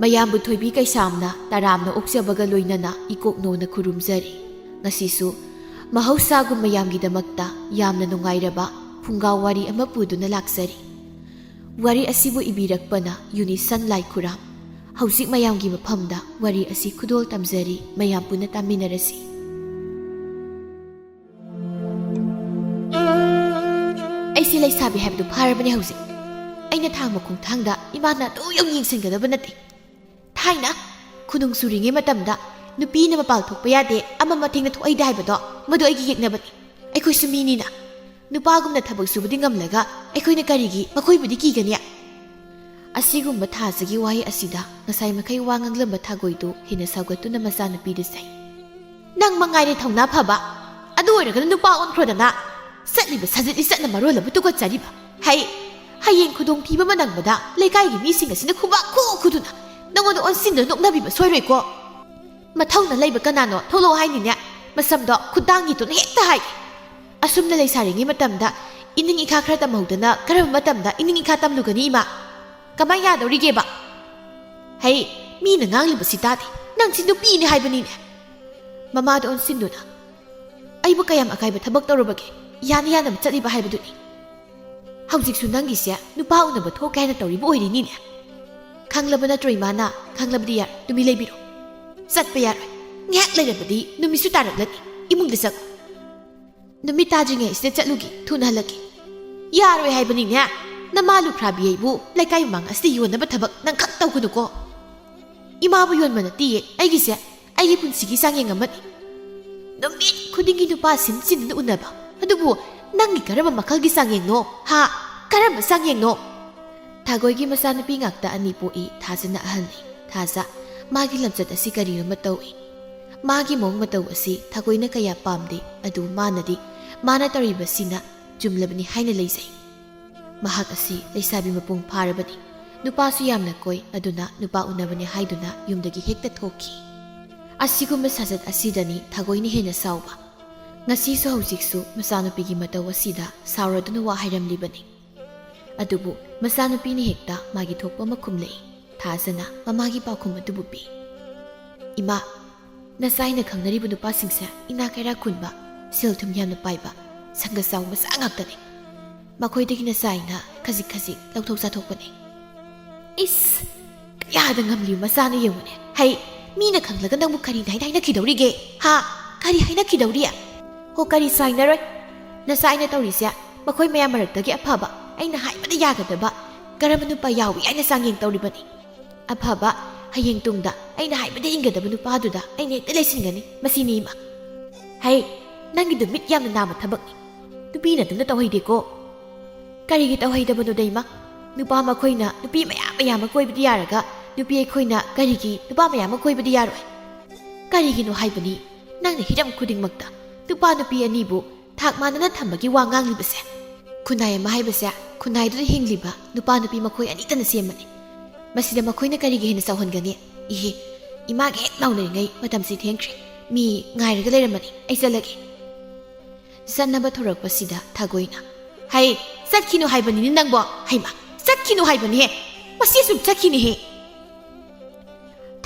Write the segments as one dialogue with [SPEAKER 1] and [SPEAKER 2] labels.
[SPEAKER 1] ꯃꯌꯥꯝꯕꯨ ꯊꯣꯏꯕꯤ ꯀꯩꯁꯥꯝꯅ ꯇꯔꯥꯝꯅ ꯑꯣꯛꯆꯕꯒ ꯂꯣꯏꯅꯅ ꯏꯀꯣꯛꯅꯣꯅ ꯈꯨꯔꯨꯝꯖꯔꯤ ꯉꯁꯤꯁꯨ ꯃꯍꯧꯁꯥꯒꯨꯝ ꯃꯌꯥꯝꯒꯤꯗꯃꯛꯇ ꯌꯥꯝꯅ ꯅꯨꯡꯉꯥꯏꯔꯕ ꯐꯨꯡꯒꯥ ꯋꯥꯔꯤ ꯑꯃ ꯄꯨꯗꯨꯅ ꯂꯥꯛꯆꯔꯤ ꯋꯥꯔꯤ ꯑꯁꯤꯕꯨ ꯏꯕꯤꯔꯛꯄꯅ ꯌꯨꯅꯤꯁꯟ ꯂꯥꯏꯈꯨꯔꯥꯝ ꯍꯧꯖꯤꯛ ꯃꯌꯥꯝꯒꯤ ꯃꯐꯝꯗ ꯋꯥꯔꯤ ꯑꯁꯤ ꯈꯨꯗꯣꯜ ꯇꯝꯖꯔꯤ ꯃꯌꯥꯝ ꯄꯨꯟꯅ ꯇꯥꯃꯤꯟꯅꯔꯁꯤ ꯑꯩꯁꯤ ꯂꯩꯁꯥꯕꯤ ꯍꯥꯏꯕꯗꯨ ꯐꯥꯔꯕꯅꯦ ꯍꯧꯖꯤꯛ ꯑꯩꯅ ꯊꯥꯡꯕ ꯈꯣꯡꯊꯥꯡꯗ ꯏꯃꯥꯅ ꯑꯗꯨꯝ ꯌꯦꯡꯁꯤꯟꯒꯗꯕ ꯅꯠꯇꯦ ꯊꯥꯏꯅ ꯈꯨꯅꯨꯡ ꯁꯨꯔꯤꯉꯩ ꯃꯇꯝꯗ ꯅꯨꯄꯤꯅ ꯃꯄꯥꯜ ꯊꯣꯛꯄ ꯌꯥꯗꯦ ꯑꯃ ꯃꯊꯦꯡꯅ ꯊꯣꯛꯏꯗ ꯍꯥꯏꯕꯗꯣ ꯃꯗꯨ ꯑꯩꯒꯤ ꯌꯦꯛꯅꯕꯅꯤ ꯑꯩꯈꯣꯏꯁꯨ ꯃꯤꯅꯤꯅ ꯅꯨꯄꯥꯒꯨꯝꯅ ꯊꯕꯛ ꯁꯨꯕꯗꯤ ꯉꯝꯂꯒ ꯑꯩꯈꯣꯏꯅ ꯀꯔꯤꯒꯤ ꯃꯈꯣꯏꯕꯨꯗꯤ ꯀꯤꯒꯅꯤ ꯑꯁꯤꯒꯨꯝꯕ ꯊꯥꯖꯒꯤ ꯋꯥꯍꯩ ꯑꯁꯤꯗ ꯉꯁꯥꯏ ꯃꯈꯩ ꯋꯥ ꯉꯥꯡꯂꯝꯕ ꯊꯥꯒꯣꯏꯗꯨ ꯍꯦꯟꯅ ꯁꯥꯎꯒꯠꯇꯨꯅ ꯃꯆꯥꯅꯨꯄꯤꯗ ꯆꯩ ꯅꯪ ꯃꯉꯥꯏꯔꯦ ꯊꯧꯅꯥ ꯐꯕ ꯑꯗꯨ ꯑꯣꯏꯔꯒꯅ ꯅꯨꯄꯥ ꯑꯣꯟꯈ꯭ꯔꯣꯗꯅ ꯆꯠꯂꯤꯕ ꯁꯥꯖꯠ ꯂꯤꯆꯠꯅ ꯃꯔꯣꯜ ꯑꯃ ꯇꯨꯀꯠꯆꯔꯤꯕ ꯍꯌꯦꯡ ꯈꯨꯗꯣꯡꯊꯤꯕ ꯑꯃ ꯅꯪꯕꯗ ꯂꯩꯀꯥꯏꯒꯤ ꯃꯤꯁꯤꯡ ꯑꯁꯤꯅ ꯈꯨꯕꯥꯛ ꯈꯨꯗꯨꯅ ꯅꯪꯉꯣꯟꯗ ꯑꯣꯟꯁꯤꯟꯗꯨꯅ ꯅꯣꯛꯅꯕꯤꯕ ꯁꯣꯏꯔꯣꯏꯀꯣ ꯃꯊꯧꯅ ꯂꯩꯕ ꯀꯅꯥꯅꯣ ꯊꯣꯛꯂꯛꯑꯣ ꯍꯥꯏꯅꯤꯅꯦ ꯃꯁꯝꯗꯣ ꯈꯨꯗꯥꯡꯒꯤꯗꯨꯅ ꯍꯦꯛꯇ ꯍꯥꯏꯒꯦ ꯑꯁꯨꯝꯅ ꯂꯩꯁꯥꯔꯤꯉꯩ ꯃꯇꯝꯗ ꯏꯅꯤꯡ ꯏꯈꯥ ꯈꯔ ꯇꯝꯍꯧꯗꯅ ꯀꯔꯝꯕ ꯃꯇꯝꯗ ꯏꯅꯤꯡ ꯏꯈꯥ ꯇꯝꯂꯨꯒꯅꯤ ꯏꯃꯥ ꯀꯃꯥꯏꯅ ꯌꯥꯗꯧꯔꯤꯒꯦꯕ ꯃꯤꯅ ꯉꯥꯡꯂꯤꯕꯁꯤ ꯇꯥꯗꯦ ꯅꯪꯁꯤ ꯅꯨꯄꯤꯅꯤ ꯍꯥꯏꯕꯅꯤꯅꯦ ꯃꯃꯥꯗ ꯑꯣꯟꯁꯤꯟꯗꯨꯅ ꯑꯩꯕꯨ ꯀꯌꯥꯝ ꯑꯀꯥꯏꯕ ꯊꯕꯛ ꯇꯧꯔꯕꯒꯦ ꯌꯥꯅ ꯌꯥꯅꯕ ꯆꯠꯂꯤꯕ ꯍꯥꯏꯕꯗꯨꯅꯤ ꯍꯧꯖꯤꯛꯁꯨ ꯅꯪꯒꯤꯁꯦ ꯅꯨꯄꯥ ꯎꯅꯕ ꯊꯣꯛꯀꯦ ꯍꯥꯏꯅ ꯇꯧꯔꯤꯕ ꯑꯣꯏꯔꯤꯅꯤꯅꯦ ꯈꯪꯂꯕ ꯅꯠꯇ꯭ꯔꯣ ꯏꯃꯥꯅ ꯈꯪꯂꯕꯗꯤ ꯌꯥꯔꯣꯏ ꯇꯨꯃꯤ ꯂꯩꯕꯤꯔꯣ ꯆꯠꯄ ꯌꯥꯔꯣꯏ ꯉꯥꯏꯍꯥꯛ ꯂꯩꯔꯕꯗꯤ ꯅꯨꯃꯤꯠꯁꯨ ꯇꯥꯔꯛꯂꯅꯤ ꯏꯃꯨꯡꯗ ꯆꯪꯉꯨ ꯅꯨꯃꯤꯠ ꯇꯥꯗ꯭ꯔꯤꯉꯩ ꯑꯁꯤꯗ ꯆꯠꯂꯨꯒꯦ ꯊꯨꯅ ꯍꯜꯂꯛꯀꯦ ꯌꯥꯔꯣꯏ ꯍꯥꯏꯕꯅꯤꯅꯦ ꯅꯃꯥ ꯂꯨꯈ꯭ꯔꯥꯕꯤ ꯑꯩꯕꯨ ꯂꯩꯀꯥꯏ ꯃꯃꯥꯡ ꯑꯁꯤꯗ ꯌꯣꯟꯅꯕ ꯊꯕꯛ ꯅꯪ ꯈꯛ ꯇꯧꯒꯅꯨꯀꯣ ꯏꯃꯥꯕꯨ ꯌꯣꯟꯕ ꯅꯠꯇꯤꯌꯦ ꯑꯩꯒꯤꯁꯦ ꯑꯩꯒꯤ ꯄꯨꯟꯁꯤꯒꯤ ꯆꯥꯡꯌꯦꯡ ꯑꯃꯅꯤ ꯅꯨꯃꯤꯠ ꯈꯨꯗꯤꯡꯒꯤ ꯅꯨꯄꯥ ꯁꯤꯟꯗꯨꯅ ꯎꯅꯕ ꯑꯗꯨꯕꯨ ꯅꯪꯒꯤ ꯀꯔꯝꯕ ꯃꯈꯜꯒꯤ ꯆꯥꯡꯌꯦꯡꯅꯣ ꯀꯔꯝꯕ ꯆꯥꯡꯌꯦꯡꯅꯣ ꯊꯥꯒꯣꯏꯒꯤ ꯃꯆꯥꯅꯨꯄꯤ ꯉꯥꯛꯇ ꯑꯅꯤ ꯄꯣꯛꯏ ꯊꯥꯖꯅ ꯑꯍꯟꯅꯤ ꯊꯥꯖ ꯃꯥꯒꯤ ꯂꯝꯆꯠ ꯑꯁꯤ ꯀꯔꯤꯅꯣꯃ ꯇꯧꯏ ꯃꯥꯒꯤ ꯃꯑꯣꯡ ꯃꯇꯧ ꯑꯁꯤ ꯊꯥꯒꯣꯏꯅ ꯀꯌꯥ ꯄꯥꯝꯗꯦ ꯑꯗꯨ ꯃꯥꯅ ꯇꯧꯔꯤꯕꯁꯤꯅ ꯆꯨꯝꯂꯕꯅꯤ ꯍꯥꯏꯅ ꯂꯩꯖꯩ ꯃꯍꯥꯛ ꯑꯁꯤ ꯂꯩꯁꯥꯕꯤ ꯃꯄꯨꯡ ꯐꯥꯔꯕꯅꯤ ꯅꯨꯄꯥꯁꯨ ꯌꯥꯝꯅ ꯀꯣꯏ ꯑꯗꯨꯅ ꯅꯨꯄꯥ ꯎꯅꯕꯅꯤ ꯍꯥꯏꯗꯨꯅ ꯌꯨꯝꯗꯒꯤ ꯍꯦꯛꯇ ꯊꯣꯛꯈꯤ ꯑꯁꯤꯒꯨꯝꯕ ꯁꯥꯖꯠ ꯑꯁꯤꯗꯅꯤ ꯊꯥꯒꯣꯏꯅ ꯍꯦꯟꯅ ꯁꯥꯎꯕ ꯉꯁꯤꯁꯨ ꯍꯧꯖꯤꯛꯁꯨ ꯃꯆꯥꯅꯨꯄꯤꯒꯤ ꯃꯇꯧ ꯑꯁꯤꯗ ꯁꯥꯎꯔꯗꯨꯅ ꯋꯥ ꯍꯥꯏꯔꯝꯂꯤꯕꯅꯤ ꯑꯗꯨꯕꯨ ꯃꯆꯥꯅꯨꯄꯤꯅ ꯍꯦꯛꯇ ꯃꯥꯒꯤ ꯊꯣꯛꯄ ꯑꯃ ꯈꯨꯝꯂꯛꯏ ꯊꯥꯖꯅ ꯃꯃꯥꯒꯤ ꯄꯥꯎꯈꯨꯝ ꯑꯗꯨꯕꯨ ꯄꯤ ꯏꯃꯥ ꯅꯆꯥꯏꯅ ꯈꯪꯅꯔꯤꯕ ꯅꯨꯄꯥꯁꯤꯡꯁꯦ ꯏꯅꯥꯛ ꯀꯩꯔꯥꯛ ꯈꯨꯟꯕ ꯁꯦꯜ ꯊꯨꯝ ꯌꯥꯝꯅ ꯄꯥꯏꯕ ꯁꯪꯒ ꯆꯥꯎ ꯃꯆꯥ ꯉꯥꯛꯇꯅꯤ ꯃꯈꯣꯏꯗꯒꯤ ꯅꯆꯥꯏꯅ ꯈꯖꯤꯛ ꯈꯖꯤꯛ ꯂꯧꯊꯣꯛ ꯆꯥꯊꯣꯛꯄꯅꯤ ꯏꯁ ꯀꯌꯥꯗ ꯉꯝꯂꯤꯕ ꯃꯆꯥꯅ ꯌꯦꯡꯉꯨꯅꯦ ꯃꯤꯅ ꯈꯪꯂꯒ ꯅꯪꯕꯨ ꯀꯔꯤꯅ ꯍꯥꯏꯅꯈꯤꯗꯧꯔꯤꯒꯦ ꯀꯔꯤ ꯍꯥꯏꯅꯈꯤꯗꯧꯔꯤ ꯀꯔꯤ ꯁꯥꯏꯅꯔꯣꯏ ꯅꯆꯥꯏꯅ ꯇꯧꯔꯤꯁꯦ ꯃꯈꯣꯏ ꯃꯌꯥꯝ ꯃꯔꯛꯇꯒꯤ ꯑꯐꯕ ꯑꯩꯅ ꯍꯥꯏꯕꯗ ꯌꯥꯒꯗꯕ ꯀꯔꯝꯕ ꯅꯨꯄꯥ ꯌꯥꯎꯏ ꯍꯥꯏꯅ ꯆꯥꯡꯌꯦꯡ ꯇꯧꯔꯤꯕꯅꯤ ꯑꯐꯕ ꯍꯌꯦꯡ ꯇꯨꯡꯗ ꯑꯩꯅ ꯍꯥꯏꯕꯗ ꯏꯟꯒꯗꯕ ꯅꯨꯄꯥꯗꯨꯗ ꯑꯩꯅ ꯍꯦꯛꯇ ꯂꯩꯁꯤꯟꯒꯅꯤ ꯃꯁꯤꯅꯤ ꯏꯃꯥ ꯅꯪꯒꯤꯗꯨ ꯃꯤꯠ ꯌꯥꯝꯅ ꯅꯥꯕ ꯊꯕꯛꯅꯤ ꯅꯨꯄꯤꯅ ꯑꯗꯨꯝꯅ ꯇꯧꯍꯩꯗꯦꯀꯣ ꯀꯔꯤꯒꯤ ꯇꯧꯍꯩꯗꯕꯅꯣꯗ ꯏꯃꯥ ꯅꯨꯄꯥ ꯃꯈꯣꯏꯅ ꯅꯨꯄꯤ ꯃꯌꯥꯝ ꯑꯃ ꯀꯣꯏꯕꯗꯤ ꯌꯥꯔꯒ ꯅꯨꯄꯤ ꯑꯩꯈꯣꯏꯅ ꯀꯔꯤꯒꯤ ꯅꯨꯄꯥ ꯃꯌꯥꯝ ꯑꯃ ꯀꯣꯏꯕꯗꯤ ꯌꯥꯔꯣꯏ ꯀꯔꯤꯒꯤꯅꯣ ꯍꯥꯏꯕꯅꯤ ꯅꯪꯅ ꯍꯤꯔꯝ ꯈꯨꯗꯤꯡꯃꯛꯇ ꯅꯨꯄꯥ ꯅꯨꯄꯤ ꯑꯅꯤꯕꯨ ꯊꯥꯛ ꯃꯥꯟꯅꯅ ꯊꯝꯕꯒꯤ ꯋꯥ ꯉꯥꯡꯂꯤꯕꯁꯦ ꯈꯨꯟꯅꯥꯏ ꯑꯃ ꯍꯥꯏꯕꯁꯦ ꯈꯨꯟꯅꯥꯏꯗꯨꯗ ꯍꯤꯡꯂꯤꯕ ꯅꯨꯄꯥ ꯅꯨꯄꯤ ꯃꯈꯣꯏ ꯑꯅꯤꯇꯅ ꯁꯦꯝꯕꯅꯤ ꯃꯁꯤꯗ ꯃꯈꯣꯏꯅ ꯀꯔꯤꯒꯤ ꯍꯦꯟꯅ ꯆꯥꯎꯍꯟꯒꯅꯤ ꯏꯃꯥꯒ ꯍꯦꯛ ꯂꯥꯎꯅꯔꯤꯉꯩ ꯃꯇꯝꯁꯤ ꯊꯦꯡꯈ꯭ꯔꯦ ꯃꯤ ꯉꯥꯏꯔꯒ ꯂꯩꯔꯝꯃꯅꯤ ꯑꯩ ꯆꯠꯂꯒꯦ ꯆꯠꯅꯕ ꯊꯣꯔꯛꯄꯁꯤꯗ ꯊꯥꯒꯣꯏꯅ ꯆꯠꯈꯤꯅꯨ ꯍꯥꯏꯕꯅꯤꯅꯦ ꯅꯪꯕꯣ ꯆꯠꯈꯤꯅꯨ ꯍꯥꯏꯕꯅꯤꯍꯦ ꯃꯁꯤ ꯁꯨꯝ ꯆꯠꯈꯤꯅꯤꯍꯦ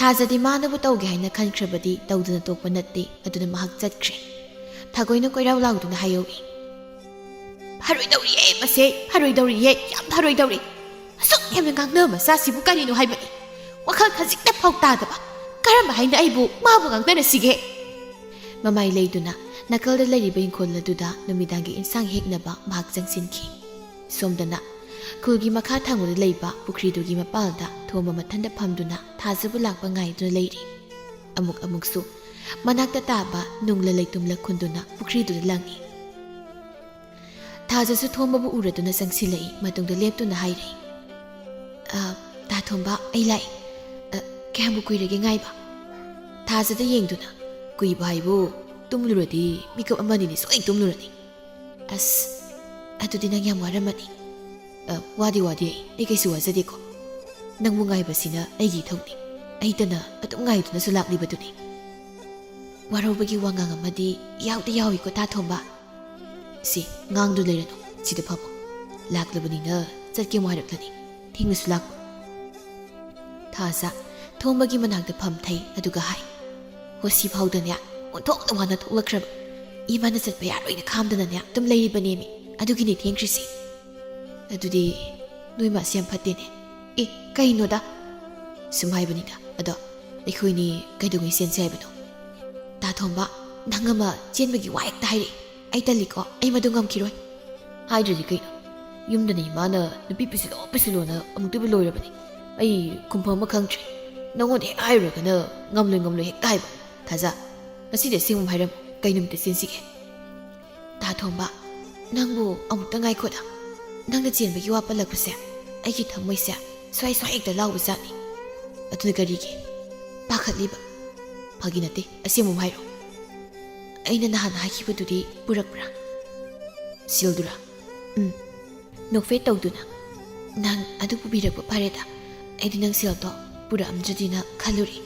[SPEAKER 1] ꯊꯥꯖꯗꯤ ꯃꯥꯅꯕꯨ ꯇꯧꯒꯦ ꯍꯥꯏꯅ ꯈꯟꯈ꯭ꯔꯕꯗꯤ ꯇꯧꯗꯨꯅ ꯇꯣꯛꯄ ꯅꯠꯇꯦ ꯑꯗꯨꯅ ꯃꯍꯥꯛ ꯆꯠꯈ꯭ꯔꯦ ꯊꯥꯒꯣꯏꯅ ꯀꯣꯏꯔꯥꯎ ꯂꯥꯎꯗꯨꯅ ꯍꯥꯏꯍꯧꯏ ꯐꯔꯣꯏꯗꯧꯔꯤꯌꯦ ꯃꯁꯦ ꯐꯔꯣꯏꯗꯧꯔꯤꯌꯦ ꯌꯥꯝ ꯐꯔꯣꯏꯗꯧꯔꯤ ꯑꯁꯨꯛ ꯌꯥꯝꯅ ꯉꯥꯡꯅꯕ ꯃꯆꯥꯁꯤꯕꯨ ꯀꯔꯤꯅꯣ ꯍꯥꯏꯕꯅꯤ ꯋꯥꯈꯜ ꯈꯖꯤꯛꯇ ꯐꯥꯎ ꯇꯥꯗꯕ ꯀꯔꯝꯕ ꯍꯥꯏꯅ ꯑꯩꯕꯨ ꯃꯥꯕꯨ ꯉꯥꯡꯅꯔꯁꯤꯒꯦ ꯃꯃꯥꯏ ꯂꯩꯗꯨꯅ ꯅꯥꯀꯜꯗ ꯂꯩꯔꯤꯕ ꯏꯪꯈꯣꯜ ꯑꯗꯨꯗ ꯅꯨꯃꯤꯗꯥꯡꯒꯤ ꯏꯟꯁꯥꯡ ꯍꯦꯛꯅꯕ ꯃꯍꯥꯛ ꯆꯪꯁꯤꯟꯈꯤ ꯁꯣꯝꯗꯅ ꯈꯨꯜꯒꯤ ꯃꯈꯥ ꯊꯪꯕꯗ ꯂꯩꯕ ꯄꯨꯈ꯭ꯔꯤꯗꯨꯒꯤ ꯃꯄꯥꯜꯗ ꯊꯣꯡꯕ ꯃꯊꯟꯗ ꯐꯝꯗꯨꯅ ꯊꯥꯖꯕꯨ ꯂꯥꯛꯄ ꯉꯥꯏꯗꯨꯅ ꯂꯩꯔꯤ ꯑꯃꯨꯛꯁꯨ ꯃꯅꯥꯛꯇ ꯇꯥꯕ ꯅꯨꯡꯂ ꯂꯩꯇꯨꯝꯂ ꯈꯨꯟꯗꯨꯅ ꯄꯨꯈ꯭ꯔꯤꯗꯨꯗ ꯂꯪꯏ ꯊꯥꯖꯁꯨ ꯊꯣꯡꯕꯕꯨ ꯎꯔꯗꯨꯅ ꯆꯪꯁꯤꯜꯂꯛꯏ ꯃꯇꯨꯡꯗ ꯂꯦꯞꯇꯨꯅ ꯍꯥꯏꯔꯛꯏ ꯇꯥ ꯊꯣꯡꯕ ꯑꯩ ꯂꯥꯛꯏ ꯀꯌꯥꯝꯕꯨ ꯀꯨꯏꯔꯒꯦ ꯉꯥꯏꯕ ꯊꯥꯖꯗ ꯌꯦꯡꯗꯨꯅ ꯀꯨꯏꯕ ꯍꯥꯏꯕꯨ ꯇꯨꯝꯂꯨꯔꯗꯤ ꯃꯤꯀꯞ ꯑꯃꯅꯤꯅꯤ ꯁꯣꯏ ꯇꯨꯝꯂꯨꯔꯅꯤ ꯑꯁ ꯑꯗꯨꯗꯤ ꯅꯪ ꯌꯥꯝ ꯋꯥꯔꯝꯃꯅꯤ ꯋꯥꯗꯤ ꯑꯩ ꯀꯩꯁꯨ ꯋꯥꯖꯗꯦꯀꯣ ꯅꯪꯕꯨ ꯉꯥꯏꯕꯁꯤꯅ ꯑꯩꯒꯤ ꯏꯊꯧꯅꯤ ꯑꯩꯇꯅ ꯑꯗꯨꯝ ꯉꯥꯏꯗꯨꯅꯁꯨ ꯂꯥꯛꯂꯤꯕꯗꯨꯅꯤ ꯋꯥꯔꯧꯕꯒꯤ ꯋꯥꯉꯥꯡ ꯑꯃꯗꯤ ꯌꯥꯎꯏꯀꯣ ꯇꯥ ꯊꯣꯡꯕ ꯁꯤ ꯉꯥꯡꯗꯨ ꯂꯩꯔꯅꯨ ꯁꯤꯗ ꯐꯝꯃꯣ ꯂꯥꯛꯂꯕꯅꯤꯅ ꯆꯠꯀꯦ ꯍꯥꯏꯔꯛꯂꯅꯤ ꯊꯦꯡꯅꯁꯨ ꯂꯥꯛꯄ ꯊꯥꯖ ꯊꯣꯝꯕꯒꯤ ꯃꯅꯥꯛꯇ ꯐꯝꯊꯩ ꯑꯗꯨꯒ ꯍꯥꯏ ꯍꯣꯁꯤ ꯐꯥꯎꯗꯅꯦ ꯑꯣꯟꯊꯣꯛꯅ ꯋꯥꯅ ꯊꯣꯛꯂꯛꯈ꯭ꯔꯕ ꯏꯃꯥꯅ ꯆꯠꯄ ꯌꯥꯔꯣꯏꯅ ꯈꯥꯝꯗꯅꯅꯦ ꯑꯗꯨꯝ ꯂꯩꯔꯤꯕꯅꯦꯃꯤ ꯑꯗꯨꯒꯤꯅꯦ ꯊꯦꯡꯈ꯭ꯔꯤꯁꯤ ꯑꯗꯨꯗꯤ ꯅꯣꯏ ꯃꯥꯁꯤ ꯌꯥꯝ ꯐꯠꯇꯦꯅꯦ ꯀꯩꯅꯣꯗ ꯁꯨꯝ ꯍꯥꯏꯕꯅꯤꯗ ꯑꯗꯣ ꯑꯩꯈꯣꯏꯅꯤ ꯀꯩꯗꯧꯉꯩ ꯆꯦꯟꯁꯦ ꯍꯥꯏꯕꯅꯣ ꯇꯥ ꯊꯣꯝꯕ ꯅꯪ ꯑꯃ ꯆꯦꯟꯕꯒꯤ ꯋꯥ ꯍꯦꯛꯇ ꯍꯥꯏꯔꯛꯏ ꯑꯩ ꯇꯜꯂꯤꯀꯣ ꯑꯩ ꯃꯗꯨ ꯉꯝꯈꯤꯔꯣꯏ ꯍꯥꯏꯗ꯭ꯔꯗꯤ ꯀꯩꯅꯣ ꯌꯨꯝꯗꯅ ꯏꯃꯥꯅ ꯅꯨꯄꯤ ꯄꯨꯁꯤꯜꯂꯣꯅ ꯑꯃꯨꯛꯇꯕꯨ ꯂꯣꯏꯔꯕꯅꯤ ꯑꯩ ꯈꯨꯝꯐꯝ ꯑꯃ ꯈꯪꯗ꯭ꯔꯦ ꯅꯪꯉꯣꯟꯗ ꯍꯦꯛ ꯍꯥꯏꯔꯨꯔꯒꯅ ꯉꯝꯂꯣꯏ ꯍꯦꯛꯇ ꯍꯥꯏꯕ ꯊꯥꯖ ꯉꯁꯤꯗꯤ ꯑꯁꯦꯡꯕ ꯍꯥꯏꯔꯝꯃꯨ ꯀꯩ ꯅꯨꯃꯤꯠꯇ ꯆꯦꯟꯁꯤꯒꯦ ꯇꯥ ꯊꯣꯝꯕ ꯅꯪꯕꯨ ꯑꯃꯨꯛꯇ ꯉꯥꯏꯈꯣꯗ ꯅꯪꯅ ꯆꯦꯟꯕꯒꯤ ꯋꯥ ꯄꯜꯂꯛꯄꯁꯦ ꯑꯩꯒꯤ ꯊꯃꯣꯏꯁꯦ ꯁ꯭ꯋꯥꯏ ꯍꯦꯛꯇ ꯂꯥꯎꯕ ꯖꯥꯠꯅꯤ ꯑꯗꯨꯅ ꯀꯔꯤꯒꯤ ꯄꯥꯈꯠꯂꯤꯕ ꯐꯥꯒꯤ ꯅꯠꯇꯦ ꯑꯁꯦꯡꯕ ꯍꯥꯏꯔꯣ ꯑꯩꯅ ꯅꯍꯥꯟ ꯍꯥꯏꯈꯤꯕꯗꯨꯗꯤ ꯄꯨꯔꯛꯄ꯭ꯔꯥ ꯁꯤꯜꯗꯨꯔꯥ ꯅꯣꯛꯐꯦꯠ ꯇꯧꯗꯨꯅ ꯅꯪ ꯑꯗꯨ ꯄꯨꯕꯤꯔꯛꯄ ꯐꯔꯦꯗ ꯑꯩꯗꯤ ꯅꯪ ꯁꯤꯜꯗꯣ ꯄꯨꯔꯛꯑꯝꯗ꯭ꯔꯗꯤꯅ ꯈꯜꯂꯨꯔꯤ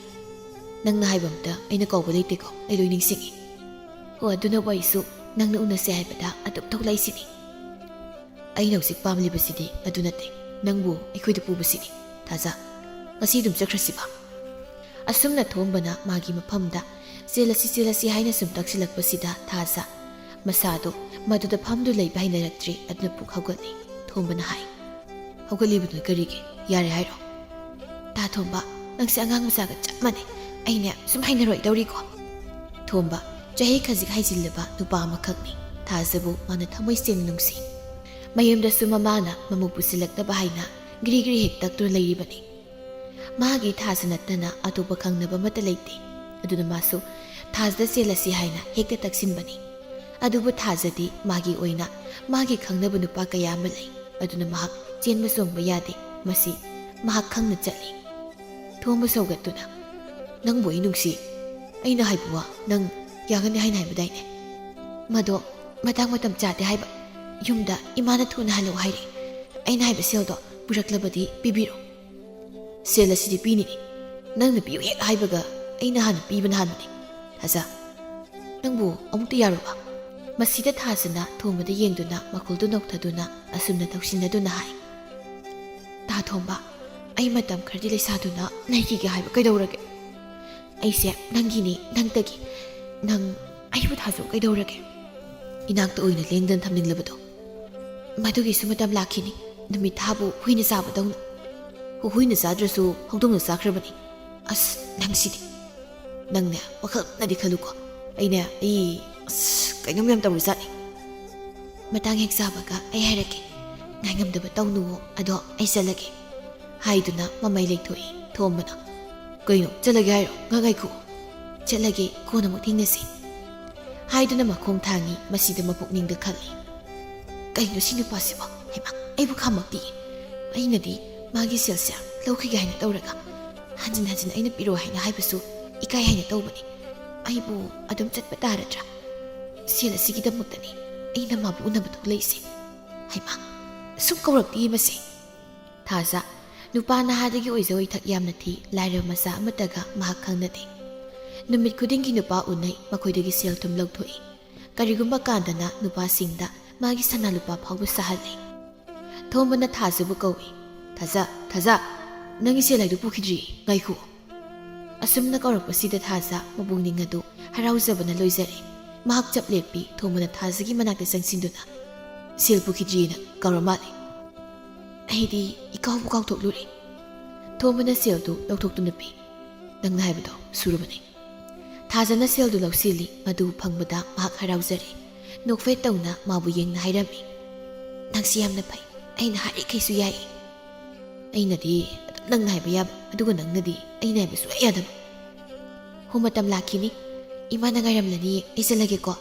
[SPEAKER 1] ꯅꯪꯅ ꯍꯥꯏꯕ ꯑꯝꯇ ꯑꯩꯅ ꯀꯧꯕ ꯂꯩꯇꯦꯀꯣ ꯑꯩ ꯂꯣꯏ ꯅꯤꯡꯁꯤꯡꯉꯤ ꯍꯣ ꯑꯗꯨꯅꯕꯨ ꯑꯩꯁꯨ ꯅꯪꯅ ꯎꯅꯁꯦ ꯍꯥꯏꯕꯗ ꯑꯗꯨꯝ ꯊꯣꯛꯂꯛꯏꯁꯤꯅꯤ ꯑꯩꯅ ꯍꯧꯖꯤꯛ ꯄꯥꯝꯂꯤꯕꯁꯤꯗꯤ ꯑꯗꯨ ꯅꯠꯇꯦ ꯅꯪꯕꯨ ꯑꯩꯈꯣꯏꯗ ꯄꯨꯕꯁꯤꯅꯤ ꯊꯥꯖ ꯉꯁꯤ ꯑꯗꯨꯝ ꯆꯠꯈ꯭ꯔꯁꯤꯕ ꯑꯁꯨꯝꯅ ꯊꯣꯝꯕꯅ ꯃꯥꯒꯤ ꯃꯐꯝꯗ ꯆꯦꯜꯂꯁꯤ ꯍꯥꯏꯅ ꯁꯨꯝ ꯇꯛꯁꯤꯜꯂꯛꯄꯁꯤꯗ ꯊꯥꯖ ꯃꯁꯥꯗꯣ ꯃꯗꯨꯗ ꯐꯝꯗꯨ ꯂꯩꯕ ꯍꯩꯅꯔꯛꯇ꯭ꯔꯤ ꯑꯗꯨꯅ ꯄꯨꯛ ꯍꯧꯒꯠꯂꯤ ꯊꯣꯝꯕꯅ ꯍꯥꯏ ꯍꯧꯒꯠꯂꯤꯕꯗꯨ ꯀꯔꯤꯒꯤ ꯌꯥꯔꯦ ꯍꯥꯏꯔꯣ ꯇꯥ ꯊꯣꯝꯕ ꯅꯪꯁꯦ ꯑꯉꯥꯡ ꯃꯆꯥꯒ ꯆꯞ ꯃꯥꯟꯅꯩ ꯑꯩꯅꯦ ꯁꯨꯝ ꯍꯩꯅꯔꯣꯏꯗꯧꯔꯤꯀꯣ ꯊꯣꯝꯕ ꯆꯍꯤ ꯈꯖꯤꯛ ꯍꯩꯖꯤꯜꯂꯕ ꯅꯨꯄꯥ ꯑꯃꯈꯛꯅꯤ ꯊꯥꯖꯕꯨ ꯃꯥꯅ ꯊꯃꯣꯏ ꯁꯦꯡꯅ ꯅꯨꯡꯁꯤ ꯃꯌꯨꯝꯗꯁꯨ ꯃꯃꯥꯅ ꯃꯃꯨ ꯄꯨꯁꯤꯜꯂꯛꯇꯕ ꯍꯥꯏꯅ ꯒ꯭ꯔꯤ ꯍꯦꯛ ꯇꯛꯇꯨꯅ ꯂꯩꯔꯤꯕꯅꯤ ꯃꯥꯒꯤ ꯊꯥꯖ ꯅꯠꯇꯅ ꯑꯇꯣꯞꯄ ꯈꯪꯅꯕ ꯑꯃꯠꯇ ꯂꯩꯇꯦ ꯑꯗꯨꯅ ꯃꯥꯁꯨ ꯊꯥꯖꯗ ꯆꯦꯜꯂꯁꯤ ꯍꯥꯏꯅ ꯍꯦꯛꯇ ꯇꯛꯁꯤꯟꯕꯅꯤ ꯑꯗꯨꯕꯨ ꯊꯥꯖꯗꯤ ꯃꯥꯒꯤ ꯑꯣꯏꯅ ꯃꯥꯒꯤ ꯈꯪꯅꯕ ꯅꯨꯄꯥ ꯀꯌꯥ ꯑꯃ ꯂꯩ ꯑꯗꯨꯅ ꯃꯍꯥꯛ ꯆꯦꯟꯕ ꯆꯣꯡꯕ ꯌꯥꯗꯦ ꯃꯁꯤ ꯃꯍꯥꯛ ꯈꯪꯅ ꯆꯠꯂꯤ ꯊꯣꯝꯕ ꯁꯧꯒꯠꯇꯨꯅ ꯅꯪꯕꯨ ꯑꯩ ꯅꯨꯡꯁꯤ ꯑꯩꯅ ꯍꯥꯏꯕ ꯋꯥ ꯅꯪ ꯌꯥꯒꯅꯤ ꯍꯥꯏꯅ ꯍꯥꯏꯕꯗꯥꯏꯅꯦ ꯃꯗꯣ ꯃꯇꯥꯡ ꯃꯇꯝ ꯆꯥꯗꯦ ꯍꯥꯏꯕ ꯌꯨꯝꯗ ꯏꯃꯥꯅ ꯊꯨꯅ ꯍꯜꯂꯛꯑꯣ ꯍꯥꯏꯔꯛꯏ ꯑꯩꯅ ꯍꯥꯏꯕ ꯁꯦꯜꯗꯣ ꯄꯨꯔꯛꯂꯕꯗꯤ ꯄꯤꯕꯤꯔꯣ ꯁꯦꯜ ꯑꯁꯤꯗꯤ ꯄꯤꯅꯤꯅꯤ ꯅꯪꯅ ꯄꯤꯌꯨ ꯍꯦꯛ ꯍꯥꯏꯕꯒ ꯑꯩꯅ ꯍꯥꯟꯅ ꯄꯤꯕꯅ ꯍꯥꯟꯕꯅꯤ ꯊꯥꯖ ꯅꯪꯕꯨ ꯑꯃꯨꯛꯇ ꯌꯥꯔꯨꯕ ꯃꯁꯤꯗ ꯊꯥꯖꯅ ꯊꯣꯝꯕꯗ ꯌꯦꯡꯗꯨꯅ ꯃꯈꯣꯜꯗꯨ ꯅꯣꯛꯊꯗꯨꯅ ꯑꯁꯨꯝꯅ ꯇꯧꯁꯤꯟꯅꯗꯨꯅ ꯍꯥꯏ ꯇꯥ ꯊꯣꯝꯕ ꯑꯩ ꯃꯇꯝ ꯈꯔꯗꯤ ꯂꯩꯁꯥꯗꯨꯅ ꯂꯩꯈꯤꯒꯦ ꯍꯥꯏꯕ ꯀꯩꯗꯧꯔꯒꯦ ꯑꯩꯁꯦ ꯅꯪꯒꯤꯅꯤ ꯅꯪꯇꯒꯤ ꯅꯪ ꯑꯩꯕꯨ ꯊꯥꯖꯧ ꯀꯩꯗꯧꯔꯒꯦ ꯏꯅꯥꯛꯇ ꯑꯣꯏꯅ ꯂꯦꯡꯗꯅ ꯊꯝꯅꯤꯡꯂꯕꯗꯣ ꯃꯗꯨꯒꯤꯁꯨ ꯃꯇꯝ ꯂꯥꯛꯈꯤꯅꯤ ꯅꯨꯃꯤꯠ ꯊꯥꯕꯨ ꯍꯨꯏꯅ ꯆꯥꯕꯗꯧꯅ ꯍꯨꯏꯅ ꯆꯥꯗ꯭ꯔꯁꯨ ꯍꯧꯗꯣꯡꯅ ꯆꯥꯈ꯭ꯔꯕꯅꯤ ꯑꯁ ꯅꯪꯁꯤꯗꯤ ꯅꯪꯅꯦ ꯋꯥꯈꯜꯅꯗꯤ ꯈꯜꯂꯨꯀꯣ ꯑꯩꯅꯦ ꯀꯩꯅꯣꯝ ꯌꯥꯝ ꯇꯧꯔꯖꯥꯠꯅꯤ ꯃꯇꯥꯡ ꯍꯦꯛ ꯆꯥꯕꯒ ꯑꯩ ꯍꯥꯏꯔꯛꯀꯦ ꯉꯥꯏꯉꯝꯗꯕ ꯇꯧꯅꯨꯋꯣ ꯑꯗꯣ ꯑꯩ ꯆꯠꯂꯒꯦ ꯍꯥꯏꯗꯨꯅ ꯃꯃꯩ ꯂꯩꯊꯣꯛꯏ ꯊꯣꯝꯕꯅ ꯀꯩꯅꯣ ꯆꯠꯂꯒꯦ ꯍꯥꯏꯔꯣ ꯉꯥꯏꯈꯣ ꯆꯠꯂꯒꯦ ꯀꯣꯟꯅ ꯑꯃꯨꯛ ꯊꯦꯡꯅꯁꯤ ꯍꯥꯏꯗꯨꯅ ꯃꯈꯣꯡ ꯊꯥꯡꯉꯤ ꯃꯁꯤꯗ ꯃꯄꯨꯛꯅꯤꯡꯗ ꯈꯜꯂꯤ ꯀꯩꯅꯣ ꯁꯤ ꯅꯨꯄꯥꯁꯤꯕꯣ ꯍꯩꯃꯥ ꯑꯩꯕꯨ ꯈꯥꯝꯃꯛꯇꯤ ꯑꯩꯅꯗꯤ ꯃꯥꯒꯤ ꯁꯦꯜꯁꯦ ꯂꯧꯈꯤꯒꯦ ꯍꯥꯏꯅ ꯇꯧꯔꯒ ꯍꯟꯖꯤꯟ ꯑꯩꯅ ꯄꯤꯔꯣ ꯍꯥꯏꯅ ꯍꯥꯏꯕꯁꯨ ꯏꯀꯥꯏ ꯍꯥꯏꯅ ꯇꯧꯕꯅꯤ ꯑꯩꯕꯨ ꯑꯗꯨꯝ ꯆꯠꯄ ꯇꯥꯔꯗ꯭ꯔꯥ ꯁꯦꯜ ꯑꯁꯤꯒꯤꯗꯃꯛꯇꯅꯤ ꯑꯩꯅ ꯃꯥꯕꯨ ꯎꯅꯕ ꯊꯣꯛꯂꯛꯏꯁꯦ ꯍꯩꯃꯥ ꯁꯨꯝ ꯀꯧꯔꯛꯇꯦ ꯃꯁꯤ ꯊꯥꯖ ꯅꯨꯄꯥ ꯅꯍꯥꯗꯒꯤ ꯑꯣꯏꯖ ꯑꯣꯏꯊꯛ ꯌꯥꯝꯅ ꯊꯤ ꯂꯥꯏꯔꯕ ꯃꯆꯥ ꯑꯃꯠꯇꯒ ꯃꯍꯥꯛ ꯈꯪꯅꯗꯦ ꯅꯨꯃꯤꯠ ꯈꯨꯗꯤꯡꯒꯤ ꯅꯨꯄꯥ ꯎꯅꯩ ꯃꯈꯣꯏꯗꯒꯤ ꯁꯦꯜ ꯊꯨꯝ ꯂꯧꯊꯣꯛꯏ ꯀꯔꯤꯒꯨꯝꯕ ꯀꯥꯟꯗꯅ ꯅꯨꯄꯥꯁꯤꯡꯗ ꯃꯥꯒꯤ ꯁꯅꯥ ꯂꯨꯄꯥ ꯐꯥꯎꯕ ꯁꯥꯍꯜꯂꯤ ꯊꯣꯝꯕꯅ ꯊꯥꯖꯕꯨ ꯀꯧꯏ ꯊꯥꯖ ꯅꯪꯒꯤ ꯁꯦꯜ ꯍꯥꯏꯗꯨ ꯄꯨꯈꯤꯗ꯭ꯔꯤ ꯉꯥꯏꯈꯣ ꯑꯁꯨꯝꯅ ꯀꯧꯔꯛꯄꯁꯤꯗ ꯊꯥꯖ ꯃꯕꯨꯛꯅꯤꯡ ꯑꯗꯨ ꯍꯔꯥꯎꯖꯕꯅ ꯂꯣꯏꯖꯔꯦ ꯃꯍꯥꯛ ꯆꯞ ꯂꯦꯞꯄꯤ ꯊꯣꯝꯕꯅ ꯊꯥꯖꯒꯤ ꯃꯅꯥꯛꯇ ꯆꯪꯁꯤꯟꯗꯨꯅ ꯁꯦꯜ ꯄꯨꯈꯤꯗ꯭ꯔꯤꯅ ꯀꯧꯔ ꯃꯥꯜꯂꯤ ꯑꯩꯗꯤ ꯏꯀꯥꯎꯕꯨ ꯀꯥꯎꯊꯣꯛꯂꯨꯔꯦ ꯊꯣꯝꯕꯅ ꯁꯦꯜꯗꯨ ꯂꯧꯊꯣꯛꯇꯨꯅ ꯄꯤ ꯅꯪꯅ ꯍꯥꯏꯕꯗꯣ ꯁꯨꯔꯕꯅꯤ ꯊꯥꯖꯅ ꯁꯦꯜꯗꯨ ꯂꯧꯁꯤꯜꯂꯤ ꯃꯗꯨ ꯐꯪꯕꯗ ꯃꯍꯥꯛ ꯍꯔꯥꯎꯖꯔꯦ ꯅꯣꯛꯐꯦꯠ ꯇꯧꯅ ꯃꯥꯕꯨ ꯌꯦꯡꯅ ꯍꯥꯏꯔꯝꯃꯤ ꯅꯪꯁꯤ ꯌꯥꯝꯅ ꯐꯩ ꯑꯩꯅ ꯍꯥꯏꯔꯤꯈꯩꯁꯨ ꯌꯥꯏ ꯑꯩꯅꯗꯤ ꯑꯗꯨꯝ ꯅꯪꯅ ꯍꯥꯏꯕ ꯌꯥꯕ ꯑꯗꯨꯒ ꯅꯪꯅꯗꯤ ꯑꯩꯅ ꯍꯥꯏꯕ ꯁꯨꯡꯌꯥ ꯌꯥꯗꯕ ꯍꯣ ꯃꯇꯝ ꯂꯥꯛꯈꯤꯅꯤ ꯏꯃꯥꯅ ꯉꯥꯏꯔꯝꯂꯅꯤ ꯑꯩ ꯆꯠꯂꯒꯦꯀꯣ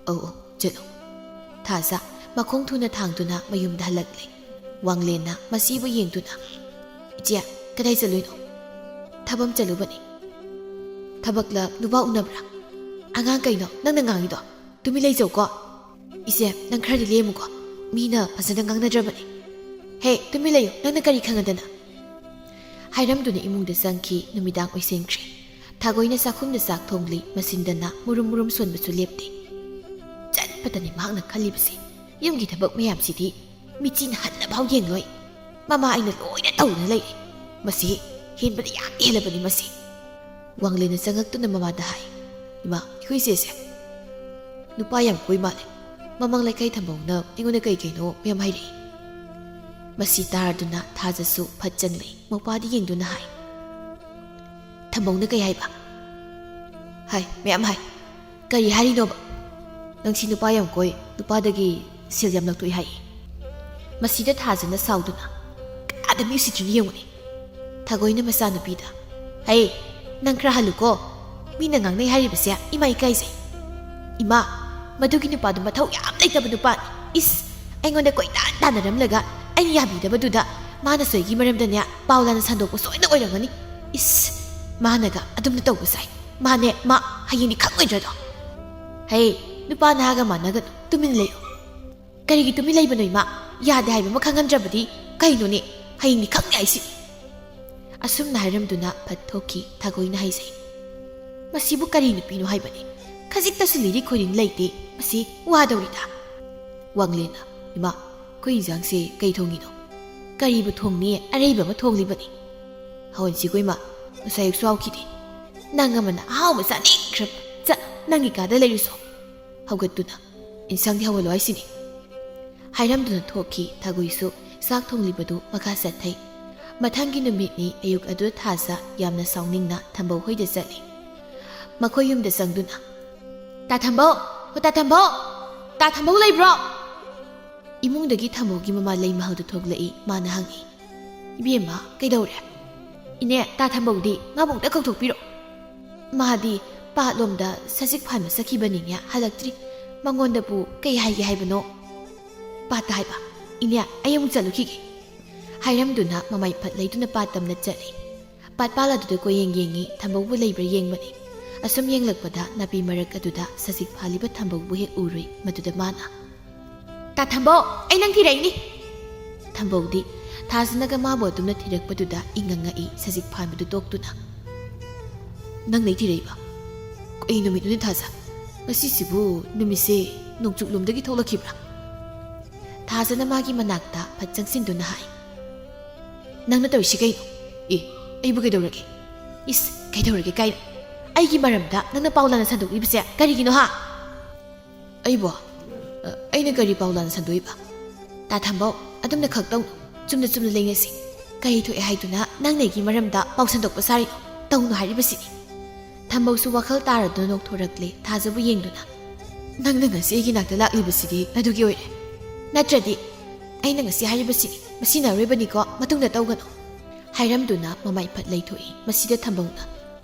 [SPEAKER 1] ꯑꯧ ꯆꯠꯂꯣ ꯊꯥꯖ ꯃꯈꯣꯡ ꯊꯨꯅ ꯊꯥꯡꯗꯨꯅ ꯃꯌꯨꯝꯗ ꯍꯜꯂꯛꯂꯦ ꯋꯥꯡꯂꯦꯟꯅ ꯃꯁꯤꯕꯨ ꯌꯦꯡꯗꯨꯅ ꯏꯆꯦ ꯀꯗꯥꯏ ꯆꯠꯂꯣꯏꯅꯣ ꯊꯕꯛ ꯆꯠꯂꯨꯕꯅꯤ ꯊꯕꯛꯂ ꯅꯨꯄꯥ ꯎꯅꯕ꯭ꯔꯥ ꯑꯉꯥꯡ ꯀꯩꯅꯣ ꯅꯪꯅ ꯉꯥꯡꯉꯤꯗꯣ ꯇꯨꯃꯤꯟ ꯂꯩꯖꯧꯀꯣ ꯏꯆꯦ ꯅꯪ ꯈꯔꯗꯤ ꯂꯦꯝꯃꯨꯀꯣ ꯃꯤꯅ ꯐꯖꯅ ꯉꯥꯡꯅꯗ꯭ꯔꯕꯅꯤ ꯍꯦ ꯇꯨꯃꯤꯟ ꯂꯩꯌꯨ ꯅꯪꯅ ꯀꯔꯤ ꯈꯪꯉꯗꯅ ꯍꯥꯏꯔꯝꯗꯨꯅ ꯏꯃꯨꯡꯗ ꯆꯪꯈꯤ ꯅꯨꯃꯤꯗꯥꯡ ꯑꯣꯏꯁꯤꯟꯈ꯭ꯔꯦ ꯊꯥꯒꯣꯏꯅ ꯆꯥꯛꯈꯨꯝꯗ ꯆꯥꯛ ꯊꯣꯡꯂꯤ ꯃꯁꯤꯟꯗꯅ ꯃꯨꯔꯨꯝ ꯁꯣꯟꯕꯁꯨ ꯂꯦꯞꯇꯦ ꯆꯠꯄꯗꯅꯤ ꯃꯍꯥꯛꯅ ꯈꯜꯂꯤꯕꯁꯤ ꯌꯨꯝꯒꯤ ꯊꯕꯛ ꯃꯌꯥꯝꯁꯤꯗꯤ ꯃꯤꯆꯤꯅ ꯍꯟꯅꯐꯥꯎ ꯌꯦꯡꯂꯣꯏ ꯃꯃꯥ ꯑꯩꯅ ꯂꯣꯏꯅ ꯇꯧꯗꯨꯅ ꯂꯩꯔꯦ ꯃꯁꯤ ꯍꯦꯟꯕꯗꯤ ꯌꯥꯝ ꯍꯦꯜꯂꯕꯅꯤ ꯃꯁꯤ ꯋꯥꯡꯂꯦꯟꯅ ꯆꯪꯉꯛꯇꯨꯅ ꯃꯃꯥꯗ ꯍꯥꯏ ꯏꯃꯥ ꯑꯩꯈꯣꯏ ꯆꯦꯁꯦ ꯅꯨꯄꯥ ꯌꯥꯝ ꯀꯣꯏ ꯃꯥꯜꯂꯦ ꯃꯃꯥꯡ ꯂꯩꯀꯥꯏ ꯊꯝꯕꯧꯅ ꯑꯩꯉꯣꯟꯗ ꯀꯩꯅꯣ ꯃꯌꯥꯝ ꯍꯥꯏꯔꯛꯏ ꯃꯁꯤ ꯇꯥꯔꯗꯨꯅ ꯊꯥꯖꯁꯨ ꯐꯠ ꯆꯪꯂꯦ ꯃꯧꯄꯥꯗꯤ ꯌꯦꯡꯗꯨꯅ ꯍꯥꯏ ꯊꯝꯕꯧꯅ ꯀꯩ ꯍꯥꯏꯕ ꯍꯥꯏ ꯃꯌꯥꯝ ꯍꯥꯏ ꯀꯔꯤ ꯍꯥꯏꯔꯤꯅꯣꯕ ꯅꯪꯁꯤ ꯅꯨꯄꯥ ꯌꯥꯝ ꯀꯣꯏ ꯅꯨꯄꯥꯗꯒꯤ ꯁꯦꯜ ꯌꯥꯝ ꯂꯧꯊꯣꯛꯏ ꯍꯥꯏ ꯃꯁꯤꯗ ꯊꯥꯖꯅ ꯁꯥꯎꯗꯨꯅ ꯀꯌꯥꯗ ꯃꯤ ꯎꯁꯤꯠꯇ꯭ꯔꯤꯅ ꯌꯦꯡꯉꯨꯅꯤ ꯊꯒꯣꯏꯅ ꯃꯆꯥꯅꯨꯄꯤꯗ ꯍꯩ ꯅꯪ ꯈꯔ ꯍꯜꯂꯨꯀꯣ ꯃꯤꯅ ꯉꯥꯡꯅꯩ ꯍꯥꯏꯔꯤꯕꯁꯦ ꯏꯃꯥ ꯏꯀꯥꯏꯖꯩ ꯏꯃꯥ ꯃꯗꯨꯒꯤ ꯅꯨꯄꯥꯗꯨ ꯃꯊꯧ ꯌꯥꯝ ꯂꯩꯇꯕ ꯅꯨꯄꯥꯅꯤ ꯏꯁ ꯑꯩꯉꯣꯟꯗ ꯀꯣꯏꯇꯥꯟ ꯇꯥꯟꯅꯔꯝꯂꯒ ꯑꯩꯅ ꯌꯥꯕꯤꯗꯕꯗꯨꯗ ꯃꯥꯅꯁꯨ ꯑꯩꯒꯤ ꯃꯔꯝꯗꯅꯦ ꯄꯥꯎ ꯂꯥꯟꯅ ꯁꯟꯗꯣꯛꯄ ꯁꯣꯏꯅ ꯑꯣꯏꯔꯝꯒꯅꯤ ꯏꯁ ꯃꯥꯅꯒ ꯑꯗꯨꯝꯅ ꯇꯧꯕ ꯁꯥꯏ ꯃꯥꯅꯦ ꯃꯥ ꯍꯌꯦꯡꯗꯤ ꯈꯪꯉꯣꯏꯗ꯭ꯔꯗꯣ ꯍꯩ ꯅꯨꯄꯥ ꯅꯍꯥꯒ ꯃꯥꯟꯅꯒꯅꯨ ꯇꯨꯃꯤꯟ ꯂꯩꯌꯨ ꯀꯔꯤꯒꯤ ꯇꯨꯃꯤꯟ ꯂꯩꯕꯅꯣ ꯏꯃꯥ ꯌꯥꯗꯦ ꯍꯥꯏꯕ ꯑꯃ ꯈꯪꯍꯟꯗ꯭ꯔꯕꯗꯤ ꯀꯩꯅꯣꯅꯦ ꯍꯌꯦꯡꯗꯤ ꯈꯪꯉꯦ ꯍꯥꯏꯁꯤ ꯑꯁꯨꯝꯅ ꯍꯥꯏꯔꯝꯗꯨꯅ ꯐꯠ ꯊꯣꯛꯈꯤ ꯊꯒꯣꯏꯅ ꯍꯥꯏꯖꯩ ꯃꯁꯤꯕꯨ ꯀꯔꯤ ꯅꯨꯄꯤꯅꯣ ꯍꯥꯏꯕꯅꯤ ꯈꯖꯤꯛꯇꯁꯨ ꯂꯤꯔꯤ ꯈꯣꯏꯔꯤꯡ ꯂꯩꯇꯦ ꯃꯁꯤ ꯋꯥꯗꯧꯔꯤꯗ ꯋꯥꯡꯂꯦꯟꯅ ꯏꯃꯥ ꯑꯩꯈꯣꯏ ꯏꯟꯖꯥꯡꯁꯦ ꯀꯩ ꯊꯣꯡꯉꯤꯅꯣ ꯀꯔꯤꯕꯨ ꯊꯣꯡꯅꯤ ꯑꯔꯩꯕ ꯑꯃ ꯊꯣꯡꯂꯤꯕꯅꯤ ꯍꯋꯥꯏꯁꯤꯒꯣ ꯏꯃꯥ ꯉꯁꯥꯏ ꯑꯌꯨꯛꯁꯨ ꯍꯥꯎꯈꯤꯗꯦ ꯅꯪ ꯑꯃꯅ ꯑꯍꯥꯎꯕ ꯆꯥꯅꯤꯡꯈ꯭ꯔꯕ ꯆꯠ ꯅꯪꯒꯤ ꯀꯥꯗ ꯂꯩꯔꯨꯁꯣ ꯍꯧꯒꯠꯇꯨꯅ ꯏꯟꯁꯥꯡꯗꯤ ꯍꯧꯍꯜꯂꯣ ꯍꯥꯏꯁꯤꯅꯤ ꯍꯥꯏꯔꯝꯗꯨꯅ ꯊꯣꯛꯈꯤ ꯊꯒꯣꯏꯁꯨ ꯆꯥꯛ ꯊꯣꯡꯂꯤꯕꯗꯨ ꯃꯈꯥ ꯆꯠꯊꯩ ꯃꯊꯪꯒꯤ ꯅꯨꯃꯤꯠꯅꯤ ꯑꯌꯨꯛ ꯑꯗꯨ ꯊꯥꯖ ꯌꯥꯝꯅ ꯁꯥꯎꯅꯤꯡꯅ ꯊꯝꯕꯧ ꯍꯣꯏꯗ ꯆꯠꯂꯤ ꯃꯈꯣꯏ ꯌꯨꯝꯗ ꯆꯪꯗꯨꯅ ꯇꯥ ꯊꯝꯕꯧ ꯇꯥ ꯊꯝꯕꯧ ꯂꯩꯕ꯭ꯔꯣ ꯏꯃꯨꯡꯗꯒꯤ ꯊꯝꯕꯧꯒꯤ ꯃꯃꯥ ꯂꯩ ꯃꯍꯜꯗꯨ ꯊꯣꯛꯂꯛꯏ ꯃꯥꯅ ꯍꯪꯉꯤ ꯏꯕꯦꯝꯃ ꯀꯩꯗꯧꯔꯦ ꯏꯅꯦ ꯇꯥ ꯊꯝꯕꯧꯗꯤ ꯉꯥꯕꯨꯡꯇ ꯀꯧꯊꯣꯛꯄꯤꯔꯣ ꯃꯥꯗꯤ ꯄꯥꯠꯂꯣꯝꯗ ꯁꯖꯤꯛ ꯐꯥꯟꯕ ꯆꯠꯈꯤꯕꯅꯤꯅꯦ ꯍꯜꯂꯛꯇ꯭ꯔꯤ ꯃꯉꯣꯟꯗꯕꯨ ꯀꯩ ꯍꯥꯏꯒꯦ ꯍꯥꯏꯕꯅꯣ ꯄꯥꯠꯇ ꯍꯥꯏꯕ ꯏꯅꯦ ꯑꯩ ꯑꯃꯨꯛ ꯆꯠꯂꯨꯈꯤꯒꯦ ꯍꯥꯏꯔꯝꯗꯨꯅ ꯃꯃꯥꯏ ꯐꯠ ꯂꯩꯗꯨꯅ ꯄꯥꯠ ꯇꯝꯅ ꯆꯠꯂꯤ ꯄꯥꯠꯄꯥꯜ ꯑꯗꯨꯗ ꯀꯣꯌꯦꯡ ꯌꯦꯡꯉꯤ ꯊꯝꯕꯧꯕꯨ ꯂꯩꯕ꯭ꯔꯥ ꯌꯦꯡꯕꯅꯤ ꯑꯁꯨꯝ ꯌꯦꯡꯂꯛꯄꯗ ꯅꯥꯄꯤ ꯃꯔꯛ ꯑꯗꯨꯗ ꯁꯖꯤꯛ ꯐꯥꯜꯂꯤꯕ ꯊꯝꯕꯧꯕꯨ ꯍꯦꯛ ꯎꯔꯨꯏ ꯃꯗꯨꯗ ꯃꯥꯅ ꯇꯥ ꯊꯝꯕꯧ ꯑꯩ ꯅꯪ ꯊꯤꯔꯛꯏꯅꯤ ꯊꯝꯕꯧꯗꯤ ꯊꯥꯖꯅꯒ ꯃꯥꯕꯨ ꯑꯗꯨꯝꯅ ꯊꯤꯔꯛꯄꯗꯨꯗ ꯏꯪꯉꯪꯉꯛꯏ ꯁꯖꯤꯛ ꯐꯥꯟꯕꯗꯨ ꯇꯣꯛꯇꯨꯅ ꯅꯪ ꯅꯩ ꯊꯤꯔꯛꯏꯕ ꯀꯩ ꯅꯨꯃꯤꯠꯅꯨꯅꯤ ꯊꯥꯖ ꯉꯁꯤꯁꯤꯕꯨ ꯅꯨꯃꯤꯠꯁꯦ ꯅꯣꯡꯆꯨꯞꯂꯣꯝꯗꯒꯤ ꯊꯣꯛꯂꯛꯈꯤꯕ꯭ꯔꯥ ꯊꯥꯖꯅ ꯃꯥꯒꯤ ꯃꯅꯥꯛꯇ ꯐꯠ ꯆꯪꯁꯤꯟꯗꯨꯅ ꯍꯥꯏ ꯅꯪꯅ ꯇꯧꯔꯤꯁꯤ ꯀꯩꯅꯣ ꯑꯩꯕꯨ ꯀꯩꯗꯧꯔꯒꯦ ꯏꯁ ꯀꯩꯗꯧꯔꯒꯦ ꯀꯥꯏꯅ ꯑꯩꯒꯤ ꯃꯔꯝꯗ ꯅꯪꯅ ꯄꯥꯎ ꯂꯥꯟꯅ ꯁꯟꯗꯣꯛꯂꯤꯕꯁꯦ ꯀꯔꯤꯒꯤꯅꯣ ꯍꯥ ꯑꯩꯕꯨ ꯑꯩꯅ ꯀꯔꯤ ꯄꯥꯎ ꯂꯥꯟꯅ ꯁꯟꯗꯣꯛꯏꯕ ꯇꯥ ꯊꯝꯕꯧ ꯑꯗꯨꯝꯅ ꯈꯛꯇꯧ ꯆꯨꯝꯅ ꯂꯩꯉꯁꯤ ꯀꯔꯤ ꯊꯣꯛꯑꯦ ꯍꯥꯏꯗꯨꯅ ꯅꯪꯅ ꯑꯩꯒꯤ ꯃꯔꯝꯗ ꯄꯥꯎ ꯁꯟꯗꯣꯛꯄ ꯁꯥꯔꯤꯅꯣ ꯇꯧꯅꯨ ꯍꯥꯏꯔꯤꯕꯁꯤꯅꯤ ꯊꯝꯕꯧꯁꯨ ꯋꯥꯈꯜ ꯇꯥꯔꯗꯨꯅ ꯅꯣꯛꯊꯣꯔꯛꯂꯦ ꯊꯥꯖꯕꯨ ꯌꯦꯡꯗꯨꯅ ꯅꯪꯅ ꯉꯁꯤ ꯑꯩꯒꯤ ꯅꯥꯛꯇ ꯂꯥꯛꯂꯤꯕꯁꯤꯗꯤ ꯑꯗꯨꯒꯤ ꯑꯣꯏꯔꯦ ꯅꯠꯇ꯭ꯔꯗꯤ ꯑꯩꯅ ꯉꯁꯤ ꯍꯥꯏꯔꯤꯕꯁꯤꯅꯤ ꯃꯁꯤꯅ ꯑꯔꯣꯏꯕꯅꯤꯀꯣ ꯃꯇꯨꯡꯗ ꯇꯧꯒꯅꯨ ꯍꯥꯏꯔꯝꯗꯨꯅ ꯃꯃꯥꯏ ꯐꯠ ꯂꯩꯊꯣꯛꯏ ꯃꯁꯤꯗ ꯊꯝꯕꯧꯅ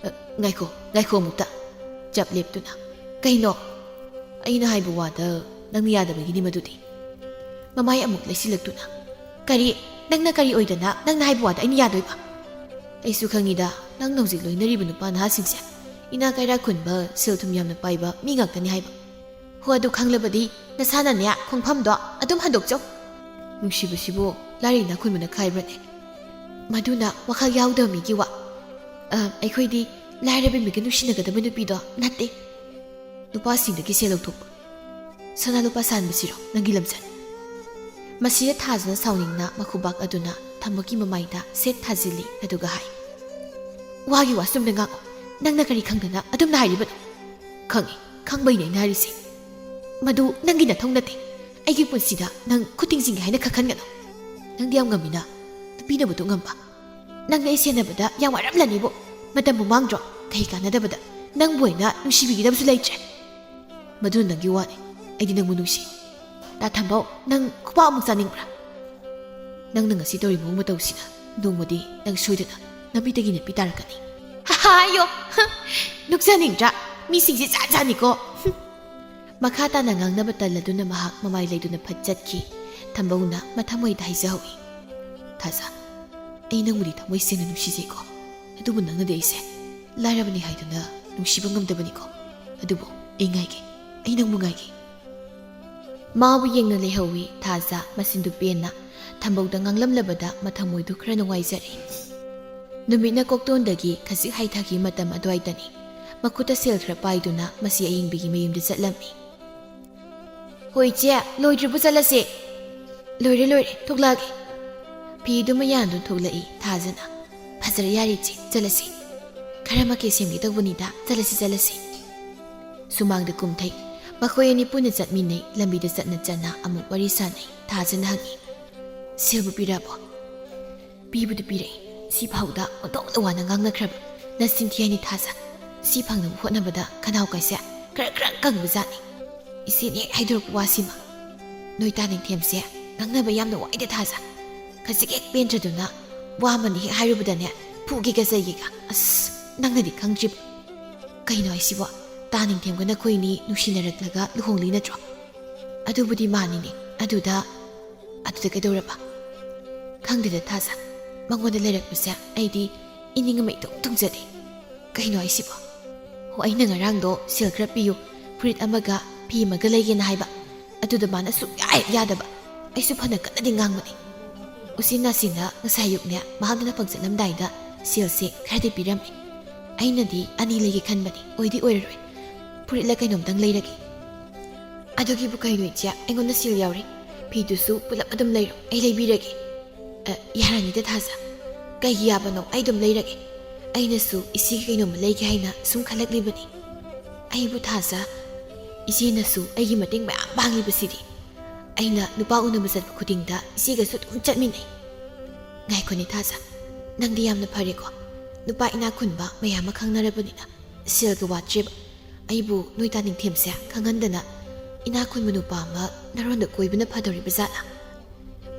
[SPEAKER 1] ꯉꯥꯏꯈꯣ ꯑꯃꯨꯛꯇ ꯆꯞ ꯂꯦꯞꯇꯨꯅ ꯀꯩꯅꯣ ꯑꯩꯅ ꯍꯥꯏꯕ ꯋꯥꯗ ꯅꯪꯅ ꯌꯥꯗꯕꯒꯤꯅꯤ ꯃꯗꯨꯗꯤ ꯃꯃꯥꯏ ꯑꯃꯨꯛ ꯂꯩꯁꯤꯜꯂꯛꯇꯨꯅ ꯅꯪꯅ ꯀꯔꯤ ꯑꯣꯏꯗꯅ ꯅꯪꯅ ꯍꯥꯏꯕ ꯋꯥꯗ ꯑꯩꯅ ꯌꯥꯗꯣꯏꯕ ꯑꯩꯁꯨ ꯈꯪꯉꯤꯗ ꯅꯪꯅ ꯍꯧꯖꯤꯛ ꯂꯣꯏꯅꯔꯤꯕ ꯅꯨꯄꯥ ꯅꯍꯥꯁꯤꯡꯁꯦ ꯏꯅꯥ ꯀꯩꯔꯥꯛ ꯈꯨꯟꯕ ꯁꯦꯜ ꯊꯨꯝ ꯌꯥꯝꯅ ꯄꯥꯏꯕ ꯃꯤ ꯉꯥꯛꯇꯅꯤ ꯍꯥꯏꯕ ꯍꯣ ꯑꯗꯨ ꯈꯪꯂꯕꯗꯤ ꯅꯁꯥꯅꯅꯦ ꯈꯣꯡꯐꯝꯗꯣ ꯑꯗꯨꯝ ꯍꯟꯗꯣꯛꯆꯧ ꯅꯨꯡꯁꯤꯕꯁꯤꯕꯨ ꯂꯥꯏꯔꯩꯅ ꯈꯨꯟꯕꯅ ꯈꯥꯏꯕ꯭ꯔꯅꯦ ꯃꯗꯨꯅ ꯋꯥꯈꯜ ꯌꯥꯎꯗꯕ ꯃꯤꯒꯤ ꯋꯥ ꯑꯩꯈꯣꯏꯗꯤ ꯂꯥꯏꯔꯕ ꯃꯤꯒ ꯅꯨꯡꯁꯤꯅꯒꯗꯕ ꯅꯨꯄꯤꯗꯣ ꯅꯠꯇꯦ ꯅꯨꯄꯥꯁꯤꯡꯗꯒꯤ ꯁꯦꯜ ꯂꯧꯊꯣꯛꯄ ꯁꯅꯥ ꯂꯨꯄꯥ ꯁꯥꯟꯕꯁꯤꯔꯣ ꯅꯪꯒꯤ ꯂꯝꯆꯠ ꯃꯁꯤꯗ ꯊꯥꯖꯅ ꯁꯥꯎꯅꯤꯡꯅ ꯃꯈꯨꯕꯥꯛ ꯑꯗꯨꯅ ꯊꯝꯕꯒꯤ ꯃꯃꯥꯏꯗ ꯁꯦꯠ ꯊꯥꯖꯤꯜꯂꯤ ꯑꯗꯨꯒ ꯍꯥꯏ ꯋꯥꯒꯤ ꯋꯥ ꯆꯨꯝꯅ ꯉꯥꯡꯉꯣ ꯅꯪꯅ ꯀꯔꯤ ꯈꯪꯗꯅ ꯑꯗꯨꯝꯅ ꯍꯥꯏꯔꯤꯕꯅꯣ ꯈꯪꯕꯩꯅꯦ ꯑꯩꯅ ꯍꯥꯏꯔꯤꯁꯤ ꯃꯗꯨ ꯅꯪꯒꯤ ꯅꯊꯧ ꯅꯠꯇꯦ ꯑꯩꯒꯤ ꯄꯨꯟꯁꯤꯗ ꯅꯪ ꯈꯨꯠ ꯍꯥꯏꯅ ꯈꯟꯒꯅꯨ ꯅꯪꯗꯤ ꯌꯥꯝ ꯉꯝꯃꯤꯅ ꯅꯨꯄꯤꯅꯕꯨꯗꯨ ꯉꯝꯕ ꯅꯪꯅ ꯑꯩ ꯁꯦꯟꯅꯕꯗ ꯌꯥꯝ ꯋꯥꯔꯝꯂꯅꯤꯕꯣ ꯃꯇꯝꯕꯨ ꯃꯥꯡꯗ꯭ꯔꯣ ꯀꯩ ꯀꯥꯟꯅꯗꯕꯗ ꯅꯪꯕꯨ ꯑꯣꯏꯅ ꯅꯨꯡꯁꯤꯕꯤꯒꯗꯕꯁꯨ ꯂꯩꯇ꯭ꯔꯦ ꯃꯗꯨꯅ ꯅꯪꯒꯤ ꯋꯥꯅꯤ ꯑꯩꯗꯤ ꯅꯪꯕꯨ ꯅꯨꯡꯁꯤ ꯇꯥ ꯊꯝꯕꯧ ꯅꯪ ꯈꯨꯄꯥꯛ ꯑꯃꯨꯛ ꯆꯥꯅꯤꯡꯕ꯭ꯔꯥ ꯅꯪꯅ ꯉꯁꯤ ꯇꯧꯔꯤꯕ ꯃꯑꯣꯡ ꯃꯇꯧꯁꯤꯅ ꯅꯣꯡꯃꯗꯤ ꯅꯪ ꯁꯣꯏꯗꯅ ꯅꯨꯄꯤꯗꯒꯤ ꯅꯨꯄꯤ ꯇꯥꯔꯛꯀꯅꯤ ꯍꯥꯏꯌꯣ ꯅꯨꯛꯆꯅꯤꯡꯗ꯭ꯔꯥ ꯃꯤꯁꯤꯡꯁꯦ ꯖꯥꯠꯅꯤꯀꯣ ꯃꯈꯥ ꯇꯥꯅ ꯉꯥꯡꯅꯕ ꯇꯜꯂꯗꯨꯅ ꯃꯍꯥꯛ ꯃꯃꯥꯏ ꯂꯩꯗꯨꯅ ꯐꯠ ꯆꯠꯈꯤ ꯊꯝꯕꯧꯅ ꯃꯊꯃꯣꯏꯗ ꯍꯥꯏꯖꯍꯧꯏ ꯊꯥꯖ ꯑꯩ ꯅꯪꯕꯨꯗꯤ ꯊꯃꯣꯏ ꯁꯦꯡꯅ ꯅꯨꯡꯁꯤꯖꯩꯀꯣ ꯑꯗꯨꯕꯨ ꯅꯪꯅꯗꯤ ꯑꯩꯁꯦ ꯂꯥꯏꯔꯕꯅꯤ ꯍꯥꯏꯗꯨꯅ ꯅꯨꯡꯁꯤꯕ ꯉꯝꯗꯕꯅꯤꯀꯣ ꯑꯗꯨꯕꯨ ꯑꯩ ꯉꯥꯏꯒꯦ ꯑꯩ ꯅꯪꯕꯨ ꯉꯥꯏꯒꯦ ꯃꯥꯕꯨ ꯌꯦꯡꯅ ꯂꯩꯍꯧꯏ ꯊꯥꯖ ꯃꯁꯤꯟꯗꯨ ꯄꯦꯟꯅ ꯊꯝꯕꯧꯗ ꯉꯥꯡꯂꯝꯂꯕꯗ ꯃꯊꯃꯣꯏꯗꯨ ꯈꯔ ꯅꯨꯡꯉꯥꯏꯖꯔꯤ ꯅꯨꯃꯤꯠꯅ ꯀꯣꯛꯇꯣꯟꯗꯒꯤ ꯈꯖꯤꯛ ꯍꯥꯏꯊꯈꯤ ꯃꯇꯝ ꯑꯗꯨꯋꯥꯏꯗꯅꯤ ꯃꯈꯨꯠꯇ ꯁꯦꯜ ꯈꯔ ꯄꯥꯏꯗꯨꯅ ꯃꯁꯤ ꯑꯌꯤꯡꯕꯤꯒꯤ ꯃꯌꯨꯝꯗ ꯆꯠꯂꯝꯃꯤ ꯍꯣꯏ ꯏꯆꯦ ꯂꯣꯏꯗ꯭ꯔꯤꯕꯨ ꯆꯠꯂꯁꯦ ꯂꯣꯏꯔꯦ ꯊꯣꯛꯂꯛꯑꯒꯦ ꯐꯤꯗꯨ ꯃꯌꯥꯟꯗꯨ ꯊꯣꯛꯂꯛꯏ ꯊꯥꯖꯅ ꯐꯖꯔꯦ ꯌꯥꯔꯦ ꯏꯆꯦ ꯆꯠꯂꯁꯤ ꯈꯔ ꯃꯀꯦ ꯁꯦꯝꯒꯦ ꯇꯧꯕꯅꯤꯗ ꯆꯠꯂꯁꯤ ꯁꯨꯃꯥꯡꯗ ꯀꯨꯝꯊꯩ ꯃꯈꯣꯏ ꯑꯅꯤ ꯄꯨꯟꯅ ꯆꯠꯃꯤꯟꯅꯩ ꯂꯝꯕꯤꯗ ꯆꯠꯅ ꯑꯃꯨꯛ ꯋꯥꯔꯤ ꯁꯥꯟꯅꯩ ꯊꯥꯖꯅ ꯍꯪꯉꯤ ꯁꯦꯜꯕꯨ ꯄꯤꯔꯛꯑꯕꯣ ꯄꯤꯕꯨꯗꯤ ꯄꯤꯔꯛꯏ ꯁꯤ ꯐꯥꯎꯗ ꯑꯣꯟꯊꯣꯛꯅ ꯋꯥꯅ ꯉꯥꯡꯅꯈ꯭ꯔꯕ ꯅꯆꯤꯟꯊꯤ ꯍꯥꯏꯅꯤ ꯊꯥꯖ ꯁꯤ ꯐꯪꯅꯕ ꯍꯣꯠꯅꯕꯗ ꯈꯅꯥꯎ ꯀꯥꯏꯁꯦ ꯈꯔ ꯀꯪꯕꯖꯥꯠꯅꯤ ꯏꯆꯦꯅ ꯍꯦꯛ ꯍꯥꯏꯗꯣꯔꯛꯄ ꯋꯥꯁꯤꯃ ꯅꯣꯏ ꯇꯥꯅꯤꯡꯊꯦꯝꯁꯦ ꯉꯥꯡꯅꯕ ꯌꯥꯝꯅ ꯋꯥꯏꯗ ꯊꯥꯖ ꯈꯖꯤꯛ ꯍꯦꯛ ꯄꯦꯟꯗ꯭ꯔꯗꯨꯅ ꯋꯥ ꯑꯃꯅꯤ ꯍꯦꯛ ꯍꯥꯏꯔꯨꯕꯗꯅꯦ ꯐꯨꯒꯦꯒ ꯆꯩꯒꯦꯒ ꯑꯁ ꯅꯪꯅꯗꯤ ꯈꯪꯗ꯭ꯔꯤꯕ ꯀꯩꯅꯣ ꯍꯥꯏꯁꯤꯕꯣ ꯇꯥꯅꯤꯡꯊꯦꯝꯒ ꯅꯈꯣꯏꯅꯤ ꯅꯨꯡꯁꯤꯅꯔꯛꯂꯒ ꯂꯨꯍꯣꯡꯂꯤ ꯅꯠꯇ꯭ꯔꯣ ꯑꯗꯨꯕꯨꯗꯤ ꯃꯥꯅꯤꯅꯦ ꯑꯗꯨꯗ ꯀꯩꯗꯧꯔꯕ ꯈꯪꯗꯦꯗ ꯊꯥꯖ ꯃꯉꯣꯟꯗ ꯂꯩꯔꯛꯄꯁꯦ ꯑꯩꯗꯤ ꯏꯅꯤꯡꯉꯝ ꯏꯇꯨꯡ ꯇꯨꯡꯖꯗꯦ ꯀꯩꯅꯣ ꯍꯥꯏꯁꯤꯕꯣ ꯍꯣ ꯑꯩꯅ ꯉꯔꯥꯡꯗꯣ ꯁꯦꯜ ꯈꯔ ꯄꯤꯌꯨ ꯐꯨꯔꯤꯠ ꯑꯃꯒ ꯐꯤ ꯑꯃꯒ ꯂꯩꯒꯦꯅ ꯍꯥꯏꯕ ꯑꯗꯨꯗ ꯃꯥꯅ ꯁꯨꯛꯌꯥ ꯍꯦꯛ ꯌꯥꯗꯕ ꯑꯩꯁꯨ ꯐꯅ ꯀꯟꯅꯗꯤ ꯉꯥꯡꯕꯅꯤ ꯎꯆꯤꯟꯅꯥꯆꯤꯟꯅ ꯉꯁꯥꯏ ꯑꯌꯨꯛꯅꯦ ꯃꯍꯥꯛꯅ ꯄꯪꯆꯠꯂꯝꯗꯥꯏꯗ ꯁꯦꯜꯁꯦ ꯈꯔꯗꯤ ꯄꯤꯔꯝꯃꯤ ꯑꯩꯅꯗꯤ 2 ꯂꯩꯒꯦ ꯈꯟꯕꯅꯤ ꯑꯣꯏꯔꯔꯣꯏ ꯐꯨꯔꯤꯠꯂ ꯀꯩꯅꯣꯝꯇꯪ ꯂꯩꯔꯒꯦ ꯑꯗꯨꯒꯤꯕꯨ ꯀꯩꯅꯣ ꯏꯆꯦ ꯑꯩꯉꯣꯟꯗ ꯁꯦꯜ ꯌꯥꯎꯔꯤ ꯐꯤꯗꯨꯁꯨ ꯄꯨꯂꯞ ꯑꯗꯨꯝ ꯂꯩꯔꯣ ꯑꯩ ꯂꯩꯕꯤꯔꯒꯦ ꯌꯥꯔꯅꯤꯗ ꯊꯥꯖ ꯀꯩꯒꯤ ꯌꯥꯕꯅꯣ ꯑꯩ ꯑꯗꯨꯝ ꯂꯩꯔꯒꯦ ꯑꯩꯅꯁꯨ ꯏꯆꯦꯒꯤ ꯀꯩꯅꯣꯝꯃ ꯂꯩꯒꯦ ꯍꯥꯏꯅ ꯁꯨꯝ ꯈꯜꯂꯛꯂꯤꯕꯅꯤ ꯑꯩꯕꯨ ꯊꯥꯖ ꯏꯆꯦꯅꯁꯨ ꯑꯩꯒꯤ ꯃꯇꯦꯡ ꯃꯌꯥꯝ ꯄꯥꯡꯂꯤꯕꯁꯤꯗꯤ ꯑꯩꯅ ꯅꯨꯄꯥ ꯎꯅꯕ ꯆꯠꯄ ꯈꯨꯗꯤꯡꯗ ꯏꯆꯦꯒꯁꯨ ꯑꯗꯨꯝ ꯆꯠꯃꯤꯟꯅꯩ ꯉꯥꯏꯈꯣꯅꯦ ꯊꯥꯖ ꯅꯪꯗꯤ ꯌꯥꯝꯅ ꯐꯔꯦꯀꯣ ꯅꯨꯄꯥ ꯏꯅꯥꯛ ꯈꯨꯟꯕ ꯃꯌꯥꯝ ꯑꯃ ꯈꯪꯅꯔꯕꯅꯤꯅ ꯁꯦꯜꯒ ꯋꯥꯠꯇ꯭ꯔꯦꯕ ꯑꯩꯕꯨ ꯅꯣꯏ ꯇꯥꯅꯤꯡꯊꯦꯝꯁꯦ ꯈꯪꯍꯟꯗꯅ ꯏꯅꯥꯛ ꯈꯨꯟꯕ ꯅꯨꯄꯥ ꯑꯃ ꯅꯔꯣꯟꯗ ꯀꯣꯏꯕꯅ ꯐꯗꯧꯔꯤꯕ ꯖꯥꯠꯂ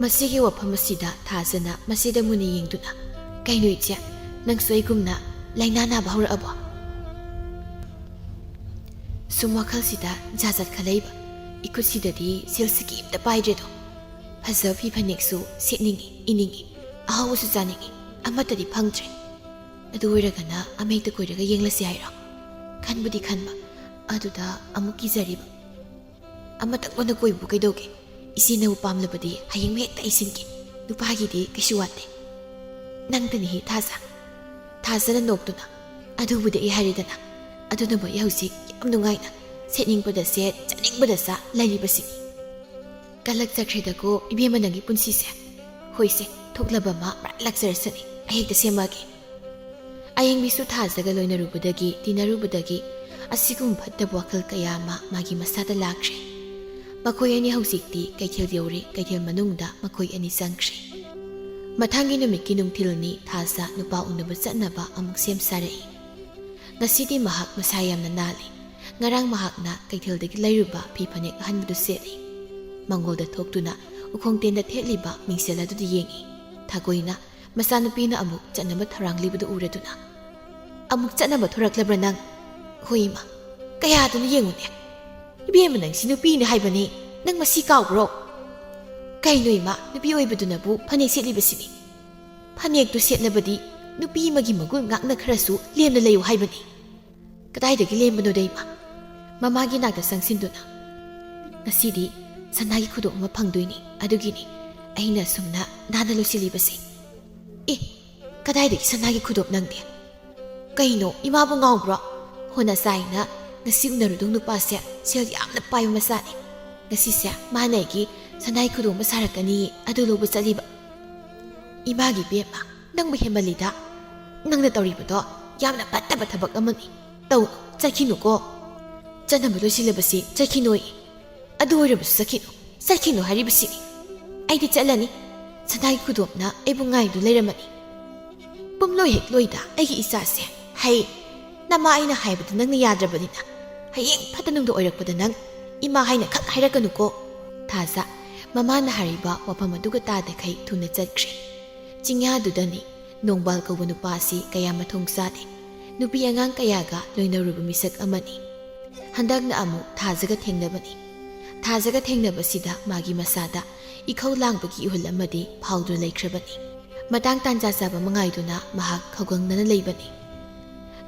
[SPEAKER 1] ꯃꯁꯤꯒꯤ ꯋꯥꯐꯝ ꯑꯁꯤꯗ ꯊꯥꯖꯅ ꯃꯁꯤꯗ ꯃꯨꯟꯅ ꯌꯦꯡꯗꯨꯅ ꯀꯩꯅꯣ ꯏꯆꯦ ꯅꯪꯁꯨ ꯑꯩꯒꯨꯝꯅ ꯂꯥꯏꯅꯥ ꯅꯥꯕ ꯍꯧꯔꯛꯑꯕꯣ ꯁꯨꯝ ꯋꯥꯈꯜꯁꯤꯗ ꯖꯥꯠ ꯈꯜꯂꯛꯏꯕ 이쿠시더디 셀스기 입다 빠이드레도 파서 피파넥수 셋닝이 이닝이 아하우스 자닝이 아마따디 팡드레 아두 오이라가나 아메이트 고이라가 옌라시 하이라 칸부디 칸바 아두다 아무 기자리바 아마딱 원다 고이부 그이도게 이시나우 빰라바디 하잉 메따 이신기 누파기디 그시와테 낭드니 타사는 녹두나 아두부디 이하리다나 아두나 뭐 야우시 얌누가이나 셋닝보다 셋 짜닝보다 싸 라이리바시니 갈락 자크리다고 이비에만나기 뿐시세 호이세 톡라바마 락서르스니 아이다 세마게 아잉비수 타자가 로이나루부다기 디나루부다기 아시군 팟다부 와클 까야마 마기 마사다 락크레 마코이 아니 하우식디 ꯀꯩꯊꯦꯜ ꯀꯩꯊꯦꯜ ꯃꯅꯨꯡꯗ ꯃꯈꯣꯏ ꯑꯅꯤ ꯆꯪꯈ꯭ꯔꯦ ꯃꯊꯪꯒꯤ ꯅꯨꯃꯤꯠꯀꯤ ꯅꯨꯡꯊꯤꯜꯅꯤ ꯊꯥꯖ ꯅꯨꯄꯥ ꯎꯅꯕ ꯆꯠꯅꯕ ꯑꯃꯨꯛ ꯁꯦꯝ ꯁꯥꯔꯛꯏ ꯉꯁꯤꯗꯤ ꯃꯍꯥꯛ ꯃꯁꯥ ꯌꯥꯝꯅ ꯅꯥꯜꯂꯤ ꯉꯔꯥꯡ ꯃꯍꯥꯛꯅ ꯀꯩꯊꯦꯜꯗꯒꯤ ꯂꯩꯔꯨꯕ ꯐꯤ ꯐꯅꯦꯛ ꯑꯍꯟꯕꯗꯨ ꯁꯦꯠꯂꯤ ꯃꯪꯒꯣꯜꯗ ꯊꯣꯛꯇꯨꯅ ꯎꯈꯣꯡꯇꯦꯟꯗ ꯊꯦꯠꯂꯤꯕ ꯃꯤꯡꯁꯦꯜ ꯑꯗꯨꯗ ꯌꯦꯡꯉꯤ ꯊꯥꯒꯣꯏꯅ ꯃꯆꯥꯅꯨꯄꯤꯅ ꯑꯃꯨꯛ ꯆꯠꯅꯕ ꯊꯧꯔꯥꯡꯂꯤꯕꯗꯨ ꯎꯔꯗꯨꯅ ꯑꯃꯨꯛ ꯆꯠꯅꯕ ꯊꯣꯔꯛꯂꯕ꯭ꯔꯥ ꯅꯪ ꯍꯣꯏꯃ ꯀꯌꯥꯗꯨꯅ ꯌꯦꯡꯉꯨꯅꯦ 이비에만 ꯅꯪꯁꯤ ꯅꯨꯄꯤꯅꯤ ꯍꯥꯏꯕꯅꯤ ꯅꯪ ꯃꯁꯤ ꯀꯥꯎꯕ꯭ꯔꯣ ꯀꯩꯅꯣ ꯏꯃꯥ ꯅꯨꯄꯤ ꯑꯣꯏꯕꯗꯨꯅꯕꯨ ꯐꯅꯦꯛ ꯁꯦꯠꯂꯤꯕꯁꯤꯅꯤ ꯐꯅꯦꯛꯇꯨ ꯁꯦꯠꯂꯕꯗꯤ ꯅꯨꯄꯤ ꯑꯃꯒꯤ ꯃꯒꯨꯟ ꯉꯥꯛꯅ ꯈꯔꯁꯨ ꯂꯦꯝꯅ ꯂꯩꯌꯨ ꯍꯥꯏꯕꯅꯤ ꯀꯗꯥꯏꯗꯒꯤ ꯂꯦꯝꯕꯅꯣꯗ ꯏꯃꯥ ꯃꯃꯥꯒꯤ ꯅꯥꯛꯇ ꯆꯪꯁꯤꯟꯗꯨꯅ ꯉꯁꯤꯗꯤ ꯁꯅꯥꯒꯤ ꯈꯨꯗꯣꯞ ꯑꯃ ꯐꯪꯗꯣꯏꯅꯤ ꯑꯗꯨꯒꯤꯅꯤ ꯑꯩꯅ ꯁꯨꯝꯅ ꯅꯥꯟꯅ ꯂꯣꯏꯁꯤꯜꯂꯤꯕꯁꯤ ꯀꯗꯥꯏꯗꯒꯤ ꯁꯅꯥꯒꯤ ꯈꯨꯗꯣꯞ ꯅꯪꯗꯤ ꯀꯩꯅꯣ ꯏꯃꯥꯕꯨ ꯉꯥꯎꯕ꯭ꯔꯣ ꯍꯣꯅ ꯆꯥꯏꯅ ngasi unarudung nupase sel yamna payu masani ngasi se manai sanai khudong masarakani adu lobu chaliba imagi bema nangbu hemalida nangna tawribado yamna pattaba thabak amani taw chakhinu ko chanam losilabasi chakhinoi adu oirabu sakhinu haribasi aidi chalani sanai khudopna aibu ngai du leiramani pumloi hek loida aigi isase hai nama aina haibadu nangna yadrabanina hayeng phatanungdo oirakpada nang ima haina khak hairakanukko thaza mamana hariba wafam aduga tade khai thuna chatkre chingya dudani nongbal ko nupasi kaya mathong sade nupi angang kayaga loinarubu misak amani handakna amu thazaga thengnabasida magi masada ikhau langbagi ihul amadi phawdu laikhrabani matang tanja saba mangaiduna mahak khawgangnana leibani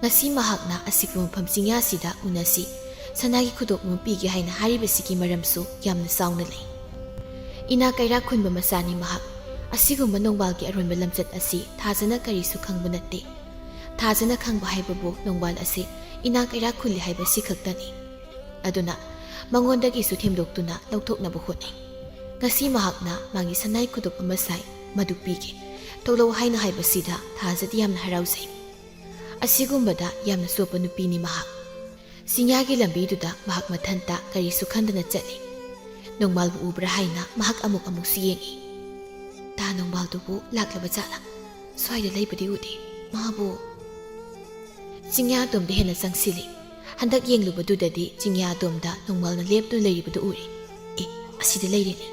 [SPEAKER 1] ngasi mahakna 𝗙𝗵𝗵𝗁 sida unasi sanagi khudok mumpi gi haina haribasigi maramsu yamna sauna lei ina kaira khunba masani mahak asigumba nongbal gi aronba lamchat asi thajana karisu khangba natte thajana khangba haibabu nongbal asi ina kaira khulli haiba sikhaktani aduna mangondagi su themdoktuna lauthoknaba hotnai ngasi mahakna mangi sanai khudok amasai madupigi ꯊꯣꯛꯂꯛꯎ ꯍꯥꯏꯅ ꯍꯥꯏꯕꯁꯤꯗ ꯊꯥꯖꯗꯤ ꯌꯥꯝꯅ ꯍꯔꯥꯎꯖꯩ꯫ ꯑꯁꯤꯒꯨꯝꯕꯗ ꯌꯥꯝꯅ ꯆꯣꯞꯄ ꯅꯨꯄꯤꯅꯤ ꯃꯍꯥꯛ꯫ ꯆꯤꯡꯌꯥꯒꯤ ꯂꯝꯕꯤꯗꯨꯗ ꯃꯍꯥꯛ ꯃꯊꯟꯇ ꯀꯔꯤꯁꯨ ꯈꯟꯗꯅ ꯆꯠꯂꯤ꯫ ꯅꯣꯡꯃꯥꯜꯕꯨ ꯎꯕ꯭ꯔꯥ ꯍꯥꯏꯅ ꯃꯍꯥꯛ ꯑꯃꯨꯛꯁꯨ ꯌꯦꯡꯏ꯫ ꯇꯥ ꯅꯣꯡꯃꯥꯜꯗꯨꯕꯨ ꯂꯥꯛꯂꯕ ꯖꯥꯠꯂꯥ? ꯁ꯭ꯋꯥꯏꯗ ꯂꯩꯕꯗꯤ ꯎꯗꯦ꯫ ꯃꯥꯕꯨ ꯆꯤꯡꯌꯥꯗꯣꯝꯗ ꯍꯦꯟꯅ ꯆꯪꯁꯤꯜꯂꯤ꯫ ꯍꯟꯗꯛ ꯌꯦꯡꯂꯨꯕꯗꯨꯗꯗꯤ ꯆꯤꯡꯌꯥꯗꯣꯝꯗ ꯅꯣꯡꯃꯥꯜꯅ ꯂꯦꯞꯇꯨꯅ ꯂꯩꯔꯤꯕꯗꯨ ꯎꯔꯤ꯫ ꯑꯁꯤꯗ ꯂꯩꯔꯤꯅꯤ꯫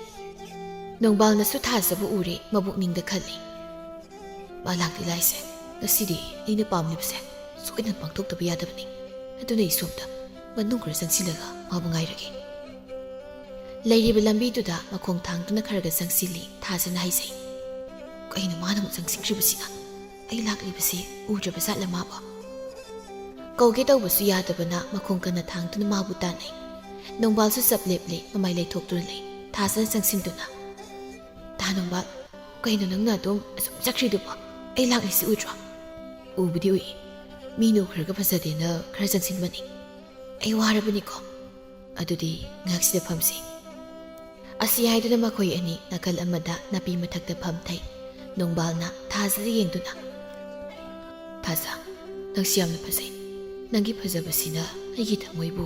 [SPEAKER 1] ꯅꯣꯡꯕꯥꯜꯅꯁꯨ ꯊꯥꯖꯕ ꯎꯔꯦ ꯃꯕꯨꯛꯅꯤꯡꯗ ꯈꯜꯂꯤ꯫ ꯃꯥ ꯂꯥꯛꯇꯤ ꯂꯥꯏꯁꯦ, ꯉꯁꯤꯗꯤ ꯑꯩꯅ ꯄꯥꯝꯂꯤꯕꯁꯦ ꯁꯣꯏꯗꯅ ꯄꯥꯡꯊꯣꯛꯇꯕ ꯌꯥꯗꯕꯅꯤ꯫ ꯑꯗꯨꯅ ꯑꯩ ꯁꯣꯝꯗ ꯃꯅꯨꯡ ꯈꯔ ꯆꯪꯁꯤꯜꯂꯒ ꯃꯥꯕꯨ ꯉꯥꯏꯔꯒꯦ꯫ ꯂꯩꯔꯤꯕ ꯂꯝꯕꯤꯗꯨꯗ ꯃꯈꯣꯡ ꯊꯥꯡꯗꯨꯅ ꯈꯔꯒ ꯆꯪꯁꯤꯜꯂꯤ꯫ ꯊꯥꯖꯅ ꯍꯥꯏꯖꯩ, ꯀꯩꯅꯣ ꯃꯥꯅ ꯑꯃꯨꯛ ꯆꯪꯁꯤꯟꯈ꯭ꯔꯤꯕꯁꯤꯅ? ꯑꯩ ꯂꯥꯛꯂꯤꯕꯁꯤ ꯎꯗ꯭ꯔꯕ ꯖꯥꯠꯂ ꯃꯥꯕꯨ? ꯀꯧꯒꯦ ꯇꯧꯕꯁꯨ ꯌꯥꯗꯕꯅ ꯃꯈꯣꯡ ꯀꯟꯅ ꯊꯥꯡꯗꯨꯅ ꯃꯥꯕꯨ ꯇꯥꯟꯅꯩ꯫ ꯅꯣꯡꯕꯥꯜꯁꯨ ꯆꯞ ꯂꯦꯞꯂꯤ, ꯃꯃꯥꯏ ꯂꯩꯊꯣꯛꯇꯨꯅ ꯂꯩ꯫ ꯊꯥꯖꯅ ꯆꯪꯁꯤꯟꯗꯨꯅ, ꯇꯥ ꯅꯣꯡꯕꯥꯜ, ꯀꯩꯅꯣ ꯅꯪꯅ ꯑꯗꯨꯝ ꯑꯁꯨꯝ ꯆꯠꯈ꯭ꯔꯤꯗꯨꯕꯣ? ꯑꯩ ꯂꯥꯛꯂꯤꯁꯤ ꯎꯗ꯭ꯔꯣ? ꯎꯕꯨꯗꯤ ꯎꯏ, ꯃꯤꯅ ꯎꯈ꯭ꯔꯒ ꯐꯖꯗꯦꯅ ꯈꯔ ꯆꯪꯁꯤꯟꯕꯅꯤ꯫ ꯑꯩ ꯋꯥꯔꯕꯅꯤꯀꯣ, ꯑꯗꯨꯗꯤ ꯉꯥꯏꯍꯥꯛꯁꯤꯗ ꯐꯝꯁꯤ꯫ ꯑꯁꯤ ꯍꯥꯏꯗꯨꯅ ꯃꯈꯣꯏ ꯑꯅꯤ ꯅꯥꯀꯜ ꯑꯃꯗ ꯅꯥꯄꯤ ꯃꯊꯛꯇ ꯐꯝꯊꯩ꯫ ꯅꯣꯡꯕꯥꯜꯅ ꯊꯥꯖꯗ ꯌꯦꯡꯗꯨꯅ, ꯊꯥꯖ, ꯅꯪꯁꯤ ꯌꯥꯝꯅ ꯐꯖꯩ꯫ ꯅꯪꯒꯤ ꯐꯖꯕꯁꯤꯅ ꯑꯩꯒꯤ ꯊꯃꯣꯏꯕꯨ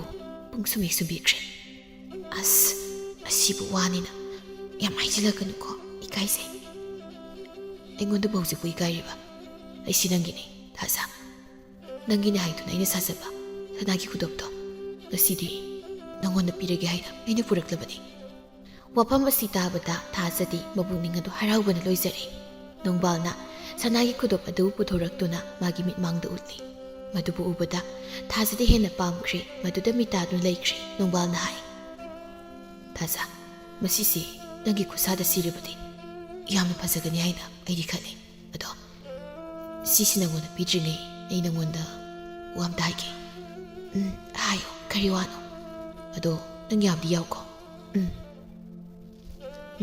[SPEAKER 1] ꯄꯨꯡꯁꯨꯝ ꯍꯦꯛ ꯁꯨꯝꯕꯤꯈ꯭ꯔꯦ꯫ ꯑꯁ, ꯑꯁꯤꯕꯨ ꯋꯥꯅꯤꯅ ꯌꯥꯝ ꯍꯥꯏꯖꯤꯜꯂꯛꯀꯅꯨꯀꯣ, ꯏꯀꯥꯏꯖꯩ꯫ ꯑꯩꯉꯣꯟꯗꯕꯨ ꯍꯧꯖꯤꯛꯄꯨ ꯏꯀꯥꯏꯔꯤꯕ? ꯑꯩꯁꯤ ꯅꯪꯒꯤꯅꯤ ꯊꯥꯖ꯫ ꯅꯪꯒꯤꯅꯤ ꯍꯥꯏꯗꯨꯅ ꯑꯩꯅ ꯁꯥꯖꯕ ꯁꯅꯥꯒꯤ ꯈꯨꯗꯣꯞꯇꯣ ꯉꯁꯤꯗꯤ ꯅꯪꯉꯣꯟꯗ ꯄꯤꯔꯒꯦ ꯍꯥꯏꯅ ꯑꯩꯅ ꯄꯨꯔꯛꯂꯕꯅꯤ꯫ ꯋꯥꯐꯝ ꯑꯁꯤ ꯇꯥꯕꯗ ꯊꯥꯖꯗꯤ ꯃꯕꯨꯛꯅꯤꯡ ꯑꯗꯨ ꯍꯔꯥꯎꯕꯅ ꯂꯣꯏꯖꯔꯤ꯫ ꯅꯣꯡꯕꯥꯜꯅ ꯁꯅꯥꯒꯤ ꯈꯨꯗꯣꯞ ꯑꯗꯨ ꯄꯨꯊꯣꯔꯛꯇꯨꯅ ꯃꯥꯒꯤ ꯃꯤꯠꯃꯥꯡꯗ ꯎꯠꯂꯤ꯫ ꯃꯗꯨꯕꯨ ꯎꯕꯗ ꯊꯥꯖꯗꯤ ꯍꯦꯟꯅ ꯄꯥꯝꯈ꯭ꯔꯦ꯫ ꯃꯗꯨꯗ ꯃꯤꯇꯥꯗꯨꯅ ꯂꯩꯈ꯭ꯔꯦ꯫ ꯅꯣꯡꯕꯥꯜꯅ ꯍꯥꯏ, ꯊꯥꯖ, ꯃꯁꯤꯁꯤ ꯅꯪꯒꯤ ꯈꯨꯠꯁꯥꯗ ꯁꯤꯔꯕꯗꯤ ꯌꯥꯝꯅ ꯐꯖꯒꯅꯤ ꯍꯥꯏꯅ ꯑꯩꯗꯤ ꯈꯜꯂꯤ꯫ ꯑꯗꯣ ꯁꯤꯁꯤ ꯅꯪꯉꯣꯟꯗ ꯄꯤꯗ꯭ꯔꯤꯉꯩ ꯑꯩ ꯅꯪꯉꯣꯟꯗ ꯋꯥ ꯑꯝꯇ ꯍꯥꯏꯒꯦ꯫ ꯍꯥꯏꯌꯣ, ꯀꯔꯤ ꯋꯥꯅꯣ? ꯑꯗꯣ ꯅꯪ ꯌꯥꯝꯗꯤ ꯌꯥꯎꯀꯣ꯫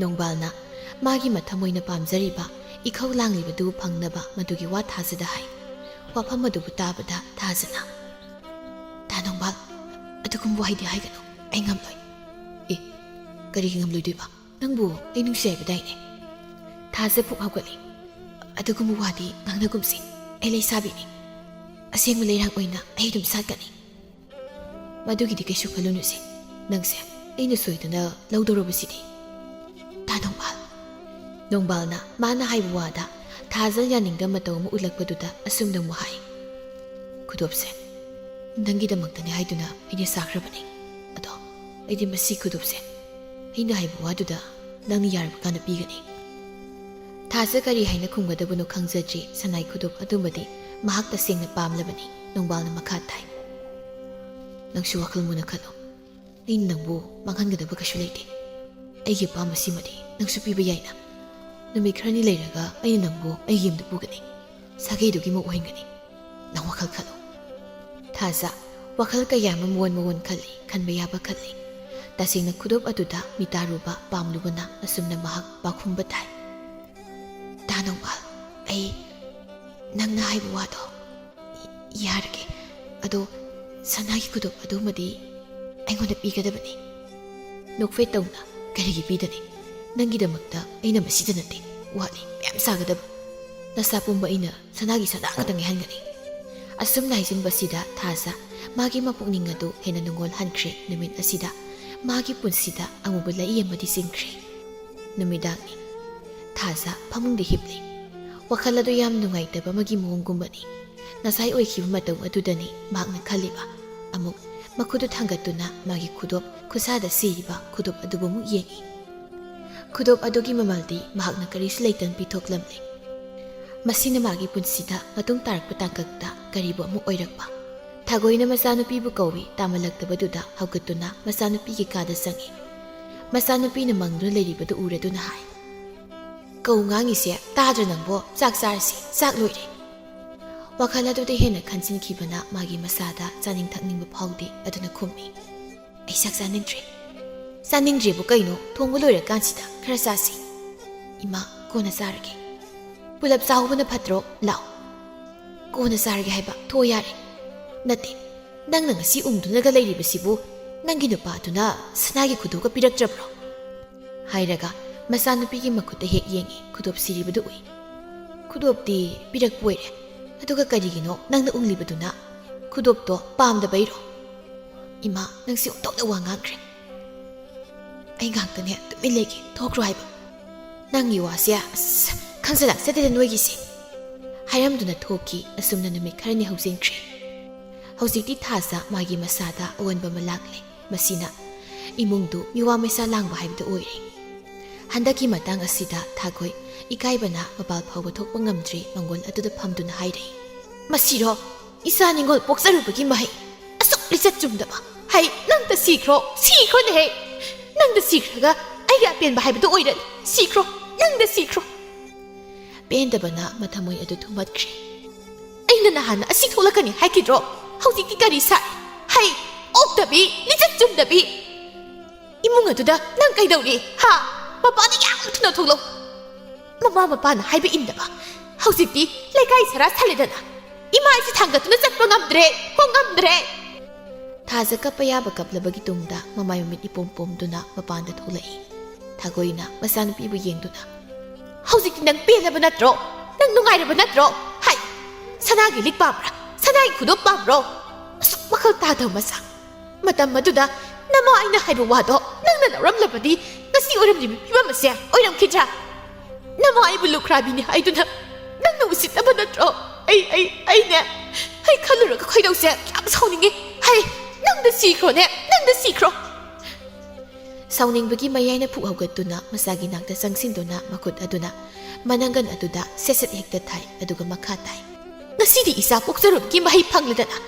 [SPEAKER 1] ꯅꯣꯡꯕꯥꯜꯅ ꯃꯥꯒꯤ ꯃꯊꯃꯣꯏꯅ ꯄꯥꯝꯖꯔꯤꯕ ꯏꯈꯧ ꯂꯥꯡꯂꯤꯕꯗꯨ ꯐꯪꯅꯕ ꯃꯗꯨꯒꯤ ꯋꯥ ꯊꯥꯖꯗ ꯍꯥꯏ꯫ ꯋꯥꯐꯝ ꯑꯗꯨꯕꯨ ꯇꯥꯕꯗ ꯊꯥꯖꯅ, ꯇꯥ ꯅꯣꯡꯕꯥꯜ, ꯑꯗꯨꯒꯨꯝꯕ ꯋꯥꯍꯩꯗꯤ ꯍꯥꯏꯒꯅꯨ, ꯑꯩ ꯉꯝꯂꯣꯏ꯫ ꯀꯔꯤꯒꯤ ꯉꯝꯂꯣꯏꯗꯣꯏꯕ? ꯅꯪꯕꯨ ꯑꯩ ꯅꯨꯡꯁꯤ ꯍꯥꯏꯕꯗꯥꯏꯅꯦ꯫ ꯊꯥꯖ ꯄꯨꯛ ꯍꯧꯒꯠꯂꯤ꯫ ꯑꯗꯨꯒꯨꯝꯕ ꯋꯥꯗꯤ ꯉꯥꯡꯅꯒꯨꯝꯁꯤ, ꯑꯩ ꯂꯩꯁꯥꯕꯤꯅꯤ꯫ ꯑꯁꯦꯡꯕ ꯂꯩꯔꯥꯡ ꯑꯣꯏꯅ ꯑꯩ ꯑꯗꯨꯝ ꯁꯥꯠꯀꯅꯤ꯫ ꯃꯗꯨꯒꯤꯗꯤ ꯀꯩꯁꯨ ꯈꯜꯂꯨꯅꯨꯁꯦ, ꯅꯪꯁꯦ ꯑꯩꯅ ꯁꯣꯏꯗꯅ ꯂꯧꯗꯧꯔꯕꯁꯤꯗꯤ꯫ ꯇꯥ ꯅꯣꯡꯕꯥꯜ꯫ ꯅꯣꯡꯕꯥꯜꯅ ꯃꯥꯅ ꯍꯥꯏꯕ ꯋꯥꯗ ꯊꯥꯖ ꯌꯥꯅꯤꯡꯗꯕ ꯃꯇꯧ ꯑꯃ ꯎꯠꯂꯛꯄꯗꯨꯗ ꯑꯁꯨꯝꯅ ꯑꯃꯨꯛ ꯍꯥꯏ, ꯈꯨꯗꯣꯞꯁꯦ ꯅꯪꯒꯤꯗꯃꯛꯇꯅꯤ ꯍꯥꯏꯗꯨꯅ ꯑꯩꯅ ꯁꯥꯈ꯭ꯔꯕꯅꯤ꯫ ꯑꯗꯣ ꯑꯩꯗꯤ ꯃꯁꯤ ꯈꯨꯗꯣꯞꯁꯦ ꯑꯩꯅ ꯍꯥꯏꯕ ꯋꯥꯗꯨꯗ ꯅꯪꯅ ꯌꯥꯔꯕ ꯀꯥꯟꯗ ꯄꯤꯒꯅꯤ꯫ ꯊꯥꯖ ꯀꯔꯤ ꯍꯥꯏꯅ ꯈꯨꯝꯒꯗꯕꯅꯣ ꯈꯪꯖꯗ꯭ꯔꯤ꯫ ꯁꯅꯥꯏ ꯈꯨꯗꯣꯞ ꯑꯗꯨꯃꯗꯤ ꯃꯍꯥꯛ ꯇꯁꯦꯡꯅ ꯄꯥꯝꯂꯕꯅꯤ꯫ ꯅꯣꯡꯕꯥꯜꯅ ꯃꯈꯥ ꯊꯥꯏ, ꯅꯪꯁꯨ ꯋꯥꯈꯜ ꯃꯨꯟꯅ ꯈꯜꯂꯣ꯫ ꯑꯩꯅ ꯅꯪꯕꯨ ꯃꯥꯡꯍꯟꯒꯗꯕ ꯀꯩꯁꯨ ꯂꯩꯇꯦ꯫ ꯑꯩꯒꯤ ꯑꯄꯥꯝꯕꯁꯤꯃꯗꯤ ꯅꯪꯁꯨ ꯄꯤꯕ ꯌꯥꯏꯅ꯫ ꯅꯨꯃꯤꯠ ꯈꯔꯅꯤ ꯂꯩꯔꯒ ꯑꯩꯅ ꯅꯪꯕꯨ ꯑꯩꯒꯤ ꯌꯨꯝꯗ ꯄꯨꯒꯅꯤ, ꯁꯥꯒꯩꯗꯨꯒꯤ ꯃꯧ ꯑꯣꯏꯍꯟꯒꯅꯤ꯫ ꯅꯪ ꯋꯥꯈꯜ ꯈꯜꯂꯣ꯫ ꯊꯥꯖ ꯋꯥꯈꯜ ꯀꯌꯥ ꯑꯃ ꯃꯑꯣꯟ ꯈꯜꯂꯤ, ꯈꯟꯕ ꯌꯥꯕ ꯈꯜꯂꯤ꯫ ꯇꯁꯦꯡꯅ ꯈꯨꯗꯣꯞ ꯑꯗꯨꯗ ꯃꯤꯇꯥꯔꯨꯕ ꯄꯥꯝꯂꯨꯕꯅ ꯑꯁꯨꯝꯅ ꯃꯍꯥꯛ ꯄꯥꯎꯈꯨꯝꯕ ꯊꯥꯏ, ꯇꯥ ꯅꯣꯡꯕꯥꯜ, ꯑꯩ ꯅꯪꯅ ꯍꯥꯏꯕ ꯋꯥꯗꯣ ꯌꯥꯔꯒꯦ꯫ ꯑꯗꯣ ꯁꯅꯥꯒꯤ ꯈꯨꯗꯣꯞ ꯑꯗꯨꯃꯗꯤ ꯑꯩꯉꯣꯟꯗ ꯄꯤꯒꯗꯕꯅꯤ꯫ ꯅꯣꯛꯐꯦꯠ ꯇꯧꯅ, ꯀꯔꯤꯒꯤ ꯄꯤꯗꯅꯤ? ꯅꯪꯒꯤꯗꯃꯛꯇ ꯑꯩꯅ ꯃꯁꯤꯗ ꯅꯠꯇꯦ, ꯋꯥꯠꯂꯤ ꯃꯌꯥꯝ ꯁꯥꯒꯗꯕ꯫ ꯅꯁꯥ ꯄꯨꯝꯕ ꯑꯩꯅ ꯁꯅꯥꯒꯤ ꯁꯅꯥ ꯉꯥꯛꯇ ꯉꯥꯏꯍꯟꯒꯅꯤ꯫ ꯑꯁꯨꯝꯅ ꯍꯥꯏꯖꯤꯟꯕꯁꯤꯗ ꯊꯥꯖ ꯃꯥꯒꯤ ꯃꯄꯨꯛꯅꯤꯡ ꯑꯗꯨ ꯍꯦꯟꯅ ꯅꯨꯡꯒꯣꯜ ꯍꯟꯈ꯭ꯔꯦ꯫ ꯅꯨꯃꯤꯠ ꯑꯁꯤꯗ ꯃꯥꯒꯤ ꯄꯨꯟꯁꯤꯗ ꯑꯃꯨꯕ ꯂꯩꯏ ꯑꯃꯗꯤ ꯆꯤꯡꯈ꯭ꯔꯦ꯫ ꯅꯨꯃꯤꯗꯥꯡꯅꯤ꯫ ꯊꯥꯖ ꯐꯃꯨꯡꯗ ꯍꯤꯞꯂꯤ꯫ ꯋꯥꯈꯜ ꯑꯗꯨ ꯌꯥꯝ ꯅꯨꯡꯉꯥꯏꯇꯕ ꯑꯃꯒꯤ ꯃꯑꯣꯡꯒꯨꯝꯕꯅꯤ꯫ ꯉꯁꯥꯏ ꯑꯣꯏꯈꯤꯕ ꯃꯇꯧ ꯑꯗꯨꯗꯅꯤ ꯃꯍꯥꯛꯅ ꯈꯜꯂꯤꯕ꯫ ꯑꯃꯨꯛ ꯃꯈꯨꯗꯨ ꯊꯥꯡꯒꯠꯇꯨꯅ ꯃꯥꯒꯤ ꯈꯨꯗꯣꯞ ꯈꯨꯠꯁꯥꯗ ꯁꯤꯔꯤꯕ ꯈꯨꯗꯣꯞ ꯑꯗꯨꯕꯨ ꯑꯃꯨꯛ ꯌꯦꯡꯏ꯫ ꯈꯨꯗꯣꯞ ꯑꯗꯨꯒꯤ ꯃꯃꯜꯗꯤ ꯃꯍꯥꯛꯅ ꯀꯔꯤꯁꯨ ꯂꯩꯇꯅ ꯄꯤꯊꯣꯛꯂꯝꯂꯤ꯫ ꯃꯁꯤꯅ ꯃꯥꯒꯤ ꯄꯨꯟꯁꯤꯗ ꯃꯇꯨꯡ ꯇꯥꯔꯛꯄ ꯇꯥꯡꯀꯛꯇ ꯀꯔꯤꯕꯨ ꯑꯃꯨꯛ ꯑꯣꯏꯔꯛꯄ꯫ ꯊꯥꯒꯣꯏꯅ ꯃꯆꯥꯅꯨꯄꯤꯕꯨ ꯀꯧꯏ꯫ ꯇꯥꯃꯜꯂꯛꯇꯕꯗꯨꯗ ꯍꯧꯒꯠꯇꯨꯅ ꯃꯆꯥꯅꯨꯄꯤꯒꯤ ꯀꯥꯗ ꯆꯪꯏ꯫ ꯃꯆꯥꯅꯨꯄꯤꯅ ꯃꯪꯗꯨꯅ ꯂꯩꯔꯤꯕꯗꯨ ꯎꯔꯗꯨꯅ ꯍꯥꯏ, ꯀꯧ ꯉꯥꯡꯉꯤꯁꯦ ꯇꯥꯗ꯭ꯔ ꯅꯪꯕꯣ? ꯆꯥꯛ ꯆꯥꯔꯁꯤ, ꯆꯥꯛ ꯂꯣꯏꯔꯦ꯫ ꯋꯥꯈꯜ ꯑꯗꯨꯗ ꯍꯦꯟꯅ ꯈꯟꯖꯤꯟꯈꯤꯕꯅ ꯃꯥꯒꯤ ꯃꯁꯥꯗ ꯆꯥꯅꯤꯡ ꯊꯛꯅꯤꯡꯕ ꯐꯥꯎꯗꯦ꯫ ꯑꯗꯨꯅ ꯈꯨꯝꯃꯤ, ꯑꯩ ꯆꯥꯛ ꯆꯥꯅꯤꯡꯗ꯭ꯔꯦ꯫ ꯆꯥꯅꯤꯡꯗ꯭ꯔꯦꯕꯨ ꯀꯩꯅꯣ? ꯊꯣꯡꯕ ꯂꯣꯏꯔꯀꯥꯟꯁꯤꯗ ꯈꯔ ꯆꯥꯁꯤ꯫ ꯏꯃꯥ, ꯀꯣꯟꯅ ꯆꯥꯔꯒꯦ꯫ ꯄꯨꯂꯞ ꯆꯥꯍꯧꯕꯅ ꯐꯠꯇ꯭ꯔꯣ? ꯂꯥꯎ꯫ ꯀꯣꯟꯅ ꯆꯥꯔꯒꯦ ꯍꯥꯏꯕ, ꯊꯣꯛ ꯌꯥꯔꯦ꯫ ꯅꯠꯇꯦ, ꯅꯪꯅ ꯉꯁꯤ ꯎꯝꯗꯨꯅꯒ ꯂꯩꯔꯤꯕꯁꯤꯕꯨ ꯅꯪꯒꯤ ꯅꯨꯄꯥꯗꯨꯅ ꯁꯅꯥꯒꯤ ꯈꯨꯗꯣꯞꯀ ꯄꯤꯔꯛꯇ꯭ꯔꯕ꯭ꯔꯣ? ꯍꯥꯏꯔꯒ ꯃꯆꯥꯅꯨꯄꯤꯒꯤ ꯃꯈꯨꯠꯇ ꯍꯦꯛ ꯌꯦꯡꯏ꯫ ꯈꯨꯗꯣꯞ ꯁꯤꯔꯤꯕꯗꯨ ꯎꯏ꯫ ꯈꯨꯗꯣꯞꯇꯤ ꯄꯤꯔꯛꯄ ꯑꯣꯏꯔꯦ ꯑꯗꯨꯒ ꯀꯔꯤꯒꯤꯅꯣ ꯅꯪꯅ ꯎꯡꯂꯤꯕꯗꯨꯅ ꯈꯨꯗꯣꯞꯇꯣ ꯄꯥꯝꯗꯕꯩꯔꯣ ꯏꯃꯥ ꯅꯪꯁꯤ ꯑꯣꯟꯊꯣꯛꯅ ꯋꯥ ꯉꯥꯡꯈ꯭ꯔꯦ ꯑꯩ ꯉꯥꯛꯇꯅꯦ ꯇꯨꯃꯤꯟ ꯂꯩꯒꯦ ꯊꯣꯛꯈ꯭ꯔꯣ ꯍꯥꯏꯕ ꯅꯪꯒꯤ ꯋꯥꯁꯦ ꯑꯁ ꯈꯪꯖꯜꯂꯛꯆꯗꯦꯗ ꯅꯣꯏꯒꯤꯁꯦ ꯍꯥꯏꯔꯝꯗꯨꯅ ꯊꯣꯛꯈꯤ ꯑꯁꯨꯝꯅ ꯅꯨꯃꯤꯠ ꯈꯔꯅꯤ ꯍꯧꯖꯤꯟꯈ꯭ꯔꯦ ꯍꯧꯖꯤꯛꯇꯤ ꯊꯥꯖ ꯃꯥꯒꯤ ꯃꯁꯥꯗ ꯑꯑꯣꯟꯕ ꯑꯃ ꯂꯥꯛꯂꯦ ꯃꯁꯤꯅ ꯏꯃꯨꯡꯗꯨ ꯃꯤꯋꯥ ꯃꯩꯁꯥ ꯂꯥꯡꯕ ꯍꯥꯏꯕꯗꯨ ꯑꯣꯏꯔꯦ ꯍꯟꯗꯛꯀꯤ ꯃꯇꯥꯡ ꯑꯁꯤꯗ ꯊꯥꯒꯣꯏ ꯏꯀꯥꯏꯕꯅ ꯃꯄꯥꯜ ꯐꯥꯎꯕ ꯊꯣꯛꯄ ꯉꯝꯗ꯭ꯔꯤ ꯃꯪꯒꯣꯜ ꯑꯗꯨꯗ ꯐꯝꯗꯨꯅ ꯍꯥꯏꯔꯛꯏ ꯃꯁꯤꯔꯣ ꯏꯆꯥ ꯅꯤꯡꯒꯣꯜ ꯄꯣꯛꯆꯔꯨꯕꯒꯤ ꯃꯍꯩ ꯑꯁꯨꯛ ꯂꯤꯆꯠ ꯆꯨꯝꯗꯕ ꯍꯩ ꯅꯪꯇ ꯁꯤꯈ꯭ꯔꯣꯅꯦꯍꯦ ꯅꯪꯗ ꯁꯤꯈ꯭ꯔꯒ ꯑꯩꯒꯤ ꯑꯄꯦꯟꯕ ꯍꯥꯏꯕꯗꯨ ꯑꯣꯏꯔꯅꯤ ꯁꯤꯈ꯭ꯔꯣ ꯅꯪꯗ ꯁꯤꯈ꯭ꯔꯣ ꯄꯦꯟꯗꯕꯅ ꯃꯊꯃꯣꯏ ꯑꯗꯨ ꯊꯨꯝꯍꯠꯈ꯭ꯔꯦ ꯑꯩꯅ ꯅꯍꯥꯟꯅ ꯑꯁꯤ ꯊꯣꯛꯂꯛꯀꯅꯤ ꯍꯥꯏꯈꯤꯗ꯭ꯔꯣ ꯍꯧꯖꯤꯛꯇꯤ ꯀꯔꯤ ꯁꯥꯏ ꯍꯩ ꯑꯣꯛꯇꯕꯤ ꯂꯤꯆꯠ ꯆꯨꯝꯗꯕꯤ 이몽 ꯑꯗꯨꯗ ꯅꯪ ꯀꯩꯗꯧꯔꯤ ꯍꯥ ꯃꯄꯥꯅ ꯌꯥꯝ ꯊꯨꯅ ꯊꯣꯛꯂꯛꯎ ꯃꯃꯥ ꯃꯄꯥꯅ ꯍꯥꯏꯕ ꯏꯟꯗꯕ ꯍꯧꯖꯤꯛꯇꯤ ꯂꯩꯀꯥꯏ ꯁꯔꯥ ꯁꯜꯂꯦꯗꯅ ꯏꯃꯥ ꯑꯩꯁꯤ ꯊꯥꯡꯒꯠꯇꯨꯅ ꯆꯠꯄ ꯉꯝꯗ꯭ꯔꯦ ꯉꯝꯗ꯭ꯔꯦ ꯊꯥꯖ ꯀꯞꯄ ꯌꯥꯕ ꯀꯞꯂꯕꯒꯤ ꯇꯨꯡꯗ ꯃꯃꯥꯏ ꯃꯃꯤꯠ ꯏꯄꯣꯝ ꯄꯣꯝꯗꯨꯅ ꯃꯄꯥꯟꯗ ꯊꯣꯛꯂꯛꯏ ꯊꯥꯒꯣꯏꯅ ꯃꯆꯥꯅꯨꯄꯤꯕꯨ ꯌꯦꯡꯗꯨꯅ ꯍꯧꯖꯤꯛꯇꯤ ꯅꯪ ꯄꯦꯜꯂꯕ ꯅꯠꯇ꯭ꯔꯣ ꯅꯪ ꯅꯨꯡꯉꯥꯏꯔꯕ ꯅꯠꯇ꯭ꯔꯣ ꯍꯥꯏ ꯁꯅꯥꯒꯤ ꯂꯤꯛ ꯄꯥꯝꯕ꯭ꯔꯥ ꯁꯅꯥꯒꯤ ꯈꯨꯗꯣꯞ ꯄꯥꯝꯕ꯭ꯔꯣ ꯑꯁꯨꯛ ꯋꯥꯈꯜ ꯇꯥꯗꯕ ꯃꯆꯥ ꯃꯇꯝ ꯑꯗꯨꯗ ꯅꯃꯥ ꯑꯩꯅ ꯍꯥꯏꯕ ꯋꯥꯗꯣ ꯅꯪꯅ ꯂꯧꯔꯝꯂꯕꯗꯤ ꯉꯁꯤ ꯑꯣꯏꯔꯝꯂꯤꯕ ꯐꯤꯕꯝ ꯑꯁꯦ ꯑꯣꯏꯔꯝꯈꯤꯗ꯭ꯔꯥ ꯅꯃꯥ ꯑꯩꯕꯨ ꯂꯨꯈ꯭ꯔꯥꯕꯤꯅꯤ ꯍꯥꯏꯗꯨꯅ ꯅꯪꯅ ꯎꯁꯤꯠꯇꯕ ꯅꯠꯇ꯭ꯔꯣ ꯑꯩꯅꯦ ꯑꯩ ꯈꯜꯂꯨꯔꯒ ꯈꯣꯏꯗꯧꯁꯦ ꯌꯥꯝ ꯁꯥꯎꯅꯤꯡꯉꯤ ꯍꯩ ꯅꯪꯗ ꯁꯤꯈ꯭ꯔꯣ ꯁꯥꯎꯅꯤꯡꯕꯒꯤ ꯃꯌꯥꯏꯅ ꯐꯨꯛ ꯍꯧꯒꯠꯇꯨꯅ ꯃꯆꯥꯒꯤ ꯅꯥꯛꯇ ꯆꯪꯁꯤꯟꯗꯨꯅ ꯃꯈꯨꯠ ꯑꯗꯨꯅ ꯃꯅꯪꯒꯟ ꯑꯗꯨꯗ ꯁꯦꯠ ꯍꯦꯛꯇ ꯊꯥꯏ ꯑꯗꯨꯒ ꯃꯈꯥ ꯇꯥꯏ ꯉꯁꯤꯗꯤ ꯏꯆꯥ ꯄꯣꯛꯆꯔꯨꯕꯒꯤ ꯃꯍꯩ ꯐꯪꯂꯗꯅ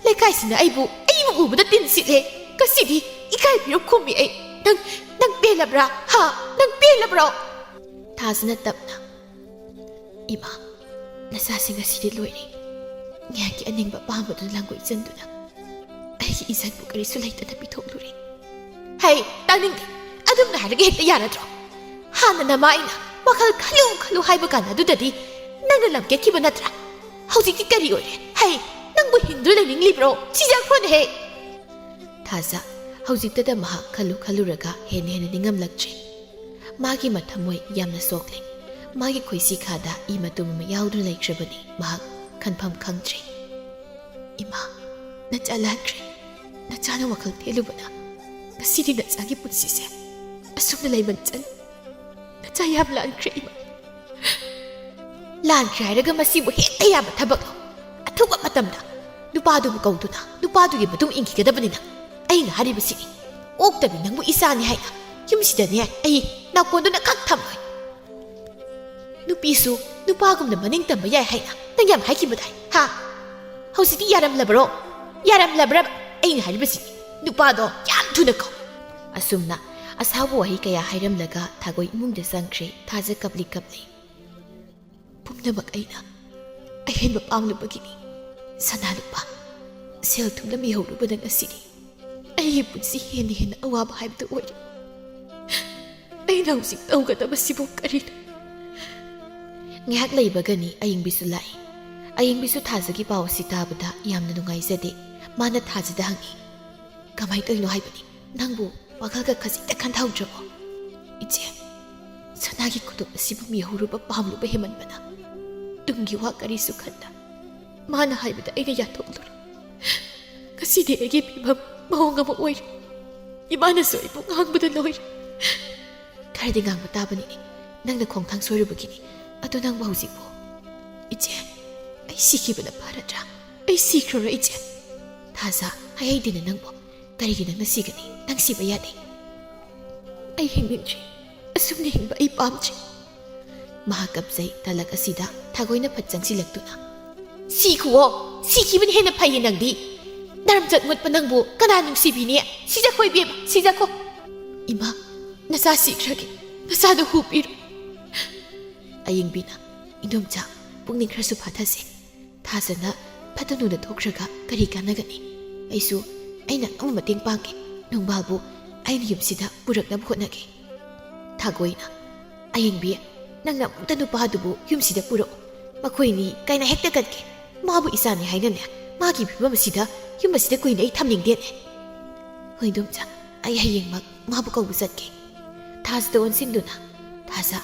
[SPEAKER 1] ꯂꯩꯀꯥꯏꯁꯤꯅ ꯑꯩꯕꯨ ꯎꯕꯗ ꯇꯤꯟ ꯁꯤꯠꯂꯦ ꯉꯁꯤꯗꯤ ꯏꯀꯥꯏꯕꯤꯔꯣ ꯈꯨꯝꯃꯤ ꯑꯩ ꯅꯪ ꯄꯦꯜꯂꯕ꯭ꯔꯥ ꯍꯥ ꯅꯪ ꯄꯦꯜꯂꯕ꯭ꯔꯣ ꯊꯥꯖꯅ ꯇꯞꯅ ꯏꯃꯥ ꯅꯆꯥꯁꯤꯡ ꯑꯁꯤꯗꯤ ꯂꯣꯏꯔꯦ ꯉꯥꯏꯍꯥꯛꯀꯤ ꯑꯅꯤꯡꯕ ꯑꯄꯥꯝꯕꯗꯨꯅ ꯂꯥꯡꯒꯣꯏ ꯆꯟꯗꯨꯅ ꯑꯩꯒꯤ ꯏꯖꯠꯄꯨ ꯀꯔꯤꯁꯨ ꯂꯩꯇꯅ ꯄꯤꯊꯣꯛꯂꯨꯔꯦ ꯍꯩ ꯇꯥꯅꯤꯡꯗꯦ ꯑꯗꯨꯝꯅ ꯍꯥꯏꯔꯒ ꯍꯦꯛꯇ ꯌꯥꯔꯗ꯭ꯔꯣ ꯍꯥꯟꯅ ꯅꯃꯥ ꯑꯩꯅ ꯋꯥꯈꯜ ꯈꯜꯂꯨ ꯍꯥꯏꯕ ꯀꯥꯟꯗ ꯑꯗꯨꯗꯗꯤ ꯅꯪꯅ ꯂꯝꯀꯦꯠꯈꯤꯕ ꯅꯠꯇ꯭ꯔꯥ ꯍꯧꯖꯤꯛꯇꯤ ꯀꯔꯤ ꯑꯣꯏꯔꯦ ꯍꯩ ꯅꯪꯕꯨ ꯍꯤꯡꯗꯨꯅ ꯂꯩꯅꯤꯡꯂꯤꯕ꯭ꯔꯣ ꯁꯤꯖꯈ꯭ꯔꯣꯅꯦꯍꯦ ꯊꯥꯖ ꯍꯧꯖꯤꯛꯇꯗ ꯃꯍꯥꯛ ꯈꯜꯂꯨꯔꯒ ꯍꯦꯟꯅ ꯅꯤꯡꯉꯝꯂꯛꯇ꯭ꯔꯦ ꯃꯥꯒꯤ ꯃꯊꯃꯣꯏ ꯌꯥꯝꯅ ꯁꯣꯛꯂꯦ ꯃꯥꯒꯤ ꯈꯣꯏꯁꯤ ꯈꯥꯗ ꯏ ꯃꯇꯨꯝ ꯑꯃ ꯌꯥꯎꯗꯨꯅ ꯂꯩꯈ꯭ꯔꯕꯅꯤ ꯃꯍꯥꯛ ꯈꯟꯐꯝ ꯈꯪꯗ꯭ꯔꯦ ꯏꯃꯥ ꯅꯆꯥ ꯂꯥꯟꯈ꯭ꯔꯦ ꯅꯆꯥꯅ ꯋꯥꯈꯜ ꯊꯦꯜꯂꯨꯕꯅ ꯉꯁꯤꯗꯤ ꯅꯆꯥꯒꯤ ꯄꯨꯟꯁꯤꯁꯦ ꯑꯁꯨꯝꯅ ꯂꯩꯃꯟꯆꯟ ꯅꯆꯥ ꯌꯥꯝ ꯂꯥꯟꯈ꯭ꯔꯦ ꯏꯃꯥ ꯂꯥꯟꯈ꯭ꯔꯦ ꯍꯥꯏꯔꯒ ꯃꯁꯤꯕꯨ ꯍꯦꯛꯇ ꯌꯥꯕ ꯊꯕꯛꯅꯣ ꯑꯊꯨꯕ ꯃꯇꯝꯗ ꯅꯨꯄꯥꯗꯨꯕꯨ ꯀꯧꯗꯨꯅ ꯅꯨꯄꯥꯗꯨꯒꯤ ꯃꯇꯨꯡ ꯏꯟꯈꯤꯒꯗꯕꯅꯤꯅ ꯑꯩꯅ ꯍꯥꯏꯔꯤꯕꯁꯤꯅꯤ ꯑꯣꯛꯇꯕꯤ ꯅꯪꯕꯨ ꯏꯆꯥꯅꯤ ꯍꯥꯏꯅ ꯌꯨꯝꯁꯤꯗꯅꯦ ꯑꯩ ꯅꯥꯀꯣꯟꯗꯨꯅ ꯈꯛ ꯊꯝꯂꯣꯏ ꯅꯨꯄꯤꯁꯨ ꯅꯨꯄꯥꯒꯨꯝꯅ ꯃꯅꯤꯡ ꯇꯝꯕ ꯌꯥꯏ ꯍꯥꯏꯅ ꯅꯪ ꯌꯥꯝ ꯍꯥꯏꯈꯤꯕꯗꯥꯏ ꯍꯥ ꯍꯧꯖꯤꯛꯇꯤ ꯌꯥꯔꯝꯂꯕ꯭ꯔꯥ ꯑꯩꯅ ꯍꯥꯏꯔꯤꯕꯁꯤꯅꯤ ꯅꯨꯄꯥꯗꯣ ꯌꯥꯝ ꯊꯨꯅ ꯀꯧ ꯑꯁꯨꯝꯅ ꯑꯁꯥꯎꯕ ꯋꯥꯍꯩ ꯀꯌꯥ ꯍꯥꯏꯔꯝꯂꯒ ꯊꯥꯒꯣꯏ ꯏꯃꯨꯡꯗ ꯆꯪꯈ꯭ꯔꯦ ꯊꯥꯖ ꯀꯞꯂꯤ ꯄꯨꯝꯅꯃꯛ ꯑꯩꯅ ꯑꯍꯦꯟꯕ ꯄꯥꯝꯂꯨꯕꯒꯤꯅꯤ ꯁꯅꯥ ꯂꯨꯄꯥ ꯁꯦꯜ ꯊꯨꯝꯅ ꯃꯤꯍꯧꯔꯨꯕꯗ ꯉꯁꯤꯗꯤ ꯑꯩꯒꯤ ꯄꯨꯟꯁꯤ ꯍꯦꯟꯅ ꯑꯋꯥꯕ ꯍꯥꯏꯕꯗꯨ ꯑꯣꯏꯔꯦ ꯑꯩꯅ ꯍꯧꯖꯤꯛ ꯇꯧꯒꯗꯕꯁꯤꯕꯨ ꯀꯔꯤꯅꯣ ꯉꯥꯏꯍꯥꯛ ꯂꯩꯕꯒꯅꯤ ꯑꯌꯤꯡꯕꯤꯁꯨ ꯂꯥꯛꯏ ꯑꯌꯤꯡꯕꯤꯁꯨ ꯊꯥꯖꯒꯤ ꯄꯥꯎ ꯑꯁꯤ ꯇꯥꯕꯗ ꯌꯥꯝꯅ ꯅꯨꯡꯉꯥꯏꯖꯗꯦ ꯃꯥꯅ ꯊꯥꯖꯗ ꯍꯪꯉꯤ ꯀꯃꯥꯏ ꯇꯧꯔꯤꯅꯣ ꯍꯥꯏꯕꯅꯤ ꯅꯪꯕꯨ ꯋꯥꯈꯜꯒ ꯈꯖꯤꯛꯇ ꯈꯟꯊꯍꯧꯗ꯭ꯔꯕꯣ ꯏꯆꯦ ꯁꯅꯥꯒꯤ ꯈꯨꯗꯣꯞ ꯑꯁꯤꯕꯨ ꯃꯤꯍꯧꯔꯨꯕ ꯄꯥꯝꯂꯨꯕ ꯍꯦꯃꯟꯕꯅ ꯇꯨꯡꯒꯤ ꯋꯥ ꯀꯔꯤꯁꯨ ꯈꯟꯗ ꯃꯥꯅ ꯍꯥꯏꯕꯗ ꯑꯩꯅ ꯌꯥꯊꯣꯛꯂꯨꯔꯦ ꯉꯁꯤꯗꯤ ꯑꯩꯒꯤ ꯐꯤꯕꯝ ꯃꯑꯣꯡ ꯑꯃ ꯑꯣꯏꯔꯦ ꯏꯃꯥꯅꯁꯨ ꯑꯩꯕꯨ ꯉꯥꯡꯕꯗ ꯂꯣꯏꯔꯦ ꯈꯔꯗꯤ ꯉꯥꯡꯕ ꯇꯥꯕꯅꯤꯅꯦ ꯅꯪꯅ ꯈꯣꯡꯊꯥꯡ ꯁꯣꯏꯔꯨꯕꯒꯤꯅꯤ ꯑꯗꯣ ꯅꯪꯕꯨ ꯍꯧꯖꯤꯛꯄꯨ ꯏꯆꯦ ꯑꯩ ꯁꯤꯈꯤꯕꯅ ꯐꯔꯗ꯭ꯔꯥ ꯑꯩ ꯁꯤꯈ꯭ꯔꯣ ꯏꯆे ꯊꯥꯖ ꯍꯩꯍꯩꯗꯦꯅ ꯅꯪꯕꯨ ꯀꯔꯤꯒꯤ ꯅꯪꯅ ꯁꯤꯒꯅꯤ ꯅꯪ ꯁꯤꯕ ꯌꯥꯗꯦ ꯑꯩ ꯍꯤꯡꯅꯤꯡꯗ꯭ꯔꯤ ꯑꯁꯨꯝꯅ ꯍꯤꯡꯕ ꯑꯩ ꯄꯥꯝꯗ꯭ꯔꯤ ꯃꯍꯥꯛ ꯀꯞꯆꯩ ꯇꯂꯛ ꯑꯁꯤꯗ ꯊꯥꯒꯣꯏꯅ ꯐꯠ ꯆꯪꯁꯤꯜꯂꯛꯇꯨꯅ ꯁꯤꯈꯨꯋꯣ ꯁꯤꯈꯤꯕꯅ ꯍꯦꯟꯅ ꯐꯩꯌꯦ ꯅꯪꯗꯤ ꯅꯔꯝꯆꯠ ꯃꯨꯠꯄ ꯅꯪꯕꯨ ꯀꯅꯥ ꯅꯨꯡꯁꯤꯕꯤꯅꯤ ꯁꯤꯖꯈꯣ ꯏꯕꯦꯝꯃ ꯁꯤꯖꯈꯣ ꯏꯃꯥ ꯅꯆꯥ ꯁꯤꯈ꯭ꯔꯒꯦ ꯅꯆꯥꯗꯣ ꯍꯨꯄꯤꯔꯣ ꯑꯌꯤꯡꯕꯤꯅ ꯏꯗꯣꯝꯆꯥ ꯄꯨꯛꯅꯤꯡ ꯈꯔꯁꯨ ꯐꯥꯊꯁꯦ ꯊꯥꯖꯅ ꯐꯠꯇꯅꯨꯅ ꯊꯣꯛꯈ꯭ꯔꯒ ꯀꯔꯤ ꯀꯥꯟꯅꯒꯅꯤ ꯑꯩꯅ ꯑꯃ ꯃꯇꯦꯡ ꯄꯥꯡꯒꯦ ꯅꯨꯡꯕꯥꯜꯕꯨ ꯑꯩꯅ ꯌꯨꯝꯁꯤꯗ ꯄꯨꯔꯛꯅꯕ ꯍꯣꯠꯅꯒꯦ ꯊꯥꯒꯣꯏꯅ ꯑꯌꯤꯡꯕꯤ ꯅꯪꯅ ꯑꯃꯨꯛꯇ ꯅꯨꯄꯥꯗꯨꯕꯨ ꯌꯨꯝꯁꯤꯗ ꯄꯨꯔꯛꯎ ꯃꯈꯣꯏꯅꯤ ꯀꯥꯏꯅ ꯍꯦꯛꯇ ꯀꯠꯀꯦ ꯃꯥꯕꯨ ꯏꯆꯥꯅꯤ ꯍꯥꯏꯅꯅꯦ ꯃꯥꯒꯤ ꯐꯤꯕꯝ ꯑꯁꯤꯗ ꯌꯨꯝ ꯑꯁꯤꯗ ꯀꯨꯏꯅ ꯑꯩ ꯊꯝꯅꯤꯡꯗꯦꯅꯦ ꯍꯣꯏ ꯏꯗꯣꯝꯆꯥ ꯑꯩ ꯍꯌꯦꯡꯃꯛ ꯃꯥꯕꯨ ꯀꯧꯕ ꯆꯠꯀꯦ ꯊꯥꯖꯗ ꯑꯣꯟꯁꯤꯟꯗꯨꯅ ꯊꯥꯖ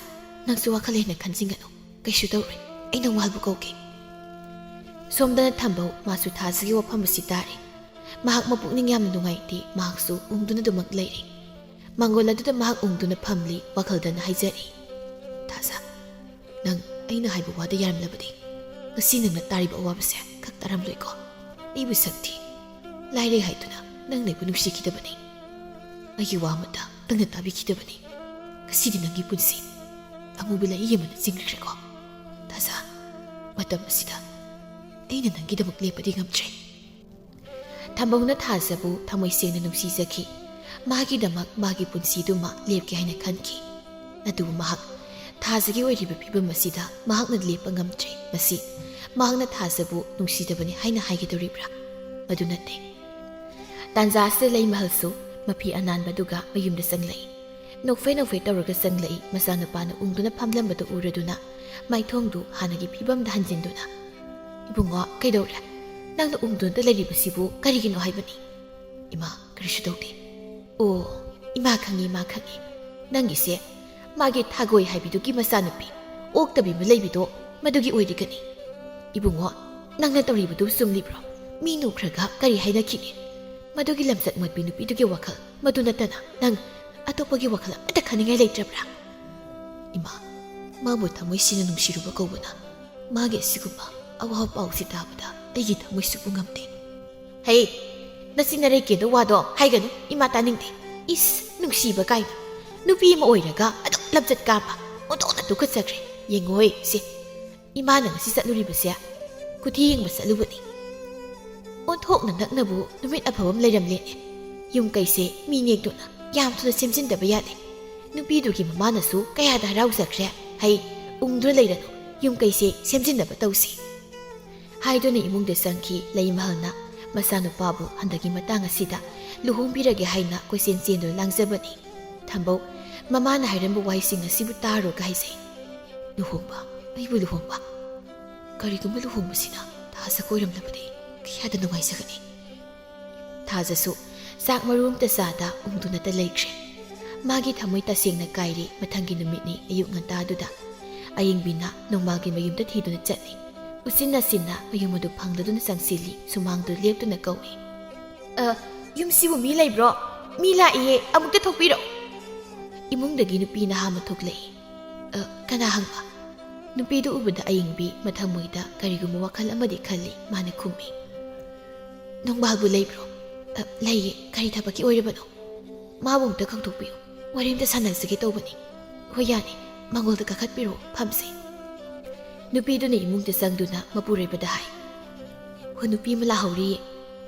[SPEAKER 1] ꯅꯪꯁꯨ ꯋꯥꯈꯜ ꯍꯦꯟꯅ ꯈꯟꯖꯤꯟꯒꯅꯨ ꯀꯩꯁꯨ ꯇꯧꯔꯣꯏ ꯑꯩ ꯅꯣꯡꯃꯥꯜꯕꯨ ꯀꯧꯒꯦ ꯁꯣꯝꯗꯅ ꯊꯝꯕꯧ ꯃꯥꯁꯨ ꯊꯥꯖꯒꯤ ꯋꯥꯐꯝ ꯑꯁꯤ ꯇꯥꯔꯦ ꯃꯍꯥꯛ ꯃꯄꯨꯛꯅꯤꯡ ꯌꯥꯝꯅ ꯅꯨꯡꯉꯥꯏꯇꯦ ꯃꯍꯥꯛꯁꯨ ꯎꯪꯗꯨꯅ ꯑꯗꯨꯃꯛ ꯂꯩꯔꯤ ꯃꯥꯡꯒꯣꯜ ꯑꯗꯨꯗ ꯃꯍꯥꯛ ꯎꯪꯗꯨꯅ ꯐꯝꯂꯤ ꯋꯥꯈꯜꯗꯅ ꯍꯥꯏꯖꯔꯤ ꯊꯥꯖ ꯅꯪ ꯑꯩꯅ ꯍꯥꯏꯕ ꯋꯥꯗ ꯌꯥꯔꯝꯂꯕꯗꯤ ꯉꯁꯤ ꯅꯪꯅ ꯇꯥꯔꯤꯕ ꯑꯋꯥꯕꯁꯦ ꯈꯛ ꯇꯥꯔꯝꯂꯣꯏꯀꯣ ꯑꯩꯕꯨ ꯁꯛꯊꯤ ꯂꯥꯏꯔꯩ ꯍꯥꯏꯗꯨꯅ ꯅꯪꯅ ꯑꯩꯕꯨ ꯅꯨꯡꯁꯤꯈꯤꯗꯕꯅꯤ ꯑꯩꯒꯤ ꯋꯥ ꯑꯃꯠꯇ ꯅꯪꯅ ꯇꯥꯕꯤꯈꯤꯗꯕꯅꯤ ꯉꯁꯤꯗꯤ ꯅꯪꯒꯤ ꯄꯨꯟꯁꯤ ꯑꯃꯨꯕ ꯂꯩ ꯑꯃꯅ ꯆꯤꯡꯈ꯭ꯔꯦꯀꯣ ꯊꯥꯖ ꯃꯇꯝ ꯑꯁꯤꯗ ꯑꯩꯅ ꯅꯪꯒꯤꯗꯃꯛ ꯂꯦꯞꯄꯗꯤ ꯉꯝꯗ꯭ꯔꯦ ꯊꯝꯕꯧꯅ ꯊꯥꯖꯕꯨ ꯊꯃꯣꯏ ꯁꯦꯡꯅ ꯅꯨꯡꯁꯤꯖꯈꯤ ꯃꯥꯒꯤꯗꯃꯛ ꯃꯥꯒꯤ ꯄꯨꯟꯁꯤꯗꯨꯃ ꯂꯦꯞꯀꯦ ꯍꯥꯏꯅ ꯈꯟꯈꯤ ꯑꯗꯨꯕꯨ ꯃꯍꯥꯛ ꯊꯥꯖꯒꯤ ꯑꯣꯏꯔꯤꯕ ꯐꯤꯕꯝ ꯑꯁꯤꯗ ꯃꯍꯥꯛꯅ ꯂꯦꯞꯄ ꯉꯝꯗ꯭ꯔꯦ ꯃꯁꯤ ꯃꯍꯥꯛꯅ ꯊꯥꯖꯕꯨ ꯅꯨꯡꯁꯤꯗꯕꯅꯤ ꯍꯥꯏꯅ ꯍꯥꯏꯒꯗꯧꯔꯤꯕ꯭ꯔꯥ ꯃꯗꯨ ꯅꯠꯇꯦ ꯇꯥꯟꯖꯥ ꯑꯁꯤꯗ ꯂꯩꯃꯍꯜꯁꯨ ꯃꯐꯤ ꯑꯅꯥꯟꯕꯗꯨꯒ ꯃꯌꯨꯝꯗ ꯆꯪꯂꯛꯏ ꯅꯣꯛꯐꯦ ꯇꯧꯔꯒ ꯆꯪꯂꯛꯏ ꯃꯆꯥꯅꯨꯄꯥꯅ ꯎꯪꯗꯨꯅ ꯐꯝꯂꯝꯕꯗꯨ ꯎꯔꯗꯨꯅ ꯃꯥꯏꯊꯣꯡꯗꯨ ꯍꯥꯟꯅꯒꯤ ꯐꯤꯕꯝꯗ ꯍꯟꯖꯤꯟꯗꯨꯅ ꯏꯕꯨꯡꯉꯣ ꯀꯩꯗꯧꯔꯦ ꯅꯪꯅ ꯎꯪꯗꯨꯅ ꯂꯩꯔꯤꯕꯁꯤꯕꯨ ꯀꯔꯤꯒꯤꯅꯣ ꯍꯥꯏꯕꯅꯤ ꯏꯃꯥ ꯀꯔꯤꯁꯨ ꯇꯧꯗꯦ ꯑꯣ ꯏꯃꯥ ꯈꯪꯉꯤ ꯅꯪꯒꯤꯁꯦ ꯃꯥꯒꯤ ꯊꯥꯒꯣꯏ ꯍꯥꯏꯕꯤꯗꯨꯒꯤ ꯃꯆꯥꯅꯨꯄꯤ ꯑꯣꯛꯇꯕꯤ ꯑꯃ ꯂꯩꯕꯤꯗꯣ ꯃꯗꯨꯒꯤ ꯑꯣꯏꯔꯤꯒꯅꯤ ꯏꯕꯨꯡꯉꯣ ꯅꯪꯅ ꯇꯧꯔꯤꯕꯗꯨ ꯆꯨꯝꯂꯤꯕ꯭ꯔꯣ ꯃꯤ ꯅꯨꯈ꯭ꯔꯒ ꯀꯔꯤ ꯍꯥꯏꯅꯈꯤꯅꯤ ꯃꯗꯨꯒꯤ ꯂꯝꯆꯠ ꯃꯣꯠꯄꯤ ꯅꯨꯄꯤꯗꯨꯒꯤ ꯋꯥꯈꯜ ꯃꯗꯨ ꯅꯠꯇꯅ ꯅꯪ ꯑꯇꯣꯞꯄꯒꯤ ꯋꯥꯈꯜ ꯑꯃꯠꯇ ꯈꯟꯅꯤꯡꯉꯥꯏ ꯂꯩꯇ꯭ꯔꯕ꯭ꯔꯥ ꯏꯃꯥ ꯃꯥꯕꯨ ꯊꯃꯣꯏ ꯁꯦꯡꯅ ꯅꯨꯡꯁꯤꯔꯨꯕ ꯀꯧꯕꯅ ꯃꯥꯒꯤ ꯑꯁꯤꯒꯨꯝꯕ ꯑꯋꯥꯕ ꯄꯥꯎꯁꯤ ꯇꯥꯕꯗ ꯑꯩꯒꯤ ꯊꯃꯣꯏ ꯁꯨꯛꯄ ꯉꯝꯗꯦ ꯍꯩ ꯅꯆꯤꯟꯅꯔꯩ ꯀꯦꯟꯗ ꯋꯥꯗꯣ ꯍꯥꯏꯒꯅꯨ ꯏꯃꯥ ꯇꯥꯅꯤꯡꯗꯦ ꯏꯁ ꯅꯨꯡꯁꯤꯕ ꯀꯥꯏꯅ ꯅꯨꯄꯤ ꯑꯃ ꯑꯣꯏꯔꯒ ꯑꯗꯨꯛ ꯂꯝꯆꯠ ꯀꯥꯕ ꯑꯣꯟꯊꯣꯛꯅ ꯇꯨꯀꯠꯆꯈ꯭ꯔꯦ ꯌꯦꯡꯉꯣꯏ ꯁꯤ ꯏꯃꯥꯅ ꯉꯁꯤ ꯆꯠꯂꯨꯔꯤꯕꯁꯦ ꯀꯨꯊꯤ ꯌꯦꯡꯕ ꯆꯠꯂꯨꯕꯅꯤ ꯑꯣꯟꯊꯣꯛꯅ ꯅꯛꯅꯕꯨ ꯅꯨꯃꯤꯠ ꯑꯐꯕ ꯑꯃ ꯂꯩꯔꯝꯂꯦꯅꯦ ꯌꯨꯝ ꯀꯩꯁꯦ ꯃꯤ ꯅꯦꯛꯇꯨꯅ ꯌꯥꯝ ꯊꯨꯅ ꯁꯦꯝꯖꯤꯟꯗꯕ ꯌꯥꯗꯦ ꯅꯨꯄꯤꯗꯨꯒꯤ ꯃꯃꯥꯅꯁꯨ ꯀꯌꯥꯗ ꯍꯔꯥꯎꯖꯈ꯭ꯔꯦ ꯍꯩ ꯎꯪꯗꯨꯅ ꯂꯩꯔꯅꯨ ꯌꯨꯝ ꯀꯩꯁꯦ ꯁꯦꯝꯖꯤꯟꯅꯕ ꯇꯧꯁꯤ ꯍꯥꯏꯗꯨꯅ ꯏꯃꯨꯡꯗ ꯆꯪꯈꯤ ꯂꯩꯃꯍꯜꯅ ꯃꯆꯥꯅꯨꯄꯥꯕꯨ ꯍꯟꯗꯛꯀꯤ ꯃꯇꯥꯡ ꯑꯁꯤꯗ ꯂꯨꯍꯣꯡꯕꯤꯔꯒꯦ ꯍꯥꯏꯅ ꯀꯣꯏꯆꯦꯟ ꯆꯦꯟꯗꯨꯅ ꯂꯥꯡꯖꯕꯅꯤ ꯊꯝꯕꯧ ꯃꯃꯥꯅ ꯍꯥꯏꯔꯝꯕ ꯋꯥꯍꯩꯁꯤꯡ ꯑꯁꯤꯕꯨ ꯇꯥꯔꯨꯔꯒ ꯍꯥꯏꯖꯩ ꯂꯨꯍꯣꯡꯕ ꯑꯩꯕꯨ ꯂꯨꯍꯣꯡꯕ ꯀꯔꯤꯒꯨꯝꯕ ꯂꯨꯍꯣꯡꯕꯁꯤꯅ ꯊꯥꯖ ꯀꯣꯏꯔꯝꯂꯕꯗꯤ ꯀꯌꯥꯗ ꯅꯨꯡꯉꯥꯏꯖꯒꯅꯤ ꯊꯥꯖꯁꯨ ꯆꯥꯛ ꯃꯔꯨ ꯑꯃꯇ ꯆꯥꯗ ꯎꯪꯗꯨꯅꯇ ꯂꯩꯈ꯭ꯔꯦ ꯃꯥꯒꯤ ꯊꯃꯣꯏ ꯇꯁꯦꯡꯅ ꯀꯥꯏꯔꯤ ꯃꯊꯪꯒꯤ ꯅꯨꯃꯤꯠꯅꯤ ꯑꯌꯨꯛ ꯉꯟꯇꯥꯗꯨꯗ ꯑꯌꯤꯡꯕꯤꯅ ꯅꯣꯡꯃꯥꯜꯒꯤ ꯃꯌꯨꯝꯗ ꯊꯤꯗꯨꯅ ꯆꯠꯂꯤ ꯎꯆꯤꯟꯅ ꯃꯌꯨꯝ ꯑꯗꯨ ꯐꯪꯗꯗꯨꯅ ꯆꯪꯁꯤꯜꯂꯤ ꯁꯨꯃꯥꯡꯗꯨ ꯂꯦꯞꯇꯨꯅ ꯀꯧꯏ ꯌꯨꯝꯁꯤꯕꯨ ꯃꯤ ꯂꯩꯕ꯭ꯔꯣ ꯃꯤ ꯂꯥꯛꯏꯌꯦ ꯑꯃꯨꯛꯇ ꯊꯣꯛꯄꯤꯔꯣ ꯏꯃꯨꯡꯗꯒꯤ ꯅꯨꯄꯤ ꯅꯍꯥ ꯑꯃ ꯊꯣꯛꯂꯛꯏ ꯀꯅꯥ ꯍꯪꯕ ꯅꯨꯄꯤꯗꯨ ꯎꯕꯗ ꯑꯌꯤꯡꯕꯤ ꯃꯊꯪ ꯃꯣꯏꯗ ꯀꯔꯤꯒꯨꯝꯕ ꯋꯥꯈꯜ ꯑꯃꯗꯤ ꯈꯜꯂꯤ ꯃꯥꯅ ꯈꯨꯝꯃꯤ ꯅꯣꯡꯕꯥꯜꯕꯨ ꯂꯩꯕ꯭ꯔꯣ ꯂꯩꯌꯦ ꯀꯔꯤ ꯊꯕꯛꯀꯤ ꯑꯣꯏꯔꯕꯅꯣ ꯃꯥꯕꯨ ꯑꯃꯨꯛꯇ ꯀꯧꯊꯣꯛꯄꯤꯌꯨ ꯋꯥꯔꯤ ꯑꯃꯇ ꯁꯥꯟꯅꯖꯒꯦ ꯇꯧꯕꯅꯤ ꯍꯣꯏ ꯌꯥꯅꯤ ꯃꯥꯡꯒꯣꯜꯗ ꯀꯥꯈꯠꯄꯤꯔꯣ ꯐꯝꯁꯤ ꯅꯨꯄꯤꯗꯨꯅ ꯏꯃꯨꯡꯗ ꯆꯪꯗꯨꯅ ꯃꯄꯨꯔꯣꯏꯕꯗ ꯍꯥꯏ ꯍꯣꯏ ꯅꯨꯄꯤ ꯑꯃ ꯂꯥꯛꯍꯧꯔꯤꯌꯦ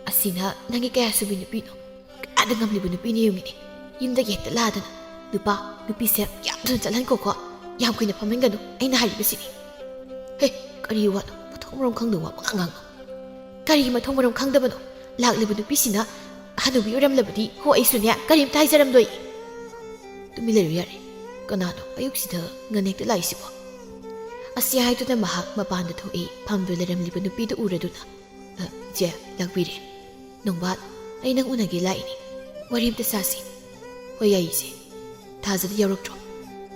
[SPEAKER 1] ꯑꯁꯤꯅ ꯅꯪꯒꯤ ꯀꯌꯥ ꯁꯨꯕꯤ ꯅꯨꯄꯤꯅꯣ ꯀꯌꯥꯗ ꯉꯝꯂꯤꯕ ꯅꯨꯄꯤꯅ ꯌꯦꯡꯉꯤꯅꯦ ꯌꯨꯝꯗꯒꯤ ꯍꯦꯛꯇ ꯂꯥꯗꯅ ꯅꯨꯄꯤꯁꯦ ꯌꯥꯝ ꯊꯨꯅ ꯆꯠꯍꯟꯀꯣꯀꯣ ꯌꯥꯝ ꯀꯨꯏꯅ ꯐꯝꯍꯟꯒꯅꯨ ꯑꯩꯅ ꯍꯥꯏꯔꯤꯕꯁꯤꯅꯤ ꯍꯦ ꯀꯔꯤ ꯋꯥꯅꯣ ꯃꯊꯣꯡ ꯃꯔꯝ ꯈꯪꯗꯕ ꯋꯥ ꯄꯪꯉꯥꯡ ꯉꯥꯡꯅꯣ ꯀꯔꯤꯒꯤ ꯃꯊꯣꯡ ꯃꯔꯝ ꯈꯪꯗꯕꯅꯣ ꯂꯥꯛꯂꯤꯕ ꯅꯨꯄꯤꯁꯤꯅ ꯍꯅꯨꯕꯤ ꯑꯣꯏꯔꯝꯂꯕꯗꯤ ꯍꯣ ꯑꯩꯁꯨꯅꯦ ꯀꯔꯤꯝꯇ ꯍꯥꯏꯖꯔꯝꯗꯣꯏ ꯇꯨꯃꯤꯟ ꯂꯩꯔꯨ ꯌꯥꯔꯦ ꯀꯅꯥꯅꯣ ꯑꯌꯨꯛꯁꯤꯗ ꯉꯟꯅꯦꯛꯇ ꯂꯥꯛꯏꯁꯤꯕꯣ ꯑꯁꯤ ꯍꯥꯏꯗꯨꯅ ꯃꯍꯥꯛ ꯃꯄꯥꯟꯗ ꯊꯣꯛꯏ ꯐꯝꯗꯨ ꯂꯩꯔꯝꯂꯤꯕ ꯅꯨꯄꯤꯗꯨ ꯎꯔꯗꯨꯅ ꯏꯆꯦ ꯂꯥꯛꯄꯤꯔꯦ ꯅꯣꯡꯕꯥꯜ ꯑꯩ ꯅꯪ ꯎꯅꯒꯦ ꯂꯥꯛꯏꯅꯤ ꯋꯥꯔꯤ ꯑꯃꯇ ꯁꯥꯁꯤ ꯍꯣꯏ ꯌꯥꯏ ꯏꯆꯦ ꯊꯥꯖꯗ ꯌꯥꯎꯔꯛꯇ꯭ꯔꯣ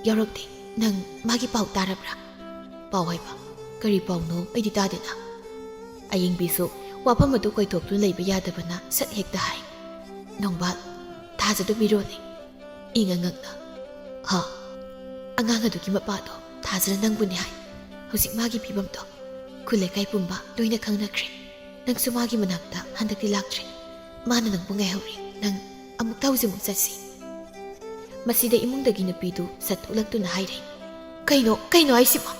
[SPEAKER 1] ꯌꯥꯎꯔꯛꯇꯦ ꯅꯪ ꯃꯥꯒꯤ ꯄꯥꯎ ꯇꯥꯔꯕ꯭ꯔꯥ ꯄꯥꯎ ꯍꯥꯏꯕ ꯀꯔꯤ ꯄꯥꯎꯅꯣ ꯑꯩꯗꯤ ꯇꯥꯗꯦꯅ ꯑꯌꯤꯡꯕꯤꯁꯨ ꯋꯥꯐꯝ ꯑꯗꯨ ꯀꯣꯏꯊꯣꯛꯇꯨꯅ ꯂꯩꯕ ꯌꯥꯗꯕꯅ ꯁꯠ ꯍꯦꯛꯇ ꯍꯥꯏ ꯅꯣꯡꯕꯥꯜ ꯊꯥꯖꯗꯨ ꯃꯤꯔꯣꯜꯅꯤ ꯏꯪꯉ ꯉꯛꯅ ꯑꯉꯥꯡ ꯑꯗꯨꯒꯤ ꯃꯄꯥꯗꯣ ꯊꯥꯖꯅ ꯅꯪꯕꯨꯅꯤ ꯍꯥꯏ ꯍꯧꯖꯤꯛ ꯃꯥꯒꯤ ꯐꯤꯕꯝꯗꯣ ꯈꯨꯜ ꯂꯩꯀꯥꯏ ꯄꯨꯝꯕ ꯂꯣꯏꯅ ꯈꯪꯅꯈ꯭ꯔꯦ ꯅꯪꯁꯨ ꯃꯥꯒꯤ ꯃꯅꯥꯛꯇ ꯍꯟꯗꯛꯇꯤ ꯂꯥꯛꯇ꯭ꯔꯦ ꯃꯥꯅ ꯅꯪꯕꯨ ꯉꯥꯏꯍꯧꯔꯤ ꯅꯪ ꯑꯃꯨꯛꯇ ꯍꯧꯖꯤꯛꯃꯨꯛ ꯆꯠꯁꯤ ꯃꯁꯤꯗ ꯏꯃꯨꯡꯗꯒꯤ ꯅꯨꯄꯤꯗꯨ ꯁꯠꯊꯣꯛꯂꯛꯇꯨꯅ ꯍꯥꯏꯔꯩ ꯀꯩꯅꯣ ꯍꯥꯏꯁꯤꯕꯣ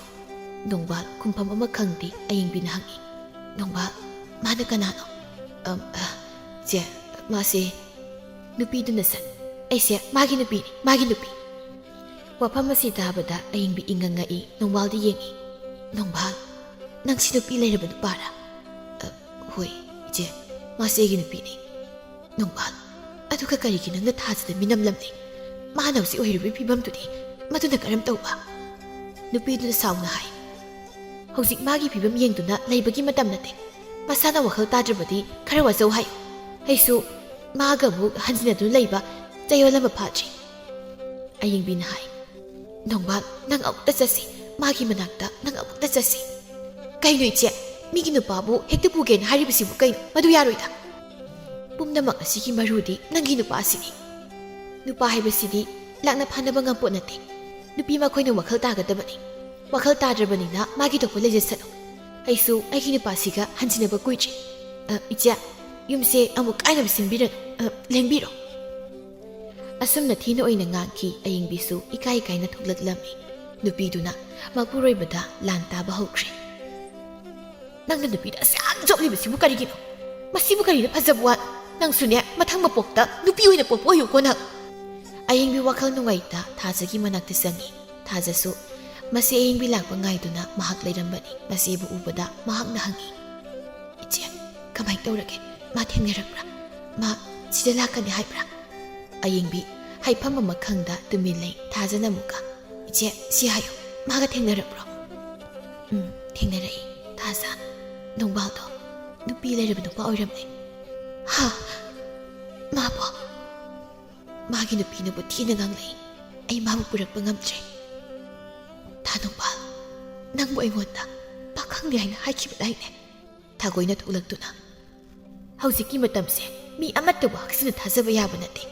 [SPEAKER 1] ꯅꯣꯡꯕꯥꯜ ꯈꯨꯝꯐꯝ ꯑꯃ ꯈꯪꯗꯦ ꯑꯌꯤꯡꯕꯤꯅ ꯍꯪꯉꯤ ꯅꯣꯡꯕꯥꯜ ꯃꯥꯅ ꯀꯅꯥꯅꯣ ꯆꯦ ꯃꯥꯁꯦ ꯅꯨꯄꯤꯗꯨꯅ ꯑꯩꯁꯦ ꯃꯥꯒꯤ ꯅꯨꯄꯤ ꯋꯥꯐꯝ ꯑꯁꯤ ꯇꯥꯕꯗ ꯑꯌꯤꯡꯕꯤ ꯏꯪꯉ ꯉꯛꯏ ꯅꯣꯡꯕꯥꯜꯗ ꯌꯦꯡꯉꯤ ꯅꯣꯡꯕꯥꯜ ꯅꯪꯁꯤ ꯅꯨꯄꯤ ꯂꯩꯔꯕ ꯅꯨꯄꯥꯔꯥ ꯍꯣꯏ ꯏꯆꯦ ꯃꯥꯁꯦ ꯑꯩꯒꯤ ꯅꯨꯄꯤꯅꯤ ꯅꯣꯡꯕꯥꯜ ꯑꯗꯨꯒ ꯀꯔꯤꯒꯤ ꯅꯪꯅ ꯊꯥꯖꯗ ꯃꯤꯅꯝꯂꯝꯅꯤ ꯃꯥꯅ ꯍꯧꯖꯤꯛ ꯑꯣꯏꯔꯤꯕ ꯐꯤꯕꯝꯗꯨꯗꯤ ꯃꯗꯨꯅ ꯀꯔꯝ ꯇꯧꯕ ꯅꯨꯄꯤꯗꯨꯅ ꯁꯥꯎꯅ ꯍꯥꯏ ꯍꯧꯖꯤꯛ ꯃꯥꯒꯤ ꯐꯤꯕꯝ ꯌꯦꯡꯗꯨꯅ ꯂꯩꯕꯒꯤ ꯃꯇꯝ ꯅꯠꯇꯦ ꯃꯁꯥꯅ ꯋꯥꯈꯜ ꯇꯥꯗ꯭ꯔꯕꯗꯤꯈꯔ ꯋꯥꯖꯧ ꯍꯥꯏꯌꯨ ꯑꯩꯁꯨ ꯃꯥꯒ ꯑꯃꯨꯛ ꯍꯟꯖꯤꯟꯅꯗꯨꯅ ꯂꯩꯕ ꯆꯌꯣꯜ꫰ꯐꯥꯗ꯭ꯔꯤ ꯑꯌꯤꯡꯕꯤꯅ ꯍꯥꯏ ꯅꯣꯡꯕꯥꯜ ꯅꯪ ꯑꯃꯨꯛꯇ ꯆꯠꯁꯤ ꯃꯥꯒꯤ ꯃꯅꯥꯛꯇ ꯅꯪ ꯑꯃꯨꯛꯇ ꯆꯠꯁꯤ ꯀꯩꯅꯣ ꯏꯆꯦ ꯃꯤꯒꯤ ꯅꯨꯄꯥꯕꯨ ꯍꯦꯛꯇ ꯄꯨꯒꯦꯅ ꯍꯥꯏꯔꯤꯕꯁꯤꯕꯨ ꯀꯩꯅꯣ ꯃꯗꯨ ꯌꯥꯔꯣꯏꯗ ꯄꯨꯝꯅꯃꯛ ꯑꯁꯤꯒꯤ ꯃꯔꯨꯗꯤ ꯅꯪꯒꯤ ꯅꯨꯄꯥꯁꯤꯅꯤ ꯅꯨꯄꯥ ꯍꯥꯏꯕꯁꯤꯗꯤ ꯂꯥꯛꯅ ꯐꯥꯅꯕ ꯉꯝꯄꯣꯠ ꯅꯠꯇꯦ ꯅꯨꯄꯤ ꯃꯈꯣꯏꯅ ꯋꯥꯈꯜ ꯇꯥꯒꯗꯕꯅꯤ ꯋꯥꯈꯜ ꯇꯥꯗ꯭ꯔꯕꯅꯤꯅ ꯃꯥꯒꯤ ꯊꯣꯛꯄ ꯂꯩꯖꯁꯅꯨ ꯑꯩꯁꯨ ꯑꯩꯒꯤ ꯅꯨꯄꯥꯁꯤꯒ ꯍꯟꯖꯤꯟꯅꯕ ꯀꯨꯏꯗ꯭ꯔꯤ ꯏꯆꯦ ꯌꯨꯝꯁꯦ ꯑꯃꯨꯛ ꯀꯥꯏꯅꯕ ꯁꯤꯟꯕꯤꯔꯅꯨ ꯂꯦꯡꯕꯤꯔꯣ ꯑꯁꯨꯝꯅ ꯊꯤꯅ ꯑꯣꯏꯅ ꯉꯥꯡꯈꯤ ꯑꯏꯪꯕꯤꯁꯨ ꯏꯀꯥꯏ ꯏꯀꯥꯏꯅ ꯊꯣꯛꯂꯛꯂꯝꯃꯤ ꯅꯨꯄꯤꯗꯨꯅ ꯃꯄꯨꯔꯣꯏꯕꯗ ꯂꯥꯟ ꯇꯥꯕ ꯍꯧꯈ꯭ꯔꯦ ꯅꯪꯅ ꯅꯨꯄꯤꯗ ꯑꯁꯌꯥꯝ ꯆꯣꯞꯂꯤꯕꯁꯤꯕꯨ ꯀꯔꯤꯒꯤꯅꯣ ꯃꯁꯤꯕꯨ ꯀꯔꯤꯅ ꯐꯖꯕ ꯋꯥ ꯅꯪꯁꯨꯅꯦ ꯃꯊꯪ ꯃꯄꯣꯛꯇ ꯅꯨꯄꯤ ꯑꯣꯏꯅ ꯄꯣꯛꯄ ꯑꯣꯏꯌꯨꯀꯣ ꯅꯪ ꯑꯏꯪꯕꯤ ꯋꯥꯈꯜ ꯅꯨꯡꯉꯥꯏꯇ ꯊꯥꯖꯒꯤ ꯃꯅꯥꯛꯇ ꯆꯪꯉꯤ ꯊꯥꯖꯁꯨ ꯃꯁꯤ ꯑꯏꯪꯕꯤ ꯂꯥꯛꯄ ꯉꯥꯏꯗꯨꯅ ꯃꯍꯥꯛ ꯂꯩꯔꯝꯕꯅꯤ ꯃꯁꯤꯕꯨ ꯎꯕꯗ ꯃꯍꯥꯛꯅ ꯍꯪꯉꯤ ꯏꯆꯦ ꯀꯃꯥꯏ ꯇꯧꯔꯒꯦ ꯃꯥ ꯊꯦꯡꯅꯔꯛꯄ꯭ꯔꯥ ꯃꯥ ꯁꯤꯗ ꯂꯥꯛꯀꯅꯤ ꯍꯥꯏꯕ꯭ꯔꯥ ꯑꯏꯪꯕꯤ ꯍꯥꯏꯐꯝ ꯑꯃ ꯈꯪꯗ ꯇꯨꯃꯤꯟ ꯂꯩ ꯊꯥꯖꯅ ꯑꯃꯨꯛꯀ ꯏꯆꯦ ꯁꯤ ꯍꯥꯏꯌꯨ ꯃꯥꯒ ꯊꯦꯡꯅꯔꯛꯄ꯭ꯔꯣ ꯊꯦꯡꯅꯔꯛꯏ ꯊꯥꯖ ꯅꯣꯡꯕꯥꯜꯗꯣ ꯅꯨꯄꯤ ꯂꯩꯔꯕ ꯅꯨꯄꯥ ꯑꯣꯏꯔꯝꯃꯦ ꯍꯥ ꯃꯥꯕꯣ ꯃꯥꯒꯤ ꯅꯨꯄꯤꯅꯕꯨ ꯊꯤꯅ ꯉꯥꯡꯂꯛꯏ ꯑꯩ ꯃꯥꯕꯨ ꯄꯨꯔꯛꯄ ꯉꯝꯗ꯭ꯔꯦ ꯊꯥ ꯅꯣꯡꯕꯥꯜ ꯅꯪꯕꯨ ꯑꯩꯉꯣꯟꯗ ꯄꯥꯈꯪꯅꯤ ꯍꯥꯏꯅ ꯍꯥꯏꯈꯤꯕꯗꯥꯏꯅꯦ ꯊꯥꯒꯣꯏꯅ ꯊꯣꯛꯂꯛꯇꯨꯅ ꯍꯧꯖꯤꯛꯀꯤ ꯃꯇꯝꯁꯦ ꯃꯤ ꯑꯃꯠꯇꯕꯨ ꯍꯛꯁꯤꯟꯅ ꯊꯥꯖꯕ ꯌꯥꯕ ꯅꯠꯇꯦ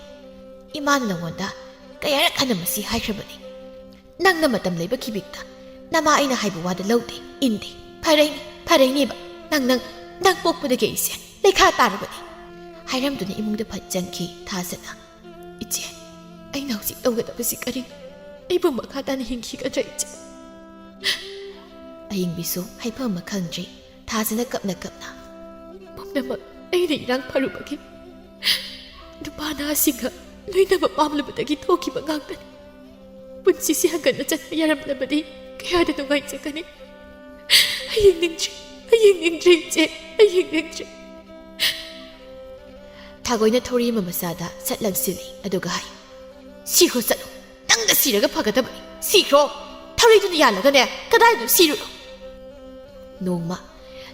[SPEAKER 1] ꯏꯃꯥꯅ ꯅꯉꯣꯟꯗ ꯀꯌꯥꯔꯛ ꯍꯟꯅ ꯃꯁꯤ ꯍꯥꯏꯈ꯭ꯔꯕꯅꯤ ꯅꯪꯅ ꯃꯇꯝ ꯂꯩꯕ ꯈꯤꯕꯤꯛꯇ ꯅꯃꯥ ꯑꯩꯅ ꯍꯥꯏꯕ ꯋꯥꯗ ꯂꯧꯗꯦ ꯏꯟꯗꯦ ꯐꯔꯩꯅꯦꯕ ꯅꯪ ꯄꯣꯛꯄꯗꯒꯤ ꯑꯩꯁꯦ ꯂꯩꯈꯥ ꯇꯥꯔꯕꯅꯤ ꯍꯥꯏꯔꯝꯗꯨꯅ ꯏꯃꯨꯡꯗ ꯐꯠ ꯆꯪꯈꯤ ꯊꯥꯖꯅ ꯏꯆꯦ ꯑꯩꯅ ꯍꯧꯖꯤꯛ ꯇꯧꯒꯗꯕꯁꯤ ꯀꯔꯤ ꯑꯩꯕꯨ ꯃꯈꯥ ꯇꯥꯅ ꯍꯤꯡꯈꯤꯒꯗ꯭ꯔꯥ ꯏꯆꯦ ꯑꯏꯪꯕꯤꯁꯨ ꯍꯥꯏꯐꯝ ꯑꯃ ꯈꯪꯗ꯭ꯔꯤ ꯊꯥꯖꯅ ꯀꯞꯅ ꯄꯨꯝꯅꯃꯛ ꯑꯩꯅ ꯏꯔꯥꯡ ꯐꯔꯨꯕꯒꯤ ꯅꯨꯄꯥ ꯅꯍꯥꯁꯤꯡꯒ ꯂꯣꯏꯅꯕ ꯄꯥꯝꯂꯕꯗꯒꯤ ꯊꯣꯛꯈꯤꯕ ꯉꯥꯛꯇꯅꯤ ꯄꯨꯟꯁꯤꯁꯤ ꯍꯪꯒꯠꯅ ꯆꯠꯄ ꯌꯥꯔꯝꯂꯕꯗꯤ ꯀꯌꯥꯗ ꯅꯨꯡꯉꯥꯏꯖꯒꯅꯤ ꯍꯌꯦꯡꯅꯤꯡꯗ꯭ꯔꯤ ꯏꯆꯦ ꯍꯌꯦꯡꯅꯤꯡꯗ꯭ꯔꯤ ꯊꯥꯒꯣꯏꯅ ꯊꯧꯔꯤ ꯑꯃ ꯃꯆꯥꯗ ꯁꯠ ꯂꯪꯁꯤꯜꯂꯤ ꯑꯗꯨꯒ ꯍꯥꯏ ꯁꯤꯈ꯭ꯔꯣ ꯆꯠꯂꯣ ꯅꯪꯗ ꯁꯤꯔꯒ ꯐꯒꯗꯕꯅꯤ ꯁꯤꯈ꯭ꯔꯣ ꯊꯧꯔꯤꯗꯨꯅ ꯌꯥꯜꯂꯒꯅꯦ ꯀꯗꯥꯏꯗꯅꯣ ꯁꯤꯔꯨꯔꯣ ꯅꯣꯡꯃ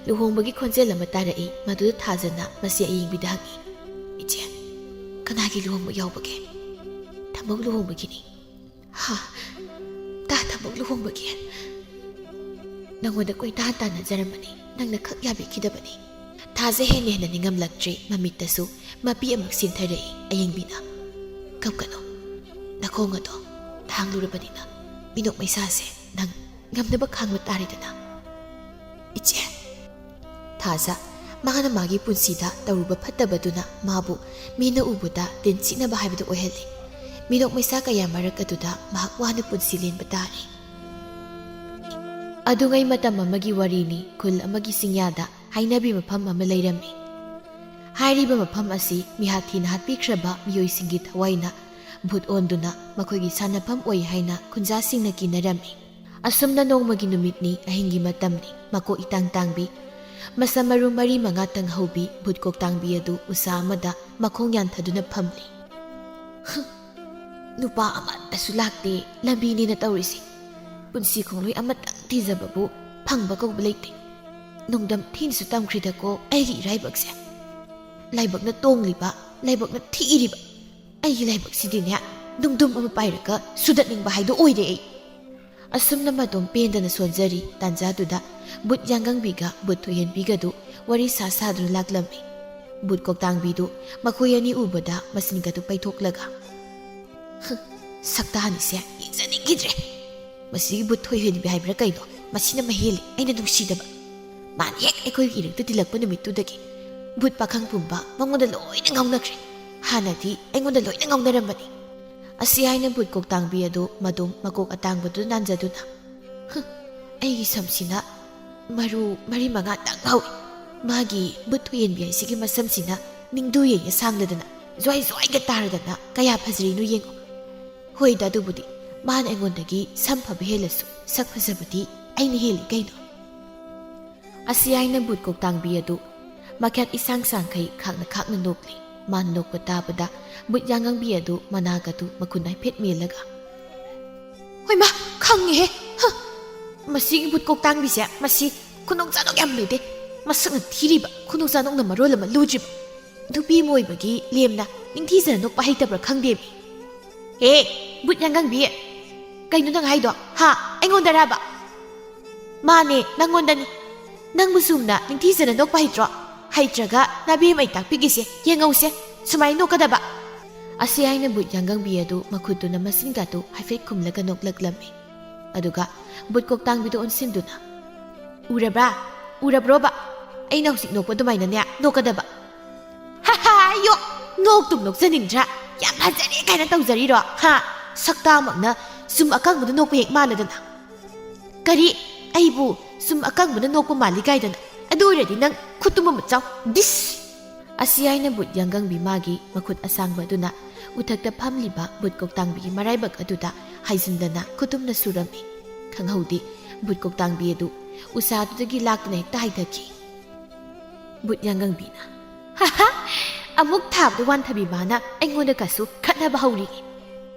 [SPEAKER 1] ꯂꯨꯍꯣꯡꯕꯒꯤ ꯈꯣꯟꯖꯦꯜ ꯑꯃ ꯇꯥꯔꯛꯏ ꯃꯗꯨꯗ ꯊꯥꯖꯅ ꯃꯁꯤ ꯑꯏꯪꯕꯤꯗ ꯍꯪꯉꯤ ꯏꯆꯦ ꯀꯅꯥꯒꯤ ꯂꯨꯍꯣꯡꯕ ꯌꯥꯎꯕꯒꯦ ꯊꯝꯕꯧ ꯂꯨꯍꯣꯡꯕꯒꯤꯅꯤ ꯍꯥ ꯊꯝꯕꯧ ꯂꯨꯍꯣꯡꯕꯒꯤ ꯅꯪꯉꯣꯟꯗ ꯀꯣꯏꯇꯥꯟ ꯇꯥꯟꯅꯖꯔꯝꯕꯅꯤ ꯅꯪꯅ ꯈꯛ ꯌꯥꯕꯤꯈꯤꯗꯕꯅꯤ ꯊꯥꯖ ꯍꯦꯟꯅ ꯅꯤꯡꯉꯝꯂꯛꯇ꯭ꯔꯤ ꯃꯃꯤꯠꯇꯁꯨ ꯃꯄꯤ ꯑꯃꯨꯛ ꯆꯤꯡꯊꯔꯛꯏ ꯑꯌꯤꯡꯕꯤꯅ ꯀꯞꯀꯅꯣ ꯅꯈꯣꯡ ꯑꯗꯣ ꯊꯥꯡꯂꯨꯔꯕꯅꯤꯅ ꯃꯤꯅꯣꯛ ꯃꯩꯁꯥꯁꯦ ꯅꯪ ꯉꯝꯅꯕ ꯈꯥꯡꯕ ꯇꯥꯔꯦꯗꯅ ꯏꯆꯦ ꯊꯥꯖ ꯃꯥꯅ ꯃꯥꯒꯤ ꯄꯨꯟꯁꯤꯗ ꯇꯧꯔꯨꯕ ꯐꯠꯇꯕꯗꯨꯅ ꯃꯥꯕꯨ ꯃꯤꯅ ꯎꯕꯗ ꯇꯤꯟ ꯆꯤꯛꯅꯕ ꯍꯥꯏꯕꯗꯨ ꯑꯣꯏꯍꯜꯂꯤ ꯃꯤꯅꯣꯛ ꯃꯩꯁꯥ ꯀꯌꯥ ꯃꯔꯛ ꯑꯗꯨꯗ ꯃꯍꯥꯛ ꯋꯥꯅ ꯄꯨꯟꯁꯤ ꯂꯦꯟꯕ ꯇꯥꯔꯤ ꯑꯗꯨꯉꯩ ꯃꯇꯝ ꯑꯃꯒꯤ ꯋꯥꯔꯤꯅꯤ ꯈꯨꯜ ꯑꯃꯒꯤ ꯆꯤꯡꯌꯥꯗ ꯍꯩꯅꯕꯤ ꯃꯐꯝ ꯑꯃ ꯂꯩꯔꯝꯃꯤ ꯍꯥꯏꯔꯤꯕ ꯃꯐꯝ ꯑꯁꯤ ꯃꯤꯍꯥꯠ ꯊꯤꯅ ꯍꯥꯠꯄꯤꯈ꯭ꯔꯕ ꯃꯤꯑꯣꯏꯁꯤꯡꯒꯤ ꯊꯋꯥꯏꯅ ꯚꯨꯠ ꯑꯣꯟꯗꯨꯅ ꯃꯈꯣꯏꯒꯤ ꯁꯥꯟꯅꯐꯝ ꯑꯣꯏ ꯍꯥꯏꯅ ꯈꯨꯟꯖꯥꯁꯤꯡꯅ ꯀꯤꯅꯔꯝꯃꯤ ꯑꯁꯨꯝꯅ ꯅꯣꯡꯃꯒꯤ ꯅꯨꯃꯤꯠꯅꯤ ꯑꯍꯤꯡꯒꯤ ꯃꯇꯝꯅꯤ ꯃꯀꯣꯛ ꯏꯇꯥꯡ ꯇꯥꯡꯕꯤ ꯃꯁꯝ ꯃꯔꯨ 4-5 ꯍꯧꯕꯤ ꯚꯨꯠ ꯀꯣꯛꯇꯥꯡꯕꯤ ꯑꯗꯨ ꯎꯁꯥ ꯑꯃꯗ ꯃꯈꯣꯡ ꯌꯥꯟꯊꯗꯨꯅ ꯐꯝꯂꯤ ꯅꯨꯄꯥ ꯑꯃꯠꯇꯁꯨ ꯂꯥꯛꯇꯦ ꯂꯝꯕꯤꯅꯦꯅ ꯇꯧꯔꯤꯁꯤ ꯄꯨꯟꯁꯤ ꯈꯣꯡꯂꯣꯏ ꯑꯃꯇꯪ ꯊꯤꯖꯕꯕꯨ ꯐꯪꯕ ꯀꯧꯕ ꯂꯩꯇꯦ ꯅꯨꯡꯗꯝ ꯊꯤꯅꯁꯨ ꯇꯝꯈ꯭ꯔꯤꯗꯀꯣ ꯑꯩꯒꯤ ꯏꯔꯥꯏꯕꯛꯁꯦ ꯂꯥꯏꯕꯛꯅ ꯇꯣꯡꯂꯤꯕ ꯂꯥꯏꯕꯛꯅ ꯊꯤꯔꯤꯕ ꯑꯩꯒꯤ ꯂꯥꯏꯕꯛꯁꯤꯗꯤꯅꯦ ꯅꯨꯡꯗꯨꯝ ꯑꯃ ꯄꯥꯏꯔꯒ ꯁꯨꯗꯠꯅꯤꯡꯕ ꯍꯥꯏꯗꯣ ꯑꯣꯏꯔꯦ ꯑꯩ ꯑꯁꯨꯝꯅ ꯃꯇꯣꯝ ꯄꯦꯟꯗꯅ ꯁꯣꯟꯖꯔꯤ ꯇꯥꯟꯖꯥꯗꯨꯗ ꯕꯨꯠ ꯌꯥꯡꯒꯪꯕꯤꯒ ꯕꯨꯠ ꯊꯣꯏꯍꯦꯟꯕꯤꯒꯗꯨ ꯋꯥꯔꯤ ꯁꯥꯗꯨꯅ ꯂꯥꯛꯂꯝꯃꯤ ꯕꯨꯠ ꯀꯣꯛꯇꯥꯡꯕꯤꯗꯨ ꯃꯈꯣꯏ ꯑꯅꯤ ꯎꯕꯗ ꯃꯁꯤꯟꯒꯗꯨ ꯄꯩꯊꯣꯛꯂꯒ ꯁꯛꯇꯥꯅꯤꯁꯦ ꯌꯦꯡꯖꯅꯤꯡꯈꯤꯗ꯭ꯔꯦ ꯃꯁꯤꯒꯤ ꯕꯨꯠ ꯊꯣꯏꯍꯦꯟꯕꯤ ꯍꯥꯏꯕ꯭ꯔꯥ ꯀꯩꯅꯣ ꯃꯁꯤꯅ ꯃꯍꯦꯜꯂꯤ ꯑꯩꯅ ꯅꯨꯡꯁꯤꯗꯕ ꯃꯥꯅ ꯍꯦꯛ ꯑꯩꯈꯣꯏꯒꯤ ꯏꯔꯛꯇ ꯇꯤꯜꯂꯛꯄ ꯅꯨꯃꯤꯠꯇꯨꯗꯒꯤ ꯕꯨꯠ ꯄꯥꯈꯪ ꯄꯨꯝꯕ ꯃꯉꯣꯟꯗ ꯂꯣꯏꯅ ꯉꯥꯎꯅꯈ꯭ꯔꯦ ꯍꯥꯟꯅꯗꯤ ꯑꯩꯉꯣꯟꯗ ꯂꯣꯏꯅ ꯉꯥꯎꯅꯔꯝꯕꯅꯤ ꯑꯁꯤ ꯍꯥꯏꯅ ꯕꯨꯠ ꯀꯣꯛꯇꯥꯡꯕꯤ ꯑꯗꯨ ꯃꯗꯨꯝ ꯃꯀꯣꯛ ꯑꯇꯥꯡꯕꯗꯨ ꯅꯥꯟꯖꯗꯨꯅ ꯑꯩꯒꯤ ꯁꯝꯁꯤꯅ ꯃꯔꯨ 4-5 ꯍꯧꯏ ꯃꯥꯒꯤ ꯕꯨꯠ ꯊꯣꯏꯍꯦꯟꯕꯤ ꯍꯥꯏꯁꯤꯒꯤ ꯃꯁꯝꯁꯤꯅ ꯅꯤꯡꯗꯨ ꯌꯩꯅ ꯁꯥꯡꯂꯗꯅ ꯖ꯭ꯋꯥꯏꯒ ꯇꯥꯔꯗꯅ ꯀꯌꯥ ꯐꯖꯔꯤꯅꯣ ꯌꯦꯡꯉꯨ ꯍꯣꯏꯗ ꯑꯗꯨꯕꯨꯗꯤ ꯃꯥꯅ ꯑꯩꯉꯣꯟꯗꯒꯤ ꯁꯝ ꯐꯕ ꯍꯦꯜꯂꯁꯨ ꯁꯛ ꯐꯖꯕꯗꯤ ꯑꯩꯅ ꯍꯦꯜꯂꯤ ꯀꯩꯅꯣ ꯑꯁꯤ ꯍꯥꯏꯅ ꯕꯨꯠ ꯀꯣꯛꯇꯥꯡꯕꯤ ꯑꯗꯨ ꯃꯈ꯭ꯌꯥꯠ ꯏꯁꯥꯡ ꯁꯥꯡꯈꯩ ꯈꯥꯛꯅ ꯅꯣꯛꯂꯤ ꯃꯥꯅ ꯅꯣꯛꯄ ꯇꯥꯕꯗ ꯕꯨꯠ ꯌꯥꯡꯒꯪꯕꯤ ꯑꯗꯨ ꯃꯅꯥꯒꯗꯨ ꯃꯈꯨꯟ ꯍꯥꯏꯐꯦꯠ ꯃꯦꯜꯂꯒ ꯍꯣꯏꯃꯥ ꯈꯪꯉꯦꯍꯦ ꯃꯁꯤꯒꯤ ꯕꯨꯠ ꯀꯣꯛꯇꯥꯡꯕꯤꯁꯦ ꯃꯁꯤ ꯈꯨꯅꯣꯛ ꯆꯥꯅꯣꯛ ꯌꯥꯝ ꯂꯩꯇꯦ ꯃꯁꯛꯅ ꯊꯤꯔꯤꯕ ꯈꯨꯅꯣꯛ ꯆꯥꯅꯣꯛꯅ ꯃꯔꯣꯜ ꯑꯃ ꯂꯨꯗ꯭ꯔꯤꯕ ꯅꯨꯄꯤ ꯑꯃ ꯑꯣꯏꯕꯒꯤ ꯂꯦꯝꯅ ꯅꯤꯡꯊꯤꯖꯅ ꯅꯣꯛꯄ ꯍꯩꯇꯕ꯭ꯔꯥ ꯈꯪꯗꯦꯃꯤ ꯍꯦ ꯕꯨꯠ ꯌꯥꯡꯒꯪꯕꯤ ꯀꯩꯅꯣ ꯅꯪ ꯍꯥꯏꯗꯣ ꯍꯥ ꯑꯩꯉꯣꯟꯗꯔꯕ ꯃꯥꯅꯦ ꯅꯪꯉꯣꯟꯗꯅꯤ ꯅꯪꯕꯨ ꯁꯨꯝꯅ ꯅꯤꯡꯊꯤꯖꯅ ꯅꯣꯛꯄ ꯍꯩꯇ꯭ꯔꯣ? ꯍꯩꯇ꯭ꯔꯒ ꯅꯥꯕꯦꯝ ꯑꯩ ꯇꯥꯛꯄꯤꯒꯦꯁꯦ, ꯌꯦꯡꯉꯧꯁꯦ, ꯁꯨꯃꯥꯏꯅ ꯅꯣꯛꯀꯗꯕ꯫ ꯑꯁꯤ ꯍꯥꯏꯅ ꯕꯨꯠ ꯌꯥꯡꯒꯪꯕꯤ ꯑꯗꯨ ꯃꯈꯨꯠꯇꯨꯅ ꯃꯁꯤꯡꯒꯥꯗꯨ ꯍꯥꯏꯐꯦꯠ ꯈꯨꯝꯂꯒ ꯅꯣꯛꯂꯛꯂꯝꯃꯤ꯫ ꯑꯗꯨꯒ ꯕꯨꯠ ꯀꯣꯛꯇꯥꯡꯕꯤꯗꯨ ꯑꯣꯟꯁꯤꯟꯗꯨꯅ ꯎꯔꯕ꯭ꯔꯥ? ꯎꯔꯕ꯭ꯔꯣꯕ? ꯑꯩꯅ ꯍꯧꯖꯤꯛ ꯅꯣꯛꯄ ꯑꯗꯨꯃꯥꯏꯅꯅꯦ ꯅꯣꯛꯀꯗꯕ꯫ ꯍꯥ ꯌꯣ, ꯅꯣꯛꯇꯨꯝ ꯅꯣꯛꯆꯅꯤꯡꯗ꯭ꯔꯥ? ꯌꯥꯝ ꯐꯖꯔꯦ ꯀꯥꯏꯅ ꯇꯧꯖꯔꯤꯔꯣ? ꯍꯥ, ꯁꯛꯇꯥꯃꯛꯅ ꯁꯨꯝ ꯑꯀꯪꯕꯗ ꯅꯣꯛꯄ ꯍꯦꯛ ꯃꯥꯜꯂꯗꯅ꯫ ꯀꯔꯤ? ꯑꯩꯕꯨ ꯁꯨꯝ ꯑꯀꯪꯕꯗ ꯅꯣꯛꯄ ꯃꯥꯜꯂꯤ ꯀꯥꯏꯗꯅ? ꯑꯗꯨ ꯑꯣꯏꯔꯗꯤ ꯅꯪ ꯈꯨꯠꯇꯨꯃ ꯃꯆꯥꯎ ꯗꯤꯁ꯫ ꯑꯁꯤ ꯍꯥꯏꯅ ꯕꯨꯠ ꯌꯥꯡꯒꯪꯕꯤ ꯃꯥꯒꯤ ꯃꯈꯨꯠ ꯑꯁꯥꯡꯕ ꯑꯗꯨꯅ ꯎꯊꯛꯇ ꯐꯝꯂꯤꯕ ꯕꯨꯠ ꯀꯣꯛꯇꯥꯡꯕꯤꯒꯤ ꯃꯔꯥꯏꯕꯛ ꯑꯗꯨꯗ ꯍꯥꯏꯖꯤꯟꯗꯅ ꯈꯨꯇꯨꯝꯅ ꯁꯨꯔꯝꯃꯤ꯫ ꯈꯪꯍꯧꯗꯦ ꯕꯨꯠ ꯀꯣꯛꯇꯥꯡꯕꯤ ꯑꯗꯨ ꯎꯁꯥꯗꯨꯗꯒꯤ ꯂꯥꯛꯇꯨꯅ ꯍꯦꯛꯇ ꯍꯥꯏꯊꯈꯤ꯫ ꯕꯨꯠ ꯌꯥꯡꯒꯪꯕꯤꯅ ꯑꯃꯨꯛ ꯊꯥꯕꯗ ꯋꯥꯟꯊꯕꯤꯕꯅ ꯑꯩꯉꯣꯟꯗ ꯀꯁꯨ ꯈꯠꯅꯕ ꯍꯧꯔꯤꯉꯤ꯫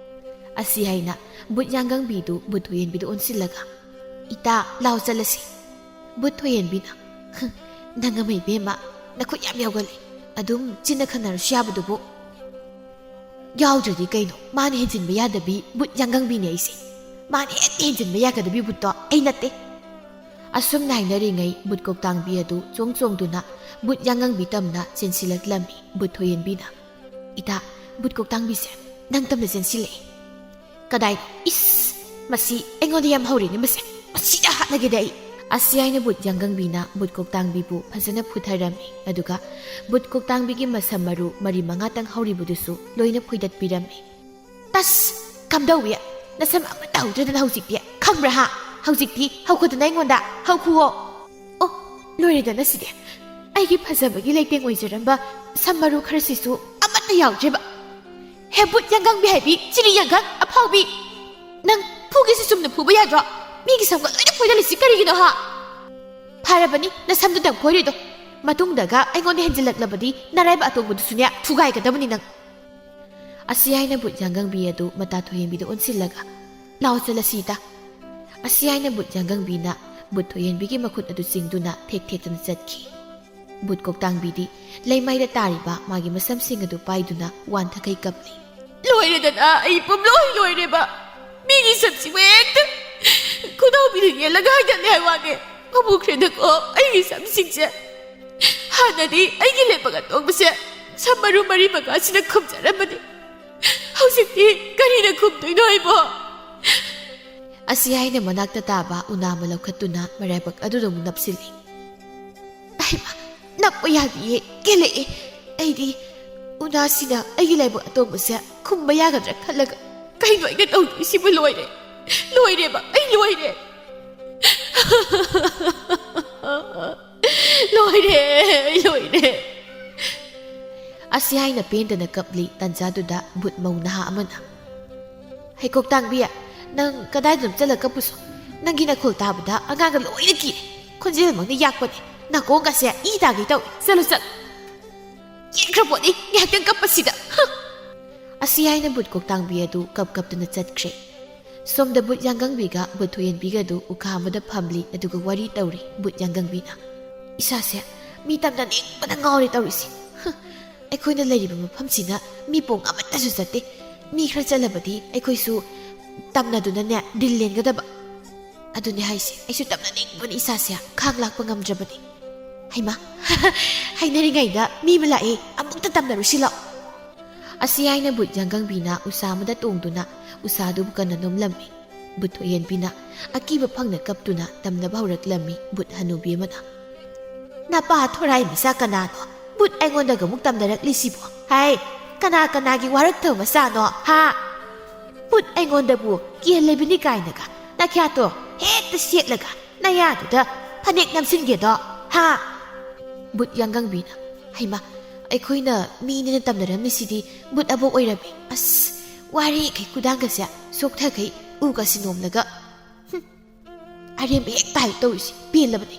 [SPEAKER 1] ꯑꯁꯤ ꯍꯥꯏꯅ ꯕꯨꯠ ꯌꯥꯡꯒꯪꯕꯤꯗꯨ ꯕꯨꯠ ꯊꯣꯏꯍꯦꯟꯕꯤꯗꯨ ꯑꯣꯟꯁꯤꯜꯂꯒ ꯏꯇꯥ ꯂꯥꯎ ꯆꯠꯂꯁꯤ꯫ ꯕꯨꯠ ꯊꯣꯏꯍꯦꯟꯕꯤꯅ ꯅꯪ ꯑꯃ ꯏꯕꯦꯝꯃ ꯅꯈꯨꯠ ꯌꯥꯝ ꯌꯥꯎꯒꯜꯂꯤ, ꯑꯗꯨꯝ ꯆꯤꯟꯅ ꯈꯟꯅꯔꯁꯨ ꯌꯥꯕꯗꯨꯕꯨ꯫ ꯌꯥꯎꯗ꯭ꯔꯗꯤ ꯀꯩꯅꯣ, ꯃꯥꯅ ꯍꯦꯟꯖꯤꯟꯕ ꯌꯥꯗꯕꯤ ꯕꯨꯠ ꯌꯥꯡꯒꯪꯕꯤꯅꯦ ꯑꯩꯁꯦ꯫ ꯃꯥꯅ ꯍꯦꯛꯇ ꯍꯦꯟꯖꯤꯟꯕ ꯌꯥꯒꯗꯕꯤ ꯕꯨꯠꯇꯣ ꯑꯩ ꯅꯠꯇꯦ꯫ ꯑꯁꯨꯝꯅ ꯍꯥꯏꯅꯔꯤꯉꯩ ꯕꯨꯠ ꯀꯣꯛꯇꯥꯡꯕꯤ ꯑꯗꯨ ꯆꯣꯡꯗꯨꯅ ꯕꯨꯠ ꯌꯥꯡꯒꯪꯕꯤ ꯇꯝꯅ ꯆꯦꯟꯁꯤꯜꯂꯛꯂꯝꯃꯤ꯫ ꯕꯨꯠ ꯊꯣꯏꯍꯦꯟꯕꯤꯅ ꯏꯇꯥ, ꯕꯨꯠ ꯀꯣꯛꯇꯥꯡꯕꯤꯁꯦ ꯅꯪ ꯇꯝꯅ ꯆꯦꯟꯁꯤꯜꯂꯛꯑꯦ꯫ ꯀꯗꯥꯏꯅꯣ? ꯏꯁ, ꯃꯁꯤ ꯑꯩꯉꯣꯟꯗ ꯌꯥꯝ ꯍꯧꯔꯦꯅꯦ ꯃꯁꯦ, ꯃꯁꯤꯗ ꯍꯥꯠꯂꯒꯦꯗ ꯑꯩ꯫ ꯑꯁꯤ ꯍꯥꯏꯅ ꯕꯨꯠ ꯌꯥꯡꯒꯪꯕꯤꯅ ꯕꯨꯠ ꯀꯣꯛꯇꯥꯡꯕꯤꯕꯨ ꯐꯖꯅ ꯐꯨꯊꯔꯝꯃꯤ꯫ ꯑꯗꯨꯒ ꯕꯨꯠ ꯀꯣꯛꯇꯥꯡꯕꯤꯒꯤ ꯃꯁꯝ ꯃꯔꯨ 4-5ꯇꯪ ꯍꯧꯔꯤꯕꯗꯨꯁꯨ ꯂꯣꯏꯅ ꯐꯣꯏꯗꯠꯄꯤꯔꯝꯃꯤ꯫ ꯇꯁ, ꯀꯝꯗꯧꯏ? ꯅꯁꯝ ꯑꯃꯠꯇ ꯍꯧꯗ꯭ꯔꯗꯅ ꯍꯧꯖꯤꯛꯇꯤ, ꯈꯪꯕ꯭ꯔꯥ ꯍꯥ? ꯍꯧꯖꯤꯛꯇꯤ ꯍꯧꯈꯗꯅ ꯑꯩꯉꯣꯟꯗ ꯍꯧꯈꯨꯑꯣ꯫ ꯑꯣ, ꯂꯣꯏꯔꯦꯗꯅ ꯁꯤꯗꯤ, ꯑꯩꯒꯤ ꯐꯖꯕꯒꯤ ꯂꯩꯇꯦꯡ ꯑꯣꯏꯖꯔꯝꯕ ꯁꯝ ꯃꯔꯨ ꯈꯔꯁꯤꯁꯨ ꯑꯃꯠꯇ ꯌꯥꯎꯗ꯭ꯔꯦꯕ꯫ ꯍꯦ ꯕꯨꯠ ꯌꯥꯡꯒꯪꯕꯤ ꯍꯥꯏꯕꯤ, ꯆꯤꯔꯤ ꯌꯥꯡꯒꯪ ꯑꯐꯥꯎꯕꯤ, ꯅꯪ ꯐꯨꯒꯦꯁꯤ ꯆꯨꯝꯅ ꯐꯨꯕ ꯌꯥꯗ꯭ꯔꯣ? ꯃꯤꯒꯤ ꯁꯝꯒ ꯂꯣꯏꯅ ꯐꯣꯏꯗꯠꯂꯤꯁꯤ ꯀꯔꯤꯒꯤꯅꯣ ꯍꯥ? ꯐꯔꯕꯅꯤ ꯅꯁꯝꯗꯨꯗꯪ ꯐꯣꯏꯔꯤꯗꯣ, ꯃꯇꯨꯡꯗꯒ ꯑꯩꯉꯣꯟꯗ ꯍꯦꯟꯖꯤꯜꯂꯛꯂꯕꯗꯤ ꯅꯔꯥꯏꯕ ꯑꯇꯣꯡꯕꯗꯨꯁꯨꯅꯦ ꯊꯨꯒꯥꯏꯒꯗꯕꯅꯤ ꯅꯪ꯫ ꯑꯁꯤ ꯍꯥꯏꯅ ꯕꯨꯠ ꯌꯥꯡꯒꯪꯕꯤ ꯑꯗꯨ ꯃꯇꯥ ꯊꯣꯏꯍꯦꯟꯕꯤꯗ ꯑꯣꯟꯁꯤꯜꯂꯒ ꯂꯥꯎ ꯆꯠꯂꯁꯤ ꯏꯇꯥ꯫ ꯑꯁꯤ ꯍꯥꯏꯅ ꯕꯨꯠ ꯌꯥꯡꯒꯪꯕꯤꯅ ꯕꯨꯠ ꯊꯣꯏꯍꯦꯟꯕꯤꯒꯤ ꯃꯈꯨꯠ ꯑꯗꯨ ꯆꯤꯡꯗꯨꯅ ꯊꯦꯛ ꯊꯦꯛꯇꯨꯅ ꯆꯠꯈꯤ꯫ ꯕꯨꯠ ꯀꯣꯛꯇꯥꯡꯕꯤꯗꯤ ꯂꯩꯃꯥꯏꯗ ꯇꯥꯔꯤꯕ ꯃꯥꯒꯤ ꯃꯁꯝꯁꯤꯡ ꯑꯗꯨ ꯄꯥꯏꯗꯨꯅ ꯋꯥꯟꯊꯈꯩ ꯀꯞꯂꯤ꯫ ꯂꯣꯏꯔꯦꯗꯅ, ꯑꯩ ꯄꯨꯝꯂꯣꯏ ꯂꯣꯏꯔꯦꯕ꯫ ꯃꯤꯒꯤ ꯁꯝꯁꯤꯕꯨ ꯍꯦꯛꯇ ꯈꯨꯗꯥꯎꯕꯤꯗ ꯌꯦꯜꯂꯒ ꯍꯥꯏꯗꯠꯂꯦ ꯍꯥꯏ ꯋꯥꯅꯦ꯫ ꯐꯕꯨꯈ꯭ꯔꯦꯗꯀꯣ ꯑꯩꯒꯤ ꯁꯝꯁꯤꯡꯁꯦ꯫ ꯍꯥꯟꯅꯗꯤ ꯑꯩꯒꯤ ꯂꯩꯕꯛ ꯑꯇꯣꯡꯕꯁꯦ ꯁꯝ ꯃꯔꯨ 4-5ꯁꯤꯅ ꯈꯨꯝꯖꯔꯝꯕꯅꯤ, ꯍꯧꯖꯤꯛꯇꯤ ꯀꯔꯤꯅ ꯈꯨꯝꯗꯣꯏꯅꯣ ꯑꯩꯕꯣ? ꯑꯁꯤ ꯍꯥꯏꯅ ꯃꯅꯥꯛꯇ ꯇꯥꯕ ꯎꯅꯥ ꯑꯃ ꯂꯧꯈꯠꯇꯨꯅ ꯃꯔꯥꯏꯕꯛ ꯑꯗꯨꯗ ꯑꯃꯨꯛ ꯅꯞꯁꯤꯜꯂꯤ꯫ ꯑꯩꯃ, ꯅꯞꯄ ꯌꯥꯗꯤꯌꯦ, ꯀꯦꯜꯂꯛꯑꯦ꯫ ꯑꯩꯗꯤ ꯎꯅꯥꯁꯤꯅ ꯑꯩꯒꯤ ꯂꯥꯏꯕꯛ ꯑꯇꯣꯡꯕꯁꯦ ꯈꯨꯝꯕ ꯌꯥꯒꯗ꯭ꯔꯥ ꯈꯜꯂꯒ ꯀꯩꯅꯣ ꯑꯩꯅ ꯇꯧꯗꯣꯏꯁꯤꯕꯨ? ꯂꯣꯏꯔꯦ, ꯂꯣꯏꯔꯦꯕ, ꯑꯩ ꯂꯣꯏꯔꯦ꯫ ꯂꯣꯏꯔꯦ, ꯑꯩ ꯂꯣꯏꯔꯦ꯫ ꯑꯁꯤ ꯍꯥꯏꯅ ꯄꯦꯟꯗꯅ ꯀꯞꯂꯤ꯫ ꯇꯟꯖꯥꯗꯨꯗ ꯕꯨꯠ ꯃꯧ ꯅꯍꯥ ꯑꯃꯅ ꯍꯩ ꯀꯣꯛꯇꯥꯡꯕꯤ, ꯅꯪ ꯀꯗꯥꯏꯗꯅꯣ ꯆꯠꯂ ꯀꯞꯄꯨꯁꯣ? ꯅꯪꯒꯤ ꯅꯈꯣꯜ ꯇꯥꯕꯗ ꯑꯉꯥꯡꯒ ꯂꯣꯏꯅ ꯀꯤꯔꯦ, ꯈꯣꯟꯖꯦꯜꯃꯛꯅ ꯌꯥꯛꯄꯅꯦ, ꯅꯥꯀꯣꯡꯒꯁꯦ ꯏ ꯇꯥꯒꯩ ꯇꯧꯏ꯫ ꯆꯠꯂꯨ ꯆꯠꯂꯨ, ꯌꯦꯠꯈ꯭ꯔꯄꯣꯠꯅꯤ ꯉꯥꯏꯍꯥꯛꯇꯪ ꯀꯞꯄꯁꯤꯗ꯫ ꯑꯁꯤ ꯍꯥꯏꯅ ꯕꯨꯠ ꯀꯣꯛꯇꯥꯡꯕꯤ ꯑꯗꯨ ꯀꯞꯇꯨꯅ ꯆꯠꯈ꯭ꯔꯦ꯫ ꯁꯣꯝꯗ ꯕꯨꯠ ꯌꯥꯡꯒꯪꯕꯤꯒ ꯕꯨꯠ ꯊꯣꯏꯍꯦꯟꯕꯤꯒꯗꯨ ꯎꯈꯥ ꯑꯃꯗ ꯐꯝꯂꯤ꯫ ꯑꯗꯨꯒ ꯋꯥꯔꯤ ꯇꯧꯔꯤ꯫ ꯕꯨꯠ ꯌꯥꯡꯒꯪꯕꯤꯅ ꯏꯁꯥꯁꯦ ꯃꯤ ꯇꯝꯅ ꯅꯤꯡꯕꯅ ꯉꯥꯎꯔꯦ ꯇꯧꯔꯤꯁꯤ꯫ ꯑꯩꯈꯣꯏꯅ ꯂꯩꯔꯤꯕ ꯃꯐꯝꯁꯤꯅ ꯃꯤ ꯄꯣꯡ ꯑꯃꯠꯇꯁꯨ ꯆꯠꯇꯦ꯫ ꯃꯤ ꯈꯔ ꯆꯠꯂꯕꯗꯤ ꯑꯩꯈꯣꯏꯁꯨ ꯇꯝꯅꯗꯨꯅꯅꯦ ꯗꯤꯜ ꯂꯦꯟꯒꯗꯕ꯫ ꯑꯗꯨꯅꯦ ꯍꯥꯏꯁꯦ, ꯑꯩꯁꯨ ꯇꯝꯅ ꯅꯤꯡꯕꯅ ꯏꯁꯥꯁꯦ ꯈꯥꯡ ꯂꯥꯛꯄ ꯉꯝꯗ꯭ꯔꯕꯅꯤ꯫ ꯍꯩꯃꯥ, ꯍꯥꯏꯅꯔꯤꯉꯩꯗ ꯃꯤ ꯑꯃ ꯂꯥꯛꯑꯦ, ꯑꯃꯨꯛꯇ ꯇꯝꯅꯔꯨꯁꯤ ꯂꯥꯛꯑꯣ꯫ ꯑꯁꯤ ꯍꯥꯏꯅ ꯕꯨꯠ ꯌꯥꯡꯒꯪꯕꯤꯅ ꯎꯁꯥ ꯑꯃꯗ ꯇꯣꯡꯗꯨꯅ ꯎꯁꯥꯗꯨꯕꯨ ꯀꯟꯅ ꯅꯣꯝꯂꯝꯃꯤ꯫ ꯕꯨꯠ ꯊꯣꯏꯍꯦꯟꯕꯤꯅ ꯑꯀꯤꯕ ꯐꯪꯅ ꯀꯞꯇꯨꯅ ꯇꯝꯅꯕ ꯍꯧꯔꯛꯂꯝꯃꯤ꯫ ꯕꯨꯠ ꯍꯅꯨꯕꯤ ꯑꯃꯅ ꯅꯄꯥ ꯊꯣꯔꯥꯏ ꯃꯆꯥ ꯀꯅꯥꯅꯣ ꯕꯨꯠ ꯑꯩꯉꯣꯟꯗꯒ ꯑꯃꯨꯛ ꯇꯝꯅꯔꯛꯂꯤꯁꯤꯕꯣ? ꯍꯥꯏ, ꯀꯅꯥꯒꯤ ꯋꯥꯔꯛꯊꯕ ꯃꯆꯥꯅꯣ ꯍꯥ? ꯕꯨꯠ ꯑꯩꯉꯣꯟꯗꯕꯨ ꯀꯤꯍꯜꯂꯤꯕꯅꯤ ꯀꯥꯏꯅꯒ ꯅꯥꯈ꯭ꯌꯥꯠꯇꯣ ꯍꯦꯛꯇ ꯁꯦꯠꯂꯒ ꯅꯌꯥꯗꯨꯗ ꯐꯅꯦꯛ ꯅꯝꯁꯤꯟꯒꯦꯗꯣ ꯍꯥ? ꯕꯨꯠ ꯌꯥꯡꯒꯪꯕꯤꯅ ꯍꯩꯃꯥ, ꯑꯩꯈꯣꯏꯅ ꯃꯤꯅꯤꯅ ꯇꯝꯅꯔꯝꯃꯤꯁꯤꯗꯤ ꯕꯨꯠ ꯑꯕꯣꯛ ꯑꯣꯏꯔꯝꯃꯤ꯫ ꯑꯁ, ꯋꯥꯔꯤꯈꯩ ꯈꯨꯗꯥꯡꯒꯁꯦ ꯁꯣꯛꯊꯈꯩ ꯎꯒꯁꯤ ꯅꯣꯝꯂꯒ ꯑꯔꯦꯝꯕ ꯍꯦꯛ ꯇꯥꯏ ꯇꯧꯔꯤꯁꯤ, ꯄꯦꯜꯂꯕꯅꯤ꯫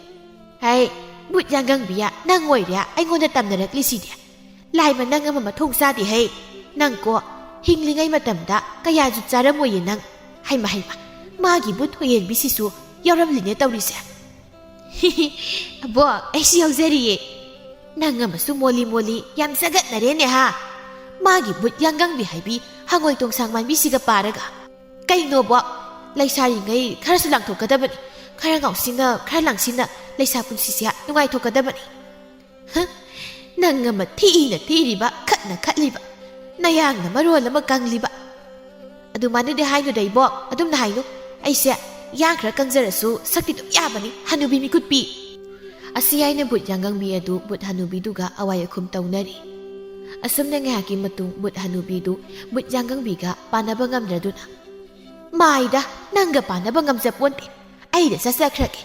[SPEAKER 1] ꯍꯥꯏ, ꯕꯨꯠ ꯌꯥꯡꯒꯪꯕꯤꯌꯥ, ꯅꯪ ꯑꯣꯏꯔꯦ ꯑꯩꯉꯣꯟꯗ ꯇꯝꯅꯔꯛꯂꯤꯁꯤꯗꯤ꯫ ꯂꯥꯏꯕ ꯅꯪ ꯑꯃ ꯃꯊꯣꯡ ꯆꯥꯗꯦ ꯍꯩ꯫ ꯅꯪꯀꯣ ꯍꯤꯡꯂꯤꯉꯩ ꯃꯇꯝꯗ ꯀꯌꯥꯁꯨ ꯆꯥꯔꯝꯃꯣꯏꯌꯦ ꯅꯪ꯫ ꯍꯩꯃꯥ, ꯃꯥꯒꯤ ꯕꯨꯠ ꯊꯣꯏꯍꯦꯟꯕꯤꯁꯤꯁꯨ ꯌꯥꯎꯔꯝꯂꯤꯅꯦ ꯇꯧꯔꯤꯁꯦ꯫ ꯑꯕꯣꯛ, ꯑꯩꯁꯨ ꯌꯥꯎꯖꯔꯤꯌꯦ꯫ ꯅꯪ ꯑꯃꯁꯨ ꯃꯣꯜꯂꯤ ꯌꯥꯝ ꯆꯒꯠꯅꯔꯦꯅꯦ ꯍꯥ? ꯃꯥꯒꯤ ꯕꯨꯠ ꯌꯥꯡꯒꯪꯕꯤ ꯍꯥꯏꯕꯤ ꯍꯪꯉꯣꯏ ꯇꯣꯡꯁꯥꯡ ꯃꯥꯟꯕꯤꯁꯤꯒ ꯄꯥꯔꯒ ꯀꯩꯅꯣꯕꯣ? ꯂꯩꯁꯥꯔꯤꯉꯩ ꯈꯔꯁꯨ ꯂꯥꯡꯊꯣꯛꯀꯗꯕꯅꯤ, khara ngausinna khara langsinna leisa punsisia nungai thokadabani nang ngama thina thiriba khatna khatliba nayangna marol ama kangliba adu manade hainu daibo adum na hainu aise yang khara kangjarasu sakti dum yabani hanubi mikutpi asiyaina but yanggangbi adu but hanubi duga awaya khum taunari asumna ngaki matung but hanubi du but yanggangbi ga panaba ngamdraduna maida nanga panaba ngamjaponte aida sasakrake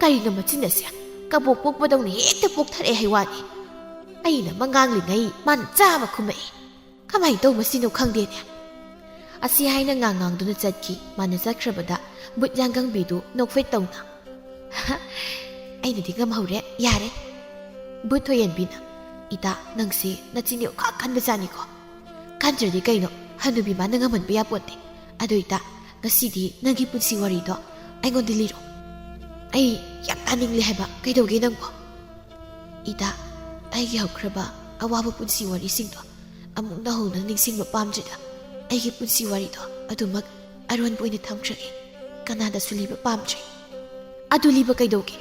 [SPEAKER 1] kaina machinasya kabok pokpadawni hekta pokthare haiwani aina manganglingay man chaba khumai kamai to masino khangdene asi haina ngangang chatki mana chakrabada but yanggangbi du nokfai tawna aina digam haure yare but thoyenbina ita nangsi nachini kha khanba jani ko kanjrdi kaino hanubi ma nangaman biya ponte adu ita ngasidi nangi punsi wari do aingon diliro ai yam taningli haba kaidoge nangbo ita aigi haukraba awaba punsi wari singdo amuk na ho nang ningsingba pamjida aigi punsi wari do adumak aron poina thamkrage kanada suliba pamjre adu liba kaidoge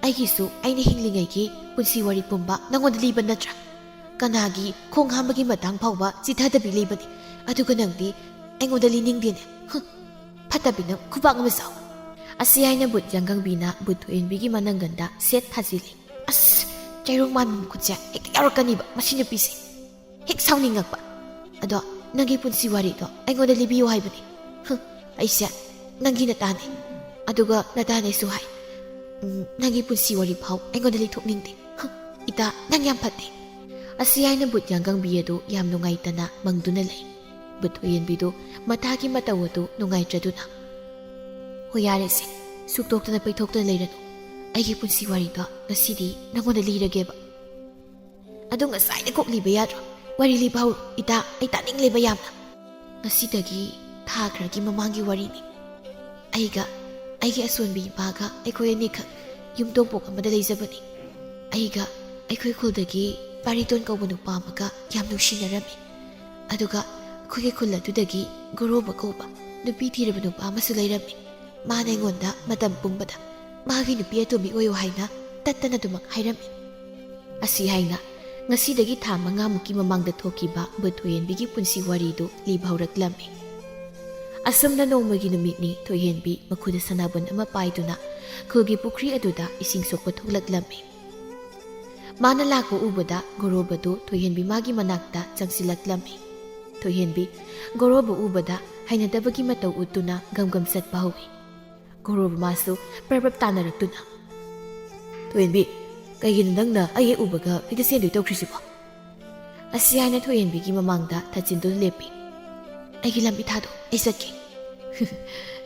[SPEAKER 1] aigi su aina hinglingai gi punsi wari pumba nangon liba natra kanagi khong hambagi matang phawba chithadabi libani aduga nangdi aingon dali ningdene fatabina khubang masau asiyaina but yanggangbi but thoyenbigi mananganda set thajili as chairong man khutja hek yarakani ba masina pisi hek sauningakpa ado nangi punsi wari do aingoda libiyo haibani aisya nangi natane aduga natane su hai nangi punsi wari phau aingoda li thokningde ita nang yam phatte asiyaina but yanggangbi ado yam nungai tana mangduna lei but thoyenbi do mathagi matawadu nungai traduna hoyarese suktoktana paithoktana leiranu aigi punsi wari do ngasidi nangonda lirageba adu ngasai kok liba yadro wari liba hau ita ai taning liba yamna ngasidagi thagragi mamangi wari ni aigi asonbi baga aikoi ni kha yumtong pok amada leijabani aiga aikoi khuldagi pariton kawbanu pamaga yam nushinarami aduga khoge khulla tudagi goroba koba nupi thirabanu pamasu leirami mana ngonda matam pumbada magi nupi atomi oyo haina tattana dumak hairami asi haina ngasidagi tha manga muki mamangda thokiba but thoyenbigi punsi wari do libhauraklammi asumna nomagi numitni thoyenbi makhuda sanabon ama paiduna khogi pukri aduda ising sokpa thoklaklammi mana lakko ubada gorobadu thoyenbi magi manakta changsilaklammi thoyenbi goroba ubada hainadabagi matau utuna gamgam satpa howi goroba masu prabab tanaraktuna thoyenbi kaigin nangna aye ubaga pida sendui tawkrisibo asiana thoyenbigi mamangda thajindu lepi aigi lambi thado ai satke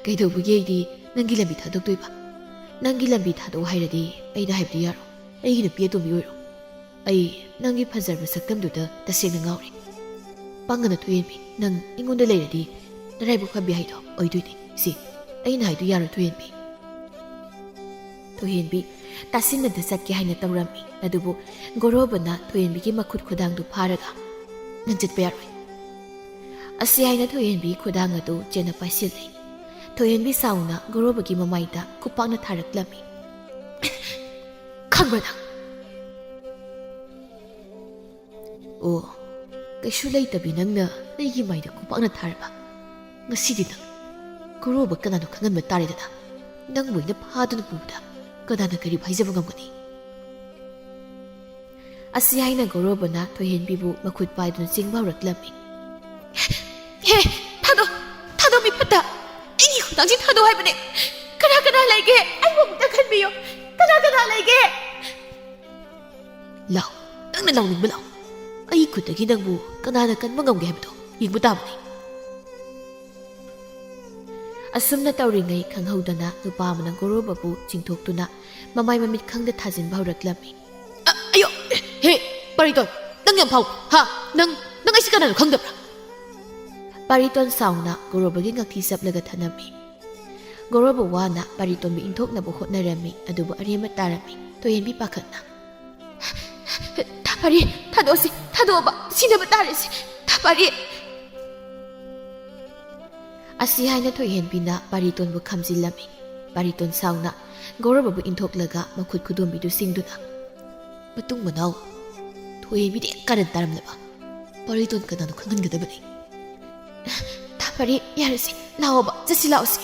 [SPEAKER 1] kaidobagi aidi nangi lambi thadoktoiba nangi lambi thado hairadi aida haibdi yaro aigi nupi atomi oiro ai nangi phajarba saktamduda tasena ngauri pangana thoyenbi nang ingonda leiradi naraibu khabi haido oidoini si aina haidu yaro thoyenbi tasinada satke haina tawrami adubu gorobana thoyenbigi makhut khudangdu pharaga nanjatpa yaroi asi haina thoyenbi khudang adu jena paisile thoyenbi sauna gorobagi mamaida khupakna tharaklami khangbana o kaishu leitabi nangna aigi maida khupakna tharba ngasidi nang goroba kanano khanganba taredana nang moina phaduna puda kadana kari bhaijaba ngamgani asi haina gorobana thoyenbibu makhut paiduna chingbauraklami he thado mi phata ai khudangji thado haibane kana laige ai bo ta khanbiyo kana laige law nangna lawning balaw ai khutagi nangbu kanana kanma ngamge habdo yingbu tabani asumna tawringai khanghaudana nupa amana gorobabu chingthoktuna mamai mamit khangda thajinba hauraklammi ayo he pariton nang yam phau ha nang ai sikana khangdabra pariton sauna gorobagi ngakthi saplaga thanami goroba wana pariton bi inthokna bo hotnarami adubu arema tarami thoyenbi pakhatna thapari thadoba sinaba tarisi thapari asi haina thoyenbina pariton bu khamjilami pariton sauna ꯒꯧꯔꯕꯕꯨ ꯏꯟꯊꯣꯛꯂꯒ ꯃꯈꯨꯠ ꯈꯨꯗꯣꯝꯕꯤꯗꯨ ꯁꯤꯡꯗꯨꯅ ꯃꯇꯨꯡ ꯃꯅꯥꯎ ꯊꯣꯏꯕꯤꯗꯤ ꯀꯥꯔꯟ ꯇꯥꯔꯝꯂꯕ ꯄꯥꯔꯤꯇꯣꯟ ꯀꯅꯥꯅꯣ ꯈꯪꯍꯟꯒꯗꯕꯅꯤ ꯊꯥꯄꯔꯤ ꯌꯥꯔꯁꯤ ꯂꯥꯛꯑꯣꯕ ꯆꯠꯁꯤ ꯂꯥꯛꯑꯣꯁꯤ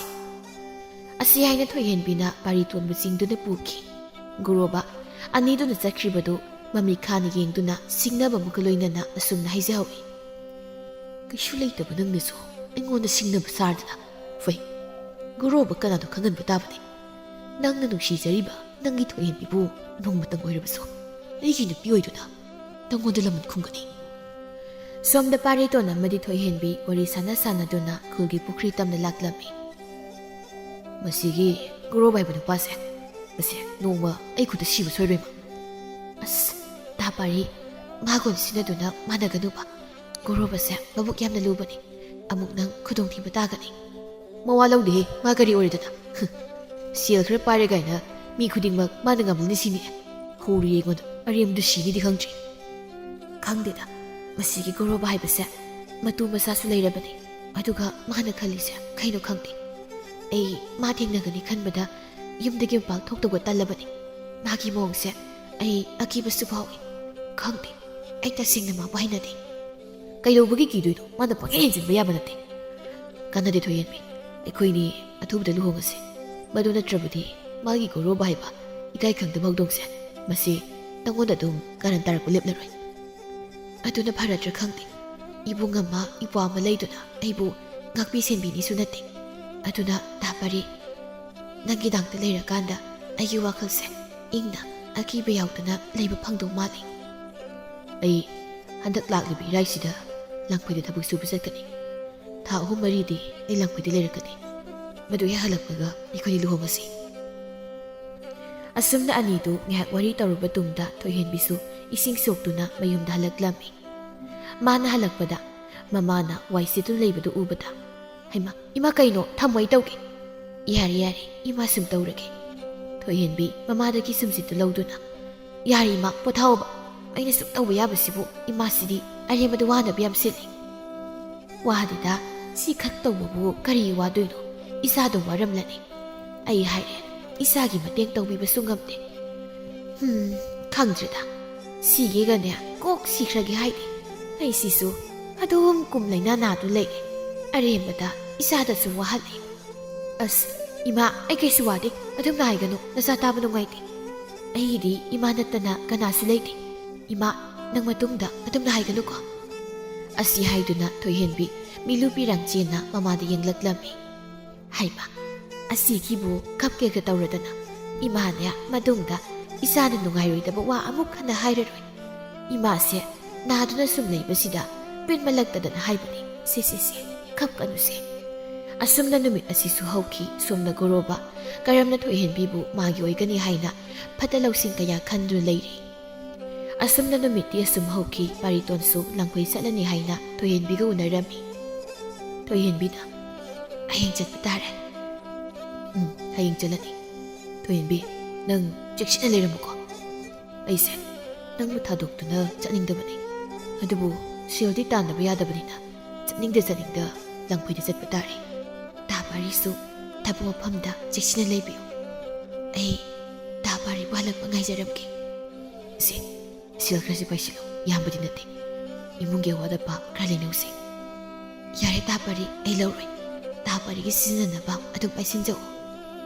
[SPEAKER 1] ꯑꯁꯤ ꯍꯥꯏꯅ ꯊꯣꯏꯍꯦꯟꯕꯤꯅ ꯄꯥꯔꯤꯇꯣꯟꯕꯨ ꯆꯤꯡꯗꯨꯅ ꯄꯨꯈꯤ ꯒꯧꯔꯣꯕ ꯑꯅꯤꯗꯨꯅ ꯆꯠꯈ꯭ꯔꯤꯕꯗꯨ ꯃꯃꯤ ꯈꯥꯅ ꯌꯦꯡꯗꯨꯅ ꯁꯤꯡꯅꯕ ꯑꯃꯨꯛꯀ ꯂꯣꯏꯅꯅ ꯑꯁꯨꯝꯅ ꯍꯥꯏꯖꯍꯧꯏ ꯀꯩꯁꯨ ꯂꯩꯇꯕ ꯅꯪꯅꯁꯨ ꯑꯩꯉꯣꯟꯗ ꯁꯤꯡꯅꯕ ꯁꯥꯔꯗꯅ ꯐꯩ ꯒꯧꯔꯣꯕ ꯀꯅꯥꯅꯣ ꯈꯪꯍꯟꯕ ꯇꯥꯕꯅꯤ ꯅꯪꯅ ꯅꯨꯡꯁꯤꯖꯔꯤꯕ ꯅꯪꯒꯤ ꯊꯣꯏꯍꯦꯟꯕꯤꯕꯨ ꯅꯣꯡꯃꯇꯪ ꯑꯣꯏꯔꯕꯁꯨ ꯑꯩꯒꯤ ꯅꯨꯄꯤ ꯑꯣꯏꯗꯨꯅ ꯅꯪꯉꯣꯟꯗ ꯂꯃꯟ ꯈꯨꯝꯒꯅꯤ ꯁꯣꯝꯗ ꯄꯥꯔꯤꯇꯣꯟ ꯑꯃꯗꯤ ꯊꯣꯏꯍꯦꯟꯕꯤ ꯋꯥꯔꯤ ꯁꯥꯟꯅꯗꯨꯅ ꯈꯨꯜꯒꯤ ꯄꯨꯈ꯭ꯔꯤ ꯇꯝꯅ ꯂꯥꯛꯂꯝꯃꯤ ꯃꯁꯤꯒꯤ ꯒꯧꯔꯣꯕ ꯍꯥꯏꯕ ꯅꯨꯄꯥꯁꯦ ꯃꯁꯤ ꯅꯣꯡꯃ ꯑꯩ ꯈꯨꯠꯇ ꯁꯤꯕ ꯁꯣꯏꯔꯣꯏꯃ ꯑꯁ ꯊꯥꯄꯥꯔꯤ ꯃꯥꯒꯣꯟ ꯁꯤꯟꯅꯗꯨꯅ ꯃꯥꯟꯅꯒꯅꯨꯕ ꯒꯧꯔꯣꯕꯁꯦ ꯃꯕꯨꯛ ꯌꯥꯝꯅ ꯂꯨꯕꯅꯤ ꯑꯃꯨꯛ ꯅꯪ ꯈꯨꯗꯣꯡꯊꯤꯕ ꯇꯥꯒꯅꯤ ꯃꯋꯥ ꯂꯧꯗꯦꯍꯦ ꯃꯥ ꯀꯔꯤ ꯑꯣꯏꯔꯗꯅ ꯁꯦꯜ ꯈꯔ ꯄꯥꯏꯔꯦ ꯀꯥꯏꯅ ꯃꯤ ꯈꯨꯗꯤꯡꯃꯛ ꯃꯥꯅ ꯉꯝꯂꯅꯤ ꯁꯤꯅꯤ ꯍꯧꯔꯤ ꯑꯩꯉꯣꯟꯗ ꯑꯔꯦꯝꯕꯗꯨ ꯁꯤꯅꯤꯗꯤ ꯈꯪꯗ꯭ꯔꯤ ꯈꯪꯗꯦꯗ ꯃꯁꯤꯒꯤ ꯒꯧꯔꯣꯕ ꯍꯥꯏꯕꯁꯦ ꯃꯇꯨ ꯃꯆꯥꯁꯨ ꯂꯩꯔꯕꯅꯤ ꯑꯗꯨꯒ ꯃꯥꯅ ꯈꯜꯂꯤꯁꯦ ꯀꯩꯅꯣ ꯈꯪꯗꯦ ꯑꯩ ꯃꯥ ꯊꯦꯡꯅꯒꯅꯤ ꯈꯟꯕꯗ ꯌꯨꯝꯗꯒꯤ ꯃꯄꯥꯟ ꯊꯣꯛꯇꯧꯕ ꯇꯜꯂꯕꯅꯤ ꯃꯥꯒꯤ ꯃꯑꯣꯡꯁꯦ ꯑꯩ ꯑꯀꯤꯕꯁꯨ ꯐꯥꯎꯏ ꯈꯪꯗꯦ ꯑꯩ ꯇꯁꯦꯡꯅ ꯃꯥꯕꯨ ꯍꯩꯅꯗꯦ ꯀꯩꯗꯧꯕꯒꯤ ꯀꯤꯗꯣꯏꯅꯣ ꯃꯥꯅ ꯄꯪꯍꯦꯟ ꯍꯦꯟꯖꯤꯟꯕ ꯌꯥꯕ ꯅꯠꯇꯦ ꯀꯥꯟꯅꯗꯦ ꯊꯣꯏꯍꯦꯟꯕꯤ ꯑꯩꯈꯣꯏꯅꯤ ꯑꯊꯨꯕꯗ ꯂꯨꯍꯣꯡꯉꯁꯤ ꯃꯗꯨ ꯅꯠꯇ꯭ꯔꯕꯗꯤ ꯃꯥꯒꯤ ꯒꯧꯔꯣꯕ ꯍꯥꯏꯕ ꯏꯀꯥꯏ ꯈꯪꯗꯕ ꯍꯧꯗꯣꯡꯁꯦ ꯃꯁꯤ ꯅꯪꯉꯣꯟꯗ ꯑꯗꯨꯝ ꯀꯥꯔꯟ ꯇꯥꯔꯛꯄ ꯂꯦꯞꯂꯔꯣꯏ ꯑꯗꯨꯅ ꯐꯔꯗ꯭ꯔꯥ ꯈꯪꯗꯦ ꯏꯕꯨꯡ ꯑꯃ ꯏꯄ꯭ꯋꯥ ꯑꯃ ꯂꯩꯗꯨꯅ ꯑꯩꯕꯨ ꯉꯥꯛꯄꯤ ꯁꯦꯟꯕꯤꯅꯤꯁꯨ ꯅꯠꯇꯦ ꯑꯗꯨꯅ ꯊꯥꯄꯔꯤ ꯅꯪꯒꯤꯗꯥꯡꯇ ꯂꯩꯔꯀꯥꯟꯗ ꯑꯩꯒꯤ ꯋꯥꯈꯜꯁꯦ ꯏꯪꯅ ꯑꯀꯤꯕ ꯌꯥꯎꯗꯅ ꯂꯩꯕ ꯐꯪꯗꯧ ꯃꯥꯜꯂꯤ ꯑꯩ ꯍꯟꯗꯛ ꯂꯥꯛꯂꯤꯕ ꯏꯔꯥꯏꯁꯤꯗ ꯂꯪꯐꯩꯗ ꯊꯕꯛ ꯁꯨꯕ ꯆꯠꯀꯅꯤ ꯊꯥ 3-4ꯗꯤ ꯑꯩ ꯂꯪꯐꯩꯗ ꯂꯩꯔꯛꯀꯅꯤ ꯃꯗꯨ ꯍꯦꯛ ꯍꯜꯂꯛꯄꯒ ꯑꯩꯈꯣꯏꯅꯤ ꯂꯨꯍꯣꯡꯉꯁꯤ ꯑꯁꯨꯝꯅ ꯑꯅꯤꯗꯨ ꯉꯥꯏꯍꯥꯛ ꯋꯥꯔꯤ ꯇꯧꯔꯕ ꯇꯨꯡꯗ ꯊꯣꯏꯍꯦꯟꯕꯤꯁꯨ ꯏꯁꯤꯡ ꯁꯣꯛꯇꯨꯅ ꯃꯌꯨꯝꯗ ꯍꯜꯂꯛꯂꯝꯃꯤ ꯃꯥꯅ ꯍꯜꯂꯛꯄꯗ ꯃꯃꯥꯅ ꯋꯥꯏ ꯁꯤꯠꯇꯨꯅ ꯂꯩꯕꯗꯨ ꯎꯕꯗ ꯍꯩꯃꯥ ꯏꯃꯥ ꯀꯩꯅꯣ ꯊꯝꯃꯣ ꯑꯩ ꯇꯧꯒꯦ ꯌꯥꯔꯦ ꯏꯃꯥ ꯁꯨꯝ ꯇꯧꯔꯒꯦ ꯊꯣꯏꯍꯦꯟꯕꯤ ꯃꯃꯥꯗꯒꯤ ꯁꯨꯝꯁꯤꯠꯇꯨ ꯂꯧꯗꯨꯅ ꯌꯥꯔꯦ ꯏꯃꯥ ꯄꯣꯊꯥꯎꯕ ꯑꯩꯅ ꯁꯨꯝ ꯇꯧꯕ ꯌꯥꯕꯁꯤꯕꯨ ꯏꯃꯥꯁꯤꯗꯤ ꯑꯔꯦꯝꯕꯗ ꯋꯥꯅꯕ ꯌꯥꯝ ꯁꯤꯜꯂꯤ ꯋꯥꯗꯦꯗ ꯁꯤ ꯈꯛ ꯇꯧꯕꯕꯨ ꯀꯔꯤ ꯋꯥꯗꯣꯏꯅꯣ ꯏꯆꯥꯗꯣ ꯋꯥꯔꯝꯂꯅꯤ ꯑꯩ ꯍꯥꯏꯔꯦ ꯏꯆꯥꯒꯤ ꯃꯇꯦꯡ ꯇꯧꯕꯤꯕꯁꯨ ꯉꯝꯗꯦ ꯈꯪꯗ꯭ꯔꯦꯗ ꯁꯤꯒꯦꯒꯅꯦ ꯀꯣꯛ ꯁꯤꯈ꯭ꯔꯒꯦ ꯍꯥꯏꯗꯤ ꯑꯩꯁꯤꯁꯨ ꯑꯗꯨꯝ ꯀꯨꯝ ꯂꯩꯅꯥ ꯅꯥꯗꯨ ꯂꯩꯔꯦ ꯑꯔꯦꯝꯕꯗ ꯏꯆꯥꯗꯁꯨ ꯋꯥꯍꯜꯂꯤ ꯑꯁ ꯏꯃꯥ ꯑꯩ ꯀꯩꯁꯨ ꯋꯥꯗꯦ ꯑꯗꯨꯝꯅ ꯍꯥꯏꯒꯅꯨ ꯅꯆꯥ ꯇꯥꯕ ꯅꯨꯡꯉꯥꯏꯇꯦ ꯑꯩꯒꯤꯗꯤ ꯏꯃꯥ ꯅꯠꯇꯅ ꯀꯅꯥꯁꯨ ꯂꯩꯇꯦ ꯏꯃꯥ ꯅꯪ ꯃꯇꯨꯡꯗ ꯑꯗꯨꯝꯅ ꯍꯥꯏꯒꯅꯨꯀꯣ ꯑꯁꯤ ꯍꯥꯏꯗꯨꯅ ꯊꯣꯏꯍꯦꯟꯕꯤ ꯃꯤꯂꯨ ꯄꯤꯔꯥꯡ ꯆꯦꯟꯅ ꯃꯃꯥꯗ ꯌꯦꯡꯂꯛꯂꯝꯃꯤ ꯍꯩꯃꯥ ꯑꯁꯤꯒꯤꯕꯨ ꯀꯞꯀꯦꯒ ꯇꯧꯔꯗꯅ ꯏꯃꯥꯅꯦ ꯃꯇꯨꯡꯗ ꯏꯆꯥꯅ ꯅꯨꯡꯉꯥꯏꯔꯣꯏꯗꯕ ꯋꯥ ꯑꯃꯨꯛ ꯍꯟꯅ ꯍꯥꯏꯔꯔꯣꯏ ꯏꯃꯥꯁꯦ ꯅꯥꯗꯨꯅ ꯁꯨꯝ ꯂꯩꯕꯁꯤꯗ ꯄꯦꯟꯃꯜꯂꯛꯇꯗꯅ ꯍꯥꯏꯕꯅꯤ ꯁꯦ ꯀꯞꯀꯅꯨꯁꯦ ꯑꯁꯨꯝꯅ ꯅꯨꯃꯤꯠ ꯑꯁꯤꯁꯨ ꯍꯧꯈꯤ ꯁꯣꯝꯅ ꯒꯧꯔꯣꯕ ꯀꯔꯝꯅ ꯊꯣꯏꯍꯦꯟꯕꯤꯕꯨ ꯃꯥꯒꯤ ꯑꯣꯏꯒꯅꯤ ꯍꯥꯏꯅ ꯐꯠꯇ ꯂꯧꯁꯤꯡ ꯀꯌꯥ ꯈꯟꯗꯨꯅ ꯂꯩꯔꯤ ꯑꯁꯨꯝꯅ ꯅꯨꯃꯤꯠꯇꯤ ꯑꯁꯨꯝ ꯍꯧꯈꯤ ꯄꯥꯔꯤꯇꯣꯟꯁꯨ ꯂꯪꯐꯩ ꯆꯠꯂꯅꯤ ꯍꯥꯏꯅ ꯊꯣꯏꯍꯦꯟꯕꯤꯒ ꯎꯅꯔꯝꯃꯤ ꯊꯣꯏꯍꯦꯟꯕꯤꯅ ꯍꯌꯦꯡ ꯆꯠꯄ ꯇꯥꯔꯦ ꯍꯌꯦꯡ ꯆꯠꯂꯅꯤ ꯊꯣꯏꯍꯦꯟꯕꯤ ꯅꯪ ꯆꯦꯛꯁꯤꯟꯅ ꯂꯩꯔꯝꯃꯨꯀꯣ ꯑꯩꯁꯦ ꯅꯪꯕꯨ ꯊꯥꯗꯣꯛꯇꯨꯅ ꯆꯠꯅꯤꯡꯗꯕꯅꯤ ꯑꯗꯨꯕꯨ ꯁꯦꯜꯗꯤ ꯇꯥꯟꯗꯕ ꯌꯥꯗꯕꯅꯤꯅ ꯆꯠꯅꯤꯡꯗ ꯂꯪꯐꯩꯗ ꯆꯠꯄ ꯇꯥꯔꯦ ꯊꯥꯄꯥꯔꯤꯁꯨ ꯊꯕꯛ ꯃꯐꯝꯗ ꯆꯦꯛꯁꯤꯟꯅ ꯂꯩꯕꯤꯌꯨ ꯑꯩ ꯊꯥꯄꯥꯔꯤꯕꯨ ꯍꯜꯂꯛꯄ ꯉꯥꯏꯖꯔꯝꯒꯦ ꯁꯦꯜ ꯈꯔꯁꯤ ꯄꯥꯏꯁꯤꯜꯂꯨ ꯌꯥꯝꯕꯗꯤ ꯅꯠꯇꯦ ꯏꯃꯨꯡꯒꯤ ꯑꯋꯥꯠ ꯑꯄꯥ ꯈꯔ ꯂꯩꯅꯧꯁꯤ ꯌꯥꯔꯦ ꯊꯥꯄꯥꯔꯤ ꯑꯩ ꯂꯧꯔꯣꯏ ꯊꯥꯄꯥꯔꯤꯒꯤ ꯁꯤꯖꯤꯟꯅꯅꯕ ꯑꯗꯨꯝ ꯄꯥꯏꯁꯤꯟꯖꯧ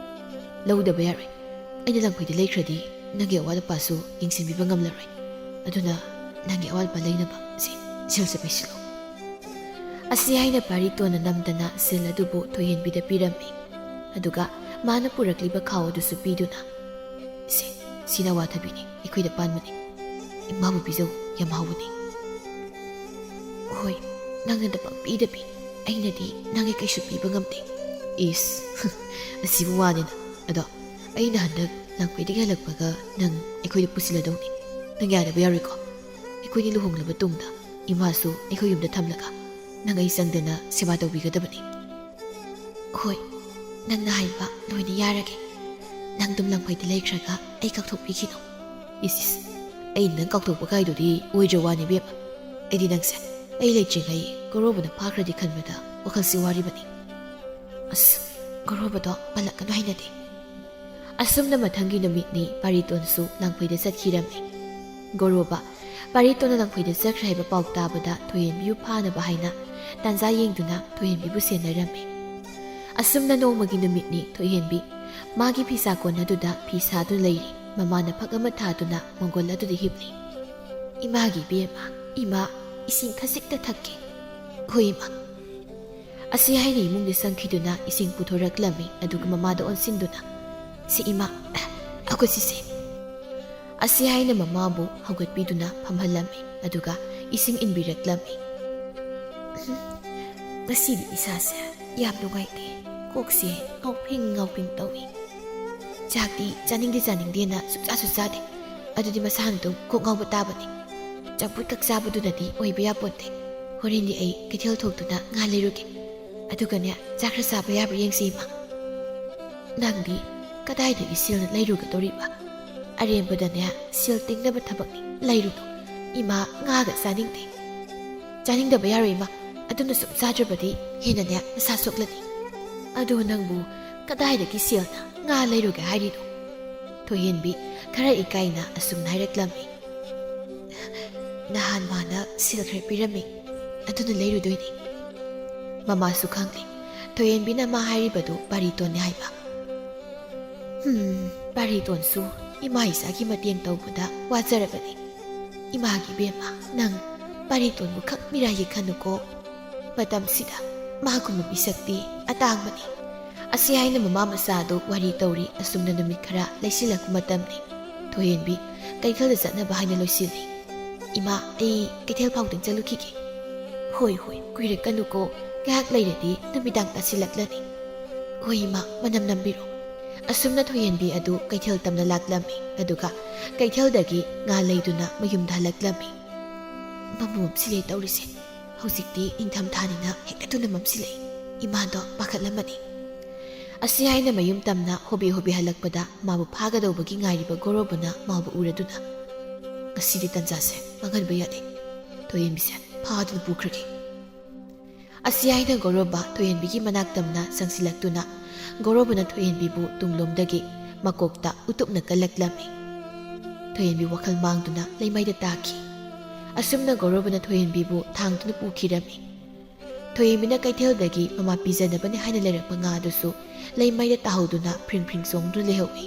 [SPEAKER 1] ꯂꯧꯗꯕ ꯌꯥꯔꯣꯏ ꯑꯩꯅ ꯂꯪꯐꯩꯗ ꯂꯩꯈ꯭ꯔꯗꯤ ꯅꯪꯒꯤ ꯑꯋꯥꯠ ꯑꯄꯥꯁꯨ ꯌꯦꯡꯁꯤꯟꯕꯤꯕ ꯉꯝꯂꯔꯣꯏ ꯑꯗꯨꯅ ꯅꯪꯒꯤ ꯑꯋꯥꯠ ꯑꯄꯥ ꯂꯩꯅꯕ ꯁꯦꯜꯁꯦ ꯄꯥꯏꯁꯤꯜꯂꯨ ꯑꯁꯤ ꯍꯥꯏꯅ ꯄꯥꯔꯤꯇꯣꯟꯅ ꯅꯝꯗꯅ ꯁꯦꯜ ꯑꯗꯨꯕꯨ ꯊꯣꯏꯍꯦꯟꯕꯤꯗ ꯄꯤꯔꯝꯃꯤ ꯑꯗꯨꯒ ꯃꯥꯅ ꯄꯨꯔꯛꯂꯤꯕ ꯈꯥꯎ ꯑꯗꯨꯁꯨ ꯄꯤꯗꯨꯅ ꯁꯤꯅ ꯋꯥꯊꯕꯤꯅꯤ ꯑꯩꯈꯣꯏꯗ ꯄꯥꯟꯕꯅꯤ ꯏꯃꯥꯕꯨ ꯄꯤꯖꯧ ꯌꯥꯝ ꯍꯥꯎꯕꯅꯤ ꯍꯣꯏ ꯅꯪꯅꯗ ꯄꯪꯄꯤꯗ ꯄꯤ ꯑꯩꯅꯗꯤ ꯅꯪꯒꯤ ꯀꯩꯁꯨ ꯄꯤꯕ ꯉꯝꯗꯦ ꯑꯁꯤꯕꯨ ꯋꯥꯅꯤꯅ ꯑꯗꯣ ꯑꯩꯅ ꯍꯟꯗꯛ ꯂꯪꯐꯩꯗꯒꯤ ꯍꯜꯂꯛꯄꯒ ꯅꯪ ꯑꯩꯈꯣꯏꯗ ꯄꯨꯁꯤꯜꯂꯗꯧꯅꯤ ꯅꯪ ꯌꯥꯗꯕ ꯌꯥꯔꯣꯏꯀꯣ ꯑꯩꯈꯣꯏꯅꯤ ꯂꯨꯍꯣꯡꯂꯕ ꯇꯨꯡꯗ ꯏꯃꯥꯁꯨ ꯑꯩꯈꯣꯏ ꯌꯨꯝꯗ ꯊꯝꯂꯒ ꯅꯪ ꯑꯩ ꯆꯪꯗꯅ ꯁꯦꯕꯥ ꯇꯧꯕꯤꯒꯗꯕꯅꯤ ꯍꯣꯏ ꯅꯪꯅ ꯍꯥꯏꯕ ꯂꯣꯏꯅ ꯌꯥꯔꯒꯦ ꯅꯪ ꯑꯗꯨꯝ ꯂꯪꯐꯩꯗ ꯂꯩꯈ꯭ꯔꯒ ꯑꯩ ꯀꯥꯎꯊꯣꯛꯄꯤꯈꯤꯅꯣ ꯑꯩꯅ ꯅꯪ ꯀꯥꯎꯊꯣꯛꯄ ꯀꯥꯏꯗꯨꯗꯤ ꯑꯣꯏꯗ꯭ꯔ ꯋꯥꯅꯤ ꯕꯦꯝꯃ ꯑꯩꯗꯤ ꯅꯪꯁꯦ ꯑꯩ ꯂꯩꯇ꯭ꯔꯤꯉꯩ ꯒꯧꯔꯣꯕꯅ ꯐꯥꯈ꯭ꯔꯗꯤ ꯈꯟꯕꯗ ꯋꯥꯈꯜꯁꯤ ꯋꯥꯔꯤꯕꯅꯤ ꯒꯧꯔꯣꯕꯗꯣ ꯄꯜꯂꯛꯀꯅꯨ ꯍꯩꯅꯗꯦ ꯑꯁꯨꯝꯅ ꯃꯊꯪꯒꯤ ꯅꯨꯃꯤꯠꯅꯤ ꯄꯥꯔꯤꯇꯣꯟꯁꯨ ꯂꯥꯡꯐꯩꯗ ꯆꯠꯈꯤꯔꯝꯃꯤ꯫ ꯒꯣꯔꯣꯕ ꯄꯥꯔꯤꯇꯣꯟꯅ ꯂꯥꯡꯐꯩꯗ ꯆꯠꯈ꯭ꯔꯦ ꯍꯥꯏꯕ ꯄꯥꯎ ꯇꯥꯕꯗ ꯊꯣꯏꯍꯦꯟꯕꯤꯕꯨ ꯐꯥꯅꯕ ꯍꯥꯏꯅ ꯇꯥꯟꯖꯥ ꯌꯦꯡꯗꯨꯅ ꯊꯣꯏꯍꯦꯟꯕꯤꯕꯨ ꯁꯦꯟꯅꯔꯝꯃꯤ꯫ ꯑꯁꯨꯝꯅ ꯅꯣꯡꯃꯒꯤ ꯅꯨꯃꯤꯠꯅꯤ ꯊꯣꯏꯍꯦꯟꯕꯤ ꯃꯥꯒꯤ ꯐꯤꯁꯥꯀꯣꯟ ꯑꯗꯨꯗ ꯐꯤ ꯁꯥꯗꯨꯅ ꯂꯩꯔꯤ꯫ ꯃꯃꯥꯅ ꯐꯛ ꯑꯃ ꯊꯥꯗꯨꯅ ꯃꯪꯒꯣꯜ ꯑꯗꯨꯗ ꯍꯤꯞꯂꯤ꯫ "ꯏꯃꯥꯒꯤ ꯏꯕꯦꯝꯃ, ꯏꯃꯥ ꯏꯁꯤꯡ ꯈꯖꯤꯛꯇ ꯊꯛꯀꯦ." "ꯍꯣꯏ ꯏꯃꯥ." ꯑꯁꯤ ꯍꯥꯏꯅ ꯏꯃꯨꯡꯗ ꯆꯪꯈꯤꯗꯨꯅ ꯏꯁꯤꯡ ꯄꯨꯊꯣꯔꯛꯂꯝꯃꯤ꯫ ꯑꯗꯨꯒ ꯃꯃꯥꯗ ꯑꯣꯟꯁꯤꯟꯗꯨꯅ "ꯁꯤ ꯏꯃꯥ, ꯍꯧꯒꯠꯁꯤꯁꯦ." ꯑꯁꯤ ꯍꯥꯏꯅ ꯃꯃꯥꯕꯨ ꯍꯧꯒꯠꯄꯤꯗꯨꯅ ꯐꯝꯍꯜꯂꯝꯃꯤ꯫ ꯑꯗꯨꯒ ꯏꯁꯤꯡ ꯏꯟꯕꯤꯔꯛꯂꯝꯃꯤ꯫ "ꯉꯁꯤꯗꯤ ꯏꯁꯥꯁꯦ ꯌꯥꯝ ꯅꯨꯡꯉꯥꯏꯇꯦ, ꯀꯣꯛꯁꯦ ꯉꯥꯎꯐꯤꯡ ꯇꯧꯏ꯫ ꯆꯥꯛꯇꯤ ꯆꯥꯅꯤꯡꯗꯦꯅ ꯁꯨꯛꯆꯥꯁꯨ ꯆꯥꯗꯦ꯫ ꯑꯗꯨꯗꯤ ꯃꯁꯥꯅ ꯑꯗꯨꯝ ꯀꯣꯛ ꯉꯥꯎꯕ ꯇꯥꯕꯅꯤ꯫ ꯆꯝꯐꯨꯠ ꯈꯛ ꯆꯥꯕꯗꯨꯅꯗꯤ ꯑꯣꯏꯕ ꯌꯥꯄꯣꯟꯇꯦ꯫ ꯍꯣꯔꯦꯟꯗꯤ ꯑꯩ ꯀꯩꯊꯦꯜ ꯊꯣꯛꯇꯨꯅ ꯉꯥ ꯂꯩꯔꯨꯒꯦ, ꯑꯗꯨꯒꯅꯦ ꯆꯥꯛ ꯈꯔ ꯆꯥꯕ ꯌꯥꯕ꯭ꯔꯥ ꯌꯦꯡꯁꯤ ꯏꯃꯥ." "ꯅꯪꯗꯤ ꯀꯗꯥꯏꯗꯒꯤ ꯁꯤꯜꯅ ꯂꯩꯔꯨꯒꯗꯧꯔꯤꯕ? ꯑꯔꯦꯝꯕꯗꯅꯦ ꯁꯤꯜ ꯇꯤꯡꯅꯕ ꯊꯕꯛꯅꯤ, ꯂꯩꯔꯨꯅꯨ꯫ ꯏꯃꯥ ꯉꯥꯒ ꯆꯥꯅꯤꯡꯗꯦ." "ꯆꯥꯅꯤꯡꯗꯕ ꯌꯥꯔꯣꯏ ꯏꯃꯥ, ꯑꯗꯨꯅ ꯁꯨꯝ ꯆꯥꯗ꯭ꯔꯕꯗꯤ ꯍꯦꯟꯅꯅꯦ ꯅꯁꯥ ꯁꯣꯛꯂꯅꯤ." "ꯑꯗꯣ ꯅꯪꯕꯨ ꯀꯗꯥꯏꯗꯒꯤ ꯁꯤꯜꯅ ꯉꯥ ꯂꯩꯔꯨꯒꯦ ꯍꯥꯏꯔꯤꯅꯣ?" ꯊꯣꯏꯍꯦꯟꯕꯤ ꯈꯔ ꯏꯀꯥꯏꯅ ꯑꯁꯨꯝꯅ ꯍꯥꯏꯔꯛꯂꯝꯃꯤ꯫ "ꯅꯍꯥꯟ ꯃꯥꯅ ꯁꯤꯜ ꯈꯔ ꯄꯤꯔꯝꯃꯤ, ꯑꯗꯨꯅ ꯂꯩꯔꯨꯗꯣꯏꯅꯤ." ꯃꯃꯥꯁꯨ ꯈꯪꯂꯤ ꯊꯣꯏꯍꯦꯟꯕꯤꯅ ꯃꯥ ꯍꯥꯏꯔꯤꯕꯗꯨ ꯄꯥꯔꯤꯇꯣꯟꯅꯤ ꯍꯥꯏꯕ꯫ ꯄꯥꯔꯤꯇꯣꯟꯁꯨ ꯏꯃꯥ ꯏꯆꯥꯒꯤ ꯃꯇꯦꯡ ꯇꯧꯕꯗ ꯋꯥꯖꯔꯕꯅꯤ꯫ ꯏꯃꯥꯒꯤ ꯏꯕꯦꯝꯃ, ꯅꯪ ꯄꯥꯔꯤꯇꯣꯟꯕꯨ ꯈꯛ ꯃꯤꯔꯥꯏꯒꯦ ꯈꯟꯅꯨꯀꯣ꯫ ꯃꯇꯝꯁꯤꯗ ꯃꯥꯒꯨꯝꯕ ꯃꯤꯁꯛꯇꯤ ꯑꯇꯥꯡꯕꯅꯤ." ꯑꯁꯤ ꯍꯥꯏꯅ ꯃꯃꯥ ꯃꯆꯥꯗꯨ ꯋꯥꯔꯤ ꯇꯧꯔꯤ꯫ ꯑꯁꯨꯝꯅ ꯅꯨꯃꯤꯠ ꯈꯔ ꯂꯩꯁꯤꯜꯂꯛꯄ ꯃꯇꯝꯅꯤ꯫ ꯊꯣꯏꯍꯦꯟꯕꯤ ꯀꯩꯊꯦꯜꯗ ꯆꯠꯅꯕ ꯍꯥꯏꯅ ꯂꯣꯏꯁꯤꯜꯂꯤ꯫ "ꯏꯃꯥ, ꯑꯩ ꯀꯩꯊꯦꯜ ꯐꯥꯎꯗꯪ ꯆꯠꯂꯨꯈꯤꯒꯦ." "ꯍꯣꯏ, ꯀꯨꯏꯔꯛꯀꯅꯨꯀꯣ, ꯉꯥꯏꯍꯥꯛ ꯂꯩꯔꯗꯤ ꯅꯨꯃꯤꯗꯥꯡ ꯇꯥꯁꯤꯜꯂꯛꯂꯅꯤ." "ꯍꯣꯏ ꯏꯃꯥ, ꯃꯅꯝ ꯅꯝꯕꯤꯔꯣ." ꯑꯁꯨꯝꯅ ꯊꯣꯏꯍꯦꯟꯕꯤ ꯑꯗꯨ ꯀꯩꯊꯦꯜ ꯇꯝꯅ ꯂꯥꯛꯂꯝꯃꯤ꯫ ꯑꯗꯨꯒ ꯀꯩꯊꯦꯜꯗꯒꯤ ꯉꯥ ꯂꯩꯗꯨꯅ ꯃꯌꯨꯝꯗ ꯍꯜꯂꯛꯂꯝꯃꯤ꯫ "ꯃꯝꯁꯤꯜꯂꯦ ꯇꯧꯔꯤꯁꯦ, ꯍꯧꯖꯤꯛꯇꯤ ꯏꯪꯊꯝꯊꯥꯅꯤꯅ ꯍꯦꯛꯇ ꯊꯨꯅ ꯃꯝꯁꯤꯜꯂꯛꯏ꯫ ꯏꯃꯥꯗꯣ ꯄꯥꯈꯠꯂꯝꯃꯅꯤ." ꯑꯁꯤ ꯍꯥꯏꯅ ꯃꯌꯨꯝ ꯇꯝꯅ ꯍꯣꯕꯦ ꯍꯜꯂꯛꯄꯗ ꯃꯥꯕꯨ ꯐꯥꯒꯗꯧꯕꯒꯤ ꯉꯥꯏꯔꯤꯕ ꯒꯣꯔꯣꯕꯅ ꯃꯥꯕꯨ ꯎꯔꯗꯨꯅ "ꯉꯁꯤꯗꯤ ꯇꯟꯖꯥꯁꯦ ꯃꯥꯡꯍꯟꯕ ꯌꯥꯗꯦ, ꯊꯣꯏꯍꯦꯟꯕꯤꯁꯦ ꯐꯥꯗꯨꯅ ꯄꯨꯈ꯭ꯔꯒꯦ." ꯑꯁꯤ ꯍꯥꯏꯅ ꯒꯣꯔꯣꯕ ꯊꯣꯏꯍꯦꯟꯕꯤꯒꯤ ꯃꯅꯥꯛꯇꯝꯅ ꯆꯪꯁꯤꯜꯂꯛꯇꯨꯅ ꯒꯣꯔꯣꯕꯅ ꯊꯣꯏꯍꯦꯟꯕꯤꯕꯨ ꯇꯨꯡꯂꯣꯝꯗꯒꯤ ꯃꯀꯣꯛꯇ ꯎꯇꯨꯞꯅ ꯀꯜꯂꯛꯂꯝꯃꯤ꯫ ꯊꯣꯏꯍꯦꯟꯕꯤ ꯋꯥꯈꯜ ꯃꯥꯡꯗꯨꯅ ꯂꯩꯃꯥꯏꯗ ꯇꯥꯈꯤ꯫ ꯑꯁꯨꯝꯅ ꯒꯣꯔꯣꯕꯅ ꯊꯣꯏꯍꯦꯟꯕꯤꯕꯨ ꯊꯥꯡꯗꯨꯅ ꯄꯨꯈꯤꯔꯝꯃꯤ꯫ ꯊꯣꯏꯍꯦꯟꯕꯤꯅ ꯀꯩꯊꯦꯜꯗꯒꯤ ꯃꯃꯥ ꯄꯤꯖꯅꯕꯅꯤ ꯍꯥꯏꯅ ꯂꯩꯔꯛꯄ ꯉꯥ ꯑꯗꯨꯁꯨ ꯂꯩꯃꯥꯏꯗ ꯇꯥꯍꯧꯗꯨꯅ ꯐ꯭ꯔꯤꯡ ꯆꯣꯡꯗꯨꯅ ꯂꯩꯍꯧꯏ꯫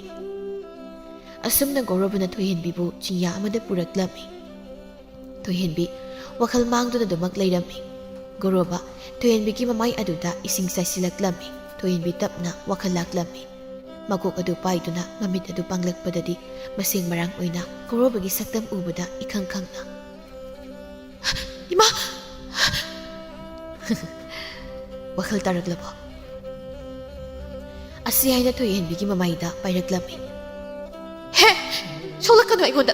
[SPEAKER 1] ꯑꯁꯨꯝꯅ ꯒꯣꯔꯣꯕꯅ ꯊꯣꯏꯍꯦꯟꯕꯤꯕꯨ ꯆꯤꯡꯌꯥ ꯑꯃꯗ ꯄꯨꯔꯛꯂꯝꯃꯤ꯫ ꯊꯣꯏꯍꯦꯟꯕꯤ ꯋꯥꯈꯜ ꯃꯥꯡꯗꯨꯅ ꯑꯗꯨꯃꯛ ꯂꯩꯔꯝꯃꯤ꯫ ꯒꯣꯔꯣꯕ ꯊꯣꯏꯍꯦꯟꯕꯤꯒꯤ ꯃꯃꯥꯏ ꯑꯗꯨꯗ ꯏꯁꯤꯡ ꯆꯥꯏꯁꯤꯜꯂꯛꯂꯝꯃꯤ꯫ ꯊꯣꯏꯍꯦꯟꯕꯤ ꯇꯞꯅ ꯋꯥꯈꯜ ꯂꯥꯛꯂꯝꯃꯤ꯫ ꯃꯀꯣꯛ ꯑꯗꯨ ꯄꯥꯏꯗꯨꯅ ꯃꯃꯤꯠ ꯑꯗꯨ ꯄꯥꯡꯂꯛꯄꯗꯗꯤ ꯃꯁꯦꯡ ꯃꯔꯥꯡ ꯑꯣꯏꯅ ꯒꯣꯔꯣꯕꯒꯤ ꯁꯛꯇꯝ ꯎꯕꯗ ꯏꯈꯪ ꯈꯪꯅ "ꯏꯃꯥ!" "ꯋꯥꯈꯜ ꯇꯥꯔꯛꯂꯕꯣ?" ꯑꯁꯤ ꯍꯥꯏꯅ ꯊꯣꯏꯍꯦꯟꯕꯤꯒꯤ ꯃꯃꯥꯏꯗ ꯄꯥꯏꯔꯛꯂꯝꯃꯤ꯫ "ꯍꯦ! ꯁꯣꯛꯂꯛꯀꯅꯨ ꯑꯩꯉꯣꯟꯗ!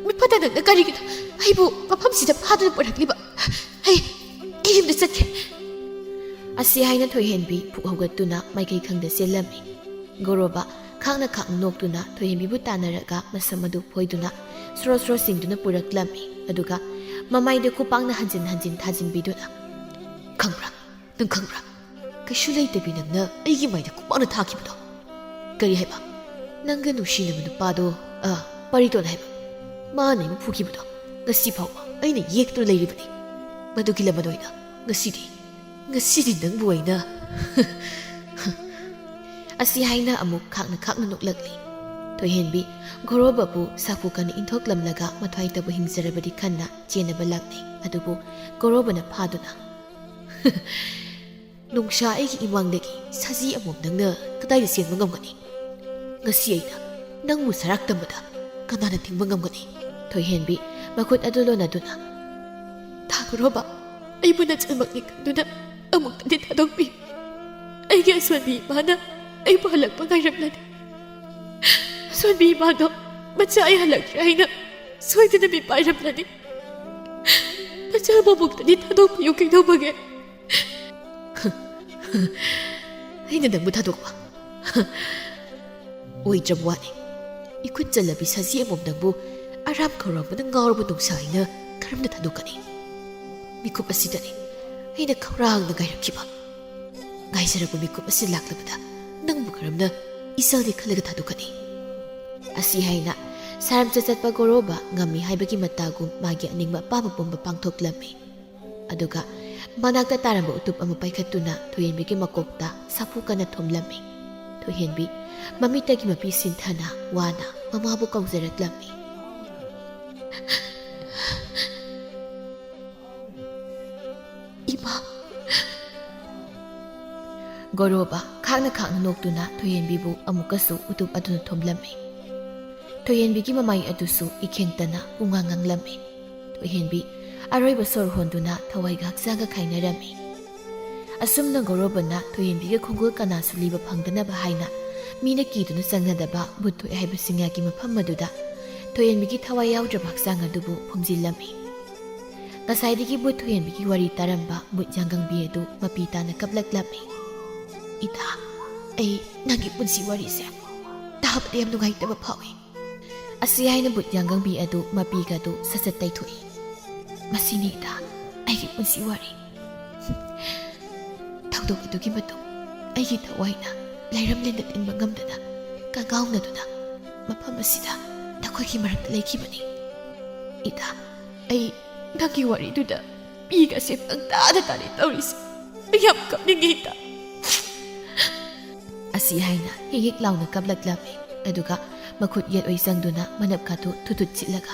[SPEAKER 1] ꯃꯤꯠ ꯐꯠꯇ ꯅꯪꯅ ꯀꯔꯤꯒꯤꯅꯣ ꯑꯩꯕꯨ ꯃꯐꯝꯁꯤꯗ ꯐꯥꯗꯨꯅ ꯄꯨꯔꯛꯂꯤꯕ? ꯑꯩ ꯌꯨꯝꯗ ꯆꯠꯀꯦ." ꯑꯁꯤ ꯍꯥꯏꯅ ꯊꯣꯏꯍꯦꯟꯕꯤ ꯐꯨꯛ ꯍꯧꯒꯠꯇꯨꯅ ꯃꯥꯏꯀꯩ ꯈꯪꯗ ꯆꯦꯜꯂꯝꯃꯤ꯫ ꯒꯣꯔꯣꯕ ꯈꯥꯡꯅ ꯅꯣꯛꯇꯨꯅ ꯊꯣꯏꯍꯦꯟꯕꯤꯕꯨ ꯇꯥꯟꯅꯔꯒ ꯃꯁꯝ ꯑꯗꯨ ꯐꯣꯏꯗꯨꯅ ꯁ꯭ꯔꯣ ꯆꯤꯡꯗꯨꯅ ꯄꯨꯔꯛꯂꯝꯃꯤ꯫ ꯑꯗꯨꯒ ꯃꯃꯥꯏꯗ ꯈꯨꯄꯥꯛꯅ ꯍꯟꯖꯤꯟ ꯊꯥꯖꯤꯟꯕꯤꯗꯨꯅ "ꯅꯪ ꯈꯪꯕ꯭ꯔꯥ? ꯀꯩꯁꯨ ꯂꯩꯇꯕꯤ ꯅꯪꯅ ꯑꯩꯒꯤ ꯃꯥꯏꯗ ꯈꯨꯄꯥꯛꯅ ꯊꯥꯈꯤꯕꯗꯣ? ꯀꯔꯤ ꯍꯥꯏꯕ? ꯅꯪꯒ ꯅꯨꯡꯁꯤꯅꯕ ꯅꯨꯄꯥꯗꯣ, ꯄꯥꯔꯤꯇꯣꯟ ꯍꯥꯏꯕ, ꯃꯥꯅ ꯑꯩꯕꯨ ꯐꯨꯈꯤꯕꯗꯣ ꯉꯁꯤ ꯐꯥꯎꯕ ꯑꯩꯅ ꯌꯦꯛꯇꯨꯅ ꯂꯩꯔꯤꯕꯅꯤ꯫ ꯃꯗꯨꯒꯤ ꯂꯃꯟ ꯑꯣꯏꯅ ꯉꯁꯤꯗꯤ ꯅꯪꯕు ꯑꯩꯅ..." ꯑꯁꯤ ꯍꯥꯏꯅ ꯑꯃꯨꯛ ꯈꯥꯛꯅ ꯅꯣꯛꯂꯛꯂꯤ꯫ ꯊꯣꯏꯍꯦꯟꯕꯤ ꯒꯣꯔꯣꯕꯕꯨ ꯁꯥꯐꯨ ꯀꯟꯅ ꯏꯟꯊꯣꯛꯂꯝꯂꯒ ꯃꯊ꯭ꯋꯥꯏꯇꯕꯨ ꯍꯤꯡꯖꯔꯕꯗꯤ ꯈꯟꯅ ꯆꯦꯟꯅꯕ ꯂꯥꯛꯅꯩ꯫ ꯑꯗꯨꯕꯨ ꯒꯣꯔꯣꯕꯅ ꯐꯥꯗꯨꯅ "ꯅꯨꯡꯁꯥ ꯑꯩꯒꯤ ꯏꯃꯥꯡꯗꯒꯤ ꯁꯖꯤ ꯑꯃꯣꯝ ꯅꯪꯅ ꯀꯗꯥꯏꯗ ꯆꯦꯟꯕ ꯉꯝꯒꯅꯤ? ꯉꯁꯤ ꯑꯩꯅ ꯅꯪꯕꯨ ꯁꯔꯥꯛ ꯇꯝꯕꯗ ꯀꯅꯥꯅ ꯊꯤꯡꯕ ꯉꯝꯒꯅꯤ?" ꯊꯣꯏꯍꯦꯟꯕꯤ ꯃꯈꯨꯠ ꯑꯗꯨ ꯂꯣꯟꯅꯗꯨꯅ "ꯒꯣꯔꯣꯕ, ꯑꯩꯕꯨ ꯅꯆꯜꯃꯛꯅꯤ ꯈꯟꯗꯨꯅ ꯑꯃꯨꯛꯇꯗꯤ ꯊꯥꯗꯣꯛꯄꯤꯌꯨ. ꯑꯩꯒꯤ ꯑꯁꯣꯟꯕꯤꯏꯃꯥꯅ ꯑꯩꯕꯨ ꯍꯜꯂꯛꯄ ꯉꯥꯏꯔꯝꯂꯅꯤ. ꯑꯁꯣꯟꯕꯤ ꯏꯃꯥꯗꯣ ꯃꯆꯥ ꯑꯩ ꯍꯜꯂꯛꯇ꯭ꯔꯦ ꯍꯥꯏꯅ ꯁꯣꯏꯗꯅ ꯃꯤꯄꯥꯏꯔꯝꯂꯅꯤ. ꯅꯆꯜꯕꯨ ꯑꯃꯨꯛꯇꯗꯤ ꯊꯥꯗꯣꯛꯄꯤꯌꯨ ꯀꯩꯗꯧꯕꯒꯦ?" "ꯑꯩꯅ ꯅꯪꯕꯨ ꯊꯥꯗꯣꯛꯄ ꯑꯣꯏꯗ꯭ꯔꯕ ꯋꯥꯅꯤ. ꯏꯈꯨꯠ ꯆꯜꯂꯕꯤ ꯁꯖꯤ ꯑꯃꯣꯝ ꯅꯪꯕꯨ ꯑꯔꯥꯝ ꯈꯧꯔꯥꯡꯕꯅ ꯉꯥꯎꯔꯕ ꯅꯨꯡꯁꯥ ꯑꯩꯅ ꯀꯔꯝꯅ ꯊꯥꯗꯣꯛꯀꯅꯤ? ꯃꯤꯀꯨꯞ ꯑꯁꯤꯗꯅꯤ ꯑꯩꯅ ꯈꯧꯔꯥꯡꯅ ꯉꯥꯏꯔꯛꯈꯤꯕ. ꯉꯥꯏꯖꯔꯛꯄ ꯃꯤꯀꯨꯞ ꯑꯁꯤ ꯂꯥꯛꯂꯕꯗ ꯅꯪꯕꯨ ꯀꯔꯝꯅ ꯏꯁꯜꯗꯤ ꯈꯜꯂꯒ ꯊꯥꯗꯣꯛꯀꯅꯤ ꯑꯁꯤ ꯍꯥꯏꯅ ꯁꯥꯔꯝꯆ ꯆꯠꯄ ꯒꯣꯔꯣꯕ ꯉꯝꯃꯤ ꯍꯥꯏꯕꯒꯤ ꯃꯇꯥꯒꯨꯝ ꯃꯥꯒꯤ ꯑꯅꯤꯡꯕ ꯑꯄꯥꯝꯕ ꯄꯨꯝꯕ ꯄꯥꯡꯊꯣꯛꯂꯝꯃꯤ ꯑꯗꯨꯒ ꯃꯅꯥꯛꯇ ꯇꯥꯔꯝꯕ ꯎꯇꯨꯞ ꯑꯃ ꯄꯥꯏꯈꯠꯇꯨꯅ ꯊꯣꯏꯍꯦꯟꯕꯤꯒꯤ ꯃꯀꯣꯛꯇ ꯁꯥꯐꯨ ꯀꯟꯅ ꯊꯣꯝꯂꯝꯃꯤ ꯊꯣꯏꯍꯦꯟꯕꯤ ꯃꯃꯤꯠꯇꯒꯤ ꯃꯄꯤ ꯁꯤꯟꯊꯅ ꯋꯥꯅ ꯃꯃꯥꯕꯨ ꯀꯧꯖꯔꯛꯂꯝꯃꯤ ꯏꯃꯥ ꯒꯣꯔꯣꯕ ꯈꯥꯛꯅ ꯈꯥꯛꯅ ꯅꯣꯛꯇꯨꯅ ꯊꯣꯏꯍꯦꯟꯕꯤꯕꯨ ꯑꯃꯨꯛꯀꯁꯨ ꯎꯇꯨꯞ ꯑꯗꯨꯅ ꯊꯣꯝꯂꯝꯃꯤ ꯊꯣꯏꯍꯦꯟꯕꯤꯒꯤ ꯃꯃꯥꯏ ꯑꯗꯨꯁꯨ ꯏꯈꯦꯡꯇꯅ ꯄꯨꯡꯉꯥꯡ ꯉꯥꯡꯂꯝꯃꯤ ꯊꯣꯏꯍꯦꯟꯕꯤ ꯑꯔꯣꯏꯕ ꯁꯣꯔ ꯍꯣꯟꯗꯨꯅ ꯊꯋꯥꯏꯒ ꯍꯛꯆꯥꯡꯒ ꯈꯥꯏꯅꯔꯝꯃꯤ ꯑꯁꯨꯝꯅ ꯒꯣꯔꯣꯕꯅ ꯊꯣꯏꯍꯦꯟꯕꯤꯒ ꯈꯣꯡꯒꯨꯜ ꯀꯅꯥꯁꯨ ꯂꯤꯕ ꯐꯪꯗꯅꯕ ꯍꯥꯏꯅ ꯃꯤꯅ ꯀꯤꯗꯨꯅ ꯆꯪꯅꯗꯕ ꯕꯨꯠ ꯊꯣꯛꯑꯦ ꯍꯥꯏꯕ ꯆꯤꯡꯌꯥꯒꯤ ꯃꯐꯝ ꯑꯗꯨꯗ ꯊꯣꯏꯍꯦꯟꯕꯤꯒꯤ ꯊꯋꯥꯏ ꯌꯥꯎꯗ꯭ꯔꯕ ꯍꯛꯆꯥꯡ ꯑꯗꯨꯕꯨ ꯐꯨꯝꯖꯤꯜꯂꯝꯃꯤ ꯉꯁꯥꯏꯗꯒꯤ ꯕꯨꯠ ꯊꯣꯏꯍꯦꯟꯕꯤꯒꯤ ꯋꯥꯔꯤ ꯇꯥꯔꯝꯕ ꯕꯨꯠ ꯌꯥꯡꯒꯪꯕꯤ ꯑꯗꯨ ꯃꯄꯤ ꯇꯥꯅ ꯀꯞꯂꯛꯂꯝꯃꯤ ꯏꯇꯥ ꯑꯩ ꯅꯪꯒꯤ ꯄꯨꯟꯁꯤ ꯋꯥꯔꯤꯁꯦ ꯇꯥꯕꯗ ꯌꯥꯝ ꯅꯨꯡꯉꯥꯏꯇꯕ ꯐꯥꯎꯏ ꯑꯁꯤ ꯍꯥꯏꯅ ꯕꯨꯠ ꯌꯥꯡꯒꯪꯕꯤ ꯑꯗꯨ ꯃꯄꯤꯒ ꯑꯗꯨ ꯁꯠ ꯇꯩꯊꯣꯛꯏ ꯃꯁꯤꯅꯤ ꯏꯇꯥ ꯑꯩꯒꯤ ꯄꯨꯟꯁꯤ ꯋꯥꯔꯤ ꯊꯧꯗꯣꯛ ꯑꯗꯨꯒꯤ ꯃꯇꯨꯡ ꯑꯩꯒꯤ ꯊꯋꯥꯏꯅ ꯂꯩꯔꯝꯂꯦꯟꯗ ꯇꯤꯟꯕ ꯉꯝꯗꯅ ꯀꯪꯒꯥꯎꯅꯗꯨꯅ ꯃꯐꯝ ꯑꯁꯤꯗ ꯅꯈꯣꯏꯒꯤ ꯃꯔꯛꯇ ꯂꯩꯈꯤꯕꯅꯤ ꯏꯇꯥ ꯑꯩ ꯅꯪꯒꯤ ꯋꯥꯔꯤꯗꯨꯗ ꯄꯤꯒꯁꯦ ꯄꯪꯇꯥꯗ ꯇꯥꯔꯤ ꯇꯧꯔꯤꯁꯦ ꯑꯩ ꯌꯥꯝ ꯀꯞꯅꯤꯡꯉꯤ ꯏꯇꯥ ꯑꯁꯤ ꯍꯥꯏꯅ ꯍꯦꯛ ꯍꯦꯛ ꯂꯥꯎꯅ ꯀꯞꯂꯛꯂꯝꯃꯤ ꯑꯗꯨꯒ ꯃꯈꯨꯠ ꯌꯦꯠ ꯑꯣꯏ ꯆꯪꯗꯨꯅ ꯃꯅꯞꯀꯥꯗꯨ ꯊꯨꯊꯨꯠ ꯆꯤꯠꯂꯒ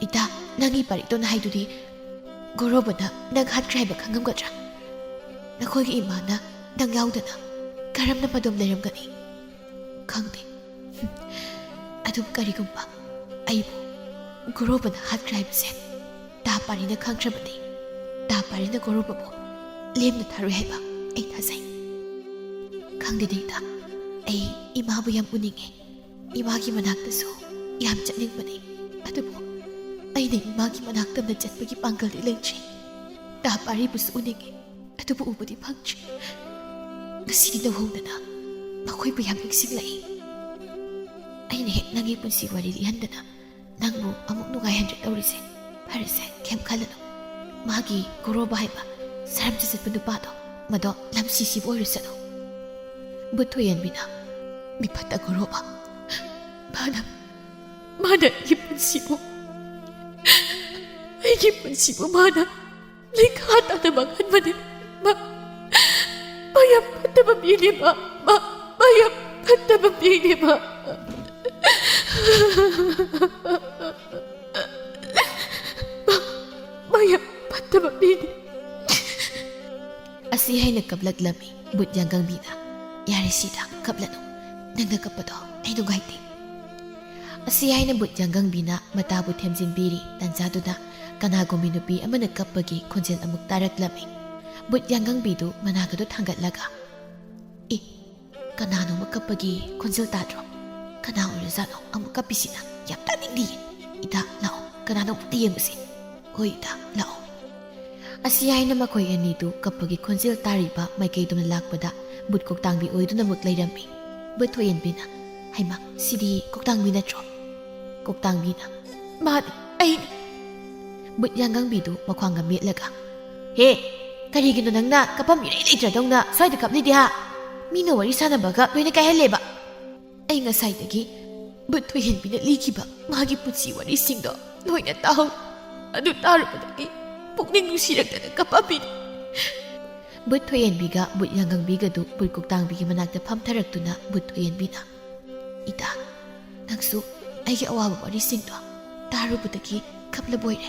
[SPEAKER 1] ꯏꯇꯥ ꯅꯪꯒꯤ ꯄꯥꯔꯤꯛꯇꯣꯅ ꯍꯥꯏꯗꯨꯗꯤ ꯒꯣꯔꯣꯕꯅ ꯅꯪ ꯍꯥꯠꯈ꯭ꯔꯦ ꯍꯥꯏꯕ ꯈꯪꯉꯝꯒꯗ꯭ꯔꯥ ꯅꯈꯣꯏꯒꯤ ꯏꯃꯥꯅ ꯅꯪ ꯌꯥꯎꯗꯅ ꯀꯔꯝꯅ ꯃꯗꯣꯝ ꯂꯩꯔꯝꯒꯅꯤ ꯈꯪꯗꯦ ꯑꯗꯨꯕꯨ ꯀꯔꯤꯒꯨꯝꯕ ꯑꯩꯕꯨ ꯒꯣꯔꯣꯕꯅ ꯍꯥꯠꯈ꯭ꯔꯦ ꯍꯥꯏꯕꯁꯦ ꯄꯥꯔꯤꯅ ꯈꯪꯈ꯭ꯔꯕꯅꯤ ꯄꯥꯔꯤꯅ ꯒꯣꯔꯣꯕꯕꯨ ꯂꯦꯝꯅ ꯊꯥꯔꯣꯏ ꯍꯥꯏꯕ ꯑꯩ ꯊꯥꯖꯩ ꯈꯪꯗꯦꯗ ꯏꯇꯥ ꯑꯩ ꯏꯃꯥꯕꯨ ꯌꯥꯝ ꯎꯅꯤꯡꯉꯦ ꯏꯃꯥꯒꯤ ꯃꯅꯥꯛꯇꯁꯨ ꯌꯥꯝ ꯆꯠꯅꯤꯡꯕꯅꯤ ꯑꯗꯨꯕꯨ ꯑꯩꯅ ꯏꯃꯥꯒꯤ ꯃꯅꯥꯛꯇꯝꯅ ꯆꯠꯄꯒꯤ ꯄꯥꯡꯒꯜꯗꯤ ꯂꯩꯇ꯭ꯔꯤ ꯄꯥꯔꯤꯕꯨꯁꯨ ꯎꯅꯤꯡꯉꯦ ꯑꯗꯨꯕꯨ ꯎꯕꯗꯤ ꯐꯪꯗ꯭ꯔꯤ ꯉꯁꯤꯗꯤ ꯅꯧꯍꯧꯗꯅ ꯃꯈꯣꯏꯕꯨ ꯌꯥꯝ ꯅꯤꯡꯁꯤꯡꯂꯛꯏ ꯑꯩꯅ ꯍꯦꯛ ꯅꯪꯒꯤ ꯄꯨꯟꯁꯤ ꯋꯥꯔꯤ ꯂꯤꯍꯟꯗꯅ ꯅꯪꯕꯨ ꯑꯃꯨꯛ ꯅꯨꯡꯉꯥꯏꯍꯟꯗ꯭ꯔꯦ ꯇꯧꯔꯤꯁꯦ ꯐꯔꯁꯦ ꯀꯩꯝ ꯈꯜꯂꯅꯨ ꯃꯥꯒꯤ ꯒꯣꯔꯣꯕ ꯍꯥꯏꯕ ꯁꯥꯔꯝꯆ ꯆꯠꯄ ꯅꯨꯄꯥꯗꯣ ꯃꯗꯣ ꯂꯝꯁꯤꯁꯤꯕꯨ ꯑꯣꯏꯔꯁꯅꯨ ꯕꯨꯠ ꯊꯣꯏꯍꯦꯟꯕꯤꯅ ꯃꯤꯐꯠꯇ ꯒꯣꯔꯣꯕ ꯃꯥꯅ ꯑꯩꯒꯤ ꯄꯨꯟꯁꯤꯕꯨ ꯃꯥꯅ ꯂꯩꯈꯥ ꯇꯥꯅ ꯃꯥꯡꯍꯟꯕꯅꯤ ꯃꯥ ꯌꯥꯝ ꯐꯠꯇꯕ ꯃꯤꯅꯤ ꯃꯥ ꯌꯥꯝ ꯐꯠꯇꯕ ꯃꯤꯅꯤ ꯃꯥ ꯌꯥꯝ ꯐꯠꯇꯕ ꯃꯤꯅꯤ ꯑꯁꯤ ꯍꯥꯏꯅ ꯀꯞꯂꯛꯂꯝꯃꯤ ꯕꯨꯠ ꯌꯥꯡꯒꯪꯕꯤꯅ ꯌꯥꯔꯦ ꯁꯤꯗ ꯀꯞꯂꯅꯨ ꯅꯪꯅ ꯀꯞꯄꯗꯣ ꯑꯩ ꯅꯨꯡꯉꯥꯏꯇꯦ ꯑꯁꯤ ꯍꯥꯏꯅ ꯕꯨꯠ ꯌꯥꯡꯒꯪꯕꯤꯅ ꯃꯇꯥꯕꯨ ꯊꯦꯝꯖꯤꯟꯕꯤꯔꯤ ꯇꯟꯖꯥꯗꯨꯗ ꯀꯅꯥꯒꯨꯝꯕꯤ ꯅꯨꯄꯤ ꯑꯃꯅ ꯀꯞꯄꯒꯤ ꯈꯣꯟꯖꯦꯜ ꯑꯃꯨꯛ ꯇꯥꯔꯛꯂꯝꯃꯤ ꯕꯨꯠ ꯌꯥꯡꯒꯪꯕꯤꯗꯨ ꯃꯅꯥꯒꯗꯨ ꯊꯥꯡꯒꯠꯂꯒ ꯀꯅꯥꯅꯣꯃ ꯀꯞꯄꯒꯤ ꯈꯣꯟꯖꯦꯜ ꯇꯥꯗ꯭ꯔꯣ ꯀꯅꯥ ꯑꯣꯏꯔꯖꯥꯠꯅꯣ ꯑꯃꯨꯛ ꯀꯞꯄꯤꯁꯤꯅ ꯌꯥꯝ ꯇꯥꯅꯤꯡꯗꯤꯌꯦ ꯏꯇꯥ ꯂꯥꯛꯑꯣ ꯀꯅꯥꯅꯣ ꯑꯃꯨꯛꯇ ꯌꯦꯡꯉꯨꯁꯤ ꯍꯣꯏ ꯏꯇꯥ ꯂꯥꯛꯑꯣ ꯑꯁꯤ ꯍꯥꯏꯅ ꯃꯈꯣꯏ ꯑꯅꯤꯗꯨ ꯀꯞꯄꯒꯤ ꯈꯣꯟꯖꯦꯜ ꯇꯥꯔꯤꯕ ꯃꯥꯏꯀꯩꯗꯨꯅ ꯂꯥꯛꯄꯗ ꯕꯨꯠ ꯀꯣꯛꯇꯥꯡꯕꯤ ꯑꯣꯏꯗꯨꯅꯃꯛ ꯂꯩꯔꯝꯃꯤ ꯕꯨꯠ ꯊꯣꯏꯍꯦꯟꯕꯤꯅ ꯍꯩꯃꯥ ꯁꯤꯗꯤ ꯀꯣꯛꯇꯥꯡꯕꯤ ꯅꯠꯇ꯭ꯔꯣ ꯀꯣꯛꯇꯥꯡꯕꯤꯅ ꯃꯥꯅꯤ ꯑꯩꯅꯤ ꯕꯨꯠ ꯌꯥꯡꯒꯪꯕꯤꯗꯨ ꯃꯈ꯭ꯋꯥꯡꯒ ꯃꯦꯠꯂꯒ ꯍꯦ ꯀꯔꯤꯒꯤꯅꯣ ꯅꯪꯅ ꯀꯞꯐꯝ ꯏꯔꯩ ꯂꯩꯇ꯭ꯔꯗꯧꯅ ꯁ꯭ꯋꯥꯏꯗ ꯀꯞꯂꯤꯗꯤ ꯍꯥ ꯃꯤꯅ ꯋꯥꯔꯤ ꯁꯥꯟꯅꯕꯒ ꯂꯣꯏꯅ ꯀꯥꯏꯍꯜꯂꯦꯕ ꯑꯩ ꯉꯁꯥꯏꯗꯒꯤ ꯕꯨꯠ ꯊꯣꯏꯍꯦꯟꯕꯤꯅ ꯂꯤꯈꯤꯕ ꯃꯥꯒꯤ ꯄꯨꯟꯁꯤ ꯋꯥꯔꯤꯁꯤꯡꯗꯣ ꯂꯣꯏꯅ ꯇꯥꯍꯧꯏ ꯑꯗꯨ ꯇꯥꯔꯨꯕꯗꯒꯤ ꯄꯨꯛꯅꯤꯡ ꯅꯨꯡꯁꯤꯔꯛꯇꯅ ꯀꯞꯄꯝꯃꯤꯅꯤ ꯕꯨꯠ ꯊꯣꯏꯍꯦꯟꯕꯤꯒ ꯕꯨꯠ ꯌꯥꯡꯒꯪꯕꯤꯒꯗꯨ ꯕꯨꯠ ꯀꯣꯛꯇꯥꯡꯕꯤꯒꯤ ꯃꯅꯥꯛꯇ ꯐꯝꯊꯔꯛꯇꯨꯅ ꯕꯨꯠ ꯊꯣꯏꯍꯦꯟꯕꯤꯅ ꯏꯇꯥ ꯅꯪꯁꯨ ꯑꯩꯒꯤ ꯑꯋꯥꯕ ꯋꯥꯔꯤꯁꯤꯡꯗꯣ ꯇꯥꯔꯨꯕꯗꯒꯤ ꯀꯞꯂꯕꯣꯏꯔꯦ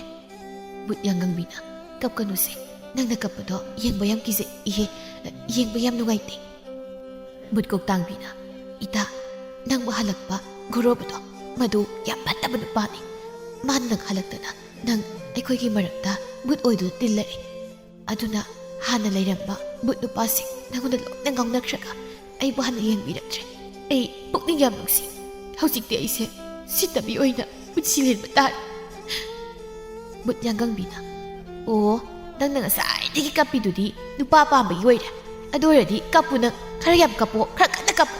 [SPEAKER 1] ꯕꯨꯠ ꯌꯥꯡꯒꯪꯕꯤꯅ ꯀꯞꯀꯅꯨꯁꯦ ꯅꯪꯅ ꯀꯞꯄꯗꯣ ꯌꯦꯡꯕ ꯌꯥꯝ ꯀꯤꯖꯩ ꯌꯦꯡꯕ ꯌꯥꯝ ꯅꯨꯡꯉꯥꯏꯇꯦ ꯕꯨꯠ ꯀꯣꯛꯇꯥꯡꯕꯤꯅ ꯏꯇꯥ ꯅꯪꯕꯨ ꯍꯜꯂꯛꯄ ꯒꯣꯔꯣꯕꯗꯣ ꯃꯗꯨ ꯌꯥꯝ ꯐꯠꯇꯕ ꯅꯨꯄꯥꯅꯤ ꯃꯥꯅ ꯅꯪ ꯍꯜꯂꯛꯇꯅ ꯅꯪ ꯑꯩꯈꯣꯏꯒꯤ ꯃꯔꯛꯇ ꯕꯨꯠ ꯑꯣꯏꯗꯨꯅ ꯇꯤꯜꯂꯔꯦ ꯑꯗꯨꯅ ꯍꯥꯟꯅ ꯂꯩꯔꯝꯕ ꯕꯨꯠ ꯅꯨꯄꯥꯁꯤꯡ ꯅꯪꯉꯣꯟꯗ ꯂꯣꯏꯅ ꯉꯥꯎꯅꯈ꯭ꯔꯒ ꯑꯩꯕꯨ ꯍꯟꯅ ꯌꯦꯡꯕꯤꯔꯛꯇ꯭ꯔꯦ ꯑꯩ ꯄꯨꯛꯅꯤꯡ ꯌꯥꯝ ꯅꯨꯡꯁꯤ ꯍꯧꯖꯤꯛꯇꯤ ꯑꯩꯁꯦ ꯁꯤꯠꯇꯕꯤ ꯑꯣꯏꯅ ꯄꯨꯟꯁꯤ ꯂꯦꯟꯕ ꯇꯥꯔꯦ ꯕꯨꯠ ꯌꯥꯡꯒꯪꯕꯤꯅ ꯑꯣ ꯅꯪꯅ ꯉꯁꯥꯏꯗꯒꯤ ꯀꯞꯄꯤꯗꯨꯗꯤ ꯅꯨꯄꯥ ꯄꯥꯝꯕꯒꯤ ꯑꯣꯏꯔꯦ ꯑꯗꯨ ꯑꯣꯏꯔꯗꯤ ꯀꯞꯄꯨ ꯅꯪ ꯈꯔ ꯌꯥꯝ ꯀꯞꯄꯣ ꯈꯔ ꯀꯟꯅ ꯀꯞꯄꯣ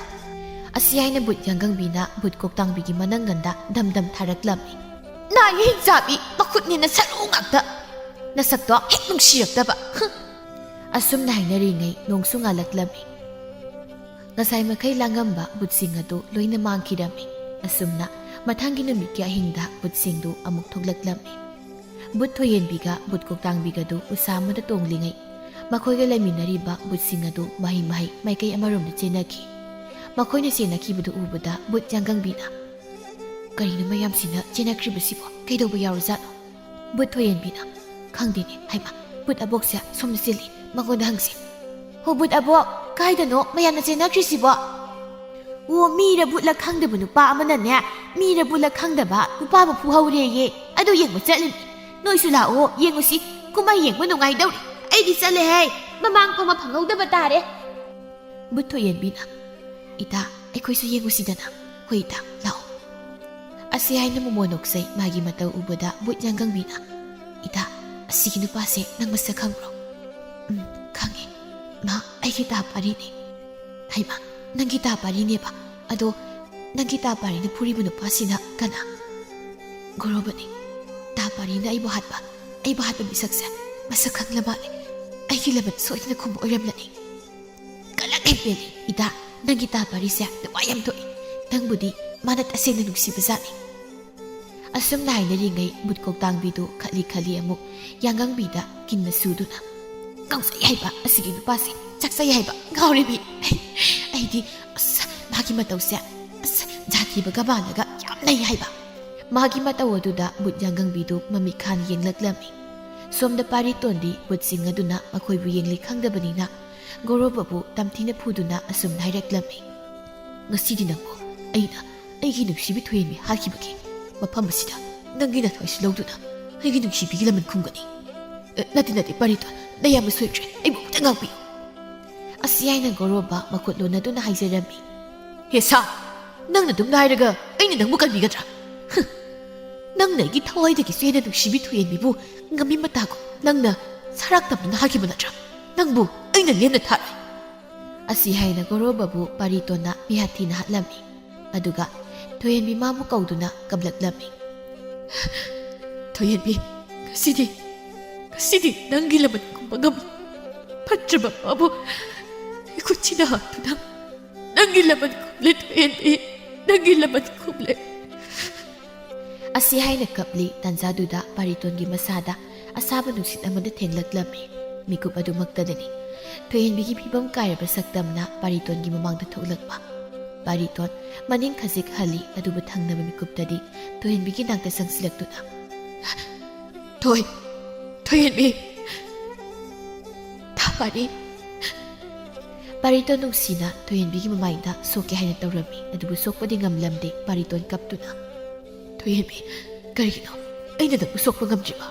[SPEAKER 1] ꯑꯁꯤ ꯍꯥꯏꯅ ꯕꯨꯠ ꯌꯥꯡꯒꯪꯕꯤꯅ ꯕꯨꯠ ꯀꯣꯛꯇꯥꯡꯕꯤꯒꯤ ꯃꯅꯪꯒꯟꯗ ꯗꯝ ꯊꯥꯔꯛꯂꯝꯃꯤ ꯅꯥꯌꯦ ꯍꯤꯡꯆꯥꯕꯤ ꯃꯈꯨꯠꯅꯤꯅ ꯁꯔꯨ ꯉꯥꯛꯇ ꯅꯁꯛꯇꯣ ꯍꯦꯛ ꯅꯨꯡꯁꯤꯔꯛꯇꯕ ꯑꯁꯨꯝꯅ ꯍꯥꯏꯅꯔꯤꯉꯩ ꯅꯣꯡꯁꯨ ꯉꯥꯜꯂꯛꯂꯝꯃꯤ ngasai makai langamba butsing adu loina mangkidami asumna mathanggi numikya hingda butsing du amuk thoglaklammi but thoyenbiga but koktangbiga du usamada tonglingai makhoi ga laiminariba butsing adu mahi maikai amarom de chenaki makhoi na senaki budu ubada but jangangbina karina mayam sina chenakribasibo kaidoba yaurjano but thoyenbina khangdini haima but aboksa somna sili magonda hangsi ho but abok kaidano mayamna chenakrisibo wo mira butla khangdaba nupa amana ne mira butla khangdaba nupa ba phuhaure ye adu yengba chatlimi noisu lao yengusi kumai yengba nungai dawri aidi chale hai mamang phama phanghaudaba tare but thoyenbina ita aikhoisu yengusidana hoita lao asi haina momonoksai magi matau ubada but jangangbina ita asigi nupase nang masa khangro khangi ma aigi ta pari ni haima nangi ta pari ne ba ado nangi ta pari ne puri bu nupasina kana gorobani ta pari na aibo hatba bisaksa masa khanglaba le aigi labat soina khum oiramlani kala kepeli ita nangi ta pari se wayam to nangbudi mana tasena nuksibazani asum nai na ringai but koktangbi du khali amuk yangangbida kinna suduna kangsai haiba asigi nupasi chaksai haiba gauribi aidi magi matause jati baga banaga yamnai haiba magi matau aduda but yangangbbi du mami khan yenglaklami somda pari tondi but singaduna makhoibu yengli khangdabanina gorobabu tamthina phuduna asum naireklami ngasidi nangbo aina aigi nupsibi thoyemi hakibagi mafam asida nangi na thoisi lawduna aigi nupsibigi laman khungani nati parito nayam soitre aibu tangangbi asiyaina goroba makhutlo naduna haizerami hesa nangna dum nairaga aina nangbu kalbigadra nangna igi thawaidagi sena nupsibi thoyenbibu ngami matago nangna saraktamna hakibunatra nangbu aina lemna thai asi haina gorobabu paritona mihathina hatlami aduga thoyenbi mabu kauduna kablaklami thoyenbi kasidi nangi laman kumagam patraba babu ikuchina hatuna nangi laman kumle thoyenbi nangi laman kumle asi haina kapli tanzaduda paritongi masada asaba nuksit amada thenglaklami mikup adu maktadani thoyenbigi phibam kairaba saktamna paritongi mamangda thoglakpa pariton maning khajik hali adubu thangnaba mikuptadi thoyenbigi nakta sangsilaktuna thoyenbi thapari pariton nungsina thoyenbigi mamaida soke haina tawrami adubu sokpadi ngamlamde pariton kaptuna thoyenbi karigino aina dabu sokpa ngamjiba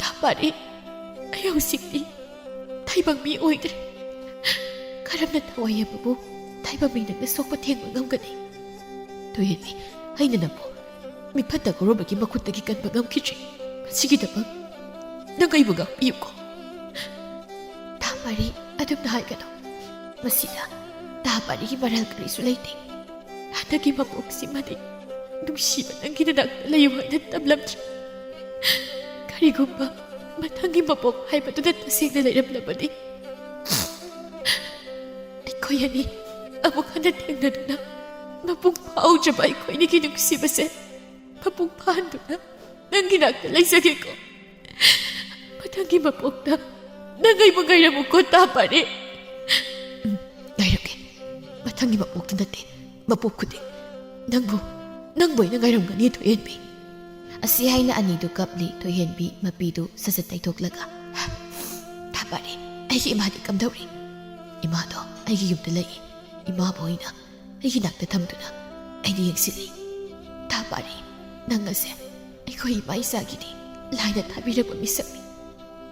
[SPEAKER 1] thapari ayo sikti thaibang mi oidre karamna thawayababu thaibang mi nang sokpa thengba ngamgani thoyenbi aina nabu mi phatta gorobagi makhutagi kanba ngamkidri sigidabang nangaibu gapiyuko thapari adumna haigano masida thapari maral karisu leite hadagi mapoksimadi nungsiba nangina nakta layu haina tamlamdra karigumba mathangi mapok haibaduna tasengna leiramlabadi aikoyani amuk hana thengnaduna mapung phaudraba aikoinigi nungsibase mapung phanduna nangi nakta laisageko mathangi mapokta nangaibu gairamuko thapari gairake mathangi mapokta nate mapok khuding nangbu ina gairamgani thoyenbi asi haina anidu kapli thoyenbi mapidu sasatai thoklaga thapari aigi imadi kamdawri imado aigi yumda lai ima boina aigi nakta thamduna aidi yengsili thapari nangase aigoi ima isagidi laina thabiraba misakni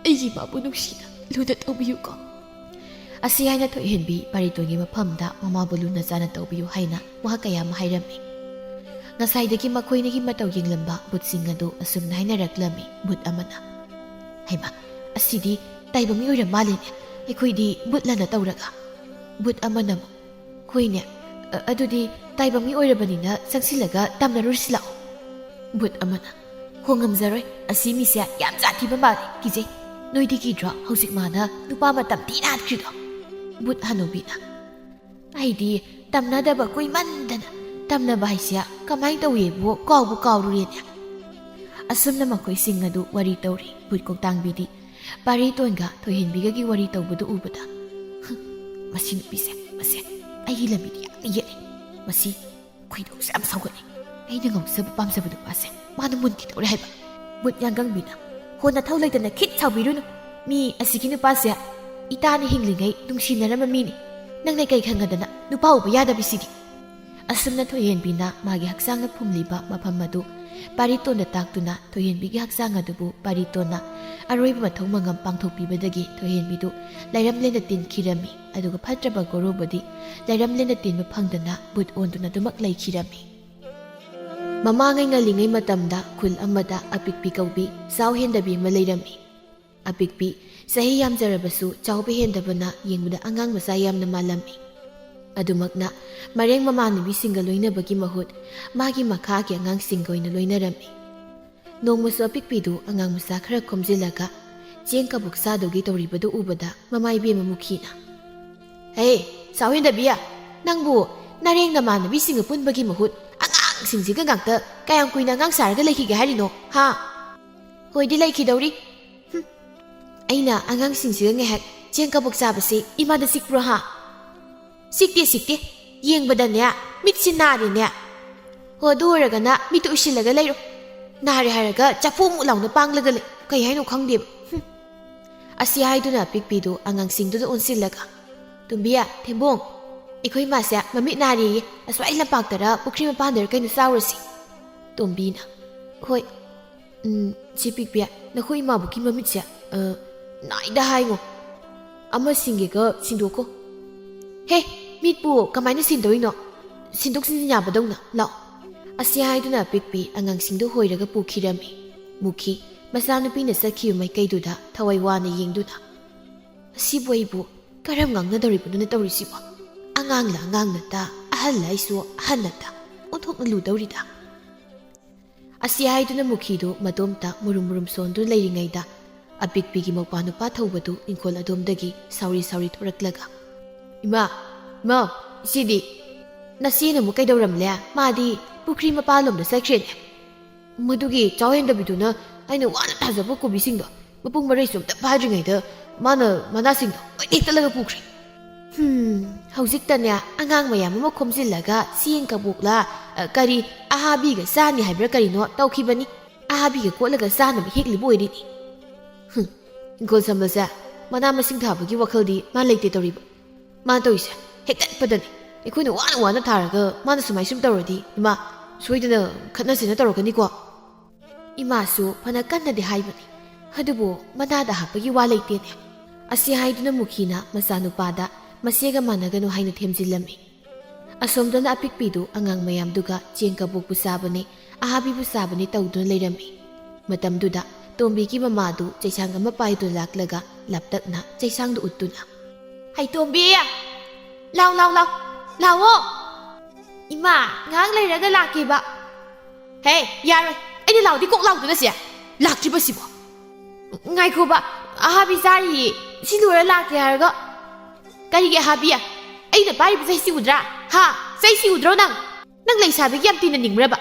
[SPEAKER 1] aigi mabu nuksina luna tawbiyuko asi haina thoyenbi paritongi mafamda mamabu luna jana tawbiyu haina waha kayam hairami ngasaidagi makhoinagi matau yenglamba butsing adu asumna hainaraklami but amana haima asidi taibami oira malene aikoidi butlana tawraga but amana khoine adudi taibami oirabanina sangsilaga tamnarusila but amana hongamzaroi asimi se yam jati ba mali kije noidi ki dra hausik mana nupa matam tina khrido ꯕꯨꯠ ꯍꯅꯨꯕꯤꯅ ꯑꯩꯗꯤ ꯇꯝꯅꯗꯕ ꯀꯨꯏꯃꯟꯗꯅ ꯇꯝꯅꯕ ꯍꯥꯏꯁꯦ ꯀꯃꯥꯏꯅ ꯇꯧꯋꯦꯕꯨ ꯀꯥꯎꯕꯨ ꯀꯥꯎꯔꯨꯔꯦꯅꯦ ꯑꯁꯨꯝꯅ ꯃꯈꯣꯏꯁꯤꯡ ꯑꯗꯨ ꯋꯥꯔꯤ ꯇꯧꯔꯤ ꯕꯨꯠ ꯀꯣꯛꯇꯥꯡꯕꯤꯗꯤ ꯄꯥꯔꯤꯇꯣꯟꯒ ꯊꯣꯏꯍꯦꯟꯕꯤꯒꯒꯤ ꯋꯥꯔꯤ ꯇꯧꯕꯗꯨ ꯎꯕꯗ ꯃꯁꯤ ꯅꯨꯄꯤꯁꯦ ꯃꯁꯦ ꯑꯩꯒꯤ ꯂꯝꯕꯤꯗꯤ ꯌꯥꯝꯅ ꯌꯦꯠꯂꯤ ꯃꯁꯤ ꯈꯣꯏꯗꯧꯁꯦ ꯌꯥꯝ ꯁꯥꯎꯒꯠꯂꯤ ꯑꯩꯅ ꯉꯥꯎꯖꯕ ꯄꯥꯝꯖꯕ ꯅꯨꯄꯥꯁꯦ ꯃꯥꯅ ꯃꯨꯟꯈꯤꯗꯧꯔꯦ ꯍꯥꯏꯕ ꯕꯨꯠ ꯌꯥꯡꯒꯪꯕꯤꯅ ꯍꯣꯟꯅ ꯊꯧ ꯂꯩꯇꯅ ꯈꯤꯠ ꯁꯥꯎꯕꯤꯔꯨꯅꯨ ꯃꯤ ꯑꯁꯤꯒꯤ ꯅꯨꯄꯥꯁꯦ ꯏꯇꯥꯅ ꯍꯤꯡꯂꯤꯉꯩ ꯅꯨꯡꯁꯤꯅꯔꯝꯕ ꯃꯤꯅꯤ ꯅꯪꯅ ꯀꯩ ꯈꯪꯒꯗꯅ ꯅꯨꯄꯥ ꯎꯕ ꯌꯥꯗꯕꯤꯁꯤꯗꯤ ꯑꯁꯨꯝꯅ ꯊꯣꯏꯍꯦꯟꯕꯤꯅ ꯃꯥꯒꯤ ꯍꯛꯆꯥꯡꯅ ꯐꯨꯝꯂꯤꯕ ꯃꯐꯝ ꯑꯗꯨ ꯄꯥꯔꯤꯇꯣꯟꯗ ꯇꯥꯛꯇꯨꯅ ꯊꯣꯏꯍꯦꯟꯕꯤꯒꯤ ꯍꯛꯆꯥꯡ ꯑꯗꯨꯕꯨ ꯄꯥꯔꯤꯇꯣꯟꯅ ꯑꯔꯣꯏꯕ ꯃꯊꯧ ꯃꯉꯝ ꯄꯥꯡꯊꯣꯛꯄꯤꯕꯗꯒꯤ ꯊꯣꯏꯍꯦꯟꯕꯤꯗꯨ ꯂꯩꯔꯝꯂꯦꯟꯅ ꯇꯤꯟꯈꯤꯔꯝꯃꯤ ꯑꯗꯨꯒ ꯐꯠꯇ꯭ꯔꯕ ꯒꯣꯔꯣꯕꯗꯤ ꯂꯩꯔꯝꯂꯦꯟꯅ ꯇꯤꯟꯕ ꯐꯪꯗꯅ ꯕꯨꯠ ꯑꯣꯟꯗꯨꯅ ꯑꯗꯨꯃꯛ ꯂꯩꯈꯤꯔꯝꯃꯤ ꯃꯃꯥꯡꯉꯩ ꯉꯜꯂꯤꯉꯩ ꯃꯇꯝꯗ ꯈꯨꯜ ꯑꯃꯗ ꯑꯄꯤꯛꯄꯤ ꯀꯧꯕꯤ ꯆꯥꯎ ꯍꯦꯟꯗꯕꯤ ꯑꯃ ꯂꯩꯔꯝꯃꯤ ꯑꯄꯤꯛꯄꯤ ꯆꯍꯤ ꯌꯥꯝꯖꯔꯕꯁꯨ ꯆꯥꯎꯕ ꯍꯦꯟꯗꯕꯅ ꯌꯦꯡꯕꯗ ꯑꯉꯥꯡ ꯃꯆꯥ ꯌꯥꯝꯅ ꯃꯥꯜꯂꯝꯃꯤ ꯑꯗꯨꯃꯛꯅ ꯃꯔꯦꯡ ꯃꯃꯥꯟꯅꯕꯤꯁꯤꯡꯒ ꯂꯣꯏꯅꯕꯒꯤ ꯃꯍꯨꯠ ꯃꯥꯒꯤ ꯃꯈꯥꯒꯤ ꯑꯉꯥꯡꯁꯤꯡꯒ ꯑꯣꯏꯅ ꯂꯣꯏꯅꯔꯝꯃꯤ ꯅꯣꯡꯃꯁꯨ ꯑꯄꯤꯛꯄꯤꯗꯨ ꯑꯉꯥꯡ ꯃꯆꯥ ꯈꯔ ꯈꯣꯝꯖꯤꯜꯂꯒ ꯆꯦꯡ ꯀꯕꯨꯛ ꯆꯥꯗꯧꯒꯤ ꯇꯧꯔꯤꯕꯗꯨ ꯎꯕꯗ ꯃꯃꯥ ꯏꯕꯦꯝꯃ ꯍꯦ ꯆꯥꯎ ꯍꯦꯟꯗꯕꯤꯌꯥ ꯅꯪꯕꯨ ꯅꯔꯦꯡ ꯅꯃꯥꯟꯅꯕꯤꯁꯤꯡꯒ ꯄꯨꯟꯕꯒꯤ ꯃꯍꯨꯠ ꯑꯉꯥꯡꯁꯤꯡꯁꯤꯒ ꯉꯥꯛꯇ ꯀꯌꯥꯝ ꯀꯨꯏꯅ ꯑꯉꯥꯡ ꯁꯥꯔꯒ ꯂꯩꯈꯤꯒꯦ ꯍꯥꯏꯔꯤꯅꯣ ꯍꯥ ꯍꯣꯏꯗꯤ ꯂꯩꯈꯤꯗꯧꯔꯤ ꯑꯩꯅ ꯑꯉꯥꯡꯁꯤꯡꯁꯤꯒ ꯉꯥꯏꯍꯥꯛ ꯆꯦꯡ ꯀꯕꯨꯛ ꯆꯥꯕꯁꯤ ꯏꯃꯥꯗ ꯆꯤꯛꯄ꯭ꯔꯣ ꯍꯥ ꯁꯤꯛꯇꯦ ꯌꯦꯡꯕꯗꯅꯦ ꯃꯤꯠꯁꯤ ꯅꯥꯔꯦꯅꯦ ꯍꯣ ꯑꯗꯨ ꯑꯣꯏꯔꯒꯅ ꯃꯤꯠꯇꯨ ꯎꯏꯁꯤꯜꯂꯒ ꯂꯩꯔꯣ ꯅꯥꯔꯦ ꯍꯥꯏꯔꯒ ꯆꯐꯨꯃꯨꯛ ꯂꯥꯎꯅ ꯄꯥꯡꯂꯒ ꯂꯩ ꯀꯩ ꯍꯥꯏꯅꯣ ꯈꯪꯗꯦꯕ ꯑꯁꯤ ꯍꯥꯏꯗꯨꯅ ꯑꯄꯤꯛꯄꯤꯗꯨ ꯑꯉꯥꯡꯁꯤꯡꯗꯨꯗ ꯑꯣꯟꯁꯤꯜꯂꯒ ꯇꯨꯝꯕꯤꯌꯥ ꯊꯦꯝꯕꯣꯡ ꯑꯩꯈꯣꯏ ꯃꯥꯁꯦ ꯃꯃꯤꯠ ꯅꯥꯔꯤꯌꯦ ꯑꯁ꯭ꯋꯥꯏ ꯂꯝꯄꯥꯛꯇꯔ ꯄꯨꯈ꯭ꯔꯤ ꯃꯄꯥꯟꯗꯔ ꯀꯩꯅꯣ ꯆꯥꯎꯔꯁꯤ ꯇꯣꯝꯕꯤꯅ ꯍꯣꯏ ꯁꯤ ꯄꯤꯛꯄꯤꯌꯥ ꯅꯈꯣꯏ ꯏꯃꯥꯕꯨꯀꯤ ꯃꯃꯤꯠꯁꯦ ꯅꯥꯏꯗ ꯍꯥꯏꯉꯣ ꯑꯃ ꯁꯤꯡꯒꯦꯒ ꯁꯤꯟꯗꯣꯛꯀꯣ ꯍꯦ ꯃꯤꯠꯄꯨ ꯀꯃꯥꯏꯅ ꯁꯤꯟꯗꯣꯏꯅꯣ ꯁꯤꯟꯗꯣꯛ ꯁꯤꯟꯖꯤꯟ ꯌꯥꯕꯗꯧꯅ ꯂꯥꯛꯑꯣ ꯑꯁꯤ ꯍꯥꯏꯗꯨꯅ ꯑꯄꯤꯛꯄꯤ ꯑꯉꯥꯡꯁꯤꯡꯗꯨ ꯍꯣꯏꯔꯒ ꯄꯨꯈꯤꯔꯝꯃꯤ ꯃꯨꯈꯤ ꯃꯆꯥꯅꯨꯄꯤꯅ ꯆꯠꯈꯤꯕ ꯃꯥꯏꯀꯩꯗꯨꯗ ꯊꯋꯥꯏ ꯋꯥꯅ ꯌꯦꯡꯗꯨꯅ ꯑꯁꯤꯕꯨ ꯑꯩꯕꯨ ꯀꯔꯝ ꯉꯥꯡꯅꯗꯧꯔꯤꯕꯅꯣꯅ ꯇꯧꯔꯤꯁꯤꯕꯣ ꯑꯉꯥꯡꯂ ꯑꯉꯥꯡꯅꯇ ꯑꯍꯜꯂ ꯑꯩꯁꯨ ꯑꯍꯜꯅꯇ ꯑꯣꯟꯊꯣꯛꯅ ꯂꯨꯗꯧꯔꯤꯗ ꯑꯁꯤ ꯍꯥꯏꯗꯨꯅ ꯃꯨꯈꯤꯗꯨ ꯃꯇꯣꯝꯇ ꯃꯨꯔꯨꯝ ꯁꯣꯟꯗꯨꯅ ꯂꯩꯔꯤꯉꯩꯗ ꯑꯄꯤꯛꯄꯤꯒꯤ ꯃꯧꯄꯥ ꯅꯨꯄꯥ ꯊꯧꯕꯗꯨ ꯏꯪꯈꯣꯜ ꯑꯗꯣꯝꯗꯒꯤ ꯁꯥꯎꯔꯤ ꯊꯣꯔꯛꯂꯒ ꯏꯃꯥ ꯏꯆꯦꯗꯤ ꯅꯆꯦꯅ ꯑꯃꯨꯛ ꯀꯩꯗꯧꯔꯝꯂꯦ ꯃꯥꯗꯤ ꯄꯨꯈ꯭ꯔꯤ ꯃꯄꯥꯟꯂꯣꯝꯗ ꯆꯠꯈ꯭ꯔꯦꯅꯦ ꯃꯗꯨꯒꯤ ꯆꯥꯎ ꯍꯦꯟꯗꯕꯤꯗꯨꯅ ꯑꯩꯅ ꯋꯥꯅ ꯊꯥꯖꯕ ꯀꯣꯕꯤꯁꯤꯡꯗꯣ ꯃꯄꯨꯡ ꯃꯔꯩꯁꯨ ꯑꯝꯇ ꯐꯥꯗ꯭ꯔꯤꯉꯩꯗ ꯃꯥꯅ ꯃꯅꯥꯁꯤꯡꯗꯣ ꯂꯣꯏ ꯍꯦꯛꯇꯠꯂꯒ ꯄꯨꯈ꯭ꯔꯦ ꯍꯧꯖꯤꯛꯇꯅꯦ ꯑꯉꯥꯡ ꯃꯌꯥꯝ ꯑꯃ ꯈꯣꯝꯖꯤꯜꯂꯒ ꯆꯦꯡ ꯀꯕꯣꯛꯂ ꯀꯔꯤ ꯑꯍꯥꯕꯤꯒ ꯆꯥꯅꯤ ꯍꯥꯏꯕ꯭ꯔꯥ ꯀꯔꯤꯅꯣ ꯇꯧꯈꯤꯕꯅꯤ ꯑꯍꯥꯕꯤꯒ ꯀꯣꯠꯂꯒ ꯆꯥꯅꯕ ꯍꯦꯛꯂꯤꯕ ꯑꯣꯏꯔꯤꯅꯤ ꯏꯪꯈꯣꯜ ꯁꯝꯕꯁꯦ ꯃꯅꯥ ꯃꯁꯤꯡ ꯊꯥꯕꯒꯤ ꯋꯥꯈꯜꯗꯤ ꯃꯥ ꯂꯩꯇꯦ ꯇꯧꯔꯤꯕ ꯃꯥꯅ ꯇꯧꯔꯤꯁꯦ ꯍꯦꯛꯇꯠꯄꯗꯅꯤ ꯑꯩꯈꯣꯏꯅ ꯋꯥꯅ ꯊꯥꯔꯒ ꯃꯥꯅ ꯁꯨꯃꯥꯏ ꯁꯨꯝ ꯇꯧꯔꯗꯤ ꯏꯃꯥ ꯁꯣꯏꯗꯅ ꯈꯠꯅꯁꯦꯅ ꯇꯧꯔꯛꯀꯅꯤꯀꯣ ꯏꯃꯥꯁꯨ ꯐꯅ ꯀꯟꯅꯗꯤ ꯍꯥꯏꯕꯅꯤ ꯑꯗꯨꯕꯨ ꯃꯅꯥꯗ ꯍꯥꯞꯄꯒꯤ ꯋꯥ ꯂꯩꯇꯦꯅꯦ ꯑꯁꯤ ꯍꯥꯏꯗꯨꯅ ꯃꯨꯈꯤꯅ ꯃꯆꯥꯅꯨꯄꯥꯗ ꯃꯆꯦꯒ ꯃꯥꯟꯅꯒꯅꯨ ꯍꯥꯏꯅ ꯊꯦꯝꯖꯤꯜꯂꯝꯃꯤ ꯑꯁꯣꯝꯗꯅ ꯑꯄꯤꯛꯄꯤꯗꯨ ꯑꯉꯥꯡ ꯃꯌꯥꯝꯗꯨꯒ ꯆꯦꯡ ꯀꯕꯣꯛꯄꯨ ꯆꯥꯕꯅꯤ ꯑꯍꯥꯕꯤꯕꯨ ꯆꯥꯕꯅꯤ ꯇꯧꯗꯨꯅ ꯂꯩꯔꯝꯃꯤ ꯃꯇꯝꯗꯨꯗ ꯇꯣꯝꯕꯤꯒꯤ ꯃꯃꯥꯗꯨ ꯆꯩꯁꯥꯡ ꯑꯃ ꯄꯥꯏꯗꯨꯅ ꯂꯥꯛꯂꯒ ꯂꯥꯞꯇꯛꯅ ꯆꯩꯁꯥꯡꯗꯨ ꯎꯠꯇꯨꯅ ꯍꯩ ꯇꯣꯝꯕꯤ ꯂꯥꯛꯑꯣ ꯏꯃꯥ ꯉꯥꯏꯍꯥꯛ ꯂꯩꯔꯒ ꯂꯥꯛꯀꯦꯕ ꯍꯦ ꯌꯥꯔꯣꯏ ꯑꯩꯅ ꯂꯥꯎꯗꯤ ꯀꯣꯛ ꯂꯥꯎꯗꯨꯅ ꯁꯦ ꯂꯥꯛꯇ꯭ꯔꯤꯕꯁꯤꯕꯣ ꯉꯥꯏꯈꯣꯕ ꯑꯍꯥꯕꯤ ꯆꯥꯔꯤꯌꯦ ꯁꯤ ꯂꯣꯏꯔ ꯂꯥꯛꯀꯦ ꯍꯥꯏꯔꯒ ꯀꯔꯤꯒꯤ ꯑꯍꯥꯕꯤ ꯑꯩꯅ ꯄꯥꯏꯔꯤꯕ ꯆꯩꯁꯤ ꯎꯗ꯭ꯔꯥ ꯍꯥ ꯆꯩꯁꯤ ꯎꯗ꯭ꯔꯣ ꯅꯪ ꯂꯩꯁꯥꯕꯤꯒꯤ ꯌꯥꯝ ꯇꯤꯟꯅꯅꯤꯡꯕ꯭ꯔꯕ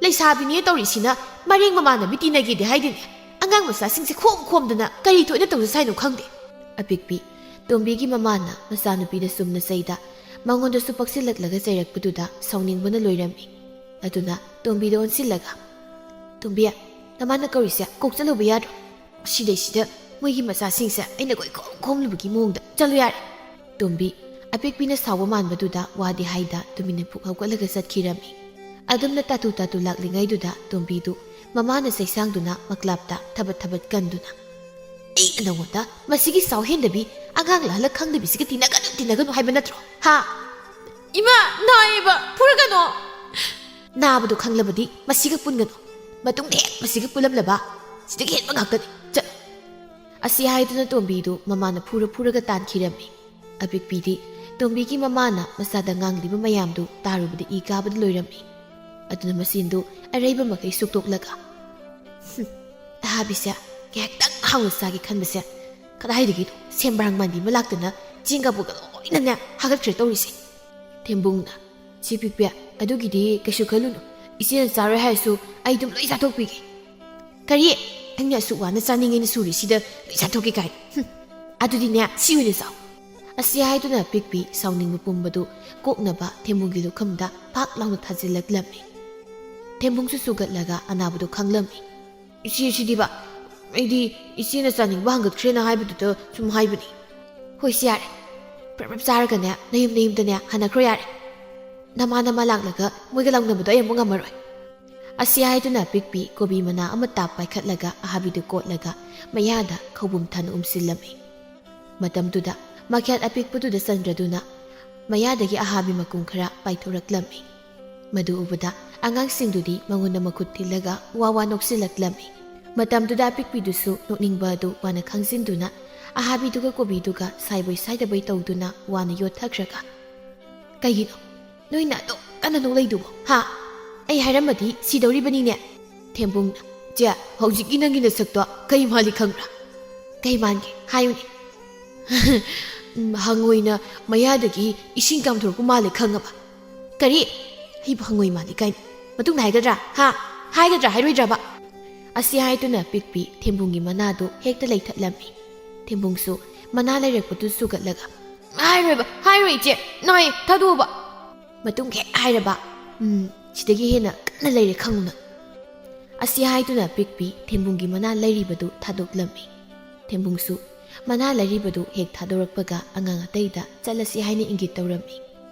[SPEAKER 1] ꯂꯩꯁꯥꯕꯤꯅꯦ ꯇꯧꯔꯤꯁꯤꯅ ꯃꯔꯦꯡ ꯃꯃꯥꯟꯅꯕꯤ ꯇꯤꯟꯅꯒꯦꯗꯤ ꯍꯥꯏꯗꯤꯅꯦ ꯑꯉꯥꯡ ꯃꯆꯥꯁꯤꯡꯁꯦ ꯈꯣꯝꯗꯅ ꯀꯔꯤ ꯊꯣꯏꯅ ꯇꯧꯖ ꯁꯥꯏꯅꯣ ꯈꯪꯗꯦ ꯑꯄꯤꯛꯄꯤ ꯇꯣꯝꯕꯤꯒꯤ ꯃꯃꯥꯅ ꯃꯆꯥꯅꯨꯄꯤꯗ ꯆꯨꯝꯅ ꯆꯩꯗ ꯃꯉꯣꯟꯗꯁꯨ ꯄꯛꯁꯤꯜꯂꯛꯂꯒ ꯆꯩꯔꯛꯄꯗꯨꯗ ꯁꯥꯎꯅꯤꯡꯕꯅ ꯂꯣꯏꯔꯝꯃꯤ ꯑꯗꯨꯅ ꯇꯣꯝꯕꯤꯗ ꯑꯣꯟꯁꯤꯜꯂꯒ ꯇꯣꯝꯕꯤ ꯅꯃꯥꯅ ꯀꯧꯔꯤꯁꯦ ꯀꯣꯛ ꯆꯠꯂꯨꯕ ꯌꯥꯗ꯭ꯔꯣ ꯁꯤꯗꯩꯁꯤꯗ ꯃꯣꯏꯒꯤ ꯃꯆꯥꯁꯤꯡꯁꯦ ꯑꯩꯅ ꯈꯣꯝꯂꯨꯕꯒꯤ ꯃꯑꯣꯡꯗ ꯆꯠꯂꯨ ꯌꯥꯔꯦ ꯇꯣꯝꯕꯤ ꯑꯄꯤꯛꯄꯤꯅ ꯁꯥꯎꯕ ꯃꯥꯟꯕꯗꯨꯗ ꯋꯥꯗꯤ ꯍꯥꯏꯗ ꯇꯨꯃꯤꯟꯅ ꯄꯨꯛ ꯍꯧꯒꯠꯂꯒ ꯆꯠꯈꯤꯔꯝꯃꯤ ꯑꯗꯨꯝꯅ ꯇꯥꯇꯨ ꯂꯥꯛꯂꯤꯉꯩꯗꯨꯗ ꯇꯣꯝꯕꯤꯗꯨ ꯃꯃꯥꯅ ꯆꯩꯁꯥꯡꯗꯨꯅ ꯃꯀ꯭ꯂꯥꯞꯇ ꯊꯕꯠ ꯀꯟꯗꯨꯅ ꯑꯩꯅ ꯅꯉꯣꯟꯗ ꯃꯁꯤꯒꯤ ꯆꯥꯎ ꯍꯦꯟꯗꯕꯤ ꯑꯉꯥꯡ ꯂꯥꯜꯂ ꯈꯪꯗꯕꯤꯁꯤꯒ ꯇꯤꯟꯅꯒꯅꯨ ꯍꯥꯏꯕ ꯅꯠꯇ꯭ꯔꯣ ꯍꯥ ꯏꯃꯥ ꯅꯥꯏꯌꯦꯕ ꯐꯨꯔꯒꯅꯣ ꯅꯥꯕꯗꯣ ꯈꯪꯂꯕꯗꯤ ꯃꯁꯤꯒ ꯄꯨꯟꯒꯅꯨ ꯃꯇꯨꯡꯗ ꯍꯦꯛ ꯃꯁꯤꯒ ꯄꯨꯜꯂꯝꯂꯕ ꯁꯤꯗꯒꯤ ꯍꯦꯟꯕ ꯉꯥꯛꯇꯅꯤ ꯑꯁꯤ ꯍꯥꯏꯗꯨꯅ ꯇꯣꯝꯕꯤꯗꯨ ꯃꯃꯥꯅ ꯐꯨꯔꯒ ꯇꯥꯟꯈꯤꯔꯝꯃꯤ ꯑꯄꯤꯛꯄꯤꯗꯤ ꯇꯣꯝꯕꯤꯒꯤ ꯃꯃꯥꯅ ꯃꯆꯥꯗ ꯉꯥꯡꯂꯤꯕ ꯃꯌꯥꯝꯗꯨ ꯇꯥꯔꯨꯕꯗ ꯏ ꯀꯥꯕꯗ ꯂꯣꯏꯔꯝꯃꯤ ꯑꯗꯨꯅ ꯃꯆꯤꯟꯗꯨ ꯑꯔꯩꯕ ꯃꯈꯩ ꯁꯨꯛꯇꯣꯛꯂꯒ ꯑꯍꯥꯕꯤꯁꯦ ꯉꯥꯏꯍꯥꯛꯇꯪ ꯍꯥꯎꯅ ꯆꯥꯒꯦ ꯈꯟꯕꯁꯦ ꯀꯗꯥꯏꯗꯒꯤꯅꯣ ꯁꯦꯝꯕ꯭ꯔꯥꯡ ꯃꯥꯟꯕꯤ ꯑꯃ ꯂꯥꯛꯇꯅ ꯆꯦꯡꯒ ꯂꯣꯏꯅꯅꯦ ꯍꯥꯒꯠꯈ꯭ꯔꯦ ꯇꯧꯔꯤꯁꯦ ꯊꯦꯝꯕꯨꯡꯅ ꯆꯦ ꯄꯤꯛꯄꯤ ꯑꯗꯨꯒꯤꯗꯤ ꯀꯩꯁꯨ ꯈꯜꯂꯨꯅꯨ ꯏꯆꯦꯅ ꯆꯥꯔꯣꯏ ꯍꯥꯏꯔꯁꯨ ꯑꯩ ꯑꯗꯨꯝ ꯂꯣꯏ ꯆꯥꯊꯣꯛꯄꯤꯒꯦ ꯀꯔꯤ ꯑꯩꯅ ꯑꯁꯨꯛ ꯋꯥꯅ ꯆꯥꯅꯤꯡꯉꯦꯅ ꯁꯨꯔꯤꯁꯤꯗ ꯂꯣꯏ ꯆꯥꯊꯣꯛꯀꯦ ꯀꯥꯏꯅ ꯑꯗꯨꯗꯤꯅꯦ ꯁꯤ ꯑꯣꯏꯅ ꯆꯥꯎ ꯑꯁꯤ ꯍꯥꯏꯗꯨꯅ ꯄꯤꯛꯄꯤ ꯁꯥꯎꯅꯤꯡꯕ ꯄꯨꯝꯕꯗꯨ ꯀꯣꯛꯅꯕ ꯊꯦꯝꯕꯨꯡꯒꯤ ꯂꯨꯈꯝꯗ ꯄꯥꯛ ꯂꯥꯎꯅ ꯊꯥꯖꯤꯜꯂꯛꯂꯝꯃꯤ ꯊꯦꯝꯕꯨꯡꯁꯨ ꯁꯨꯒꯠꯂꯒ ꯑꯅꯥꯕꯗꯨ ꯈꯪꯂꯝꯃꯤ ꯏꯆꯦꯁꯤꯗꯤꯕ ꯑꯩꯗꯤ ꯏꯆꯦꯅ ꯆꯥꯅꯤꯡꯕ ꯍꯪꯒꯠꯈ꯭ꯔꯦꯅ ꯍꯥꯏꯕꯗꯨꯗ ꯁꯨꯝ ꯍꯥꯏꯕꯅꯤ ꯍꯣꯏꯁꯤ ꯌꯥꯔꯦ ꯄ꯭ꯔꯞ ꯆꯥꯔꯒꯅꯦ ꯅꯌꯨꯝꯗꯅꯦ ꯍꯟꯅꯈ꯭ꯔꯣ ꯌꯥꯔꯦ ꯅꯃꯥ ꯂꯥꯛꯂꯒ ꯃꯣꯏꯒ ꯂꯥꯎꯅꯕꯗꯣ ꯑꯩ ꯑꯃꯨꯛ ꯉꯝꯃꯔꯣꯏ ꯑꯁꯤ ꯍꯥꯏꯗꯨꯅ ꯄꯤꯛꯄꯤ ꯀꯣꯕꯤ ꯃꯅꯥ ꯑꯃꯠꯇ ꯄꯥꯏꯈꯠꯂꯒ ꯑꯍꯥꯕꯤꯗꯨ ꯀꯣꯠꯂꯒ ꯃꯌꯥꯗ ꯈꯧꯕꯨꯝ ꯊꯥꯅ ꯎꯝꯁꯤꯜꯂꯝꯃꯤ ꯃꯇꯝꯗꯨꯗ ꯃꯈ꯭ꯌꯥꯠ ꯑꯄꯤꯛꯄꯗꯨꯗ ꯆꯟꯗ꯭ꯔꯗꯨꯅ ꯃꯌꯥꯗꯒꯤ ꯑꯍꯥꯕꯤ ꯃꯀꯨꯝ ꯈꯔ ꯄꯥꯏꯊꯣꯔꯛꯂꯝꯃꯤ ꯃꯗꯨ ꯎꯕꯗ ꯑꯉꯥꯡꯁꯤꯡꯗꯨꯗꯤ ꯃꯉꯣꯟꯗ ꯃꯈꯨꯠ ꯊꯤꯜꯂꯒ ꯋꯥ ꯅꯣꯛꯁꯤꯜꯂꯛꯂꯝꯃꯤ ꯃꯇꯝꯗꯨꯗ ꯑꯄꯤꯛꯄꯤꯗꯨꯁꯨ ꯅꯣꯛꯅꯤꯡꯕ ꯑꯗꯨ ꯋꯥꯅ ꯈꯪꯖꯤꯟꯗꯨꯅ ꯑꯍꯥꯕꯤꯗꯨꯒ ꯀꯣꯕꯤꯗꯨꯒ ꯁꯥꯏꯕꯣꯏ ꯁꯥꯏꯗꯕꯣꯏ ꯇꯧꯗꯨꯅ ꯋꯥꯅ ꯌꯣꯠꯊꯈ꯭ꯔꯒ ꯀꯩꯒꯤꯅꯣ ꯅꯣꯏꯅ ꯑꯗꯨꯛ ꯀꯟꯅ ꯅꯣꯛꯂꯩꯗꯨꯕꯣ ꯍꯥ ꯑꯩ ꯍꯥꯏꯔꯝꯃꯗꯤ ꯁꯤꯗꯧꯔꯤꯕꯅꯤꯅꯦ ꯊꯦꯝꯕꯨꯡꯅ ꯆꯦ ꯍꯧꯖꯤꯛꯀꯤ ꯅꯪꯒꯤ ꯅꯁꯛꯇꯣ ꯀꯩ ꯃꯥꯜꯂꯤ ꯈꯪꯕ꯭ꯔꯥ ꯀꯩ ꯃꯥꯟꯒꯦ ꯍꯥꯏꯌꯨꯅꯦ ꯍꯪꯉꯣꯏꯅ ꯃꯌꯥꯗꯒꯤ ꯏꯁꯤꯡ ꯀꯥꯝꯊꯣꯔꯛꯄ ꯃꯥꯜꯂꯦ ꯈꯪꯉꯕ ꯀꯔꯤ ꯑꯩꯕꯨ ꯍꯪꯉꯣꯏ ꯃꯥꯜꯂꯤ ꯀꯥꯏꯅ ꯃꯇꯨꯡꯗ ꯍꯥꯏꯒꯗ꯭ꯔꯥ ꯍꯥ ꯍꯥꯏꯒꯗ꯭ꯔꯥ ꯍꯥꯏꯔꯣꯏꯗ꯭ꯔꯕ ꯑꯁꯤ ꯍꯥꯏꯗꯨꯅ ꯄꯤꯛꯄꯤ ꯊꯦꯝꯕꯨꯡꯒꯤ ꯃꯅꯥꯗꯨ ꯍꯦꯛꯇ ꯂꯩꯊꯠꯂꯝꯃꯤ ꯊꯦꯝꯕꯨꯡꯁꯨ ꯃꯅꯥ ꯂꯩꯔꯛꯄꯗꯨ ꯁꯨꯒꯠꯂꯒ ꯍꯥꯏꯔꯣꯏ ꯏꯆꯦ ꯅꯣꯏ ꯊꯥꯗꯣꯛꯎꯕ ꯃꯇꯨꯡ ꯍꯦꯛ ꯍꯥꯏꯔꯕ ꯁꯤꯗꯒꯤ ꯍꯦꯟꯅ ꯀꯟꯅ ꯂꯩꯔꯦ ꯈꯪꯉꯨꯅ ꯑꯁꯤ ꯍꯥꯏꯗꯨꯅ ꯄꯤꯛꯄꯤ ꯊꯦꯝꯕꯨꯡꯒꯤ ꯃꯅꯥ ꯂꯩꯔꯤꯕꯗꯨ ꯊꯥꯗꯣꯛꯂꯝꯃꯤ ꯊꯦꯝꯕꯨꯡꯁꯨ ꯃꯅꯥ ꯂꯩꯔꯤꯕꯗꯨ ꯍꯦꯛ ꯊꯥꯗꯣꯔꯛꯄꯒ ꯑꯉꯥꯡ ꯑꯇꯩꯗ ꯆꯠꯂꯁꯤ ꯍꯥꯏꯅ ꯏꯪꯒꯤꯠ ꯇꯧꯔꯝꯃꯤ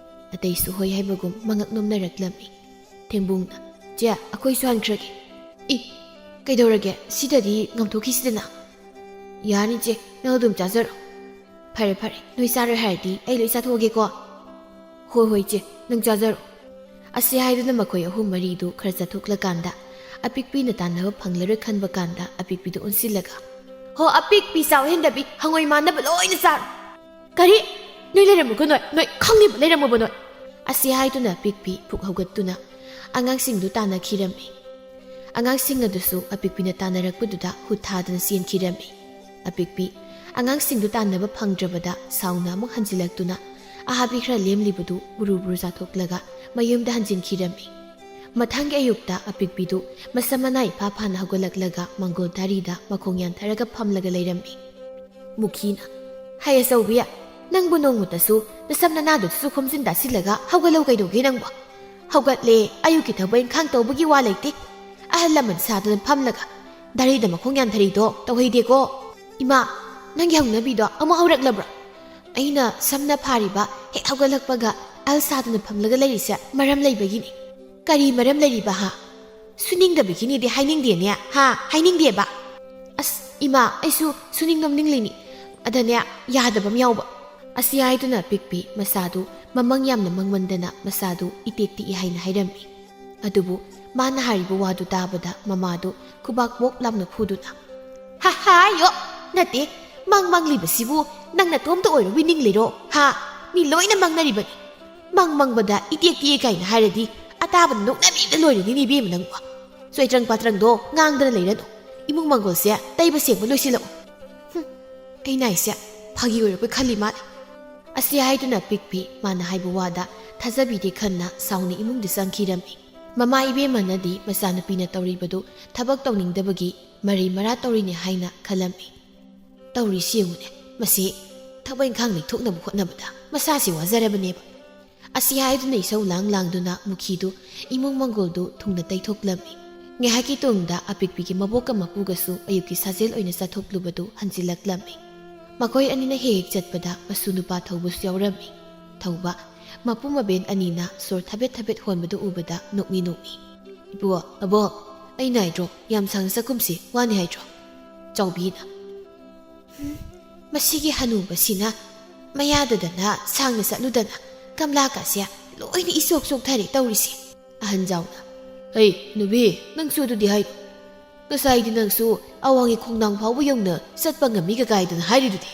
[SPEAKER 1] ꯑꯇꯩꯁꯨ ꯍꯣꯏ ꯍꯥꯏꯕꯒꯨꯝ ꯃꯉꯛ ꯅꯣꯝꯅꯔꯛꯂꯝꯃꯤ ꯊꯦꯝꯕꯨꯡꯅ ꯆꯦ ꯑꯩꯈꯣꯏꯁꯨ ꯍꯟꯈ꯭ꯔꯒꯦ ꯀꯩꯗꯧꯔꯒꯦ ꯁꯤꯗꯗꯤ ꯉꯝꯊꯣꯛꯈꯤꯁꯤꯗꯅ ꯌꯥꯅꯤ ꯆꯦ ꯅꯪ ꯑꯗꯨꯝ ꯆꯥꯖꯔꯣ ꯐꯔꯦ ꯅꯣꯏ ꯆꯥꯔꯣꯏ ꯍꯥꯏꯔꯗꯤ ꯑꯩ ꯂꯣꯏ ꯆꯥꯊꯣꯛꯑꯒꯦꯀꯣ ꯍꯣꯏ ꯆꯦ ꯅꯪ ꯆꯥꯖꯔꯣ ꯑꯁꯤ ꯍꯥꯏꯗꯨꯅ ꯃꯈꯣꯏ ꯑꯍꯨꯝ ꯃꯔꯤꯗꯨ ꯈꯔ ꯆꯠꯊꯣꯛꯂꯀꯥꯟꯗ ꯑꯄꯤꯛꯄꯤꯅ ꯇꯥꯟꯅꯕ ꯐꯪꯂꯔꯣꯏ ꯈꯟꯕ ꯀꯥꯟꯗ ꯑꯄꯤꯛꯄꯤꯗꯨ ꯑꯣꯟꯁꯤꯜꯂꯒ ꯍꯣ ꯑꯄꯤꯛꯄꯤ ꯆꯥꯎ ꯍꯦꯟꯗꯕꯤ ꯍꯪꯉꯣꯏ ꯃꯥꯟꯅꯕ ꯂꯣꯏꯅ ꯆꯥꯔꯣ ꯀꯔꯤ ꯅꯣꯏ ꯂꯩꯔꯝꯃꯨꯀꯣ ꯅꯣꯏ ꯈꯪꯂꯤꯕ ꯂꯩꯔꯝꯃꯨꯕ ꯅꯣꯏ ꯑꯁꯤ ꯍꯥꯏꯗꯨꯅ ꯄꯤꯛꯄꯤ ꯄꯨꯛ ꯍꯧꯒꯠꯇꯨꯅ ꯑꯉꯥꯡꯁꯤꯡꯗꯨ ꯇꯥꯟꯅꯈꯤꯔꯝꯃꯤ ꯑꯉꯥꯡꯁꯤꯡ ꯑꯗꯨꯁꯨ ꯑꯄꯤꯛꯄꯤꯅ ꯇꯥꯟꯅꯔꯛꯄꯗꯨꯗ ꯍꯨꯠ ꯊꯥꯗꯨꯅ ꯆꯦꯟꯈꯤꯔꯝꯃꯤ ꯑꯄꯤꯛꯄꯤ ꯑꯉꯥꯡꯁꯤꯡꯗꯨ ꯇꯥꯟꯅꯕ ꯐꯪꯗ꯭ꯔꯕꯗ ꯁꯥꯎꯅ ꯑꯃꯨꯛ ꯍꯟꯖꯤꯜꯂꯛꯇꯨꯅ ꯑꯍꯥꯕꯤ ꯈꯔ ꯂꯦꯝꯂꯤꯕꯗꯨ ꯕꯨꯔꯨ ꯆꯥꯊꯣꯛꯂꯒ ꯃꯌꯨꯝꯗ ꯍꯟꯖꯤꯟꯈꯤꯔꯝꯃꯤ ꯃꯊꯪꯒꯤ ꯑꯌꯨꯛꯇ ꯑꯄꯤꯛꯄꯤꯗꯨ ꯃꯁꯝ ꯃꯅꯥ ꯏꯐꯥ ꯐꯥꯅ ꯍꯧꯒꯠꯂꯛꯂꯒ ꯃꯪꯒꯣꯜ ꯗꯥꯔꯤꯗ ꯃꯈꯣꯡ ꯌꯥꯟꯊꯔꯒ ꯐꯝꯂꯒ ꯂꯩꯔꯝꯃꯤ ꯃꯨꯈꯤꯅ ꯍꯩ ꯑꯆꯧꯕꯤ ꯅꯪꯕꯨ ꯅꯣꯡꯃꯇꯁꯨ ꯅꯁꯝ ꯅꯅꯥꯗꯨꯁꯨ ꯈꯣꯝꯖꯤꯟ ꯇꯥꯁꯤꯜꯂꯒ ꯍꯧꯒꯠꯂꯧ ꯀꯩꯗꯧꯒꯦ ꯅꯪꯕꯨ ꯍꯧꯒꯠꯂꯦ ꯑꯌꯨꯛꯀꯤ ꯊꯕꯛ ꯏꯟꯈꯥꯡ ꯇꯧꯕꯒꯤ ꯋꯥ ꯂꯩꯇꯦ ꯑꯍꯜ ꯂꯃꯟ ꯁꯥꯗꯨꯅ ꯐꯝꯂꯒ ꯗꯥꯔꯤꯗ ꯃꯈꯣꯡ ꯌꯥꯟꯊꯔꯤꯗꯣ ꯇꯧꯍꯩꯗꯦꯀꯣ ꯏꯃꯥ ꯅꯪꯒꯤ ꯍꯧꯅꯕꯤꯗꯣ ꯑꯃꯨꯛ ꯍꯧꯔꯛꯂꯕ꯭ꯔꯥ ꯑꯩꯅ ꯁꯝꯅ ꯐꯥꯔꯤꯕ ꯍꯦꯛ ꯍꯧꯒꯠꯂꯛꯄꯒ ꯑꯍꯜ ꯁꯥꯗꯨꯅ ꯐꯝꯂꯒ ꯂꯩꯔꯤꯁꯦ ꯃꯔꯝ ꯂꯩꯕꯒꯤꯅꯤ ꯀꯔꯤ ꯃꯔꯝ ꯂꯩꯔꯤꯕ ꯍꯥ ꯁꯨꯅꯤꯡꯗꯕꯒꯤꯅꯤꯗꯤ ꯍꯥꯏꯅꯤꯡꯗꯦꯅꯦ ꯍꯥ ꯍꯥꯏꯅꯤꯡꯗꯦꯕ ꯑꯁ ꯏꯃꯥ ꯑꯩꯁꯨ ꯁꯨꯅꯤꯡ ꯅꯝꯅꯤꯡꯂꯤꯅꯤ ꯑꯗꯅꯦ ꯌꯥꯗꯕ ꯑꯃ ꯌꯥꯎꯕ ꯑꯁꯤ ꯍꯥꯏꯗꯨꯅ ꯄꯤꯛꯄꯤ ꯃꯁꯥꯗꯨ ꯃꯃꯪ ꯌꯥꯝꯅ ꯃꯪꯃꯟꯗꯅ ꯃꯁꯥꯗꯨ ꯏꯇꯦꯛ ꯇꯤꯛꯏ ꯍꯥꯏꯅ ꯍꯥꯏꯔꯝꯃꯤ ꯑꯗꯨꯕꯨ ꯃꯥꯅ ꯍꯥꯏꯔꯤꯕ ꯋꯥꯗꯨ ꯇꯥꯕꯗ ꯃꯃꯥꯗꯨ ꯈꯨꯕꯥꯛ ꯄꯣꯛ ꯂꯥꯎꯅ ꯐꯨꯗꯨꯅ ꯍꯥꯏꯌꯣ ꯅꯠꯇꯦ ꯃꯪꯂꯤꯕꯁꯤꯕꯨ ꯅꯪ ꯅꯇꯣꯝꯇ ꯑꯣꯏꯔꯣ ꯋꯤꯅꯤꯡꯂꯤꯔꯣ ꯍꯥ ꯃꯤ ꯂꯣꯏꯅ ꯃꯪꯅꯔꯤꯕꯅꯤ ꯃꯪꯕꯗ ꯏꯇꯦꯛ ꯇꯤꯛꯏ ꯀꯥꯏꯅ ꯍꯥꯏꯔꯗꯤ ꯑꯇꯥꯕꯅ ꯅꯣꯛꯅꯕꯤꯗ ꯂꯣꯏꯔꯅꯤ ꯏꯕꯦꯝꯃ ꯅꯪꯕꯨ ꯆꯣꯏꯇ꯭ꯔꯪ ꯄꯥꯇ꯭ꯔꯪꯗꯣ ꯉꯥꯡꯗꯅ ꯂꯩꯔꯅꯨ ꯏꯃꯨꯡ ꯃꯪꯒꯣꯜꯁꯦ ꯇꯩꯕ ꯁꯦꯡꯕ ꯂꯣꯏꯁꯤꯜꯂꯛꯎ ꯑꯩꯅ ꯑꯩꯁꯦ ꯐꯥꯒꯤ ꯑꯣꯏꯔꯛꯄꯩ ꯈꯜꯂꯤ ꯃꯥꯜꯂꯦ ꯑꯁꯤ ꯍꯥꯏꯗꯨꯅ ꯄꯤꯛꯄꯤ ꯃꯥꯅ ꯍꯥꯏꯕ ꯋꯥꯗ ꯊꯥꯖꯕꯤꯗꯦ ꯈꯟꯅ ꯁꯥꯎꯅ ꯏꯃꯨꯡꯗ ꯆꯪꯈꯤꯔꯝꯃꯤ ꯃꯃꯥ ꯏꯕꯦꯝꯃꯅꯗꯤ ꯃꯆꯥꯅꯨꯄꯤꯅ ꯇꯧꯔꯤꯕꯗꯨ ꯊꯕꯛ ꯇꯧꯅꯤꯡꯗꯕꯒꯤ ꯃꯔꯩ ꯃꯔꯥ ꯇꯧꯔꯤꯅꯦ ꯍꯥꯏꯅ ꯈꯜꯂꯝꯃꯤ ꯇꯧꯔꯤꯁꯤ ꯌꯦꯡꯉꯨꯅꯦ ꯃꯁꯤ ꯊꯕꯛ ꯏꯪꯈꯥꯡ ꯂꯩꯊꯣꯛꯅꯕ ꯍꯣꯠꯅꯕꯗ ꯃꯁꯥꯁꯤ ꯋꯥꯖꯔꯕꯅꯦꯕ ꯑꯁꯤ ꯍꯥꯏꯗꯨꯅ ꯏꯁꯧ ꯂꯥꯡꯗꯨꯅ ꯃꯨꯈꯤꯗꯨ ꯏꯃꯨꯡ ꯃꯪꯒꯣꯜꯗꯨ ꯊꯨꯡꯅ ꯇꯩꯊꯣꯛꯂꯝꯃꯤ ꯉꯥꯏꯍꯥꯛꯀꯤ ꯇꯨꯡꯗ ꯑꯄꯤꯛꯄꯤꯒꯤ ꯃꯕꯣꯛꯀ ꯃꯄꯨꯒꯁꯨ ꯑꯌꯨꯛꯀꯤ ꯁꯥꯖꯦꯜ ꯑꯣꯏꯅ ꯆꯠꯊꯣꯛꯂꯨꯕꯗꯨ ꯍꯟꯖꯤꯜꯂꯛꯂꯝꯃꯤ ꯃꯈꯣꯏ ꯑꯅꯤꯅ ꯍꯦꯛ ꯆꯠꯄꯗ ꯃꯁꯨ ꯅꯨꯄꯥ ꯊꯧꯕꯁꯨ ꯌꯥꯎꯔꯝꯃꯤ ꯊꯧꯕ ꯃꯄꯨ-ꯃꯕꯦꯟ ꯑꯅꯤꯅ ꯁꯣꯔ ꯊꯕꯦꯠ ꯍꯣꯟꯕꯗꯨ ꯎꯕꯗ ꯅꯣꯛꯃꯤ ꯏꯕꯨ ꯑꯕꯣꯛ ꯑꯩꯅ ꯍꯥꯏꯗ꯭ꯔꯣ ꯌꯥꯝ ꯁꯥꯡꯅ ꯆꯠꯀꯨꯝꯁꯤ ꯋꯥꯅꯤ ꯍꯥꯏꯗ꯭ꯔꯣ ꯆꯥꯎꯕꯤꯅ ꯃꯁꯤꯒꯤ ꯍꯅꯨꯕꯁꯤꯅ ꯃꯌꯥꯗꯗꯅ ꯁꯥꯡꯅ ꯆꯠꯂꯨꯗꯅ ꯀꯝꯂꯥꯀꯥꯁꯦ ꯂꯣꯏꯅ ꯏꯆꯣꯛ ꯆꯣꯛꯊꯔꯦ ꯇꯧꯔꯤꯁꯤ ꯑꯍꯟ ꯖꯥꯎꯅ ꯅꯨꯕꯤ ꯅꯪꯁꯨ ꯑꯗꯨꯗꯤ ꯍꯥꯏꯗꯣ ꯉꯁꯥꯏꯗꯤ ꯅꯪꯁꯨ ꯑꯋꯥꯡꯒꯤ ꯈꯣꯡꯅꯥꯡ ꯐꯥꯎꯕ ꯌꯧꯅ ꯆꯠꯄ ꯉꯝꯃꯤꯒ ꯀꯥꯏꯗꯅ ꯍꯥꯏꯔꯤꯗꯨꯗꯤ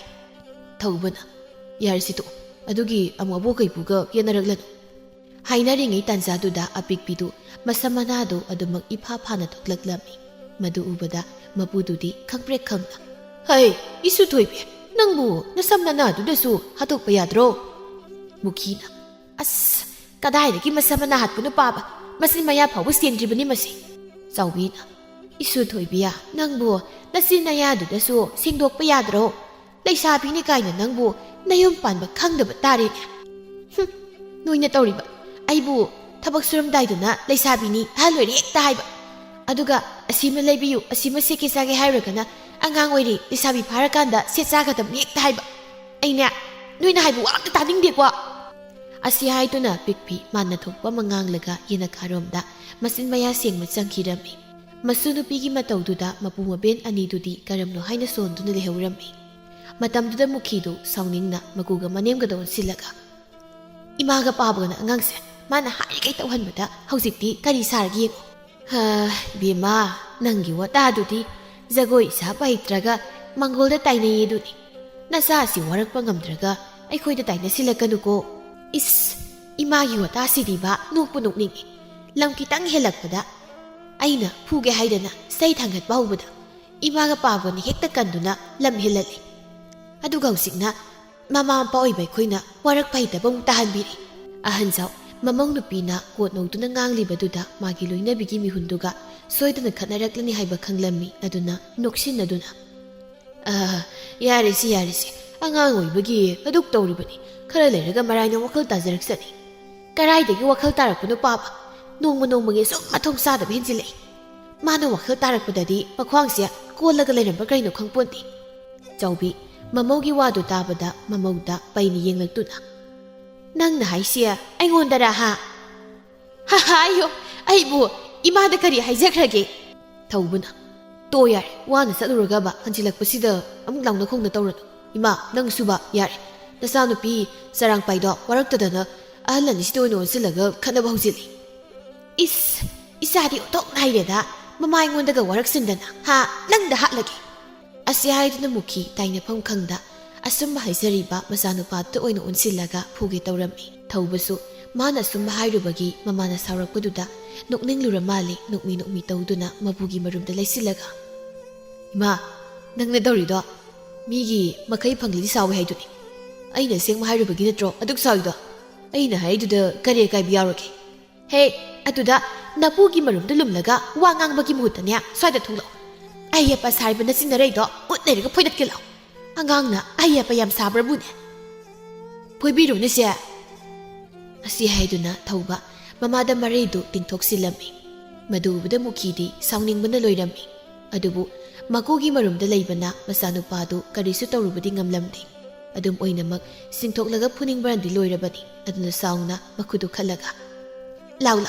[SPEAKER 1] ꯊꯧꯕꯅ ꯌꯥꯔꯁꯤ ꯇꯣ ꯑꯗꯨꯒꯤ ꯑꯃꯨꯛ ꯑꯕꯣꯛ ꯀꯩꯄꯨꯒ ꯌꯦꯟꯅꯔꯛꯂꯅꯨ ꯍꯥꯏꯅꯔꯤꯉꯩ ꯇꯥꯟꯖꯥꯗꯨꯗ ꯑꯄꯤꯛꯄꯤꯗꯨ ꯃꯁꯝ ꯃꯅꯥꯗꯨ ꯑꯗꯨꯃꯛ ꯏꯐꯥ ꯐꯥꯅ ꯊꯣꯛꯂꯛꯂꯝꯃꯤ ꯃꯗꯨ ꯎꯕꯗ ꯃꯄꯨꯗꯨꯗꯤ ꯈꯪꯄ꯭ꯔꯦꯛ ꯈꯪꯅ ꯏꯁꯨ ꯊꯣꯏꯕꯤ ꯅꯪꯕꯨ ꯅꯁꯝ ꯅꯅꯥꯗꯨꯗꯁꯨ ꯍꯥꯠꯇꯣꯛꯄ ꯌꯥꯗ꯭ꯔꯣ ꯃꯨꯈꯤꯅ ꯑꯁ ꯀꯗꯥꯏꯗꯒꯤ ꯃꯁꯝ ꯃꯅꯥ ꯍꯥꯠꯄꯅꯣ ꯄꯥꯕ ꯃꯆꯤꯟ ꯃꯌꯥ ꯐꯥꯎꯕ ꯆꯦꯟꯗ꯭ꯔꯤꯕꯅꯤ ꯃꯁꯤ ꯆꯥꯎꯕꯤꯅ 이수 ꯊꯣꯏꯕꯤ야 ꯅꯪꯕꯨ ꯅꯆꯤꯟ ꯅꯌꯥꯗꯨꯗꯁꯨ ꯁꯦꯡꯗꯣꯛꯄ ꯌꯥꯗ꯭ꯔꯣ ꯂꯩꯁꯥꯕꯤꯅꯤ ꯀꯥꯏꯅ ꯅꯪꯕꯨ ꯅꯌꯨꯝ ꯄꯥꯟꯕ ꯈꯪꯗꯕ ꯇꯥꯔꯦꯅꯦ ꯅꯣꯏꯅ ꯇꯧꯔꯤꯕ ꯑꯩꯕꯨ ꯊꯕꯛ ꯁꯨꯔꯝꯗꯥꯏꯗꯨꯅ ꯂꯩꯁꯥꯕꯤꯅꯤ ꯑꯍꯜ ꯑꯣꯏꯔꯦ ꯍꯦꯛꯇ ꯍꯥꯏꯕ ꯑꯗꯨꯒ ꯑꯁꯤꯃ ꯂꯩꯕꯤꯌꯨ ꯑꯁꯤꯃ ꯁꯦꯠꯀꯦ ꯆꯥꯒꯦ ꯍꯥꯏꯔꯒꯅ ꯑꯉꯥꯡ ꯑꯣꯏꯔꯤ ꯂꯩꯁꯥꯕꯤ ꯐꯥꯔꯀꯥꯟꯗ ꯁꯦꯠ ꯆꯥꯒꯗꯕꯅꯤ ꯍꯦꯛꯇ ꯍꯥꯏꯕ ꯑꯩꯅ ꯅꯣꯏꯅ ꯍꯥꯏꯕ ꯋꯥ ꯑꯝꯇ ꯇꯥꯅꯤꯡꯗꯦꯀꯣ ꯑꯁꯤ ꯍꯥꯏꯗꯨꯅ ꯄꯤꯛꯄꯤ ꯃꯥꯅ ꯊꯣꯛꯄ ꯃꯉꯥꯡꯂꯒ ꯌꯦꯅꯈꯥꯔꯣꯝꯗ ꯃꯆꯤꯟ ꯃꯌꯥ ꯁꯦꯡꯕ ꯆꯪꯈꯤꯔꯝꯃꯤ ꯃꯁꯨ ꯅꯨꯄꯤꯒꯤ ꯃꯇꯧꯗꯨꯗ ꯃꯄꯨ ꯃꯕꯦꯟ ꯑꯅꯤꯗꯨꯗꯤ ꯀꯔꯝꯅꯣ ꯍꯥꯏꯅ ꯁꯣꯟꯗꯨꯅ ꯂꯩꯍꯧꯔꯝꯃꯤ ꯃꯇꯝꯗꯨꯗ ꯃꯨꯈꯤꯗꯨ ꯁꯥꯎꯅꯤꯡꯅ ꯃꯀꯨꯒ ꯃꯅꯦꯝꯒꯗ ꯑꯣꯟꯁꯤꯜꯂꯒ ꯏꯃꯥꯒ ꯄꯥꯕꯒꯅ ꯑꯉꯥꯡꯁꯦ ꯃꯥꯅ ꯍꯥꯏꯔꯤꯈꯩ ꯇꯧꯍꯟꯕꯗ ꯍꯧꯖꯤꯛꯇꯤ ꯀꯔꯤ ꯁꯥꯔꯒꯦ ꯌꯦꯡꯉꯣ ꯕꯦꯝꯃ ꯅꯪꯒꯤ ꯋꯥꯇꯥꯗꯨꯗꯤ ꯖꯒꯣꯏ ꯁꯥꯕ ꯍꯩꯇ꯭ꯔꯒ ꯃꯪꯒꯣꯜꯗ ꯇꯥꯏꯅꯩꯌꯦꯗꯨꯅꯤ ꯅꯆꯥꯁꯤ ꯋꯥꯔꯛꯄ ꯉꯝꯗ꯭ꯔꯒ ꯑꯩꯈꯣꯏꯗ ꯇꯥꯏꯅꯁꯤꯜꯂꯛꯀꯅꯨꯀꯣ ꯏꯁ ꯏꯃꯥꯒꯤ ꯋꯥꯇꯥꯁꯤꯗꯤꯕ ꯅꯣꯛꯄꯨ ꯅꯣꯛꯅꯤꯡꯉꯤ ꯂꯝ ꯈꯤꯇꯪ ꯍꯦꯜꯂꯛꯄꯗ ꯑꯩꯅ ꯐꯨꯒꯦ ꯍꯥꯏꯗꯅ ꯆꯩ ꯊꯥꯡꯒꯠꯄ ꯍꯧꯕꯗ ꯏꯃꯥꯒ ꯄꯥꯕꯒꯅ ꯍꯦꯛꯇ ꯀꯟꯗꯨꯅ ꯂꯝ ꯍꯦꯜꯂꯜꯂꯤ ꯑꯗꯨꯒ ꯍꯧꯖꯤꯛꯅ ꯃꯃꯥ ꯃꯄꯥ ꯑꯣꯏꯕ ꯑꯩꯈꯣꯏꯅ ꯋꯥꯔꯛꯄ ꯍꯩꯇꯕ ꯑꯃꯨꯛ ꯇꯥꯍꯟꯕꯤꯔꯤ ꯑꯍꯟꯖꯥꯎ ꯃꯃꯧ ꯅꯨꯄꯤꯅ ꯀꯣꯠ ꯅꯧꯗꯨꯅ ꯉꯥꯡꯂꯤꯕꯗꯨꯗ ꯃꯥꯒꯤ ꯂꯣꯏꯅꯕꯤꯒꯤ ꯃꯤꯍꯨꯟꯗꯨꯒ ꯁꯣꯏꯗꯅ ꯈꯠꯅꯔꯛꯂꯅꯤ ꯍꯥꯏꯕ ꯈꯪꯂꯝꯃꯤ ꯑꯗꯨꯅ ꯅꯣꯛꯁꯤꯟꯅꯗꯨꯅ ꯌꯥꯔꯦꯁꯤ ꯑꯉꯥꯡ ꯑꯣꯏꯕꯒꯤ ꯑꯗꯨꯛ ꯇꯧꯔꯤꯕꯅꯤ ꯈꯔ ꯂꯩꯔꯒ ꯃꯔꯥꯏꯅ ꯋꯥꯈꯜ ꯇꯥꯖꯔꯛꯆꯅꯤ ꯀꯔꯥꯏꯗꯒꯤ ꯋꯥꯈꯜ ꯇꯥꯔꯛꯄꯅꯣ ꯄꯥꯕ ꯅꯣꯡꯃ ꯅꯣꯡꯃꯒꯤ ꯁꯨꯝ ꯃꯊꯣꯡ ꯆꯥꯗꯕ ꯍꯦꯟꯖꯤꯜꯂꯛꯏ ꯃꯥꯅ ꯋꯥꯈꯜ ꯇꯥꯔꯛꯄꯗꯗꯤ ꯃꯈ꯭ꯋꯥꯡꯁꯦ ꯀꯣꯜꯂꯒ ꯂꯩꯔꯝꯕ ꯀꯩꯅꯣ ꯈꯪꯄꯣꯟꯇꯦ ꯆꯥꯎꯕꯤ ꯃꯃꯧꯒꯤ ꯋꯥꯗꯨ ꯇꯥꯕꯗ ꯃꯃꯧꯗ ꯄꯩꯅ ꯌꯦꯡꯂꯛꯇꯨꯅ ꯅꯪꯅ ꯍꯥꯏꯁꯤ ꯑꯩꯉꯣꯟꯗꯔ ꯍꯥꯏꯌꯣ ꯑꯩꯕꯨ ꯏꯃꯥꯗ ꯀꯔꯤ ꯍꯥꯏꯖꯈ꯭ꯔꯒꯦ ꯊꯧꯕꯅ ꯇꯣ ꯌꯥꯔꯦ ꯋꯥꯅ ꯆꯠꯂꯨꯔꯒꯕ ꯍꯟꯖꯤꯜꯂꯛꯄꯁꯤꯗ ꯑꯃꯨꯛ ꯂꯥꯎꯅ ꯈꯣꯡꯅ ꯇꯧꯔꯅꯨ ꯏꯃꯥ ꯅꯪ ꯁꯨꯕ ꯌꯥꯔꯦ ꯅꯆꯥꯅꯨꯄꯤ ꯆꯔꯥꯡꯄꯥꯏꯗꯣ ꯋꯥꯔꯛꯇꯗꯅ ꯑꯍꯜ ꯑꯅꯤꯁꯤꯗ ꯑꯣꯏꯅ ꯑꯣꯟꯁꯤꯜꯂꯒ ꯈꯠꯅꯕ ꯍꯧꯖꯤꯜꯂꯤ ꯏꯁ ꯏꯆꯥꯗꯤ ꯑꯣꯟꯊꯣꯛꯅ ꯍꯩꯔꯦꯗ ꯃꯃꯥ ꯑꯩꯉꯣꯟꯗꯒ ꯋꯥꯔꯛꯁꯤꯟꯗꯅ ꯅꯪꯗ ꯍꯥꯠꯂꯒꯦ ꯑꯁꯤ ꯍꯥꯏꯗꯨꯅ ꯃꯨꯈꯤ ꯇꯥꯏꯅꯐꯝ ꯈꯪꯗ ꯑꯁꯨꯝꯕ ꯍꯥꯏꯖꯔꯤꯕ ꯃꯆꯥꯅꯨꯄꯥꯗꯨ ꯑꯣꯏꯅ ꯑꯣꯟꯁꯤꯜꯂꯒ ꯐꯨꯒꯦ ꯇꯧꯔꯝꯃꯤ ꯊꯧꯕꯁꯨ ꯃꯥꯅ ꯑꯁꯨꯝꯕ ꯍꯥꯏꯔꯨꯕꯒꯤ ꯃꯃꯥꯅ ꯁꯥꯎꯔꯛꯄꯗꯨꯗ ꯅꯣꯛꯅꯤꯡꯂꯨꯔ ꯃꯥꯜꯂꯤ ꯅꯣꯛꯃꯤ ꯇꯧꯗꯨꯅ ꯃꯄꯨꯒꯤ ꯃꯔꯨꯝꯗ ꯂꯩꯁꯤꯜꯂꯒ ꯏꯃꯥ ꯅꯪꯅ ꯇꯧꯔꯤꯗꯣ ꯃꯤꯒꯤ ꯃꯈꯩ ꯐꯪꯂꯤꯗꯤ ꯁꯥꯎꯋꯦ ꯍꯥꯏꯗꯨꯅꯤ ꯑꯩꯅ ꯑꯁꯦꯡꯕ ꯍꯥꯏꯔꯨꯕꯒꯤ ꯅꯠꯇ꯭ꯔꯣ ꯑꯗꯨꯛ ꯁꯥꯎꯏꯗꯣ ꯑꯩꯅ ꯍꯥꯏꯔꯤꯗꯨꯗ ꯀꯔꯤ ꯑꯀꯥꯏꯕ ꯌꯥꯎꯔꯒꯦ ꯍꯦ ꯑꯗꯨꯗ ꯅꯄꯨꯒꯤ ꯃꯔꯨꯝꯗ ꯂꯨꯝꯂꯒ ꯋꯥ ꯉꯥꯡꯕꯒꯤ ꯃꯍꯨꯠꯇꯅꯦ ꯁ꯭ꯋꯥꯏꯗ ꯊꯣꯛꯂꯛꯑꯣ ꯑꯩꯌꯦꯞꯄ ꯁꯥꯔꯤꯕ ꯅꯆꯤꯟꯅꯔꯩꯗꯣ ꯎꯠ ꯂꯩꯔꯒ ꯐꯣꯏꯗꯠꯀꯦ ꯂꯥꯛꯑꯣ ꯑꯉꯥꯡꯅ ꯑꯩꯌꯦꯞꯄ ꯌꯥꯝ ꯁꯥꯕ꯭ꯔꯕꯨꯅꯦ ꯐꯣꯏꯕꯤꯔꯨꯅꯦꯁꯦ ꯑꯁꯤ ꯍꯥꯏꯗꯨꯅ ꯊꯧꯕ ꯃꯃꯥꯗ ꯃꯔꯩꯗꯨ ꯇꯤꯡꯊꯣꯛꯁꯤꯜꯂꯝꯃꯤ ꯃꯗꯨ ꯎꯕꯗ ꯃꯨꯈꯤꯗꯤ ꯁꯥꯎꯅꯤꯡꯕꯅ ꯂꯣꯏꯔꯝꯃꯤ ꯑꯗꯨꯕꯨ ꯃꯀꯨꯒꯤ ꯃꯔꯨꯝꯗ ꯂꯩꯕꯅ ꯃꯆꯥꯅꯨꯄꯥꯗꯨ ꯀꯔꯤꯁꯨ ꯇꯧꯔꯨꯕꯗꯤ ꯉꯝꯂꯝꯗꯦ ꯑꯗꯨꯝ ꯑꯣꯏꯅꯃꯛ ꯆꯤꯡꯊꯣꯛꯂꯒ ꯐꯨꯅꯤꯡꯕꯅꯗꯤ ꯂꯣꯏꯔꯕꯅꯤ ꯑꯗꯨꯅ ꯁꯥꯎꯅ ꯃꯈꯨꯗꯨ ꯈꯜꯂꯒ ꯂꯥꯎ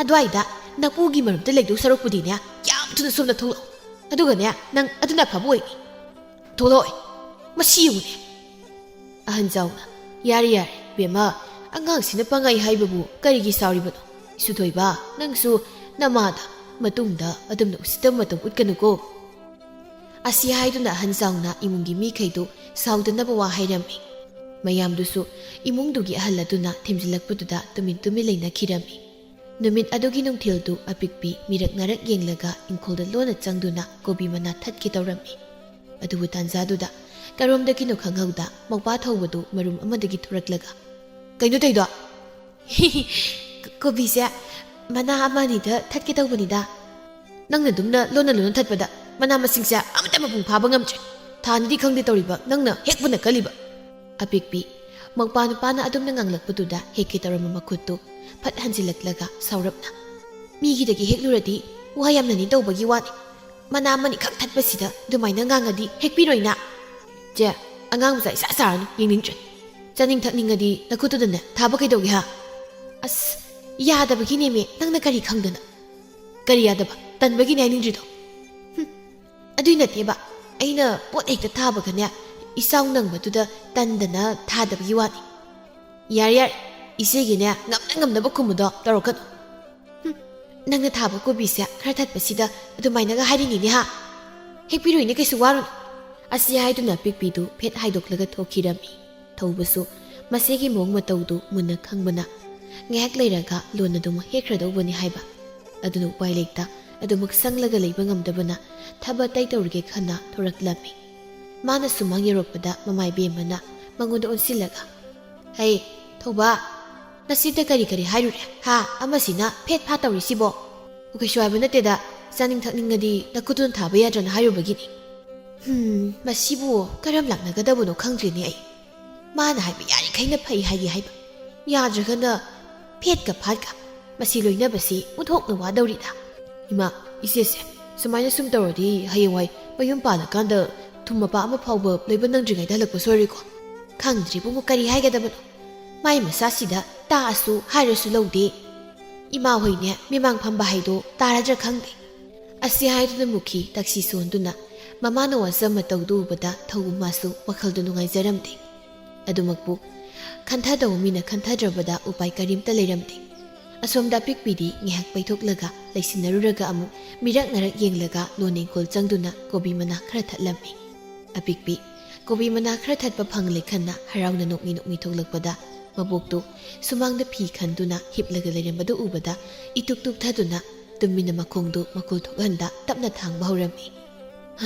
[SPEAKER 1] ꯑꯗꯨꯋꯥꯏꯗ ꯅꯄꯨꯒꯤ ꯃꯔꯨꯝꯗ ꯂꯩꯗꯧ ꯁꯔꯨꯛꯄꯨꯗꯤꯅꯦ ꯌꯥꯝ ꯊꯨꯅ ꯁꯣꯝꯗ ꯊꯣꯛꯂꯛꯑꯣ ꯑꯗꯨꯒꯅꯦ ꯅꯪ ꯑꯗꯨꯅ ꯐꯕ ꯑꯣꯏꯅꯤ ꯊꯣꯛꯂꯛꯑꯣꯏ ꯃꯁꯤ ꯌꯦꯡꯉꯨꯅꯦ ꯑꯍꯟꯖꯥꯎꯅ ꯌꯥꯔꯦ ꯕꯦꯝꯃ ꯑꯉꯥꯡꯁꯤꯅ ꯄꯪꯉꯥꯏ ꯍꯥꯏꯕꯕꯨ ꯀꯔꯤꯒꯤ ꯁꯥꯎꯔꯤꯕꯅꯣ ꯏꯁꯨ ꯊꯣꯏꯕ ꯅꯪꯁꯨ ꯅꯃꯥꯗ ꯃꯇꯨꯡꯗ ꯑꯗꯨꯝꯅ ꯎꯁꯤꯠꯇꯕ ꯃꯇꯝ ꯎꯠꯀꯅꯨꯀꯣ ꯑꯁꯤ ꯍꯥꯏꯗꯨꯅ ꯑꯍꯟꯖꯥꯎꯅ ꯏꯃꯨꯡꯒꯤ ꯃꯤꯈꯩꯗꯨ ꯁꯥꯎꯗꯅꯕ ꯋꯥ ꯍꯥꯏꯔꯝꯃꯤ ꯃꯌꯥꯝꯗꯨꯁꯨ ꯏꯃꯨꯡꯗꯨꯒꯤ ꯑꯍꯜ ꯑꯗꯨꯅ ꯊꯦꯝꯖꯤꯜꯂꯛꯄꯗꯨꯗ ꯇꯨꯃꯤꯟ ꯂꯩꯅꯈꯤꯔꯝꯃꯤ ꯅꯨꯃꯤꯠ ꯑꯗꯨꯒꯤ ꯅꯨꯡꯊꯤꯜꯗꯨ ꯑꯄꯤꯛꯄꯤ ꯃꯤꯔꯛ ꯅꯥꯔꯛ ꯌꯦꯡꯂꯒ ꯏꯪꯈꯣꯜꯗ ꯂꯣꯟꯅ ꯆꯪꯗꯨꯅ ꯀꯣꯕꯤ ꯃꯅꯥ ꯊꯠꯀꯦ ꯇꯧꯔꯝꯃꯤ ꯑꯗꯨꯕꯨ ꯇꯥꯟꯖꯥꯗꯨꯗ ꯀꯔꯣꯝꯗꯒꯤꯅꯣ ꯈꯪꯍꯧꯗ ꯃꯧꯄꯥ ꯊꯧꯕꯗꯨ ꯃꯔꯨꯝ ꯑꯃꯗꯒꯤ ꯊꯣꯔꯛꯂꯒ ꯀꯩꯅꯣ ꯇꯧꯏꯗꯣ ꯀꯣꯕꯤꯁꯦ ꯃꯅꯥ ꯑꯃ ꯑꯅꯤꯗ ꯊꯠꯀꯦ ꯇꯧꯕꯅꯤꯗ ꯅꯪꯅ ꯑꯗꯨꯝꯅ ꯂꯣꯟꯅ ꯊꯠꯄꯗ ꯃꯅꯥ ꯃꯁꯤꯡꯁꯦ ꯑꯃꯠꯇ ꯃꯄꯨꯡ ꯐꯥꯕ ꯉꯝꯗ꯭ꯔꯦ ꯊꯥꯅꯗꯤ ꯈꯪꯗꯦ ꯇꯧꯔꯤꯕ ꯅꯪꯅ ꯍꯦꯛꯄꯅ ꯀꯜꯂꯤꯕ ꯑꯄꯤꯛꯄꯤ ꯃꯧꯄꯥ ꯅꯨꯄꯥꯅ ꯑꯗꯨꯝꯅ ꯉꯥꯡꯂꯛꯄꯗꯨꯗ ꯍꯦꯛꯀꯦ ꯇꯧꯔꯝꯕ ꯃꯈꯨꯠꯇꯨ ꯐꯠ ꯍꯟꯖꯤꯜꯂꯛꯂꯒ ꯁꯥꯎꯔꯞꯅ ꯃꯤꯒꯤꯗꯒꯤ ꯍꯦꯛꯂꯨꯔꯗꯤ ꯋꯥ ꯌꯥꯝꯅꯅꯤ ꯇꯧꯕꯒꯤ ꯋꯥꯅꯤ ꯃꯅꯥ ꯑꯃꯅꯤ ꯈꯛ ꯊꯠꯄꯁꯤꯗ ꯑꯗꯨꯃꯥꯏꯅ ꯉꯥꯡꯉꯗꯤ ꯍꯦꯛꯄꯤꯔꯣꯏꯅ ꯆꯦ ꯑꯉꯥꯡ ꯃꯆꯥ ꯏꯁꯥ ꯁꯥꯔꯅꯨ ꯌꯦꯡꯅꯤꯡꯗ꯭ꯔꯦ ꯆꯥꯅꯤꯡ ꯊꯛꯅꯤꯡꯉꯗꯤ ꯅꯈꯨꯠꯇꯨꯗꯅꯦ ꯊꯥꯕ ꯀꯩꯗꯧꯒꯦ ꯑꯁ ꯌꯥꯗꯕꯒꯤꯅꯦꯃꯦ ꯅꯪꯅ ꯀꯔꯤ ꯈꯪꯗꯅ ꯀꯔꯤ ꯌꯥꯗꯕ ꯇꯟꯕꯒꯤꯅꯦ ꯍꯥꯏꯅꯤꯡꯗ꯭ꯔꯤꯗꯣ ꯑꯗꯨꯏ ꯅꯠꯇꯦꯕ ꯑꯩꯅ ꯄꯣꯠ ꯍꯦꯛꯇ ꯊꯥꯕꯒꯅꯦ ꯏꯆꯥꯎ ꯅꯪꯕꯗꯨꯗ ꯇꯟꯗꯅ ꯊꯥꯗꯕꯒꯤ ꯋꯥꯅꯤ ꯌꯥꯔꯦ ꯏꯆꯦꯒꯤꯅꯦ ꯉꯝꯅꯕ ꯈꯨꯝꯕꯗꯣ ꯇꯧꯔꯛꯀꯅꯨ ꯅꯪꯅ ꯊꯥꯕ ꯀꯣꯕꯤꯁꯦ ꯈꯔ ꯊꯠꯄꯁꯤꯗ ꯑꯗꯨꯃꯥꯏꯅꯒ ꯍꯥꯏꯔꯤꯅꯤꯅꯦ ꯍꯦꯛꯄꯤꯔꯣꯏꯅꯦ ꯀꯩꯁꯨ ꯋꯥꯔꯨꯅꯨ ꯑꯁꯤ ꯍꯥꯏꯗꯨꯅ ꯄꯤꯛꯄꯤꯗꯨ ꯐꯦꯠ ꯍꯥꯏꯗꯣꯛꯂꯒ ꯊꯣꯛꯈꯤꯔꯝꯃꯤ ꯊꯧꯕꯁꯨ ꯃꯁꯤꯒꯤ ꯃꯑꯣꯡ ꯃꯇꯧꯗꯨ ꯃꯨꯟꯅ ꯈꯪꯕꯅ ꯉꯥꯏꯍꯥꯛ ꯂꯩꯔꯒ ꯂꯣꯟ ꯑꯗꯨꯃꯛ ꯍꯦꯛꯈ꯭ꯔꯗꯧꯕꯅꯤ ꯍꯥꯏꯕ ꯑꯗꯨꯅ ꯎꯄꯥꯏ ꯂꯩꯇ ꯑꯗꯨꯃꯛ ꯁꯪꯂꯒ ꯂꯩꯕ ꯉꯝꯗꯕꯅ ꯊꯕꯛ ꯑꯇꯩ ꯇꯧꯔꯒꯦ ꯈꯟꯅ ꯊꯣꯔꯛꯂꯝꯃꯤ Mana sumang yorokpada mamai bemana mangoda onsilaga. Hey, Thoibi, nasida kari hairure ha amasina phet pha tawrisibo. 𝗥𝗲𝗰 nateda saning thakningadi nakutun thaba yadrana hairubagini. Masibu karam laknagadabano khangdrine ai. Mana haiba yarikhaina phai haigi haiba. Yadragana phetga phatga masi loinabasi uthokna wadawrida. Ima isese sumaina sum tawradi hayewai mayum palakanda thumapa ama phawba leiba nangdringaida halakpa soriko. Khangdribu mu kari haigadabano. Mai masasida ta asu hairasu lawde. Ima hoine 𝗬𝗵𝗶 ꯍꯩꯗꯣ ꯇꯥꯔꯗ꯭ꯔ ꯈꯪꯗꯦ ꯑꯁꯤ ꯍꯥꯏꯗꯨꯅ ꯃꯨꯈꯤ ꯇꯛꯁꯤ ꯁꯣꯟꯗꯨꯅ ꯃꯃꯥꯅ ꯋꯥꯁꯝ ꯃꯇꯧꯗꯨ ꯎꯕꯗ ꯊꯧꯒꯨꯝꯃꯁꯨ ꯋꯥꯈꯜꯗꯨ ꯅꯨꯡꯉꯥꯏꯖꯔꯝꯗꯦ ꯑꯗꯨꯃꯛꯄꯨ ꯈꯟꯊꯗꯧ ꯃꯤꯅ ꯈꯟꯊꯗ꯭ꯔꯕꯗ ꯎꯄꯥꯏ ꯀꯔꯤꯝꯇ ꯂꯩꯔꯝꯗꯦ ꯑꯁꯣꯝꯗ ꯑꯄꯤꯛꯄꯤꯗꯤ ꯉꯥꯏꯍꯥꯛ ꯄꯩꯊꯣꯛꯂꯒ ꯂꯩꯁꯤꯟꯅꯔꯨꯔꯒ ꯑꯃꯨꯛ ꯃꯤꯔꯛ ꯅꯔꯛ ꯌꯦꯡꯂꯒ ꯂꯣꯟꯅꯦꯡꯈꯣꯜ ꯆꯪꯗꯨꯅ ꯀꯣꯕꯤ ꯃꯅꯥ ꯈꯔ ꯊꯠꯂꯝꯃꯤ ꯑꯄꯤꯛꯄꯤ ꯀꯣꯕꯤ ꯃꯅꯥ ꯈꯔ ꯊꯠꯄ ꯐꯪꯂꯦ ꯈꯟꯅ ꯍꯔꯥꯎꯅ ꯅꯣꯛꯃꯤ ꯊꯣꯛꯂꯛꯄꯗ ꯃꯕꯣꯛꯇꯨ ꯁꯨꯃꯥꯡꯗ ꯐꯤ ꯈꯟꯗꯨꯅ ꯍꯤꯞꯂꯒ ꯂꯩꯔꯝꯕꯗꯨ ꯎꯕꯗ ꯏꯇꯨꯛ ꯇꯨꯛꯊꯗꯨꯅ ꯇꯨꯝꯃꯤꯅ ꯃꯈꯣꯡꯗꯨ ꯃꯀꯨꯜ ꯊꯣꯛꯍꯟꯗ ꯇꯞꯅ ꯊꯥꯡꯕ ꯍꯧꯔꯝꯃꯤ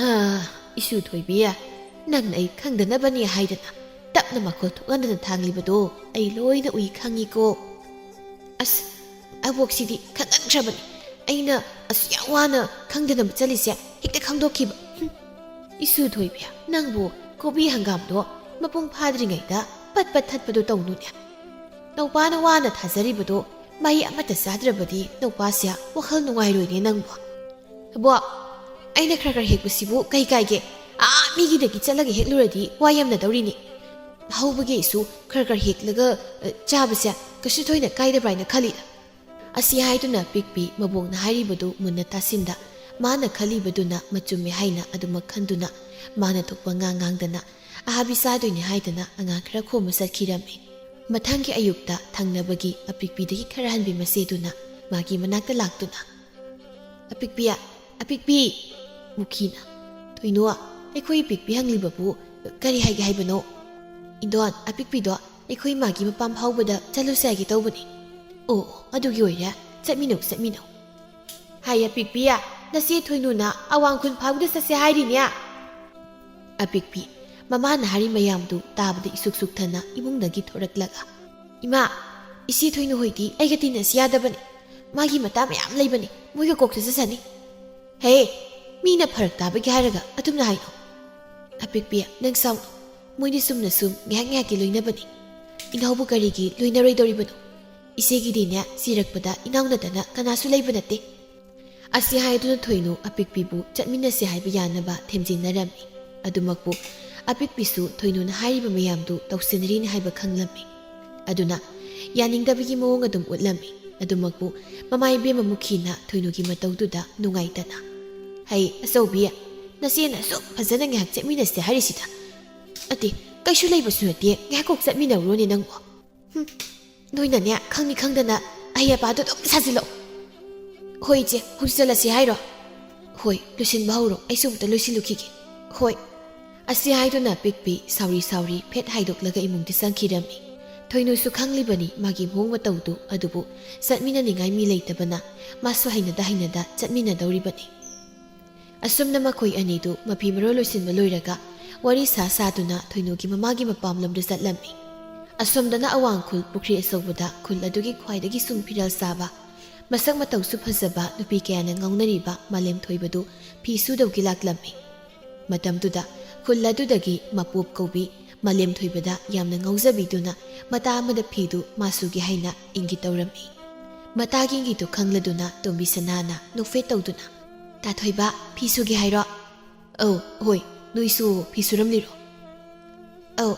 [SPEAKER 1] ꯏꯁꯨ ꯊꯣꯏꯕꯤ ꯅꯪꯅ ꯑꯩ ꯈꯪꯗꯅꯕꯅꯤ ꯍꯥꯏꯗꯅ ꯇꯞꯅ ꯃꯀꯨꯜ ꯊꯣꯛꯍꯟꯗꯅ ꯊꯥꯡꯂꯤꯕꯗꯣ ꯑꯩ ꯂꯣꯏꯅ ꯎꯏ ꯈꯪꯉꯤꯀꯣ ꯑꯁ ꯑꯕꯣꯛꯁꯤꯗꯤ ꯈꯪꯒꯟꯈ꯭ꯔꯕꯅꯤ ꯑꯩꯅ ꯑꯁꯨꯛꯌꯥꯝ ꯋꯥꯅ ꯈꯪꯗꯅꯕ ꯆꯠꯂꯤꯁꯦ ꯍꯦꯛꯇ ꯈꯪꯗꯣꯛꯈꯤꯕ ꯏꯁꯨ ꯊꯣꯏꯕꯤ ꯅꯪꯕꯨ ꯀꯣꯕꯤ ꯍꯪꯒꯥꯝꯗꯣ ꯃꯄꯨꯡ ꯐꯥꯗ꯭ꯔꯤꯉꯩꯗ ꯄꯠ ꯄꯠ ꯊꯠꯄꯗꯣ ꯇꯧꯅꯨꯅꯦ ꯅꯧꯄꯥꯅ ꯋꯥꯅ ꯊꯥꯖꯔꯤꯕꯗꯣ ꯃꯍꯩ ꯑꯃꯠꯇ ꯆꯥꯗ꯭ꯔꯕꯗꯤ ꯅꯧꯄꯥꯁꯦ ꯋꯥꯈꯜ ꯅꯨꯡꯉꯥꯏꯔꯣꯏꯅꯦ ꯅꯪꯕꯨ ꯑꯕꯣꯛ ꯑꯩꯅ ꯈꯔ ꯍꯦꯛꯄꯁꯤꯕꯨ ꯀꯩ ꯀꯥꯏꯒꯦ ꯃꯤꯒꯤꯗꯒꯤ ꯆꯠꯂꯒ ꯍꯦꯛꯂꯨꯔꯗꯤ ꯋꯥ ꯌꯥꯝꯅꯗꯧꯔꯤꯅꯤ ꯍꯧꯕꯒꯤꯁꯨ ꯈꯔ ꯍꯦꯛꯂꯒ ꯆꯥꯕꯁꯦ ꯀꯩꯁꯨ ꯊꯣꯏꯅ ꯀꯥꯏꯗꯕ꯭ꯔꯥ ꯍꯥꯏꯅ ꯈꯜꯂꯤꯗ ꯑꯁꯤ ꯍꯥꯏꯗꯨꯅ ꯄꯤꯛꯄꯤ ꯃꯕꯣꯛꯅ ꯍꯥꯏꯔꯤꯕꯗꯨ ꯃꯨꯟꯅ ꯇꯥꯁꯤꯟꯗ ꯃꯥꯅ ꯈꯜꯂꯤꯕꯗꯨꯅ ꯃꯆꯨꯝꯃꯦ ꯍꯥꯏꯅ ꯑꯗꯨꯃꯛ ꯈꯟꯗꯨꯅ ꯃꯥꯅ ꯊꯣꯛꯄ ꯉꯥꯡꯗꯅ ꯑꯍꯥꯕꯤ ꯆꯥꯗꯣꯏꯅꯤ ꯍꯥꯏꯗꯅ ꯑꯉꯥꯡ ꯈꯔ ꯈꯣꯝꯃ ꯆꯠꯈꯤꯔꯝꯃꯤ ꯃꯊꯪꯒꯤ ꯑꯌꯨꯛꯇ ꯊꯪꯅꯕꯒꯤ ꯑꯄꯤꯛꯄꯤꯗꯒꯤ ꯈꯔ ꯍꯟꯕꯤ ꯃꯆꯦꯗꯨꯅ ꯃꯥꯒꯤ ꯃꯅꯥꯛꯇ ꯂꯥꯛꯇꯨꯅ ꯑꯄꯤꯛꯄꯤ ꯃꯨꯈꯤꯅ ꯊꯣꯏꯅꯣ ꯑꯩꯈꯣꯏ ꯄꯤꯛꯄꯤ ꯍꯪꯂꯤꯕꯕꯨ ꯀꯔꯤ ꯍꯥꯏꯒꯦ ꯍꯥꯏꯕꯅꯣ ꯏꯟꯗꯣꯟ ꯑꯄꯤꯛꯄꯤꯗꯣ ꯑꯩꯈꯣꯏ ꯃꯥꯒꯤ ꯃꯄꯥꯝ ꯐꯥꯎꯕꯗ ꯆꯠꯂꯨꯁꯦ ꯍꯥꯏꯒꯦ ꯇꯧꯕꯅꯤ ꯑꯣ ꯑꯗꯨꯒꯤ ꯑꯣꯏꯔꯦ ꯆꯠꯃꯤꯟꯅꯧ ꯍꯥꯏ ꯑꯄꯤꯛꯄꯤ ꯅꯆꯦ ꯊꯣꯏꯅꯨꯅ ꯑꯋꯥꯡ ꯈꯨꯟ ꯐꯥꯎꯕꯗ ꯆꯠꯁꯦ ꯍꯥꯏꯔꯤꯅꯦ ꯑꯄꯤꯛꯄꯤ ꯃꯃꯥꯅ ꯍꯥꯏꯔꯤ ꯃꯌꯥꯝꯗꯨ ꯇꯥꯕꯗ ꯏꯁꯨꯛ ꯁꯨꯛꯊꯅ ꯏꯃꯨꯡꯗꯒꯤ ꯊꯣꯔꯛꯂꯒ ꯏꯃꯥ ꯏꯆꯦ ꯊꯣꯏꯅꯨ ꯍꯣꯏꯗꯤ ꯑꯩꯒ ꯇꯤꯟꯅꯁꯤ ꯌꯥꯗꯕꯅꯤ ꯃꯥꯒꯤ ꯃꯇꯥ ꯃꯌꯥꯝ ꯂꯩꯕꯅꯤ ꯃꯣꯏꯒ ꯀꯣꯛ ꯆꯠꯆꯁꯅꯤ ꯍꯦ ꯃꯤꯅ ꯐꯔꯛ ꯇꯥꯕꯒꯤ ꯍꯥꯏꯔꯒ ꯑꯗꯨꯝꯅ ꯍꯥꯏꯅꯣ ꯑꯄꯤꯛꯄꯤ ꯅꯪ ꯁꯥꯎꯅꯨ ꯃꯣꯏꯗꯤ ꯁꯨꯝꯅ ꯁꯨꯝ ꯉꯥꯏꯍꯥꯛꯀꯤ ꯂꯣꯏꯅꯕꯅꯤ ꯏꯅꯥꯎꯕꯨ ꯀꯔꯤꯒꯤ ꯂꯣꯏꯅꯔꯣꯏꯗꯧꯔꯤꯕꯅꯣ ꯏꯆꯦꯒꯤꯗꯤꯅꯦ ꯆꯤꯔꯛꯄꯗ ꯏꯅꯥꯎꯅꯗꯅ ꯀꯅꯥꯁꯨ ꯂꯩꯕ ꯅꯠꯇꯦ ꯑꯁꯤ ꯍꯥꯏꯗꯨꯅ ꯊꯣꯏꯅꯨ ꯑꯄꯤꯛꯄꯤꯕꯨ ꯆꯠꯃꯤꯟꯅꯁꯦ ꯍꯥꯏꯕ ꯌꯥꯅꯕ ꯊꯦꯝꯖꯤꯟꯅꯔꯝꯃꯤ ꯑꯗꯨꯃꯛꯄꯨ ꯑꯄꯤꯛꯄꯤꯁꯨ ꯊꯣꯏꯅꯨꯅ ꯍꯥꯏꯔꯤꯕ ꯃꯌꯥꯝꯗꯨ ꯇꯧꯁꯤꯟꯅꯔꯤꯅꯤ ꯍꯥꯏꯕ ꯈꯪꯂꯝꯃꯤ ꯑꯗꯨꯅ ꯌꯥꯅꯤꯡꯗꯕꯒꯤ ꯃꯑꯣꯡ ꯑꯗꯨꯝ ꯎꯠꯂꯝꯃꯤ ꯑꯗꯨꯃꯛꯄꯨ ꯃꯃꯥ ꯏꯕꯦꯝꯃ ꯊꯣꯏꯅꯨꯒꯤ ꯃꯇꯧꯗꯨꯗ ꯅꯨꯡꯉꯥꯏꯇꯅ ꯍꯩ ꯑꯆꯧꯕꯤ ꯅꯆꯦꯅ ꯑꯁꯨꯛ ꯐꯖꯅ ꯉꯥꯏꯍꯥꯛ ꯆꯠꯃꯤꯟꯅꯁꯦ ꯍꯥꯏꯔꯤꯁꯤꯗ ꯑꯇꯦ ꯀꯩꯁꯨ ꯂꯩꯕꯁꯨ ꯅꯠꯇꯦ ꯉꯥꯏꯍꯥꯛ ꯀꯣꯛ ꯆꯠꯃꯤꯟꯅꯔꯨꯔꯣꯅꯦ ꯅꯪꯕꯨ ꯅꯣꯏꯅꯅꯦ ꯈꯪꯅꯤ ꯈꯪꯗꯅ ꯑꯍꯩ ꯑꯄꯥꯗꯣ ꯑꯗꯨꯝ ꯁꯥꯖꯤꯜꯂꯛꯑꯣ ꯍꯣꯏ ꯏꯆꯦ ꯍꯧꯖꯤꯛ ꯆꯠꯂꯁꯤ ꯍꯥꯏꯔꯣ ꯍꯣꯏ ꯂꯣꯏꯁꯤꯟꯕ ꯍꯧꯔꯣ ꯑꯩꯁꯨ ꯑꯃꯨꯛꯇ ꯂꯣꯏꯁꯤꯜꯂꯨꯈꯤꯒꯦ ꯍꯣꯏ ꯑꯁꯤ ꯍꯥꯏꯗꯨꯅ ꯄꯤꯛꯄꯤ ꯁꯥꯎꯔꯤ ꯐꯦꯠ ꯍꯥꯏꯗꯣꯛꯂꯒ ꯏꯃꯨꯡꯗ ꯆꯪꯈꯤꯔꯝꯃꯤ ꯊꯣꯏꯅꯨꯁꯨ ꯈꯪꯂꯤꯕꯅꯤ ꯃꯥꯒꯤ ꯃꯑꯣꯡ ꯃꯇꯧꯗꯨ ꯑꯗꯨꯕꯨ ꯆꯠꯃꯤꯟꯅꯅꯤꯡꯉꯥꯏ ꯃꯤ ꯂꯩꯇꯕꯅ ꯃꯥꯁꯨ ꯍꯩꯅꯗ ꯆꯠꯃꯤꯟꯅꯗꯧꯔꯤꯕꯅꯤ ꯑꯁꯨꯝꯅ ꯃꯈꯣꯏ ꯑꯅꯤꯗꯨ ꯃꯐꯤ ꯃꯔꯣꯜ ꯂꯣꯏꯁꯤꯟꯕ ꯂꯣꯏꯔꯒ ꯋꯥꯔꯤ ꯁꯥꯗꯨꯅ ꯊꯣꯏꯅꯨꯒꯤ ꯃꯃꯥꯒꯤ ꯃꯄꯥꯝꯂꯣꯝꯗ ꯆꯠꯂꯝꯃꯤ ꯑꯁꯣꯝꯗꯅ ꯑꯋꯥꯡꯈꯨꯜ ꯄꯨꯈ꯭ꯔꯤ ꯑꯆꯧꯕꯗ ꯈꯨꯜ ꯑꯗꯨꯒꯤ ꯈ꯭ꯋꯥꯏꯗꯒꯤ ꯁꯨꯡ ꯐꯤꯔꯥꯜ ꯆꯥꯕ ꯃꯁꯛ ꯃꯇꯧꯁꯨ ꯐꯖꯕ ꯅꯨꯄꯤ ꯀꯌꯥꯅ ꯉꯥꯎꯅꯔꯤꯕ ꯃꯥꯂꯦꯝ ꯊꯣꯏꯕꯗꯨ ꯐꯤ ꯁꯨꯗꯧꯒꯤ ꯂꯥꯛꯂꯝꯃꯤ ꯃꯇꯝꯗꯨꯗ ꯈꯨꯜ ꯑꯗꯨꯗꯒꯤ ꯃꯄꯣꯞ ꯀꯧꯕꯤ ꯃꯥꯂꯦꯝ ꯊꯣꯏꯕꯗ ꯌꯥꯝꯅ ꯉꯥꯎꯖꯕꯤꯗꯨꯅ ꯃꯇꯥ ꯑꯃꯗ ꯐꯤꯗꯨ ꯃꯥꯁꯨꯒꯤ ꯍꯥꯏꯅ ꯏꯪꯒꯤꯠ ꯇꯧꯔꯝꯃꯤ ꯃꯇꯥꯒꯤ ꯏꯪꯒꯤꯠꯇꯨ ꯈꯪꯂꯗꯨꯅ ꯇꯣꯝꯕꯤ ꯁꯅꯥꯅ ꯅꯣꯛꯐꯦꯠ ꯇꯧꯗꯨꯅ ꯇꯥ ꯊꯣꯏꯕ ꯐꯤ ꯁꯨꯒꯦ ꯍꯥꯏꯔꯣ ꯑꯧ ꯍꯣꯏ ꯅꯣꯏꯁꯨ ꯐꯤ ꯁꯨꯔꯝꯂꯤꯔꯣ ꯑꯧ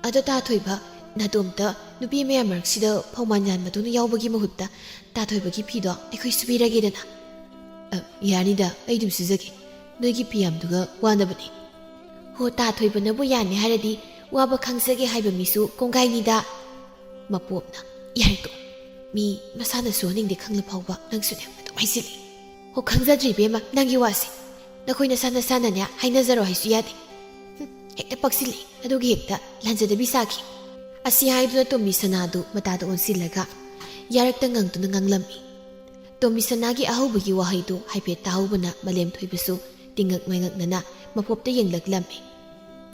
[SPEAKER 1] ꯑꯗꯣ ꯇꯥ ꯊꯣꯏꯕ ꯅꯥꯇꯣꯝꯇ ꯅꯨꯄꯤ ꯃꯌꯥꯝ ꯃꯔꯛꯁꯤꯗ ꯐꯧꯃꯥꯟ ꯌꯥꯟꯕꯗꯨꯅ ꯌꯥꯎꯕꯒꯤ ꯃꯍꯨꯠꯇ ꯇꯥ ꯊꯣꯏꯕꯒꯤ ꯐꯤꯗꯣ ꯑꯩꯈꯣꯏ ꯁꯨꯕꯤꯔꯒꯦꯗꯅ ꯌꯥꯅꯤꯗ ꯑꯩ ꯑꯗꯨꯝ ꯁꯨꯖꯒꯦ ꯅꯣꯏꯒꯤ ꯐꯤꯌꯥꯝꯗꯨꯒ ꯋꯥꯅꯕꯅꯤ ꯍꯣ ꯇꯥ ꯊꯣꯏꯕꯅꯕꯨ ꯌꯥꯅꯤ ꯍꯥꯏꯔꯗꯤ ꯋꯥꯕ ꯈꯪꯖꯒꯦ ꯍꯥꯏꯕ ꯃꯤꯁꯨ ꯀꯣꯡꯒꯥꯏꯅꯤꯗ ꯃꯄꯣꯞꯅ ꯌꯥꯔꯦꯇꯣ ꯃꯤ ꯃꯁꯥꯅ ꯁꯨꯍꯟꯅꯤꯡꯗꯦ ꯈꯪꯂ ꯐꯥꯎꯕ ꯅꯪꯁꯨꯅꯦ ꯑꯗꯨꯝ ꯍꯥꯏꯖꯤꯜꯂꯤ ꯍꯣ ꯈꯪꯖꯗ꯭ꯔꯤ ꯏꯕꯦꯝꯃ ꯅꯪꯒꯤ ꯋꯥꯁꯦ ꯅꯈꯣꯏ ꯅꯁꯥꯅꯅꯦ ꯍꯥꯏꯅꯖꯔꯣ ꯍꯥꯏꯁꯨ ꯌꯥꯗꯦ ꯍꯦꯛꯇ ꯄꯛꯁꯤꯜꯂꯤ ꯑꯗꯨꯒꯤ ꯍꯦꯛꯇ ꯂꯥꯟꯖꯗꯕꯤ ꯁꯥꯈꯤ ꯑꯁꯤ ꯍꯥꯏꯗꯨꯅ ꯇꯣꯝꯕꯤ ꯁꯅꯥꯗꯨ ꯃꯇꯥꯗ ꯑꯣꯟꯁꯤꯜꯂꯒ ꯌꯥꯔꯛꯇ ꯉꯪꯗꯨꯅ ꯉꯥꯡꯂꯝꯃꯤ ꯇꯣꯝꯕꯤ ꯁꯅꯥꯒꯤ ꯑꯍꯧꯕꯒꯤ ꯋꯥꯍꯩꯗꯨ ꯍꯥꯏꯐꯦꯠ ꯇꯥꯍꯧꯕꯅ ꯃꯥꯂꯦꯝ ꯊꯣꯏꯕꯁꯨ ꯇꯤꯡꯉꯛ ꯃꯥꯏꯉꯛꯅꯅ ꯃꯄꯣꯞꯇ ꯌꯦꯡꯂꯛꯂꯝꯃꯤ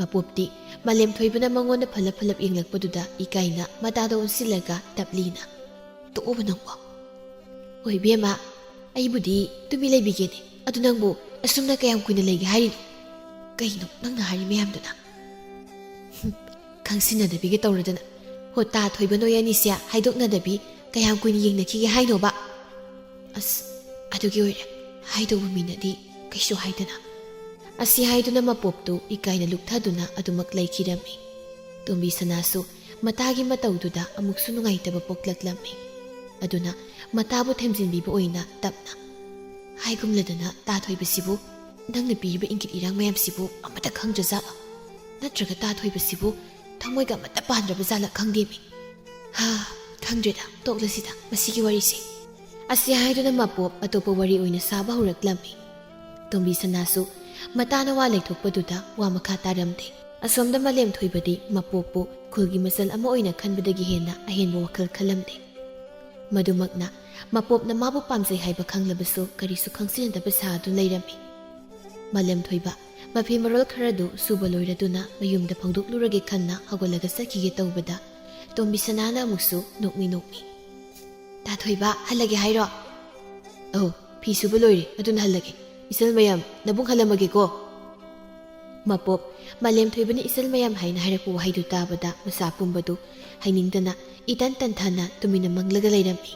[SPEAKER 1] ꯃꯄꯣꯞꯇꯤ ꯃꯥꯂꯦꯝꯊꯣꯏꯕꯅ ꯃꯉꯣꯟꯗ ꯐꯂꯞ ꯐꯂꯞ ꯌꯦꯡꯂꯛꯄꯗꯨꯗ ꯏꯀꯥꯏꯅ ꯃꯇꯥꯗ ꯑꯣꯟꯁꯤꯜꯂꯒ ꯇꯞꯂꯤꯅ ꯇꯣꯛꯑꯣꯕ ꯅꯪꯕꯣ ꯍꯣꯏ ꯏꯕꯦꯝꯃ ꯑꯩꯕꯨꯗꯤ ꯇꯨꯃꯤ ꯂꯩꯕꯤꯒꯦꯅꯦ ꯑꯗꯨ ꯅꯪꯕꯨ ꯑꯁꯨꯝꯅ ꯀꯌꯥꯝ ꯀꯨꯏꯅ ꯂꯩꯒꯦ ꯍꯥꯏꯔꯤꯅꯣ ꯀꯩꯅꯣ ꯅꯪꯅ ꯍꯥꯏꯔꯤ ꯃꯌꯥꯝꯗꯨꯅ ꯈꯪꯁꯤꯟꯅꯗꯕꯤꯒ ꯇꯧꯔꯗꯅ ꯍꯣ ꯇꯥ ꯊꯣꯏꯕ ꯅꯣꯏ ꯑꯅꯤꯁꯦ ꯍꯥꯏꯗꯣꯛꯅꯗꯕꯤ ꯀꯌꯥꯝ ꯀꯨꯏꯅ ꯌꯦꯡꯅꯈꯤꯒꯦ ꯍꯥꯏꯅꯣꯕ ꯑꯁ ꯑꯗꯨꯒꯤ ꯑꯣꯏꯔꯦ ꯍꯥꯏꯗꯧꯕ ꯃꯤꯅꯗꯤ ꯀꯩꯁꯨ ꯍꯥꯏꯗꯅ ꯑꯁꯤ ꯍꯥꯏꯗꯨꯅ ꯃꯄꯣꯞꯇꯨ ꯏꯀꯥꯏꯅ ꯂꯨꯛꯊꯗꯨꯅ ꯑꯗꯨꯃꯛ ꯂꯩꯈꯤꯔꯝꯃꯤ ꯇꯣꯝꯕꯤ ꯁꯅꯥꯁꯨ ꯃꯇꯥꯒꯤ ꯃꯇꯧꯗꯨꯗ ꯑꯃꯨꯛꯁꯨ ꯅꯨꯡꯉꯥꯏꯇꯕ ꯄꯣꯛꯂꯛꯂꯝꯃꯤ ꯑꯗꯨꯅ ꯃꯇꯥꯕꯨ ꯊꯦꯝꯖꯤꯟꯕꯤꯕ ꯑꯣꯏꯅ ꯇꯞꯅ ꯍꯥꯏꯒꯨꯝꯂꯗꯅ ꯇꯥꯊꯣꯏꯕꯁꯤꯕꯨ ꯅꯪꯅ ꯄꯤꯔꯤꯕ ꯏꯪꯒꯤꯠ ꯏꯔꯥꯡ ꯃꯌꯥꯝꯁꯤꯕꯨ ꯑꯃꯠꯇ ꯈꯪꯗ꯭ꯔꯖꯥꯠꯂꯣ ꯅꯠꯇ꯭ꯔꯒ ꯇꯥꯊꯣꯏꯕꯁꯤꯕꯨ ꯊꯃꯣꯏꯒ ꯑꯃꯠꯇ ꯄꯥꯟꯗ꯭ꯔꯕꯖꯥꯠꯂ ꯈꯪꯗꯦꯃꯤ ꯈꯪꯗ꯭ꯔꯦꯗ ꯇꯣꯛꯂꯁꯤꯗ ꯃꯁꯤꯒꯤ ꯋꯥꯔꯤꯁꯦ ꯑꯁꯤ ꯍꯥꯏꯗꯨꯅ ꯃꯄꯣꯞ ꯑꯇꯣꯞꯄ ꯋꯥꯔꯤ ꯑꯣꯏꯅ ꯁꯥꯕ ꯍꯧꯔꯛꯂꯝꯃꯤ ꯇꯣꯝꯕꯤ ꯁꯅꯥꯁꯨ ꯃꯇꯥꯅ ꯋꯥ ꯂꯩꯊꯣꯛꯄꯗꯨꯗ ꯋꯥ ꯃꯈꯥ ꯇꯥꯔꯝꯗꯦ ꯑꯁꯣꯝꯗ ꯃꯥꯂꯦꯝꯊꯣꯏꯕꯗꯤ ꯃꯄꯣꯞꯄꯨ ꯈꯨꯜꯒꯤ ꯃꯆꯜ ꯑꯃ ꯑꯣꯏꯅ ꯈꯟꯕꯗꯒꯤ ꯍꯦꯟꯅ ꯑꯍꯦꯟꯕ ꯋꯥꯈꯜ ꯈꯜꯂꯝꯗꯦ ꯃꯗꯨꯃꯛꯅ ꯃꯄꯣꯞꯅ ꯃꯥꯕꯨ ꯄꯥꯝꯖꯩ ꯍꯥꯏꯕ ꯈꯪꯂꯕꯁꯨ ꯀꯔꯤꯁꯨ ꯈꯪꯁꯤꯟꯅꯗꯕ ꯁꯥꯗꯨꯅ ꯂꯩꯔꯝꯃꯤ ꯃꯥꯂꯦꯝꯊꯣꯏꯕ ꯃꯐꯤ ꯃꯔꯣꯜ ꯈꯔꯗꯨ ꯁꯨꯕ ꯂꯣꯏꯔꯗꯨꯅ ꯃꯌꯨꯝꯗ ꯐꯣꯡꯗꯣꯛꯂꯨꯔꯒꯦ ꯈꯟꯅ ꯍꯧꯒꯠꯂꯒ ꯆꯠꯈꯤꯒꯦ ꯇꯧꯕꯗ ꯇꯣꯝꯕꯤ ꯁꯅꯥꯅ ꯑꯃꯨꯛꯁꯨ ꯅꯣꯛꯃꯤ ꯇꯥꯊꯣꯏꯕ ꯍꯜꯂꯒꯦ ꯍꯥꯏꯔꯣ ꯐꯤ ꯁꯨꯕ ꯂꯣꯏꯔꯦ ꯑꯗꯨꯅ ꯍꯜꯂꯒꯦ ꯏꯆꯜ ꯃꯌꯥꯝ ꯅꯕꯨꯡ ꯍꯜꯂꯝꯃꯒꯦꯀꯣ ꯃꯄꯣꯞ ꯃꯥꯂꯦꯝꯊꯣꯏꯕꯅ ꯏꯆꯜ ꯃꯌꯥꯝ ꯍꯥꯏꯅ ꯍꯥꯏꯔꯛꯄ ꯋꯥꯍꯩꯗꯨ ꯇꯥꯕꯗ ꯃꯆꯥ ꯄꯨꯝꯕꯗꯨ ꯍꯩꯅꯤꯡꯗꯅ ꯏꯇꯟ ꯇꯟꯊꯅ ꯇꯨꯃꯤꯟꯅ ꯃꯪꯂꯒ ꯂꯩꯔꯝꯃꯤ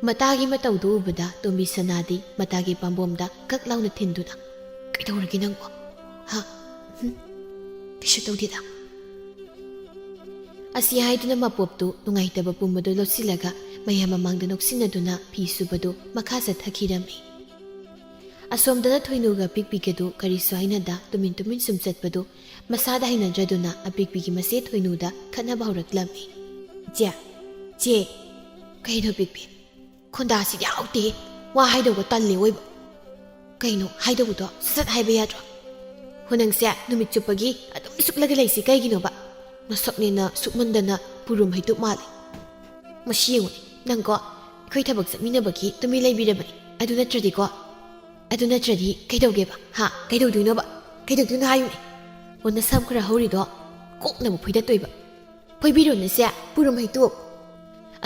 [SPEAKER 1] ꯃꯇꯥꯒꯤ ꯃꯇꯧꯗꯨ ꯎꯕꯗ ꯇꯣꯝꯕꯤ ꯁꯅꯥꯗꯤ ꯃꯇꯥꯒꯤ ꯄꯥꯝꯕꯣꯝꯗ ꯀꯛ ꯂꯥꯎꯅ ꯊꯤꯟꯗꯨꯅ ꯀꯩꯗꯧꯔꯒꯦ ꯅꯪꯕꯣ ꯀꯩꯁꯨ ꯇꯧꯗꯦꯗ ꯑꯁꯤ ꯍꯥꯏꯗꯨꯅ ꯃꯄꯣꯞꯇꯨ ꯅꯨꯡꯉꯥꯏꯇꯕ ꯄꯨꯝꯕꯗꯨ ꯂꯧꯁꯤꯜꯂꯒ ꯃꯌꯥꯝ ꯃꯃꯥꯡꯗ ꯅꯣꯛꯁꯤꯟꯅꯗꯨꯅ ꯐꯤ ꯁꯨꯕꯗꯨ ꯃꯈꯥ ꯆꯠꯊꯈꯤꯔꯝꯃꯤ ꯑꯁꯣꯝꯗꯅ ꯊꯣꯏꯅꯨꯒ ꯑꯄꯤꯛꯄꯤꯒꯗꯨ ꯀꯔꯤꯁꯨ ꯍꯥꯏꯅꯗ ꯇꯨꯃꯤꯟ ꯇꯨꯃꯤꯟ ꯁꯨꯝ ꯆꯠꯄꯗꯨ ꯃꯁꯥꯗ ꯍꯩꯅꯗ꯭ꯔꯗꯨꯅ ꯑꯄꯤꯛꯄꯤꯒꯤ ꯃꯆꯦ ꯊꯣꯏꯅꯨꯗ ꯈꯠꯅꯕ ꯍꯧꯔꯛꯂꯝꯃꯤ ꯆꯦ ꯀꯩꯅꯣ ꯄꯤꯛꯄꯤ ꯈꯣꯟꯗꯥꯁꯤꯗꯤ ꯌꯥꯎꯗꯦ ꯋꯥ ꯍꯥꯏꯗꯧꯕ ꯇꯜꯂꯦ ꯑꯣꯏꯕ ꯀꯩꯅꯣ ꯍꯥꯏꯗꯧꯕꯗꯣ ꯁꯠ ꯍꯥꯏꯕ ꯌꯥꯗ꯭ꯔꯣ ꯅꯪꯁꯦ ꯅꯨꯃꯤꯠ ꯆꯨꯞꯄꯒꯤ ꯑꯗꯨꯝ ꯁꯨꯛꯂꯒ ꯂꯩꯁꯤ ꯀꯩꯒꯤꯅꯣꯕ ꯅꯁꯛꯅꯦꯅ ꯁꯨꯛꯃꯟꯗꯅ ꯄꯨꯔꯨꯝ ꯍꯩꯇꯨꯞ ꯃꯥꯜꯂꯦ ꯃꯁꯤ ꯌꯦꯡꯉꯨꯅꯦ ꯅꯪꯀꯣ ꯑꯩꯈꯣꯏ ꯊꯕꯛ ꯆꯠꯃꯤꯟꯅꯕꯒꯤ ꯇꯨꯃꯤꯟ ꯂꯩꯕꯤꯔꯕꯅꯤ ꯑꯗꯨ ꯅꯠꯇ꯭ꯔꯗꯤ ꯀꯩꯗꯧꯒꯦꯕ ꯀꯩꯗꯧꯗꯣꯏꯅꯣ ꯍꯥꯏꯌꯨꯅꯦ ꯅꯁꯝ ꯈꯔ ꯍꯧꯔꯤꯗꯣ ꯀꯣꯛꯅꯕ ꯐꯣꯏꯗꯠꯇꯣꯏꯕ ꯐꯣꯏꯕꯤꯔꯣꯅꯁꯦ ꯄꯨꯔꯨꯝ ꯍꯩꯇꯨꯞ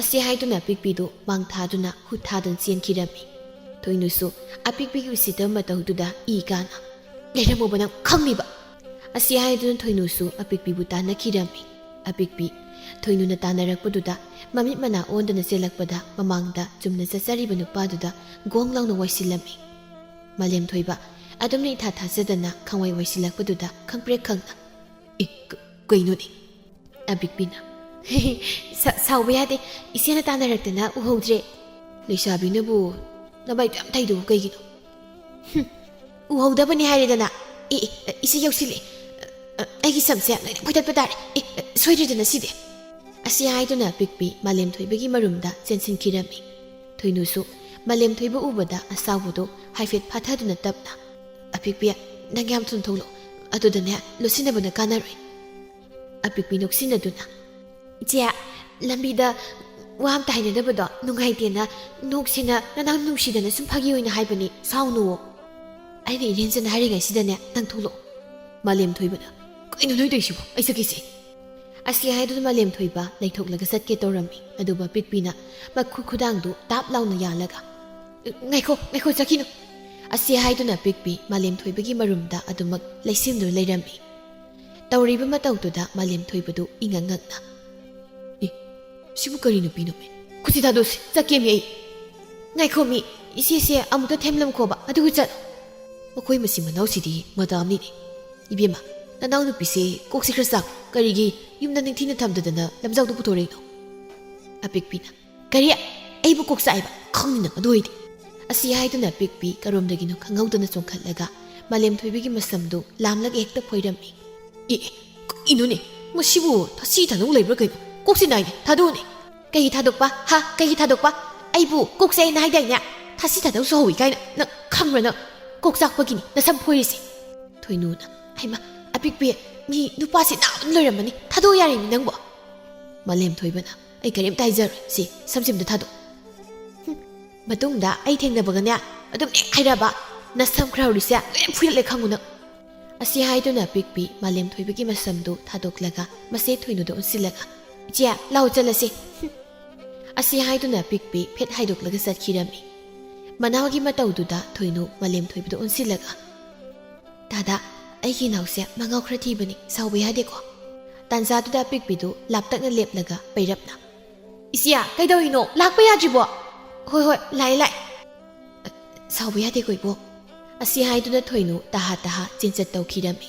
[SPEAKER 1] ꯑꯁꯤ ꯍꯥꯏꯗꯨꯅ ꯑꯄꯤꯛꯄꯤꯗꯨ ꯃꯥꯡ ꯊꯥꯗꯨꯅ ꯍꯨꯠ ꯊꯥꯗꯨꯅ ꯆꯦꯟꯈꯤꯔꯝꯃꯤ ꯊꯣꯏꯅꯨꯁꯨ ꯑꯄꯤꯛꯄꯤꯒꯤ ꯎꯁꯤꯠꯇꯕ ꯃꯇꯧꯗꯨꯗ ꯏ ꯀꯥꯅ ꯂꯩꯔꯝꯃꯣꯕ ꯅꯪ ꯈꯪꯅꯤꯕ ꯑꯁꯤ ꯍꯥꯏꯗꯨꯅ ꯊꯣꯏꯅꯨꯁꯨ ꯑꯄꯤꯛꯄꯤꯕꯨ ꯇꯥꯟꯅꯈꯤꯔꯝꯃꯤ ꯑꯄꯤꯛꯄꯤ ꯊꯣꯏꯅꯨꯅ ꯇꯥꯟꯅꯔꯛꯄꯗꯨꯗ ꯃꯃꯤꯠ ꯃꯅꯥ ꯑꯣꯟꯗꯅ ꯆꯦꯜꯂꯛꯄꯗ ꯃꯃꯥꯡꯗ ꯆꯨꯝꯅ ꯆꯠꯆꯔꯤꯕ ꯅꯨꯄꯥꯗꯨꯗ ꯒꯣꯡ ꯂꯥꯎꯅ ꯋꯥꯏꯁꯤꯜꯂꯝꯃꯤ ꯃꯥꯂꯦꯝꯊꯣꯏꯕ ꯑꯗꯨꯝꯅ ꯏꯊꯥ ꯊꯥꯖꯗꯅ ꯈꯪꯋꯥꯏ ꯋꯥꯏꯁꯤꯜꯂꯛꯄꯗꯨꯗ ꯈꯪꯄ꯭ꯔꯦꯛ ꯈꯪꯅ ꯀꯩꯅꯣꯅꯦ ꯑꯄꯤꯛꯄꯤꯅ ꯁꯥꯎꯕ ꯌꯥꯗꯦ ꯏꯆꯦꯅ ꯇꯥꯟꯅꯔꯛꯇꯅ ꯎꯍꯧꯗ꯭ꯔꯦ ꯂꯩꯁꯥꯕꯤꯅꯕꯨ ꯅꯕꯥꯏꯗꯨ ꯌꯥꯝ ꯊꯩꯗꯨꯕꯨ ꯀꯩꯒꯤꯅꯣ ꯎꯍꯧꯗꯕꯅꯤ ꯍꯥꯏꯔꯦꯗꯅ ꯏꯆꯦ ꯌꯧꯁꯤꯜꯂꯦ ꯑꯩꯒꯤ ꯁꯝꯁꯦ ꯂꯣꯏꯅ ꯐꯣꯏꯗꯠꯄ ꯇꯥꯔꯦ ꯁꯣꯏꯗ꯭ꯔꯦꯗꯅ ꯁꯤꯗꯤ ꯑꯁꯤ ꯍꯥꯏꯗꯨꯅ ꯑꯄꯤꯛꯄꯤ ꯃꯥꯂꯦꯝꯊꯣꯏꯕꯒꯤ ꯃꯔꯨꯝꯗ ꯆꯦꯟꯁꯤꯟꯈꯤꯔꯝꯃꯤ ꯊꯣꯏꯅꯨꯁꯨ ꯃꯥꯂꯦꯝꯊꯣꯏꯕ ꯎꯕꯗ ꯑꯁꯥꯎꯕꯗꯨ ꯍꯥꯏꯐꯦꯠ ꯐꯥꯊꯗꯨꯅ ꯇꯞꯅ ꯑꯄꯤꯛꯄꯤ ꯅꯪ ꯌꯥꯝ ꯊꯨꯅ ꯊꯣꯛꯂꯛꯑꯣ ꯑꯗꯨꯗꯅꯦ ꯂꯣꯠꯁꯤꯟꯅꯕꯅ ꯀꯥꯟꯅꯔꯣꯏ ꯑꯄꯤꯛꯄꯤ ꯅꯣꯛꯁꯤꯟꯅꯗꯨꯅ ꯏꯆꯦ ꯂꯝꯕꯤꯗ ꯋꯥ ꯑꯝꯇ ꯍꯥꯏꯅꯗꯕꯗꯣ ꯅꯨꯡꯉꯥꯏꯇꯦꯅ ꯅꯣꯛꯁꯤꯅ ꯅꯅꯥꯎ ꯅꯨꯡꯁꯤꯗꯅ ꯁꯨꯝ ꯐꯥꯒꯤ ꯑꯣꯏꯅ ꯍꯥꯏꯕꯅꯤ ꯁꯥꯎꯅꯨꯋꯣ ꯑꯩꯅ ꯏꯔꯦꯟꯖꯅ ꯍꯥꯏꯔꯤꯉꯩꯁꯤꯗꯅꯦ ꯅꯪ ꯊꯣꯛꯂꯛꯑꯣ ꯃꯥꯂꯦꯝꯊꯣꯏꯕꯅ ꯀꯩꯅꯣ ꯅꯣꯏ ꯇꯧꯏꯁꯤꯕꯣ ꯑꯩ ꯆꯠꯈꯤꯁꯦ ꯑꯁꯤ ꯍꯥꯏꯗꯨꯅ ꯃꯥꯂꯦꯝꯊꯣꯏꯕ ꯂꯩꯊꯣꯛꯂꯒ ꯆꯠꯀꯦ ꯇꯧꯔꯝꯃꯤ ꯑꯗꯨꯕꯨ ꯑꯄꯤꯛꯄꯤꯅ ꯃꯈꯨ ꯈꯨꯗꯥꯡꯗꯨ ꯇꯥꯞ ꯂꯥꯎꯅ ꯌꯥꯜꯂꯒ ꯉꯥꯏꯈꯣ ꯆꯠꯈꯤꯅꯨ ꯑꯁꯤ ꯍꯥꯏꯗꯨꯅ ꯑꯄꯤꯛꯄꯤ ꯃꯥꯂꯦꯝꯊꯣꯏꯕꯒꯤ ꯃꯔꯨꯝꯗ ꯑꯗꯨꯃꯛ ꯂꯩꯁꯤꯟꯗꯨꯅ ꯂꯩꯔꯝꯃꯤ ꯇꯧꯔꯤꯕ ꯃꯇꯧꯗꯨꯗ ꯃꯥꯂꯦꯝꯊꯣꯏꯕꯗꯨ ꯏꯉꯛ ꯉꯛꯅ ꯁꯤꯕꯨ ꯀꯔꯤ ꯅꯨꯄꯤꯅꯣꯃꯦ ꯈꯨꯠꯁꯤ ꯊꯥꯗꯣꯛꯁꯤ ꯆꯠꯀꯦꯃꯤ ꯑꯩ ꯉꯥꯏꯈꯣꯃꯤ ꯏꯆꯦꯁꯦ ꯑꯃꯨꯛꯇ ꯊꯦꯝꯂꯝꯈꯣꯕ ꯑꯗꯨꯒ ꯆꯠꯂꯣ ꯃꯈꯣꯏ ꯃꯆꯤꯟ ꯃꯅꯥꯎꯁꯤꯗꯤ ꯃꯗꯥꯝꯅꯤꯅꯦ ꯏꯕꯦꯝꯃ ꯅꯅꯥꯎ ꯅꯨꯄꯤꯁꯦ ꯀꯣꯛꯁꯤ ꯈꯔ ꯆꯥꯛ ꯀꯔꯤꯒꯤ ꯌꯨꯝꯗ ꯅꯤꯡꯊꯤꯅ ꯊꯝꯗꯗꯅ ꯂꯝꯖꯥꯎꯗ ꯄꯨꯊꯣꯔꯛꯏꯅꯣ ꯑꯄꯤꯛꯄꯤꯅ ꯀꯔꯤ ꯑꯩꯕꯨ ꯀꯣꯛ ꯆꯥꯛꯑꯦꯕ ꯈꯪꯅꯤ ꯅꯪ ꯑꯗꯨ ꯑꯣꯏꯗꯤ ꯑꯁꯤ ꯍꯥꯏꯗꯨꯅ ꯑꯄꯤꯛꯄꯤ ꯀꯔꯣꯝꯗꯒꯤꯅꯣ ꯈꯪꯍꯧꯗꯅ ꯆꯣꯡꯈꯠꯂꯒ ꯃꯥꯂꯦꯝꯊꯣꯏꯕꯒꯤ ꯃꯁꯝꯗꯨ ꯂꯥꯝꯂꯒ ꯍꯦꯛꯇ ꯐꯣꯏꯔꯝꯃꯤ ꯀꯩꯅꯣꯅꯦ ꯃꯁꯤꯕꯨ ꯊꯥꯁꯤ ꯊꯥꯗꯣꯛ ꯂꯩꯕ꯭ꯔꯥ ꯀꯩꯅꯣ ꯀꯣꯛꯁꯤ ꯅꯥꯏꯅꯦ ꯊꯥꯗꯣꯛꯑꯣꯅꯦ ꯀꯩꯒꯤ ꯊꯥꯗꯣꯛꯄ ꯑꯩꯕꯨ ꯀꯣꯛꯁꯦ ꯑꯩꯅ ꯍꯥꯏꯗꯥꯏꯅꯦ ꯊꯥꯁꯤ ꯊꯥꯗꯣꯛꯁꯨ ꯍꯧꯋꯤ ꯀꯥꯏꯅ ꯅꯪ ꯈꯪꯕ꯭ꯔꯥ ꯅꯪ ꯀꯣꯛ ꯆꯥꯛꯄꯒꯤꯅꯤ ꯅꯁꯝ ꯐꯣꯏꯔꯤꯁꯦ ꯊꯣꯏꯅꯨꯅ ꯍꯩꯃ ꯑꯄꯤꯛꯄꯤ ꯃꯤ ꯅꯨꯄꯥꯁꯤ ꯅꯥꯎꯅ ꯂꯣꯏꯔꯝꯃꯅꯤ ꯊꯥꯗꯣꯛ ꯌꯥꯔꯤꯅꯤ ꯅꯪꯕꯨ ꯃꯥꯂꯦꯝꯊꯣꯏꯕꯅ ꯑꯩ ꯀꯔꯤꯝꯇ ꯍꯥꯏꯖꯔꯣꯏ ꯁꯤ ꯁꯝꯁꯤꯝꯗ ꯊꯥꯗꯣꯛ ꯃꯇꯨꯡꯗ ꯑꯩ ꯊꯦꯡꯅꯕꯒꯅꯦ ꯑꯗꯨꯝ ꯍꯥꯏꯔꯕ ꯅꯁꯝ ꯈꯔ ꯍꯧꯔꯤꯁꯦ ꯂꯣꯏꯅ ꯐꯨꯏꯠꯂꯦ ꯈꯪꯉꯨ ꯅꯪ ꯑꯁꯤ ꯍꯥꯏꯗꯨꯅ ꯄꯤꯛꯄꯤ ꯃꯥꯂꯦꯝ ꯊꯣꯏꯕꯒꯤ ꯃꯁꯝꯗꯨ ꯊꯥꯗꯣꯛꯂꯒ ꯃꯁꯦ ꯊꯣꯏꯅꯨꯗ ꯑꯣꯟꯁꯤꯜꯂꯒ ꯏꯆꯦ ꯂꯥꯎ ꯆꯠꯂꯁꯤ ꯑꯁꯤ ꯍꯥꯏꯗꯨꯅ ꯄꯤꯛꯄꯤ ꯐꯦꯠ ꯍꯥꯏꯗꯣꯛꯂꯒ ꯆꯠꯈꯤꯔꯝꯃꯤ ꯃꯅꯥꯎꯒꯤ ꯃꯇꯧꯗꯨꯗ ꯊꯣꯏꯅꯨ ꯃꯥꯂꯦꯝ ꯊꯣꯏꯕꯗ ꯑꯣꯟꯁꯤꯜꯂꯒ ꯗꯥꯗꯥ ꯑꯩꯒꯤ ꯏꯅꯥꯎꯁꯦ ꯃꯉꯥꯎ ꯈꯔ ꯊꯤꯕꯅꯤ ꯁꯥꯎꯕ ꯌꯥꯗꯦꯀꯣ ꯇꯥꯟꯖꯥꯗꯨꯗ ꯄꯤꯛꯄꯤꯗꯨ ꯂꯥꯞꯇꯛꯅ ꯂꯦꯞꯂꯒ ꯄꯩꯔꯞꯅ ꯏꯆꯦ ꯀꯩꯗꯧꯔꯤꯅꯣ ꯂꯥꯛꯄ ꯌꯥꯗ꯭ꯔꯤꯕꯣ ꯍꯣꯏ ꯍꯣꯏ ꯂꯥꯛꯑꯦ ꯁꯥꯎꯕ ꯌꯥꯗꯦꯀꯣ ꯏꯕꯣꯛ ꯑꯁꯤ ꯍꯥꯏꯗꯨꯅ ꯊꯣꯏꯅꯨ ꯇꯍꯥ ꯇꯍꯥ ꯆꯦꯟꯆꯠ ꯇꯧꯈꯤꯔꯝꯃꯤ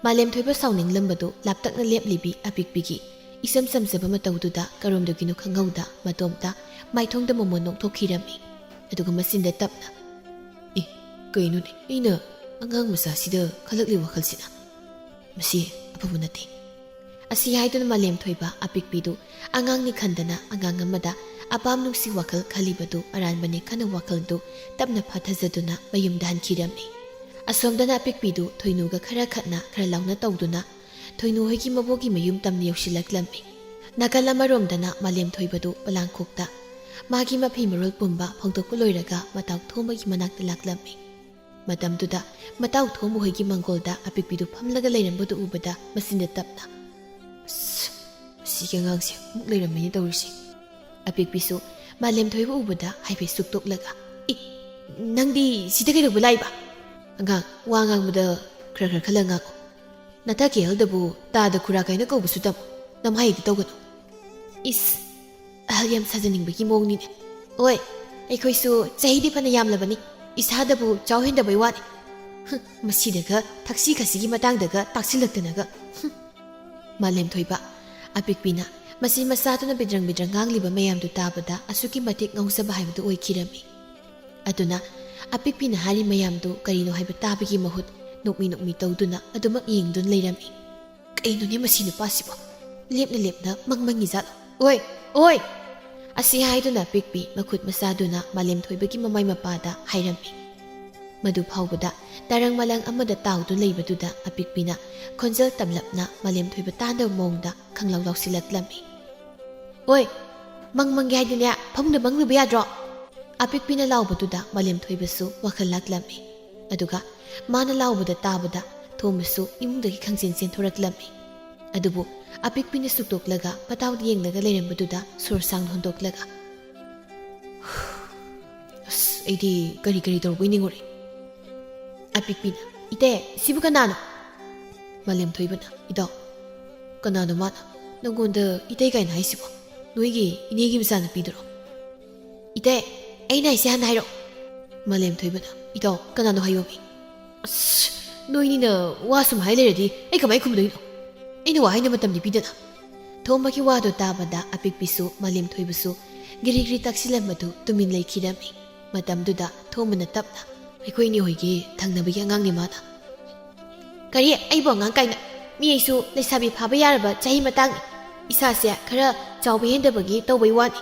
[SPEAKER 1] ꯃꯥꯂꯦꯝ ꯊꯣꯏꯕ ꯁꯥꯎꯅꯤꯡꯂꯝꯕꯗꯨ ꯂꯥꯞꯇꯛꯅ ꯂꯦꯞꯂꯤꯕꯤ ꯑꯄꯤꯛꯄꯤꯒꯤ ꯏꯆꯝ ꯆꯝꯖꯕ ꯃꯇꯧꯗꯨꯗ ꯀꯔꯣꯝꯗꯒꯤꯅꯣ ꯈꯪꯍꯧꯗ ꯃꯇꯣꯝꯇ ꯃꯥꯏꯊꯣꯡꯗ ꯃꯃꯣꯟ ꯅꯣꯛꯊꯣꯛꯈꯤꯔꯝꯃꯤ ꯑꯗꯨꯒ ꯃꯆꯤꯟꯗ ꯇꯞꯅ ꯀꯩꯅꯣꯅꯦ ꯑꯩꯅ ꯑꯉꯥꯡ ꯃꯆꯥꯁꯤꯗ ꯈꯜꯂꯛꯂꯤꯕ ꯋꯥꯈꯜꯁꯤꯅ ꯃꯁꯤ ꯑꯐꯕ ꯅꯠꯇꯦ ꯑꯁꯤ ꯍꯥꯏꯗꯨꯅ ꯃꯥꯂꯦꯝ ꯊꯣꯏꯕ ꯑꯄꯤꯛꯄꯤꯗꯨ ꯑꯉꯥꯡꯅꯤ ꯈꯟꯗꯅ ꯑꯉꯥꯡ ꯑꯃꯗ ꯑꯄꯥꯝ ꯅꯨꯡꯁꯤ ꯋꯥꯈꯜ ꯈꯜꯂꯤꯕꯗꯨ ꯑꯔꯥꯟꯕꯅꯤ ꯈꯟꯅ ꯋꯥꯈꯜꯗꯨ ꯇꯞꯅ ꯐꯥꯊꯖꯗꯨꯅ ꯃꯌꯨꯝꯗ ꯍꯟꯈꯤꯔꯝꯃꯤ ꯑꯁꯣꯝꯗꯅ ꯑꯄꯤꯛꯄꯤꯗꯨ ꯊꯣꯏꯅꯨꯒ ꯈꯔ ꯈꯠꯅ ꯈꯔ ꯂꯥꯎꯅ ꯇꯧꯗꯨꯅ ꯊꯣꯏꯅꯨ ꯍꯣꯏꯒꯤ ꯃꯕꯣꯛꯀꯤ ꯃꯌꯨꯝ ꯇꯝꯅ ꯌꯧꯁꯤꯜꯂꯛꯂꯝꯃꯤ ꯅꯥꯀꯜ ꯑꯃꯔꯣꯝꯗꯅ ꯃꯥꯂꯦꯝ ꯊꯣꯏꯕꯗꯨ ꯄꯣꯂꯥꯡꯈꯣꯛꯇ ꯃꯥꯒꯤ ꯃꯐꯤ ꯃꯔꯣꯜ ꯄꯨꯝꯕ ꯐꯧꯗꯣꯛꯄ ꯂꯣꯏꯔꯒ ꯃꯇꯥꯎ ꯊꯣꯡꯕꯒꯤ ꯃꯅꯥꯛꯇ ꯂꯥꯛꯂꯝꯃꯤ ꯃꯇꯝꯗꯨꯗ ꯃꯇꯥꯎ ꯊꯣꯡꯕ ꯍꯣꯏꯒꯤ ꯃꯪꯒꯣꯜꯗ ꯑꯄꯤꯛꯄꯤꯗꯨ ꯐꯝꯂꯒ ꯂꯩꯔꯝꯕꯗꯨ ꯎꯕꯗ ꯃꯆꯤꯟꯗ ꯇꯞꯅ ꯃꯁꯤꯒꯤ ꯑꯉꯥꯡꯁꯦ ꯑꯃꯨꯛ ꯂꯩꯔꯝꯃꯤꯅꯦ ꯇꯧꯔꯤꯁꯦ ꯑꯄꯤꯛꯄꯤꯁꯨ ꯃꯥꯂꯦꯝ ꯊꯣꯏꯕ ꯎꯕꯗ ꯍꯥꯏꯐꯦꯠ ꯁꯨꯛꯇꯣꯛꯂꯒ ꯅꯪꯗꯤ ꯁꯤꯗ ꯀꯩꯗꯧꯕ ꯂꯥꯛꯏꯕ ꯑꯉꯥꯡ ꯋꯥ ꯉꯥꯡꯕꯗ ꯈꯔ ꯈꯔ ꯈꯜꯂ ꯉꯥꯡꯉꯣ ꯅꯇꯥꯀꯦꯍꯜꯗꯕꯨ ꯇꯥꯗ ꯈꯨꯔꯥ ꯀꯥꯏꯅ ꯀꯧꯕꯁꯨ ꯇꯝꯃꯨ ꯅꯝꯍꯥꯏꯗꯤ ꯇꯧꯒꯅꯨ ꯏꯁ ꯑꯍꯜ ꯌꯥꯝ ꯁꯥꯖꯅꯤꯡꯕꯒꯤ ꯃꯑꯣꯡꯅꯤꯅꯦ ꯍꯣꯏ ꯑꯩꯈꯣꯏꯁꯨ ꯆꯍꯤꯗꯤ ꯐꯅ ꯌꯥꯝꯂꯕꯅꯤ ꯏꯁꯥꯗꯕꯨ ꯆꯥꯎꯍꯦꯟꯗꯕꯩ ꯋꯥꯅꯤ ꯃꯁꯤꯗꯒ ꯊꯛꯁꯤ ꯈꯥꯁꯤꯒꯤ ꯃꯇꯥꯡꯗꯒ ꯇꯥꯛꯁꯤꯜꯂꯛꯇꯅꯒ ꯃꯥꯂꯦꯝ ꯊꯣꯏꯕ ꯑꯄꯤꯛꯄꯤꯅ ꯃꯁꯤ ꯃꯆꯥꯗꯨꯅ ꯕꯤꯗ꯭ꯔꯪ ꯕꯤꯗ꯭ꯔꯪ ꯉꯥꯡꯂꯤꯕ ꯃꯌꯥꯝꯗꯨ ꯇꯥꯕꯗ ꯑꯁꯨꯛꯀꯤ ꯃꯇꯤꯛ ꯉꯥꯎꯖꯕ ꯍꯥꯏꯕꯗꯨ ꯑꯣꯏꯈꯤꯔꯝꯃꯤ ꯑꯗꯨꯅ ꯑꯄꯤꯛꯄꯤꯅ ꯍꯥꯏꯔꯤ ꯃꯌꯥꯝꯗꯨ ꯀꯔꯤꯅꯣ ꯍꯥꯏꯕ ꯇꯥꯕꯒꯤ ꯃꯍꯨꯠ ꯅꯣꯛꯃꯤ ꯅꯣꯛꯃꯤ ꯇꯧꯗꯨꯅ ꯑꯗꯨꯃꯛ ꯌꯦꯡꯗꯨꯅ ꯂꯩꯔꯝꯃꯤ ꯀꯩꯅꯣꯅꯦ ꯃꯁꯤ ꯅꯨꯄꯥꯁꯤꯕꯣ ꯂꯦꯞꯅ ꯂꯦꯞꯅ ꯃꯪꯃꯪꯉꯤ ꯖꯥꯠꯂꯣ ꯑꯣꯏ ꯑꯣꯏ ꯑꯁꯤ ꯍꯥꯏꯗꯨꯅ ꯄꯤꯛꯄꯤ ꯃꯈꯨꯠ ꯃꯆꯥꯗꯨꯅ ꯃꯥꯂꯦꯝ ꯊꯣꯏꯕꯒꯤ ꯃꯃꯥꯏ ꯃꯄꯥꯗ ꯍꯥꯏꯔꯝꯃꯤ ꯃꯗꯨ ꯐꯥꯎꯕꯗ ꯇꯔꯪ ꯃꯂꯪ ꯑꯃꯗ ꯇꯥꯎꯗꯨꯅ ꯂꯩꯕꯗꯨꯗ ꯑꯄꯤꯛꯄꯤꯅ ꯈꯣꯟꯖꯦꯜ ꯇꯝꯂꯞꯅ ꯃꯥꯂꯦꯝ ꯊꯣꯏꯕ ꯇꯥꯗꯕ ꯃꯑꯣꯡꯗ ꯈꯪꯂꯥꯎ ꯂꯥꯎꯁꯤꯜꯂꯛꯂꯝꯃꯤ ꯑꯣꯏ ꯃꯪꯒꯦ ꯍꯥꯏꯗꯨꯅꯦ ꯐꯃꯨꯡꯗ ꯃꯪꯂꯨꯕ ꯌꯥꯗ꯭ꯔꯣ ꯑꯄꯤꯛꯄꯤꯅ ꯂꯥꯎꯕꯗꯨꯗ ꯃꯥꯂꯦꯝ ꯊꯣꯏꯕꯁꯨ ꯋꯥꯈꯜ ꯂꯥꯛꯂꯝꯃꯤ ꯑꯗꯨꯒ ꯃꯥꯅ ꯂꯥꯎꯕꯗ ꯇꯥꯕꯗ ꯊꯣꯝꯕꯁꯨ ꯏꯃꯨꯡꯗꯒꯤ ꯈꯪꯆꯦꯟ ꯆꯦꯟꯊꯣꯔꯛꯂꯝꯃꯤ ꯑꯗꯨꯕꯨ ꯑꯄꯤꯛꯄꯤꯅ ꯁꯨꯛꯇꯣꯛꯂꯒ ꯃꯇꯥꯎꯗ ꯌꯦꯡꯂꯒ ꯂꯩꯔꯝꯕꯗꯨꯗ ꯁꯣꯔ ꯁꯥꯡꯅ ꯍꯣꯟꯗꯣꯛꯂꯒ ꯑꯁ ꯑꯩꯗꯤ ꯀꯔꯤ ꯇꯧꯔꯕꯣꯏ ꯅꯤꯡꯉꯨꯔꯦ ꯑꯄꯤꯛꯄꯤꯅ ꯏꯇꯦ ꯁꯤꯕꯨ ꯀꯅꯥꯅꯣ ꯃꯥꯂꯦꯝ ꯊꯣꯏꯕꯅ ꯏꯇꯥꯎ ꯀꯅꯥꯅꯣ ꯃꯥꯅ ꯅꯪꯉꯣꯟꯗ ꯏꯇꯩ ꯀꯥꯏꯅ ꯍꯥꯏꯁꯤꯕꯣ ꯅꯣꯏꯒꯤ ꯏꯅꯦꯒꯤ ꯃꯆꯥꯅꯨꯄꯤꯗꯨꯔꯣ ꯏꯇꯦ ꯑꯩꯅ ꯍꯥꯏꯁꯦ ꯍꯥꯟꯅ ꯍꯥꯏꯔꯛꯑꯣ ꯃꯥꯂꯦꯝ ꯊꯣꯏꯕꯅ ꯏꯇꯥꯎ ꯀꯅꯥꯅꯣ ꯍꯥꯏꯌꯣꯃꯤ ꯑꯁ ꯅꯣꯏꯅꯤꯅ ꯋꯥ ꯁꯨꯝ ꯍꯥꯏ ꯂꯩꯔꯗꯤ ꯑꯩ ꯀꯃꯥꯏ ꯈꯨꯝꯗꯣꯏꯅꯣ ꯑꯩꯅ ꯋꯥ ꯍꯥꯏꯅ ꯃꯇꯝꯗꯤ ꯄꯤꯗꯅ ꯊꯣꯝꯕꯒꯤ ꯋꯥꯗꯣ ꯇꯥꯕꯗ ꯑꯄꯤꯛꯄꯤꯁꯨ ꯃꯥꯂꯦꯝ ꯊꯣꯏꯕꯁꯨ ꯒꯤꯔꯤ ꯒꯤꯔꯤ ꯇꯛꯁꯤꯜꯂꯝꯕꯗꯨ ꯇꯨꯃꯤꯟ ꯂꯩꯈꯤꯔꯝꯃꯤ ꯃꯇꯝꯗꯨꯗ ꯊꯣꯝꯕꯅ ꯇꯞꯅ ꯑꯩꯈꯣꯏ ꯏꯅꯦ ꯍꯣꯏꯒꯤ ꯊꯪꯅꯕꯒꯤ ꯑꯉꯥꯡꯅꯤ ꯃꯥꯅ ꯀꯔꯤ ꯑꯩꯕꯨ ꯑꯉꯥꯡ ꯀꯥꯏꯅ ꯃꯤ ꯑꯩꯁꯨ ꯂꯩꯁꯥꯕꯤ ꯐꯥꯕ ꯌꯥꯔꯕ ꯆꯍꯤ ꯃꯇꯥꯡꯅꯤ ꯏꯁꯥꯁꯦ ꯈꯔ ꯆꯥꯎꯕ ꯍꯦꯟꯗꯕꯒꯤ ꯇꯧꯕꯩ ꯋꯥꯅꯤ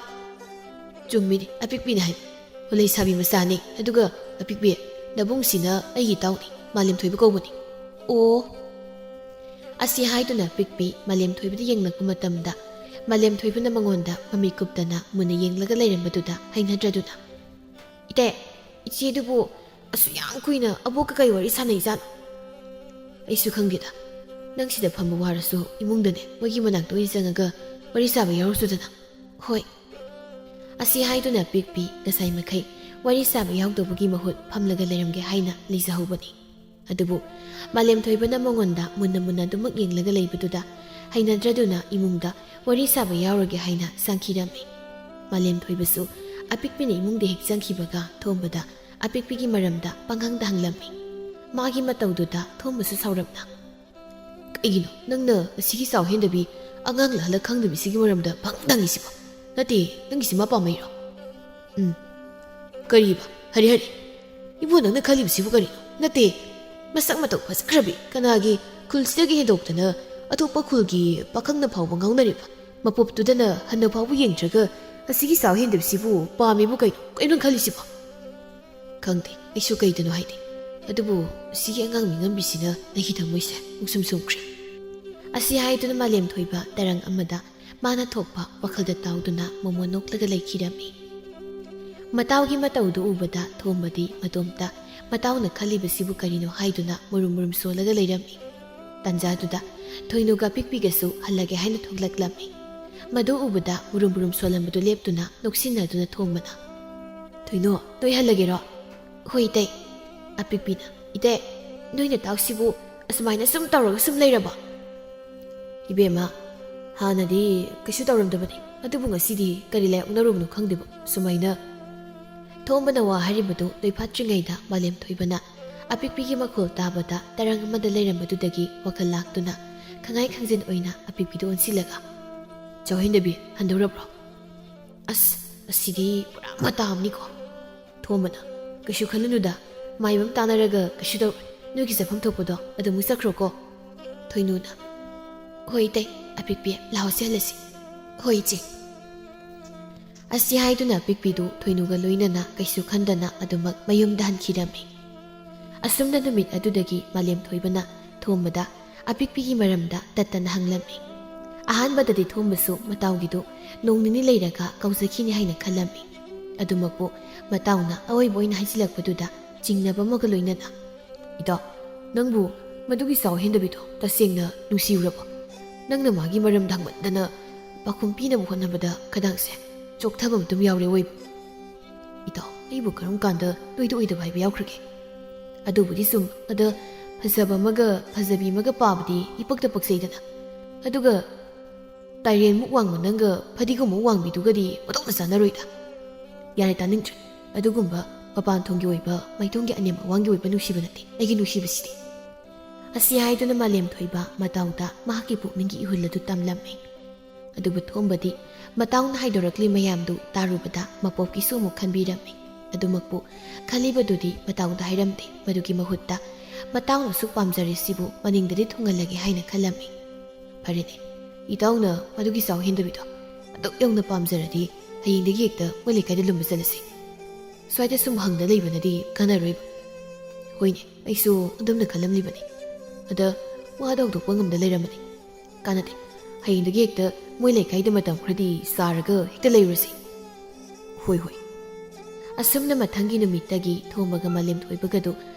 [SPEAKER 1] ꯆꯨꯝꯃꯤꯅꯤ ꯑꯄꯤꯛꯄꯤꯅ ꯍꯥꯏꯕ ꯂꯩꯁꯥꯕꯤ ꯃꯆꯥꯅꯤ ꯑꯗꯨꯒ ꯑꯄꯤꯛꯄꯤ ꯅꯕꯨꯡꯁꯤꯅ ꯑꯩꯒꯤ ꯏꯇꯥꯎꯅꯤ ꯃꯥꯂꯦꯝ ꯊꯣꯏꯕ ꯀꯧꯕꯅꯤ ꯑꯣ ꯑꯁꯤ ꯍꯥꯏꯗꯨꯅ ꯄꯤꯛꯄꯤ ꯃꯥꯂꯦꯝ ꯊꯣꯏꯕꯗ ꯌꯦꯡꯂꯛꯄ ꯃꯇꯝꯗ ꯃꯥꯂꯦꯝ ꯊꯣꯏꯕꯅ ꯃꯉꯣꯟꯗ ꯃꯃꯤ ꯀꯨꯞꯇꯅ ꯃꯨꯟꯅ ꯌꯦꯡꯂꯒ ꯂꯩꯔꯝꯕꯗꯨꯗ ꯍꯩꯅꯗ꯭ꯔꯗꯨꯅ ꯏꯇꯦ ꯏꯆꯦꯗꯨꯕꯨ ꯑꯁꯨꯛ ꯌꯥꯝ ꯀꯨꯏꯅ ꯑꯕꯣꯛꯀ ꯀꯩ ꯋꯥꯔꯤ ꯁꯥꯟꯅꯩꯖꯥꯠꯅꯣ ꯑꯩꯁꯨ ꯈꯪꯗꯦꯗ ꯅꯪ ꯁꯤꯗ ꯐꯝꯕ ꯋꯥꯔꯁꯨ ꯏꯃꯨꯡꯗꯅꯦ ꯃꯣꯏꯒꯤ ꯃꯅꯥꯛꯇ ꯑꯣꯏꯅ ꯆꯪꯉꯒ ꯋꯥꯔꯤ ꯁꯥꯕ ꯌꯥꯎꯔꯁꯨꯗꯅ ꯍꯣꯏ ꯑꯁꯤ ꯍꯥꯏꯗꯨꯅ ꯄꯤꯛꯄꯤ ꯉꯁꯥꯏ ꯃꯈꯩ ꯋꯥꯔꯤ ꯁꯥꯕ ꯌꯥꯎꯗꯕꯒꯤ ꯃꯍꯨꯠ ꯐꯝꯂꯒ ꯂꯩꯔꯝꯒꯦ ꯍꯥꯏꯅ ꯂꯩꯖꯍꯧꯕꯅꯤ ꯑꯗꯨꯕꯨ ꯃꯥꯂꯦꯝ ꯊꯣꯏꯕꯅ ꯃꯉꯣꯟꯗ ꯃꯨꯟꯅ ꯑꯗꯨꯃꯛ ꯌꯦꯡꯂꯒ ꯂꯩꯕꯗꯨꯗ ꯍꯩꯅꯗ꯭ꯔꯗꯨꯅ ꯏꯃꯨꯡꯗ ꯋꯥꯔꯤ ꯁꯥꯕ ꯌꯥꯎꯔꯒꯦ ꯍꯥꯏꯅ ꯆꯪꯈꯤꯔꯝꯃꯤ ꯃꯥꯂꯦꯝ ꯊꯣꯏꯕꯁꯨ ꯑꯄꯤꯛꯄꯤꯅ ꯏꯃꯨꯡꯗ ꯍꯦꯛ ꯆꯪꯈꯤꯕꯒ ꯊꯣꯝꯕꯗ ꯑꯄꯤꯛꯄꯤꯒꯤ ꯃꯔꯝꯗ ꯄꯪꯍꯪꯗ ꯍꯪꯂꯝꯃꯤ ꯃꯥꯒꯤ ꯃꯇꯧꯗꯨꯗ ꯊꯣꯝꯕꯁꯨ ꯁꯥꯎꯔꯞꯅ ꯀꯩꯒꯤꯅꯣ ꯅꯪꯅ ꯑꯁꯤꯒꯤ ꯆꯥꯎꯍꯦꯟꯗꯕꯤ ꯑꯉꯥꯡ ꯂꯍꯜꯂ ꯈꯪꯗꯕꯤꯁꯤꯒꯤ ꯃꯔꯝꯗ ꯄꯪꯍꯪꯗꯪꯉꯤꯁꯤꯕꯣ ꯅꯠꯇꯦ ꯅꯪꯒꯤꯁꯤ ꯃꯄꯥꯝꯃꯩꯔꯣ ꯀꯔꯤꯕ ꯍꯔꯤ ꯏꯕꯨ ꯅꯪꯅ ꯈꯜꯂꯤꯕꯁꯤꯕꯨ ꯀꯔꯤꯅꯣ ꯅꯠꯇꯦ ꯃꯁꯛ ꯃꯇꯧ ꯐꯖꯈ꯭ꯔꯕꯤ ꯀꯅꯥꯒꯤ ꯈꯨꯜꯁꯤꯗꯒꯤ ꯍꯦꯟꯗꯣꯛꯇꯅ ꯑꯇꯣꯞꯄ ꯈꯨꯜꯒꯤ ꯄꯥꯈꯪꯅ ꯐꯥꯎꯕ ꯉꯥꯎꯅꯔꯤꯕ ꯃꯄꯣꯞꯇꯨꯗꯅ ꯍꯟꯅ ꯐꯥꯎꯕ ꯌꯦꯡꯗ꯭ꯔꯒ ꯑꯁꯤꯒꯤ ꯆꯥꯎꯍꯦꯟꯗꯕꯁꯤꯕꯨ ꯄꯥꯝꯃꯤꯕꯨ ꯀꯩꯅꯣ ꯈꯜꯂꯤꯁꯤꯕꯣ ꯈꯪꯗꯦ ꯑꯩꯁꯨ ꯀꯩꯗꯅꯣ ꯍꯥꯏꯗꯦ ꯑꯗꯨꯕꯨ ꯁꯤꯒꯤ ꯑꯉꯥꯡ ꯃꯤꯉꯝꯕꯤꯁꯤꯅ ꯑꯩꯒꯤ ꯊꯃꯣꯏꯁꯦ ꯃꯨꯛꯁꯨꯝ ꯁꯨꯝꯈ꯭ꯔꯦ ꯑꯁꯤ ꯍꯥꯏꯗꯨꯅ ꯃꯥꯂꯦꯝ ꯊꯣꯏꯕ ꯇꯔꯪ ꯑꯃꯗ ꯃꯥꯅ ꯊꯣꯛꯄ ꯋꯥꯈꯜꯗ ꯇꯥꯎꯗꯨꯅ ꯃꯃꯣꯟ ꯅꯣꯛꯂꯒ ꯂꯩꯈꯤꯔꯝꯃꯤ ꯃꯇꯥꯎꯒꯤ ꯃꯇꯧꯗꯨ ꯎꯕꯗ ꯊꯣꯝꯕꯗꯤ ꯃꯇꯣꯝꯇ ꯃꯇꯥꯎꯅ ꯈꯜꯂꯤꯕꯁꯤꯕꯨ ꯀꯔꯤꯅꯣ ꯍꯥꯏꯗꯨꯅ ꯃꯨꯔꯨꯝ ꯁꯣꯜꯂꯒ ꯂꯩꯔꯝꯃꯤ꯫ ꯇꯟꯖꯥꯗꯨꯗ ꯊꯣꯏꯅꯨꯒ ꯑꯄꯤꯛꯄꯤꯒꯁꯨ ꯍꯜꯂꯒꯦ ꯍꯥꯏꯅ ꯊꯣꯛꯂꯛꯂꯝꯃꯤ꯫ ꯃꯗꯨ ꯎꯕꯗ ꯃꯨꯔꯨꯝ ꯁꯣꯜꯂꯝꯕꯗꯨ ꯂꯦꯞꯇꯨꯅ ꯅꯣꯛꯁꯤꯟꯅꯗꯨꯅ ꯊꯣꯡꯕꯅ "ꯊꯣꯏꯅꯨ, ꯅꯣꯏ ꯍꯜꯂꯒꯦꯔꯣ?" "ꯍꯣꯏ ꯏꯇꯩ." ꯑꯄꯤꯛꯄꯤꯅ "ꯏꯇꯩ, ꯅꯣꯏ ꯅꯇꯥꯎꯁꯤꯕꯨ ꯑꯁꯨꯃꯥꯏꯅ ꯁꯨꯝ ꯇꯧꯔꯒ ꯁꯨꯝ ꯂꯩꯔꯕ?" "ꯏꯕꯦꯝꯃ, ꯍꯥꯟꯅꯗꯤ ꯀꯩꯁꯨ ꯇꯧꯔꯝꯗꯕꯅꯤ, ꯑꯗꯨꯕꯨ ꯉꯁꯤꯗꯤ ꯀꯔꯤ ꯂꯥꯏꯑꯣꯛꯅꯔꯨꯕꯅꯣ ꯈꯪꯗꯦꯕ ꯁꯨꯃꯥꯏꯅ." ꯊꯣꯝꯕꯅ ꯋꯥ ꯍꯥꯏꯔꯤꯕꯗꯨ ꯂꯣꯏꯐꯥꯠꯇ꯭ꯔꯤꯉꯩꯗ ꯃꯥꯂꯦꯝ ꯊꯣꯏꯕꯅ ꯑꯄꯤꯛꯄꯤꯒꯤ ꯃꯈꯣꯜ ꯇꯥꯕꯗ ꯇꯔꯪ ꯑꯃꯗ ꯂꯩꯔꯝꯕꯗꯨꯗꯒꯤ ꯋꯥꯈꯜ ꯂꯥꯛꯇꯨꯅ ꯈꯪꯉꯥꯏ ꯈꯪꯖꯤꯟ ꯑꯣꯏꯅ ꯑꯄꯤꯛꯄꯤꯗ ꯑꯣꯟꯁꯤꯜꯂꯒ "ꯆꯥꯎꯍꯦꯟꯗꯕꯤ, ꯍꯟꯗꯧꯔꯕ꯭ꯔꯣ?" "ꯑꯁ, ꯑꯁꯤꯗꯤ ꯄꯨꯔꯥ ꯃꯇꯥ ꯑꯃꯅꯤꯀꯣ." ꯊꯣꯝꯕꯅ "ꯀꯩꯁꯨ ꯈꯜꯂꯨꯅꯨꯗ, ꯃꯥꯏꯕꯝ ꯇꯥꯟꯅꯔꯒ ꯀꯩꯁꯨ ꯇꯧꯔꯣꯏ, ꯅꯣꯏꯒꯤ ꯆꯠꯐꯝ ꯊꯣꯛꯄꯗꯣ ꯑꯗꯨꯃꯨꯛ ꯆꯠꯈ꯭ꯔꯣꯀꯣ." ꯊꯣꯏꯅꯨꯅ "ꯍꯣꯏ ꯏꯇꯩ, ꯑꯄꯤꯛꯄꯤ ꯂꯥꯛꯑꯣ ꯆꯦꯜꯂꯁꯤ." "ꯍꯣꯏ ꯏꯆꯦ." ꯑꯁꯤ ꯍꯥꯏꯗꯨꯅ ꯑꯄꯤꯛꯄꯤꯗꯨ ꯊꯣꯏꯅꯨꯒ ꯂꯣꯏꯅꯅ ꯀꯩꯁꯨ ꯈꯟꯗꯅ ꯑꯗꯨꯃꯛ ꯃꯌꯨꯝꯗ ꯍꯟꯈꯤꯔꯝꯃꯤ꯫ ꯑꯁꯨꯝꯅ ꯅꯨꯃꯤꯠ ꯑꯗꯨꯗꯒꯤ ꯃꯥꯂꯦꯝ ꯊꯣꯏꯕꯅ ꯊꯣꯝꯕꯗ ꯑꯄꯤꯛꯄꯤꯒꯤ ꯃꯔꯝꯗ ꯇꯠꯇꯅ ꯍꯪꯂꯝꯃꯤ꯫ ꯑꯍꯥꯟꯕꯗꯗꯤ ꯊꯣꯝꯕꯁꯨ ꯃꯇꯥꯎꯒꯤꯗꯨ ꯅꯣꯡ ꯅꯤꯅꯤ ꯂꯩꯔꯒ ꯀꯧꯖꯈꯤꯅꯤ ꯍꯥꯏꯅ ꯈꯜꯂꯝꯃꯤ꯫ ꯑꯗꯨꯃꯛꯄꯨ ꯃꯇꯥꯎꯅ ꯑꯋꯣꯏꯕ ꯑꯣꯏꯅ ꯍꯥꯏꯖꯤꯜꯂꯛꯄꯗꯨꯗ ꯆꯤꯡꯅꯕ ꯑꯃꯒ ꯂꯣꯏꯅꯅ "ꯏꯇꯥꯎ, ꯅꯪꯕꯨ ꯃꯗꯨꯒꯤ ꯆꯥꯎꯍꯦꯟꯗꯕꯤꯗꯣ ꯇꯁꯦꯡꯅ ꯅꯨꯡꯁꯤꯔꯨꯔꯕꯣ? ꯅꯪꯅ ꯃꯥꯒꯤ ꯃꯔꯝꯗ ꯍꯪꯃꯟꯗꯅ ꯄꯥꯈꯨꯝ ꯄꯤꯅꯕ ꯍꯣꯠꯅꯕꯗ ꯈꯗꯥꯡꯁꯦ ꯆꯣꯛꯊꯕ ꯑꯃꯇ ꯌꯥꯎꯔꯦ ꯑꯣꯏꯕ." "ꯏꯇꯥꯎ, ꯑꯩꯕꯨ ꯀꯔꯝ ꯀꯥꯟꯗ ꯅꯣꯏꯗ ꯑꯣꯏꯗꯕ ꯍꯥꯏꯕ ꯌꯥꯎꯈ꯭ꯔꯒꯦ? ꯑꯗꯨꯕꯨꯗꯤ ꯁꯨꯝ ꯑꯗ ꯐꯖꯕ ꯑꯃꯒ ꯐꯖꯕꯤ ꯑꯃꯒ ꯄꯥꯕꯗꯤ ꯏꯄꯛꯇ ꯄꯛꯆꯩꯗꯅ, ꯑꯗꯨꯒ ꯇꯥꯏꯔꯦꯟꯃꯨꯛ ꯋꯥꯡꯕ ꯅꯪꯒ ꯐꯗꯤꯒꯣꯝꯃꯨꯛ ꯋꯥꯡꯕꯤꯗꯨꯒꯗꯤ ꯑꯣꯟꯊꯣꯛꯅ ꯆꯥꯟꯅꯔꯣꯏꯗ." "ꯌꯥꯔꯦ, ꯇꯥꯅꯤꯡꯗ꯭ꯔꯦ. ꯑꯗꯨꯒꯨꯝꯕ ꯃꯄꯥꯟ ꯊꯣꯡꯒꯤ ꯑꯣꯏꯕ ꯃꯩꯊꯣꯡꯒꯤ ꯑꯅꯦꯝ ꯑꯋꯥꯡꯒꯤ ꯑꯣꯏꯕ ꯅꯨꯡꯁꯤꯕ ꯅꯠꯇꯦ ꯑꯩꯒꯤ ꯅꯨꯡꯁꯤꯕꯁꯤꯗꯤ." ꯑꯁꯤ ꯍꯥꯏꯗꯨꯅ ꯃꯥꯂꯦꯝ ꯊꯣꯏꯕ ꯃꯇꯥꯎꯗ ꯃꯍꯥꯛꯀꯤ ꯄꯨꯛꯅꯤꯡꯒꯤ ꯏꯍꯨꯜ ꯑꯗꯨ ꯇꯝꯂꯝꯃꯤ꯫ ꯑꯗꯨꯕꯨ ꯊꯣꯝꯕꯗꯤ ꯃꯇꯥꯎꯅ ꯍꯥꯏꯗꯣꯔꯛꯂꯤ ꯃꯌꯥꯝꯗꯨ ꯇꯥꯔꯨꯕꯗ ꯃꯄꯣꯛꯀꯤꯁꯨ ꯑꯃꯨꯛ ꯈꯟꯕꯤꯔꯝꯃꯤ꯫ ꯑꯗꯨꯃꯛꯄꯨ ꯈꯜꯂꯤꯕꯗꯨꯗꯤ ꯃꯇꯥꯎꯗ ꯍꯥꯏꯔꯝꯗꯦ, ꯃꯗꯨꯒꯤ ꯃꯍꯨꯠꯇ ꯃꯇꯥꯎꯅ ꯁꯨꯛ ꯄꯥꯝꯖꯔꯤꯁꯤꯕꯨ ꯃꯅꯤꯡꯗꯗꯤ ꯊꯨꯡꯍꯜꯂꯒꯦ ꯍꯥꯏꯅ ꯈꯜꯂꯝꯃꯤ꯫ "ꯐꯔꯦꯅꯦ, ꯏꯇꯥꯎꯅ ꯃꯗꯨꯒꯤ ꯆꯥꯎꯍꯦꯟꯗꯕꯤꯗꯣ ꯑꯗꯨꯛ ꯌꯧꯅ ꯄꯥꯝꯖꯔꯗꯤ ꯍꯌꯦꯡꯗꯒꯤ ꯍꯦꯛꯇ ꯃꯣꯏ ꯂꯩꯀꯥꯏꯗ ꯂꯨꯝꯕ ꯆꯠꯂꯁꯤ. ꯁ꯭ꯋꯥꯏꯗ ꯁꯨꯝ ꯍꯪꯅ ꯂꯩꯕꯅꯗꯤ ꯀꯥꯟꯅꯔꯣꯏꯕ." "ꯍꯣꯏꯅꯦ, ꯑꯩꯁꯨ ꯑꯗꯨꯝꯅ ꯈꯜꯂꯝꯂꯤꯕꯅꯤ. ꯑꯗ ꯋꯥꯗ ꯍꯧꯗꯣꯛꯄ ꯉꯝꯗ ꯂꯩꯔꯝꯕꯅꯤ. ꯀꯥꯟꯅꯗꯦ, ꯍꯌꯦꯡꯗꯒꯤ ꯍꯦꯛꯇ ꯃꯣꯏ ꯂꯩꯀꯥꯏꯗ ꯃꯇꯝ ꯈꯔꯗꯤ ꯆꯥꯔꯒ ꯍꯦꯛꯇ ꯂꯩꯔꯨꯔꯁꯤ." "ꯍꯣꯏ ꯍꯣꯏ." ꯑꯁꯨꯝꯅ ꯃꯊꯪꯒꯤ ꯅꯨꯃꯤꯠꯇꯒꯤ ꯊꯣꯝꯕꯒ ꯃꯥꯂꯦꯝ ꯊꯣꯏꯕꯒꯗꯨ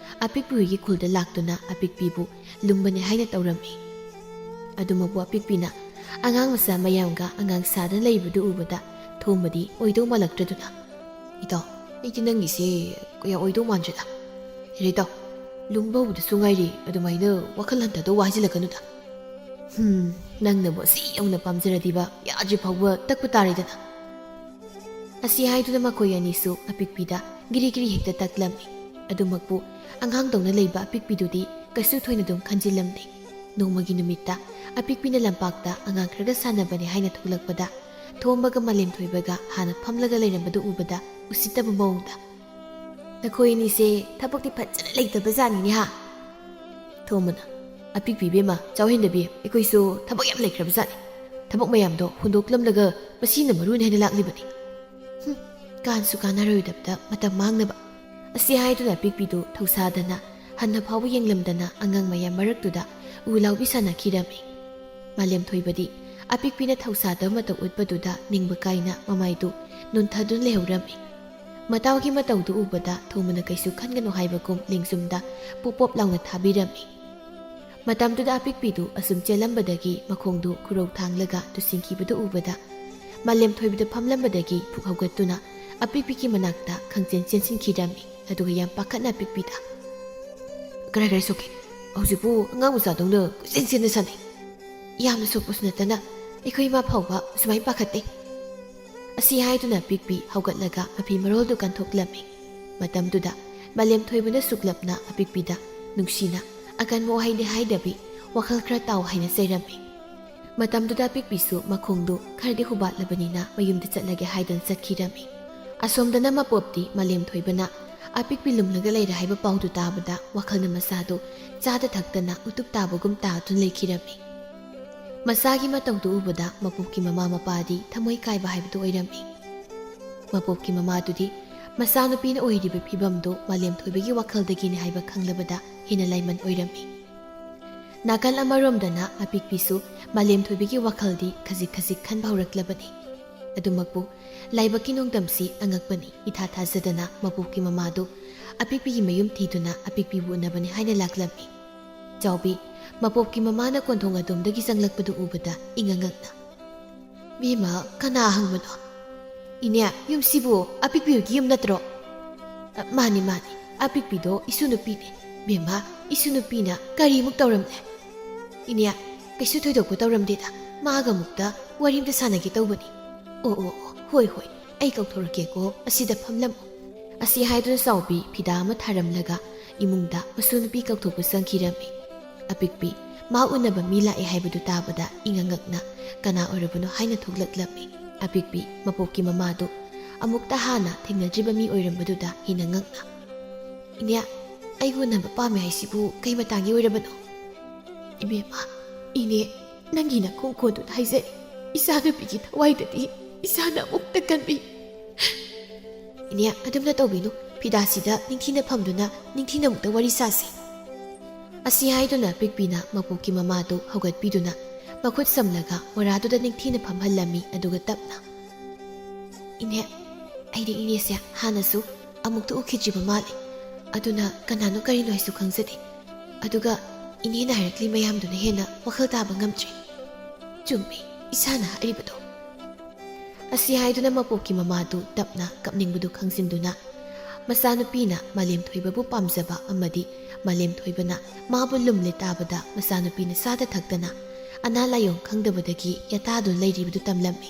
[SPEAKER 1] ꯑꯄꯤꯛꯄꯤ ꯍꯣꯏꯒꯤ ꯈꯨꯜꯗ ꯂꯥꯛꯇꯨꯅ ꯑꯄꯤꯛꯄꯤꯕꯨ ꯂꯨꯝꯕꯅꯦ ꯍꯥꯏꯅ ꯇꯧꯔꯝꯃꯤ꯫ ꯑꯗꯨꯃꯛꯄꯨ ꯑꯄꯤꯛꯄꯤꯅ ꯑꯉꯥꯡ ꯃꯆꯥ ꯃꯌꯥꯝꯒ ꯑꯉꯥꯡ ꯁꯥꯗꯅ ꯂꯩꯕꯗꯨ ꯎꯕꯗ ꯊꯣꯝꯕꯗꯤ ꯑꯣꯏꯗꯧ ꯃꯥꯜꯂꯛꯇ꯭ꯔꯗꯨꯅ "ꯏꯇꯥꯎ, ꯑꯩꯗꯤ ꯅꯪꯒꯤꯁꯦ ꯀꯌꯥ ꯑꯣꯏꯗꯧ ꯃꯥꯟꯗ꯭ꯔꯦꯗ. ꯌꯥꯔꯦ ꯏꯇꯥꯎ, ꯂꯨꯝꯕ ꯍꯧꯕꯗꯁꯨ ꯉꯥꯏꯔꯤ, ꯑꯗꯨꯃꯥꯏꯅ ꯋꯥꯈꯜ ꯍꯟꯊꯗꯧ ꯋꯥꯍꯥꯏꯖꯤꯜꯂꯛꯀꯅꯨꯗ. ꯅꯪꯅꯕꯨ ꯑꯁꯤ ꯌꯧꯅ ꯄꯥꯝꯖꯔꯗꯤꯕ ꯌꯥꯗ꯭ꯔꯤ ꯐꯥꯎꯕ ꯇꯛꯄ ꯇꯥꯔꯦꯗꯅ." ꯑꯁꯤ ꯍꯥꯏꯗꯨꯅ ꯃꯈꯣꯏ ꯑꯅꯤꯁꯨ ꯑꯄꯤꯛꯄꯤꯗ ꯒꯤꯔꯤ ꯒꯤꯔꯤ ꯍꯦꯛꯇ ꯇꯛꯂꯝꯃꯤ꯫ ꯑꯗꯨꯃꯛꯄꯨ ꯑꯉꯥꯡꯗꯧꯅ ꯂꯩꯕ ꯑꯄꯤꯛꯄꯤꯗꯨꯗꯤ ꯀꯩꯁꯨ ꯊꯣꯏꯅꯗꯨꯝ ꯈꯟꯖꯤꯜꯂꯝꯗꯦ꯫ ꯅꯣꯡꯃꯒꯤ ꯅꯨꯃꯤꯠꯇ ꯑꯄꯤꯛꯄꯤꯅ ꯂꯝꯄꯥꯛꯇ ꯑꯉꯥꯡ ꯈꯔꯒ ꯁꯥꯟꯅꯕꯅꯦ ꯍꯥꯏꯅ ꯊꯣꯛꯂꯛꯄꯗ ꯊꯣꯝꯕꯒ ꯃꯥꯂꯦꯝ ꯊꯣꯏꯕꯒ ꯍꯥꯟꯅ ꯐꯝꯂꯒ ꯂꯩꯔꯝꯕꯗꯨ ꯎꯕꯗ ꯎꯁꯤꯠꯇꯕ ꯃꯑꯣꯡꯗ "ꯅꯈꯣꯏ ꯑꯅꯤꯁꯦ ꯊꯕꯛꯇꯤ ꯐꯖꯅ ꯂꯩꯇꯕꯖꯥꯠꯅꯤꯅꯦ ꯍꯥ?" ꯊꯣꯝꯕꯅ "ꯑꯄꯤꯛꯄꯤ ꯏꯕꯦꯝꯃ, ꯆꯥꯎꯍꯦꯟꯗꯕꯤ, ꯑꯩꯈꯣꯏꯁꯨ ꯊꯕꯛ ꯌꯥꯝ ꯂꯩꯈ꯭ꯔꯕꯖꯥꯠꯅꯤ. ꯊꯕꯛ ꯃꯌꯥꯝꯗꯣ ꯍꯨꯟꯗꯣꯛꯂꯝꯂꯒ ꯃꯁꯤꯅ ꯃꯔꯨꯅꯤ ꯍꯥꯏꯅ ꯂꯥꯛꯂꯤꯕꯅꯤ. ꯀꯥꯟꯁꯨ ꯀꯥꯟꯅꯔꯣꯏꯗꯕꯗ ꯃꯇꯝ ꯃꯥꯡꯅꯕ." ꯑꯁꯤ ꯍꯥꯏꯗꯨꯅ ꯑꯄꯤꯛꯄꯤꯗꯨ ꯊꯧꯁꯥꯗꯅ ꯍꯟꯅ ꯐꯥꯎꯕ ꯌꯦꯡꯂꯝꯗꯅ ꯑꯉꯥꯡ ꯃꯌꯥꯝ ꯃꯔꯛꯇꯨꯗ ꯎ-ꯂꯥꯎꯕꯤ ꯁꯥꯟꯅꯈꯤꯔꯝꯃꯤ꯫ ꯃꯥꯂꯦꯝ ꯊꯣꯏꯕꯗꯤ ꯑꯄꯤꯛꯄꯤꯅ ꯊꯧꯁꯥꯗꯕ ꯃꯇꯧ ꯎꯠꯄꯗꯨꯗ ꯅꯤꯡꯕ ꯀꯥꯏꯅ ꯃꯃꯥꯏꯗꯨ ꯅꯣꯟꯊꯗꯨꯅ ꯂꯩꯍꯧꯔꯝꯃꯤ꯫ ꯃꯇꯥꯎꯒꯤ ꯃꯇꯧꯗꯨ ꯎꯕꯗ ꯊꯣꯝꯕꯅ ꯀꯩꯁꯨ ꯈꯟꯒꯅꯨ ꯍꯥꯏꯕꯒꯨꯝ ꯂꯦꯡꯖꯨꯝꯗ ꯄꯣꯞ ꯄꯣꯞ ꯂꯥꯎꯅ ꯊꯥꯕꯤꯔꯝꯃꯤ꯫ ꯃꯇꯝꯗꯨꯗ ꯑꯄꯤꯛꯄꯤꯗꯨ ꯑꯁꯨꯝ ꯆꯦꯜꯂꯝꯕꯗꯒꯤ ꯃꯈꯣꯡꯗꯨ ꯈꯨꯔꯧ ꯊꯥꯡꯂꯒ ꯇꯨꯁꯤꯟꯈꯤꯕꯗꯨ ꯎꯕꯗ ꯃꯥꯂꯦꯝ ꯊꯣꯏꯕꯗ ꯐꯝꯂꯝꯕꯗꯒꯤ ꯄꯨꯛ ꯍꯧꯒꯠꯇꯨꯅ ꯑꯄꯤꯛꯄꯤꯒꯤ ꯃꯅꯥꯛꯇ ꯈꯪꯆꯦꯟ ꯆꯦꯟꯁꯤꯟꯈꯤꯔꯝꯃꯤ꯫ ꯑꯗꯨꯒ ꯌꯥꯝ ꯄꯥꯈꯠꯅ ꯑꯄꯤꯛꯄꯤꯗ "ꯀꯔꯥꯏ ꯁꯣꯛꯀꯦ? ꯍꯧꯖꯤꯛꯄꯨ ꯑꯉꯥꯡ ꯃꯆꯥꯗꯧꯅ ꯀꯣꯏꯆꯦꯟ ꯆꯦꯟꯅ ꯁꯥꯟꯅꯩ. ꯌꯥꯝꯅ ꯁꯣꯛꯄꯁꯨ ꯅꯠꯇꯅ ꯑꯩꯈꯣꯏ ꯏꯃꯥ ꯐꯥꯎꯕ ꯁꯨꯃꯥꯏꯅ ꯄꯥꯈꯠꯇꯦ." ꯑꯁꯤ ꯍꯥꯏꯗꯨꯅ ꯑꯄꯤꯛꯄꯤ ꯍꯧꯒꯠꯂꯒ ꯃꯐꯤ ꯃꯔꯣꯜꯗꯨ ꯀꯟꯊꯣꯛꯂꯝꯃꯤ꯫ ꯃꯇꯝꯗꯨꯗ ꯃꯥꯂꯦꯝ ꯊꯣꯏꯕꯅ ꯁꯨꯛꯂꯞꯅ ꯑꯄꯤꯛꯄꯤꯗ ꯅꯨꯡꯁꯤꯅ ꯑꯀꯟꯕ ꯋꯥꯍꯩꯗꯤ ꯍꯥꯏꯗꯕꯤ ꯋꯥꯈꯜ ꯈꯔ ꯇꯥꯎ ꯍꯥꯏꯅ ꯆꯩꯔꯝꯃꯤ꯫ ꯃꯇꯝꯗꯨꯗ ꯑꯄꯤꯛꯄꯤꯁꯨ ꯃꯈꯣꯡꯗꯨ ꯈꯔꯗꯤ ꯍꯨꯕꯥꯠꯂꯕꯅꯤꯅ ꯃꯌꯨꯝꯗ ꯆꯠꯂꯒꯦ ꯍꯥꯏꯗꯨꯅ ꯆꯠꯈꯤꯔꯝꯃꯤ꯫ ꯑꯁꯣꯝꯗꯅ ꯃꯄꯣꯞꯇꯤ ꯃꯥꯂꯦꯝ ꯊꯣꯏꯕꯅ ꯑꯄꯤꯛꯄꯤ ꯂꯨꯝꯂꯒ ꯂꯩꯔꯦ ꯍꯥꯏꯕ ꯄꯥꯎꯗꯨ ꯇꯥꯕꯗ ꯋꯥꯈꯜꯅ ꯃꯁꯥꯗꯨ ꯆꯥꯗ ꯊꯛꯇꯅ ꯎꯇꯨꯞ ꯇꯥꯕꯒꯨꯝ ꯇꯥꯗꯨꯅ ꯂꯩꯈꯤꯔꯝꯃꯤ꯫ ꯃꯆꯥꯒꯤ ꯃꯇꯧꯗꯨ ꯎꯕꯗ ꯃꯄꯣꯞꯀꯤ ꯃꯃꯥ ꯃꯄꯥꯗꯤ ꯊꯃꯣꯏ ꯀꯥꯏꯕ ꯍꯥꯏꯕꯗꯨ ꯑꯣꯏꯔꯝꯃꯤ꯫ ꯃꯄꯣꯞꯀꯤ ꯃꯃꯥꯗꯨꯗꯤ ꯃꯆꯥꯅꯨꯄꯤꯅ ꯑꯣꯏꯔꯤꯕ ꯐꯤꯕꯝꯗꯨ ꯃꯥꯂꯦꯝ ꯊꯣꯏꯕꯒꯤ ꯋꯥꯈꯜꯗꯒꯤꯅꯤ ꯍꯥꯏꯕ ꯈꯪꯂꯕꯗ ꯍꯦꯟꯅ ꯂꯥꯏꯃꯟ ꯑꯣꯏꯔꯝꯃꯤ꯫ ꯅꯥꯀꯜ ꯑꯃꯔꯣꯝꯗꯅ ꯑꯄꯤꯛꯄꯤꯁꯨ ꯃꯥꯂꯦꯝ ꯊꯣꯏꯕꯒꯤ ꯋꯥꯈꯜꯗꯤ ꯈꯖꯤꯛ ꯈꯖꯤꯛ ꯈꯟꯕ ꯍꯧꯔꯛꯂꯕꯅꯤ꯫ ꯑꯗꯨꯃꯛꯄꯨ ꯂꯥꯏꯕꯛꯀꯤ ꯅꯣꯡꯗꯝꯁꯤ ꯑꯉꯛꯄꯅꯤ, ꯏꯊꯥ ꯊꯥꯖꯗꯅ ꯃꯄꯣꯞꯀꯤ ꯃꯃꯥꯗꯨ ꯑꯄꯤꯛꯄꯤꯒꯤ ꯃꯌꯨꯝ ꯊꯤꯗꯨꯅ ꯑꯄꯤꯛꯄꯤꯕꯨ ꯎꯅꯕꯅꯤ ꯍꯥꯏꯅ ꯂꯥꯛꯂꯝꯃꯤ꯫ ꯆꯥꯎꯕꯤ ꯃꯄꯣꯞꯀꯤ ꯃꯃꯥꯅ ꯀꯣꯟꯊꯣꯡ ꯑꯗꯣꯝꯗꯒꯤ ꯆꯪꯂꯛꯄꯗꯨ ꯎꯕꯗ ꯏꯉꯛꯉꯛꯅ "ꯕꯦꯝꯃ, ꯀꯅꯥ ꯍꯪꯕꯅꯣ? ꯏꯅꯦ, ꯌꯨꯝꯁꯤꯕꯨ ꯑꯄꯤꯛꯄꯤꯒꯤ ꯌꯨꯝ ꯅꯠꯇ꯭ꯔꯣ?" "ꯃꯥꯅꯤ ꯃꯥꯅꯤ, ꯑꯄꯤꯛꯄꯤꯗꯣ ꯏꯁꯨ ꯅꯨꯄꯤꯅꯤ꯫ ꯕꯦꯝꯃ, ꯏꯁꯨ ꯅꯨꯄꯤꯅ ꯀꯔꯤꯃꯨꯛ ꯇꯧꯔꯝꯂꯦ?" "ꯏꯅꯦ, ꯀꯩꯁꯨ ꯊꯣꯏꯗꯣꯛꯄ ꯇꯧꯔꯝꯗꯦꯗ, ꯃꯥꯒ ꯑꯃꯨꯛꯇ ꯋꯥꯔꯤ ꯑꯃꯇ ꯁꯥꯟꯅꯒꯦ ꯇꯧꯕꯅꯤ." "ꯑꯣ, ꯍꯣꯏ, ꯑꯩ ꯀꯧꯊꯣꯔꯛꯀꯦꯀꯣ, ꯑꯁꯤꯗ ꯐꯝꯂꯝꯃꯨ." ꯑꯁꯤ ꯍꯥꯏꯗꯨꯅ ꯆꯥꯎꯕꯤ ꯐꯤꯗꯥ ꯑꯃ ꯊꯥꯔꯝꯂꯒ ꯏꯃꯨꯡꯗ ꯃꯁꯨ ꯅꯨꯄꯤ ꯀꯧꯊꯣꯛꯄ ꯆꯪꯈꯤꯔꯝꯃꯤ꯫ ꯑꯄꯤꯛꯄꯤ ꯃꯥ ꯎꯅꯕ ꯃꯤ ꯂꯥꯛꯑꯦ ꯍꯥꯏꯕꯗꯨ ꯇꯥꯕꯗ ꯏꯉꯛꯉꯛꯅ ꯀꯅꯥ ꯑꯣꯏꯔꯕꯅꯣ ꯍꯥꯏꯅ ꯊꯣꯛꯂꯛꯂꯝꯃꯤ꯫ ꯑꯄꯤꯛꯄꯤ ꯃꯄꯣꯞꯀꯤ ꯃꯃꯥꯗꯨ ꯑꯃꯨꯛꯇ ꯍꯥꯟꯅ ꯊꯦꯡꯅꯗ꯭ꯔꯤꯕ ꯃꯤ ꯑꯣꯏꯔꯝꯕꯗꯨꯗ ꯍꯦꯟꯅ ꯉꯛꯅ "ꯏꯅꯦ, ꯑꯩꯕꯨ ꯎꯅꯕ ꯄꯥꯝꯃꯦ ꯍꯥꯏꯁꯤꯕꯨ ꯀꯩ ꯃꯇꯥꯡꯒꯤ ꯑꯣꯏꯔꯕꯅꯣ?" "ꯏꯕꯦꯝꯃ, ꯏꯅꯦ ꯅꯪꯒꯤ ꯅꯈꯣꯡꯈꯣꯟꯗꯨꯅ ꯍꯥꯏꯖꯔꯤ, ꯏꯆꯥꯅꯨꯄꯤꯒꯤ ꯊꯋꯥꯏꯗꯗꯤ ꯏꯆꯥꯅ ꯑꯃꯨꯛꯇ ꯀꯟꯕꯤ." "ꯏꯅꯦ, ꯑꯗꯨꯝꯅ ꯇꯧꯕꯤꯅꯨ, ꯐꯤꯗꯥꯁꯤꯗ ꯅꯤꯡꯊꯤꯅ ꯐꯝꯗꯨꯅ ꯅꯤꯡꯊꯤꯅ ꯑꯃꯨꯛꯇ ꯋꯥꯔꯤ ꯁꯥꯁꯤ." ꯑꯁꯤ ꯍꯥꯏꯗꯨꯅ ꯑꯄꯤꯛꯄꯤꯅ ꯃꯄꯣꯞꯀꯤ ꯃꯃꯥꯗꯨ ꯍꯧꯒꯠꯄꯤꯗꯨꯅ ꯃꯈꯨꯠ ꯁꯝꯂꯒ ꯃꯣꯔꯥꯗꯨꯗ ꯅꯤꯡꯊꯤꯅ ꯐꯝꯍꯜꯂꯝꯃꯤ꯫ ꯑꯗꯨꯒ ꯇꯞꯅ "ꯏꯅꯦ, ꯑꯩꯗꯤ ꯏꯅꯦꯁꯦ ꯍꯥꯟꯅꯁꯨ ꯑꯃꯨꯛꯇ ꯎꯈꯤꯗ꯭ꯔꯤꯕ ꯃꯥꯜꯂꯤ, ꯑꯗꯨꯅ ꯀꯅꯥꯅꯣ ꯀꯔꯤꯅꯣ ꯍꯥꯏꯁꯨ ꯈꯪꯖꯗꯦ꯫ ꯑꯗꯨꯒ ꯏꯅꯦꯅ ꯍꯥꯏꯔꯛꯂꯤ ꯃꯌꯥꯝꯗꯨꯅ ꯍꯦꯟꯅ ꯋꯥꯈꯜ ꯇꯥꯕ ꯉꯝꯗ꯭ꯔꯤ꯫ ꯆꯨꯝꯃꯤ, ꯏꯁꯥꯅ ꯍꯥꯏꯔꯤꯕꯗꯣ." ꯑꯁꯤ ꯍꯥꯏꯗꯨꯅ ꯃꯄꯣꯞꯀꯤ ꯃꯃꯥꯗꯨ ꯇꯞꯅ ꯀꯞꯅꯤꯡꯕꯗꯨ ꯈꯪꯖꯤꯟꯗꯨꯅ ꯃꯆꯥꯅꯨꯄꯤꯅ ꯃꯥꯂꯦꯝꯊꯣꯏꯕꯕꯨ ꯄꯥꯝꯖꯕ ꯑꯃꯗꯤ ꯃꯥꯂꯦꯝꯊꯣꯏꯕꯅ ꯃꯥꯕꯨ ꯂꯨꯝꯂꯦ ꯇꯥꯕꯗ ꯃꯆꯥꯅꯨꯄꯤꯅ ꯆꯥꯗ ꯊꯛꯇꯅ ꯑꯅꯥ ꯂꯥꯏꯌꯣꯡ ꯈꯪꯗꯕꯗꯒꯤ ꯌꯥꯇꯥꯗꯨꯅ ꯂꯩꯔꯤꯕꯗꯨ ꯇꯝꯂꯝꯃꯤ꯫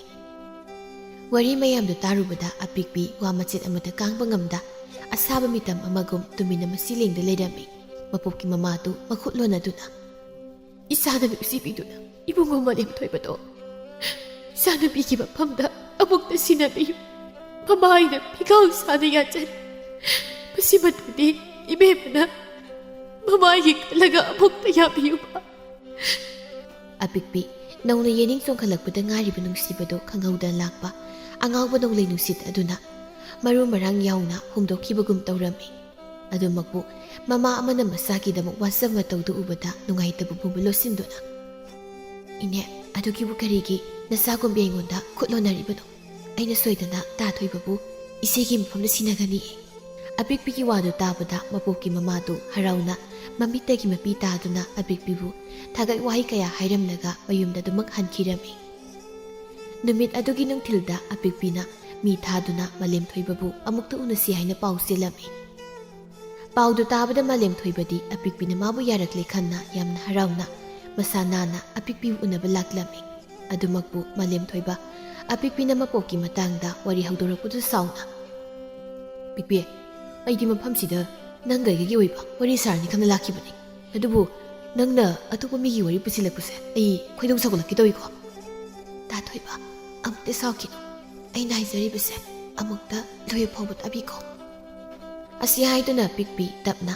[SPEAKER 1] ꯋꯥꯔꯤ ꯃꯌꯥꯝꯗꯨ ꯇꯥꯔꯨꯕꯗ ꯑꯄꯤꯛꯄꯤ ꯋꯥ ꯃꯆꯦꯠ ꯑꯃꯠꯇ ꯀꯥꯡꯕ ꯉꯝꯗ ꯑꯁꯥꯕ ꯃꯤꯇꯝ ꯑꯃꯒꯨꯝ ꯇꯨꯃꯤꯟꯅ ꯃꯁꯤꯂꯦꯡꯗ ꯂꯩꯔꯝꯃꯤ꯫ ꯃꯄꯣꯞꯀꯤ ꯃꯃꯥꯗꯨ ꯃꯈꯨꯠ ꯂꯣꯟꯅꯗꯨꯅ "ꯏꯆꯥꯅ ꯅꯨꯡꯁꯤꯕꯤꯗꯨꯅ ꯏꯕꯨꯡꯉꯣ ꯃꯥꯂꯦꯝꯊꯣꯏꯕꯗꯣ ꯏꯆꯥꯅꯨꯄꯤꯒꯤ ꯃꯐꯝꯗ ꯑꯃꯨꯛꯇ ꯁꯤꯟꯅꯕꯤꯌꯨ꯫ ꯃꯃꯥ ꯑꯩꯅ ꯐꯤꯒꯥꯎ ꯁꯥꯅ ꯌꯥꯖꯔꯤ, ꯃꯁꯤꯃꯇꯪꯗꯤ ꯏꯕꯦꯝꯃꯅ ꯃꯃꯥꯒꯤ ꯈꯜꯂꯒ ꯑꯃꯨꯛꯇ ꯌꯥꯕꯤꯌꯨꯕ." ꯑꯄꯤꯛꯄꯤ ꯅꯧꯅ ꯌꯦꯅꯤꯡ ꯆꯣꯡꯈꯠꯂꯛꯄꯗ ꯉꯥꯏꯔꯤꯕ ꯅꯨꯡꯁꯤꯕꯗꯣ ꯈꯪꯍꯧꯗꯅ ꯂꯥꯛꯄ ꯑꯉꯥꯎꯕ ꯅꯣꯡꯂꯩ ꯅꯨꯡꯁꯤꯠ ꯑꯗꯨꯅ ꯃꯔꯨ ꯃꯔꯥꯡ ꯌꯥꯎꯅ ꯍꯣꯡꯗꯣꯛꯈꯤꯕꯒꯨꯝ ꯇꯧꯔꯝꯃꯤ꯫ ꯑꯗꯨꯃꯛꯄꯨ ꯃꯃꯥ ꯑꯃꯅ ꯃꯆꯥꯒꯤꯗꯃꯛ ꯋꯥꯆꯕ ꯃꯇꯧꯗꯨ ꯎꯕꯗ ꯅꯨꯡꯉꯥꯏꯇꯕ ꯄꯨꯕ ꯂꯣꯠꯁꯤꯟꯗꯨꯅ "ꯏꯅꯦ, ꯑꯗꯨꯒꯤꯕꯨ ꯀꯔꯤꯒꯤ ꯅꯆꯥꯒꯨꯝꯕꯤ ꯑꯩꯉꯣꯟꯗ ꯈꯨꯠ ꯂꯣꯟꯅꯔꯤꯕꯅꯣ? ꯑꯩꯅ ꯁꯣꯏꯗꯅ ꯊꯣꯏꯕꯕꯨ ꯏꯆꯦꯒꯤ ꯃꯐꯝꯗ ꯁꯤꯟꯅꯒꯅꯤ." ꯑꯄꯤꯛꯄꯤꯒꯤ ꯋꯥꯗꯨ ꯇꯥꯕꯗ ꯃꯄꯣꯞꯀꯤ ꯃꯃꯥꯗꯨ ꯍꯔꯥꯎꯅ ꯃꯃꯤꯠꯇꯒꯤ ꯃꯄꯤ ꯇꯥꯗꯨꯅ ꯑꯄꯤꯛꯄꯤꯕꯨ ꯊꯥꯒꯠ ꯋꯥꯍꯩ ꯀꯌꯥ ꯍꯥꯏꯔꯝꯂꯒ ꯃꯌꯨꯝꯗ ꯑꯗꯨꯃꯛ ꯍꯟꯈꯤꯔꯝꯃꯤ꯫ ꯅꯨꯃꯤꯠ ꯑꯗꯨꯒꯤ ꯅꯨꯡꯊꯤꯜꯗ ꯑꯄꯤꯛꯄꯤꯅ ꯃꯤ ꯊꯥꯗꯨꯅ ꯃꯥꯂꯦꯝꯊꯣꯏꯕꯕꯨ ꯑꯃꯨꯛꯇ ꯎꯅꯁꯤ ꯍꯥꯏꯅ ꯄꯥꯎ ꯆꯦꯜꯂꯝꯃꯤ꯫ ꯄꯥꯎꯗꯨ ꯇꯥꯕꯗ ꯃꯥꯂꯦꯝꯊꯣꯏꯕꯗꯤ ꯑꯄꯤꯛꯄꯤꯅ ꯃꯥꯕꯨ ꯌꯥꯔꯛꯂꯦ ꯈꯟꯅ ꯌꯥꯝꯅ ꯍꯔꯥꯎꯅ ꯃꯁꯥ ꯅꯥꯟꯅ ꯑꯄꯤꯛꯄꯤꯕꯨ ꯎꯅꯕ ꯂꯥꯛꯂꯝꯃꯤ꯫ ꯑꯗꯨꯃꯛꯄꯨ ꯃꯥꯂꯦꯝꯊꯣꯏꯕ ꯑꯄꯤꯛꯄꯤꯅ ꯃꯄꯣꯞꯀꯤ ꯃꯇꯥꯡꯗ ꯋꯥꯔꯤ ꯍꯧꯗꯣꯔꯛꯄꯗꯨ ꯁꯥꯎꯅ "ꯄꯤꯛꯄꯤ, ꯑꯩꯗꯤ ꯃꯐꯝꯁꯤꯗ ꯅꯪꯒ ꯑꯩꯒꯤ ꯑꯣꯏꯕ ꯋꯥꯔꯤ ꯁꯥꯔꯅꯤ ꯈꯟꯅ ꯂꯥꯛꯈꯤꯕꯅꯤ, ꯑꯗꯨꯕꯨ ꯅꯪꯅ ꯑꯇꯣꯞꯄ ꯃꯤꯒꯤ ꯋꯥꯔꯤ ꯄꯨꯁꯤꯜꯂꯛꯄꯁꯦ ꯑꯩ ꯈꯣꯏꯗꯧ ꯁꯥꯎꯒꯠꯂꯛꯀꯦ ꯇꯧꯏꯀꯣ." "ꯊꯣꯏꯕ, ꯑꯃꯨꯛꯇ ꯁꯥꯎꯈꯤꯅꯨ, ꯑꯩꯅ ꯍꯥꯏꯖꯔꯤꯕꯁꯦ ꯑꯃꯨꯛꯇ ꯂꯣꯏꯕ ꯐꯥꯎꯕ ꯇꯥꯕꯤꯈꯣ." ꯑꯁꯤ ꯍꯥꯏꯗꯨꯅ ꯄꯤꯛꯄꯤ ꯇꯞꯅ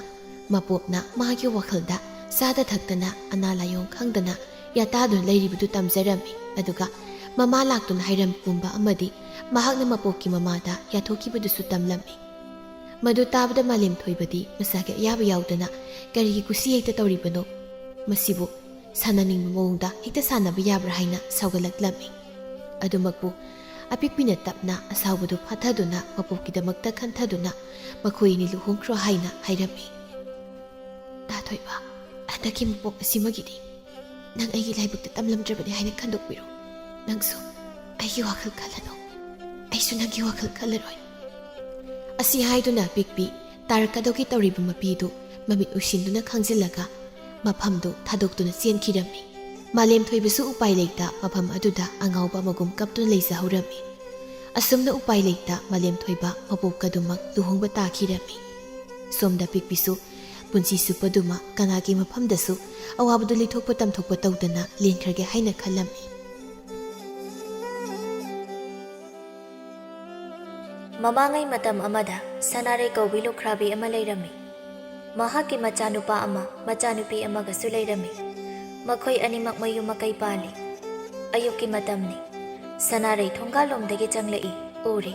[SPEAKER 1] ꯃꯄꯣꯞꯅ ꯃꯥꯒꯤ ꯋꯥꯈꯜꯗ ꯆꯥꯗ ꯊꯛꯇꯅ ꯑꯅꯥ ꯂꯥꯏꯌꯣꯡ ꯈꯪꯗꯅ ꯌꯥꯇꯥꯗꯨꯅ ꯂꯩꯔꯤꯕꯗꯨ ꯇꯝꯖꯔꯝꯃꯤ꯫ ꯑꯗꯨꯒ ꯃꯃꯥ ꯂꯥꯛꯇꯨꯅ ꯍꯥꯏꯔꯝ ꯄꯨꯝꯕ ꯑꯃꯗꯤ ꯃꯍꯥꯛꯅ ꯃꯄꯣꯞꯀꯤ ꯃꯃꯥꯗ ꯌꯥꯊꯣꯛꯈꯤꯕꯗꯨꯁꯨ ꯇꯝꯂꯝꯃꯤ꯫ ꯃꯗꯨ ꯇꯥꯕꯗ ꯃꯥꯂꯦꯝꯊꯣꯏꯕꯗꯤ ꯃꯁꯥꯒꯤ ꯑꯌꯥꯕ ꯌꯥꯎꯗꯅ ꯀꯔꯤꯒꯤ ꯀꯨꯁꯤ ꯍꯦꯛꯇ ꯇꯧꯔꯤꯕꯅꯣ, ꯃꯁꯤꯕꯨ ꯁꯥꯟꯅꯅꯤꯡꯕ ꯃꯑꯣꯡꯗ ꯍꯦꯛꯇ ꯁꯥꯟꯅꯕ ꯌꯥꯕ꯭ꯔꯥ ꯍꯥꯏꯅ ꯁꯥꯎꯒꯠꯂꯛꯂꯝꯃꯤ꯫ ꯑꯗꯨꯃꯛꯄꯨ ꯑꯄꯤꯛꯄꯤꯅ ꯇꯞꯅ ꯑꯁꯥꯎꯕꯗꯨ ꯐꯥꯊꯗꯨꯅ ꯃꯄꯣꯞꯀꯤꯗꯃꯛꯇ ꯈꯟꯊꯗꯨꯅ ꯃꯈꯣꯏ ꯑꯅꯤ ꯂꯨꯍꯣꯡꯈ꯭ꯔꯣ ꯍꯥꯏꯅ ꯍꯥꯏꯔꯝꯃꯤ꯫ "ꯊꯣꯏꯕ, ꯍꯟꯗꯛꯀꯤ ꯃꯄꯣꯛ ꯑꯁꯤꯃꯒꯤꯗꯤ ꯅꯪ ꯑꯩꯒꯤ ꯂꯥꯏꯕꯛꯇ ꯇꯝꯂꯝꯗ꯭ꯔꯕꯅꯤ ꯍꯥꯏꯅ ꯈꯟꯗꯣꯛꯄꯤꯔꯣ꯫ ꯅꯪꯁꯨ ꯑꯩꯒꯤ ꯋꯥꯈꯜ ꯈꯜꯂꯅꯨ, ꯑꯩꯁꯨ ꯅꯪꯒꯤ ꯋꯥꯈꯜ ꯈꯜꯂꯔꯣꯏ." ꯑꯁꯤ ꯍꯥꯏꯗꯨꯅ ꯄꯤꯛꯄꯤ ꯇꯥꯔꯛꯀꯗꯧꯒꯤ ꯇꯧꯔꯤꯕ ꯃꯄꯤꯗꯨ ꯃꯃꯤꯠ ꯎꯏꯁꯤꯟꯗꯨꯅ ꯈꯪꯖꯤꯜꯂꯒ ꯃꯐꯝꯗꯨ ꯊꯥꯗꯣꯛꯇꯨꯅ ꯆꯦꯟꯈꯤꯔꯝꯃꯤ꯫ ꯃꯥꯂꯦꯝꯊꯣꯏꯕꯁꯨ ꯎꯄꯥꯏ ꯂꯩꯇ ꯃꯐꯝ ꯑꯗꯨꯗ ꯑꯉꯥꯎꯕ ꯑꯃꯒꯨꯝ ꯀꯞꯇꯨꯅ ꯂꯩꯖꯍꯧꯔꯝꯃꯤ꯫ ꯑꯁꯨꯝꯅ ꯎꯄꯥꯏ ꯂꯩꯇ ꯃꯥꯂꯦꯝꯊꯣꯏꯕ ꯃꯄꯣꯞꯀꯗꯨꯃꯛ ꯂꯨꯍꯣꯡꯕ ꯇꯥꯈꯤꯔꯝꯃꯤ꯫ ꯁꯣꯝꯗ ꯄꯤꯛꯄꯤꯁꯨ ꯄꯨꯟꯁꯤ ꯆꯨꯞꯄꯗꯨꯃ ꯀꯅꯥꯒꯤ ꯃꯐꯝꯗꯁꯨ ꯑꯋꯥꯕꯗꯨ ꯂꯤꯊꯣꯛꯄ ꯇꯝꯊꯣꯛꯄ ꯇꯧꯗꯅ ꯂꯦꯟꯈ꯭ꯔꯒꯦ ꯍꯥꯏꯅ ꯈꯜꯂꯝꯃꯤ꯫
[SPEAKER 2] ꯃꯃꯥꯡꯉꯩ ꯃꯇꯝ ꯑꯃꯗ ꯁꯅꯥꯔꯩ ꯀꯧꯕꯤ ꯂꯨꯈ꯭ꯔꯥꯕꯤ ꯑꯃ ꯂꯩꯔꯝꯃꯤ꯫ ꯃꯍꯥꯛꯀꯤ ꯃꯆꯥꯅꯨꯄꯥ ꯑꯃ ꯃꯆꯥꯅꯨꯄꯤ ꯑꯃꯒꯁꯨ ꯂꯩꯔꯝꯃꯤ꯫ ꯃꯈꯣꯏ ꯑꯅꯤꯃꯛ ꯃꯌꯨꯝ ꯃꯀꯩ ꯄꯥꯜꯂꯤ꯫ ꯑꯌꯨꯛꯀꯤ ꯃꯇꯝꯅꯤ꯫ ꯁꯅꯥꯔꯩ ꯊꯣꯡꯒꯥꯜꯂꯣꯝꯗꯒꯤ ꯆꯪꯂꯛꯏ꯫ ꯎꯔꯦ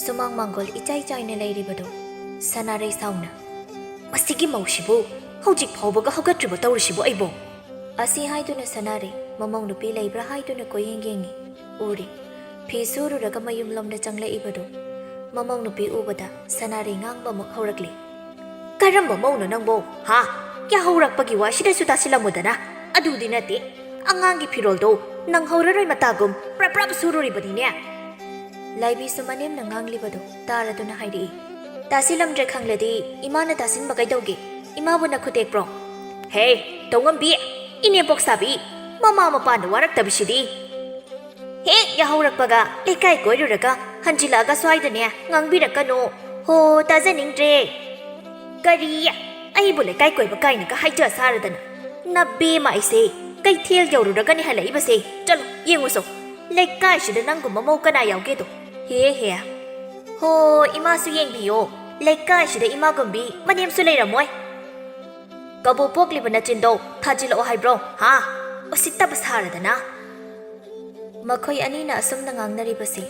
[SPEAKER 2] ꯁꯨꯃꯥꯡ ꯃꯥꯡꯒꯣꯜ ꯏꯆꯥꯏ ꯆꯥꯏꯅ ꯂꯩꯔꯤꯕꯗꯨ꯫ ꯁꯅꯥꯔꯩ ꯁꯥꯎꯅ "ꯃꯁꯤꯒꯤ ꯃꯧꯁꯤꯕꯨ ꯍꯧꯖꯤꯛ ꯐꯥꯎꯕꯒ ꯍꯧꯒꯠꯇ꯭ꯔꯤꯕ ꯇꯧꯔꯤꯁꯤꯕꯨ ꯑꯩꯕꯨ?" ꯑꯁꯤ ꯍꯥꯏꯗꯨꯅ ꯁꯅꯥꯔꯩ ꯃꯃꯧ ꯅꯨꯄꯤ ꯂꯩꯕ꯭ꯔꯥ ꯍꯥꯏꯗꯨꯅ ꯀꯣꯏꯌꯦꯡ ꯌꯦꯡꯉꯤ꯫ ꯎꯔꯦ ꯐꯤ ꯁꯨꯔꯨꯔꯒ ꯃꯌꯨꯝꯂꯣꯝꯗ ꯆꯪꯂꯛꯏꯕꯗꯨ꯫ ꯃꯃꯧ ꯅꯨꯄꯤ ꯎꯕꯗ ꯁꯅꯥꯔꯩ ꯉꯥꯡꯕ ꯑꯃꯨꯛ ꯍꯧꯔꯛꯂꯤ꯫ ꯀꯔꯝꯕ ꯃꯧꯅꯣ ꯅꯪꯕꯣ ꯍꯥ ꯌꯥꯍꯧꯔꯛꯄꯒꯤ ꯋꯥꯁꯤꯗꯁꯨ ꯇꯥꯁꯤꯜꯂꯝꯃꯨꯗꯅ ꯑꯗꯨꯗꯤ ꯅꯠꯇꯦ ꯑꯉꯥꯡꯒꯤ ꯐꯤꯔꯣꯜꯗꯣ ꯅꯪꯍꯧꯔꯔꯣꯏ ꯃꯇꯥꯒꯨꯝ ꯄ꯭ꯔꯞ ꯁꯨꯔꯨꯔꯤꯕꯅꯤꯅꯦ ꯂꯥꯏꯕꯤꯁꯨ ꯃꯅꯦꯝꯅ ꯉꯥꯡꯂꯤꯕꯗꯣ ꯇꯥꯔꯗꯨꯅ ꯍꯥꯏꯔꯛꯏ ꯇꯥꯁꯤꯜꯂꯝꯗ꯭ꯔꯦ ꯈꯪꯂꯗꯤ ꯏꯃꯥꯅ ꯇꯥꯁꯤꯟꯕ ꯀꯩꯗꯧꯒꯦ ꯏꯃꯥꯕꯨ ꯅꯈꯨꯇꯦꯛꯄ꯭ꯔꯣ ꯍꯦ ꯇꯧꯉꯝꯕꯤ ꯏꯅꯦꯝꯄꯣꯛꯁꯥꯕꯤ ꯃꯃꯥ ꯃꯄꯥꯅ ꯋꯥꯔꯛꯇꯕꯁꯤꯗꯤ ꯍꯦꯛ ꯌꯥꯍꯧꯔꯛꯄꯒ ꯂꯩꯀꯥꯏ ꯀꯣꯏꯔꯨꯔꯒ ꯍꯟꯖꯤꯜꯂꯛꯑꯒ ꯁ꯭ꯋꯥꯏꯗꯅꯦ ꯉꯥꯡꯕꯤꯔꯛꯀꯅꯣ ꯍꯣ ꯇꯥꯖꯅꯤꯡꯗ꯭ꯔꯦ ꯀꯔꯤ ꯑꯩꯕꯨ ꯂꯩꯀꯥꯏ ꯀꯣꯏꯕ ꯀꯥꯏꯅꯒ ꯍꯥꯏꯖ ꯁꯥꯔꯗꯅ ꯅꯕꯦꯝꯃ ꯑꯩꯁꯦ ꯀꯩꯊꯦꯜ ꯌꯧꯔꯨꯔꯒꯅꯤ ꯍꯜꯂꯛꯏꯕꯁꯦ ꯆꯠꯂꯣ ꯌꯦꯡꯉꯨꯁꯣ ꯂꯩꯀꯥꯏꯁꯤꯗ ꯅꯪꯒꯨꯝꯕ ꯃꯧ ꯀꯅꯥ ꯌꯥꯎꯒꯦꯗꯣ ꯍꯦ ꯍꯣ ꯏꯃꯥꯁꯨ ꯌꯦꯡꯕꯤꯌꯣ ꯂꯩꯀꯥꯏꯁꯤꯗ ꯏꯃꯥꯒꯨꯝꯕꯤ ꯃꯅꯦꯝꯁꯨ ꯂꯩꯔꯝꯃꯣꯏ ꯀꯕꯣ ꯄꯣꯛꯂꯤꯕ ꯅꯆꯤꯟꯗꯣ ꯊꯥꯖꯤꯜꯂꯛꯑꯣ ꯍꯥꯏꯕ꯭ꯔꯣ ꯍꯥ ꯎꯁꯤꯠꯇꯕ ꯁꯥꯔꯗꯅ ꯃꯈꯣꯏ ꯑꯅꯤꯅ ꯑꯁꯨꯝꯅ ꯉꯥꯡꯅꯔꯤꯕꯁꯤ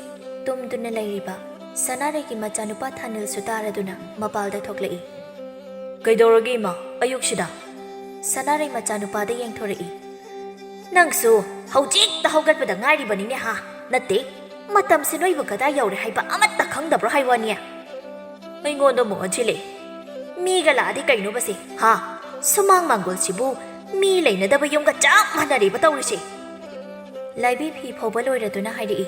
[SPEAKER 2] ꯇꯨꯝꯗꯨꯅ ꯂꯩꯔꯤꯕ ꯁꯅꯥꯔꯩꯒꯤ ꯃꯆꯥꯅꯨꯄꯥ ꯊꯥꯅꯤꯜꯁꯨ ꯇꯥꯔꯗꯨꯅ ꯃꯄꯥꯜꯗ ꯊꯣꯛꯂꯛꯏ ꯀꯩꯗꯧꯔꯒꯦ ꯏꯃꯥ ꯑꯌꯨꯛꯁꯤꯗ ꯁꯅꯥꯔꯩ ꯃꯆꯥꯅꯨꯄꯥꯗ ꯌꯦꯡꯊꯣꯔꯛꯏ ꯅꯪꯁꯨ ꯍꯧꯖꯤꯛꯇ ꯍꯧꯒꯠꯄꯗ ꯉꯥꯏꯔꯤꯕꯅꯤꯅꯦ ꯍꯥ ꯅꯠꯇꯦ ꯃꯇꯝꯁꯤ ꯅꯣꯏꯕꯨ ꯀꯗꯥꯏ ꯌꯧꯔꯦ ꯍꯥꯏꯕ ꯑꯃꯠꯇ ꯈꯪꯗꯕ꯭ꯔꯣ ꯍꯥꯏꯋꯥꯅꯤ ꯑꯩꯉꯣꯟꯗ ꯑꯃꯨꯛ ꯑꯣꯟꯁꯤꯜꯂꯦ ꯃꯤꯒ ꯂꯥꯛꯑꯗꯤ ꯀꯩꯅꯣꯕꯁꯦ ꯍꯥ ꯁꯨꯃꯥꯡ ꯃꯥꯡꯒꯣꯜꯁꯤꯕꯨ ꯃꯤ ꯂꯩꯅꯗꯕ ꯌꯨꯝꯒ ꯆꯞ ꯃꯥꯟꯅꯔꯤꯕ ꯇꯧꯔꯤꯁꯦ ꯂꯥꯏꯕꯤ ꯐꯤ ꯐꯧꯕ ꯂꯣꯏꯔꯗꯨꯅ ꯍꯥꯏꯔꯛꯏ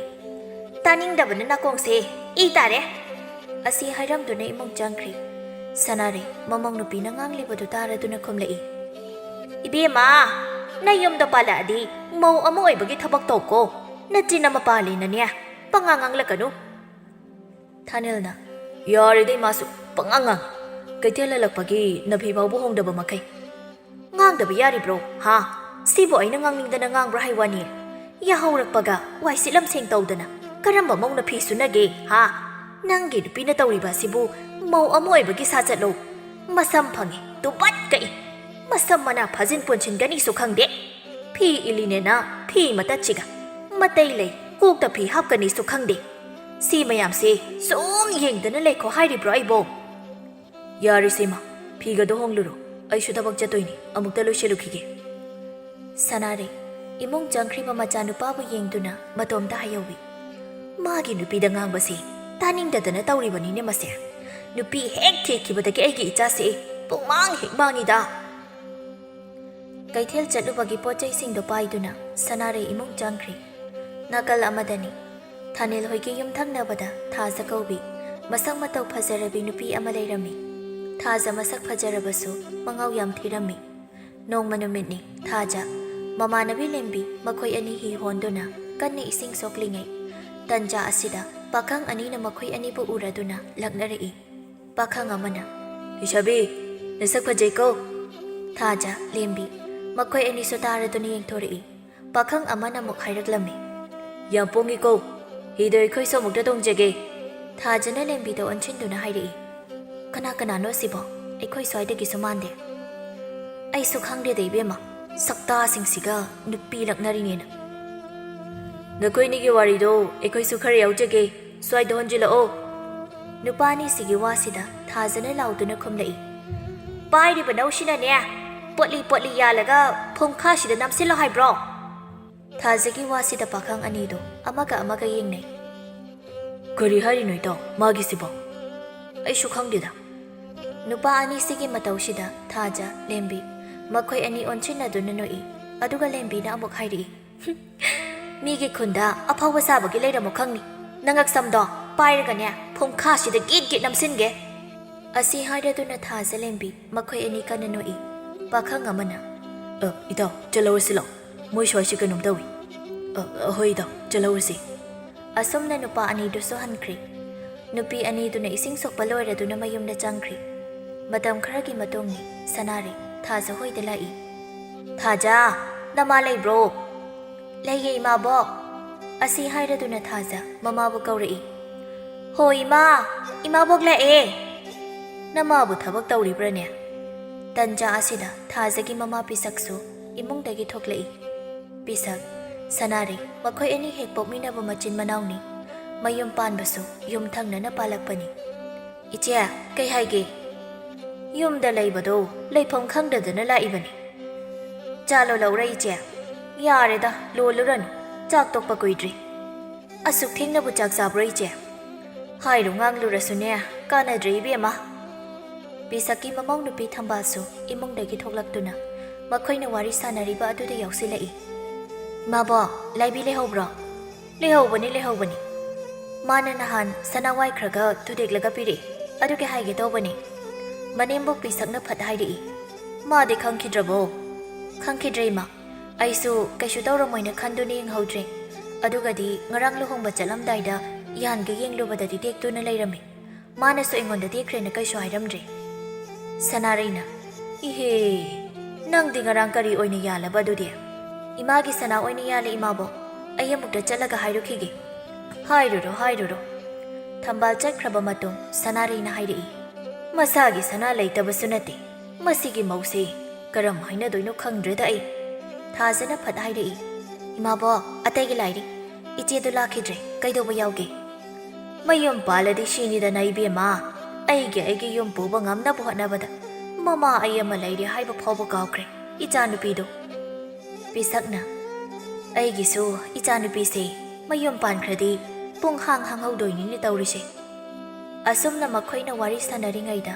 [SPEAKER 2] ꯇꯥꯅꯤꯡꯗꯕꯅ ꯅꯥꯀꯣꯡꯁꯦ ꯏ ꯇꯥꯔꯦ ꯑꯁꯤ ꯍꯥꯏꯔꯝꯗꯨꯅ ꯏꯃꯨꯡ ꯆꯪꯈ꯭ꯔꯤ ꯁꯅꯥꯔꯩ ꯃꯃꯧ ꯅꯨꯄꯤꯅ ꯉꯥꯡꯂꯤꯕꯗꯨ ꯇꯥꯔꯗꯨꯅ ꯈꯨꯝꯂꯛꯏ ꯏꯕꯦꯝꯃ ꯅꯌꯨꯝꯗ ꯄꯥꯜꯂꯛꯑꯗꯤ ꯃꯧ ꯑꯃ ꯑꯣꯏꯕꯒꯤ ꯊꯕꯛ ꯇꯧꯀꯣ ꯅꯆꯤꯟ ꯑꯃ ꯄꯥꯜꯂꯤꯅꯅꯦ ꯄꯉꯥꯡ ꯉꯥꯡꯂꯛꯀꯅꯨ ꯊꯥꯅꯤꯜꯅ ꯌꯥꯔꯦꯗ ꯏꯃꯥꯁꯨ ꯄꯉꯥꯡ ꯀꯩꯊꯦꯜ ꯍꯜꯂꯛꯄꯒꯤ ꯅꯐꯤ ꯐꯥꯎꯕ ꯍꯣꯡꯗꯕ ꯃꯈꯩ ꯉꯥꯡꯗꯕ ꯌꯥꯔꯤꯕ꯭ꯔꯣ ꯍꯥ ꯁꯤꯕꯨ ꯑꯩꯅ ꯉꯥꯡꯅꯤꯡꯗꯅ ꯉꯥꯡꯕ꯭ꯔꯥ ꯍꯥꯏꯋꯥꯅꯤ ꯌꯥꯍꯧꯔꯛꯄꯒ ꯋꯥꯏ ꯁꯤꯠꯂꯝ ꯁꯦꯡ ꯇꯧꯗꯅ ꯀꯔꯝꯕ ꯃꯧꯅ ꯐꯤ ꯁꯨꯅꯒꯦ ꯍꯥ ꯅꯪꯒꯤ ꯅꯨꯄꯤꯅ ꯇꯧꯔꯤꯕ ꯑꯁꯤꯕꯨ ꯃꯧ ꯑꯃ ꯑꯣꯏꯕꯒꯤ ꯁꯥꯖꯠꯂꯣ ꯃꯁꯝ ꯐꯪꯉꯤ ꯇꯨꯄꯠ ꯀꯛꯏ ꯃꯁꯝ ꯃꯅꯥ ꯐꯥꯖꯤꯟ ꯄꯨꯟꯁꯤꯟꯒꯅꯤꯁꯨ ꯈꯪꯗꯦ ꯐꯤ ꯏꯜꯂꯤꯅꯦꯅ ꯐꯤ ꯃꯇꯠꯁꯤꯒ ꯃꯇꯩ ꯂꯩ ꯀꯣꯛꯇ ꯐꯤ ꯍꯥꯞꯀꯅꯤꯁꯨ ꯈꯪꯗꯦ ꯁꯤ ꯃꯌꯥꯝꯁꯦ ꯁꯨꯝ ꯌꯦꯡꯗꯅ ꯂꯩꯈꯣ ꯍꯥꯏꯔꯤꯕ꯭ꯔꯣ ꯑꯩꯕꯣ ꯌꯥꯔꯤꯁꯤꯃ ꯐꯤꯒꯗꯣ ꯍꯣꯡꯂꯨꯔꯣ ꯑꯩꯁꯨ ꯊꯕꯛ ꯆꯠꯇꯣꯏꯅꯤ ꯑꯃꯨꯛꯇ ꯂꯣꯏꯁꯤꯜꯂꯨꯈꯤꯒꯦ ꯁꯅꯥꯔꯩ ꯏꯃꯨꯡ ꯆꯪꯈ꯭ꯔꯤꯕ ꯃꯆꯥꯅꯨꯄꯥꯕꯨ ꯌꯦꯡꯗꯨꯅ ꯃꯇꯣꯝꯇ ꯍꯥꯏꯍꯧꯏ ꯃꯥꯒꯤ ꯅꯨꯄꯤꯗ ꯉꯥꯡꯕꯁꯤ ꯇꯥꯅꯤꯡꯗꯗꯅ ꯇꯧꯔꯤꯕꯅꯤꯅꯦ ꯃꯁꯦ ꯅꯨꯄꯤ ꯍꯦꯛ ꯊꯦꯛꯈꯤꯕꯗꯒꯤ ꯑꯩꯒꯤ ꯏꯆꯥꯁꯦ ꯄꯨꯡꯃꯥꯡ ꯍꯦꯛ ꯃꯥꯡꯉꯤꯗ ꯀꯩꯊꯦꯜ ꯆꯠꯂꯨꯕꯒꯤ ꯄꯣꯠꯆꯩꯁꯤꯡꯗꯣ ꯄꯥꯏꯗꯨꯅ ꯁꯅꯥꯔꯩ ꯏꯃꯨꯡ ꯆꯪꯈ꯭ꯔꯤ ꯅꯥꯀꯜ ꯑꯃꯗꯅꯤ ꯊꯥꯅꯤꯜ ꯍꯣꯏꯒꯤ ꯌꯨꯝꯊꯪꯅꯕꯗ ꯊꯥꯖ ꯀꯧꯕꯤ ꯃꯁꯛ ꯃꯇꯧ ꯐꯖꯔꯕꯤ ꯅꯨꯄꯤ ꯑꯃ ꯂꯩꯔꯝꯃꯤ ꯊꯥꯖ ꯃꯁꯛ ꯐꯖꯔꯕꯁꯨ ꯃꯉꯥꯎ ꯌꯥꯝ ꯊꯤꯔꯝꯃꯤ ꯅꯣꯡꯃ ꯅꯨꯃꯤꯠꯅꯤ ꯊꯥꯖ ꯃꯃꯥꯟꯅꯕꯤ ꯂꯦꯝꯕꯤ ꯃꯈꯣꯏ ꯑꯅꯤ ꯍꯤ ꯍꯣꯟꯗꯨꯅ ꯀꯟꯅ ꯏꯁꯤꯡ ꯁꯣꯛꯂꯤꯉꯩ ꯇꯟꯖꯥ ꯑꯁꯤꯗ ꯄꯥꯈꯪ ꯑꯅꯤꯅ ꯃꯈꯣꯏ ꯑꯅꯤꯕꯨ ꯎꯔꯗꯨꯅ ꯂꯛꯅꯔꯛꯏ ꯄꯥꯈꯪ ꯑꯃꯅ ꯂꯩꯁꯥꯕꯤ ꯅꯁꯛ ꯐꯖꯩꯀꯣ ꯊꯥꯖ ꯂꯦꯝꯕꯤ ꯃꯈꯣꯏ ꯑꯅꯤꯁꯨ ꯇꯥꯔꯗꯨꯅ ꯌꯦꯡꯊꯣꯔꯛꯏ ꯄꯥꯈꯪ ꯑꯃꯅ ꯑꯃꯨꯛ ꯍꯥꯏꯔꯛꯂꯝꯃꯤ ꯌꯥꯝ ꯄꯣꯡꯉꯤꯀꯣ ꯍꯤꯗꯣ ꯑꯩꯈꯣꯏꯁꯨ ꯑꯃꯨꯛꯇ ꯇꯣꯡꯖꯒꯦ ꯊꯥꯖꯅ ꯂꯦꯝꯕꯤꯗ ꯑꯣꯟꯁꯤꯟꯗꯨꯅ ꯍꯥꯏꯔꯛꯏ ꯀꯅꯥ ꯀꯅꯥꯅꯣ ꯁꯤꯕꯣ ꯑꯩꯈꯣꯏ ꯁ꯭ꯋꯥꯏꯗꯒꯤꯁꯨ ꯃꯥꯟꯗꯦ ꯑꯩꯁꯨ ꯈꯪꯗꯦꯗ ꯏꯕꯦꯝꯃ ꯁꯛꯇꯥꯁꯤꯡꯁꯤꯒ ꯅꯨꯄꯤ ꯂꯛꯅꯔꯤꯅꯦꯅ ꯅꯈꯣꯏꯅꯤꯒꯤ ꯋꯥꯔꯤꯗꯣ ꯑꯩꯈꯣꯏꯁꯨ ꯈꯔ ꯌꯥꯎꯖꯒꯦ ꯁ꯭ꯋꯥꯏꯗ ꯍꯣꯟꯖꯤꯜꯂꯛꯑꯣ ꯅꯨꯄꯥ ꯑꯅꯤꯁꯤꯒꯤ ꯋꯥꯁꯤꯗ ꯊꯥꯖꯅ ꯂꯥꯎꯗꯨꯅ ꯈꯨꯝꯂꯛꯏ ꯄꯥꯏꯔꯤꯕ ꯅꯧꯁꯤꯅꯅꯦ ꯄꯣꯠꯂꯤ ꯌꯥꯜꯂꯒ ꯐꯨꯡꯈꯥꯁꯤꯗ ꯅꯝꯁꯤꯜꯂꯣ ꯍꯥꯏꯕ꯭ꯔꯣ ꯊꯥꯖꯒꯤ ꯋꯥꯁꯤꯗ ꯄꯥꯈꯪ ꯑꯅꯤꯗꯣ ꯑꯃꯒ ꯑꯃꯒ ꯌꯦꯡꯅꯩ ꯀꯔꯤ ꯍꯥꯏꯔꯤꯅꯣ ꯏꯇꯥꯎ ꯃꯥꯒꯤꯁꯤꯕꯣ ꯑꯩꯁꯨ ꯈꯪꯗꯦꯗ ꯅꯨꯄꯥ ꯑꯅꯤꯁꯤꯒꯤ ꯃꯇꯧꯁꯤꯗ ꯊꯥꯖ ꯂꯦꯝꯕꯤ ꯃꯈꯣꯏ ꯑꯅꯤ ꯑꯣꯟꯁꯤꯟꯅꯗꯨꯅ ꯅꯣꯛꯏ ꯑꯗꯨꯒ ꯂꯦꯝꯕꯤꯅ ꯑꯃꯨꯛ ꯍꯥꯏꯔꯛꯏ ꯃꯤꯒꯤ ꯈꯨꯟꯗ ꯑꯐꯥꯎꯕ ꯁꯥꯕꯒꯤ ꯂꯩꯔꯝꯃꯣ ꯈꯪꯅꯤ ꯅꯉꯛꯁꯝꯗꯣ ꯄꯥꯏꯔꯒꯅꯦ ꯐꯨꯡꯈꯥꯁꯤꯗ ꯒꯤꯠ ꯅꯝꯁꯤꯟꯒꯦ ꯑꯁꯤ ꯍꯥꯏꯔꯗꯨꯅ ꯊꯥꯖ ꯂꯦꯝꯕꯤ ꯃꯈꯣꯏ ꯑꯅꯤ ꯀꯟꯅ ꯅꯣꯛꯏ ꯄꯥꯈꯪ ꯑꯃꯅ ꯏꯇꯥꯎ ꯆꯠꯂꯧꯔꯁꯤ ꯂꯥꯛꯑꯣ ꯃꯣꯏ ꯁ꯭ꯋꯥꯏꯁꯤ ꯀꯩꯅꯣꯝ ꯇꯧꯏ ꯍꯣꯏ ꯏꯇꯥꯎ ꯆꯠꯂꯧꯔꯁꯤ ꯑꯁꯨꯝꯅ ꯅꯨꯄꯥ ꯑꯅꯤꯗꯨꯁꯨ ꯍꯟꯈ꯭ꯔꯤ ꯅꯨꯄꯤ ꯑꯅꯤꯗꯨꯅ ꯏꯁꯤꯡ ꯁꯣꯛꯄ ꯂꯣꯏꯔꯗꯨꯅ ꯃꯌꯨꯝꯗ ꯆꯪꯈ꯭ರಿ ꯃꯇꯝ ꯈꯔꯒꯤ ꯃꯇꯨꯡꯅꯤ ꯁꯅꯥꯔꯩ ꯊꯥꯖ ꯍꯣꯏꯗ ꯂꯥꯛꯏ ꯊꯥꯖ ꯅꯃꯥ ꯂꯩꯕ꯭ꯔꯣ ꯂꯩꯌꯦ ꯏꯃꯥꯕꯣꯛ ꯑꯁꯤ ꯍꯥꯏꯔꯗꯨꯅ ꯊꯥꯖ ꯃꯃꯥꯕꯨ ꯀꯧꯔꯛꯏ ꯍꯣꯏ ꯏꯃꯥꯕꯣꯛ ꯂꯥꯛꯑꯦ ꯅꯃꯥꯕꯨ ꯊꯕꯛ ꯇꯧꯔꯤꯕ꯭ꯔꯅꯦ ꯇꯟꯖꯥ ꯑꯁꯤꯗ ꯊꯥꯖꯒꯤ ꯃꯃꯥ ꯄꯤꯁꯛꯁꯨ ꯏꯃꯨꯡꯗꯒꯤ ꯊꯣꯛꯂꯛꯏ ꯄꯤꯁꯛ ꯁꯅꯥꯔꯩ ꯃꯈꯣꯏ ꯑꯅꯤ ꯍꯦꯛ ꯄꯣꯛꯃꯤꯟꯅꯕ ꯃꯆꯤꯟ ꯃꯅꯥꯎꯅꯤ ꯃꯌꯨꯝ ꯄꯥꯟꯕꯁꯨ ꯌꯨꯝ ꯊꯪꯅꯅ ꯄꯥꯜꯂꯛꯄꯅꯤ ꯏꯆꯦ ꯀꯩ ꯍꯥꯏꯒꯦ ꯌꯨꯝꯗ ꯂꯩꯕꯗꯣ ꯂꯩꯐꯝ ꯈꯪꯗꯗꯅ ꯂꯥꯛꯏꯕꯅꯤ ꯆꯥ ꯂꯣꯜꯂꯧꯔ ꯏꯆꯦ ꯌꯥꯔꯦꯗ ꯂꯣꯜꯂꯨꯔꯅꯨ ꯆꯥꯛ ꯇꯣꯛꯄ ꯀꯨꯏꯗ꯭ꯔꯤ ꯑꯁꯨꯛ ꯊꯦꯡꯅꯕꯨ ꯆꯥꯛ ꯆꯥꯕ꯭ꯔꯣ ꯏꯆꯦ ꯍꯥꯏꯔꯨ ꯉꯥꯡꯂꯨꯔꯁꯨꯅꯦ ꯀꯥꯟꯅꯗ꯭ꯔꯦ ꯏꯕꯦꯝꯃ ꯄꯤꯁꯛꯀꯤ ꯃꯃꯧ ꯅꯨꯄꯤ ꯊꯝꯕꯥꯜꯁꯨ ꯏꯃꯨꯡꯗꯒꯤ ꯊꯣꯛꯂꯛꯇꯨꯅ ꯃꯈꯣꯏꯅ ꯋꯥꯔꯤ ꯁꯥꯟꯅꯔꯤꯕ ꯑꯗꯨꯗ ꯌꯥꯎꯁꯤꯜꯂꯛꯏ꯫ ꯏꯃꯥꯕꯣ, ꯂꯥꯏꯕꯤ ꯂꯩꯍꯧꯕ꯭ꯔꯣ? ꯂꯩꯍꯧꯕꯅꯤ꯫ ꯃꯥꯅ ꯅꯍꯥꯟ ꯁꯅꯥ ꯋꯥꯏꯈ꯭ꯔꯒ ꯊꯨꯗꯦꯛꯂꯒ ꯄꯤꯔꯛꯏ, ꯑꯗꯨꯒꯤ ꯍꯥꯏꯒꯦ ꯇꯧꯕꯅꯤ꯫ ꯃꯅꯦꯝꯕꯣꯛ ꯄꯤꯁꯛꯅ ꯐꯠ ꯍꯥꯏꯔꯛꯏ꯫ ꯃꯥꯗꯤ ꯈꯪꯈꯤꯗ꯭ꯔꯕꯣ? ꯈꯪꯈꯤꯗ꯭ꯔꯦ ꯏꯃꯥ, ꯑꯩꯁꯨ ꯀꯩꯁꯨ ꯇꯧꯔꯝꯃꯣꯏꯅ ꯈꯟꯗꯨꯅ ꯌꯦꯡꯍꯧꯗ꯭ꯔꯦ꯫ ꯑꯗꯨꯒꯗꯤ ꯉꯔꯥꯡ ꯂꯨꯍꯣꯡꯕ ꯆꯠꯂꯝꯗꯥꯏꯗ ꯌꯥꯟꯒ ꯌꯦꯡꯂꯨꯕꯗꯗꯤ ꯇꯦꯛꯇꯨꯅ ꯂꯩꯔꯝꯃꯤ꯫ ꯃꯥꯅꯁꯨ ꯑꯩꯉꯣꯟꯗ ꯇꯦꯛꯈ꯭ꯔꯦꯅ ꯀꯩꯁꯨ ꯍꯥꯏꯔꯝꯗ꯭ꯔꯦ꯫ ꯁꯅꯥꯔꯩꯅ, ꯏꯍꯦ, ꯅꯪꯗꯤ ꯉꯔꯥꯡ ꯀꯔꯤ ꯑꯣꯏꯅ ꯌꯥꯜꯂꯕ ꯑꯗꯨꯗꯤ? ꯏꯃꯥꯒꯤ ꯁꯅꯥ ꯑꯣꯏꯅ ꯌꯥꯜꯂꯦ ꯏꯃꯥꯕꯣ, ꯑꯩ ꯑꯃꯨꯛꯇ ꯆꯠꯂꯒ ꯍꯥꯏꯔꯨꯈꯤꯒꯦ꯫ ꯍꯥꯏꯔꯨꯔꯣ꯫ ꯊꯝꯕꯥꯜ ꯆꯠꯈ꯭ꯔꯕ ꯃꯇꯨꯡ ꯁꯅꯥꯔꯩꯅ ꯍꯥꯏꯔꯛꯏ꯫ ꯃꯁꯥꯒꯤ ꯁꯅꯥ ꯂꯩꯇꯕꯁꯨ ꯅꯠꯇꯦ, ꯃꯁꯤꯒꯤ ꯃꯧꯁꯦ ꯀꯔꯝ ꯍꯥꯏꯅꯗꯣꯏꯅꯣ ꯈꯪꯗ꯭ꯔꯦꯗ ꯑꯩ꯫ ꯊꯥꯖꯅ ꯐꯠ ꯍꯥꯏꯔꯛꯏ꯫ ꯏꯃꯥꯕꯣ, ꯑꯇꯩꯒꯤ ꯂꯥꯏꯔꯤ, ꯏꯆꯦꯗꯨ ꯂꯥꯛꯈꯤꯗ꯭ꯔꯦ, ꯀꯩꯗꯧꯕ ꯌꯥꯎꯒꯦ? ꯃꯌꯨꯝ ꯄꯥꯜꯂꯗꯤ ꯁꯤꯅꯤꯗꯅ ꯏꯕꯦꯝꯃ, ꯑꯩꯒꯤ ꯌꯨꯝ ꯄꯨꯕ ꯉꯝꯅꯕ ꯍꯣꯠꯅꯕꯗ ꯃꯃꯥ ꯑꯩ ꯑꯃ ꯂꯩꯔꯦ ꯍꯥꯏꯕ ꯐꯥꯎꯕ ꯀꯥꯎꯈ꯭ꯔꯦ ꯏꯆꯥꯅꯨꯄꯤꯗꯣ꯫ ꯄꯤꯁꯛꯅ, ꯑꯩꯒꯤꯁꯨ ꯏꯆꯥꯅꯨꯄꯤꯁꯦ ꯃꯌꯨꯝ ꯄꯥꯟꯈ꯭ꯔꯗꯤ ꯄꯨꯡ ꯍꯥꯡꯍꯧꯗꯣꯏꯅꯤꯅꯦ ꯇꯧꯔꯤꯁꯦ꯫ ꯑꯁꯨꯝꯅ ꯃꯈꯣꯏꯅ ꯋꯥꯔꯤ ꯁꯥꯟꯅꯔꯤꯉꯩꯗ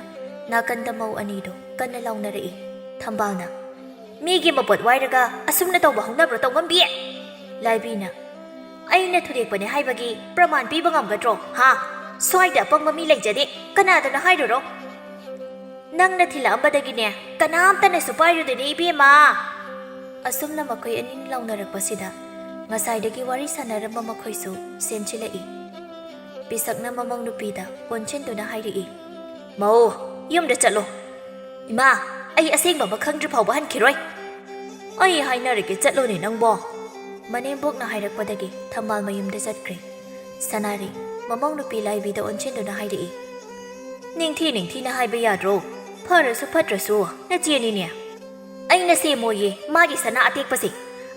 [SPEAKER 2] ꯅꯥꯀꯟꯗ ꯃꯧ ꯑꯅꯤꯗꯨ ꯀꯟꯅ ꯂꯥꯎꯅꯔꯛꯏ꯫ ꯊꯝꯕꯥꯜꯅ, ꯃꯤꯒꯤ ꯃꯄꯣꯠ ꯋꯥꯏꯔꯒ ꯑꯁꯨꯝꯅ ꯇꯧꯕ ꯍꯧꯅꯕ꯭ꯔꯣ ꯇꯧꯉꯝꯕꯤ? ꯂꯥꯏꯕꯤꯅ, ꯑꯩꯅ ꯊꯨꯗꯦꯛꯄꯅꯦ ꯍꯥꯏꯕꯒꯤ ꯄ꯭ꯔꯃꯥꯟ ꯄꯤꯕ ꯉꯝꯒꯗ꯭ꯔꯣ? ꯁ꯭ꯋꯥꯏꯗ ꯑꯄꯪꯕ ꯃꯤ ꯂꯩꯖꯗꯦ, ꯀꯅꯥꯗꯅ ꯍꯥꯏꯔꯨꯔꯣ? ꯅꯪꯅ ꯊꯤꯜꯂꯛꯑꯝꯕꯗꯒꯤꯅꯦ ꯀꯅꯥꯝꯇꯅꯁꯨ ꯄꯥꯏꯔꯨꯗꯦꯅꯦ ꯏꯕꯦꯝꯃ꯫ ꯑꯁꯨꯝꯅ ꯃꯈꯣꯏ ꯑꯅꯤꯅ ꯂꯥꯎꯅꯔꯛꯄꯁꯤꯗ ꯉꯁꯥꯏꯗꯒꯤ ꯋꯥꯔꯤ ꯁꯥꯟꯅꯔꯝꯕ ꯃꯈꯣꯏꯁꯨ ꯆꯦꯟꯁꯤꯜꯂꯛꯏ꯫ ꯄꯤꯁꯛꯅ ꯃꯃꯧ ꯅꯨꯄꯤꯗ ꯑꯣꯟꯁꯤꯟꯗꯨꯅ ꯍꯥꯏꯔꯛꯏ꯫ ꯃꯧ, ꯌꯨꯝꯗ ꯆꯠꯂꯣ꯫ ꯏꯃꯥ, ꯑꯩ ꯑꯁꯦꯡꯕ ꯑꯃ ꯈꯪꯗ꯭ꯔꯤ ꯐꯥꯎꯕ ꯍꯟꯈꯤꯔꯣꯏ꯫ ꯑꯩ ꯍꯥꯏꯅꯔꯒꯦ, ꯆꯠꯂꯣꯅꯦ ꯅꯪꯕꯣ꯫ ꯃꯅꯦꯝꯕꯣꯛꯅ ꯍꯥꯏꯔꯛꯄꯗꯒꯤ ꯊꯝꯕꯥꯜ ꯃꯌꯨꯝꯗ ꯆꯠꯈ꯭ꯔꯦ꯫ ꯁꯅꯥꯔꯩ ꯃꯃꯧ ꯅꯨꯄꯤ ꯂꯥꯏꯕꯤꯗ ꯑꯣꯟꯁꯤꯟꯗꯨꯅ ꯍꯥꯏꯔꯛꯏ꯫ ꯅꯤꯡꯊꯤꯅ ꯍꯥꯏꯕ ꯌꯥꯗ꯭ꯔꯣ? ꯐꯔꯁꯨ ꯐꯠꯇ꯭ꯔꯁꯨ ꯅꯆꯦꯅꯤꯅꯦ꯫ ꯑꯩꯅ ꯁꯦꯝꯃꯣꯏꯌꯦ ꯃꯥꯒꯤ ꯁꯅꯥ ꯑꯇꯦꯛꯄꯁꯦ,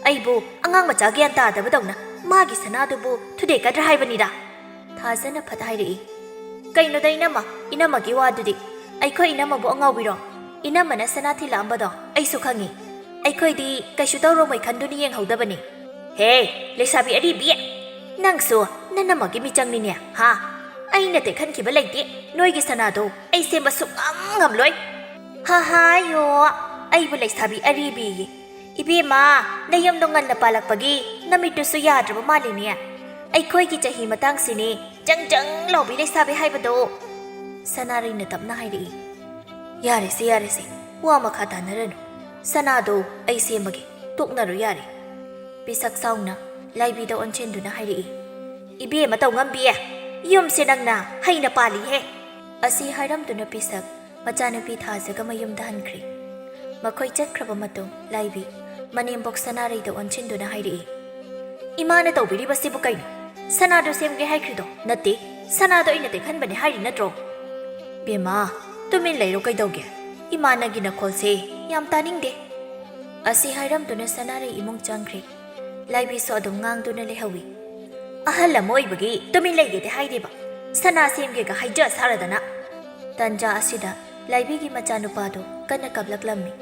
[SPEAKER 2] ꯑꯩꯕꯨ ꯑꯉꯥꯡ ꯃꯆꯥ ꯒ꯭ꯌꯥꯟ ꯇꯥꯗꯕꯗꯧꯅ ꯃꯥꯒꯤ ꯁꯅꯥꯗꯨꯕꯨ ꯊꯨꯗꯦꯛꯀꯗ꯭ꯔꯥ ꯍꯥꯏꯕꯅꯤꯗ꯫ ꯊꯥꯖꯅ ꯐꯠ ꯍꯥꯏꯔꯛꯏ꯫ ꯀꯩꯅꯣꯗ ꯏꯅꯝꯃꯒꯤ ꯋꯥꯗꯨꯗꯤ, ꯑꯩꯈꯣꯏ ꯏꯅꯝꯃꯕꯨ ꯑꯉꯥꯎꯕꯤꯔꯣ? ꯏꯅꯝꯃꯅ ꯁꯅꯥ ꯊꯤꯜꯂꯛꯑꯝꯕꯗꯣ ꯑꯩꯁꯨ ꯈꯪꯉꯤ, ꯑꯩꯈꯣꯏꯗꯤ ꯀꯩꯁꯨ ꯇꯧꯔꯝꯃꯣꯏ ꯈꯟꯗꯨꯅ ꯌꯦꯡꯍꯧꯗꯕꯅꯤ꯫ ꯍꯦ ꯂꯩꯁꯥꯕꯤ ꯑꯔꯤꯕꯤ, ꯅꯪꯁꯨ ꯅꯅꯝꯃꯒꯤ ꯃꯤꯆꯪꯅꯤꯅꯦ ꯑꯩꯅ ꯇꯦꯛꯍꯟꯈꯤꯕ ꯂꯩꯇꯦ ꯅꯣꯏꯒꯤ ꯁꯅꯥꯗꯣ, ꯑꯩ ꯁꯦꯝꯕ ꯁꯨꯛꯉꯝ ꯉꯝꯂꯣꯏ꯫ ꯍꯥꯏꯌꯣ, ꯑꯩꯕꯨ ꯂꯩꯁꯥꯕꯤ ꯑꯔꯤꯕꯤꯌꯦ꯫ ꯏꯕꯦꯝꯃ, ꯅꯌꯨꯝꯗꯣ ꯉꯟꯅ ꯄꯥꯜꯂꯛꯄꯒꯤ ꯅꯃꯤꯠꯇꯨꯁꯨ ꯌꯥꯗ꯭ꯔꯕ ꯃꯥꯜꯂꯤꯅꯦ꯫ ꯑꯩꯈꯣꯏꯒꯤ ꯆꯍꯤ ꯃꯇꯥꯡꯁꯤꯅꯦ ꯖꯪ ꯂꯥꯎꯕꯤ ꯂꯩꯁꯥꯕꯤ ꯍꯥꯏꯕꯗꯣ꯫ ꯁꯅꯥꯔꯩꯅ ꯇꯞꯅ ꯍꯥꯏꯔꯛꯏ꯫ ꯌꯥꯔꯦꯁꯦ, ꯋꯥ ꯃꯈꯥ ꯇꯥꯅꯔꯅꯨ, ꯁꯅꯥꯗꯣ ꯑꯩ ꯁꯦꯝꯃꯒꯦ, ꯇꯣꯛꯅꯔꯣ ꯌꯥꯔꯦ꯫ ꯄꯤꯁꯛ ꯁꯥꯎꯅ ꯂꯥꯏꯕꯤꯗ ꯑꯣꯟꯁꯤꯟꯗꯨꯅ ꯍꯥꯏꯔꯛꯏ꯫ ꯏꯕꯦꯝꯃ ꯇꯧꯉꯝꯕꯤ, ꯌꯨꯝꯁꯦ ꯅꯪꯅ ꯍꯩꯅ ꯄꯥꯜꯂꯤꯍꯦ꯫ ꯑꯁꯤ ꯍꯥꯏꯔꯝꯗꯨꯅ ꯄꯤꯁꯛ ꯃꯆꯥꯅꯨꯄꯤ ꯊꯥꯖꯒ ꯃꯌꯨꯝꯗ ꯍꯟꯈ꯭ꯔꯦ꯫ ꯃꯈꯣꯏ ꯆꯠꯈ꯭ꯔꯕ ꯃꯇꯨꯡ ꯂꯥꯏꯕꯤ ꯃꯅꯦꯝꯕꯣꯛ ꯁꯅꯥꯔꯩꯗ ꯑꯣꯟꯁꯤꯟꯗꯨꯅ ꯍꯥꯏꯔꯛꯏ꯫ ꯏꯃꯥꯅ ꯇꯧꯕꯤꯔꯤꯕꯁꯤꯕꯨ ꯀꯩꯅꯣ? ꯁꯅꯥꯗꯣ ꯁꯦꯝꯒꯦ ꯍꯥꯏꯈ꯭ꯔꯤꯗꯣ ꯅꯠꯇꯦ, ꯁꯅꯥꯗꯣ ꯑꯩꯅ ꯇꯦꯛꯍꯟꯕꯅꯦ ꯍꯥꯏꯔꯤ ꯅꯠꯇ꯭ꯔꯣ? ꯕꯦꯝꯃ, ꯇꯨꯃꯤꯟ ꯂꯩꯔꯣ ꯀꯩꯗꯧꯒꯦ? ꯏꯃꯥꯅꯒꯤ ꯅꯈꯣꯜꯁꯦ ꯌꯥꯝ ꯇꯥꯅꯤꯡꯗꯦ꯫ ꯑꯁꯤ ꯍꯥꯏꯔꯝꯗꯨꯅ ꯁꯅꯥꯔꯩ ꯏꯃꯨꯡ ꯆꯪꯈ꯭ꯔꯦ꯫ ꯂꯥꯏꯕꯤꯁꯨ ꯑꯗꯨꯝ ꯉꯥꯡꯗꯨꯅ ꯂꯩꯍꯧꯏ꯫ ꯑꯍꯜ ꯑꯃ ꯑꯣꯏꯕꯒꯤ ꯇꯨꯃꯤꯟ ꯂꯩꯒꯦꯗꯤ ꯍꯥꯏꯗꯦꯕ, ꯁꯅꯥ ꯁꯦꯝꯒꯦꯒ ꯍꯥꯏꯖ ꯁꯥꯔꯗꯅ꯫ ꯇꯟꯖꯥ ꯑꯁꯤꯗ ꯂꯥꯏꯕꯤꯒꯤ ꯃꯆꯥꯅꯨꯄꯥꯗꯨ ꯀꯟꯅ ꯀꯞꯂꯛꯂꯝꯃꯤ꯫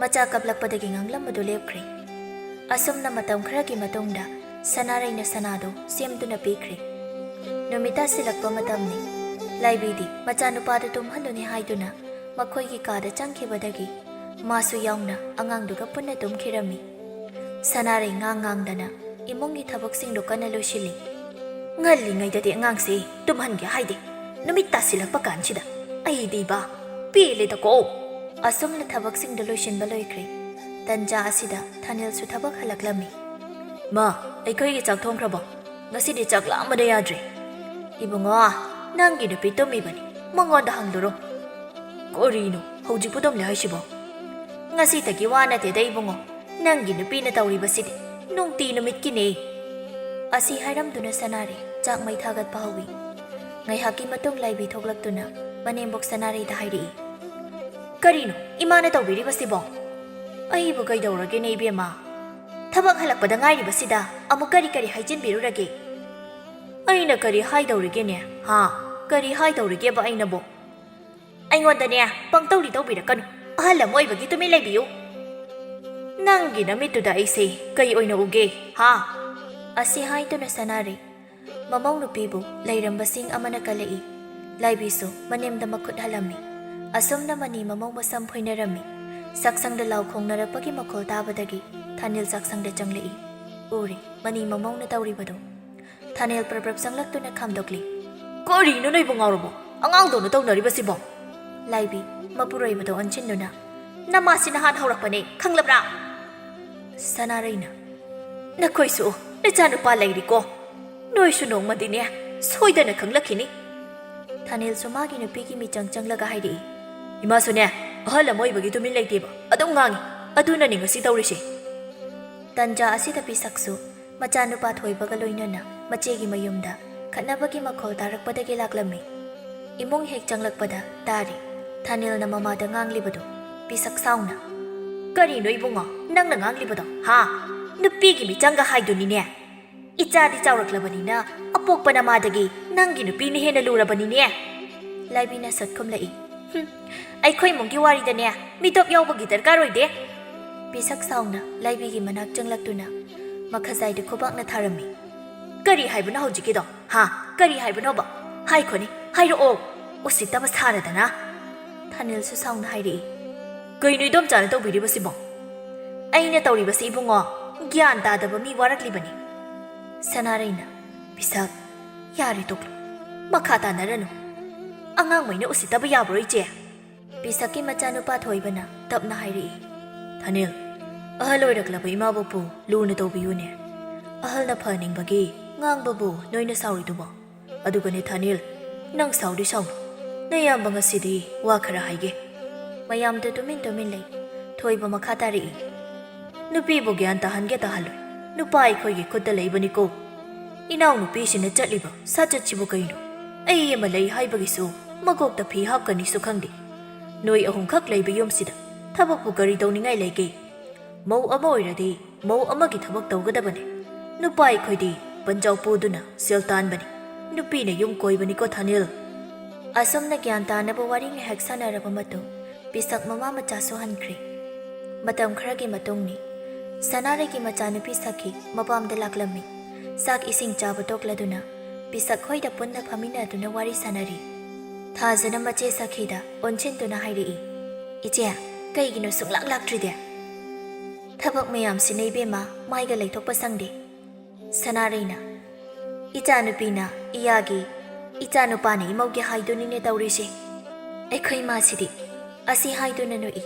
[SPEAKER 2] ꯃꯆꯥ ꯀꯞꯂꯛꯄꯗꯒꯤ ꯉꯥꯡꯂꯝꯕꯗꯨ ꯂꯦꯞꯈ꯭ꯔꯦ꯫ ꯑꯁꯨꯝꯅ ꯃꯇꯝ ꯈꯔꯒꯤ ꯃꯇꯨꯡꯗ ꯁꯅꯥꯔꯩꯅ ꯁꯅꯥꯗꯨ ꯁꯦꯝꯗꯨꯅ ꯄꯤꯈ꯭ꯔꯦ꯫ ꯅꯨꯃꯤꯠ ꯇꯥꯁꯤꯜꯂꯛꯄ ꯃꯇꯝꯅꯤ꯫ ꯂꯥꯏꯕꯤꯗꯤ ꯃꯆꯥꯅꯨꯄꯥꯗꯨ ꯇꯨꯝꯍꯜꯂꯨꯅꯤ ꯍꯥꯏꯗꯨꯅ ꯃꯈꯣꯏꯒꯤ ꯀꯥꯗ ꯆꯪꯈꯤꯕꯗꯒꯤ ꯃꯥꯁꯨ ꯌꯥꯎꯅ ꯑꯉꯥꯡꯗꯨꯒ ꯄꯨꯟꯅ ꯇꯨꯝꯈꯤꯔꯝꯃꯤ꯫ ꯁꯅꯥꯔꯩ ꯉꯥꯡꯗꯅ ꯏꯃꯨꯡꯒꯤ ꯊꯕꯛꯁꯤꯡꯗꯨ ꯀꯟꯅ ꯂꯣꯏꯁꯤꯜꯂꯤ꯫ ꯉꯜꯂꯤꯉꯩꯗꯗꯤ ꯑꯉꯥꯡꯁꯦ ꯇꯨꯝꯍꯟꯒꯦ ꯍꯥꯏꯗꯦ, ꯅꯨꯃꯤꯠ ꯇꯥꯁꯤꯜꯂꯛꯄ ꯀꯥꯟꯁꯤꯗ ꯑꯩꯗꯤꯕ ꯄꯦꯜꯂꯦꯗꯀꯣ꯫ ꯑꯁꯨꯝꯅ ꯊꯕꯛꯁꯤꯡꯗꯨ ꯂꯣꯏꯁꯤꯟꯕ ꯂꯣꯏꯈ꯭ꯔꯦ꯫ ꯇꯟꯖꯥ ꯑꯁꯤꯗ ꯊꯥꯅꯤꯜꯁꯨ ꯊꯕꯛ ꯍꯜꯂꯛꯂꯝꯃꯤ꯫ ꯃꯥ, ꯑꯩꯈꯣꯏꯒꯤ ꯆꯥꯛ ꯊꯣꯡꯈ꯭ꯔꯕꯣ? ꯉꯁꯤꯗꯤ ꯆꯥꯛ ꯂꯥꯝꯕꯗ ꯌꯥꯗ꯭ꯔꯦ꯫ ꯏꯕꯨꯡꯉꯣ, ꯅꯪꯒꯤ ꯅꯨꯄꯤ ꯇꯨꯝꯃꯤꯕꯅꯤ, ꯃꯉꯣꯟꯗ ꯍꯪꯗꯨꯔꯣ꯫ ꯀꯔꯤꯅꯣ ꯍꯧꯖꯤꯛꯄꯨ ꯇꯨꯝꯂꯦ ꯍꯥꯏꯁꯤꯕꯣ? ꯉꯁꯤꯇꯒꯤ ꯋꯥ ꯅꯠꯇꯦꯗ ꯏꯕꯨꯡꯉꯣ, ꯅꯪꯒꯤ ꯅꯨꯄꯤꯅ ꯇꯧꯔꯤꯕꯁꯤꯗꯤ ꯅꯨꯡꯇꯤ ꯅꯨꯃꯤꯠꯀꯤꯅꯦ꯫ ꯑꯁꯤ ꯍꯥꯏꯔꯝꯗꯨꯅ ꯁꯅꯥꯔꯩ ꯆꯥꯛ ꯃꯩ ꯊꯥꯒꯠꯄ ꯍꯧꯏ꯫ ꯉꯥꯏꯍꯥꯛꯀꯤ ꯃꯇꯨꯡ ꯂꯥꯏꯕꯤ ꯊꯣꯛꯂꯛꯇꯨꯅ ꯃꯅꯦꯝꯕꯣꯛ ꯁꯅꯥꯔꯩꯗ ꯍꯥꯏꯔꯛꯏ꯫ ꯀꯔꯤꯅꯣ ꯏꯃꯥꯅ ꯇꯧꯕꯤꯔꯤꯕꯁꯤꯕꯣ? ꯑꯩꯕꯨ ꯀꯩꯗꯧꯔꯒꯦꯅꯦ ꯏꯕꯦꯝꯃ? ꯊꯕꯛ ꯍꯜꯂꯛꯄꯗ ꯉꯥꯏꯔꯤꯕꯁꯤꯗ ꯑꯃꯨꯛ ꯀꯔꯤ ꯍꯥꯏꯖꯤꯟꯕꯤꯔꯨꯔꯒꯦ? ꯑꯩꯅ ꯀꯔꯤ ꯍꯥꯏꯗꯧꯔꯤꯒꯦꯅꯦ? ꯀꯔꯤ ꯍꯥꯏꯗꯧꯔꯤꯒꯦꯕ ꯑꯩꯅꯕꯨ? ꯑꯩꯉꯣꯟꯗꯅꯦ ꯄꯪꯇꯧꯗꯤ ꯇꯧꯕꯤꯔꯛꯀꯅꯨ, ꯑꯍꯜ ꯑꯃ ꯑꯣꯏꯕꯒꯤ ꯇꯨꯃꯤꯟ ꯂꯩꯕꯤꯌꯨ꯫ ꯅꯪꯒꯤ ꯅꯃꯤꯠꯇꯨꯗ ꯑꯩꯁꯦ ꯀꯩ ꯑꯣꯏꯅ ꯎꯒꯦ? ꯑꯁꯤ ꯍꯥꯏꯗꯨꯅ ꯁꯅꯥꯔꯩ ꯃꯃꯧ ꯅꯨꯄꯤꯕꯨ ꯂꯩꯔꯝꯕꯁꯤꯡ ꯑꯃꯅ ꯀꯜꯂꯛꯏ꯫ ꯂꯥꯏꯕꯤꯁꯨ ꯃꯅꯦꯝꯗ ꯃꯈꯨꯠ ꯍꯜꯂꯝꯃꯤ꯫ ꯑꯁꯨꯝꯅ ꯃꯅꯤ ꯃꯃꯧ ꯃꯁꯝ ꯐꯣꯏꯅꯔꯝꯃꯤ ꯆꯥꯛꯁꯪꯗ ꯂꯥꯎ ꯈꯣꯡꯅꯔꯛꯄꯒꯤ ꯃꯈꯣꯜ ꯇꯥꯕꯗꯒꯤ ꯊꯥꯅꯤꯜ ꯆꯥꯛꯁꯪꯗ ꯆꯪꯂꯛꯏ ꯎꯔꯦ ꯃꯅꯤ ꯃꯃꯧꯅ ꯇꯧꯔꯤꯕꯗꯣ ꯊꯥꯅꯤꯜ ꯄ꯭ꯔꯞ ꯆꯪꯂꯛꯇꯨꯅ ꯈꯥꯝꯗꯣꯛꯂꯤ ꯀꯔꯤꯅꯣ ꯅꯣꯏꯕꯨ ꯉꯥꯎꯔꯕꯣ ꯑꯉꯥꯡꯗꯧꯅ ꯇꯧꯅꯔꯤꯕꯁꯤꯕꯣ ꯂꯥꯏꯕꯤ ꯃꯄꯨꯔꯣꯏꯕꯗꯣ ꯑꯣꯟꯁꯤꯟꯗꯨꯅ ꯅꯃꯥꯁꯤ ꯅꯍꯥꯟ ꯍꯧꯔꯛꯄꯅꯦ ꯈꯪꯂꯕ꯭ꯔꯥ ꯁꯅꯥꯔꯩꯅ ꯅꯈꯣꯏꯁꯨ ꯅꯆꯥꯅꯨꯄꯥ ꯂꯩꯔꯤꯀꯣ ꯅꯣꯏꯁꯨ ꯅꯣꯡꯃꯗꯤꯅꯦ ꯁꯣꯏꯗꯅ ꯈꯪꯂꯛꯈꯤꯅꯤ ꯊꯥꯅꯤꯜꯁꯨ ꯃꯥꯒꯤ ꯅꯨꯄꯤꯒꯤ ꯃꯤꯆꯪ ꯆꯪꯂꯒ ꯍꯥꯏꯔꯛꯏ ꯏꯃꯥꯁꯨꯅꯦ ꯑꯍꯜ ꯑꯃ ꯑꯣꯏꯕꯒꯤ ꯇꯨꯃꯤꯟ ꯂꯩꯇꯦꯕ ꯑꯗꯨꯝ ꯉꯥꯡꯉꯤ ꯑꯗꯨꯅꯅꯤ ꯉꯁꯤ ꯇꯧꯔꯤꯁꯦ ꯇꯟꯖꯥ ꯑꯁꯤꯗ ꯄꯤꯁꯛꯁꯨ ꯃꯆꯥꯅꯨꯄꯥ ꯊꯣꯏꯕꯒ ꯂꯣꯏꯅꯅ ꯃꯆꯦꯒꯤ ꯃꯌꯨꯝꯗ ꯈꯠꯅꯕꯒꯤ ꯃꯈꯣꯜ ꯇꯥꯔꯛꯄꯗꯒꯤ ꯂꯥꯛꯂꯝꯃꯤ ꯏꯃꯨꯡ ꯍꯦꯛ ꯆꯪꯂꯛꯄꯗ ꯇꯥꯔꯤ ꯊꯥꯅꯤꯜꯅ ꯃꯃꯥꯗ ꯉꯥꯡꯂꯤꯕꯗꯣ ꯄꯤꯁꯛ ꯁꯥꯎꯅ ꯀꯔꯤꯅꯣ ꯏꯕꯨꯡꯉꯣ ꯅꯪꯅ ꯉꯥꯡꯂꯤꯕꯗꯣ ꯍꯥ ꯅꯨꯄꯤꯒꯤ ꯃꯤꯆꯪꯒ ꯍꯥꯏꯗꯨꯅꯤꯅꯦ ꯏꯆꯥꯗꯤ ꯆꯥꯎꯔꯛꯂꯕꯅꯤꯅ ꯑꯄꯣꯛꯄ ꯅꯃꯥꯗꯒꯤ ꯅꯪꯒꯤ ꯅꯨꯄꯤꯅ ꯍꯦꯟꯅ ꯂꯨꯔꯕꯅꯤꯅꯦ ꯂꯥꯏꯕꯤꯅ ꯁꯠ ꯈꯨꯝꯂꯛꯏ ꯑꯩꯈꯣꯏ ꯏꯃꯨꯡꯒꯤ ꯋꯥꯔꯤꯗꯅꯦ ꯃꯤꯇꯣꯞ ꯌꯥꯎꯕꯒꯤ ꯗꯔꯀꯥꯔ ꯑꯣꯏꯗꯦ ꯄꯤꯁꯛ ꯁꯥꯎꯅ ꯂꯥꯏꯕꯤꯒꯤ ꯃꯅꯥꯛ ꯆꯪꯂꯛꯇꯨꯅ ꯃꯈꯖꯥꯏꯗ ꯈꯨꯕꯥꯛꯅ ꯊꯥꯔꯝꯃꯤ ꯀꯔꯤ ꯍꯥꯏꯕꯅꯣ ꯍꯧꯖꯤꯛꯀꯤꯗꯣ ꯍꯥ ꯀꯔꯤ ꯍꯥꯏꯕꯅꯣꯕ ꯍꯥꯏꯈꯣꯅꯤ ꯍꯥꯏꯔꯛꯑꯣ ꯎꯁꯤꯠꯇꯕ ꯁꯥꯔꯗꯅ ꯊꯥꯅꯤꯜꯁꯨ ꯁꯥꯎꯅ ꯍꯥꯏꯔꯛꯏ ꯀꯩꯅꯣ ꯏꯗꯣꯝꯆꯥꯅ ꯇꯧꯕꯤꯔꯤꯕꯁꯤꯕꯣ ꯑꯩꯅ ꯇꯧꯔꯤꯕꯁꯤ ꯏꯕꯨꯡꯉꯣ ꯒ꯭ꯌꯥꯟ ꯇꯥꯗꯕ ꯃꯤ ꯋꯥꯔꯛꯂꯤꯕꯅꯤ ꯁꯅꯥꯔꯩꯅ ꯄꯤꯁꯛ ꯌꯥꯔꯦ ꯇꯣꯛꯂꯣ ꯃꯈꯥ ꯇꯥꯅꯔꯅꯨ ꯑꯉꯥꯡꯃꯩꯅ ꯎꯁꯤꯠꯇꯕ ꯌꯥꯕ꯭ꯔꯣ ꯏꯆꯦ ꯄꯤꯁꯛꯀꯤ ꯃꯆꯥꯅꯨꯄꯥ ꯊꯣꯏꯕꯅ ꯇꯞꯅ ꯍꯥꯏꯔꯛꯏ ꯊꯥꯅꯤꯜ ꯑꯍꯜ ꯑꯣꯏꯔꯛꯂꯕ ꯏꯃꯥꯕꯣꯛꯄꯨ ꯂꯨꯅ ꯇꯧꯕꯤꯌꯨꯅꯦ ꯑꯍꯜꯅ ꯐꯍꯟꯅꯤꯡꯕꯒꯤ ꯉꯥꯡꯕꯕꯨ ꯅꯣꯏꯅ ꯁꯥꯎꯔꯤꯗꯨꯕꯣ ꯑꯗꯨꯒꯅꯦ ꯊꯥꯅꯤꯜ ꯅꯪ ꯁꯥꯎꯗꯤ ꯁꯥꯎꯅꯨ ꯅꯌꯥꯝꯕ ꯉꯁꯤꯗꯤ ꯋꯥ ꯈꯔ ꯍꯥꯏꯒꯦ ꯃꯌꯥꯝꯗ ꯇꯨꯃꯤꯟ ꯂꯩ ꯊꯣꯏꯕ ꯃꯈꯥ ꯇꯥꯔꯛꯏ ꯅꯨꯄꯤꯕꯨ ꯒ꯭ꯌꯥꯟ ꯇꯥꯍꯟꯒꯦ ꯇꯥꯍꯜꯂꯣꯏ ꯅꯨꯄꯥ ꯑꯩꯈꯣꯏꯒꯤ ꯈꯨꯠꯇ ꯂꯩꯕꯅꯤꯀꯣ ꯏꯅꯥꯎꯅꯨꯄꯤꯁꯤꯅ ꯆꯠꯂꯤꯕ ꯁꯥꯆꯠꯁꯤꯕꯨ ꯀꯩꯅꯣ ꯑꯩ ꯑꯃ ꯂꯩ ꯍꯥꯏꯕꯒꯤꯁꯨ ꯃꯀꯣꯛꯇ ꯐꯤ ꯍꯥꯞꯀꯅꯤꯁꯨ ꯈꯪꯗꯦ ꯅꯣꯏ ꯑꯍꯨꯝꯈꯛ ꯂꯩꯕ ꯌꯨꯝꯁꯤꯗ ꯊꯕꯛꯄꯨ ꯀꯔꯤ ꯇꯧꯅꯤꯡꯉꯥꯏ ꯂꯩꯒꯦ ꯃꯧ ꯑꯃ ꯑꯣꯏꯔꯗꯤ ꯃꯧ ꯑꯃꯒꯤ ꯊꯕꯛ ꯇꯧꯒꯗꯕꯅꯤ ꯅꯨꯄꯥ ꯑꯩꯈꯣꯏꯗꯤ ꯄꯟꯖꯥꯎ ꯄꯨꯗꯨꯅ ꯁꯦꯜ ꯇꯥꯟꯕꯅꯤ ꯅꯨꯄꯤꯅ ꯌꯨꯝ ꯀꯣꯏꯕꯅꯤꯀꯣ ꯊꯥꯅꯤꯜ ꯑꯁꯨꯝꯅ ꯒ꯭ꯌꯥꯟ ꯇꯥꯅꯕ ꯋꯥꯔꯤ ꯉꯥꯏꯍꯥꯛ ꯁꯥꯟꯅꯔꯕ ꯃꯇꯨꯡ ꯄꯤꯁꯛ ꯃꯃꯥ ꯃꯆꯥꯁꯨ ꯍꯟꯈ꯭ꯔꯦ ꯃꯇꯝ ꯈꯔꯒꯤ ꯃꯇꯨꯡꯅꯤ ꯁꯅꯥꯔꯩꯒꯤ ꯃꯆꯥꯅꯨꯄꯤ ꯁꯈꯤ ꯃꯄꯥꯝꯗ ꯂꯥꯛꯂꯝꯃꯤ ꯆꯥꯛ ꯏꯁꯤꯡ ꯆꯥꯕ ꯇꯣꯛꯂꯗꯨꯅ ꯄꯤꯁꯛ ꯈꯣꯏꯗ ꯄꯨꯟꯅ ꯐꯝꯃꯤꯟꯅꯗꯨꯅ ꯋꯥꯔꯤ ꯁꯥꯟꯅꯔꯤ ꯊꯥꯖꯅ ꯃꯆꯦ ꯁꯈꯤꯗ ꯑꯣꯟꯁꯤꯟꯗꯨꯅ ꯍꯥꯏꯔꯛꯏ ꯏꯆꯦ ꯀꯩꯒꯤꯅꯣ ꯁꯨꯡꯂꯥꯛ ꯂꯥꯛꯇ꯭ꯔꯤꯗꯦ ꯊꯕꯛ ꯃꯌꯥꯝꯁꯤꯅ ꯏꯕꯦꯝꯃ ꯃꯥꯏꯒ ꯂꯩꯊꯣꯛꯄ ꯁꯪꯗꯦ ꯁꯅꯥꯔꯩꯅ ꯏꯆꯥꯅꯨꯄꯤꯅ ꯏꯌꯥꯒꯤ ꯏꯆꯥꯅꯨꯄꯥꯅ ꯏꯃꯧꯒꯤ ꯍꯥꯏꯗꯨꯅꯤꯅꯦ ꯇꯧꯔꯤꯁꯦ ꯑꯩꯈꯣꯏ ꯃꯥꯁꯤꯗꯤ ꯑꯁꯤ ꯍꯥꯏꯗꯨꯅ ꯅꯣꯛꯏ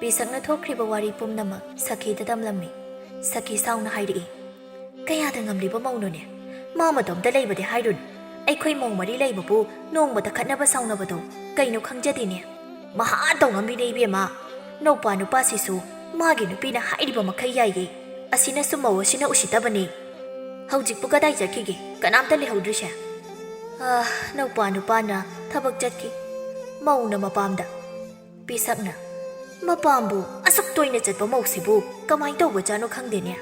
[SPEAKER 2] ꯄꯤꯁꯛꯅ ꯊꯣꯛꯈ꯭ꯔꯤꯕ ꯋꯥꯔꯤ ꯄꯨꯝꯅꯃꯛ ꯁꯈꯤꯗ ꯇꯝꯂꯝꯃꯤ ꯁꯈꯤ ꯁꯥꯎꯅ ꯍꯥꯏꯔꯛꯏ ꯀꯌꯥꯗ ꯉꯝꯂꯤꯕ ꯃꯧꯅꯣꯅꯦ ꯃꯥ ꯃꯇꯣꯝꯇ ꯂꯩꯕꯗꯤ ꯍꯥꯏꯔꯨꯅꯨ ꯑꯩꯈꯣꯏ ꯃꯧ ꯃꯔꯤ ꯂꯩꯕꯕꯨ ꯅꯣꯡꯃꯗ ꯈꯠꯅꯕ ꯁꯥꯎꯅꯕꯗꯣ ꯀꯩꯅꯣ ꯈꯪꯖꯗꯦꯅꯦ ꯃꯍꯥ ꯇꯧꯉꯝꯕꯤꯅꯦ ꯏꯕꯦꯝꯃ ꯅꯧꯄꯥ ꯅꯨꯄꯥꯁꯤꯁꯨ ꯃꯥꯒꯤ ꯅꯨꯄꯤꯅ ꯍꯥꯏꯔꯤꯕ ꯃꯈꯩ ꯌꯥꯏꯌꯦ ꯑꯁꯤꯅꯁꯨ ꯃꯧ ꯑꯁꯤꯅ ꯎꯁꯤꯠꯇꯕꯅꯤ ꯍꯧꯖꯤꯛꯄꯨ ꯀꯗꯥꯏ ꯆꯠꯈꯤꯒꯦ ꯀꯅꯥꯝꯇ ꯂꯩꯍꯧꯗ꯭ꯔꯤꯁꯦ ꯅꯧꯄꯥ ꯅꯨꯄꯥꯅ ꯊꯕꯛ ꯆꯠꯈꯤ ꯃꯧꯅ ꯃꯄꯥꯝꯗ ꯄꯤꯁꯛꯅ ꯃꯄꯥꯝꯕꯨ ꯑꯁꯨꯛ ꯇꯣꯏꯅ ꯆꯠꯄ ꯃꯧꯁꯤꯕꯨ ꯀꯃꯥꯏ ꯇꯧꯕꯖꯥꯠꯅꯣ ꯈꯪꯗꯦꯅꯦ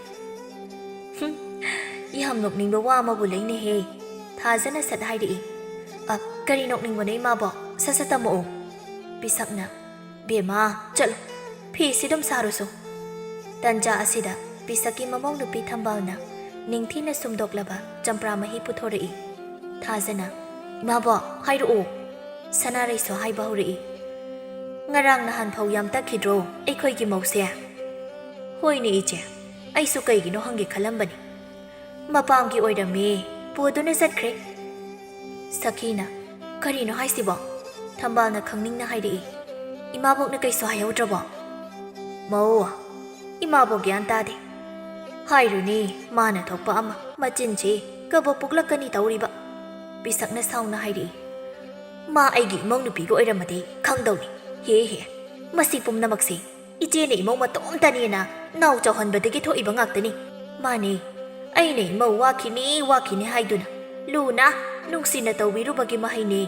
[SPEAKER 2] ꯌꯥꯝ ꯅꯣꯛꯅꯤꯡꯕ ꯋꯥ ꯑꯃꯕꯨ ꯂꯩꯅꯦꯍꯦ ꯊꯥꯖꯅ ꯁꯠ ꯍꯥꯏꯔꯛꯏ ꯀꯔꯤ ꯅꯣꯛꯅꯤꯡꯕꯅꯣ ꯏꯃꯥꯕꯣ ꯁꯠ ꯇꯝꯃꯛꯑꯣ ꯄꯤꯁꯛꯅ ꯕꯦꯝꯃ ꯆꯠꯂꯣ ꯐꯤꯁꯤ ꯑꯗꯨꯝ ꯁꯥꯔꯨꯁꯨ ꯇꯟꯖꯥ ꯑꯁꯤꯗ ꯄꯤꯁꯛꯀꯤ ꯃꯃꯧ ꯅꯨꯄꯤ ꯊꯝꯕꯥꯜꯅ ꯅꯤꯡꯊꯤꯅ ꯁꯨꯝꯗꯣꯛꯂꯕ ꯆꯝꯄ꯭ꯔꯥ ꯃꯍꯤ ꯄꯨꯊꯣꯔꯛꯏ ꯊꯥꯖꯅ ꯏꯃꯥꯕꯣ ꯍꯥꯏꯔꯛꯑꯣ ꯁꯅꯥꯔꯩꯁꯨ ꯍꯥꯏꯕ ꯍꯧꯔꯛꯏ ꯉꯔꯥꯡ ꯅꯍꯥꯟ ꯐꯧ ꯌꯥꯝ ꯇꯛꯈꯤꯗ꯭ꯔꯣ ꯑꯩꯈꯣꯏꯒꯤ ꯃꯧꯁꯦ ꯍꯣꯏꯅꯦ ꯏꯆꯦ ꯑꯩꯁꯨ ꯀꯩꯒꯤꯅꯣ ꯍꯪꯒꯦ ꯈꯜꯂꯝꯕꯅꯤ ꯃꯄꯥꯝꯒꯤ ꯑꯣꯏꯔꯝꯃꯦ ꯄꯨꯗꯨꯅ ꯆꯠꯈ꯭ꯔꯦ ꯁꯈꯤꯅ ꯀꯔꯤꯅꯣ ꯍꯥꯏꯁꯤꯕꯣ ꯊꯝꯕꯥꯜꯅ ꯈꯪꯅꯤꯡꯅ ꯍꯥꯏꯔꯛꯏ ꯏꯃꯥꯕꯣꯛꯅ ꯀꯩꯁꯨ ꯍꯥꯏꯍꯧꯗ꯭ꯔꯕꯣ ꯃꯧ ꯏꯃꯥꯕꯣꯛ ꯒ꯭ꯌꯥꯟ ꯇꯥꯗꯦ ꯍꯥꯏꯔꯨꯅꯤ ꯃꯥꯅ ꯊꯣꯛꯄ ꯑꯃ ꯃꯆꯤꯟꯁꯤ ꯀꯕꯣꯛ ꯄꯨꯛꯂꯛꯀꯅꯤ ꯇꯧꯔꯤꯕ ꯄꯤꯁꯛꯅ ꯁꯥꯎꯅ ꯍꯥꯏꯔꯛꯏ ꯃꯥ ꯑꯩꯒꯤ ꯏꯃꯧ ꯅꯨꯄꯤꯒ ꯑꯣꯏꯔꯝꯃꯗꯤ ꯈꯪꯗꯧꯅꯤ ꯍꯦ ꯃꯁꯤ ꯄꯨꯝꯅꯃꯛꯁꯤ ꯏꯆꯦꯅ ꯏꯃꯧ ꯃꯇꯣꯝꯇꯅꯦꯅ ꯅꯥꯎ ꯆꯥꯎꯍꯟꯕꯗꯒꯤ ꯊꯣꯛꯏꯕ ꯉꯥꯛꯇꯅꯤ ꯃꯥꯅꯦ ꯑꯩꯅ ꯏꯃꯧ ꯋꯥꯈꯤꯅꯤ ꯍꯥꯏꯗꯨꯅ ꯂꯨꯅ ꯅꯨꯡꯁꯤꯅ ꯇꯧꯕꯤꯔꯨꯕꯒꯤ ꯃꯍꯩꯅꯤ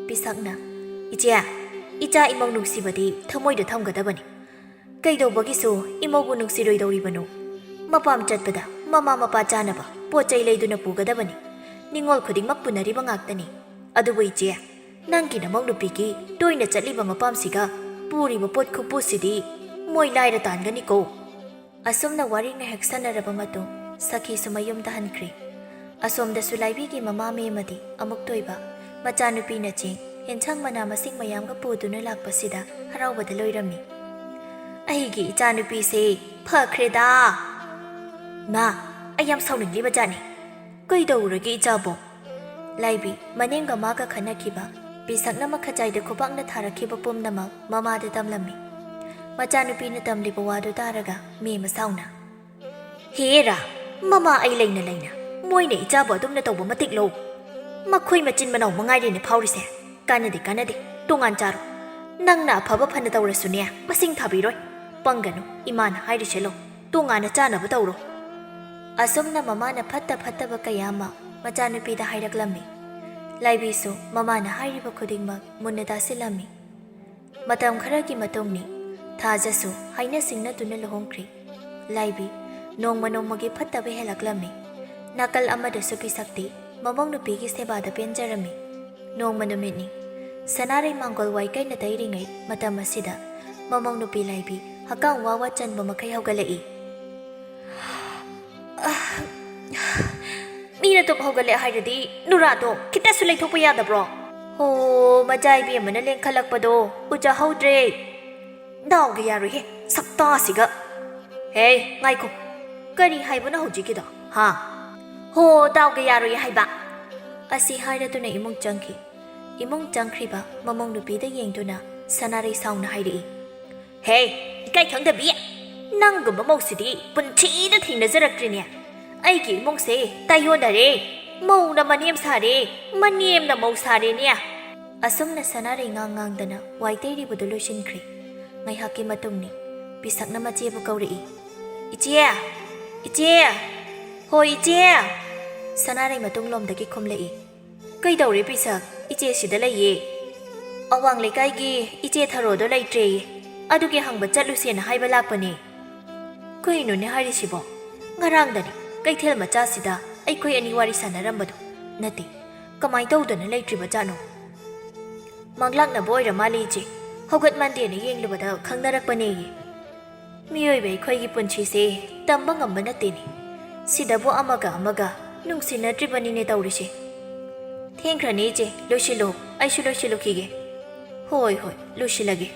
[SPEAKER 2] ꯄꯤꯁꯛꯅ ꯏꯆꯦ ꯏꯆꯥ ꯏꯃꯧ ꯅꯨꯡꯁꯤꯕꯗꯤ ꯊꯃꯣꯏꯗ ꯊꯝꯒꯗꯕꯅꯤ ꯀꯩꯗꯧꯕꯒꯤꯁꯨ ꯏꯃꯧꯕꯨ ꯅꯨꯡꯁꯤꯔꯣꯏꯗꯧꯔꯤꯕꯅꯣ ꯃꯄꯥꯝ ꯆꯠꯄꯗ ꯃꯃꯥ ꯃꯄꯥ ꯆꯥꯅꯕ ꯄꯣꯠ ꯆꯩ ꯂꯩꯗꯨꯅ ꯄꯨꯒꯗꯕꯅꯤ ꯅꯤꯡꯉꯣꯜ ꯈꯨꯗꯤꯡꯃꯛ ꯄꯨꯅꯔꯤꯕ ꯉꯥꯛꯇꯅꯤ ꯑꯗꯨꯕꯨ ꯏꯆꯦ ꯅꯪꯒꯤ ꯅꯃꯧ ꯅꯨꯄꯤꯒꯤ ꯇꯣꯏꯅ ꯆꯠꯂꯤꯕ ꯃꯄꯥꯝꯁꯤꯒ ꯄꯨꯔꯤꯕ ꯄꯣꯠ ꯈꯨꯄꯨꯁꯤꯗꯤ ꯃꯣꯏ ꯂꯥꯏꯔ ꯇꯥꯟꯒꯅꯤꯀꯣ ꯑꯁꯨꯝꯅ ꯋꯥꯔꯤ ꯉꯥꯏꯍꯥꯛ ꯁꯥꯟꯅꯔꯕ ꯃꯇꯨꯡ ꯁꯈꯤꯁꯨ ꯃꯌꯨꯝꯗ ꯍꯟꯈ꯭ꯔꯦ ꯑꯁꯣꯝꯗꯁꯨ ꯂꯥꯏꯕꯤꯒꯤ ꯃꯃꯥ ꯃꯦꯝꯃꯗꯤ ꯑꯃꯨꯛ ꯇꯣꯏꯕ ꯃꯆꯥꯅꯨꯄꯤꯅ ꯆꯦꯡ ꯌꯦꯟꯁꯥꯡ ꯃꯅꯥ ꯃꯁꯤꯡ ꯃꯌꯥꯝꯒ ꯄꯨꯗꯨꯅ ꯂꯥꯛꯄꯁꯤꯗ ꯍꯔꯥꯎꯕꯗ ꯂꯣꯏꯔꯝꯃꯤ꯫ ꯑꯩꯒꯤ ꯏꯆꯥꯅꯨꯄꯤꯁꯦ ꯐꯈ꯭ꯔꯦꯗ꯫ ꯃꯥ, ꯑꯩ ꯌꯥꯝ ꯁꯥꯎꯅꯤꯡꯂꯤꯕꯖꯥꯠꯅꯤ꯫ ꯀꯩꯗꯧꯔꯒꯦ ꯏꯆꯥꯕꯣ? ꯂꯥꯏꯕꯤ ꯃꯅꯦꯝꯒ ꯃꯥꯒ ꯈꯟꯅꯈꯤꯕ, ꯄꯤꯁꯛꯅ ꯃꯈꯖꯥꯏꯗ ꯈꯨꯄꯥꯛꯅ ꯊꯥꯔꯛꯈꯤꯕ ꯄꯨꯝꯅꯃꯛ ꯃꯃꯥꯗ ꯇꯝꯂꯝꯃꯤ꯫ ꯃꯆꯥꯅꯨꯄꯤꯅ ꯇꯝꯂꯤꯕ ꯋꯥꯗꯨ ꯇꯥꯔꯒ ꯃꯦꯝꯃ ꯁꯥꯎꯅ, ꯍꯦꯔꯥ, ꯃꯃꯥ ꯑꯩ ꯂꯩꯅ ꯂꯩꯅ ꯃꯣꯏꯅ ꯏꯆꯥꯕꯨ ꯑꯗꯨꯝꯅ ꯇꯧꯕ ꯃꯇꯤꯛ ꯂꯧ꯫ ꯃꯈꯣꯏ ꯃꯆꯤꯟ ꯃꯅꯥꯎ ꯃꯉꯥꯏꯔꯦꯅꯦ ꯐꯥꯎꯔꯤꯁꯦ꯫ ꯀꯥꯟꯅꯗꯦ, ꯇꯣꯉꯥꯟ ꯆꯥꯔꯣ꯫ ꯅꯪꯅ ꯑꯐꯕ ꯐꯅ ꯇꯧꯔꯁꯨꯅꯦ ꯃꯁꯤꯡ ꯊꯥꯕꯤꯔꯣꯏ꯫ ꯄꯪꯒꯅꯨ, ꯏꯃꯥꯅ ꯍꯥꯏꯔꯤꯁꯦ ꯂꯧ, ꯇꯣꯉꯥꯟꯅ ꯆꯥꯅꯕ ꯇꯧꯔꯣ꯫ ꯑꯁꯨꯝꯅ ꯃꯃꯥꯅ ꯐꯠꯇꯕ ꯀꯌꯥ ꯑꯃ ꯃꯆꯥꯅꯨꯄꯤꯗ ꯍꯥꯏꯔꯛꯂꯝꯃꯤ꯫ ꯂꯥꯏꯕꯤꯁꯨ ꯃꯃꯥꯅ ꯍꯥꯏꯔꯤꯕ ꯈꯨꯗꯤꯡꯃꯛ ꯃꯨꯟꯅ ꯇꯥꯁꯤꯜꯂꯝꯃꯤ꯫ ꯃꯇꯝ ꯈꯔꯒꯤ ꯃꯇꯨꯡꯅꯤ ꯊꯥꯖꯁꯨ ꯍꯥꯏꯅ ꯁꯤꯡꯅꯗꯨꯅ ꯂꯨꯍꯣꯡꯈ꯭ꯔꯤ꯫ ꯂꯥꯏꯕꯤ ꯅꯣꯡꯃꯒꯤ ꯐꯠꯇꯕ ꯍꯦꯜꯂꯛꯂꯝꯃꯤ꯫ ꯅꯥꯀꯜ ꯑꯃꯗꯁꯨ ꯄꯤꯁꯛꯇꯤ ꯃꯃꯧ ꯅꯨꯄꯤꯒꯤ ꯁꯦꯕꯥꯗ ꯄꯦꯟꯖꯔꯝꯃꯤ꯫ ꯅꯣꯡꯃ ꯅꯨꯃꯤꯠꯅꯤ, ꯁꯅꯥꯔꯩ ꯃꯥꯡꯒꯣꯜ ꯋꯥꯏ ꯀꯩꯅ ꯇꯩꯔꯤꯉꯩ ꯃꯇꯝ ꯑꯁꯤꯗ ꯃꯃꯧ ꯅꯨꯄꯤ ꯂꯥꯏꯕꯤ ꯍꯀꯥꯝ ꯋꯥ ꯆꯟꯕ ꯃꯈꯩ ꯍꯧꯒꯠꯂꯛꯏ꯫ ꯃꯤꯅ ꯇꯨꯝ ꯍꯧꯒꯠꯂꯦ ꯍꯥꯏꯔꯗꯤ ꯅꯨꯔꯥꯗꯣ ꯈꯤꯇꯁꯨ ꯂꯩꯊꯣꯛꯄ ꯌꯥꯗꯕ꯭ꯔꯣ? ꯍꯣ, ꯃꯆꯥꯏꯕꯤ ꯑꯃꯅ ꯂꯦꯡꯈꯠꯂꯛꯄꯗꯣ ꯎꯖꯍꯧꯗ꯭ꯔꯦ꯫ ꯗꯥꯎꯒ ꯌꯥꯔꯣꯏꯍꯦ, ꯁꯛꯇꯥꯁꯤꯒ꯫ ꯍꯦ, ꯉꯥꯏꯈꯣ, ꯀꯔꯤ ꯍꯥꯏꯕꯅꯣ ꯍꯧꯖꯤꯛꯀꯤꯗꯣ? ꯍꯥ? ꯍꯣ, ꯗꯥꯎꯒ ꯌꯥꯔꯣꯏ ꯍꯥꯏꯕ꯫ ꯑꯁꯤ ꯍꯥꯏꯔꯗꯨꯅ ꯏꯃꯨꯡ ꯆꯪꯈꯤ꯫ ꯏꯃꯨꯡ ꯆꯪꯈ꯭ꯔꯤꯕ ꯃꯃꯧ ꯅꯨꯄꯤꯗ ꯌꯦꯡꯗꯨꯅ ꯁꯅꯥꯔꯩ ꯁꯥꯎꯅ ꯍꯥꯏꯔꯛꯏ, ꯍꯦ, ꯏꯀꯥꯏ ꯈꯪꯗꯕꯤ, ꯅꯪꯒꯨꯝꯕ ꯃꯧꯁꯤꯗꯤ ꯄꯨꯟꯁꯤꯗ ꯊꯦꯡꯅꯖꯔꯛꯇ꯭ꯔꯤꯅꯦ꯫ ꯑꯩꯒꯤ ꯏꯃꯨꯡꯁꯦ ꯇꯥꯏꯌꯣꯟꯅꯔꯦ꯫ ꯃꯧꯅ ꯃꯅꯦꯝ ꯁꯥꯔꯦ, ꯃꯅꯦꯝꯅ ꯃꯧ ꯁꯥꯔꯦꯅꯦ꯫ ꯑꯁꯨꯝꯅ ꯁꯅꯥꯔꯩ ꯉꯥꯡꯗꯅ ꯋꯥꯏ ꯇꯩꯔꯤꯕꯗꯨ ꯂꯣꯏꯁꯤꯟꯈ꯭ꯔꯤ꯫ ꯉꯥꯏꯍꯥꯛꯀꯤ ꯃꯇꯨꯡꯅꯤ ꯄꯤꯁꯛꯅ ꯃꯆꯦꯕꯨ ꯀꯧꯔꯛꯏ꯫ ꯏꯆꯦ! ꯍꯣꯏ ꯏꯆꯦ! ꯁꯅꯥꯔꯩ ꯃꯇꯨꯡꯂꯣꯝꯗꯒꯤ ꯈꯨꯝꯂꯛꯏ꯫ ꯀꯩꯗꯧꯔꯦ ꯄꯤꯁꯛ? ꯏꯆꯦ ꯁꯤꯗ ꯂꯩꯌꯦ꯫ ꯑꯋꯥꯡ ꯂꯩꯀꯥꯏꯒꯤ ꯏꯆꯦ ꯊꯔꯣꯗꯣ ꯂꯩꯇ꯭ꯔꯦꯌꯦ, ꯑꯗꯨꯒꯤ ꯍꯪꯕ ꯆꯠꯂꯨꯁꯦꯅ ꯍꯥꯏꯕ ꯂꯥꯛꯄꯅꯦ꯫ ꯀꯩꯅꯣꯅꯦ ꯍꯥꯏꯔꯤꯁꯤꯕꯣ? ꯉꯔꯥꯡꯗꯅꯤ ꯀꯩꯊꯦꯜ ꯃꯆꯥꯁꯤꯗ ꯑꯩꯈꯣꯏ ꯑꯅꯤ ꯋꯥꯔꯤ ꯁꯥꯟꯅꯔꯝꯕꯗꯣ꯫ ꯅꯠꯇꯦ, ꯀꯃꯥꯏꯅ ꯇꯧꯗꯅ ꯂꯩꯇ꯭ꯔꯤꯕꯖꯥꯠꯅꯣ? ꯃꯪꯂꯥꯛꯅꯕ ꯑꯣꯏꯔ ꯃꯥꯜꯂꯦ ꯏꯆꯦ꯫ ꯍꯧꯒꯠꯃꯟꯗꯦꯅ ꯌꯦꯡꯂꯨꯕꯗ ꯈꯪꯅꯔꯛꯄꯅꯦꯌꯦ꯫ ꯃꯤꯑꯣꯏꯕ ꯑꯩꯈꯣꯏꯒꯤ ꯄꯨꯟꯁꯤꯁꯦ ꯇꯝꯕ ꯉꯝꯕ ꯅꯠꯇꯦꯅꯦ꯫ ꯁꯤꯗꯕꯨ ꯑꯃꯒ ꯅꯨꯡꯁꯤꯅꯗ꯭ꯔꯤꯕꯅꯤꯅꯦ ꯇꯧꯔꯤꯁꯦ꯫ ꯊꯦꯡꯈ꯭ꯔꯅꯤ ꯏꯆꯦ, ꯂꯣꯏꯁꯤꯜꯂꯨ, ꯑꯩꯁꯨ ꯂꯣꯏꯁꯤꯜꯂꯨꯈꯤꯒꯦ꯫ ꯍꯣꯏ, ꯂꯣꯏꯁꯤꯜꯂꯒꯦ꯫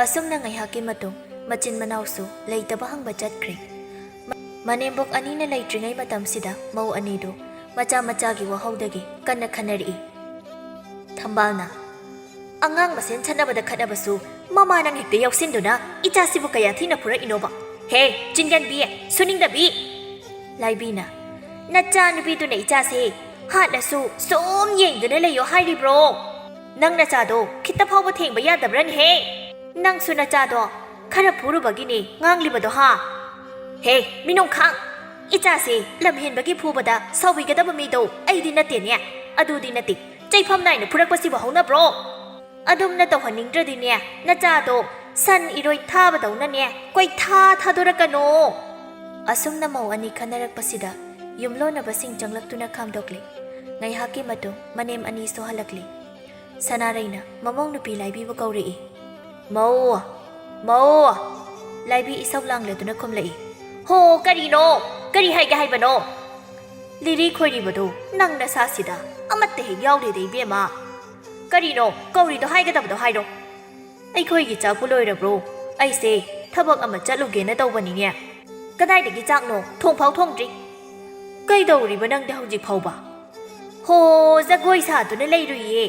[SPEAKER 2] ꯑꯁꯨꯝꯅ ꯉꯥꯏꯍꯥꯛꯀꯤ ꯃꯇꯨꯡ ꯃꯆꯤꯟ ꯃꯅꯥꯎꯁꯨ ꯂꯩꯇꯕ ꯍꯪꯕ ꯆꯠꯈ꯭ꯔꯦ꯫ ꯃꯅꯦꯝꯕꯣꯛ ꯑꯅꯤꯅ ꯂꯩꯇ꯭ꯔꯤꯉꯩ ꯃꯇꯝꯁꯤꯗ ꯃꯧ ꯑꯅꯤꯗꯨ ꯃꯆꯥꯒꯤ ꯋꯥꯍꯧꯗꯒꯤ ꯀꯟꯅ ꯈꯟꯅꯔꯛꯏ꯫ ꯊꯝꯕꯥꯜꯅ, ꯑꯉꯥꯡ ꯃꯁꯦꯟ ꯈꯠꯅꯕꯗ ꯈꯠꯅꯕꯁꯨ ꯃꯃꯥ ꯅꯪ ꯍꯦꯛꯇ ꯌꯥꯎꯁꯤꯟꯗꯨꯅ ꯏꯆꯥꯁꯤꯕꯨ ꯀꯌꯥ ꯊꯤꯅ ꯐꯨꯔꯛꯏꯅꯣꯕ? ꯍꯦ, ꯆꯤꯡꯒꯟꯕꯤ, ꯁꯨꯅꯤꯡꯗꯕꯤ! ꯂꯥꯏꯕꯤꯅ, ꯅꯆꯥꯅꯨꯄꯤꯗꯨꯅ ꯏꯆꯥꯁꯦ ꯍꯥꯠꯂꯁꯨ ꯁꯨꯝ ꯌꯦꯡꯗꯨꯅ ꯂꯩꯌꯣ ꯍꯥꯏꯔꯤꯕ꯭ꯔꯣ? ꯅꯪ ꯅꯆꯥꯗꯣ ꯈꯤꯇ ꯐꯥꯎꯕ ꯊꯦꯡꯕ ꯌꯥꯗꯕ꯭ꯔꯅꯦꯍꯦ? ꯅꯪꯁꯨ ꯅꯆꯥꯗꯣ ꯈꯔ ꯐꯨꯔꯨꯕꯒꯤꯅꯦ ꯉꯥꯡꯂꯤꯕꯗꯣ ꯍꯥ? ꯍꯦ, ꯃꯤꯅꯨꯡꯈꯥꯡ! ꯏꯆꯥꯁꯦ ꯂꯝꯍꯦꯟꯕꯒꯤ ꯐꯨꯕꯗ ꯁꯥꯎꯕꯤꯒꯗꯕ ꯃꯤꯗꯣ ꯑꯩꯗꯤ ꯅꯠꯇꯦꯅꯦ꯫ ꯑꯗꯨꯗꯤ ꯅꯠꯇꯦ, ꯆꯩꯐꯝ ꯅꯥꯏꯅ ꯐꯨꯔꯛꯄꯁꯤꯕꯨ ꯍꯧꯅꯕ꯭ꯔꯣ? ꯑꯗꯨꯝꯅ ꯇꯧꯍꯟꯅꯤꯡꯗ꯭ꯔꯗꯤꯅꯦ ꯅꯆꯥꯗꯣ ꯁꯟ ꯏꯔꯣꯏ ꯊꯥꯕꯗꯧꯅꯅꯦ ꯊꯥꯗꯣꯔꯛꯀꯅꯣ꯫ ꯑꯁꯨꯝꯅ ꯃꯧ ꯑꯅꯤ ꯈꯟꯅꯔꯛꯄꯁꯤꯗ ꯌꯨꯝꯂꯣꯟꯅꯕꯁꯤꯡ ꯆꯪꯂꯛꯇꯨꯅ ꯈꯥꯝꯗꯣꯛꯂꯤ꯫ ꯉꯥꯏꯍꯥꯛꯀꯤ ꯃꯇꯨꯡ ꯃꯅꯦꯝ ꯑꯅꯤꯁꯨ ꯍꯜꯂꯛꯂꯤ꯫ ꯁꯅꯥꯔꯩꯅ ꯃꯃꯧ ꯅꯨꯄꯤ ꯂꯥꯏꯕꯤꯕꯨ ꯀꯧꯔꯛꯏ꯫ ꯃꯧ! ꯂꯥꯏꯕꯤ ꯏꯁꯧ ꯂꯥꯡꯂꯗꯨꯅ ꯈꯨꯝꯂꯛꯏ꯫ ꯍꯣ, ꯀꯔꯤꯅꯣ? ꯀꯔꯤ ꯍꯥꯏꯒꯦ ꯍꯥꯏꯕꯅꯣ? ꯂꯤꯔꯤ ꯈꯣꯏꯔꯤꯕꯗꯣ ꯅꯪ ꯅꯁꯥꯁꯤꯗ ꯑꯃꯠꯇ ꯍꯦꯛ ꯌꯥꯎꯗꯦꯗ ꯏꯕꯦꯝꯃ꯫ ꯀꯔꯤꯅꯣ ꯀꯧꯔꯤꯗꯣ? ꯍꯥꯏꯒꯗꯕꯗꯣ ꯍꯥꯏꯔꯣ꯫ ꯑꯩꯈꯣꯏꯒꯤ ꯆꯥꯛꯄꯨ ꯂꯣꯏꯔꯕ꯭ꯔꯣ? ꯑꯩꯁꯦ ꯊꯕꯛ ꯑꯃ ꯆꯠꯂꯨꯒꯦꯅ ꯇꯧꯕꯅꯤꯅꯦ꯫ ꯀꯗꯥꯏꯗꯒꯤ ꯆꯥꯛꯅꯣ? ꯊꯣꯡꯐꯥꯎ ꯊꯣꯡꯗ꯭ꯔꯤ꯫ ꯀꯩꯗꯧꯔꯤꯕ ꯅꯪꯗꯤ ꯍꯧꯖꯤꯛ ꯐꯥꯎꯕ? ꯍꯣ, ꯖꯒꯣꯏ ꯁꯥꯗꯨꯅ ꯂꯩꯔꯨꯏꯌꯦ꯫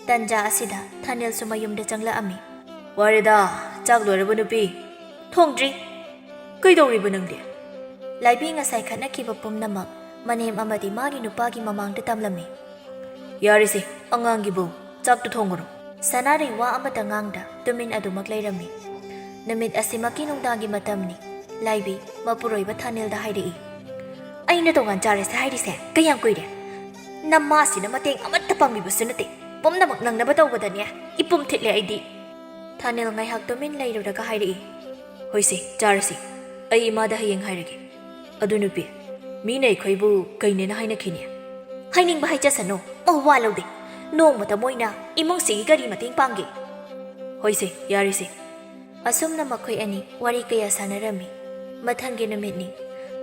[SPEAKER 2] ꯇꯟꯖꯥ ꯑꯁꯤꯗ ꯊꯥꯅꯦꯜꯁꯨ ꯃꯌꯨꯝꯗ ꯆꯪꯂꯛꯑꯝꯃꯤ꯫ ꯋꯥꯔꯦꯗꯥ, ꯆꯥꯛ ꯂꯣꯏꯔꯕ ꯅꯨꯄꯤ? ꯊꯣꯡꯗ꯭ꯔꯤ꯫ ꯀꯩꯗꯧꯔꯤꯕ ꯅꯪꯗꯤ? ꯂꯥꯏꯕꯤ ꯉꯁꯥꯏ ꯈꯠꯅꯈꯤꯕ ꯄꯨꯝꯅꯃꯛ ꯃꯅꯦꯝ ꯑꯃꯗꯤ ꯃꯥꯒꯤ ꯅꯨꯄꯥꯒꯤ ꯃꯃꯥꯡꯗ ꯇꯝꯂꯝꯃꯤ꯫ ꯌꯥꯔꯤꯁꯦ, ꯑꯉꯥꯡꯒꯤꯕꯨ ꯆꯥꯛꯇꯨ ꯊꯣꯡꯉꯨꯔꯣ꯫ ꯁꯅꯥꯔꯩ ꯋꯥ ꯑꯃꯇ ꯉꯥꯡꯗ ꯇꯨꯃꯤꯟ ꯑꯗꯨꯃꯛ ꯂꯩꯔꯝꯃꯤ꯫ ꯅꯨꯃꯤꯠ ꯑꯁꯤꯃꯛꯀꯤ ꯅꯨꯡꯗꯥꯡꯒꯤ ꯃꯇꯝꯅꯤ꯫ ꯂꯥꯏꯕꯤ ꯃꯄꯨꯔꯣꯏꯕ ꯊꯥꯅꯦꯜꯗ ꯍꯥꯏꯔꯛꯏ꯫ ꯑꯩꯅ ꯇꯣꯉꯥꯟ ꯆꯥꯔꯁꯦ ꯍꯥꯏꯔꯤꯁꯦ ꯀꯌꯥꯝ ꯀꯨꯏꯔꯦ? ꯅꯃꯥꯁꯤꯅ ꯃꯇꯦꯡ ꯑꯃꯠꯇ ꯄꯥꯡꯕꯤꯕꯁꯨ ꯅꯠꯇꯦ, ꯄꯨꯝꯅꯃꯛ ꯅꯪꯅꯕ ꯇꯧꯕꯗꯅꯦ ꯏꯄꯨꯝ ꯊꯤꯠꯂꯦ ꯑꯩꯗꯤ꯫ ꯊꯥꯅꯦꯜ ꯉꯥꯏꯍꯥꯛ ꯇꯨꯃꯤꯟ ꯂꯩꯔꯨꯔꯒ ꯍꯥꯏꯔꯛꯏ꯫ ꯍꯣꯏꯁꯦ, ꯆꯥꯔꯁꯤ, ꯑꯩ ꯏꯃꯥꯗ ꯍꯌꯦꯡ ꯍꯥꯏꯔꯒꯦ꯫ ꯑꯗꯨ ꯅꯨꯄꯤ, ꯃꯤꯅ ꯑꯩꯈꯣꯏꯕꯨ ꯀꯩꯅꯦꯅ ꯍꯥꯏꯅꯈꯤꯅꯤ? ꯍꯥꯏꯅꯤꯡꯕ ꯍꯥꯏꯖꯁꯅꯨ, ꯋꯥ ꯂꯧꯗꯦ꯫ ꯅꯣꯡꯃꯇ ꯃꯣꯏꯅ ꯏꯃꯨꯡꯁꯤꯒꯤ ꯀꯔꯤ ꯃꯇꯦꯡ ꯄꯥꯡꯒꯦ? ꯍꯣꯏꯁꯦ, ꯌꯥꯔꯤꯁꯦ꯫ ꯑꯁꯨꯝꯅ ꯃꯈꯣꯏ ꯑꯅꯤ ꯋꯥꯔꯤ ꯀꯌꯥ ꯁꯥꯟꯅꯔꯝꯃꯤ꯫ ꯃꯊꯪꯒꯤ ꯅꯨꯃꯤꯠꯅꯤ꯫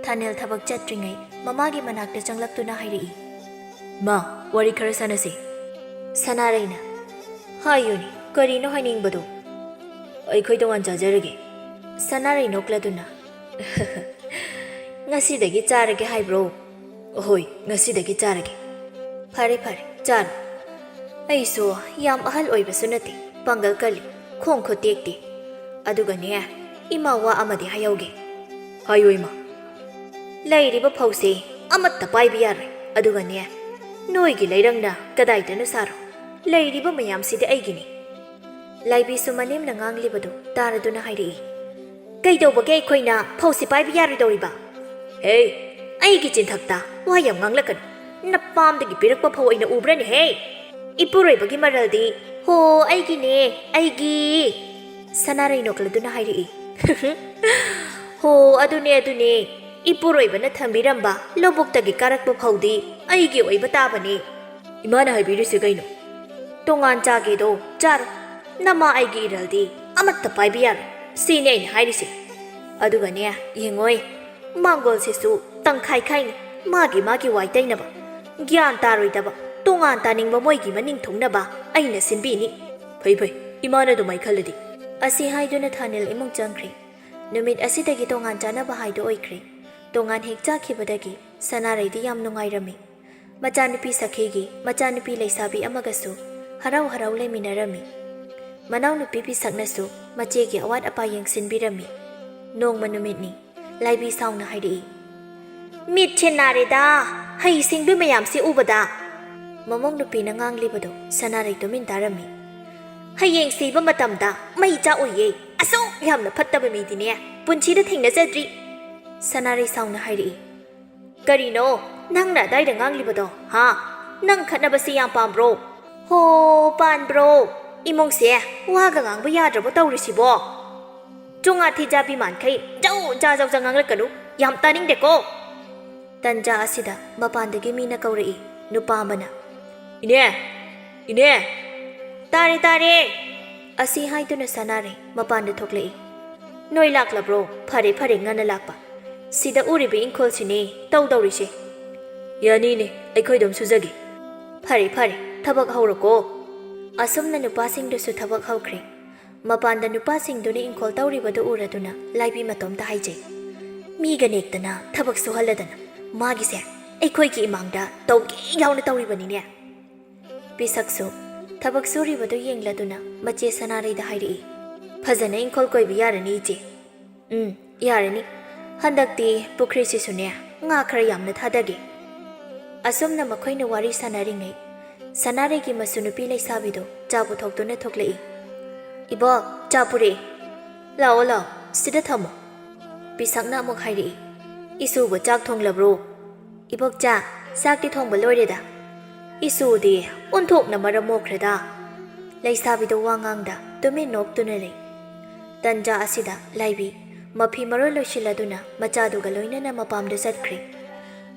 [SPEAKER 2] ꯊꯥꯅꯦꯜ ꯊꯕꯛ ꯆꯠꯇ꯭ꯔꯤꯉꯩ ꯃꯃꯥꯒꯤ ꯃꯅꯥꯛꯇ ꯆꯪꯂꯛꯇꯨꯅ ꯍꯥꯏꯔꯛꯏ꯫ ꯃꯥ, ꯋꯥꯔꯤ ꯈꯔ ꯁꯥꯟꯅꯁꯤ꯫ ꯁꯅꯥꯔꯩꯅ ꯍꯥꯏꯌꯨꯅꯤ ꯀꯔꯤꯅꯣ ꯍꯥꯏꯅꯤꯡꯕꯗꯣ ꯑꯩꯈꯣꯏ ꯇꯣꯉꯥꯟ ꯆꯥꯖꯔꯒꯦ ꯁꯅꯥꯔꯩ ꯅꯣꯛꯂꯗꯨꯅ ꯉꯁꯤꯗꯒꯤ ꯆꯥꯔꯒꯦ ꯍꯥꯏꯕ꯭ꯔꯣ ꯍꯣꯏ ꯉꯁꯤꯗꯒꯤ ꯆꯥꯔꯒꯦ ꯐꯔꯦ ꯐꯔꯦ ꯆꯥꯔꯣ ꯑꯩꯁꯨ ꯌꯥꯝ ꯑꯍꯜ ꯑꯣꯏꯕꯁꯨ ꯅꯠꯇꯦ ꯄꯥꯡꯒꯜ ꯀꯜꯂꯤ ꯈꯣꯡ ꯈꯨꯠ ꯇꯦꯛꯇꯦ ꯑꯗꯨꯒꯅꯦ ꯏꯃꯥ ꯋꯥ ꯑꯃꯗꯤ ꯍꯥꯏꯍꯧꯒꯦ ꯍꯥꯏꯌꯨ ꯏꯃꯥ ꯂꯩꯔꯤꯕ ꯐꯧꯁꯦ ꯑꯃꯠꯇ ꯄꯥꯏꯕ ꯌꯥꯔꯣꯏ ꯑꯗꯨꯒꯅꯦ ꯅꯣꯏꯒꯤ ꯂꯩꯔꯪꯅ ꯀꯗꯥꯏꯗꯅꯣ ꯁꯥꯔꯣ ꯂꯩꯔꯤꯕ ꯃꯌꯥꯝꯁꯤꯗꯤ ꯑꯩꯒꯤꯅꯤ ꯂꯥꯏꯕꯤꯁꯨ ꯃꯅꯦꯝꯅ ꯉꯥꯡꯂꯤꯕꯗꯨ ꯇꯥꯔꯗꯨꯅ ꯍꯥꯏꯔꯛꯏ ꯀꯩꯗꯧꯕꯒꯦ ꯑꯩꯈꯣꯏꯅ ꯐꯧꯁꯦ ꯄꯥꯏꯕ ꯌꯥꯔꯣꯏꯗꯧꯔꯤꯕ ꯍꯦ ꯑꯩꯒꯤ ꯆꯤꯟꯊꯛꯇ ꯋꯥ ꯌꯥꯝ ꯉꯥꯡꯂꯛꯀꯅꯨ ꯅꯄꯥꯝꯗꯒꯤ ꯄꯤꯔꯛꯄ ꯐꯧ ꯑꯣꯏꯅ ꯎꯕ꯭ꯔꯅꯦ ꯍꯦ ꯏꯄꯨꯔꯣꯏꯕꯒꯤ ꯃꯔꯜꯗꯤ ꯍꯣ ꯑꯩꯒꯤꯅꯦ ꯑꯩꯒꯤ ꯁꯅꯥꯔꯩ ꯅꯣꯛꯂꯗꯨꯅ ꯍꯥꯏꯔꯛꯏ ꯍꯣ ꯑꯗꯨꯅꯦ ꯏꯄꯨꯔꯣꯏꯕꯅ ꯊꯝꯕꯤꯔꯝꯕ ꯂꯧꯕꯨꯛꯇꯒꯤ ꯀꯥꯔꯛꯄ ꯐꯧꯗꯤ ꯑꯩꯒꯤ ꯑꯣꯏꯕ ꯇꯥꯕꯅꯤ ꯏꯃꯥꯅ ꯍꯥꯏꯕꯤꯔꯤꯁꯦ ꯀꯩꯅꯣ ꯇꯣꯉꯥꯟ ꯆꯥꯒꯦꯗꯣ ꯆꯥꯔꯣ ꯅꯃꯥ ꯑꯩꯒꯤ ꯏꯔꯜꯗꯤ ꯑꯃꯠꯇ ꯄꯥꯏꯕ ꯌꯥꯔꯣꯏ ꯁꯤꯅꯦ ꯑꯩꯅ ꯍꯥꯏꯔꯤꯁꯦ ꯑꯗꯨꯒꯅꯦ ꯌꯦꯡꯉꯣꯏ ꯃꯥꯡꯒꯣꯜꯁꯤꯁꯨ ꯇꯪꯈꯥꯏ ꯈꯥꯏꯅꯤ ꯃꯥꯒꯤ ꯋꯥꯏ ꯇꯩꯅꯕ ꯒ꯭ꯌꯥꯟ ꯇꯥꯔꯣꯏꯗꯕ ꯇꯣꯉꯥꯟ ꯇꯥꯅꯤꯡꯕ ꯃꯣꯏꯒꯤ ꯃꯅꯤꯡ ꯊꯨꯡꯅꯕ ꯑꯩꯅ ꯁꯤꯟꯕꯤꯅꯤ ꯐꯩ ꯏꯃꯥꯅ ꯑꯗꯨꯃꯥꯏ ꯈꯜꯂꯗꯤ ꯑꯁꯤ ꯍꯥꯏꯗꯨꯅ ꯊꯥꯅꯤꯜ ꯏꯃꯨꯡ ꯆꯪꯈ꯭ꯔꯦ ꯅꯨꯃꯤꯠ ꯑꯁꯤꯗꯒꯤ ꯇꯣꯉꯥꯟ ꯆꯥꯅꯕ ꯍꯥꯏꯗꯨ ꯑꯣꯏꯈ꯭ꯔꯦ ꯇꯣꯉꯥꯟ ꯍꯦꯛ ꯆꯥꯈꯤꯕꯗꯒꯤ ꯁꯅꯥꯔꯩꯗꯤ ꯌꯥꯝ ꯅꯨꯡꯉꯥꯏꯔꯝꯃꯤ ꯃꯆꯥꯅꯨꯄꯤ ꯁꯈꯤꯒꯤ ꯃꯆꯥꯅꯨꯄꯤ ꯂꯩꯁꯥꯕꯤ ꯑꯃꯒꯁꯨ ꯍꯔꯥꯎ ꯍꯔꯥꯎ ꯂꯩꯃꯤꯟꯅꯔꯝꯃꯤ ꯃꯅꯥꯎꯅꯨꯄꯤ ꯄꯤꯁꯛꯅꯁꯨ ꯃꯆꯦꯒꯤ ꯑꯋꯥꯠ ꯑꯄꯥ ꯌꯦꯡꯁꯤꯟꯕꯤꯔꯝꯃꯤ ꯅꯣꯡꯃ ꯅꯨꯃꯤꯠꯅꯤ ꯂꯥꯏꯕꯤ ꯁꯥꯎꯅ ꯍꯥꯏꯔꯛꯏ ꯃꯤꯠꯁꯦ ꯅꯥꯔꯦꯗ ꯍꯩ ꯁꯤꯡꯕꯤ ꯃꯌꯥꯝꯁꯤ ꯎꯕꯗ ꯃꯃꯧ ꯅꯨꯄꯤꯅ ꯉꯥꯡꯂꯤꯕꯗꯣ ꯁꯅꯥꯔꯩ ꯇꯨꯃꯤꯟ ꯇꯥꯔꯝꯃꯤ ꯍꯌꯦꯡ ꯁꯤꯕ ꯃꯇꯝꯗ ꯃꯩ ꯆꯥꯛꯑꯣꯏꯌꯦ ꯑꯁꯨꯛ ꯌꯥꯝꯅ ꯐꯠꯇꯕ ꯃꯤꯗꯤꯅꯦ ꯄꯨꯟꯁꯤꯗ ꯊꯦꯡꯅꯖꯗ꯭ꯔꯤ ꯁꯅꯥꯔꯩ ꯁꯥꯎꯅ ꯍꯥꯏꯔꯛꯏ ꯀꯔꯤꯅꯣ ꯅꯪꯅ ꯑꯗꯥꯏꯗ ꯉꯥꯡꯂꯤꯕꯗꯣ ꯍꯥ ꯅꯪ ꯈꯠꯅꯕꯁꯤ ꯌꯥꯝ ꯄꯥꯝꯕ꯭ꯔꯣ ꯍꯣ ꯄꯥꯟꯕ꯭ꯔꯣ ꯏꯃꯨꯡꯁꯦ ꯋꯥꯒ ꯉꯥꯡꯕ ꯌꯥꯗ꯭ꯔꯕꯣ ꯇꯧꯔꯤꯁꯤꯕꯣ ꯆꯣꯡꯉꯥ ꯊꯤꯖꯥꯕꯤ ꯃꯥꯟꯈꯩ ꯖꯧ ꯉꯥꯡꯂꯛꯀꯅꯨ ꯌꯥꯝ ꯇꯥꯅꯤꯡꯗꯦꯀꯣ ꯇꯟꯖꯥ ꯑꯁꯤꯗ ꯃꯄꯥꯟꯗꯒꯤ ꯃꯤꯅ ꯀꯧꯔꯛꯏ ꯅꯨꯄꯥ ꯑꯃꯅ ꯏꯅꯦ ꯇꯥꯔꯦ ꯑꯁꯤ ꯍꯥꯏꯗꯨꯅ ꯁꯅꯥꯔꯩ ꯃꯄꯥꯟꯗ ꯊꯣꯛꯂꯛꯏ ꯅꯣꯏ ꯂꯥꯛꯂꯕ꯭ꯔꯣ ꯐꯔꯦ ꯉꯟꯅ ꯂꯥꯛꯄ ꯁꯤꯗ ꯎꯔꯤꯕ ꯏꯪꯈꯣꯜꯁꯤꯅꯦ ꯇꯧꯗꯧꯔꯤꯁꯦ ꯌꯥꯅꯤꯅꯦ ꯑꯩꯈꯣꯏꯗꯨꯝ ꯁꯨꯖꯒꯦ ꯐꯔꯦ ꯊꯕꯛ ꯍꯧꯔꯣꯀꯣ ꯑꯁꯨꯝꯅ ꯅꯨꯄꯥꯁꯤꯡꯗꯨꯁꯨ ꯊꯕꯛ ꯍꯧꯈ꯭ꯔꯦ ꯃꯄꯥꯟꯗ ꯅꯨꯄꯥꯁꯤꯡꯗꯨꯅ ꯏꯪꯈꯣꯜ ꯇꯧꯔꯤꯕꯗꯨ ꯎꯔꯗꯨꯅ ꯂꯥꯏꯕꯤ ꯃꯇꯣꯝꯇ ꯍꯥꯏꯖꯩ ꯃꯤꯒ ꯅꯦꯛꯇꯅ ꯊꯕꯛ ꯁꯨꯍꯜꯂꯗꯅ ꯃꯥꯒꯤꯁꯦ ꯑꯩꯈꯣꯏꯒꯤ ꯏꯃꯥꯡꯗ ꯇꯧꯒꯦ ꯌꯥꯎꯅ ꯇꯧꯔꯤꯕꯅꯤꯅꯦ ꯄꯤꯁꯛꯁꯨ ꯊꯕꯛ ꯁꯨꯔꯤꯕꯗꯨ ꯌꯦꯡꯂꯗꯨꯅ ꯃꯆꯦ ꯁꯅꯥꯔꯩꯗ ꯍꯥꯏꯔꯛꯏ ꯐꯖꯅ ꯏꯪꯈꯣꯜ ꯀꯣꯏꯕ ꯌꯥꯔꯅꯤ ꯏꯆꯦ ꯌꯥꯔꯅꯤ ꯍꯟꯗꯛꯇꯤ ꯄꯨꯈ꯭ꯔꯤꯁꯤꯁꯨꯅꯦ ꯉꯥ ꯈꯔ ꯌꯥꯝꯅ ꯊꯥꯗꯒꯦ ꯑꯁꯨꯝꯅ ꯃꯈꯣꯏꯅ ꯋꯥꯔꯤ ꯁꯥꯟꯅꯔꯤꯉꯩ ꯁꯅꯥꯔꯩꯒꯤ ꯃꯁꯨꯅꯨꯄꯤ ꯂꯩꯁꯥꯕꯤꯗꯣ ꯆꯥ ꯄꯨꯊꯣꯛꯇꯨꯅ ꯊꯣꯛꯂꯛꯏ ꯏꯕꯣꯛ ꯆꯥ ꯄꯨꯔꯛꯑꯦ ꯂꯥꯛꯑꯣ ꯁꯤꯗ ꯊꯝꯃꯣ ꯄꯤꯁꯛꯅ ꯑꯃꯨꯛ ꯍꯥꯏꯔꯛꯏ ꯏꯁꯨꯕꯨ ꯆꯥꯛ ꯊꯣꯡꯂꯕ꯭ꯔꯣ ꯏꯕꯣꯛ ꯆꯥꯛꯇꯤ ꯊꯣꯡꯕ ꯂꯣꯏꯔꯦꯗ ꯏꯁꯨꯗꯤ ꯑꯣꯟꯊꯣꯛꯅ ꯃꯔꯝ ꯃꯣꯛꯈ꯭ꯔꯦꯗ ꯂꯩꯁꯥꯕꯤꯗꯣ ꯋꯥ ꯉꯥꯡꯗ ꯇꯨꯃꯤꯟ ꯅꯣꯛꯇꯨꯅ ꯂꯩ ꯇꯟꯖꯥ ꯑꯁꯤꯗ ꯂꯥꯏꯕꯤ ꯃꯐꯤ ꯃꯔꯣꯜ ꯂꯣꯏꯁꯤꯜꯂꯗꯨꯅ ꯃꯆꯥꯗꯨꯒ ꯂꯣꯏꯅꯅ ꯃꯄꯥꯝꯗ ꯆꯠꯈ꯭ꯔꯦ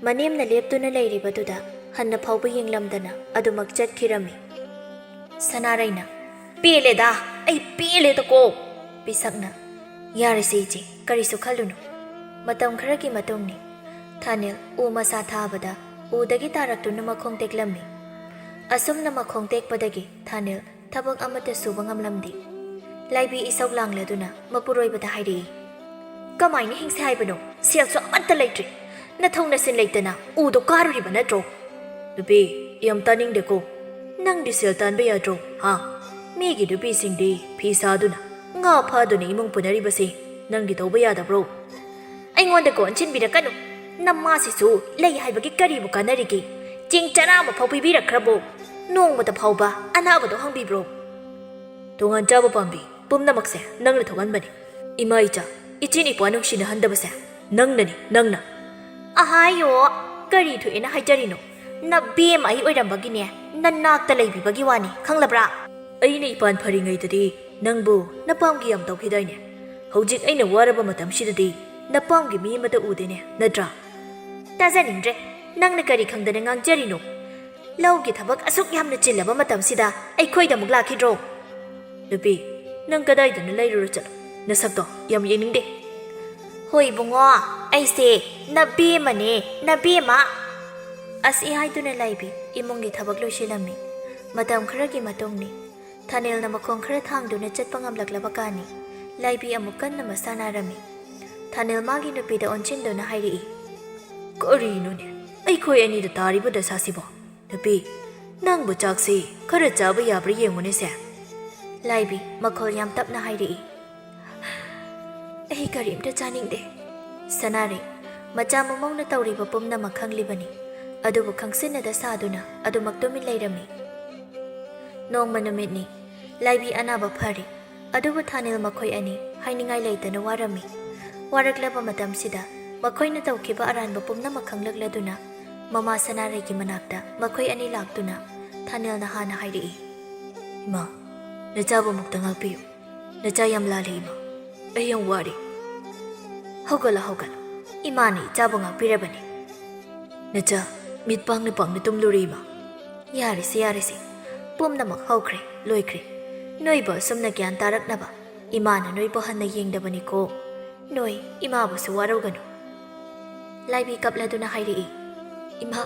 [SPEAKER 2] ꯃꯅꯦꯝꯅ ꯂꯦꯞꯇꯨꯅ ꯂꯩꯔꯤꯕꯗꯨꯗ ꯍꯟꯅ ꯐꯥꯎꯕ ꯌꯦꯡꯂꯝꯗꯅ ꯑꯗꯨꯃꯛ ꯆꯠꯈꯤꯔꯝꯃꯤ ꯁꯅꯥꯔꯩꯅ ꯄꯦꯜꯂꯦꯗ ꯑꯩ ꯄꯦꯜꯂꯦꯗꯀꯣ ꯄꯤꯁꯛꯅ ꯌꯥꯔꯤꯁꯦ ꯏꯆꯦ ꯀꯔꯤꯁꯨ ꯈꯜꯂꯨꯅꯨ ꯃꯇꯝ ꯈꯔꯒꯤ ꯃꯇꯨꯡꯅꯤ ꯊꯥꯅꯤꯜ ꯎ ꯃꯁꯥ ꯊꯥꯕꯗ ꯎꯗꯒꯤ ꯇꯥꯔꯛꯇꯨꯅ ꯃꯈꯣꯡ ꯇꯦꯛꯂꯝꯃꯤ ꯑꯁꯨꯝꯅ ꯃꯈꯣꯡ ꯇꯦꯛꯄꯗꯒꯤ ꯊꯥꯅꯤꯜ ꯊꯕꯛ ꯑꯃꯠꯇ ꯁꯨꯕ ꯉꯝꯂꯝꯗꯦ ꯂꯥꯏꯕꯤ ꯏꯁꯧ ꯂꯥꯡꯂꯗꯨꯅ ꯃꯄꯨꯔꯣꯏꯕꯗ ꯍꯥꯏꯔꯛꯏ ꯀꯃꯥꯏꯅ ꯍꯤꯡꯁꯦ ꯍꯥꯏꯕꯅꯣ ꯁꯦꯜꯁꯨ ꯑꯃꯠꯇ ꯂꯩꯇ꯭ꯔꯤ ꯅꯊꯧ ꯅꯁꯤꯟ ꯂꯩꯇꯅ ꯎꯗꯣ ꯀꯥꯔꯨꯔꯤꯕ ꯅꯠꯇ꯭ꯔꯣ ꯅꯨꯄꯤ ꯌꯥꯝ ꯇꯥꯅꯤꯡꯗꯦꯀꯣ ꯅꯪꯗꯤ ꯁꯦꯜ ꯇꯥꯟꯕ ꯌꯥꯗ꯭ꯔꯣ ꯃꯤꯒꯤ ꯅꯨꯄꯤꯁꯤꯡꯗꯤ ꯐꯤ ꯁꯥꯗꯨꯅ ꯉꯥ ꯐꯥꯗꯨꯅ ꯏꯃꯨꯡ ꯄꯨꯅꯔꯤꯕꯁꯦ ꯅꯪꯗꯤ ꯇꯧꯕ ꯌꯥꯗꯕ꯭ꯔꯣ ꯑꯩꯉꯣꯟꯗ ꯀꯣꯟꯁꯤꯟꯕꯤꯔꯛꯀꯅꯨ ꯅꯃꯥꯁꯤꯁꯨ ꯂꯩ ꯍꯥꯏꯕꯒꯤ ꯀꯔꯤꯕꯨ ꯀꯥꯟꯅꯔꯤꯒꯦ ꯆꯦꯡ ꯆꯔꯥ ꯑꯃ ꯐꯥꯎ ꯄꯤꯕꯤꯔꯛꯈ꯭ꯔꯕꯣ ꯅꯣꯡꯃꯗ ꯐꯥꯎꯕ ꯑꯅꯥꯕꯗꯣ ꯍꯪꯕꯤꯕ꯭ꯔꯣ ꯇꯣꯉꯥꯟ ꯆꯥꯕ ꯄꯥꯝꯕꯤ ꯄꯨꯝꯅꯃꯛꯁꯦ ꯅꯪꯅ ꯊꯣꯛꯍꯟꯕꯅꯤ ꯏꯃꯥ ꯏꯆꯥ ꯏꯆꯤꯟ ꯏꯄ꯭ꯋꯥ ꯅꯨꯡꯁꯤꯅꯍꯟꯗꯕꯁꯦ ꯅꯪꯅ ꯑꯍꯥꯌꯣ ꯀꯔꯤ ꯊꯣꯛꯑꯦꯅ ꯍꯥꯏꯖꯔꯤꯅꯣ ꯅꯕꯦꯝ ꯑꯩ ꯑꯣꯏꯔꯝꯕꯒꯤꯅꯦ ꯅꯅꯥꯛꯇ ꯂꯩꯕꯤꯕꯒꯤ ꯋꯥꯅꯤ ꯈꯪꯂꯕ꯭ꯔꯥ ꯑꯩꯅ ꯏꯄꯥꯟ ꯐꯔꯤꯉꯩꯗꯗꯤ ꯅꯪꯕꯨ ꯅꯄꯥꯝꯒꯤ ꯌꯥꯝ ꯇꯧꯈꯤꯗꯥꯏꯅꯦ ꯍꯧꯖꯤꯛ ꯑꯩꯅ ꯋꯥꯔꯕ ꯃꯇꯝꯁꯤꯗꯗꯤ ꯅꯄꯥꯝꯒꯤ ꯃꯤ ꯑꯃꯇ ꯎꯗꯦꯅꯦ ꯅꯠꯇ꯭ꯔꯥ ꯇꯥꯖꯅꯤꯡꯗ꯭ꯔꯦ ꯅꯪꯅ ꯀꯔꯤ ꯈꯪꯗꯅ ꯉꯥꯡꯖꯔꯤꯅꯣ ꯂꯧꯒꯤ ꯊꯕꯛ ꯑꯁꯨꯛ ꯌꯥꯝꯅ ꯆꯤꯜꯂꯕ ꯃꯇꯝꯁꯤꯗ ꯑꯩꯈꯣꯏꯗ ꯑꯃꯨꯛ ꯂꯥꯛꯈꯤꯗ꯭ꯔꯣ ꯅꯨꯄꯤ ꯅꯪ ꯀꯗꯥꯏꯗꯅ ꯂꯩꯔꯨꯔ ꯆꯠꯂꯣ ꯅꯁꯛꯇꯣ ꯌꯥꯝ ꯌꯦꯡꯅꯤꯡꯗꯦ ꯍꯣꯏ ꯏꯕꯨꯡꯉꯣ ꯑꯩꯁꯦ ꯅꯕꯦꯝꯃꯅꯦ ꯅꯕꯦꯝꯃ ꯑꯁꯤ ꯍꯥꯏꯗꯨꯅ ꯂꯥꯏꯕꯤ ꯏꯃꯨꯡꯒꯤ ꯊꯕꯛ ꯂꯣꯏꯁꯤꯜꯂꯝꯃꯤ Matam kharaги matungni Thanel na makhong khara thangduna chatpa ngamlaklaba kani Laibi amuk kanna masanarami Thanel magi nupida onchinduna hairi Karino ne Aikhoi ani da tariba dasasibo Nupi Nangbu chakse khara chaba yabra yengmune se Laibi makhol yam tapna hairi Ai karimta chaningde Sanare Macha mamongna tawriba pumna makhanglibani Adubu khangsinada saduna adumak tumin lairami Nongma numitni Laibi anaba phari Adubu Thanel makhoi ani hainingai leitana warami Waraklaba matamsida makhoi na tawkiba aranba pumna makhanglagladuna Mama Sanare ki manakta makhoi ani laktuna Thanel na hana hairi Ima Nachaba mukta ngakpiyo Nacha yam lali ima Ayang wari Hogala Imani chaba ngakpirabani Nacha mitpang na tumluri ima Yarisi Pumna makhawkre loikre Noiba sumna gyan taraknaba Imana noiba hanna yengdabani ko Noi imaba su warawgano Laibi kapladuna hairi Ima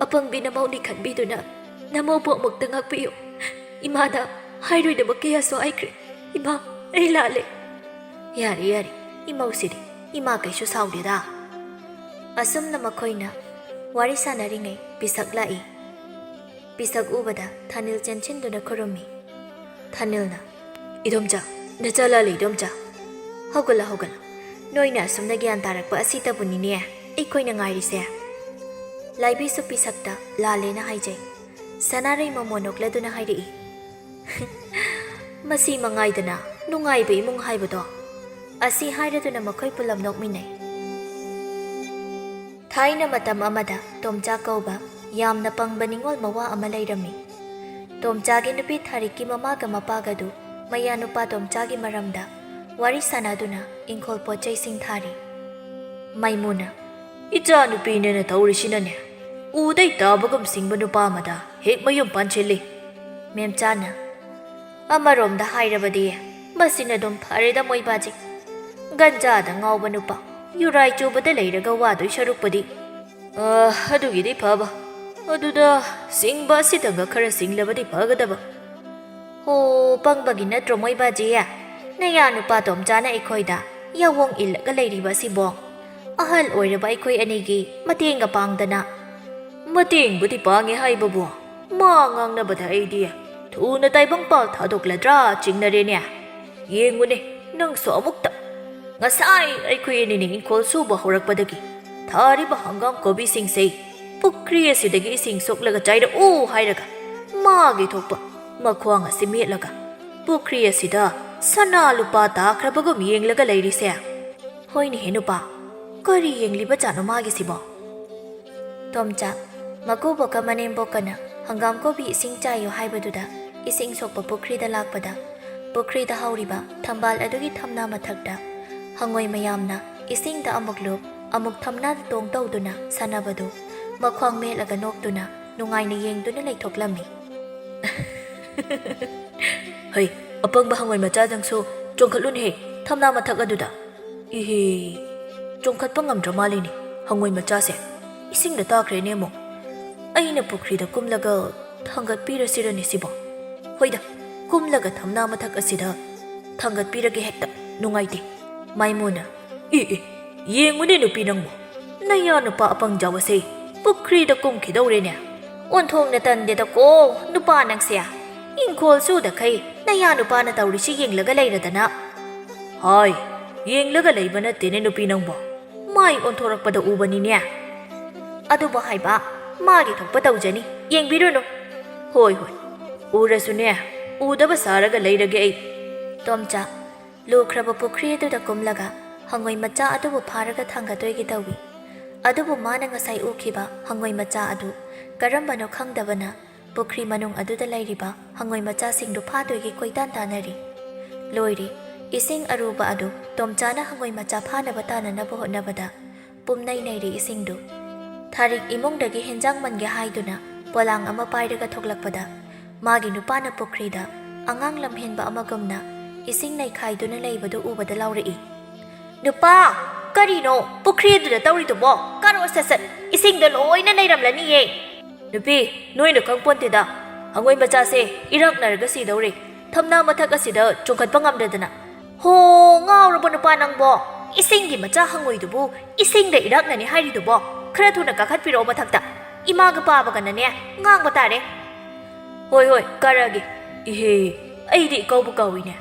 [SPEAKER 2] Apang binamaw ni kanbiduna Namaw po mukta ngakpiyo Imana hairoi da kaya so aikre Ima ay lale Yari Imaw sidi Ima kaysyo saudi da Asum na makoy na Wari sana ringay pisak lai Pisak ubada Thanel chanchin duna kurumi Thanel na Idomja Nachalali idomja Hogala Noi na asum na gyan tarak pa asita po niya Ikoy na ngairi siya Laibi su pisakta lale na haijay Sanaray mamonok lado na hairi Masi mangay dana Nungay ba imong hay ba to Asi hayra na makoy pulam nokminay Thay na matam amada 𝗙𝗺𝗶𝗶𝗏 yam na pang baningol mawa amalayrami 𝗙𝗵𝗶𝗏𝗁 nupit hariki 𝗪𝗵𝗶𝗏𝗫 mayanu pa 𝗙𝗵𝗶𝗏𝗁 maramda wari sanaduna ingkol 𝗪𝗫𝗁 thari Maimuna Icha nupina na tawrisinane Uday tabagam singba nupa amada hek mayum panchili 𝗪𝗵𝗶𝗏 Amaromda hayrabadi masina dum phareda moibaji Ganjada ngawba nupa Yurai chubada leiraga wadoi sharukpadi Adugidi phaba Aduda singba sitanga khara singlabadi phagadaba Ho pangbagi natro moibaji ya Naya nupa 𝗙𝗵𝗶𝗏 aikhoida Yawong ilaga leiriba sibong Ahal oiraba aikoi anigi matenga pangdana Matengbudi pangi haibabo Ma ngangnabada aidiya Thuna taibang pal thadokladra chingnarenya Yengune nang so amukta Ngasai aikoi anini ingkol suba horakpadagi Thariba hangam kobi singsei Pukri asidagi ising soklaga chayda hairaga Magi thokpa Makhwang asimetlaga Pukri asida Sana lupa takrabagam yenglaga leirisya Hoyni henupa Kari yengliba chano magi sibo 𝗙𝗵𝗶 Makuboka manembokana hangam kobi ising chayo haibaduda Ising sokpa pukrida lakpada Pukrida hauriba thambal adugi thamna mathakda Hangoi mayamna ising da amuklup Amuk thamna tong tawduna sanabadu Makhwang melaga noktuna Nungay na yengduna laithoklami Hey, apang ba hangoi machadang so Chongkhatlun he, thamna mathak aduda Ihe, chongkhat pa ngamdra malini Hangoi machase Ising da takre nemo Aina pukrida kumlaga Thangat pirasirani sibo Hoida, kumlaga thamna mathak asida Thangat pirage hekta Nungaydi Maimuna Yengune nupi nangmo Naya nupa apang jawase Pukrida kumkidawrenya Onthong na tandeta ko Nupa nang siya Ingkol suda kay Naya nupa na tawrisi yenglaga layradana Hay Yenglaga laybana tine nupi nangmo May onthorak pada ubani niya Ado ba haiba Magi thokpa tawjani Yengbiru no Hoy Urasu niya Udaba saraga layrage ay 𝗙𝗵𝗶 Lukraba pukri aduda kumlaga Hangoi macha adubu pharaga thangadoigi tawi Adubu mana ngasai ukhiba hangoi macha adu Karambano khangdabana Pukri manung aduda lairiba hangoi macha singdu phadoigi koitan tanari Loiri Ising aruba adu 𝗙𝗵𝗶 na hangoi macha phanaba tananabu hotnabada Pumnai nairi isingdu Tharik imongdagi henjang mange haiduna Polang ama pairaga thoklakpada Magi nupana pukrida Angang lamhenba amagumna Ising nai khaiduna laibadu ubada lauri Nupa Karino pukri aduna tawridubo Karo sasat Ising da loy na nairamlani ye Nupi Noy na kangpontida ꯍꯪꯉꯣꯏ ꯃꯆꯥꯁꯦ ꯏꯔꯛꯅꯔꯒ ꯁꯤꯗꯧꯔꯦ ꯊꯝꯅꯥ ꯃꯊꯛ ꯑꯁꯤꯗ ꯆꯣꯡꯈꯠꯄ ꯉꯝꯗꯗꯅ ꯍꯣ ꯉꯥꯎꯔꯕ ꯅꯨꯄꯥ ꯅꯪꯕꯣ ꯏꯁꯤꯡꯒꯤ ꯃꯆꯥ ꯍꯪꯉꯣꯏꯗꯨꯕꯨ ꯏꯁꯤꯡꯗ ꯏꯔꯛꯅꯅꯤ ꯍꯥꯏꯔꯤꯗꯨꯕꯣ ꯈꯔ ꯊꯨꯅ ꯀꯥꯈꯠꯄꯤꯔꯛꯑꯣ ꯃꯊꯛꯇ ꯏꯃꯥꯒ ꯄꯥꯕꯒꯅꯅꯦ ꯉꯥꯡꯕ ꯇꯥꯔꯦ ꯍꯣꯏ ꯍꯣꯏ ꯀꯥꯔꯛꯑꯒꯦ ꯏꯍꯦ ꯑꯩꯗꯤ ꯏꯀꯧꯕ ꯀꯧꯏꯅꯦ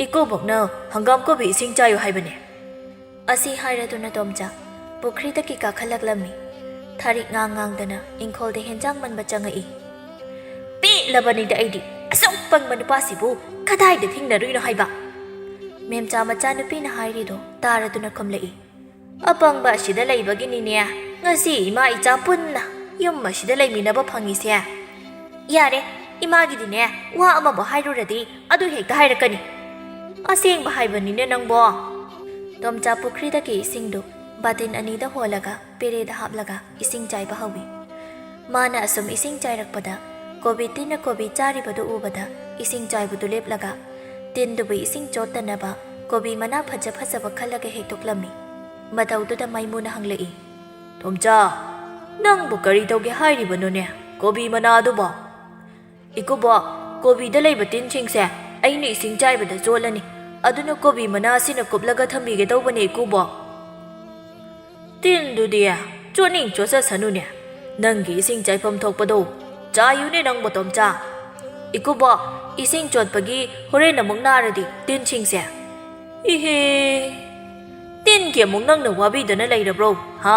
[SPEAKER 2] ꯏꯀꯧꯕꯣꯛꯅ ꯍꯪꯒꯥꯝ ꯀꯣꯕꯤ ꯏꯁꯤꯡ ꯆꯥꯌꯨ ꯍꯥꯏꯕꯅꯦ ꯑꯁꯤ ꯍꯥꯏꯔꯗꯨꯅ ꯇꯣꯝꯆꯥ ꯄꯨꯈ꯭ꯔꯤꯗꯒꯤ ꯀꯥꯈꯠꯂꯛꯂꯝꯃꯤ ꯊꯥꯔꯤꯛ ꯉꯥꯡꯗꯅ ꯏꯪꯈꯣꯜꯗ ꯍꯦꯟꯖꯥꯡ ꯃꯟꯕ ꯆꯪꯉꯛꯏ ꯄꯦꯠꯂꯕꯅꯤꯗ ꯑꯩꯗꯤ ꯑꯁꯨꯛ ꯄꯪꯕ ꯅꯨꯄꯥꯁꯤꯕꯨ ꯀꯗꯥꯏꯗ ꯊꯦꯡꯅꯔꯨꯏꯅꯣ ꯍꯥꯏꯕ ꯃꯦꯝꯆꯥ ꯃꯆꯥꯅꯨꯄꯤꯅ ꯍꯥꯏꯔꯤꯗꯣ ꯇꯥꯔꯗꯨꯅ ꯈꯨꯝꯂꯛꯏ ꯑꯄꯪꯕ ꯑꯁꯤꯗ ꯂꯩꯕꯒꯤꯅꯤꯅꯦ ꯉꯁꯤ ꯏꯃꯥ ꯏꯆꯥ ꯄꯨꯟꯅ ꯌꯨꯝ ꯑꯁꯤꯗ ꯂꯩꯃꯤꯟꯅꯕ ꯐꯪꯉꯤꯁꯦ ꯌꯥꯔꯦ ꯏꯃꯥꯒꯤꯗꯤꯅꯦ ꯋꯥ ꯑꯃꯕꯨ ꯍꯥꯏꯔꯨꯔꯗꯤ ꯑꯗꯨ ꯍꯦꯛꯇ ꯍꯥꯏꯔꯛꯀꯅꯤ ꯑꯁꯦꯡꯕ ꯍꯥꯏꯕꯅꯤꯅꯦ ꯅꯪꯕꯣ ꯇꯣꯝꯆꯥ ꯄꯨꯈ꯭ꯔꯤꯗꯒꯤ ꯏꯁꯤꯡꯗꯨ ꯕꯥꯇꯤꯟ ꯑꯅꯤꯗ ꯍꯣꯜꯂꯒ ꯄꯦꯔꯦꯗ ꯍꯥꯞꯂꯒ ꯏꯁꯤꯡ ꯆꯥꯏꯕ ꯍꯧꯏ ꯃꯥꯅ ꯑꯁꯨꯝ ꯏꯁꯤꯡ ꯆꯥꯏꯔꯛꯄꯗ ꯀꯣꯕꯤ ꯇꯤꯟꯅ ꯀꯣꯕꯤ ꯆꯥꯔꯤꯕꯗꯨ ꯎꯕꯗ ꯏꯁꯤꯡ ꯆꯥꯏꯕꯗꯨ ꯂꯦꯞꯂꯒ ꯇꯤꯟꯗꯨꯕꯨ ꯏꯁꯤꯡ ꯆꯣꯠꯇꯅꯕ ꯀꯣꯕꯤ ꯃꯅꯥ ꯐꯖ ꯐꯖꯕ ꯈꯜꯂꯒ ꯍꯦꯛꯇꯣꯛꯂꯝꯃꯤ ꯃꯇꯧꯗꯨꯗ ꯃꯩꯃꯨꯅ ꯍꯪꯂꯛꯏ ꯇꯣꯝꯆꯥ ꯅꯪꯕꯨ ꯀꯔꯤ ꯇꯧꯒꯦ ꯍꯥꯏꯔꯤꯕꯅꯣꯅꯦ ꯀꯣꯕꯤ ꯃꯅꯥꯗꯨꯕꯣ ꯏꯀꯨꯕꯣꯛ ꯀꯣꯕꯤꯗ ꯂꯩꯕ ꯇꯤꯟꯁꯤꯡꯁꯦ ꯑꯩꯅ ꯏꯁꯤꯡ ꯆꯥꯏꯕꯗ ꯆꯣꯠꯂꯅꯤ ꯑꯗꯨꯅ ꯀꯣꯕꯤ ꯃꯅꯥꯁꯤꯅ ꯀꯨꯞꯂꯒ ꯊꯝꯕꯤꯒꯦ ꯇꯧꯕꯅꯦ ꯏꯀꯨꯕꯣꯛ ꯇꯤꯟꯗꯨꯗꯤ ꯆꯣꯠꯅꯤꯡ ꯆꯣꯠꯆꯁꯅꯨꯅꯦ ꯅꯪꯒꯤ ꯏꯁꯤꯡ ꯆꯥꯏꯐꯝ ꯊꯣꯛꯄꯗꯣ ꯆꯥꯌꯨꯅꯦ ꯅꯪꯕꯨ ꯇꯣꯝꯆꯥ ꯏꯀꯨꯕꯣꯛ ꯏꯁꯤꯡ ꯆꯣꯠꯄꯒꯤ ꯍꯣꯔꯦꯟ ꯑꯃꯨꯛ ꯅꯥꯔꯗꯤ ꯇꯤꯟꯁꯤꯡꯁꯦ 이헤 ꯇꯤꯟꯒꯤ ꯑꯃꯨꯛ ꯅꯪꯅ ꯋꯥꯕꯤꯗꯅ ꯂꯩꯔꯕ꯭ꯔꯣ ꯍꯥ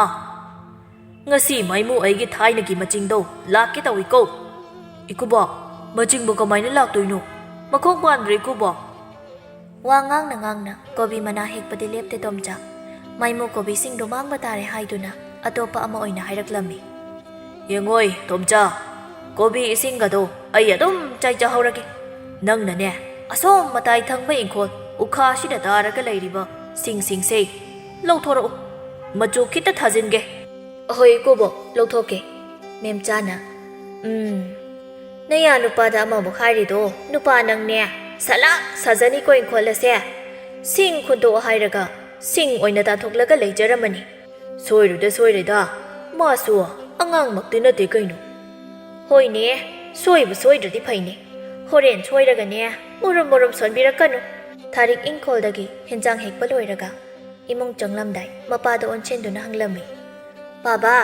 [SPEAKER 2] ꯉꯁꯤ ꯃꯥꯏꯃꯨ ꯑꯩꯒꯤ ꯊꯥꯏꯅꯒꯤ ꯃꯆꯤꯡꯗꯣ ꯂꯥꯛꯀꯦ ꯇꯧꯏꯀꯣ ꯏꯀꯨꯕꯣꯛ ꯃꯆꯤꯡꯕꯨ ꯀꯃꯥꯏꯅ ꯂꯥꯛꯇꯣꯏꯅꯣ ꯃꯈꯣꯡ ꯄꯥꯟꯕ꯭ꯔ ꯏꯀꯨꯕꯣꯛ ꯋꯥ ꯉꯥꯡꯅ ꯀꯣꯕꯤ ꯃꯅꯥ ꯍꯦꯛꯄꯗꯤ ꯂꯦꯞꯇꯦ ꯇꯣꯝꯆꯥ ꯃꯥꯏꯃꯨ ꯀꯣꯕꯤꯁꯤꯡꯗꯣ ꯃꯥꯡꯕ ꯇꯥꯔꯦ ꯍꯥꯏꯗꯨꯅ ꯑꯇꯣꯞꯄ ꯑꯃ ꯑꯣꯏꯅ ꯍꯥꯏꯔꯛꯂꯝꯃꯤ ꯌꯦꯡꯉꯣꯏ ꯇꯣꯝꯆꯥ ꯀꯣꯕꯤ ꯏꯁꯤꯡꯒꯗꯣ ꯑꯩ ꯑꯗꯨꯝ ꯆꯥꯏꯖꯍꯧꯔꯒꯦ ꯅꯪꯅꯅꯦ ꯑꯁꯣꯝ ꯃꯇꯥꯏ ꯊꯪꯕ ꯏꯪꯈꯣꯜ ꯎꯈꯥꯁꯤꯗ ꯇꯥꯔꯒ ꯂꯩꯔꯤꯕ ꯁꯤꯡꯁꯦ ꯂꯧꯊꯣꯔꯛꯎ ꯃꯆꯨ ꯈꯤꯇ ꯊꯥꯖꯤꯟꯒꯦ ꯑꯍꯣꯏ ꯏꯀꯨꯕꯣꯛ ꯂꯧꯊꯣꯛꯀꯦ ꯃꯦꯝꯆꯥꯅ ꯅꯌꯥ ꯅꯨꯄꯥꯗ ꯑꯃꯃꯨꯛ ꯍꯥꯏꯔꯤꯗꯣ ꯅꯨꯄꯥ ꯅꯪꯅꯦ ꯁꯂꯥꯛ ꯁꯥꯖꯅꯤꯀꯣ ꯏꯪꯈꯣꯜ ꯑꯁꯦ ꯁꯤꯡ ꯈꯨꯟꯇꯣꯛꯑꯣ ꯍꯥꯏꯔꯒ ꯁꯤꯡ ꯑꯣꯏꯅ ꯇꯥꯊꯣꯛꯂꯒ ꯂꯩꯖꯔꯝꯃꯅꯤ ꯁꯣꯏꯔꯣꯏꯗ ꯃꯥꯁꯨ ꯑꯉꯥꯡꯃꯛꯇꯤ ꯅꯠꯇꯦ ꯀꯩꯅꯣ ꯍꯣꯏꯅꯦ ꯁꯣꯏꯕ ꯁꯣꯏꯗ꯭ꯔꯗꯤ ꯐꯩꯅꯦ ꯍꯣꯔꯦꯟ ꯁꯣꯏꯔꯒꯅꯦ ꯃꯨꯔꯨꯝ ꯁꯣꯟꯕꯤꯔꯛꯀꯅꯨ ꯊꯥꯔꯤꯛ ꯏꯪꯈꯣꯜꯗꯒꯤ ꯍꯦꯟꯖꯥꯡ ꯍꯦꯛꯄ ꯂꯣꯏꯔꯒ ꯏꯃꯨꯡ ꯆꯪꯂꯝꯗꯥꯏ ꯃꯄꯥꯗ ꯑꯣꯟꯁꯤꯟꯗꯨꯅ ꯍꯪꯂꯝꯃꯤ ꯕꯥꯕꯥ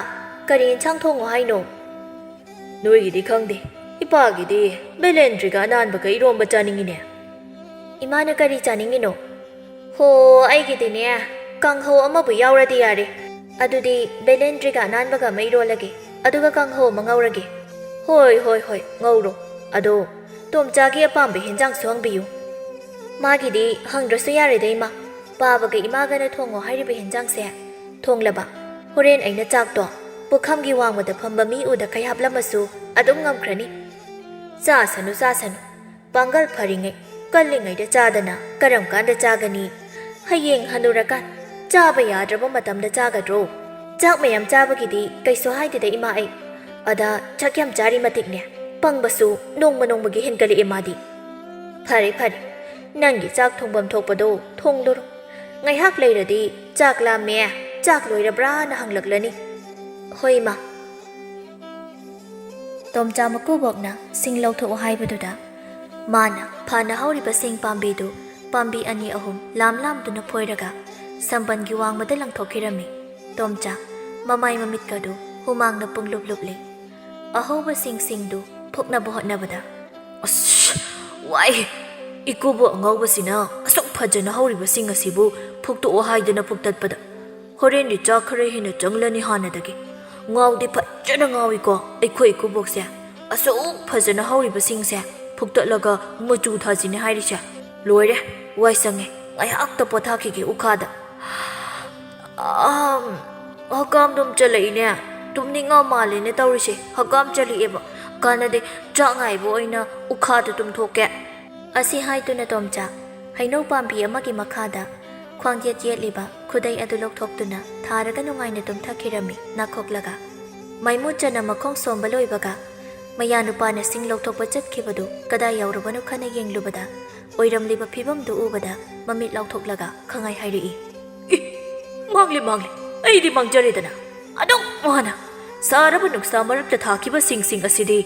[SPEAKER 2] ꯀꯔꯤ ꯏꯟꯁꯥꯡ ꯊꯣꯡꯉꯣ ꯍꯥꯏꯅꯣ ꯅꯣꯏꯒꯤꯗꯤ ꯈꯪꯗꯦ ꯏꯄꯥꯒꯤꯗꯤ ꯕꯦꯂꯦꯟꯗ꯭ꯔꯤꯒ ꯑꯅꯥꯟꯕꯒ ꯏꯔꯣꯝꯕ ꯆꯥꯅꯤꯡꯉꯤꯅꯦ ꯏꯃꯥꯅ ꯀꯔꯤ ꯆꯥꯅꯤꯡꯉꯤꯅꯣ ꯍꯣ ꯑꯩꯒꯤꯗꯤꯅꯦ ꯀꯥꯡꯍꯧ ꯑꯃꯕꯨ ꯌꯥꯎꯔꯗꯤ ꯌꯥꯔꯦ ꯑꯗꯨꯗꯤ ꯕꯦꯂꯦꯟꯗ꯭ꯔꯤꯒ ꯑꯅꯥꯟꯕꯒ ꯑꯃ ꯏꯔꯣꯜꯂꯒꯦ ꯑꯗꯨꯒ ꯀꯥꯡꯍꯧ ꯑꯃ ꯉꯧꯔꯒꯦ ꯍꯣꯏ ꯉꯧꯔꯣ ꯑꯗꯣ ꯇꯣꯝꯆꯥꯒꯤ ꯑꯄꯥꯝꯕ ꯍꯦꯟꯖꯥꯡꯁꯨ ꯍꯪꯕꯤꯌꯨ ꯃꯥꯒꯤꯗꯤ ꯍꯪꯗ꯭ꯔꯁꯨ ꯌꯥꯔꯦꯗ ꯏꯃꯥ ꯄꯥꯕꯒ ꯏꯃꯥꯒꯅ ꯊꯣꯡꯉꯣ ꯍꯥꯏꯔꯤꯕ ꯍꯦꯟꯖꯥꯡꯁꯦ ꯊꯣꯡꯂꯕ ꯍꯣꯔꯦꯟ ꯑꯩꯅ ꯆꯥꯛꯇꯣ ꯄꯨꯈꯝꯒꯤ ꯋꯥꯡꯃꯗ ꯐꯝꯕ ꯃꯤ ꯎꯗ ꯀꯩ ꯍꯥꯞꯂꯝꯃꯁꯨ ꯑꯗꯨꯝ ꯉꯝꯈ꯭ꯔꯅꯤ ꯆꯥꯁꯅꯨ ꯄꯥꯡꯒꯜ ꯐꯔꯤꯉꯩ ꯀꯜꯂꯤꯉꯩꯗ ꯆꯥꯗꯅ ꯀꯔꯝ ꯀꯥꯟꯗ ꯆꯥꯒꯅꯤ ꯍꯌꯦꯡ ꯍꯅꯨꯔꯀꯥꯟ ꯆꯥꯕ ꯌꯥꯗ꯭ꯔꯕ ꯃꯇꯝꯗ ꯆꯥꯒꯗ꯭ꯔꯣ ꯆꯥꯛ ꯃꯌꯥꯝ ꯆꯥꯕꯒꯤꯗꯤ ꯀꯩꯁꯨ ꯍꯥꯏꯗꯦꯗ ꯏꯃꯥ ꯑꯩ ꯑꯗ ꯆꯥꯛ ꯌꯥꯝ ꯆꯥꯔꯤ ꯃꯇꯤꯛꯅꯦ ꯄꯪꯕꯁꯨ ꯅꯣꯡꯃꯒꯤ ꯍꯦꯟꯒꯠꯂꯛꯑꯦ ꯃꯥꯗꯤ ꯐꯔꯦ ꯅꯪꯒꯤ ꯆꯥꯛ ꯊꯣꯡꯐꯝ ꯊꯣꯛꯄꯗꯣ ꯊꯣꯡꯂꯨꯔꯣ ꯉꯥꯏꯍꯥꯛ ꯂꯩꯔꯗꯤ ꯆꯥꯛ ꯂꯥꯝꯃꯦ ꯆꯥꯛ ꯂꯣꯏꯔꯕ꯭ꯔꯥꯅ ꯍꯪꯂꯛꯂꯅꯤ ꯍꯣꯏ ꯏꯃꯥ ꯇꯣꯝꯆꯥ ꯃꯀꯨꯕꯣꯛꯅ ꯁꯤꯡ ꯂꯧꯊꯣꯛꯎ ꯍꯥꯏꯕꯗꯨꯗ ꯃꯥꯅ ꯐꯥꯅ ꯍꯧꯔꯤꯕ ꯁꯤꯡ ꯄꯥꯝꯕꯤꯗꯨ ꯄꯥꯝꯕꯤ 2-3 ꯂꯥꯝꯗꯨꯅ ꯐꯣꯏꯔꯒ ꯁꯝꯕꯟꯒꯤ ꯋꯥꯡꯃꯗ ꯂꯪꯊꯣꯛꯈꯤꯔꯝꯃꯤ ꯇꯣꯝꯆꯥ ꯃꯃꯥꯏ ꯃꯃꯤꯠꯀꯗꯨ ꯍꯨꯃꯥꯡꯅ ꯄꯨꯡꯂꯨꯞ ꯂꯨꯞꯂꯤ ꯑꯍꯧꯕ ꯁꯤꯡꯗꯨ ꯐꯨꯛꯅꯕ ꯍꯣꯠꯅꯕꯗ ꯑꯁ ꯋꯥꯏ ꯏꯀꯨꯕꯣꯛ ꯑꯉꯧꯕꯁꯤꯅ ꯑꯁꯨꯛ ꯐꯖꯅ ꯍꯧꯔꯤꯕ ꯁꯤꯡ ꯑꯁꯤꯕꯨ ꯐꯨꯛꯇꯣꯛꯑꯣ ꯍꯥꯏꯗꯅ ꯐꯨꯛꯇꯠꯄꯗ ꯍꯣꯔꯦꯟꯗꯤ ꯆꯥꯛ ꯈꯔ ꯍꯦꯟꯅ ꯆꯪꯂꯅꯤ ꯍꯥꯟꯅꯗꯒꯤ ꯉꯥꯎꯗꯤ ꯐꯖꯅ ꯉꯥꯎꯏꯀꯣ ꯑꯩꯈꯣꯏ ꯏꯀꯨꯕꯣꯛꯁꯦ ꯑꯁꯨꯛ ꯐꯖꯅ ꯍꯧꯔꯤꯕ ꯁꯤꯡꯁꯦ ꯐꯨꯛꯇꯠꯂꯒ ꯃꯆꯨ ꯊꯥꯖꯤꯟꯅꯤ ꯍꯥꯏꯔꯤꯁꯦ ꯂꯣꯏꯔꯦ ꯋꯥꯏ ꯁꯪꯉꯦ ꯉꯥꯏꯍꯥꯛꯇ ꯄꯣꯊꯥꯈꯤꯒꯦ ꯎꯈꯥꯗ ꯍꯛꯀꯥꯝꯗꯨꯝ ꯆꯠꯂꯛꯏꯅꯦ ꯇꯨꯝꯅꯤꯡꯉ ꯃꯥꯜꯂꯦꯅꯦ ꯇꯧꯔꯤꯁꯦ ꯍꯛꯀꯥꯝ ꯆꯠꯂꯛꯑꯦꯕ ꯀꯥꯟꯅꯗꯦ ꯆꯥꯛ ꯉꯥꯏꯕ ꯑꯣꯏꯅ ꯎꯈꯥꯗ ꯇꯨꯝꯊꯣꯛꯀꯦ ꯑꯁꯤ ꯍꯥꯏꯗꯨꯅ ꯇꯣꯝꯆꯥ ꯍꯩꯅꯧ ꯄꯥꯝꯕꯤ ꯑꯃꯒꯤ ꯃꯈꯥꯗ ꯈ꯭ꯋꯥꯡꯌꯦꯠ ꯌꯦꯠꯂꯤꯕ ꯈꯨꯗꯩ ꯑꯗꯨ ꯂꯧꯊꯣꯛꯇꯨꯅ ꯊꯥꯔꯒ ꯅꯨꯡꯉꯥꯏꯅ ꯇꯨꯝꯊꯈꯤꯔꯝꯃꯤ ꯅꯥꯈꯣꯛꯂꯒ ꯃꯥꯏꯃꯨꯠꯆꯅ ꯃꯈꯣꯡ ꯁꯣꯝꯕ ꯂꯣꯏꯕꯒ ꯃꯌꯥ ꯅꯨꯄꯥꯅ ꯁꯤꯡ ꯂꯧꯊꯣꯛꯄ ꯆꯠꯈꯤꯕꯗꯨ ꯀꯗꯥꯏ ꯌꯧꯔꯕꯅꯣ ꯈꯟꯅ ꯌꯦꯡꯂꯨꯕꯗ ꯑꯣꯏꯔꯝꯂꯤꯕ ꯐꯤꯕꯝꯗꯨ ꯎꯕꯗ ꯃꯃꯤꯠ ꯂꯥꯎꯊꯣꯛꯂꯒ ꯈꯪꯍꯥꯏ ꯍꯥꯏꯔꯛꯏ ꯃꯥꯡꯂꯦ ꯑꯩꯗꯤ ꯃꯥꯡꯖꯔꯦꯗꯅ ꯑꯗꯨꯛ ꯋꯥꯅ ꯁꯥꯔꯕ ꯅꯨꯡꯁꯥ ꯃꯔꯛꯇ ꯊꯥꯈꯤꯕ ꯁꯤꯡ ꯑꯁꯤꯗꯤ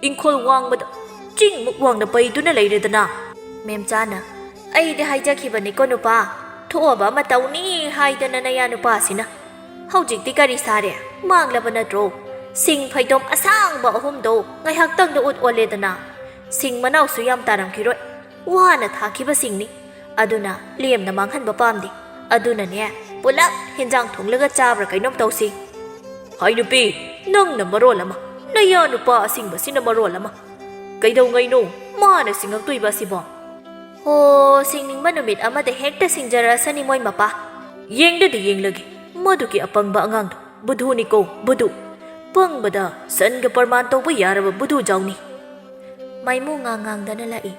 [SPEAKER 2] ꯏꯪꯈꯣꯜ ꯋꯥꯡꯃꯗ
[SPEAKER 3] ꯆꯤꯡꯃꯨꯛ ꯋꯥꯡꯅ ꯄꯩꯗꯨꯅ ꯂꯩꯔꯦꯗꯅ
[SPEAKER 2] ꯃꯦꯝꯆꯥꯅ ꯑꯩꯗꯤ ꯍꯥꯏꯖꯈꯤꯕꯅꯤꯀꯣ ꯅꯨꯄꯥ ꯊꯣꯛꯑꯕ ꯑꯃ ꯇꯧꯅꯤ ꯍꯥꯏꯗꯅ ꯅꯌꯥ ꯅꯨꯄꯥꯁꯤꯅ ꯍꯧꯖꯤꯛꯇꯤ ꯀꯔꯤ ꯁꯥꯔꯦ ꯃꯥꯡꯂꯕ ꯅꯠꯇ꯭ꯔꯣ ꯁꯤꯡ ꯐꯩꯗꯣꯝ ꯑꯁꯥꯡꯕ ꯑꯍꯨꯝꯗꯣ ꯉꯥꯏꯍꯥꯛꯇꯪꯗ ꯎꯠ ꯑꯣꯜꯂꯦꯗꯅ ꯁꯤꯡ ꯃꯅꯥꯎꯁꯨ ꯌꯥꯝ ꯇꯥꯔꯝꯈꯤꯔꯣꯏ ꯋꯥꯅ ꯊꯥꯈꯤꯕꯁꯤꯡꯅꯤ ꯑꯗꯨꯅ ꯂꯦꯝꯅ ꯃꯥꯡꯍꯟꯕ ꯄꯥꯝꯗꯦ ꯑꯗꯨꯅꯅꯦ ꯄꯨꯂꯞ ꯍꯦꯟꯖꯥꯡ ꯊꯣꯡꯂꯒ ꯆꯥꯕ꯭ꯔꯥ ꯀꯩꯅꯣꯝ ꯇꯧꯁꯤ
[SPEAKER 3] ꯍꯥꯏ ꯅꯨꯄꯤ ꯅꯪꯅ ꯃꯔꯣꯜ ꯑꯃ ꯅꯌꯥ ꯅꯨꯄꯥ ꯑꯁꯤꯡꯕꯁꯤꯅ ꯃꯔꯣꯜ ꯑꯃ ꯀꯩꯗꯧꯉꯩꯅꯣ ꯃꯥꯅ ꯁꯤꯡꯉꯛꯇꯣꯏꯕ ꯑꯁꯤꯕꯣ
[SPEAKER 2] ꯍꯣ ꯁꯤꯡꯅꯤꯡꯕ ꯅꯨꯃꯤꯠ ꯑꯃꯗ ꯍꯦꯛꯇ ꯁꯤꯡꯖꯔꯛꯑꯁꯅꯤ ꯃꯣꯏ ꯃꯄꯥ
[SPEAKER 3] ꯌꯦꯡꯗꯗꯤ ꯌꯦꯡꯂꯒꯦ ꯃꯗꯨꯒꯤ ꯑꯄꯪꯕ ꯑꯉꯥꯡꯗꯣ ꯕꯨꯙꯨꯅꯤꯀꯣ ꯕꯨꯙꯨ ꯄꯪꯕꯗ ꯁꯟꯒ ꯄꯔꯃꯥꯟ ꯇꯧꯕ ꯌꯥꯔꯕ ꯕꯨꯙꯨ ꯖꯥꯎꯅꯤ
[SPEAKER 2] ꯃꯩꯃꯨ ꯉꯥꯡꯗꯅ ꯂꯥꯛꯏ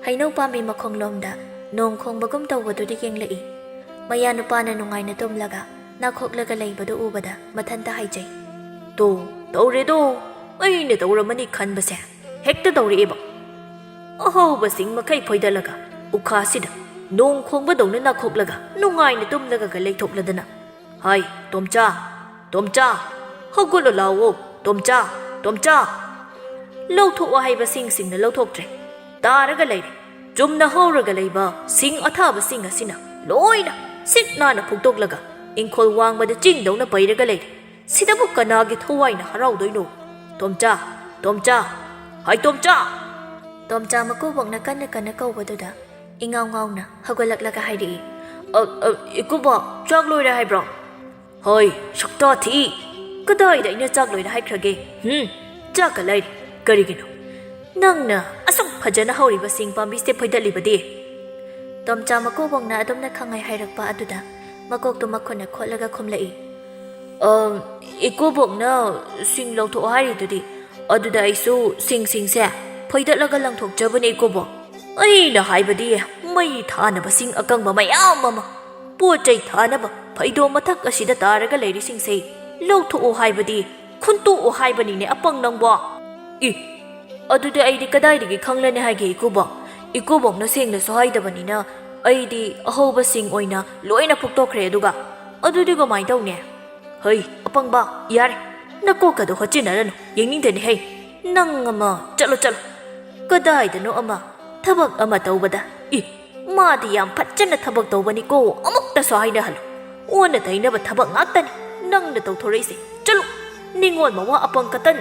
[SPEAKER 2] ꯍꯩꯅꯧ ꯄꯥꯝꯕꯤ ꯃꯈꯣꯡꯂꯣꯝꯗ ꯅꯣꯡ ꯈꯣꯡꯕꯒꯨꯝ ꯇꯧꯕꯗꯨꯗ ꯌꯦꯡꯂꯛꯏ ꯃꯌꯥ ꯅꯨꯄꯥꯅ ꯅꯨꯡꯉꯥꯏꯅ ꯇꯨꯝꯂꯒ ꯅꯥꯈꯣꯛꯂꯒ ꯂꯩꯕꯗꯨ ꯎꯕꯗ ꯃꯊꯟꯇ ꯍꯥꯏꯖꯩ
[SPEAKER 3] ꯇꯣ ꯇꯧꯔꯦꯗꯣ ꯑꯩꯅ ꯇꯧꯔꯝꯃꯅꯤ ꯈꯟꯕꯁꯦ ꯍꯦꯛꯇ ꯇꯧꯔꯛꯑꯦꯕ ꯑꯍꯧꯕꯁꯤꯡ ꯃꯈꯩ ꯐꯣꯏꯗꯠꯂꯒ ꯎꯈꯥꯁꯤꯗ ꯅꯣꯡ ꯈꯣꯡꯕꯗꯧꯅ ꯅꯥꯈꯣꯛꯂꯒ ꯅꯨꯡꯉꯥꯏꯅ ꯇꯨꯝꯂꯒ ꯂꯩꯊꯣꯛꯂꯗꯅ ꯍꯥꯏ ꯇꯣꯝꯆꯥ ꯇꯣꯝꯆꯥ ꯍꯧꯒꯠꯂꯣ ꯂꯥꯎꯋꯣ ꯇꯣꯝꯆꯥ ꯇꯣꯝꯆꯥ ꯂꯧꯊꯣꯛꯑꯣ ꯍꯥꯏꯕꯁꯤꯡꯅ ꯂꯧꯊꯣꯛꯇ꯭ꯔꯦ ꯇꯥꯔꯒ ꯂꯩꯔꯦ ꯆꯨꯝꯅ ꯍꯧꯔꯒ ꯂꯩꯕ ꯁꯤꯡ ꯑꯊꯥꯕꯁꯤꯡ ꯑꯁꯤꯅ ꯂꯣꯏꯅ ꯁꯤꯠ ꯅꯥꯟꯅ ꯐꯨꯛꯇꯣꯛꯂꯒ ꯏꯪꯈꯣꯜ ꯋꯥꯡꯕꯗ ꯆꯤꯡꯗꯧꯅ ꯄꯩꯔꯒ ꯂꯩꯔꯦ ꯁꯤꯗꯕꯨ ꯀꯅꯥꯒꯤ ꯊꯋꯥꯏꯅ ꯍꯔꯥꯎꯗꯣꯏꯅꯣ ꯇꯣꯝꯆꯥ ꯇꯣꯝꯆꯥ ꯍꯥꯏ ꯇꯣꯝꯆꯥ
[SPEAKER 2] ꯇꯣꯝꯆꯥ ꯃꯀꯨꯕꯣꯛꯅ ꯀꯟꯅ ꯀꯟꯅ ꯀꯧꯕꯗꯨꯗ ꯏꯉꯥꯎ ꯉꯥꯎꯅ ꯍꯧꯒꯠꯂꯛꯂꯒ ꯍꯥꯏꯔꯛꯏ
[SPEAKER 3] ꯏꯀꯨꯕꯣꯛ ꯆꯥꯛ ꯂꯣꯏꯔꯦ ꯍꯥꯏꯕ꯭ꯔꯣ ꯍꯣꯏ ꯁꯛꯇꯥ ꯊꯤ ꯀꯗꯥꯏꯗ ꯑꯩꯅ ꯆꯥꯛ ꯂꯣꯏꯔꯦ ꯍꯥꯏꯈ꯭ꯔꯒꯦ ꯆꯥꯛꯀ ꯂꯩꯔꯦ ꯀꯔꯤꯒꯤꯅꯣ ꯅꯪꯅ ꯑꯁꯨꯛ ꯐꯖꯅ ꯍꯧꯔꯤꯕ ꯁꯤꯡ ꯄꯥꯝꯕꯤꯁꯦ ꯐꯣꯏꯗꯠꯂꯤꯕꯗꯤ
[SPEAKER 2] ꯇꯣꯝꯆꯥ ꯃꯀꯨꯕꯣꯛꯅ ꯑꯗꯨꯝꯅ ꯈꯪꯉꯩ ꯍꯥꯏꯔꯛꯄ ꯑꯗꯨꯗ ꯃꯀꯣꯛꯇꯨ ꯃꯈꯨꯠꯅ ꯈꯣꯠꯂꯒ ꯈꯨꯝꯂꯛꯏ
[SPEAKER 3] ꯏꯀꯨꯕꯣꯛꯅ ꯁꯤꯡ ꯂꯧꯊꯣꯛꯑꯣ ꯍꯥꯏꯔꯤꯗꯨꯗꯤ ꯑꯗꯨꯗ ꯑꯩꯁꯨ ꯁꯤꯡꯁꯦ ꯐꯣꯏꯗꯠꯂꯒ ꯂꯪꯊꯣꯛꯆꯕꯅꯦ ꯏꯀꯨꯕꯣꯛ ꯑꯩꯅ ꯍꯥꯏꯕꯗꯤ ꯃꯩ ꯊꯥꯅꯕ ꯁꯤꯡ ꯑꯀꯪꯕ ꯃꯌꯥꯝ ꯑꯃ ꯄꯣꯠ ꯆꯩ ꯊꯥꯅꯕ ꯐꯩꯗꯣꯝ ꯃꯊꯛ ꯑꯁꯤꯗ ꯇꯥꯔꯒ ꯂꯩꯔꯤꯁꯤꯡꯁꯦ ꯂꯧꯊꯣꯛꯑꯣ ꯍꯥꯏꯕꯗꯤ ꯈꯨꯟꯇꯣꯛꯑꯣ ꯍꯥꯏꯕꯅꯤꯅꯦ ꯑꯄꯪ ꯅꯪꯕꯣ ꯑꯗꯨꯗꯤ ꯑꯩꯗꯤ ꯀꯗꯥꯏꯗꯒꯤ ꯈꯪꯂꯅꯤ ꯍꯥꯏꯒꯦ ꯏꯀꯨꯕꯣꯛ ꯏꯀꯨꯕꯣꯛꯅ ꯁꯦꯡꯅꯁꯨ ꯍꯥꯏꯗꯕꯅꯤꯅ ꯑꯩꯗꯤ ꯑꯍꯧꯕꯁꯤꯡ ꯑꯣꯏꯅ ꯂꯣꯏꯅ ꯐꯨꯛꯇꯣꯛꯈ꯭ꯔꯦ ꯑꯗꯨꯒ ꯑꯗꯨꯗꯤ ꯀꯃꯥꯏꯅ ꯇꯧꯅꯤ ꯍꯩ ꯑꯄꯪꯕ ꯌꯥꯔꯦ ꯅꯀꯣꯛꯀꯗꯣ ꯍꯣꯠꯆꯤꯟꯅꯔꯅꯨ ꯌꯦꯡꯅꯤꯡꯗꯦꯅꯦ ꯍꯩ ꯅꯪ ꯑꯃ ꯆꯠꯂꯣ ꯆꯠꯂꯣ ꯀꯗꯥꯏꯗꯅꯣ ꯑꯃ ꯊꯕꯛ ꯑꯃ ꯇꯧꯕꯗ ꯃꯥꯗꯤ ꯌꯥꯝ ꯐꯖꯅ ꯊꯕꯛ ꯇꯧꯕꯅꯤꯀꯣ ꯑꯃꯨꯛꯇꯁꯨ ꯍꯥꯏꯅꯍꯜꯂꯨ ꯑꯣꯟꯅ ꯇꯩꯅꯕ ꯊꯕꯛ ꯉꯥꯛꯇꯅꯤ ꯅꯪꯅ ꯇꯧꯊꯣꯔꯛꯏꯁꯦ ꯆꯠꯂꯣ ꯅꯤꯡꯉꯣꯜ ꯃꯋꯥ ꯑꯄꯪ ꯀꯇꯟ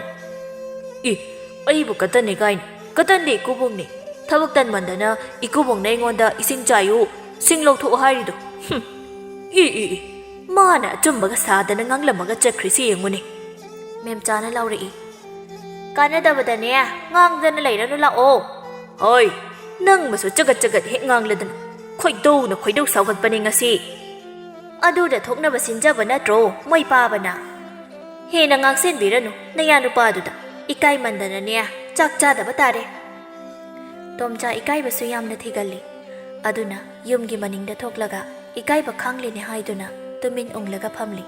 [SPEAKER 3] ꯑꯩꯕꯨ ꯀꯇꯟꯅꯦ ꯀꯥꯏꯅ ꯀꯇꯟꯗꯤ ꯏꯀꯨꯕꯣꯛꯅꯦ ꯊꯕꯛ ꯇꯟꯃꯟꯗꯅ ꯏꯀꯨꯕꯣꯛꯅ ꯑꯩꯉꯣꯟꯗ ꯏꯁꯤꯡ ꯆꯥꯏꯌꯨ ꯁꯤꯡ ꯂꯧꯊꯣꯛꯑꯣ ꯍꯥꯏꯔꯤꯗꯣ ꯃꯥꯅ ꯑꯆꯨꯝꯕꯒ ꯁꯥꯗꯅ ꯉꯥꯡꯂꯝꯃꯒ ꯆꯠꯈ꯭ꯔꯤꯁꯤ ꯌꯦꯡꯉꯨꯅꯦ
[SPEAKER 2] ꯃꯦꯝꯆꯥꯅ ꯂꯥꯎꯔꯛꯏ ꯀꯥꯟꯅꯗꯕꯗꯅꯦ ꯉꯥꯡꯗꯅ ꯂꯩꯔꯅꯨ ꯂꯥꯛꯑꯣ
[SPEAKER 3] ꯍꯣꯏ ꯅꯪꯃꯁꯨ ꯆꯒꯠ ꯆꯒꯠ ꯍꯦꯛ ꯉꯥꯡꯂꯗꯅ ꯈꯣꯏꯗꯧ ꯁꯥꯎꯒꯠꯄꯅꯦ ꯉꯁꯤ
[SPEAKER 2] ꯑꯗꯨꯗ ꯊꯣꯛꯅꯕ ꯁꯤꯟꯖꯕ ꯅꯠꯇ꯭ꯔꯣ ꯃꯣꯏ ꯄꯥꯕꯅ ꯍꯦꯟꯅ ꯉꯥꯡꯁꯤꯟꯕꯤꯔꯅꯨ ꯅꯌꯥ ꯅꯨꯄꯥꯗꯨꯗ ꯏꯀꯥꯏꯃꯟꯗꯅꯅꯦ ꯆꯥꯛ ꯆꯥꯗꯕ ꯇꯥꯔꯦ ꯇꯣꯝꯆꯥ ꯏꯀꯥꯏꯕꯁꯨ ꯌꯥꯝꯅ ꯊꯤꯒꯜꯂꯤ ꯑꯗꯨꯅ ꯌꯨꯝꯒꯤ ꯃꯅꯤꯡꯗ ꯊꯣꯛꯂꯒ ꯏꯀꯥꯏꯕ ꯈꯥꯡꯂꯤꯅꯦ ꯍꯥꯏꯗꯨꯅ ꯇꯨꯃꯤꯟ ꯎꯪꯂꯒ ꯐꯝꯂꯤ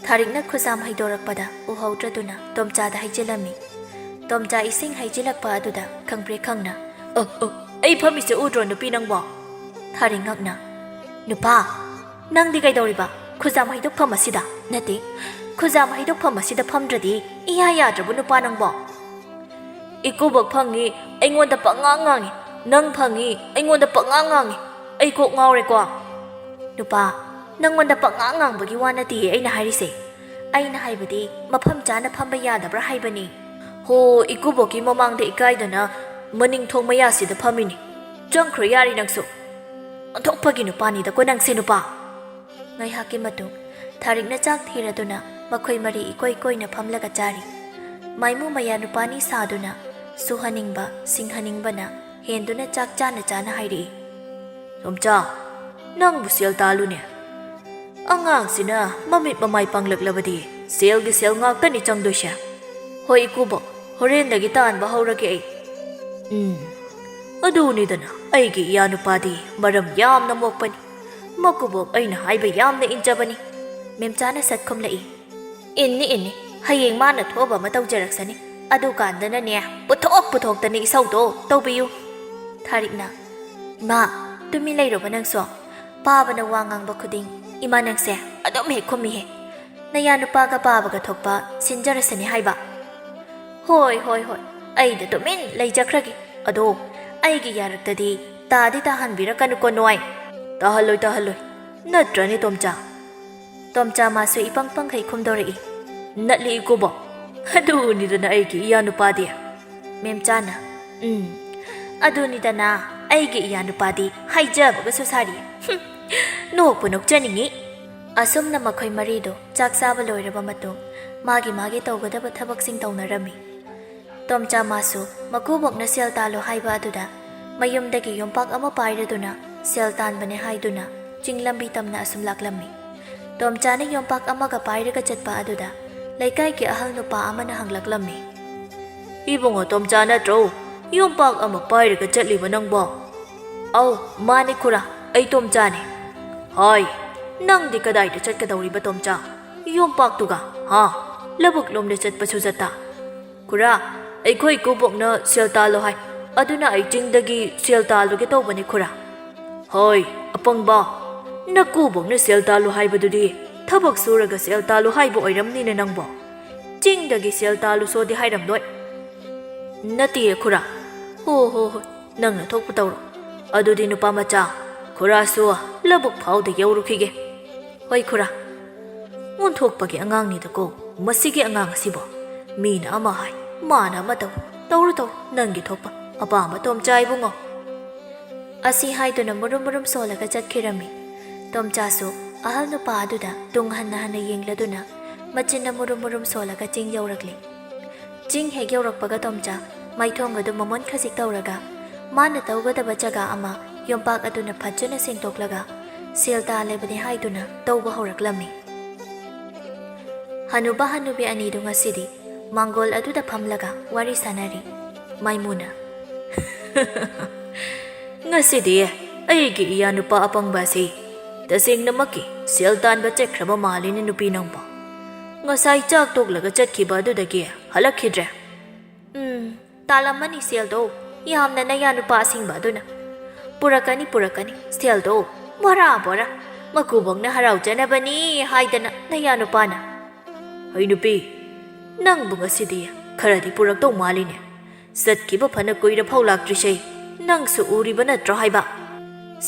[SPEAKER 2] ꯊꯥꯔꯤꯛꯅ ꯈꯨꯖꯥꯝ ꯍꯩꯗꯣꯔꯛꯄꯗ ꯎꯍꯧꯗ꯭ꯔꯗꯨꯅ ꯇꯣꯝꯆꯥꯗ ꯍꯩꯖꯤꯜꯂꯝꯃꯤ ꯇꯣꯝꯆꯥ ꯏꯁꯤꯡ ꯍꯩꯖꯤꯜꯂꯛꯄ ꯑꯗꯨꯗ ꯈꯪꯄ꯭ꯔꯦ ꯈꯪꯅ
[SPEAKER 3] ꯑꯩ ꯐꯝꯃꯤꯁꯦ ꯎꯗ꯭ꯔꯣ ꯅꯨꯄꯤ ꯅꯪꯕꯣ
[SPEAKER 2] ꯊꯥꯔꯤꯛ ꯉꯛꯅ ꯅꯨꯄꯥ ꯅꯪꯗꯤ ꯀꯩꯗꯧꯔꯤꯕ ꯈꯨꯖꯥꯝ ꯍꯩꯗꯣꯛꯐꯝ ꯑꯁꯤꯗ ꯅꯠꯇꯦ ꯈꯨꯖꯥꯝ ꯍꯩꯗꯣꯛꯐꯝ ꯑꯁꯤꯗ ꯐꯝꯗ꯭ꯔꯗꯤ ꯏꯌꯥ ꯌꯥꯗ꯭ꯔꯕ ꯅꯨꯄꯥ ꯅꯪꯕꯣ
[SPEAKER 3] ꯏꯀꯨꯕꯣꯛ ꯐꯪꯉꯤ ꯑꯩꯉꯣꯟꯗ ꯄꯪꯉꯥꯡ ꯉꯥꯡꯉꯤ ꯅꯪ ꯐꯪꯉꯤ ꯑꯩꯉꯣꯟꯗ ꯄꯪꯉꯥꯡ ꯉꯥꯡꯉꯤ ꯑꯩ ꯀꯣꯛ ꯉꯥꯎꯔꯦꯀꯣ
[SPEAKER 2] ꯅꯨꯄꯥ ꯅꯪꯉꯣꯟꯗ ꯄꯪꯉꯥꯡ ꯉꯥꯡꯕꯒꯤ ꯋꯥ ꯅꯠꯇꯤꯌꯦ ꯑꯩꯅ ꯍꯥꯏꯔꯤꯁꯦ ꯑꯩꯅ ꯍꯥꯏꯕꯗꯤ ꯃꯐꯝ ꯆꯥꯅ ꯐꯝꯕ ꯌꯥꯗꯕ꯭ꯔꯥ ꯍꯥꯏꯕꯅꯤ
[SPEAKER 3] ꯍꯣ ꯏꯀꯨꯕꯣꯛꯀꯤ ꯃꯃꯥꯡꯗ ꯏꯀꯥꯏꯗꯅ ꯃꯅꯤꯡ ꯊꯣꯡ ꯃꯌꯥꯁꯤꯗ ꯐꯝꯃꯤꯅꯤ ꯆꯪꯈ꯭ꯔꯣ ꯌꯥꯔꯤ ꯅꯪꯁꯨ
[SPEAKER 2] ꯑꯣꯟꯊꯣꯛꯄꯒꯤ ꯅꯨꯄꯥꯅꯤꯗꯀꯣ ꯅꯪꯁꯦ ꯅꯨꯄꯥ ꯉꯥꯏꯍꯥꯛꯀꯤ ꯃꯇꯨꯡ ꯊꯥꯔꯤꯛꯅ ꯆꯥꯛ ꯊꯤꯔꯗꯨꯅ ꯃꯈꯣꯏ ꯃꯔꯤ ꯏꯀꯣꯏ ꯀꯣꯏꯅ ꯐꯝꯂꯒ ꯆꯥꯔꯤ ꯃꯥꯏꯃꯨ ꯃꯌꯥ ꯅꯨꯄꯥꯅꯤ ꯁꯥꯗꯨꯅ ꯁꯨꯍꯟꯅꯤꯡꯕ ꯁꯤꯡꯍꯟꯅꯤꯡꯕꯅ ꯍꯦꯟꯗꯨꯅ ꯆꯥꯛ ꯆꯥꯅ ꯆꯥꯅ ꯍꯥꯏꯔꯛꯏ
[SPEAKER 3] ꯇꯣꯝꯆꯥ ꯅꯪꯕꯨ ꯁꯦꯜ ꯇꯥꯜꯂꯨꯅꯦ ꯑꯉꯥꯡꯁꯤꯅ ꯃꯃꯤꯠ ꯃꯃꯥꯏ ꯄꯥꯡꯂꯛꯂꯕꯗꯤ ꯁꯦꯜꯒꯤ ꯁꯦꯜ ꯉꯥꯛꯇꯅꯤ ꯆꯪꯗꯣꯏꯁꯦ ꯍꯣꯏ ꯏꯀꯨꯕꯣꯛ ꯍꯣꯔꯦꯟꯗꯒꯤ ꯇꯥꯟꯕ ꯍꯧꯔꯒꯦ ꯑꯩ ꯑꯗꯨꯅꯤꯗꯅ ꯑꯩꯒꯤ ꯏꯌꯥ ꯅꯨꯄꯥꯗꯤ ꯃꯔꯝ ꯌꯥꯝꯅ ꯃꯣꯛꯄꯅꯤ ꯃꯀꯨꯕꯣꯛ ꯑꯩꯅ ꯍꯥꯏꯕ ꯌꯥꯝꯅ ꯏꯟꯖꯕꯅꯤ
[SPEAKER 2] ꯃꯦꯝꯆꯥꯅ ꯁꯠ ꯈꯨꯝꯂꯛꯏ ꯏꯟꯅꯤ ꯍꯌꯦꯡ ꯃꯥꯅ ꯊꯣꯛꯑꯕ ꯑꯃ ꯇꯧꯖꯔꯛꯁꯅꯤ ꯑꯗꯨꯀꯥꯟꯗꯅꯅꯦ ꯄꯨꯊꯣꯛꯇꯅ ꯏꯁꯧꯗꯣ ꯇꯧꯕꯤꯌꯨ ꯊꯥꯔꯤꯛꯅ ꯏꯃꯥ ꯇꯨꯃꯤꯟ ꯂꯩꯔꯣꯕ ꯅꯪꯁꯨ ꯄꯥꯕꯅ ꯋꯥ ꯉꯥꯡꯕ ꯈꯨꯗꯤꯡ ꯏꯃꯥ ꯅꯪꯁꯦ ꯑꯗꯨꯝ ꯍꯦꯛ ꯈꯨꯝꯃꯤꯍꯦ ꯅꯌꯥ ꯅꯨꯄꯥꯒ ꯄꯥꯕꯒ ꯊꯣꯛꯄ ꯁꯤꯟꯖꯔꯁꯅꯤ ꯍꯥꯏꯕ ꯍꯣꯏ ꯑꯩꯗ ꯇꯨꯃꯤꯟ ꯂꯩꯖꯈ꯭ꯔꯒꯦ
[SPEAKER 3] ꯑꯗꯣ ꯑꯩꯒꯤ ꯌꯥꯔꯛꯇꯗꯤ ꯇꯥꯗꯤ ꯇꯥꯍꯟꯕꯤꯔꯛꯀꯅꯨꯀꯣ ꯅꯣꯏ ꯇꯥꯍꯜꯂꯣꯏ ꯇꯥꯍꯜꯂꯣꯏ ꯅꯠꯇ꯭ꯔꯅꯦ ꯇꯣꯝꯆꯥ
[SPEAKER 2] ꯇꯣꯝꯆꯥ ꯃꯥꯁꯨ ꯏꯄꯪ ꯄꯪꯈꯩ ꯈꯨꯝꯗꯣꯔꯛꯏ
[SPEAKER 3] ꯅꯠꯂꯤ ꯏꯀꯨꯕꯣꯛ ꯑꯗꯨꯅꯤꯗꯅ ꯑꯩꯒꯤ ꯏꯌꯥꯅꯨꯄꯥꯗꯤ
[SPEAKER 2] ꯃꯦꯝꯆꯥꯅ ꯑꯗꯨꯅꯤꯗꯅ ꯑꯩꯒꯤ ꯏꯌꯥꯅꯨꯄꯥꯗꯤ ꯍꯥꯏꯖꯕꯒꯁꯨ ꯁꯥꯔꯤ
[SPEAKER 3] ꯅꯣꯛꯄꯨ ꯅꯣꯛꯆꯅꯤꯡꯉꯤ
[SPEAKER 2] ꯑꯁꯨꯝꯅ ꯃꯈꯣꯏ ꯃꯔꯤꯗꯣ ꯆꯥꯛ ꯆꯥꯕ ꯂꯣꯏꯔꯕ ꯃꯇꯨꯡ ꯃꯥꯒꯤ ꯇꯧꯒꯗꯕ ꯊꯕꯛꯁꯤꯡ ꯇꯧꯅꯔꯝꯃꯤ ꯇꯣꯝꯆꯥ ꯃꯥꯁꯨ ꯃꯀꯨꯕꯣꯛꯅ ꯁꯦꯜ ꯇꯥꯜꯂꯣ ꯍꯥꯏꯕ ꯑꯗꯨꯗ ꯃꯌꯨꯝꯗꯒꯤ ꯌꯣꯝꯄꯥꯛ ꯑꯃ ꯄꯥꯏꯔꯗꯨꯅ ꯁꯦꯜ ꯇꯥꯟꯕꯅꯦ ꯍꯥꯏꯗꯨꯅ ꯆꯤꯡꯂꯝꯕꯤ ꯇꯝꯅ ꯑꯁꯨꯝ ꯂꯥꯛꯂꯝꯃꯤ ꯇꯣꯝꯆꯥꯅ ꯌꯣꯝꯄꯥꯛ ꯑꯃꯒ ꯄꯥꯏꯔꯒ ꯆꯠꯄ ꯑꯗꯨꯗ ꯂꯩꯀꯥꯏꯒꯤ ꯑꯍꯜ ꯅꯨꯄꯥ ꯑꯃꯅ ꯍꯪꯂꯛꯂꯝꯃꯤ
[SPEAKER 3] ꯏꯕꯨꯡꯉꯣ ꯇꯣꯝꯆꯥ ꯅꯠꯇ꯭ꯔꯣ ꯌꯣꯝꯄꯥꯛ ꯑꯃ ꯄꯥꯏꯔꯒ ꯆꯠꯂꯤꯕ ꯅꯪꯕꯣ ꯑꯧ ꯃꯥꯅꯤ ꯈꯨꯔꯥ ꯑꯩ ꯇꯣꯝꯆꯥꯅꯤ ꯍꯥꯏ ꯅꯪꯗꯤ ꯀꯗꯥꯏꯗ ꯆꯠꯀꯗꯧꯔꯤꯕ ꯇꯣꯝꯆꯥ ꯌꯣꯝꯄꯥꯛꯇꯨꯒ ꯂꯧꯕꯨꯛ ꯂꯣꯝꯗ ꯆꯠꯄꯁꯨ ꯆꯠꯇ ꯈꯨꯔꯥ ꯑꯩꯈꯣꯏ ꯏꯀꯨꯕꯣꯛꯅ ꯁꯦꯜ ꯇꯥꯜꯂꯣ ꯍꯥꯏ ꯑꯗꯨꯅ ꯑꯩ ꯆꯤꯡꯗꯒꯤ ꯁꯦꯜ ꯇꯥꯜꯂꯨꯒꯦ ꯇꯧꯕꯅꯤ ꯈꯨꯔꯥ ꯍꯣꯏ ꯑꯄꯪꯕ ꯅꯀꯨꯕꯣꯛꯅ ꯁꯦꯜ ꯇꯥꯜꯂꯨ ꯍꯥꯏꯕꯗꯨꯗꯤ ꯊꯕꯛ ꯁꯨꯔꯒ ꯁꯦꯜ ꯇꯥꯜꯂꯨ ꯍꯥꯏꯕ ꯑꯣꯏꯔꯝꯅꯤꯅꯦ ꯅꯪꯕꯣ ꯆꯤꯡꯗꯒꯤ ꯁꯦꯜ ꯇꯥꯜꯂꯨꯁꯣꯗꯤ ꯍꯥꯏꯔꯝꯂꯣꯏ ꯅꯠꯇꯦꯌꯦ ꯈꯨꯔꯥ ꯍꯣꯏ ꯅꯪꯅ ꯊꯣꯛꯄ ꯇꯧꯔꯣ ꯑꯗꯨꯗꯤ ꯅꯨꯄꯥ ꯃꯆꯥ ꯈꯨꯔꯥꯁꯨ ꯂꯧꯕꯨꯛ ꯐꯥꯎꯗ ꯌꯧꯔꯨꯈꯤꯒꯦ ꯍꯣꯏ ꯈꯨꯔꯥ ꯑꯣꯟꯊꯣꯛꯄꯒꯤ ꯑꯉꯥꯡꯅꯤꯗꯀꯣ ꯃꯁꯤꯒꯤ ꯑꯉꯥꯡ ꯑꯁꯤꯕꯣ ꯃꯤꯅ ꯑꯃ ꯍꯥꯏ ꯃꯥꯅ ꯑꯃ ꯇꯧꯔꯨ ꯅꯪꯒꯤ ꯊꯣꯛꯄ ꯑꯄꯥꯝꯕ ꯇꯣꯝꯆꯥ ꯏꯕꯨꯡꯉꯣ
[SPEAKER 2] ꯑꯁꯤ ꯍꯥꯏꯗꯨꯅ ꯃꯨꯔꯨꯝ ꯁꯣꯜꯂꯒ ꯆꯠꯈꯤꯔꯝꯃꯤ ꯇꯣꯝꯆꯥꯁꯨ ꯑꯍꯜ ꯅꯨꯄꯥ ꯑꯗꯨꯗ ꯇꯨꯡ ꯍꯟꯅ ꯌꯦꯡꯂꯗꯨꯅ ꯃꯆꯤꯟꯅ ꯃꯨꯔꯨꯝ ꯁꯣꯜꯂꯒ ꯆꯤꯡ ꯌꯧꯔꯛꯂꯤ ꯆꯤꯡ ꯍꯦꯛ ꯌꯧꯔꯛꯄꯒ ꯇꯣꯝꯆꯥ ꯃꯥꯏꯊꯣꯡ ꯑꯗꯨ ꯃꯃꯣꯟ ꯈꯖꯤꯛ ꯇꯧꯔꯒ ꯃꯥꯅ ꯇꯧꯒꯗꯕ ꯖꯒꯥ ꯑꯃ ꯌꯣꯝꯄꯥꯛ ꯑꯗꯨꯅ ꯐꯖꯅ ꯁꯦꯡꯗꯣꯛꯂꯒ ꯁꯦꯜ ꯇꯥꯜꯂꯤꯕꯅꯤ ꯍꯥꯏꯗꯨꯅ ꯇꯧꯕ ꯍꯧꯔꯛꯂꯝꯃꯤ ꯍꯅꯨꯕ ꯍꯅꯨꯕꯤ ꯑꯅꯤꯗꯨ ꯉꯁꯤꯗꯤ ꯃꯥꯡꯒꯣꯜ ꯑꯗꯨꯗ ꯐꯝꯂꯒ ꯋꯥꯔꯤ ꯁꯥꯟꯅꯔꯤ ꯃꯥꯏꯃꯨꯅ
[SPEAKER 3] ꯉꯁꯤꯗꯤ ꯑꯩꯒꯤ ꯏꯌꯥꯅꯨꯄꯥ ꯑꯄꯪꯕ ꯑꯁꯤ ꯇꯁꯦꯡꯅꯃꯛꯀꯤ ꯁꯦꯜ ꯇꯥꯟꯕ ꯆꯠꯈ꯭ꯔꯕ ꯃꯥꯜꯂꯤꯅꯦ ꯅꯨꯄꯤ ꯅꯪꯕꯣ ꯉꯁꯥꯏ ꯆꯥꯛ ꯇꯣꯛꯂꯒ ꯆꯠꯈꯤꯕ ꯑꯗꯨꯗꯒꯤ ꯍꯜꯂꯛꯈꯤꯗ꯭ꯔꯦ
[SPEAKER 2] ꯇꯥꯜꯂꯝꯃꯅꯤ ꯁꯦꯜꯗꯣ ꯌꯥꯝꯅ ꯅꯌꯥꯅꯨꯄꯥ ꯑꯁꯤꯡꯕ ꯑꯗꯨꯅ ꯄꯨꯔꯛꯀꯅꯤ ꯁꯦꯜꯗꯣ ꯕꯣꯔꯥ ꯃꯀꯨꯕꯣꯛꯅ ꯍꯔꯥꯎꯖꯅꯕꯅꯤ ꯍꯥꯏꯗꯅ ꯅꯌꯥꯅꯨꯄꯥꯅ
[SPEAKER 3] ꯍꯩ ꯅꯨꯄꯤ ꯅꯪꯕꯨ ꯉꯁꯤꯗꯤ ꯈꯔꯗꯤ ꯄꯨꯔꯛꯇꯧ ꯃꯥꯜꯂꯤꯅꯦ ꯆꯠꯈꯤꯕ ꯐꯅ ꯀꯨꯏꯔ ꯐꯥꯎ ꯂꯥꯛꯇ꯭ꯔꯤꯁꯦ ꯅꯪꯁꯨ ꯎꯔꯤꯕ ꯅꯠꯇ꯭ꯔꯣ ꯍꯥꯏꯕ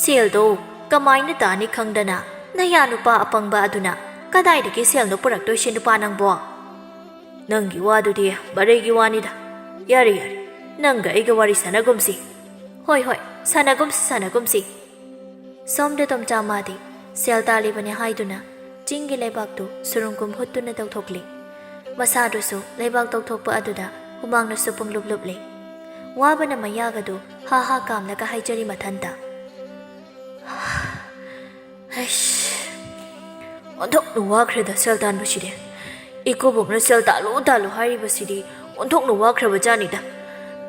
[SPEAKER 2] ꯁꯦꯜꯗꯣ ꯀꯃꯥꯏꯅ ꯇꯥꯅꯤ ꯈꯪꯗꯅ ꯅꯌꯥꯅꯨꯄꯥ ꯑꯄꯪꯕ ꯑꯗꯨꯅ ꯀꯗꯥꯏꯗꯒꯤ ꯁꯦꯜꯅꯣ ꯄꯨꯔꯛꯇꯣꯏꯁꯦ ꯅꯨꯄꯥ ꯅꯪꯕꯣ
[SPEAKER 3] ꯅꯪꯒꯤ ꯋꯥꯗꯨꯗꯤ ꯕꯥꯔꯩꯒꯤ ꯋꯥꯅꯤꯗ ꯌꯥꯔꯦ ꯅꯪꯒ ꯑꯩꯒ ꯋꯥꯔꯤ ꯁꯥꯟꯅꯒꯨꯝꯁꯤ
[SPEAKER 2] ꯍꯣꯏ ꯁꯥꯟꯅꯒꯨꯝꯁꯤ ꯁꯣꯝꯗ ꯇꯣꯝꯆꯥ ꯃꯥꯗꯤ ꯁꯦꯜ ꯇꯥꯜꯂꯤꯕꯅꯤ ꯍꯥꯏꯗꯨꯅ ꯆꯤꯡꯒꯤ ꯂꯩꯕꯥꯛꯇꯨ ꯁꯨꯔꯨꯡꯀꯨꯝ ꯍꯨꯠꯇꯨꯅ ꯇꯧꯊꯣꯛꯂꯤ ꯃꯁꯥꯗꯨꯁꯨ ꯂꯩꯕꯥꯛ ꯇꯧꯊꯣꯛꯄ ꯑꯗꯨꯗ ꯍꯨꯃꯥꯡꯅꯁꯨ ꯄꯨꯡꯂꯨꯞ ꯂꯨꯞꯂꯤ ꯋꯥꯕꯅ ꯃꯌꯥꯒꯗꯨ ꯍꯥ ꯀꯥꯝꯂꯒ ꯍꯥꯏꯖꯔꯤ ꯃꯊꯟꯇ
[SPEAKER 3] ꯑꯣꯟꯊꯣꯛꯅ ꯋꯥꯈ꯭ꯔꯦꯗ ꯁꯦꯜ ꯇꯥꯟꯕꯁꯤꯗꯤ ꯏꯀꯨꯕꯣꯛꯅ ꯁꯦꯜ ꯇꯥꯜꯂꯨ ꯍꯥꯏꯔꯤꯕꯁꯤꯗꯤ ꯑꯣꯟꯊꯣꯛꯅ ꯋꯥꯈ꯭ꯔꯕ ꯖꯥꯠꯅꯤꯗ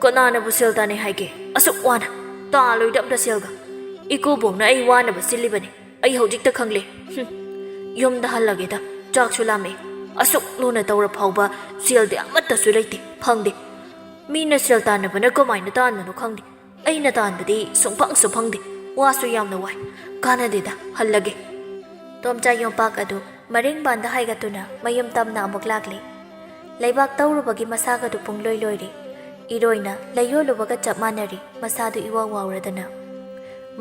[SPEAKER 3] ꯀꯅꯥꯅꯕꯨ ꯁꯦꯜ ꯇꯥꯟꯅꯩ ꯍꯥꯏꯒꯦ ꯑꯁꯨꯛ ꯋꯥꯅ ꯇꯥꯜꯂꯣꯏꯗ ꯑꯝꯇ ꯁꯦꯜꯒ ꯏꯀꯨꯕꯣꯛꯅ ꯑꯩ ꯋꯥꯅꯕ ꯁꯤꯜꯂꯤꯕꯅꯤ ꯑꯩ ꯍꯧꯖꯤꯛꯇ ꯈꯪꯂꯦ ꯌꯨꯝꯗ ꯍꯜꯂꯒꯦꯗ ꯆꯥꯛꯁꯨ ꯂꯥꯝꯃꯛꯏ ꯑꯁꯨꯛ ꯂꯨꯅ ꯇꯧꯔ ꯐꯥꯎꯕ ꯁꯦꯜꯗꯤ ꯑꯃꯠꯇꯁꯨ ꯂꯩꯇꯦ ꯐꯪꯗꯦ ꯃꯤꯅ ꯁꯦꯜ ꯇꯥꯟꯅꯕꯅ ꯀꯃꯥꯏꯅ ꯇꯥꯟꯕꯅꯣ ꯈꯪꯗꯦ ꯑꯩꯅ ꯇꯥꯟꯕꯗꯤ ꯁꯨꯡꯐꯪꯁꯨ ꯐꯪꯗꯦ ꯋꯥꯁꯨ ꯌꯥꯝꯅ ꯋꯥꯏ ꯀꯥꯟꯅꯗꯦꯗ ꯍꯜꯂꯒꯦ
[SPEAKER 2] ꯇꯣꯝꯆꯥ ꯌꯣꯝꯄꯥꯛ ꯑꯗꯨ ꯃꯔꯤꯡꯕꯥꯟꯗ ꯍꯥꯏꯒꯠꯇꯨꯅ ꯃꯌꯨꯝ ꯇꯝꯅ ꯑꯃꯨꯛ ꯂꯥꯛꯂꯤ ꯂꯩꯕꯥꯛ ꯇꯧꯔꯨꯕꯒꯤ ꯃꯁꯥꯒꯗꯨ ꯄꯨꯡꯂꯣꯏ ꯂꯣꯏꯔꯤ ꯏꯔꯣꯏꯅ ꯂꯩꯌꯣꯜꯂꯨꯕꯒ ꯆꯞ ꯃꯥꯟꯅꯔꯤ ꯃꯁꯥꯗꯨ ꯏꯋꯥꯎ ꯋꯥꯎꯔꯗꯅ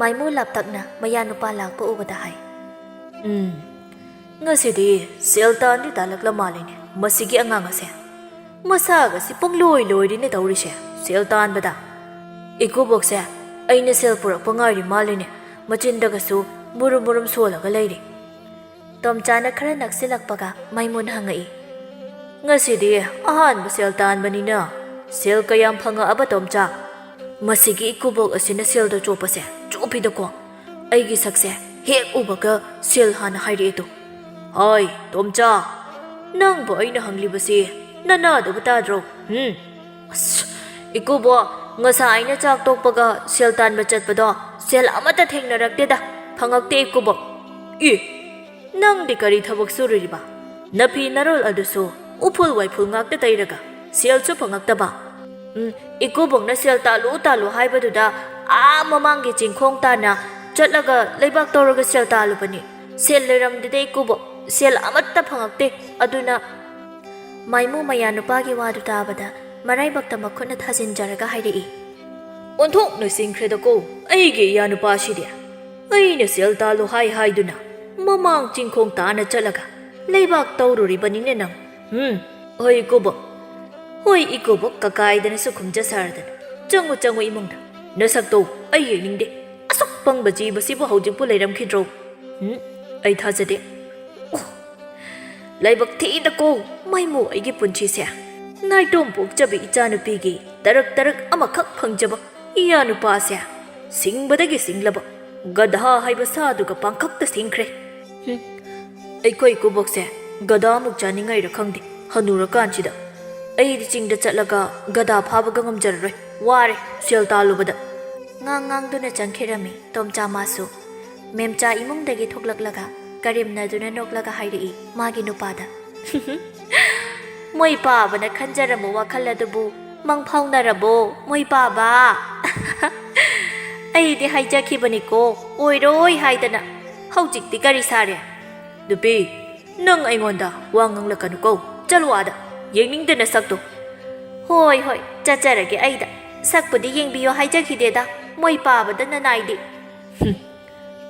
[SPEAKER 2] ꯃꯥꯏꯃꯨ ꯂꯥꯞꯇꯛꯅ ꯃꯌꯥꯅꯨꯄꯥ ꯂꯥꯛꯄ ꯎꯕꯗ ꯍꯥꯏ
[SPEAKER 3] ꯉꯁꯤꯗꯤ ꯁꯦꯜ ꯇꯥꯟꯗꯤ ꯇꯥꯜꯂꯛꯂ ꯃꯥꯜꯂꯤꯅꯦ ꯃꯁꯤꯒꯤ ꯑꯉꯥꯡ ꯑꯁꯦ ꯃꯁꯥꯒꯁꯤ ꯄꯨꯡꯂꯣꯏ ꯂꯣꯏꯔꯤꯅꯦ ꯇꯧꯔꯤꯁꯦ ꯁꯦꯜ ꯇꯥꯟꯕꯗ ꯏꯀꯨꯕꯣꯛꯁꯦ ꯑꯩꯅ ꯁꯦꯜ ꯄꯨꯔꯛꯄ ꯉꯥꯏꯔꯤ ꯃꯥꯜꯂꯤꯅꯦ ꯃꯆꯤꯟꯗꯒꯁꯨ ꯃꯨꯔꯨꯝ ꯁꯣꯜꯂꯒ ꯂꯩꯔꯤ
[SPEAKER 2] ꯇꯣꯝꯆꯥꯅ ꯈꯔ ꯅꯛꯁꯤꯜꯂꯛꯄꯒ ꯃꯥꯏꯃꯨꯟ ꯍꯪꯉꯛꯏ
[SPEAKER 3] ꯉꯁꯤꯗꯤ ꯑꯍꯥꯟꯕ ꯁꯦꯜ ꯇꯥꯟꯕꯅꯤꯅ ꯁꯦꯜ ꯀꯌꯥꯝ ꯐꯪꯉꯛꯑꯕ ꯇꯣꯝꯆꯥ ꯃꯁꯤꯒꯤ ꯏꯀꯨꯕꯣꯛ ꯑꯁꯤꯅ ꯁꯦꯜꯗ ꯆꯣꯞꯄꯁꯦ ꯆꯣꯞꯄꯤꯗꯀꯣ ꯑꯩꯒꯤ ꯁꯛꯁꯦ ꯍꯦꯛ ꯎꯕꯒ ꯁꯦꯜ ꯍꯥꯟꯅ ꯍꯥꯏꯔꯛꯑꯦꯗꯣ ꯍꯣꯏ ꯇꯣꯝꯆꯥ ꯅꯪꯕꯨ ꯑꯩꯅ ꯍꯪꯂꯤꯕꯁꯤ ꯅꯅꯥꯗꯕ ꯇꯥꯗ꯭ꯔꯣ ꯏꯀꯨꯕꯣꯛ ꯉꯁꯥꯏ ꯑꯩꯅ ꯆꯥꯛ ꯇꯣꯛꯄꯒ ꯁꯦꯜ ꯇꯥꯟꯕ ꯆꯠꯄꯗꯣ ꯁꯦꯜ ꯑꯃꯠꯇ ꯊꯦꯡꯅꯔꯛꯇꯦꯗ ꯐꯪꯉꯛꯇꯦ ꯏꯀꯨꯕꯣꯛ ꯅꯪꯗꯤ ꯀꯔꯤ ꯊꯕꯛ ꯁꯨꯔꯤꯕ ꯅꯐꯤ ꯅꯔꯣꯜ ꯑꯗꯨꯁꯨ ꯎꯐꯨꯜ ꯋꯥꯏꯐꯨꯜ ꯉꯥꯛꯇ ꯇꯩꯔꯒ ꯁꯦꯜꯁꯨ ꯐꯪꯉꯛꯇꯕ ꯏꯀꯨꯕꯣꯛꯅ ꯁꯦꯜ ꯇꯥꯜꯂꯨ ꯍꯥꯏꯕꯗꯨꯗ ꯃꯃꯥꯡꯒꯤ ꯆꯤꯡꯈꯣꯡ ꯇꯥꯅ ꯆꯠꯂꯒ ꯂꯩꯕꯥꯛ ꯇꯧꯔꯒ ꯁꯦꯜ ꯇꯥꯜꯂꯨꯕꯅꯤ ꯁꯦꯜ ꯂꯩꯔꯝꯗꯦꯗ ꯏꯀꯨꯕꯣꯛ ꯁꯦꯜ ꯑꯃꯠꯇ ꯐꯪꯉꯛꯇꯦ ꯑꯗꯨꯅ
[SPEAKER 2] ꯃꯥꯏꯃꯨ ꯃꯌꯥꯅꯨꯄꯥꯒꯤ ꯋꯥꯗꯨ ꯇꯥꯕꯗ ꯃꯔꯥꯏꯕꯛꯇ ꯃꯈꯨꯠꯅ ꯊꯥꯖꯤꯟꯖꯔꯒ ꯍꯥꯏꯔꯛꯏ
[SPEAKER 3] ꯑꯣꯟꯊꯣꯛꯅ ꯁꯤꯡꯈ꯭ꯔꯦꯗꯀꯣ ꯑꯩꯒꯤ ꯏꯌꯥꯅꯨꯄꯥꯁꯤꯗꯤ ꯑꯩꯅ ꯁꯦꯜ ꯇꯥꯜꯂꯨ ꯍꯥꯏꯗꯨꯅ ꯃꯃꯥꯡ ꯆꯤꯡꯈꯣꯡ ꯇꯥꯅ ꯆꯠꯂꯒ ꯂꯩꯕꯥꯛ ꯇꯧꯔꯨꯔꯤꯕꯅꯤꯅꯦ ꯅꯪ ꯍꯣꯏ ꯏꯀꯨꯕꯣꯛ ꯍꯣꯏ ꯏꯀꯨꯕꯣꯛ ꯀꯀꯥꯏꯗꯅꯁꯨ ꯈꯨꯝꯖꯁꯥꯔꯗꯅ ꯆꯪꯉꯨ ꯏꯃꯨꯡꯗ ꯅꯁꯛꯇꯣ ꯑꯩ ꯌꯦꯡꯅꯤꯡꯗꯦ ꯑꯁꯨꯛ ꯄꯪꯕ ꯖꯤꯕꯁꯤꯕꯨ ꯍꯧꯖꯤꯛꯄꯨ ꯂꯩꯔꯝꯈꯤꯗ꯭ꯔꯣ ꯑꯩ ꯊꯥꯖꯗꯦ ꯂꯥꯏꯕꯛ ꯊꯤꯗꯀꯣ ꯃꯥꯏꯃꯨ ꯑꯩꯒꯤ ꯄꯨꯟꯁꯤꯁꯦ ꯅꯥꯏꯇꯣꯝ ꯄꯣꯛꯆꯕꯤ ꯏꯆꯥꯅꯨꯄꯤꯒꯤ ꯇꯔꯛ ꯑꯃꯈꯛ ꯐꯪꯖꯕ ꯏꯌꯥꯅꯨꯄꯥꯁꯦ ꯁꯤꯡꯕꯗꯒꯤ ꯁꯤꯡꯂꯕ ꯒꯙꯥ ꯍꯥꯏꯕ ꯁꯥꯗꯨꯒ ꯄꯥꯡꯈꯛꯇ ꯁꯤꯡꯈ꯭ꯔꯦ ꯑꯩꯈꯣꯏ ꯏꯀꯨꯕꯣꯛꯁꯦ ꯒꯙꯥꯃꯨꯛ ꯆꯥꯅꯤꯡꯉꯥꯏꯔ ꯈꯪꯗꯦ ꯍꯅꯨꯔꯀꯥꯟꯁꯤꯗ ꯑꯩꯗꯤ ꯆꯤꯡꯗ ꯆꯠꯂꯒ ꯒꯙꯥ ꯐꯥꯕꯒ ꯉꯝꯖꯔꯔꯣꯏ ꯋꯥꯔꯦ ꯁꯦꯜ ꯇꯥꯜꯂꯨꯕꯗ
[SPEAKER 2] ꯉꯥꯡꯗꯨꯅ ꯆꯪꯈꯤꯔꯝꯃꯤ ꯇꯣꯝꯆꯥ ꯃꯥꯁꯨ ꯃꯦꯝꯆꯥ ꯏꯃꯨꯡꯗꯒꯤ ꯊꯣꯛꯂꯛꯂꯒ ꯀꯔꯦꯝꯅꯗꯨꯅ ꯅꯣꯛꯂꯒ ꯍꯥꯏꯔꯛꯏ ꯃꯥꯒꯤ ꯅꯨꯄꯥꯗ ꯃꯣꯏ ꯄꯥꯕꯅ ꯈꯟꯖꯔꯝꯕ ꯋꯥꯈꯜ ꯑꯗꯨꯕꯨ ꯃꯪꯐꯥꯎꯅꯔꯕꯣ ꯃꯣꯏ ꯄꯥꯕ ꯑꯩꯗꯤ ꯍꯥꯏꯖꯈꯤꯕꯅꯤꯀꯣ ꯑꯣꯏꯔꯣꯏ ꯍꯥꯏꯗꯅ ꯍꯧꯖꯤꯛꯇꯤ ꯀꯔꯤ ꯁꯥꯔꯦ
[SPEAKER 3] ꯅꯨꯄꯤ ꯅꯪ ꯑꯩꯉꯣꯟꯗ ꯋꯥ ꯉꯥꯡꯂꯛꯀꯅꯨꯀꯣ ꯆꯠꯂꯨ ꯑꯥꯗ ꯌꯦꯡꯅꯤꯡꯗꯅ ꯁꯛꯇꯣ
[SPEAKER 2] ꯍꯣꯏ ꯆꯠꯆꯔꯒꯦ ꯑꯩꯗ ꯁꯛꯄꯨꯗꯤ ꯌꯦꯡꯕꯤꯌꯣ ꯍꯥꯏꯖꯈꯤꯗꯦꯗ ꯃꯣꯏ ꯄꯥꯕꯗꯅ ꯅꯥꯏꯗꯦ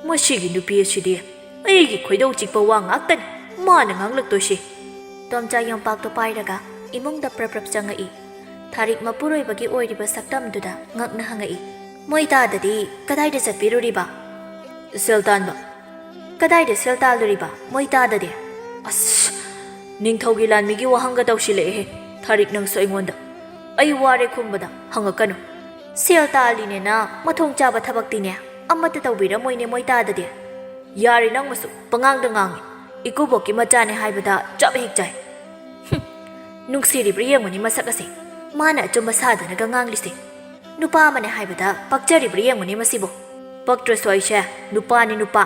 [SPEAKER 3] ꯃꯁꯤꯒꯤ ꯅꯨꯄꯤ ꯑꯁꯤꯗꯤ ꯑꯩꯒꯤ ꯈꯣꯏꯗꯧ ꯆꯤꯛꯄ ꯋꯥ ꯉꯥꯛꯇꯅꯤ ꯃꯥꯅ ꯉꯥꯡꯂꯛꯇꯣꯏꯁꯤ
[SPEAKER 2] ꯇꯣꯝꯆꯥ ꯌꯣꯝꯄꯥꯛꯇꯣ ꯄꯥꯏꯔꯒ ꯏꯃꯨꯡꯗ ꯄ꯭ꯔꯞ ꯆꯪꯉꯛꯏ ꯊꯥꯔꯤꯛ ꯃꯄꯨꯔꯣꯏꯕꯒꯤ ꯑꯣꯏꯔꯤꯕ ꯁꯛꯇꯝꯗꯨꯗ ꯉꯛꯅ ꯍꯪꯉꯛꯏ ꯃꯣꯏ ꯇꯥꯗꯗꯤ ꯀꯗꯥꯏꯗ ꯆꯠꯄꯤꯔꯨꯔꯤꯕ
[SPEAKER 3] ꯁꯦꯜ ꯇꯥꯟꯕ
[SPEAKER 2] ꯀꯗꯥꯏꯗ ꯁꯦꯜ ꯇꯥꯜꯂꯨꯔꯤꯕ ꯃꯣꯏ ꯇꯥꯗꯗꯤ
[SPEAKER 3] ꯑꯁ ꯅꯤꯡꯊꯧꯒꯤ ꯂꯥꯟꯃꯤꯒꯤ ꯋꯥꯍꯪꯒ ꯇꯧꯁꯤꯜꯂꯛꯑꯦꯍꯦ ꯊꯥꯔꯤꯛ ꯅꯪꯁꯨ ꯑꯩꯉꯣꯟꯗ ꯑꯩ ꯋꯥꯔꯦ ꯈꯨꯝꯕꯗ ꯍꯪꯉꯛꯀꯅꯨ
[SPEAKER 2] ꯁꯦꯜ ꯇꯥꯜꯂꯤꯅꯦꯅ ꯃꯊꯣꯡ ꯆꯥꯕ ꯊꯕꯛꯇꯤꯅꯦ ꯑꯃꯠꯇ ꯇꯧꯕꯤꯔꯝꯃꯣꯏꯅꯦ ꯃꯣꯏ ꯇꯥꯗꯗꯤ
[SPEAKER 3] ꯌꯥꯔꯦ ꯅꯪ ꯃꯁꯨ ꯄꯉꯥꯡꯗ ꯉꯥꯡꯉꯤ ꯏꯀꯨꯕꯣꯛꯀꯤ ꯃꯆꯥꯅꯦ ꯍꯥꯏꯕꯗ ꯆꯞ ꯍꯦꯛ ꯆꯥꯏ
[SPEAKER 2] ꯅꯨꯡꯁꯤꯔꯤꯕ꯭ꯔꯥ ꯌꯦꯡꯉꯨꯅꯤ ꯃꯁꯛ ꯑꯁꯦ ꯃꯥꯅ ꯑꯆꯨꯝꯕ ꯁꯥꯗꯅꯒ ꯉꯥꯡꯂꯤꯁꯦ ꯅꯨꯄꯥ ꯑꯃꯅꯦ ꯍꯥꯏꯕꯗ ꯄꯛꯆꯔꯤꯕ꯭ꯔꯥ ꯌꯦꯡꯉꯨꯅꯤ ꯃꯁꯤꯕꯨ
[SPEAKER 3] ꯄꯛꯇ꯭ꯔꯁꯨ ꯑꯩꯁꯦ ꯅꯨꯄꯥꯅꯤ ꯅꯨꯄꯥ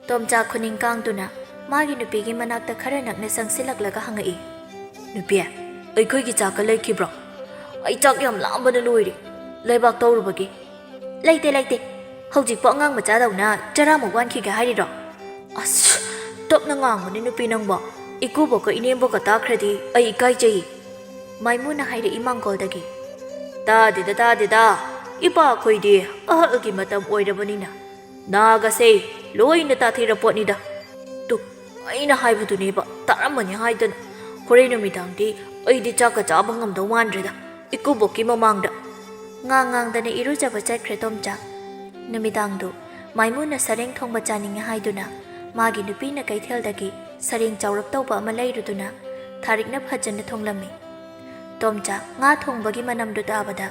[SPEAKER 2] ꯇꯣꯝꯆꯥ ꯈꯨꯅꯤꯡ ꯀꯥꯡꯗꯨꯅ ꯃꯥꯒꯤ ꯅꯨꯄꯤꯒꯤ ꯃꯅꯥꯛꯇ ꯈꯔ ꯅꯛꯅ ꯆꯪꯁꯤꯜꯂꯛꯂꯒ ꯍꯪꯉꯛꯏ
[SPEAKER 3] ꯅꯨꯄꯤ ꯑꯩꯈꯣꯏꯒꯤ ꯆꯥꯛꯀ ꯂꯩꯈꯤꯕ꯭ꯔꯣ ꯑꯩ ꯆꯥꯛ ꯌꯥꯝ ꯂꯥꯝꯕꯅ ꯂꯣꯏꯔꯦ ꯂꯩꯕꯥꯛ ꯇꯧꯔꯨꯕꯒꯤ
[SPEAKER 2] ꯂꯩꯇꯦ ꯍꯧꯖꯤꯛꯄꯨ ꯑꯉꯥꯡ ꯃꯆꯥꯗꯧꯅ ꯆꯔꯥꯃꯨꯛ ꯋꯥꯟꯈꯤꯒꯦ ꯍꯥꯏꯔꯤꯔꯣ
[SPEAKER 3] ꯑꯁ ꯇꯞꯅ ꯉꯥꯡꯕꯅꯤ ꯅꯨꯄꯤ ꯅꯪꯕꯣ ꯏꯀꯨꯕꯣꯛꯀ ꯏꯅꯦꯝꯕꯣꯛꯀ ꯇꯥꯈ꯭ꯔꯗꯤ ꯑꯩ ꯏꯀꯥꯏꯖꯩ
[SPEAKER 2] ꯃꯥꯏꯃꯨꯅ ꯍꯥꯏꯔꯛꯏ ꯃꯥꯡꯒꯣꯜꯗꯒꯤ
[SPEAKER 3] ꯇꯥꯗꯦꯗ ꯏꯄꯥꯈꯣꯏꯗꯤ ꯑꯍꯜꯒꯤ ꯃꯇꯝ ꯑꯣꯏꯔꯕꯅꯤꯅ ꯅꯥꯒꯁꯦ ꯂꯣꯏꯅ ꯇꯥꯊꯤꯔ ꯄꯣꯠꯅꯤꯗ ꯇꯨ ꯑꯩꯅ ꯍꯥꯏꯕꯗꯨꯅꯦꯕ ꯇꯥꯔꯝꯃꯅꯤ ꯍꯥꯏꯗꯅ ꯍꯣꯔꯦꯟ ꯅꯨꯃꯤꯗꯥꯡꯗꯤ ꯑꯩꯗꯤ ꯆꯥꯛꯀ ꯆꯥꯕ ꯉꯝꯗꯧ ꯃꯥꯟꯗ꯭ꯔꯦꯗ ꯏꯀꯨꯕꯣꯛꯀꯤ ꯃꯃꯥꯡꯗ
[SPEAKER 2] ꯉꯥꯡꯗꯅ ꯏꯔꯨꯖꯕ ꯆꯠꯈ꯭ꯔꯦ ꯇꯣꯝꯆꯥ ꯅꯨꯃꯤꯗꯥꯡꯗꯨ ꯃꯥꯏꯃꯨꯅ ꯁꯔꯦꯡ ꯊꯣꯡꯕ ꯆꯥꯅꯤꯡꯉꯦ ꯍꯥꯏꯗꯨꯅ ꯃꯥꯒꯤ ꯅꯨꯄꯤꯅ ꯀꯩꯊꯦꯜꯗꯒꯤ ꯁꯔꯦꯡ ꯆꯥꯎꯔꯞ ꯑꯃ ꯂꯩꯔꯨꯗꯨꯅ ꯊꯥꯔꯤꯛꯅ ꯐꯖꯅ ꯊꯣꯡꯂꯝꯃꯤ ꯇꯣꯝꯆꯥ ꯉꯥ ꯊꯣꯡꯕꯒꯤ ꯃꯅꯝꯗꯨ ꯇꯥꯕꯗ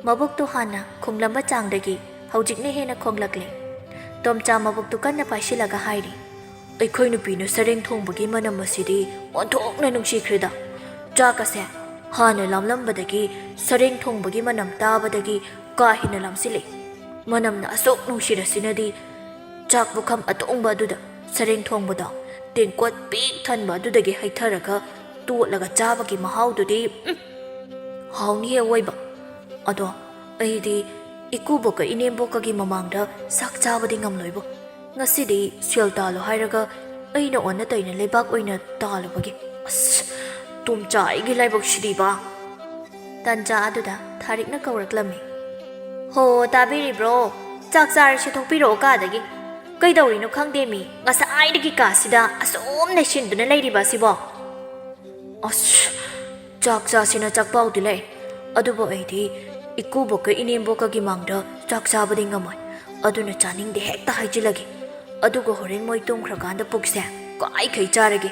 [SPEAKER 2] ꯃꯕꯨꯛꯇꯨ ꯍꯥꯟꯅ ꯈꯨꯡꯂꯝꯕ ꯆꯥꯡꯗꯒꯤ ꯍꯧꯖꯤꯛꯅ ꯍꯦꯟꯅ ꯈꯣꯡꯂꯛꯂꯦ ꯇꯣꯝꯆꯥ ꯃꯕꯨꯛꯇꯨ ꯀꯟꯅ ꯄꯥꯏꯁꯤꯜꯂꯒ ꯍꯥꯏꯔꯤ
[SPEAKER 3] ꯑꯩꯈꯣꯏ ꯅꯨꯄꯤꯅ ꯁꯔꯦꯡ ꯊꯣꯡꯕꯒꯤ ꯃꯅꯝ ꯑꯁꯤꯗꯤ ꯑꯣꯟꯊꯣꯛꯅ ꯅꯨꯡꯁꯤꯈ꯭ꯔꯦꯗ ꯆꯥꯛ ꯑꯁꯦ ꯍꯥꯟꯅ ꯂꯥꯝꯂꯝꯕꯗꯒꯤ ꯁꯔꯦꯡ ꯊꯣꯡꯕꯒꯤ ꯃꯅꯝ ꯇꯥꯕꯗꯒꯤ ꯀꯥ ꯍꯦꯟꯅ ꯂꯥꯝꯁꯤꯜꯂꯛꯏ ꯃꯅꯝꯅ ꯑꯁꯨꯛ ꯅꯨꯡꯁꯤꯔꯁꯤꯅꯗꯤ ꯆꯥꯛ ꯄꯨꯈꯝ ꯑꯇꯣꯡꯕ ꯑꯗꯨꯗ ꯁꯔꯦꯡ ꯊꯣꯡꯕꯗꯣ ꯇꯦꯡꯀꯣꯠ ꯄꯤꯛ ꯊꯟꯕ ꯑꯗꯨꯗꯒꯤ ꯍꯩꯊꯔꯒ ꯇꯣꯠꯂꯒ ꯆꯥꯕꯒꯤ ꯃꯍꯥꯎꯗꯨꯗꯤ ꯍꯥꯎꯅꯤꯍꯦ ꯑꯋꯣꯏꯕ ꯑꯗꯣ ꯑꯩꯗꯤ ꯏꯀꯨꯕꯣꯛꯀ ꯏꯅꯦꯝꯕꯣꯛꯀꯒꯤ ꯃꯃꯥꯡꯗ ꯆꯥꯛ ꯆꯥꯕꯗꯤ ꯉꯝꯂꯣꯏꯕꯣ ꯉꯁꯤꯗꯤ ꯁꯦꯜ ꯇꯥꯜꯂꯣ ꯍꯥꯏꯔꯒ ꯑꯩꯅ ꯑꯣꯟꯅ ꯇꯩꯅ ꯂꯩꯕꯥꯛ ꯑꯣꯏꯅ ꯇꯥꯜꯂꯨꯕꯒꯤ ꯑꯁ ꯇꯣꯝꯆꯥ ꯑꯩꯒꯤ ꯂꯥꯏꯕꯛꯁꯤꯗꯤꯕ
[SPEAKER 2] ꯇꯟꯖꯥ ꯑꯗꯨꯗ ꯊꯥꯔꯤꯛꯅ ꯀꯧꯔꯛꯂꯝꯃꯤ ꯍꯣ ꯇꯥꯕꯤꯔꯤꯕ꯭ꯔꯣ ꯆꯥꯛ ꯆꯥꯔꯁꯤ ꯊꯣꯛꯄꯤꯔꯛꯑꯣ ꯀꯥꯗꯒꯤ ꯀꯩꯗꯧꯔꯤꯅꯣ ꯈꯪꯗꯦ ꯃꯤ ꯉꯁꯥꯏꯗꯒꯤ ꯀꯥꯁꯤꯗ ꯑꯁꯣꯝ ꯅꯩꯁꯤꯟꯗꯨꯅ ꯂꯩꯔꯤꯕ ꯑꯁꯤꯕꯣ
[SPEAKER 3] ꯑꯁ ꯆꯥꯛ ꯆꯥꯁꯤꯅ ꯆꯥꯛꯄꯥꯎꯗꯤ ꯂꯩ ꯑꯗꯨꯕꯨ ꯑꯩꯗꯤ ꯏꯀꯨꯕꯣꯛꯀ ꯏꯅꯦꯝꯕꯣꯛꯀꯒꯤ ꯃꯥꯡꯗ ꯆꯥꯛ ꯆꯥꯕꯗꯤ ꯉꯝꯃꯣꯏ ꯑꯗꯨꯅ ꯆꯥꯅꯤꯡꯗꯦ ꯍꯦꯛꯇ ꯍꯥꯏꯖꯤꯜꯂꯒꯦ ꯑꯗꯨꯒ ꯍꯣꯔꯦꯟ ꯃꯣꯏ ꯇꯨꯝꯈ꯭ꯔꯀꯥꯟꯗ ꯄꯨꯛꯁꯦ ꯀꯥꯏꯈꯩ ꯆꯥꯔꯒꯦ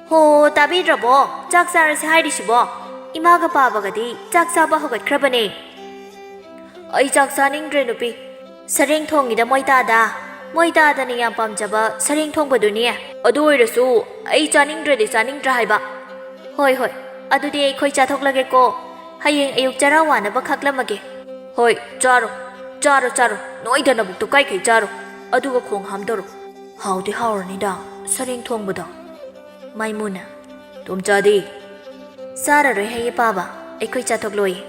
[SPEAKER 2] ꯍꯣ ꯇꯥꯕꯤꯗ꯭ꯔꯕꯣ ꯆꯥꯛ ꯆꯥꯔꯁꯤ ꯍꯥꯏꯔꯤꯁꯤꯕꯣ ꯏꯃꯥꯒ ꯄꯥꯕꯒꯗꯤ ꯆꯥꯛ ꯆꯥꯕ ꯍꯧꯒꯠꯈ꯭ꯔꯕꯅꯦ
[SPEAKER 3] ꯑꯩ ꯆꯥꯛ ꯆꯥꯅꯤꯡꯗ꯭ꯔꯦ ꯅꯨꯄꯤ
[SPEAKER 2] ꯁꯔꯦꯡ ꯊꯣꯡꯉꯤꯗ ꯃꯣꯏ ꯇꯥꯗꯅ ꯌꯥꯝ ꯄꯥꯝꯖꯕ ꯁꯔꯦꯡ ꯊꯣꯡꯕꯗꯨꯅꯤ
[SPEAKER 3] ꯑꯗꯨ ꯑꯣꯏꯔꯁꯨ ꯑꯩ ꯆꯥꯅꯤꯡꯗ꯭ꯔꯗꯤ ꯆꯥꯅꯤꯡꯗ꯭ꯔꯥ ꯍꯥꯏꯕ
[SPEAKER 2] ꯍꯣꯏ ꯑꯗꯨꯗꯤ ꯑꯩꯈꯣꯏ ꯆꯥꯊꯣꯛꯂꯒꯦꯀꯣ ꯍꯌꯦꯡ ꯑꯌꯨꯛ ꯆꯔꯥ ꯋꯥꯅꯕ ꯈꯥꯛꯂꯝꯃꯒꯦ
[SPEAKER 3] ꯍꯣꯏ ꯆꯥꯔꯣ ꯅꯣꯏꯗ ꯅꯕꯨꯛꯇꯨ ꯀꯥꯏꯈꯩ ꯆꯥꯔꯣ ꯑꯗꯨꯒ ꯈꯣꯡ ꯍꯥꯝꯗꯧꯔꯣ ꯍꯥꯎꯗꯤ ꯍꯥꯎꯔꯅꯤꯗ ꯁꯔꯦꯡ ꯊꯣꯡꯕꯗꯣ
[SPEAKER 2] ꯃꯥꯏꯃꯨꯅ
[SPEAKER 3] ꯇꯣꯝꯆꯥꯗꯤ
[SPEAKER 2] ꯆꯥꯔꯔꯣꯏ ꯍꯩꯌꯦ ꯄꯥꯕ ꯑꯩꯈꯣꯏ ꯆꯥꯊꯣꯛꯂꯣꯏꯌꯦ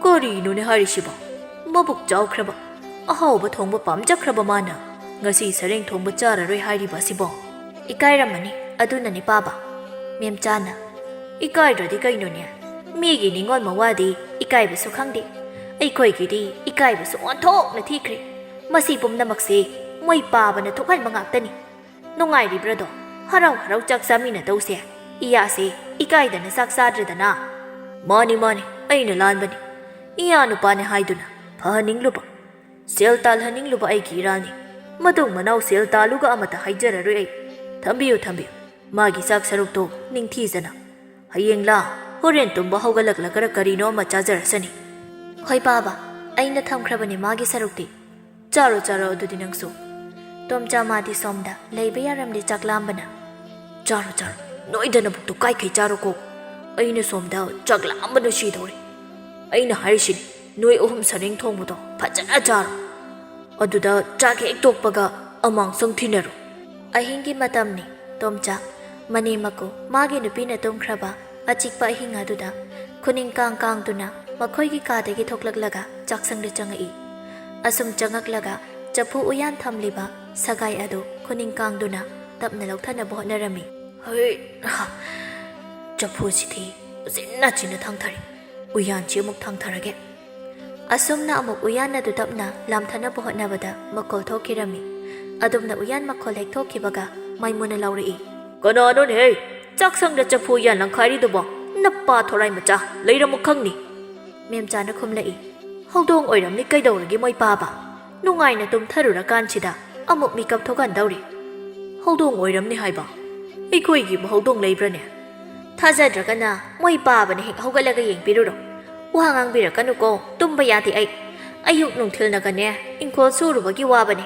[SPEAKER 3] ꯀꯔꯤꯅꯣꯅꯦ ꯍꯥꯏꯔꯤꯁꯤꯕꯣ ꯃꯕꯨꯛ ꯆꯥꯎꯈ꯭ꯔꯕ ꯑꯍꯥꯎꯕ ꯊꯣꯡꯕ ꯄꯥꯝꯖꯈ꯭ꯔꯕ ꯃꯥꯅ ꯉꯁꯤ ꯁꯔꯦꯡ ꯊꯣꯡꯕ ꯆꯥꯔꯔꯣꯏ ꯍꯥꯏꯔꯤꯕ ꯑꯁꯤꯕꯣ
[SPEAKER 2] ꯏꯀꯥꯏꯔꯝꯃꯅꯤ ꯑꯗꯨꯅꯅꯤ ꯄꯥꯕ ꯃꯦꯝꯆꯥꯅ
[SPEAKER 3] ꯏꯀꯥꯏꯗ꯭ꯔꯗꯤ ꯀꯩꯅꯣꯅꯦ ꯃꯤꯒꯤ ꯅꯤꯡꯉꯣꯜ ꯃꯋꯥꯗꯤ ꯏꯀꯥꯏꯕꯁꯨ ꯈꯪꯗꯦ ꯑꯩꯈꯣꯏꯒꯤꯗꯤ ꯏꯀꯥꯏꯕꯁꯨ ꯑꯣꯟꯊꯣꯛꯅ ꯊꯤꯈ꯭ꯔꯦ ꯃꯁꯤ ꯄꯨꯝꯅꯃꯛꯁꯤ ꯃꯩꯄꯥꯕꯅ ꯊꯣꯛꯍꯟꯕ ꯉꯥꯛꯇꯅꯤ ꯅꯨꯡꯉꯥꯏꯔꯤꯕ꯭ꯔꯗꯣ ꯍꯔꯥꯎ ꯍꯔꯥꯎ ꯆꯥꯛ ꯆꯥꯃꯤꯟꯅꯗꯧꯁꯦ ꯏꯌꯥꯁꯦ ꯏꯀꯥꯏꯗꯅ ꯆꯥꯛ ꯆꯥꯗ꯭ꯔꯗꯅ ꯃꯥꯅꯤ ꯑꯩꯅ ꯂꯥꯟꯕꯅꯤ ꯏꯌꯥ ꯅꯨꯄꯥꯅꯦ ꯍꯥꯏꯗꯨꯅ ꯐꯍꯟꯅꯤꯡꯂꯨꯕ ꯁꯦꯜ ꯇꯥꯜꯍꯟꯅꯤꯡꯂꯨꯕ ꯑꯩꯒꯤ ꯏꯔꯥꯜꯅꯤ ꯃꯇꯨꯡ ꯃꯅꯥꯎ ꯁꯦꯜ ꯇꯥꯜꯂꯨꯒ ꯑꯃꯠꯇ ꯍꯥꯏꯖꯔꯔꯣꯏ ꯑꯩ ꯊꯝꯕꯤꯌꯨ ꯃꯥꯒꯤ ꯆꯥꯛ ꯁꯔꯨꯛꯇꯣ ꯅꯤꯡꯊꯤꯖꯅ ꯍꯌꯦꯡꯂꯥ ꯍꯣꯔꯦꯟ ꯇꯨꯝꯕ ꯍꯧꯒꯠꯂꯛꯂꯒ ꯀꯔꯤꯅꯣ ꯑꯃ ꯆꯥꯖꯔꯁꯅꯤ
[SPEAKER 2] ꯍꯣꯏ ꯄꯥꯕ ꯑꯩꯅ ꯊꯝꯈ꯭ꯔꯕꯅꯤ ꯃꯥꯒꯤ ꯁꯔꯨꯛꯇꯤ
[SPEAKER 3] ꯆꯥꯔꯣ ꯑꯗꯨꯗꯤ ꯅꯪꯁꯨ
[SPEAKER 2] ꯇꯣꯝꯆꯥ ꯃꯥꯗꯤ ꯁꯣꯝꯗ ꯂꯩꯕ ꯌꯥꯔꯝꯗꯦ ꯆꯥꯛ ꯂꯥꯝꯕꯅ
[SPEAKER 3] ꯆꯥꯔꯣ ꯅꯣꯏꯗ ꯅꯕꯨꯛꯇꯨ ꯀꯥꯏꯈꯩ ꯆꯥꯔꯣꯀꯣ ꯑꯩꯅ ꯁꯣꯝꯗ ꯆꯥꯛ ꯂꯥꯝꯕꯅ ꯁꯤꯗꯧꯔꯦ ꯑꯩꯅ ꯍꯥꯏꯔꯤꯁꯤꯅꯤ ꯅꯣꯏ ꯑꯍꯨꯝ ꯁꯔꯦꯡ ꯊꯣꯡꯕꯗꯣ ꯐꯖꯅ ꯆꯥꯔꯣ ꯑꯗꯨꯗ ꯆꯥꯛ ꯍꯦꯛ ꯇꯣꯛꯄꯒ ꯑꯃꯥꯡꯁꯪ ꯊꯤꯅꯔꯣ
[SPEAKER 2] ꯑꯍꯤꯡꯒꯤ ꯃꯇꯝꯅꯤ ꯇꯣꯝꯆꯥ ꯃꯅꯦꯃꯀꯨ ꯃꯥꯒꯤ ꯅꯨꯄꯤꯅ ꯇꯨꯝꯈ꯭ꯔꯕ ꯑꯆꯤꯛꯄ ꯑꯍꯤꯡ ꯑꯗꯨꯗ ꯈꯨꯅꯤꯡ ꯀꯥꯡꯗꯨꯅ ꯃꯈꯣꯏꯒꯤ ꯀꯥꯗꯒꯤ ꯊꯣꯛꯂꯛꯂꯒ ꯆꯥꯛꯁꯪꯗ ꯆꯪꯉꯛꯏ ꯑꯁꯨꯝ ꯆꯪꯉꯛꯂꯒ ꯆꯐꯨ ꯎꯌꯥꯟ ꯊꯝꯂꯤꯕ ꯁꯒꯥꯏ ꯑꯗꯨ ꯈꯨꯅꯤꯡ ꯀꯥꯡꯗꯨꯅ ꯇꯞꯅ ꯂꯧꯊꯅꯕ ꯍꯣꯠꯅꯔꯝꯃꯤ
[SPEAKER 3] ꯍꯣꯏ ꯆꯐꯨꯁꯤꯗꯤ ꯆꯤꯟꯅ ꯊꯥꯡꯊꯔꯤ ꯎꯌꯥꯟꯁꯤ ꯑꯃꯨꯛ ꯊꯥꯡꯊꯔꯒꯦ
[SPEAKER 2] ꯑꯁꯨꯝꯅ ꯑꯃꯨꯛ ꯎꯌꯥꯟ ꯑꯗꯨ ꯇꯞꯅ ꯂꯥꯝꯊꯅꯕ ꯍꯣꯠꯅꯕꯗ ꯃꯈꯣꯜ ꯊꯣꯛꯈꯤꯔꯝꯃꯤ ꯑꯗꯨꯝꯅ ꯎꯌꯥꯟ ꯃꯈꯣꯜ ꯍꯦꯛ ꯊꯣꯛꯈꯤꯕꯒ ꯃꯥꯏꯃꯨꯅ ꯂꯥꯎꯔꯛꯏ
[SPEAKER 3] ꯀꯅꯥꯅꯣꯅꯦꯍꯦ ꯆꯥꯛꯁꯪꯗ ꯆꯐꯨ ꯎꯌꯥꯟ ꯂꯪꯈꯥꯏꯔꯤꯗꯨꯕꯣ ꯅꯞꯄꯥ ꯊꯣꯔꯥꯏ ꯃꯆꯥ ꯂꯩꯔꯝꯃꯨ ꯈꯪꯅꯤ
[SPEAKER 2] ꯃꯦꯝꯆꯥꯅ ꯈꯨꯝꯂꯛꯏ
[SPEAKER 3] ꯍꯧꯗꯣꯡ ꯑꯣꯏꯔꯝꯅꯤ ꯀꯩꯗꯧꯔꯒꯦ ꯃꯣꯏ ꯄꯥꯕ ꯅꯨꯡꯉꯥꯏꯅ ꯇꯨꯝꯊꯔꯨꯔꯀꯥꯟꯁꯤꯗ ꯑꯃꯨꯛ ꯃꯤꯀꯞ ꯊꯣꯛꯍꯟꯗꯧꯔꯤ ꯍꯧꯗꯣꯡ ꯑꯣꯏꯔꯝꯅꯤ ꯍꯥꯏꯕ ꯑꯩꯈꯣꯏꯒꯤꯕꯨ ꯍꯧꯗꯣꯡ ꯂꯩꯕ꯭ꯔꯅꯦ
[SPEAKER 2] ꯊꯥꯖꯗ꯭ꯔꯒꯅ ꯃꯣꯏ ꯄꯥꯕꯅ ꯍꯦꯛ ꯍꯧꯒꯠꯂꯒ ꯌꯦꯡꯕꯤꯔꯨꯔꯣ ꯋꯥ ꯉꯥꯡꯕꯤꯔꯛꯀꯅꯨꯀꯣ ꯇꯨꯝꯕ ꯌꯥꯗꯦ ꯑꯌꯨꯛ ꯅꯨꯡꯊꯤꯜꯅꯒꯅꯦ ꯏꯪꯈꯣꯜ ꯁꯨꯔꯨꯕꯒꯤ ꯋꯥꯕꯅꯦ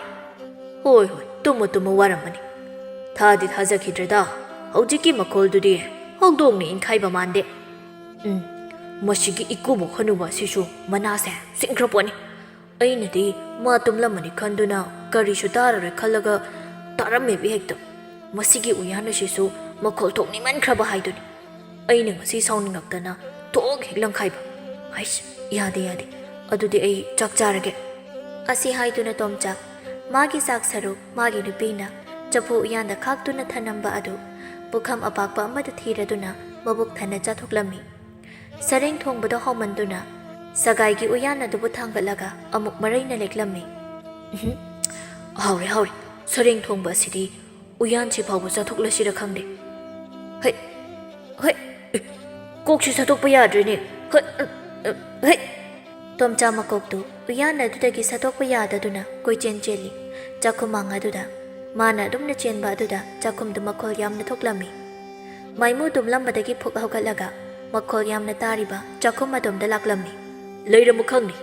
[SPEAKER 3] ꯍꯣꯏ ꯇꯨꯝꯃꯨ ꯋꯥꯔꯝꯃꯅꯤ ꯊꯥꯖꯈꯤꯗ꯭ꯔꯦꯗ ꯍꯧꯖꯤꯛꯀꯤ ꯃꯈꯣꯜꯗꯨꯗꯤ ꯍꯧꯗꯣꯡꯅ ꯏꯟꯈꯥꯏꯕ ꯃꯥꯟꯗꯦ ꯃꯁꯤꯒꯤ ꯏꯀꯨꯕꯣꯛ ꯍꯅꯨꯕ ꯑꯁꯤꯁꯨ ꯃꯅꯥꯁꯦ ꯁꯤꯡꯈ꯭ꯔꯄꯣꯠꯅꯤ ꯑꯩꯅꯗꯤ ꯃꯥ ꯇꯨꯝꯂꯝꯃꯅꯤ ꯈꯟꯗꯨꯅ ꯀꯔꯤꯁꯨ ꯇꯥꯔꯔꯣꯏ ꯈꯜꯂꯒ ꯇꯥꯔꯝꯃꯦꯕ ꯍꯦꯛꯇ ꯃꯁꯤꯒꯤ ꯎꯌꯥꯟ ꯑꯁꯤꯁꯨ ꯃꯈꯣꯜ ꯊꯣꯛꯅꯤꯡꯃꯟꯈ꯭ꯔꯕ ꯍꯥꯏꯗꯨꯅꯤ ꯑꯩꯅ ꯉꯁꯤ ꯁꯥꯎꯅꯤꯡꯉꯛꯇꯅ ꯊꯣꯛ ꯍꯦꯛ ꯂꯪꯈꯥꯏꯕ ꯍꯩꯁ ꯌꯥꯗꯦ ꯑꯗꯨꯗꯤ ꯑꯩ ꯆꯥꯛ ꯆꯥꯔꯒꯦ
[SPEAKER 2] ꯑꯁꯤ ꯍꯥꯏꯗꯨꯅ ꯇꯣꯝꯆꯥ ꯃꯥꯒꯤ ꯆꯥꯛ ꯁꯔꯨꯛ ꯃꯥꯒꯤ ꯅꯨꯄꯤꯅ ꯆꯐꯨ ꯎꯌꯥꯟꯗ ꯈꯥꯛꯇꯨꯅ ꯊꯅꯝꯕ ꯑꯗꯨ ꯄꯨꯈꯝ ꯑꯄꯥꯛꯄ ꯑꯃꯗ ꯊꯤꯔꯗꯨꯅ ꯃꯕꯨꯛ ꯊꯟꯅ ꯆꯥꯊꯣꯛꯂꯝꯃꯤ ꯁꯔꯦꯡ ꯊꯣꯡꯕꯗ ꯍꯥꯎꯃꯟꯗꯨꯅ ꯁꯒꯥꯏꯒꯤ ꯎꯌꯥꯟ ꯑꯗꯨꯕꯨ ꯊꯥꯡꯒꯠꯂꯒ ꯑꯃꯨꯛ ꯃꯔꯩꯅ ꯂꯦꯛꯂꯝꯃꯤ
[SPEAKER 3] ꯍꯥꯎꯔꯦ ꯁꯔꯦꯡ ꯊꯣꯡꯕ ꯑꯁꯤꯗꯤ ꯎꯌꯥꯟꯁꯤ ꯐꯥꯎꯕ ꯆꯥꯊꯣꯛꯂꯁꯤꯔ ꯈꯪꯗꯦ ꯍꯩ ꯀꯣꯛꯁꯤ ꯁꯠꯇꯣꯛꯄ ꯌꯥꯗ꯭ꯔꯦꯅꯦ ꯍꯩ
[SPEAKER 2] ꯇꯣꯝꯆꯥ ꯃꯀꯣꯛꯇꯨ ꯎꯌꯥꯟ ꯑꯗꯨꯗꯒꯤ ꯁꯠꯇꯣꯛꯄ ꯌꯥꯗꯗꯨꯅ ꯀꯣꯏꯆꯦꯟ ꯆꯦꯜꯂꯤ ꯆꯥꯛꯈꯨꯝꯃꯥꯡ ꯑꯗꯨꯗ ꯃꯥꯅ ꯑꯗꯨꯝꯅ ꯆꯦꯟꯕ ꯑꯗꯨꯗ ꯆꯥꯛꯈꯨꯝꯗꯨ ꯃꯈꯣꯜ ꯌꯥꯝꯅ ꯊꯣꯛꯂꯝꯃꯤ ꯃꯥꯏꯃꯨ ꯇꯨꯝꯂꯝꯕꯗꯒꯤ ꯐꯨꯛ ꯍꯧꯒꯠꯂꯒ ꯃꯈꯣꯜ ꯌꯥꯝꯅ ꯇꯥꯔꯤꯕ ꯆꯥꯛꯈꯨꯝ ꯑꯗꯣꯝꯗ ꯂꯥꯛꯂꯝꯃꯤ
[SPEAKER 3] ꯂꯩꯔꯝꯃꯨ ꯈꯪꯅꯤ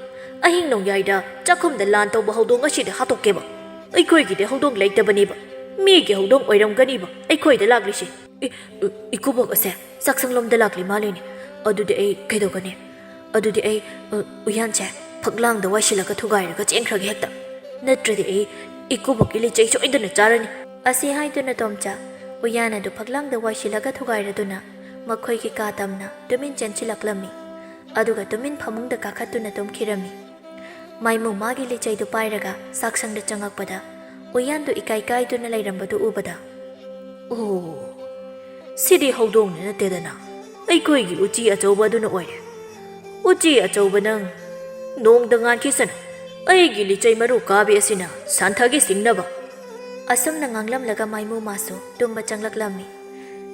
[SPEAKER 3] ꯑꯍꯤꯡ ꯅꯣꯡꯌꯥꯏꯗ ꯆꯥꯛꯈꯨꯝꯗ ꯂꯥꯟ ꯇꯧꯕ ꯍꯧꯗꯣꯡ ꯑꯁꯤꯗ ꯍꯥꯠꯇꯣꯛꯀꯦꯕ ꯑꯩꯈꯣꯏꯒꯤꯗꯤ ꯍꯧꯗꯣꯡ ꯂꯩꯇꯕꯅꯦꯕ ꯃꯤꯒꯤ ꯍꯧꯗꯣꯡ ꯑꯣꯏꯔꯝꯒꯅꯤꯕ ꯑꯩꯈꯣꯏꯗ ꯂꯥꯛꯂꯤꯁꯦ ꯏꯀꯨꯕꯣꯛ ꯑꯁꯦ ꯆꯥꯛꯁꯪꯂꯣꯝꯗ ꯂꯥꯛꯂꯤ ꯃꯥꯜꯂꯤꯅꯦ ꯑꯗꯨꯗꯤ ꯑꯩ ꯀꯩꯗꯧꯒꯅꯤ ꯑꯗꯨꯗꯤ ꯑꯩ ꯎꯌꯥꯟꯁꯦ ꯐꯛꯂꯥꯡꯗ ꯋꯥꯏꯁꯤꯜꯂꯒ ꯊꯨꯒꯥꯏꯔꯒ ꯆꯦꯟꯈ꯭ꯔꯒꯦ ꯍꯦꯛꯇ ꯅꯠꯇ꯭ꯔꯗꯤ ꯑꯩ ꯏꯀꯨꯕꯣꯛꯀꯤ ꯂꯤꯆꯩ ꯁꯣꯏꯗꯅ ꯆꯥꯔꯅꯤ
[SPEAKER 2] ꯑꯁꯤ ꯍꯥꯏꯗꯨꯅ ꯇꯣꯝꯆꯥ ꯎꯌꯥꯟ ꯑꯗꯨ ꯐꯛꯂꯥꯡꯗ ꯋꯥꯏꯁꯤꯜꯂꯒ ꯊꯨꯒꯥꯏꯔꯗꯨꯅ ꯃꯈꯣꯏꯒꯤ ꯀꯥ ꯇꯝꯅ ꯇꯨꯃꯤꯟ ꯆꯦꯟꯁꯤꯜꯂꯛꯂꯝꯃꯤ ꯑꯗꯨꯒ ꯇꯨꯃꯤꯟ ꯐꯃꯨꯡꯗ ꯀꯥꯈꯠꯇꯨꯅ ꯇꯨꯝꯈꯤꯔꯝꯃꯤ ꯃꯥꯏꯃꯨ ꯃꯥꯒꯤ ꯂꯤꯆꯩꯗꯨ ꯄꯥꯏꯔꯒ ꯆꯥꯛꯁꯪꯗ ꯆꯪꯉꯛꯄꯗ ꯎꯌꯥꯟꯗꯨ ꯏꯀꯥꯏ ꯀꯥꯏꯗꯨꯅ ꯂꯩꯔꯝꯕꯗꯨ ꯎꯕꯗ
[SPEAKER 3] ꯑꯣ ꯁꯤꯗꯤ ꯍꯧꯗꯣꯡꯅ ꯅꯠꯇꯦꯗꯅ ꯑꯩꯈꯣꯏꯒꯤ ꯎꯆꯤ ꯑꯆꯧꯕ ꯑꯗꯨꯅ ꯑꯣꯏꯔꯦ ꯎꯆꯤ ꯑꯆꯧꯕ ꯅꯪ ꯅꯣꯡꯗ ꯉꯥꯟꯈꯤꯁꯅꯨ ꯑꯩꯒꯤ ꯂꯤꯆꯩ ꯃꯔꯨ ꯀꯥꯕꯤ ꯑꯁꯤꯅ ꯁꯥꯟꯊꯒꯤ ꯁꯤꯡꯅꯕ
[SPEAKER 2] ꯑꯁꯨꯝꯅ ꯉꯥꯡꯂꯝꯂꯒ ꯃꯥꯏꯃꯨ ꯃꯥꯁꯨ ꯇꯨꯝꯕ ꯆꯪꯂꯛꯂꯝꯃꯤ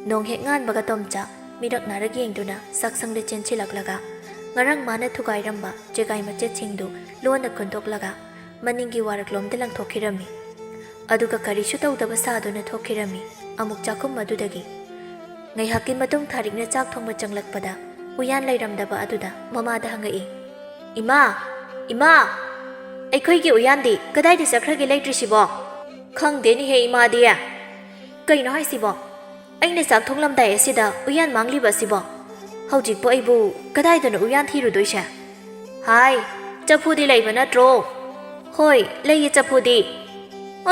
[SPEAKER 2] ꯅꯣꯡ ꯍꯦꯛ ꯉꯥꯟꯕꯒ ꯇꯣꯝꯆꯥ ꯃꯤꯔꯛ ꯅꯥꯔꯛ ꯌꯦꯡꯗꯨꯅ ꯆꯥꯛꯁꯪꯗ ꯆꯦꯟꯁꯤꯜꯂꯛꯂꯒ ꯉꯔꯥꯡ ꯃꯥꯅ ꯊꯨꯒꯥꯏꯔꯝꯕ ꯆꯦꯒꯥꯏ ꯃꯆꯦꯠꯁꯤꯡꯗꯨ ꯂꯣꯟꯅ ꯈꯨꯟꯇꯣꯛꯂꯒ ꯃꯅꯤꯡꯒꯤ ꯋꯥꯔꯛꯂꯣꯝꯗ ꯂꯪꯊꯣꯛꯈꯤꯔꯝꯃꯤ ꯑꯗꯨꯒ ꯀꯔꯤꯁꯨ ꯇꯧꯗꯕ ꯁꯥꯗꯨꯅ ꯊꯣꯛꯈꯤꯔꯝꯃꯤ ꯑꯃꯨꯛ ꯆꯥꯛꯈꯨꯝ ꯑꯗꯨꯗꯒꯤ ꯉꯥꯏꯍꯥꯛꯀꯤ ꯃꯇꯨꯡ ꯊꯥꯔꯤꯛꯅ ꯆꯥꯛ ꯊꯣꯡꯕ ꯆꯪꯂꯛꯄꯗ ꯎꯌꯥꯟ ꯂꯩꯔꯝꯗꯕ ꯑꯗꯨꯗ ꯃꯃꯥꯗ ꯍꯪꯉꯛꯏ ꯏꯃꯥ ꯑꯩꯈꯣꯏꯒꯤ ꯎꯌꯥꯟꯗꯤ ꯀꯗꯥꯏꯗ ꯆꯠꯈ꯭ꯔꯒꯦ ꯂꯩꯇ꯭ꯔꯤꯁꯤꯕꯣ
[SPEAKER 3] ꯈꯪꯗꯦꯅꯦꯍꯦ ꯏꯃꯥꯗꯤ
[SPEAKER 2] ꯀꯩꯅꯣ ꯍꯥꯏꯁꯤꯕꯣ ꯑꯩꯅ ꯆꯥꯛ ꯊꯣꯡꯂꯝꯗꯥꯏ ꯑꯁꯤꯗ ꯎꯌꯥꯟ ꯃꯥꯡꯂꯤꯕ ꯑꯁꯤꯕꯣ ꯍꯧꯖꯤꯛꯄꯨ ꯑꯩꯕꯨ ꯀꯗꯥꯏꯗꯅꯣ ꯎꯌꯥꯟ ꯊꯤꯔꯨꯗꯣꯏꯁꯦ
[SPEAKER 3] ꯍꯥꯏ ꯆꯐꯨꯗꯤ ꯂꯩꯕ ꯅꯠꯇ꯭ꯔꯣ
[SPEAKER 2] ꯍꯣꯏ ꯂꯩꯌꯦ ꯆꯐꯨꯗꯤ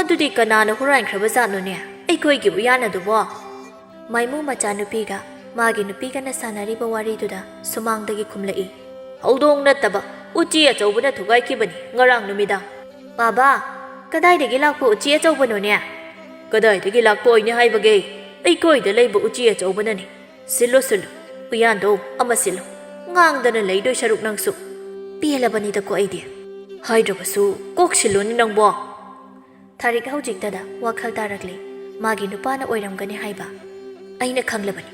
[SPEAKER 3] ꯑꯗꯨꯗꯤ ꯀꯅꯥꯅ ꯍꯨꯔꯥꯟꯈ꯭ꯔꯕꯖꯥꯠꯅꯣꯅꯦ ꯑꯩꯈꯣꯏꯒꯤ ꯎꯌꯥꯟ ꯑꯗꯨꯕꯣ
[SPEAKER 2] ꯃꯥꯏꯃꯨ ꯃꯆꯥꯅꯨꯄꯤꯒ ꯃꯥꯒꯤ ꯅꯨꯄꯤꯒꯅ ꯁꯥꯟꯅꯔꯤꯕ ꯋꯥꯔꯤꯗꯨꯗ ꯁꯨꯃꯥꯡꯗꯒꯤ ꯈꯨꯝꯂꯛꯏ
[SPEAKER 3] ꯍꯧꯗꯣꯡ ꯅꯠꯇꯕ ꯎꯆꯤ ꯑꯆꯧꯕꯅ ꯊꯨꯒꯥꯏꯈꯤꯕꯅꯤ ꯉꯔꯥꯡ ꯅꯨꯃꯤꯗꯥꯡ
[SPEAKER 2] ꯕꯥꯕꯥ ꯀꯗꯥꯏꯗꯒꯤ ꯂꯥꯛꯄ ꯎꯆꯤ ꯑꯆꯧꯕꯅꯣꯅꯦ
[SPEAKER 3] ꯀꯗꯥꯏꯗꯒꯤ ꯂꯥꯛꯄ ꯑꯣꯏꯅꯤ ꯍꯥꯏꯕꯒꯦ ꯑꯩꯈꯣꯏꯗ ꯂꯩꯕ ꯎꯆꯤ ꯑꯆꯧꯕꯅꯅꯤ ꯁꯤꯜꯂꯨ ꯎꯌꯥꯟꯗꯣ ꯑꯃ ꯁꯤꯜꯂꯨ ꯉꯥꯡꯗꯅ ꯂꯩꯗꯣꯏ ꯁꯔꯨꯛ ꯅꯪꯁꯨ ꯄꯦꯜꯂꯕꯅꯤꯗꯀꯣ ꯑꯩꯗꯤ ꯍꯥꯏꯗ꯭ꯔꯕꯁꯨ ꯀꯣꯛꯁꯤꯜꯂꯨꯅꯤ ꯅꯪꯕꯣ ꯊꯥꯔꯤꯛ ꯍꯧꯖꯤꯛꯇꯗ ꯋꯥꯈꯜ ꯇꯥꯔꯛꯂꯤ ꯃꯥꯒꯤ ꯅꯨꯄꯥꯅ ꯑꯣꯏꯔꯝꯒꯅꯤ ꯍꯥꯏꯕ ꯑꯩꯅ ꯈꯪꯂꯕꯅꯤ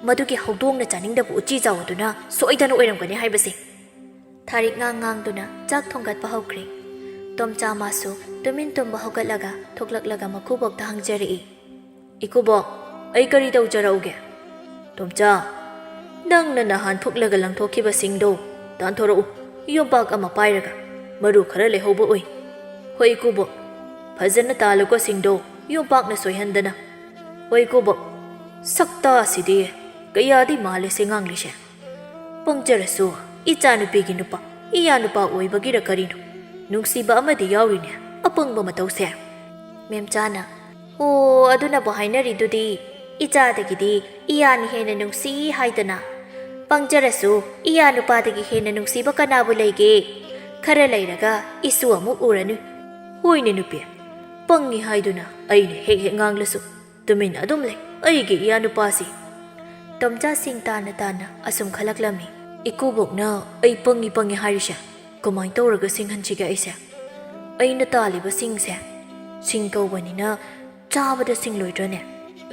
[SPEAKER 3] ꯃꯗꯨꯒꯤ ꯍꯧꯗꯣꯡꯅ ꯆꯥꯅꯤꯡꯗꯕ ꯎꯆꯤ ꯆꯥꯎꯗꯨꯅ ꯁꯣꯏꯗꯅ ꯑꯣꯏꯔꯝꯒꯅꯤ ꯍꯥꯏꯕꯁꯦ ꯊꯥꯔꯤꯛ ꯉꯥꯡꯗꯨꯅ ꯆꯥꯛ ꯊꯣꯡꯒꯠꯄ ꯍꯧꯈ꯭ꯔꯦ ꯇꯣꯝꯆꯥ ꯃꯥꯁꯨ ꯇꯨꯃꯤꯟ ꯇꯨꯝꯕ ꯍꯧꯒꯠꯂꯒ ꯊꯣꯛꯂꯛꯂꯒ ꯃꯀꯨꯕꯣꯛꯇ ꯍꯪꯖꯔꯛꯏ ꯏꯀꯨꯕꯣꯛ ꯑꯩ ꯀꯔꯤ ꯇꯧꯖꯔꯛꯎꯒꯦ ꯇꯣꯝꯆꯥ ꯅꯪꯅ ꯅꯍꯥꯟ ꯐꯨꯛꯂꯒ ꯂꯪꯊꯣꯛꯈꯤꯕꯁꯤꯡꯗꯣ ꯇꯥꯟꯊꯣꯔꯛꯎ ꯌꯣꯝꯄꯥꯛ ꯑꯃ ꯄꯥꯏꯔꯒ ꯃꯔꯨ ꯈꯔ ꯂꯩꯍꯧꯕ ꯑꯣꯏ ꯍꯣꯏ ꯏꯀꯨꯕꯣꯛ ꯐꯖꯅ ꯇꯥꯜꯂꯨꯀꯣ ꯁꯤꯡꯗꯣ ꯌꯣꯝꯄꯥꯛꯅ ꯁꯣꯏꯍꯟꯗꯅ ꯍꯣꯏ ꯏꯀꯨꯕꯣꯛ ꯁꯛꯇꯥ ꯑꯁꯤꯗꯤ ꯀꯌꯥꯗꯤ ꯃꯥꯜꯂꯦ ꯁꯤ ꯉꯥꯡꯂꯤꯁꯦ ꯄꯪꯖꯔꯁꯨ ꯏꯆꯥꯅꯨꯄꯤꯒꯤ ꯅꯨꯄꯥ ꯏꯌꯥ ꯅꯨꯄꯥ ꯑꯣꯏꯕꯒꯤꯔ ꯀꯔꯤꯅꯣ ꯅꯨꯡꯁꯤꯕ ꯑꯃꯗꯤ ꯌꯥꯎꯔꯤꯅꯦ ꯑꯄꯪꯕ ꯃꯇꯧꯁꯦ ꯃꯦꯝꯆꯥꯅ ꯑꯣ ꯑꯗꯨꯅꯕꯨ ꯍꯥꯏꯅꯔꯤꯗꯨꯗꯤ ꯏꯆꯥꯗꯒꯤꯗꯤ ꯏꯌꯥꯅ ꯍꯦꯟꯅ ꯅꯨꯡꯁꯤ ꯍꯥꯏꯗꯅ ꯄꯪꯖꯔꯁꯨ ꯏꯌꯥ ꯅꯨꯄꯥꯗꯒꯤ ꯍꯦꯟꯅ ꯅꯨꯡꯁꯤꯕ ꯀꯅꯥꯕꯨ ꯂꯩꯒꯦ ꯈꯔ ꯂꯩꯔꯒ ꯏꯁꯨ ꯑꯃꯨꯛ ꯎꯔꯅꯤ ꯍꯣꯏꯅꯦ ꯅꯨꯄꯤ ꯄꯪꯉꯤ ꯍꯥꯏꯗꯨꯅ ꯑꯩꯅ ꯍꯦꯛ ꯉꯥꯡꯂꯁꯨ ꯇꯨꯃꯤꯟꯅ ꯑꯗꯨꯝ ꯂꯩ ꯑꯩꯒꯤ ꯏꯌꯥ ꯅꯨꯄꯥꯁꯤ ꯇꯣꯝꯆꯥꯁꯤꯡ ꯇꯥꯅ ꯇꯥꯅ ꯑꯁꯨꯝ ꯈꯜꯂꯛꯂꯝꯃꯤ ꯏꯀꯨꯕꯣꯛꯅ ꯑꯩ ꯄꯪꯉꯤ ꯍꯥꯏꯔꯤꯁꯦ ꯀꯃꯥꯏꯅ ꯇꯧꯔꯒ ꯁꯤꯡꯍꯟꯁꯤꯒꯦ ꯑꯩꯁꯦ ꯑꯩꯅ ꯇꯥꯜꯂꯤꯕ ꯁꯤꯡꯁꯦ ꯁꯤꯡ ꯀꯧꯕꯅꯤꯅ ꯆꯥꯕꯗ ꯁꯤꯡꯂꯣꯏꯗ꯭ꯔꯅꯦ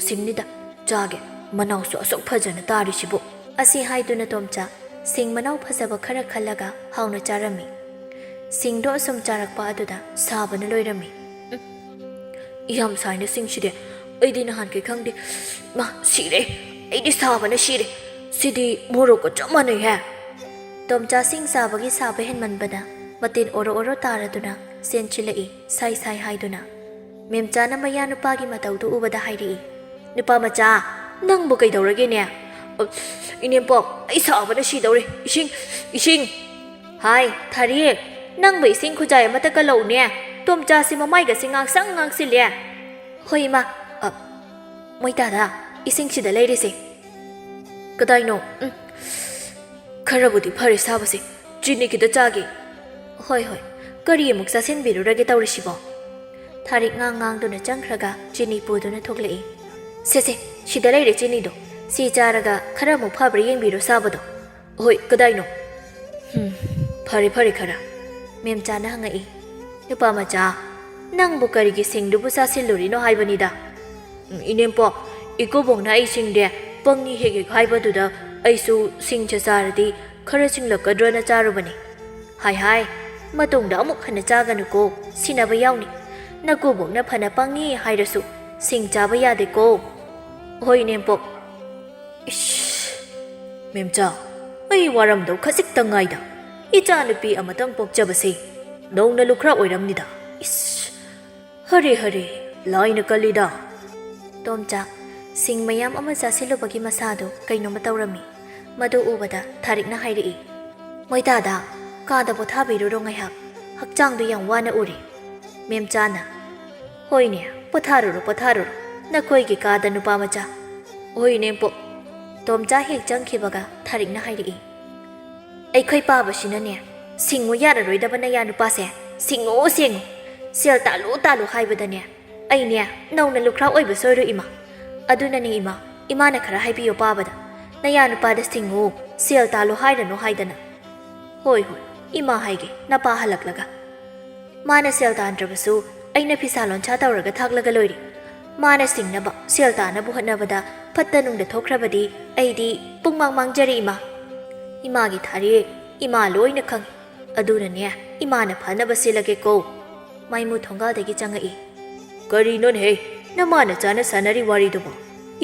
[SPEAKER 3] ꯁꯤꯡꯅꯤꯗ ꯆꯥꯒꯦ ꯃꯅꯥꯎꯁꯨ ꯑꯁꯨꯛ ꯐꯖꯅ ꯇꯥꯔꯤꯁꯤꯕꯨ ꯑꯁꯤ ꯍꯥꯏꯗꯨꯅ ꯇꯣꯝꯆꯥ ꯁꯤꯡ ꯃꯅꯥꯎ ꯐꯖꯕ ꯈꯔ ꯈꯜꯂꯒ ꯍꯥꯎꯅ ꯆꯥꯔꯝꯃꯤ ꯁꯤꯡꯗꯣ ꯑꯁꯨꯝ ꯆꯥꯔꯛꯄ ꯑꯗꯨꯗ ꯁꯥꯕꯅ ꯂꯣꯏꯔꯝꯃꯤ ꯌꯥꯝ ꯁꯥꯏꯅ ꯁꯤꯡꯁꯤꯗꯤ ꯑꯩꯗꯤ ꯅꯍꯥꯟꯈꯩ ꯈꯪꯗꯦ ꯃꯥ ꯁꯤꯔꯦ ꯑꯩꯗꯤ ꯁꯥꯕꯅ ꯁꯤꯔꯦ ꯁꯤꯗꯤ ꯃꯣꯔꯣꯛꯀ ꯆꯞ ꯃꯥꯟꯅꯩꯍꯦ ꯇꯣꯝꯆꯥ ꯁꯤꯡ ꯆꯥꯕꯒꯤ ꯁꯥꯕ ꯍꯦꯟꯃꯟꯕꯗ ꯃꯇꯤꯟ ꯑꯣꯔꯣ ꯇꯥꯔꯗꯨꯅ ꯆꯦꯟꯁꯤꯜꯂꯛꯏ ꯁꯥꯏ ꯍꯥꯏꯗꯨꯅ ꯃꯦꯝꯆꯥꯅ ꯃꯌꯥ ꯅꯨꯄꯥꯒꯤ ꯃꯇꯧꯗꯨ ꯎꯕꯗ ꯍꯥꯏꯔꯛꯏ ꯅꯨꯄꯥ ꯃꯆꯥ ꯅꯪꯕꯨ ꯀꯩꯗꯧꯔꯒꯦꯅꯦ ꯏꯅꯦꯝꯄꯣꯛ ꯑꯩ ꯁꯥꯕꯅ ꯁꯤꯗꯧꯔꯦ ꯏꯁꯤꯡ ꯍꯥꯏ ꯊꯥꯔꯤꯛ ꯅꯪꯕꯨ ꯏꯁꯤꯡ ꯈꯨꯖꯥꯏ ꯑꯃꯇ ꯀꯜꯂꯛꯎꯅꯦ ꯇꯣꯝꯆꯥꯁꯤ ꯃꯃꯥꯏꯒꯁꯤ ꯉꯥꯡꯁꯤꯜꯂꯦ ꯍꯣꯏ ꯏꯃꯥ ꯃꯣꯏꯇꯥꯗ ꯏꯁꯤꯡꯁꯤꯗ ꯂꯩꯔꯤꯁꯦ ꯀꯗꯥꯏꯅꯣ ꯈꯔꯕꯨꯗꯤ ꯐꯔꯦ ꯁꯥꯕꯁꯦ ꯆꯤꯅꯤ ꯈꯤꯇ ꯆꯥꯒꯦ ꯍꯣꯏ ꯀꯔꯤ ꯑꯃꯨꯛ ꯆꯥꯁꯤꯟꯕꯤꯔꯨꯔꯒꯦ ꯇꯧꯔꯤꯁꯤꯕꯣ ꯊꯥꯔꯤꯛ ꯉꯥꯡꯗꯨꯅ ꯆꯪꯈ꯭ꯔꯒ ꯆꯤꯅꯤ ꯄꯨꯗꯨꯅ ꯊꯣꯛꯂꯛꯏ ꯁꯦ ꯁꯤꯗ ꯂꯩꯔꯦ ꯆꯤꯅꯤꯗꯣ ꯁꯤ ꯆꯥꯔꯒ ꯈꯔ ꯑꯃꯨꯛ ꯐꯕ꯭ꯔꯥ ꯌꯦꯡꯕꯤꯔꯣ ꯁꯥꯕꯗꯣ ꯍꯣꯏ ꯀꯗꯥꯏꯅꯣ ꯐꯔꯦ ꯈꯔ ꯃꯦꯝꯆꯥꯅ ꯍꯪꯉꯛꯏ ꯅꯨꯄꯥ ꯃꯆꯥ ꯅꯪꯕꯨ ꯀꯔꯤꯒꯤ ꯁꯤꯡꯗꯨꯕꯨ ꯆꯥꯁꯤꯜꯂꯨꯔꯤꯅꯣ ꯍꯥꯏꯕꯅꯤꯗ ꯏꯅꯦꯝꯄꯣꯛ ꯏꯀꯨꯕꯣꯛꯅ ꯑꯩ ꯁꯤꯡꯗꯦ ꯄꯪꯉꯤ ꯍꯦꯛ ꯍꯥꯏꯕꯗꯨꯗ ꯑꯩꯁꯨ ꯁꯤꯡꯁꯦ ꯆꯥꯔꯗꯤ ꯈꯔ ꯁꯤꯡꯂꯛꯀꯗ꯭ꯔꯅ ꯆꯥꯔꯨꯕꯅꯤ ꯍꯥꯏ ꯃꯇꯨꯡꯗ ꯑꯃꯨꯛ ꯍꯟꯅ ꯆꯥꯒꯅꯨꯀꯣ ꯁꯤꯅꯕ ꯌꯥꯎꯅꯤ ꯅꯀꯨꯕꯣꯛꯅ ꯐꯅ ꯄꯪꯉꯤ ꯍꯥꯏꯔꯁꯨ ꯁꯤꯡ ꯆꯥꯕ ꯌꯥꯗꯦꯀꯣ ꯍꯣꯏ ꯏꯅꯦꯝꯄꯣꯛ ꯃꯦꯝꯆꯥ ꯑꯩ ꯋꯥꯔꯝꯗꯧ ꯈꯖꯤꯛꯇꯪ ꯉꯥꯏꯗ ꯏꯆꯥꯅꯨꯄꯤ ꯑꯃꯇꯪ ꯄꯣꯛꯆꯕꯁꯦ ꯅꯧꯅ ꯂꯨꯈ꯭ꯔꯥ ꯑꯣꯏꯔꯝꯅꯤꯗ ꯍꯔꯦ ꯂꯥꯏꯅ ꯀꯜꯂꯤꯗ ꯇꯣꯝꯆꯥ ꯁꯤꯡ ꯃꯌꯥꯝ ꯑꯃ ꯆꯥꯁꯤꯜꯂꯨꯕꯒꯤ ꯃꯁꯥꯗꯣ ꯀꯩꯅꯣꯝꯃ ꯇꯧꯔꯝꯃꯤ ꯃꯗꯨ ꯎꯕꯗ ꯊꯥꯔꯤꯛꯅ ꯍꯥꯏꯔꯛꯏ ꯃꯣꯏꯇꯥꯗ ꯀꯥꯗ ꯄꯣꯊꯥꯕꯤꯔꯨꯔꯣ ꯉꯥꯏꯍꯥꯛ ꯍꯛꯆꯥꯡꯗꯣ ꯌꯥꯝ ꯋꯥꯅ ꯎꯔꯦ ꯃꯦꯝꯆꯥꯅ ꯍꯣꯏꯅꯦ ꯄꯣꯊꯥꯔꯨꯔꯣ ꯅꯈꯣꯏꯒꯤ ꯀꯥꯗ ꯅꯨꯄꯥ ꯃꯆꯥ ꯍꯣꯏ ꯏꯅꯦꯝꯄꯣꯛ ꯇꯣꯝꯆꯥ ꯍꯦꯛ ꯆꯪꯈꯤꯕꯒ ꯊꯥꯔꯤꯛꯅ ꯍꯥꯏꯔꯛꯏ ꯑꯩꯈꯣꯏ ꯄꯥꯕꯁꯤꯅꯅꯦ ꯁꯤꯡꯉꯨ ꯌꯥꯔꯔꯣꯏꯗꯕ ꯅꯌꯥ ꯅꯨꯄꯥꯁꯦ ꯁꯤꯡꯉꯨ ꯁꯦꯜ ꯇꯥꯜꯂꯨ ꯍꯥꯏꯕꯗꯅꯦ ꯑꯩꯅꯦ ꯅꯧꯅ ꯂꯨꯈ꯭ꯔꯥ ꯑꯣꯏꯕ ꯁꯣꯏꯔꯣꯏ ꯏꯃꯥ ꯑꯗꯨꯅꯅꯦ ꯏꯃꯥꯅ ꯈꯔ ꯍꯥꯏꯕꯤꯌꯣ ꯄꯥꯕꯗ ꯅꯌꯥ ꯅꯨꯄꯥꯗ ꯁꯤꯡꯉꯨ ꯁꯦꯜ ꯇꯥꯜꯂꯨ ꯍꯥꯏꯔꯅꯨ ꯍꯥꯏꯗꯅ ꯍꯣꯏ ꯏꯃꯥ ꯍꯥꯏꯒꯦ ꯅꯄꯥ ꯍꯜꯂꯛꯂꯒ ꯃꯥꯅ ꯁꯦꯜ ꯇꯥꯟꯗ꯭ꯔꯕꯁꯨ ꯑꯩꯅ ꯐꯤꯁꯥ ꯂꯣꯟꯁꯥ ꯇꯧꯔꯒ ꯊꯥꯛꯂꯒ ꯂꯣꯏꯔꯦ ꯃꯥꯅ ꯁꯤꯡꯅꯕ ꯁꯦꯜ ꯇꯥꯅꯕ ꯍꯣꯠꯅꯕꯗ ꯐꯠꯇ ꯅꯨꯡꯗ ꯊꯣꯛꯈ꯭ꯔꯕꯗꯤ ꯑꯩꯗꯤ ꯄꯨꯡꯃꯥꯡ ꯃꯥꯡꯖꯔꯦ ꯏꯃꯥꯒꯤ ꯊꯥꯔꯤꯛ ꯏꯃꯥ ꯂꯣꯏꯅ ꯈꯪꯏ ꯑꯗꯨꯅꯅꯦ ꯏꯃꯥꯅ ꯐꯅꯕ ꯁꯤꯜꯂꯒꯦꯀꯣ ꯃꯥꯏꯃꯨ ꯊꯣꯡꯒꯥꯜꯗꯒꯤ ꯆꯪꯉꯛꯏ ꯀꯔꯤꯅꯣꯅꯦꯍꯦ ꯅꯃꯥꯅ ꯆꯥꯅ ꯁꯥꯟꯅꯔꯤ ꯋꯥꯔꯤꯗꯨꯕꯣ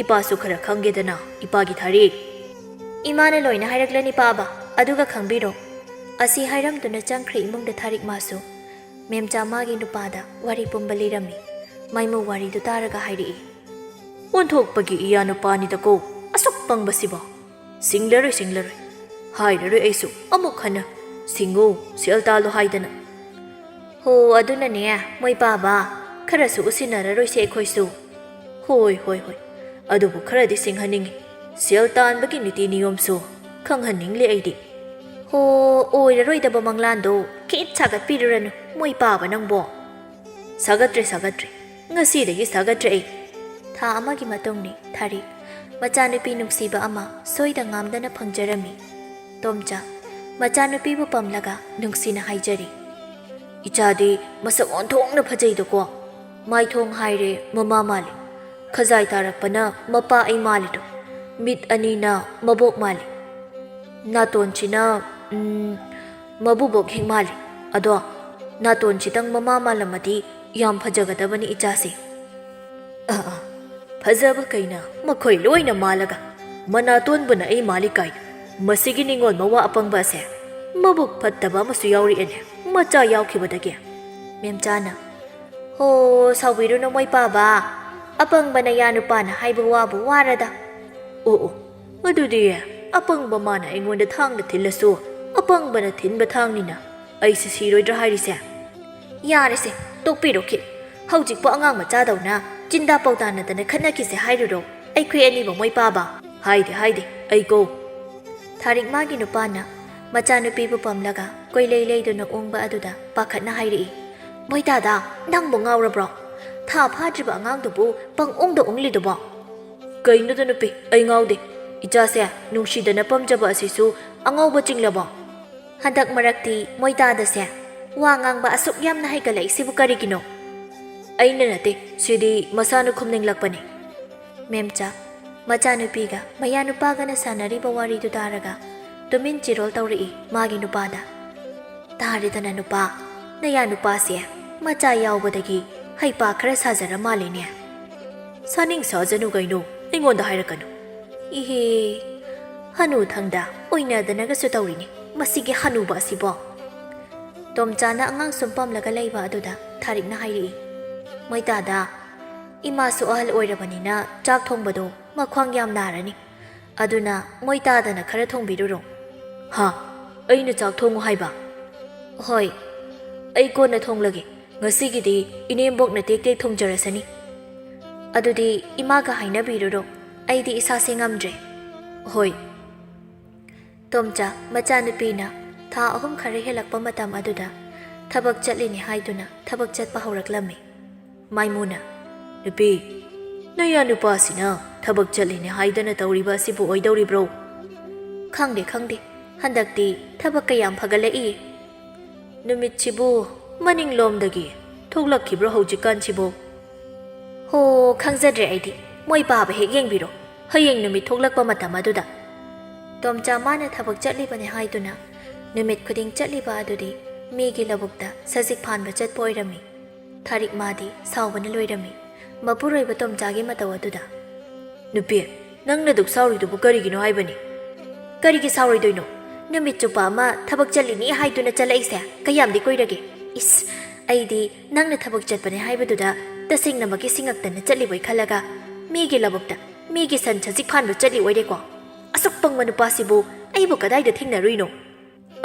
[SPEAKER 3] ꯏꯄꯥꯁꯨ ꯈꯔ ꯈꯪꯒꯦꯗꯅ ꯏꯄꯥꯒꯤ ꯊꯥꯔꯤꯛ ꯏꯃꯥꯅ ꯂꯣꯏꯅ ꯍꯥꯏꯔꯛꯂꯅꯤ ꯄꯥꯕ ꯑꯗꯨꯒ ꯈꯪꯕꯤꯔꯣ ꯑꯁꯤ ꯍꯥꯏꯔꯝꯗꯨꯅ ꯆꯪꯈ꯭ꯔꯦ ꯏꯃꯨꯡꯗ ꯊꯥꯔꯤꯛ ꯃꯥꯁꯨ ꯃꯦꯝꯆꯥ ꯃꯥꯒꯤ ꯅꯨꯄꯥꯗ ꯋꯥꯔꯤ ꯄꯨꯝꯕ ꯂꯤꯔꯝꯃꯤ ꯃꯥꯏꯃꯨ ꯋꯥꯔꯤꯗꯨ ꯇꯥꯔꯒ ꯍꯥꯏꯔꯛꯏ ꯑꯣꯟꯊꯣꯛꯄꯒꯤ ꯏꯌꯥ ꯅꯨꯄꯥꯅꯤꯗꯀꯣ ꯑꯁꯨꯛ ꯄꯪꯕꯁꯤꯕꯣ ꯁꯤꯡꯂꯔꯣꯏ ꯍꯥꯏꯔꯔꯣꯏ ꯑꯩꯁꯨ ꯑꯃꯨꯛ ꯍꯟꯅ ꯁꯤꯡꯉꯨ ꯁꯦꯜ ꯇꯥꯜꯂꯨ ꯍꯥꯏꯗꯅ ꯍꯣ ꯑꯗꯨꯅꯅꯦ ꯃꯣꯏ ꯄꯥꯕ ꯈꯔꯁꯨ ꯎꯁꯤꯟꯅꯔꯔꯣꯏꯁꯦ ꯑꯩꯈꯣꯏꯁꯨ ꯍꯣꯏ ꯑꯗꯨꯕꯨ ꯈꯔꯗꯤ ꯁꯤꯡꯍꯟꯅꯤꯡꯉꯤ ꯁꯦꯜ ꯇꯥꯟꯕꯒꯤ ꯅꯤꯇꯤ ꯅꯤꯌꯣꯝꯁꯨ ꯈꯪꯍꯟꯅꯤꯡꯂꯦ ꯑꯩꯗꯤ ꯍꯣ ꯑꯣꯏꯔꯔꯣꯏꯗꯕ ꯃꯪꯂꯥꯟꯗꯣ ꯈꯤꯠ ꯁꯥꯒꯠꯄꯤꯔꯨꯔꯅꯨ ꯃꯣꯏ ꯄꯥꯕ ꯅꯪꯕꯣ ꯁꯥꯒꯠꯇ꯭ꯔꯦ ꯉꯁꯤꯗꯒꯤ ꯁꯥꯒꯠꯇ꯭ꯔꯦ ꯑꯩ ꯊꯥ ꯑꯃꯒꯤ ꯃꯇꯨꯡꯅꯤ ꯊꯥꯔꯤꯛ ꯃꯆꯥꯅꯨꯄꯤ ꯅꯨꯡꯁꯤꯕ ꯑꯃ ꯁꯣꯏꯗ ꯉꯥꯝꯗꯅ ꯐꯪꯖꯔꯝꯃꯤ ꯇꯣꯝꯆꯥ
[SPEAKER 2] ꯃꯆꯥꯅꯨꯄꯤꯕꯨ ꯄꯝꯂꯒ ꯅꯨꯡꯁꯤꯅ ꯍꯥꯏꯖꯔꯤ꯫
[SPEAKER 3] ꯏꯆꯥꯗꯤ ꯃꯁꯛ ꯑꯣꯟꯊꯣꯛꯅ ꯐꯖꯩꯗꯀꯣ, ꯃꯥꯏꯊꯣꯡ ꯍꯥꯏꯔꯦ ꯃꯃꯥ ꯃꯥꯜꯂꯤ, ꯈꯖꯥꯏ ꯇꯥꯔꯛꯄꯅ ꯃꯄꯥ ꯑꯩ ꯃꯥꯜꯂꯤꯗꯣ, ꯃꯤꯠ ꯑꯅꯤꯅ ꯃꯕꯣꯛ ꯃꯥꯜꯂꯤ, ꯅꯥꯇꯣꯟꯁꯤꯅ ꯃꯕꯨꯕꯣꯛ ꯍꯦꯛ ꯃꯥꯜꯂꯤ, ꯑꯗꯣ ꯅꯥꯇꯣꯟꯁꯤꯇꯪ ꯃꯃꯥ ꯃꯥꯜꯂꯝꯃꯗꯤ ꯌꯥꯝ ꯐꯖꯒꯗꯕꯅꯤ ꯏꯆꯥꯁꯦ꯫ ꯐꯖꯕ ꯀꯩꯅ ꯃꯈꯣꯏ ꯂꯣꯏꯅ ꯃꯥꯜꯂꯒ ꯃꯅꯥꯇꯣꯟꯕꯨꯅ ꯑꯩ ꯃꯥꯜꯂꯤ ꯀꯥꯏꯅ, ꯃꯁꯤꯒꯤ ꯅꯤꯡꯉꯣꯜ ꯃꯋꯥ ꯑꯄꯪꯕ ꯑꯁꯦ ꯃꯕꯨꯛ ꯐꯠꯇꯕ ꯑꯃꯁꯨ ꯌꯥꯎꯔꯛꯑꯦꯅꯦ ꯃꯆꯥ ꯌꯥꯎꯈꯤꯕꯗꯒꯤ꯫
[SPEAKER 2] ꯃꯦꯝꯆꯥꯅ ꯍꯣ ꯁꯥꯎꯕꯤꯔꯨꯅꯨ ꯃꯣꯏꯄꯥꯕ, ꯑꯄꯪꯕ ꯅꯌꯥꯅꯨꯄꯥꯅ ꯍꯥꯏꯕ ꯋꯥꯕꯨ ꯋꯥꯔꯗ꯫
[SPEAKER 3] ꯑꯣ ꯑꯗꯨꯗꯤ ꯑꯄꯪꯕ ꯃꯥꯅ ꯑꯩꯉꯣꯟꯗ ꯊꯥꯡꯅ ꯊꯤꯜꯂꯁꯨ ꯑꯄꯪꯕꯅ ꯊꯤꯟꯕ ꯊꯥꯡꯅꯤꯅ ꯑꯩꯁꯦ ꯁꯤꯔꯣꯏꯗ꯭ꯔꯥ ꯍꯥꯏꯔꯤꯁꯦ?
[SPEAKER 2] ꯌꯥꯔꯦꯁꯦ ꯇꯣꯛꯄꯤꯔꯣ ꯍꯧꯖꯤꯛꯄꯨ ꯑꯉꯥꯡ ꯃꯆꯥꯗꯧꯅ ꯆꯤꯟꯗꯥ ꯄꯥꯎꯗꯥꯅꯗꯅ ꯈꯠꯅꯈꯤꯁꯦ ꯍꯥꯏꯔꯨꯔꯣ ꯑꯩꯈꯣꯏ ꯑꯅꯤꯕꯨ ꯃꯣꯏꯄꯥꯕ꯫
[SPEAKER 3] ꯍꯥꯏꯗꯦ ꯑꯩꯀꯣ꯫
[SPEAKER 2] ꯊꯥꯔꯤꯛ ꯃꯥꯒꯤ ꯅꯨꯄꯥꯅ ꯃꯆꯥꯅꯨꯄꯤꯕꯨ ꯄꯝꯂꯒ ꯀꯣꯏꯂꯩ ꯂꯩꯗꯨꯅ ꯎꯪꯕ ꯑꯗꯨꯗ ꯄꯥꯈꯠꯅ ꯍꯥꯏꯔꯛꯏ꯫ ꯃꯣꯏꯇꯥꯗ ꯅꯪꯕꯨ ꯉꯥꯎꯔꯕ꯭ꯔꯣ? ꯊꯥ ꯐꯥꯗ꯭ꯔꯤꯕ ꯑꯉꯥꯡꯗꯨꯕꯨ ꯄꯪꯎꯪꯗ ꯎꯪꯂꯤꯗꯨꯕꯣ?
[SPEAKER 3] ꯀꯩꯅꯣꯗ ꯅꯨꯄꯤ, ꯑꯩ ꯉꯥꯎꯗꯦ, ꯏꯆꯥꯁꯦ ꯅꯨꯡꯁꯤꯗꯅ ꯄꯝꯖꯕ ꯑꯁꯤꯁꯨ ꯑꯉꯥꯎꯕ ꯆꯤꯡꯂꯕꯣ?
[SPEAKER 2] ꯍꯟꯗꯛ ꯃꯔꯛꯇꯤ ꯃꯣꯏꯇꯥꯗꯁꯦ ꯋꯥ ꯉꯥꯡꯕ ꯑꯁꯨꯛ ꯌꯥꯝꯅ ꯍꯩꯒꯠꯂꯛꯏꯁꯤꯕꯨ ꯀꯔꯤꯒꯤꯅꯣ?
[SPEAKER 3] ꯑꯩꯅ ꯅꯠꯇꯦ, ꯁꯤꯗꯤ ꯃꯁꯥꯅ ꯈꯨꯝꯅꯤꯡꯂꯛꯄꯅꯤ꯫
[SPEAKER 2] ꯃꯦꯝꯆꯥ ꯃꯆꯥꯅꯨꯄꯤꯒ ꯃꯌꯥꯅꯨꯄꯥꯒꯅ ꯁꯥꯟꯅꯔꯤꯕ ꯋꯥꯔꯤꯗꯨ ꯇꯥꯔꯒ ꯇꯨꯃꯤꯟ ꯆꯤꯔꯣꯜ ꯇꯧꯔꯛꯏ ꯃꯥꯒꯤ ꯅꯨꯄꯥꯗ꯫ ꯇꯥꯔꯦꯗꯅ ꯅꯨꯄꯥ, ꯅꯌꯥꯅꯨꯄꯥꯁꯦ ꯃꯆꯥ ꯌꯥꯎꯕꯗꯒꯤ ꯍꯩꯄꯥ ꯈꯔ ꯁꯥꯖꯔ ꯃꯥꯜꯂꯤꯅꯦ꯫
[SPEAKER 3] ꯁꯥꯅꯤꯡ ꯁꯥꯖꯅꯨ ꯀꯩꯅꯣ, ꯑꯩꯉꯣꯟꯗ ꯍꯥꯏꯔꯛꯀꯅꯨ꯫
[SPEAKER 2] ꯏꯍꯦ, ꯍꯅꯨꯊꯪꯗ ꯑꯣꯏꯅꯗꯅꯒꯁꯨ ꯇꯧꯔꯤꯅꯤ ꯃꯁꯤꯒꯤ ꯍꯅꯨꯕ ꯑꯁꯤꯕꯣ꯫ ꯇꯣꯝꯆꯥꯅ ꯑꯉꯥꯡ ꯁꯨꯝ ꯄꯝꯂꯒ ꯂꯩꯕ ꯑꯗꯨꯗ ꯊꯥꯔꯤꯛꯅ ꯍꯥꯏꯔꯛꯏ꯫ ꯃꯣꯏꯇꯥꯗ, ꯏꯃꯥꯁꯨ ꯑꯍꯜ ꯑꯣꯏꯔꯕꯅꯤꯅ ꯆꯥꯛ ꯊꯣꯡꯕꯗꯣ ꯃꯈ꯭ꯋꯥꯡ ꯌꯥꯝ ꯅꯥꯔꯅꯤ, ꯑꯗꯨꯅ ꯃꯣꯏꯇꯥꯗꯅ ꯈꯔ ꯊꯣꯡꯕꯤꯔꯨꯔꯣ꯫
[SPEAKER 3] ꯍꯥ, ꯑꯩꯅ ꯆꯥꯛ ꯊꯣꯡꯉꯨ ꯍꯥꯏꯕ?
[SPEAKER 2] ꯍꯣꯏ,
[SPEAKER 3] ꯑꯩ ꯀꯣꯟꯅ ꯊꯣꯡꯂꯒꯦ, ꯉꯁꯤꯒꯤꯗꯤ ꯏꯅꯦꯝꯕꯣꯛꯅ ꯇꯦꯛ ꯊꯣꯡꯖꯔꯁꯅꯤ꯫
[SPEAKER 2] ꯑꯗꯨꯗꯤ ꯏꯃꯥꯒ ꯍꯥꯏꯅꯕꯤꯔꯨꯔꯣ, ꯑꯩꯗꯤ ꯏꯁꯥꯁꯦ ꯉꯝꯗ꯭ꯔꯦ꯫
[SPEAKER 3] ꯍꯣꯏ꯫
[SPEAKER 2] ꯇꯣꯝꯆꯥ ꯃꯆꯥꯅꯨꯄꯤꯅ ꯊꯥ 3 ꯈꯔ ꯍꯦꯜꯂꯛꯄ ꯃꯇꯝ ꯑꯗꯨꯗ ꯊꯕꯛ ꯆꯠꯂꯤꯅꯤ ꯍꯥꯏꯗꯨꯅ ꯊꯕꯛ ꯆꯠꯄ ꯍꯧꯔꯛꯂꯝꯃꯤ꯫
[SPEAKER 3] ꯃꯥꯏꯃꯨꯅ, ꯅꯨꯄꯤ, ꯅꯌꯥ ꯅꯨꯄꯥꯁꯤꯅ ꯊꯕꯛ ꯆꯠꯂꯤꯅꯤ ꯍꯥꯏꯗꯅ ꯇꯧꯔꯤꯕ ꯑꯁꯤꯕꯨ ꯑꯣꯏꯗꯧꯔꯤꯕ꯭ꯔꯣ?
[SPEAKER 2] ꯈꯪꯗꯦ, ꯍꯟꯗꯛꯇꯤ ꯊꯕꯛ ꯀꯌꯥꯝ ꯐꯒꯠꯂꯛꯏ꯫
[SPEAKER 3] ꯅꯨꯃꯤꯠꯁꯤꯕꯨ ꯃꯅꯤꯡꯂꯣꯝꯗꯒꯤ ꯊꯣꯛꯂꯛꯈꯤꯕ꯭ꯔꯣ ꯍꯧꯖꯤꯛꯀꯥꯟꯁꯤꯕꯨ?
[SPEAKER 2] ꯍꯣ, ꯈꯪꯖꯗ꯭ꯔꯦ ꯑꯩꯗꯤ, ꯃꯣꯏꯄꯥꯕ ꯍꯦꯛ ꯌꯦꯡꯕꯤꯔꯣ ꯍꯌꯦꯡ ꯅꯨꯃꯤꯠ ꯊꯣꯛꯂꯛꯄ ꯃꯇꯝ ꯑꯗꯨꯗ꯫ ꯇꯣꯝꯆꯥ ꯃꯥꯅ ꯊꯕꯛ ꯆꯠꯂꯤꯕꯅꯤ ꯍꯥꯏꯗꯨꯅ ꯅꯨꯃꯤꯠ ꯈꯨꯗꯤꯡ ꯆꯠꯂꯤꯕ ꯑꯗꯨꯗꯤ ꯃꯤꯒꯤ ꯂꯧꯕꯨꯛꯇ ꯁꯖꯤꯛ ꯐꯥꯟꯕ ꯆꯠꯄ ꯑꯣꯏꯔꯝꯃꯤ꯫ ꯊꯥꯔꯤꯛ ꯃꯥꯗꯤ ꯁꯥꯎꯕꯅ ꯂꯣꯏꯔꯝꯃꯤ ꯃꯄꯨꯔꯣꯏꯕ ꯇꯣꯝꯆꯥꯒꯤ ꯃꯇꯧ ꯑꯗꯨꯗ꯫
[SPEAKER 3] ꯅꯨꯄꯤ, ꯅꯪꯅ ꯗꯨꯛ ꯁꯥꯎꯔꯤꯗꯨꯕꯨ ꯀꯔꯤꯒꯤꯅꯣ ꯍꯥꯏꯕꯅꯤ?
[SPEAKER 2] ꯀꯔꯤꯒꯤ ꯁꯥꯎꯔꯣꯏꯗꯣꯏꯅꯣ? ꯅꯨꯃꯤꯠ ꯆꯨꯞꯄ ꯑꯃ ꯊꯕꯛ ꯆꯠꯂꯤꯅꯤ ꯍꯥꯏꯗꯨꯅ ꯆꯠꯂꯛꯏꯁꯦ ꯀꯌꯥꯝꯗꯤ ꯀꯨꯏꯔꯒꯦ? ꯏꯁ, ꯑꯩꯗꯤ ꯅꯪꯅ ꯊꯕꯛ ꯆꯠꯄꯅꯦ ꯍꯥꯏꯕꯗꯨꯗ ꯇꯁꯦꯡꯅꯃꯛꯀꯤ ꯁꯤꯡꯉꯛꯇꯅ ꯆꯠꯂꯤꯕꯣꯏ ꯈꯜꯂꯒ ꯃꯤꯒꯤ ꯂꯧꯕꯨꯛꯇ ꯃꯤꯒꯤ ꯁꯟ ꯁꯖꯤꯛ ꯐꯥꯟꯕ ꯆꯠꯂꯤ ꯑꯣꯏꯔꯦꯀꯣ꯫ ꯑꯁꯨꯛ ꯄꯪꯕ ꯅꯨꯄꯥꯁꯤꯕꯨ ꯑꯩꯕꯨ ꯀꯗꯥꯏꯗ ꯊꯦꯡꯅꯔꯨꯏꯅꯣ?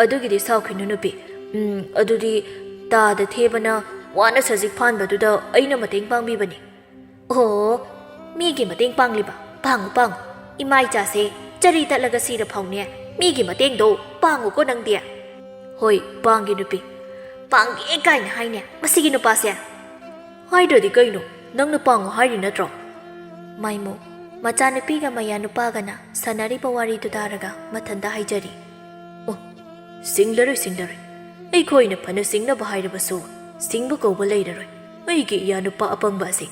[SPEAKER 3] ꯑꯗꯨꯒꯤꯗꯤ ꯁꯥꯎꯈꯤꯅꯨ ꯅꯨꯄꯤ, ꯑꯗꯨꯗꯤ ꯇꯥꯗ ꯊꯦꯕꯅ ꯋꯥꯅ ꯁꯖꯤꯛ ꯐꯥꯟꯕꯗꯨꯗ ꯑꯩꯅ ꯃꯇꯦꯡ ꯄꯥꯡꯕꯤꯕꯅꯤ꯫
[SPEAKER 2] ꯑꯣ, ꯃꯤꯒꯤ ꯃꯇꯦꯡ ꯄꯥꯡꯂꯤꯕ? ꯄꯥꯡꯉꯨ, ꯏꯃꯥ ꯏꯆꯥꯁꯦ ꯆꯔꯤ ꯇꯠꯂꯒ ꯁꯤꯔ ꯐꯥꯎꯅꯦ ꯃꯤꯒꯤ ꯃꯇꯦꯡꯗꯣ ꯄꯥꯡꯉꯨꯀꯣ ꯅꯪꯗꯤ꯫
[SPEAKER 3] ꯍꯣꯏ, ꯄꯥꯡꯒꯦ ꯅꯨꯄꯤ꯫
[SPEAKER 2] ꯄꯥꯡꯒꯦ ꯀꯥꯏꯅ ꯍꯥꯏꯅꯦ ꯃꯁꯤꯒꯤ ꯅꯨꯄꯥꯁꯦ꯫
[SPEAKER 3] ꯍꯥꯏꯗ꯭ꯔꯗꯤ ꯀꯩꯅꯣ, ꯅꯪꯅ ꯄꯥꯡꯉꯣ ꯍꯥꯏꯔꯤ ꯅꯠꯇ꯭ꯔꯣ?
[SPEAKER 2] ꯃꯥꯏꯃꯨ ꯃꯆꯥꯅꯨꯄꯤꯒ ꯃꯌꯥꯅꯨꯄꯥꯒꯅ ꯁꯥꯟꯅꯔꯤꯕ ꯋꯥꯔꯤꯗꯨ ꯇꯥꯔꯒ ꯃꯊꯟꯇ ꯍꯥꯏꯖꯔꯤ꯫
[SPEAKER 3] ꯑꯣ, ꯁꯤꯡꯂꯔꯣꯏ, ꯑꯩꯈꯣꯏꯅ ꯐꯅ ꯁꯤꯡꯅꯕ ꯍꯥꯏꯔꯕꯁꯨ ꯁꯤꯡꯕ ꯀꯧꯕ ꯂꯩꯔꯔꯣꯏ ꯑꯩꯒꯤ ꯏꯌꯥꯅꯨꯄꯥ ꯑꯄꯪꯕ ꯑꯁꯤ꯫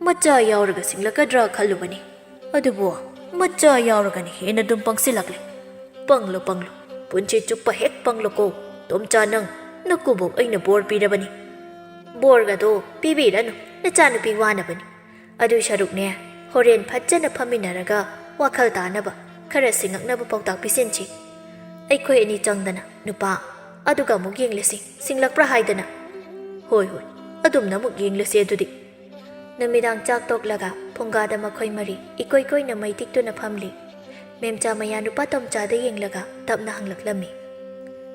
[SPEAKER 3] ꯃꯆꯥ ꯌꯥꯎꯔꯒ ꯁꯤꯡꯂꯛꯀꯗ꯭ꯔꯥ ꯈꯜꯂꯨꯕꯅꯤ, ꯑꯗꯨꯕꯨ ꯃꯆꯥ ꯌꯥꯎꯔꯒꯅ ꯍꯦꯟꯅ ꯑꯗꯨꯝ ꯄꯪꯁꯤꯜꯂꯛꯂꯦ꯫ ꯄꯪꯂꯣ, ꯄꯨꯟꯁꯤ ꯆꯨꯞꯄ ꯍꯦꯛ ꯄꯪꯂꯣꯀꯣ ꯇꯣꯝꯆꯥ, ꯅꯪ ꯅꯀꯨꯕꯣꯛ ꯑꯩꯅ ꯕꯣꯔ ꯄꯤꯔꯕꯅꯤ꯫
[SPEAKER 2] ꯕꯣꯔꯒꯗꯣ ꯄꯤꯕꯤꯔꯅꯨ, ꯅꯆꯥꯅꯨꯄꯤ ꯋꯥꯅꯕꯅꯤ꯫ ꯑꯗꯨꯏ ꯁꯔꯨꯛꯅꯦ, ꯍꯣꯔꯦꯟ ꯐꯖꯅ ꯐꯝꯃꯤꯟꯅꯔꯒ ꯋꯥꯈꯜ ꯇꯥꯅꯕ ꯈꯔ ꯁꯤꯡꯉꯛꯅꯕ ꯄꯥꯎꯇꯥꯛ ꯄꯤꯁꯤꯟꯁꯤ꯫ ꯑꯩꯈꯣꯏ ꯑꯅꯤ ꯆꯪꯗꯅ ꯅꯨꯄꯥ, ꯑꯗꯨꯒ ꯑꯃꯨꯛ ꯌꯦꯡꯂꯁꯤ ꯁꯤꯡꯂꯛꯄ꯭ꯔꯥ ꯍꯥꯏꯗꯅ꯫
[SPEAKER 3] ꯍꯣꯏ, ꯑꯗꯨꯝꯅ ꯑꯃꯨꯛ ꯌꯦꯡꯂꯁꯤ ꯑꯗꯨꯗꯤ꯫
[SPEAKER 2] ꯅꯨꯃꯤꯗꯥꯡ ꯆꯥꯛ ꯇꯣꯛꯂꯒ ꯐꯨꯡꯒꯥꯗ ꯃꯈꯣꯏ ꯃꯔꯤ ꯏꯀꯣꯏ ꯀꯣꯏꯅ ꯃꯩ ꯇꯤꯛꯇꯨꯅ ꯐꯝꯂꯤ꯫ ꯃꯦꯝꯆꯥ ꯃꯌꯥꯅꯨꯄꯥ ꯇꯣꯝꯆꯥꯗ ꯌꯦꯡꯂꯒ ꯇꯞꯅ ꯍꯪꯂꯛꯂꯝꯃꯤ꯫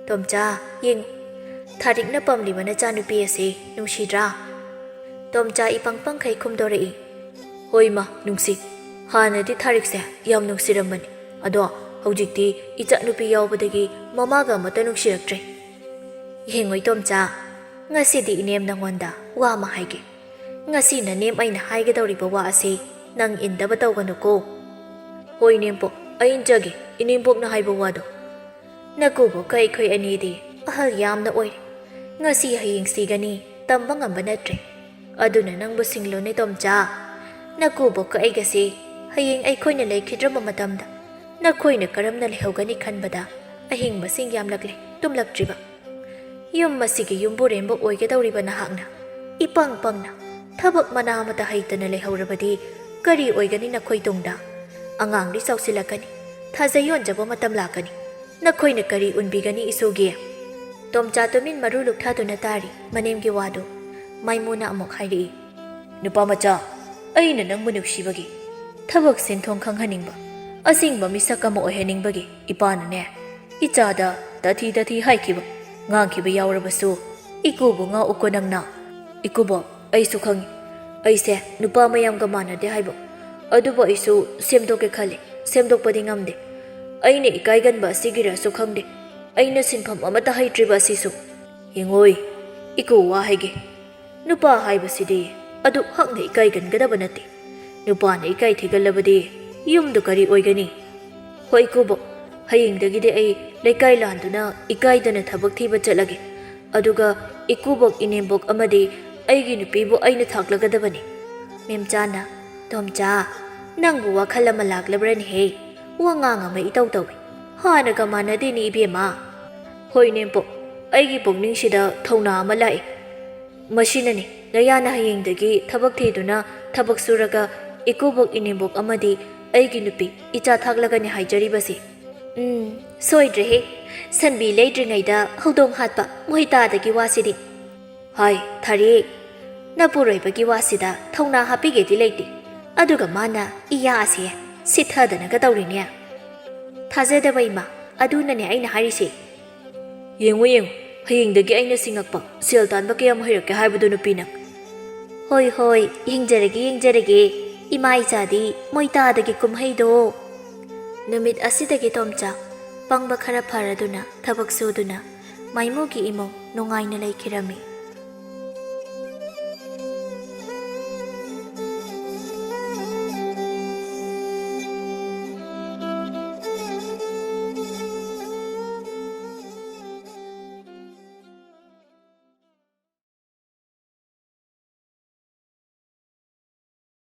[SPEAKER 2] ꯇꯣꯝꯆꯥ, ꯌꯦꯡꯉꯨ, ꯊꯥꯔꯤꯛꯅ ꯄꯝꯂꯤꯕ ꯅꯆꯥꯅꯨꯄꯤ ꯑꯁꯤ ꯅꯨꯡꯁꯤꯗ꯭ꯔꯥ? ꯇꯣꯝꯆꯥ ꯏꯄꯪ ꯄꯪꯈꯩ ꯈꯨꯝꯗꯣꯔꯛꯏ꯫
[SPEAKER 3] ꯍꯣꯏ ꯃꯥ, ꯅꯨꯡꯁꯤ꯫ ꯍꯥꯟꯅꯗꯤ ꯊꯥꯔꯤꯛꯁꯦ ꯌꯥꯝ ꯅꯨꯡꯁꯤꯔꯝꯕꯅꯤ, ꯑꯗꯣ ꯍꯧꯖꯤꯛꯇꯤ ꯏꯆꯥꯅꯨꯄꯤ ꯌꯥꯎꯕꯗꯒꯤ ꯃꯃꯥꯒ ꯑꯃꯠꯇ ꯅꯨꯡꯁꯤꯔꯛꯇ꯭ꯔꯦ꯫
[SPEAKER 2] ꯌꯦꯡꯉꯣꯏ ꯇꯣꯝꯆꯥ, ꯉꯁꯤꯗꯤ ꯏꯅꯦꯝ ꯅꯪꯉꯣꯟꯗ ꯋꯥ ꯑꯃ ꯍꯥꯏꯒꯦ꯫ ꯉꯁꯤ ꯅꯅꯦꯝ ꯑꯩꯅ ꯍꯥꯏꯒꯗꯧꯔꯤꯕ ꯋꯥ ꯑꯁꯤ ꯅꯪ ꯏꯟꯗꯕ ꯇꯧꯒꯅꯨꯀꯣ꯫
[SPEAKER 3] ꯍꯣꯏ ꯏꯅꯦꯝꯄꯣꯛ, ꯑꯩ ꯏꯟꯖꯒꯦ ꯏꯅꯦꯝꯄꯣꯛꯅ ꯍꯥꯏꯕ ꯋꯥꯗꯣ꯫
[SPEAKER 2] ꯅꯀꯨꯕꯣꯛꯀ ꯑꯩꯈꯣꯏ ꯑꯅꯤꯗꯤ ꯑꯍꯜ ꯌꯥꯝꯅ ꯑꯣꯏꯔꯦ ꯉꯁꯤ ꯍꯌꯦꯡ ꯁꯤꯒꯅꯤ ꯇꯝꯕ ꯉꯝꯕ ꯅꯠꯇ꯭ꯔꯦ ꯑꯗꯨꯅ ꯅꯪꯕꯨ ꯁꯤꯡꯂꯣꯅꯦ ꯇꯣꯝꯆꯥ ꯅꯀꯨꯕꯣꯛꯀ ꯑꯩꯒꯁꯤ ꯍꯌꯦꯡ ꯑꯩꯈꯣꯏꯅ ꯂꯩꯈꯤꯗ꯭ꯔꯕ ꯃꯇꯝꯗ ꯅꯈꯣꯏꯅ ꯀꯔꯝꯅ ꯂꯩꯍꯧꯒꯅꯤ ꯈꯟꯕꯗ ꯑꯍꯤꯡꯕꯁꯤꯡ ꯌꯥꯝꯂꯛꯂꯦ ꯇꯨꯝꯂꯛꯇ꯭ꯔꯤꯕ ꯌꯨꯝ ꯑꯁꯤꯒꯤ ꯌꯨꯝꯕꯨꯔꯦꯝꯕ ꯑꯣꯏꯒꯗꯧꯔꯤꯕ ꯅꯍꯥꯛꯅ ꯏꯄꯪ ꯄꯪꯅ ꯊꯕꯛ ꯃꯅꯥ ꯑꯃꯠꯇ ꯍꯩꯇꯅ ꯂꯩꯍꯧꯔꯕꯗꯤ ꯀꯔꯤ ꯑꯣꯏꯒꯅꯤ ꯅꯈꯣꯏ ꯇꯨꯡꯗ ꯑꯉꯥꯡꯗꯤ ꯆꯥꯎꯁꯤꯜꯂꯛꯀꯅꯤ ꯊꯥꯖ ꯌꯣꯟꯖꯕ ꯃꯇꯝ ꯂꯥꯛꯀꯅꯤ ꯅꯈꯣꯏꯅ ꯀꯔꯤ ꯎꯟꯕꯤꯒꯅꯤ ꯏꯁꯨꯒꯤ ꯇꯣꯝꯆꯥ ꯇꯨꯃꯤꯟ ꯃꯔꯨ ꯂꯨꯛꯊꯗꯨꯅ ꯇꯥꯔꯤ ꯃꯅꯦꯝꯒꯤ ꯋꯥꯗꯨ ꯃꯥꯏꯃꯨꯅ ꯑꯃꯨꯛ ꯍꯥꯏꯔꯛꯏ
[SPEAKER 3] ꯅꯨꯄꯥ ꯃꯆꯥ ꯑꯩꯅ ꯅꯪꯕꯨ ꯅꯨꯡꯁꯤꯕꯒꯤ ꯊꯕꯛ ꯁꯦꯟꯊꯣꯡ ꯈꯪꯍꯟꯅꯤꯡꯕ ꯑꯁꯦꯡꯕ ꯃꯤꯁꯛ ꯑꯃ ꯑꯣꯏꯍꯟꯅꯤꯡꯕꯒꯤ ꯏꯄꯥꯅꯅꯦ ꯏꯆꯥꯗ ꯇꯊꯤ ꯍꯥꯏꯈꯤꯕ ꯉꯥꯡꯈꯤꯕ ꯌꯥꯎꯔꯕꯁꯨ ꯏꯀꯨꯕꯨ ꯉꯥꯛꯎꯀꯣ ꯅꯪꯅ ꯏꯀꯨꯕꯣꯛ ꯑꯩꯁꯨ ꯈꯪꯉꯤ ꯑꯩꯁꯦ ꯅꯨꯄꯥ ꯃꯌꯥꯝꯒ ꯃꯥꯟꯅꯗꯦ ꯍꯥꯏꯕ ꯑꯗꯨꯕꯨ ꯑꯩꯁꯨ ꯁꯦꯝꯗꯣꯛꯀꯦ ꯈꯜꯂꯤ ꯁꯦꯝꯗꯣꯛꯄꯗꯤ ꯉꯝꯗꯦ ꯑꯩꯅ ꯏꯀꯥꯏꯒꯟꯕ ꯑꯁꯤꯒꯤꯔꯁꯨ ꯈꯪꯗꯦ ꯑꯩꯅ ꯁꯤꯟꯐꯝ ꯑꯃꯠꯇ ꯍꯩꯇ꯭ꯔꯤꯕ ꯑꯁꯤꯁꯨ ꯌꯦꯡꯉꯣꯏ ꯏꯀꯨ ꯋꯥ ꯍꯥꯏꯒꯦ ꯅꯨꯄꯥ ꯍꯥꯏꯕꯁꯤꯗꯤ ꯑꯗꯨꯛ ꯍꯛꯅ ꯏꯀꯥꯏꯒꯟꯒꯗꯕ ꯅꯠꯇꯦ ꯅꯨꯄꯥꯅ ꯏꯀꯥꯏ ꯊꯤꯒꯜꯂꯕꯗꯤ ꯌꯨꯝꯗꯨ ꯀꯔꯤ ꯑꯣꯏꯒꯅꯤ ꯍꯣꯏ ꯏꯀꯨꯕꯣꯛ ꯍꯌꯦꯡꯗꯒꯤꯗꯤ ꯑꯩ ꯂꯩꯀꯥꯏ ꯂꯥꯟꯗꯨꯅ ꯏꯀꯥꯏꯗꯅ ꯊꯕꯛ ꯊꯤꯕ ꯆꯠꯂꯒꯦ ꯑꯗꯨꯒ ꯏꯀꯨꯕꯣꯛ ꯏꯅꯦꯝꯕꯣꯛ ꯑꯃꯗꯤ ꯑꯩꯒꯤ ꯅꯨꯄꯤꯕꯨ ꯑꯩꯅ ꯊꯥꯛꯂꯒꯗꯕꯅꯤ
[SPEAKER 2] ꯃꯦꯝꯆꯥꯅ ꯇꯣꯝꯆꯥ ꯅꯪꯕꯨ ꯋꯥꯈꯜ ꯑꯃ ꯂꯥꯛꯂꯕ꯭ꯔꯅꯦꯍꯦ ꯋꯥꯉꯥꯡ ꯑꯃ ꯏꯇꯧ ꯇꯧꯏ ꯍꯥꯟꯅꯒ ꯃꯥꯟꯅꯗꯦꯅꯦ ꯏꯕꯦꯝꯃ
[SPEAKER 3] ꯍꯣꯏ ꯅꯦꯝꯄꯣꯛ ꯑꯩꯒꯤ ꯄꯨꯛꯅꯤꯡꯁꯤꯗ ꯊꯧꯅꯥ ꯑꯃ ꯂꯥꯛꯏ ꯃꯁꯤꯅꯅꯤ ꯅꯌꯥꯅ ꯍꯌꯦꯡꯗꯒꯤ ꯊꯕꯛ ꯊꯤꯗꯨꯅ ꯊꯕꯛ ꯁꯨꯔꯒ ꯏꯀꯨꯕꯣꯛ ꯏꯅꯦꯝꯕꯣꯛ ꯑꯃꯗꯤ ꯑꯩꯒꯤ ꯅꯨꯄꯤ ꯏꯆꯥ ꯊꯥꯛꯂꯒꯅꯤ ꯍꯥꯏꯖꯔꯤꯕꯁꯤ
[SPEAKER 2] ꯁꯣꯏꯗ꯭ꯔꯦꯍꯦ ꯁꯟꯕꯤ ꯂꯩꯇ꯭ꯔꯤꯉꯩꯗ ꯍꯧꯗꯣꯡ ꯍꯥꯠꯄ ꯃꯣꯏꯇꯥꯗꯒꯤ ꯋꯥꯁꯤꯗꯤ
[SPEAKER 3] ꯍꯥꯏ
[SPEAKER 2] ꯊꯥꯔꯤ ꯅꯄꯨꯔꯣꯏꯕꯒꯤ ꯋꯥꯁꯤꯗ ꯊꯧꯅꯥ ꯍꯥꯞꯄꯤꯒꯦꯗꯤ ꯂꯩꯇꯦ ꯑꯗꯨꯒ ꯃꯥꯅ ꯏꯌꯥ ꯑꯁꯤ ꯁꯤꯊꯗꯅꯒ ꯇꯧꯔꯤꯅꯦ ꯊꯥꯖꯗꯕ ꯏꯃꯥ ꯑꯗꯨꯅꯅꯦ ꯑꯩꯅ ꯍꯥꯏꯔꯤꯁꯦ
[SPEAKER 3] ꯌꯦꯡꯉꯨ ꯍꯌꯦꯡꯗꯒꯤ ꯑꯩꯅ ꯁꯤꯡꯉꯛꯄ ꯁꯦꯜ ꯇꯥꯟꯕ ꯀꯌꯥꯝ ꯍꯩꯔꯛꯀꯦ ꯍꯥꯏꯕꯗꯨ ꯅꯨꯄꯤꯅ
[SPEAKER 2] ꯍꯣꯏ ꯌꯦꯡꯖꯔꯒꯦ ꯏꯃꯥ ꯏꯆꯥꯗꯤ ꯃꯣꯏꯇꯥꯗꯒꯤ ꯀꯨꯝꯍꯩꯗꯣ ꯅꯨꯃꯤꯠ ꯑꯁꯤꯗꯒꯤ ꯇꯣꯝꯆꯥ ꯄꯪꯕ ꯈꯔ ꯐꯔꯗꯨꯅ ꯊꯕꯛ ꯁꯨꯗꯨꯅ ꯃꯥꯏꯃꯨꯒꯤ ꯏꯃꯨꯡ ꯅꯨꯡꯉꯥꯏꯅ ꯂꯩꯈꯤꯔꯝꯃꯤ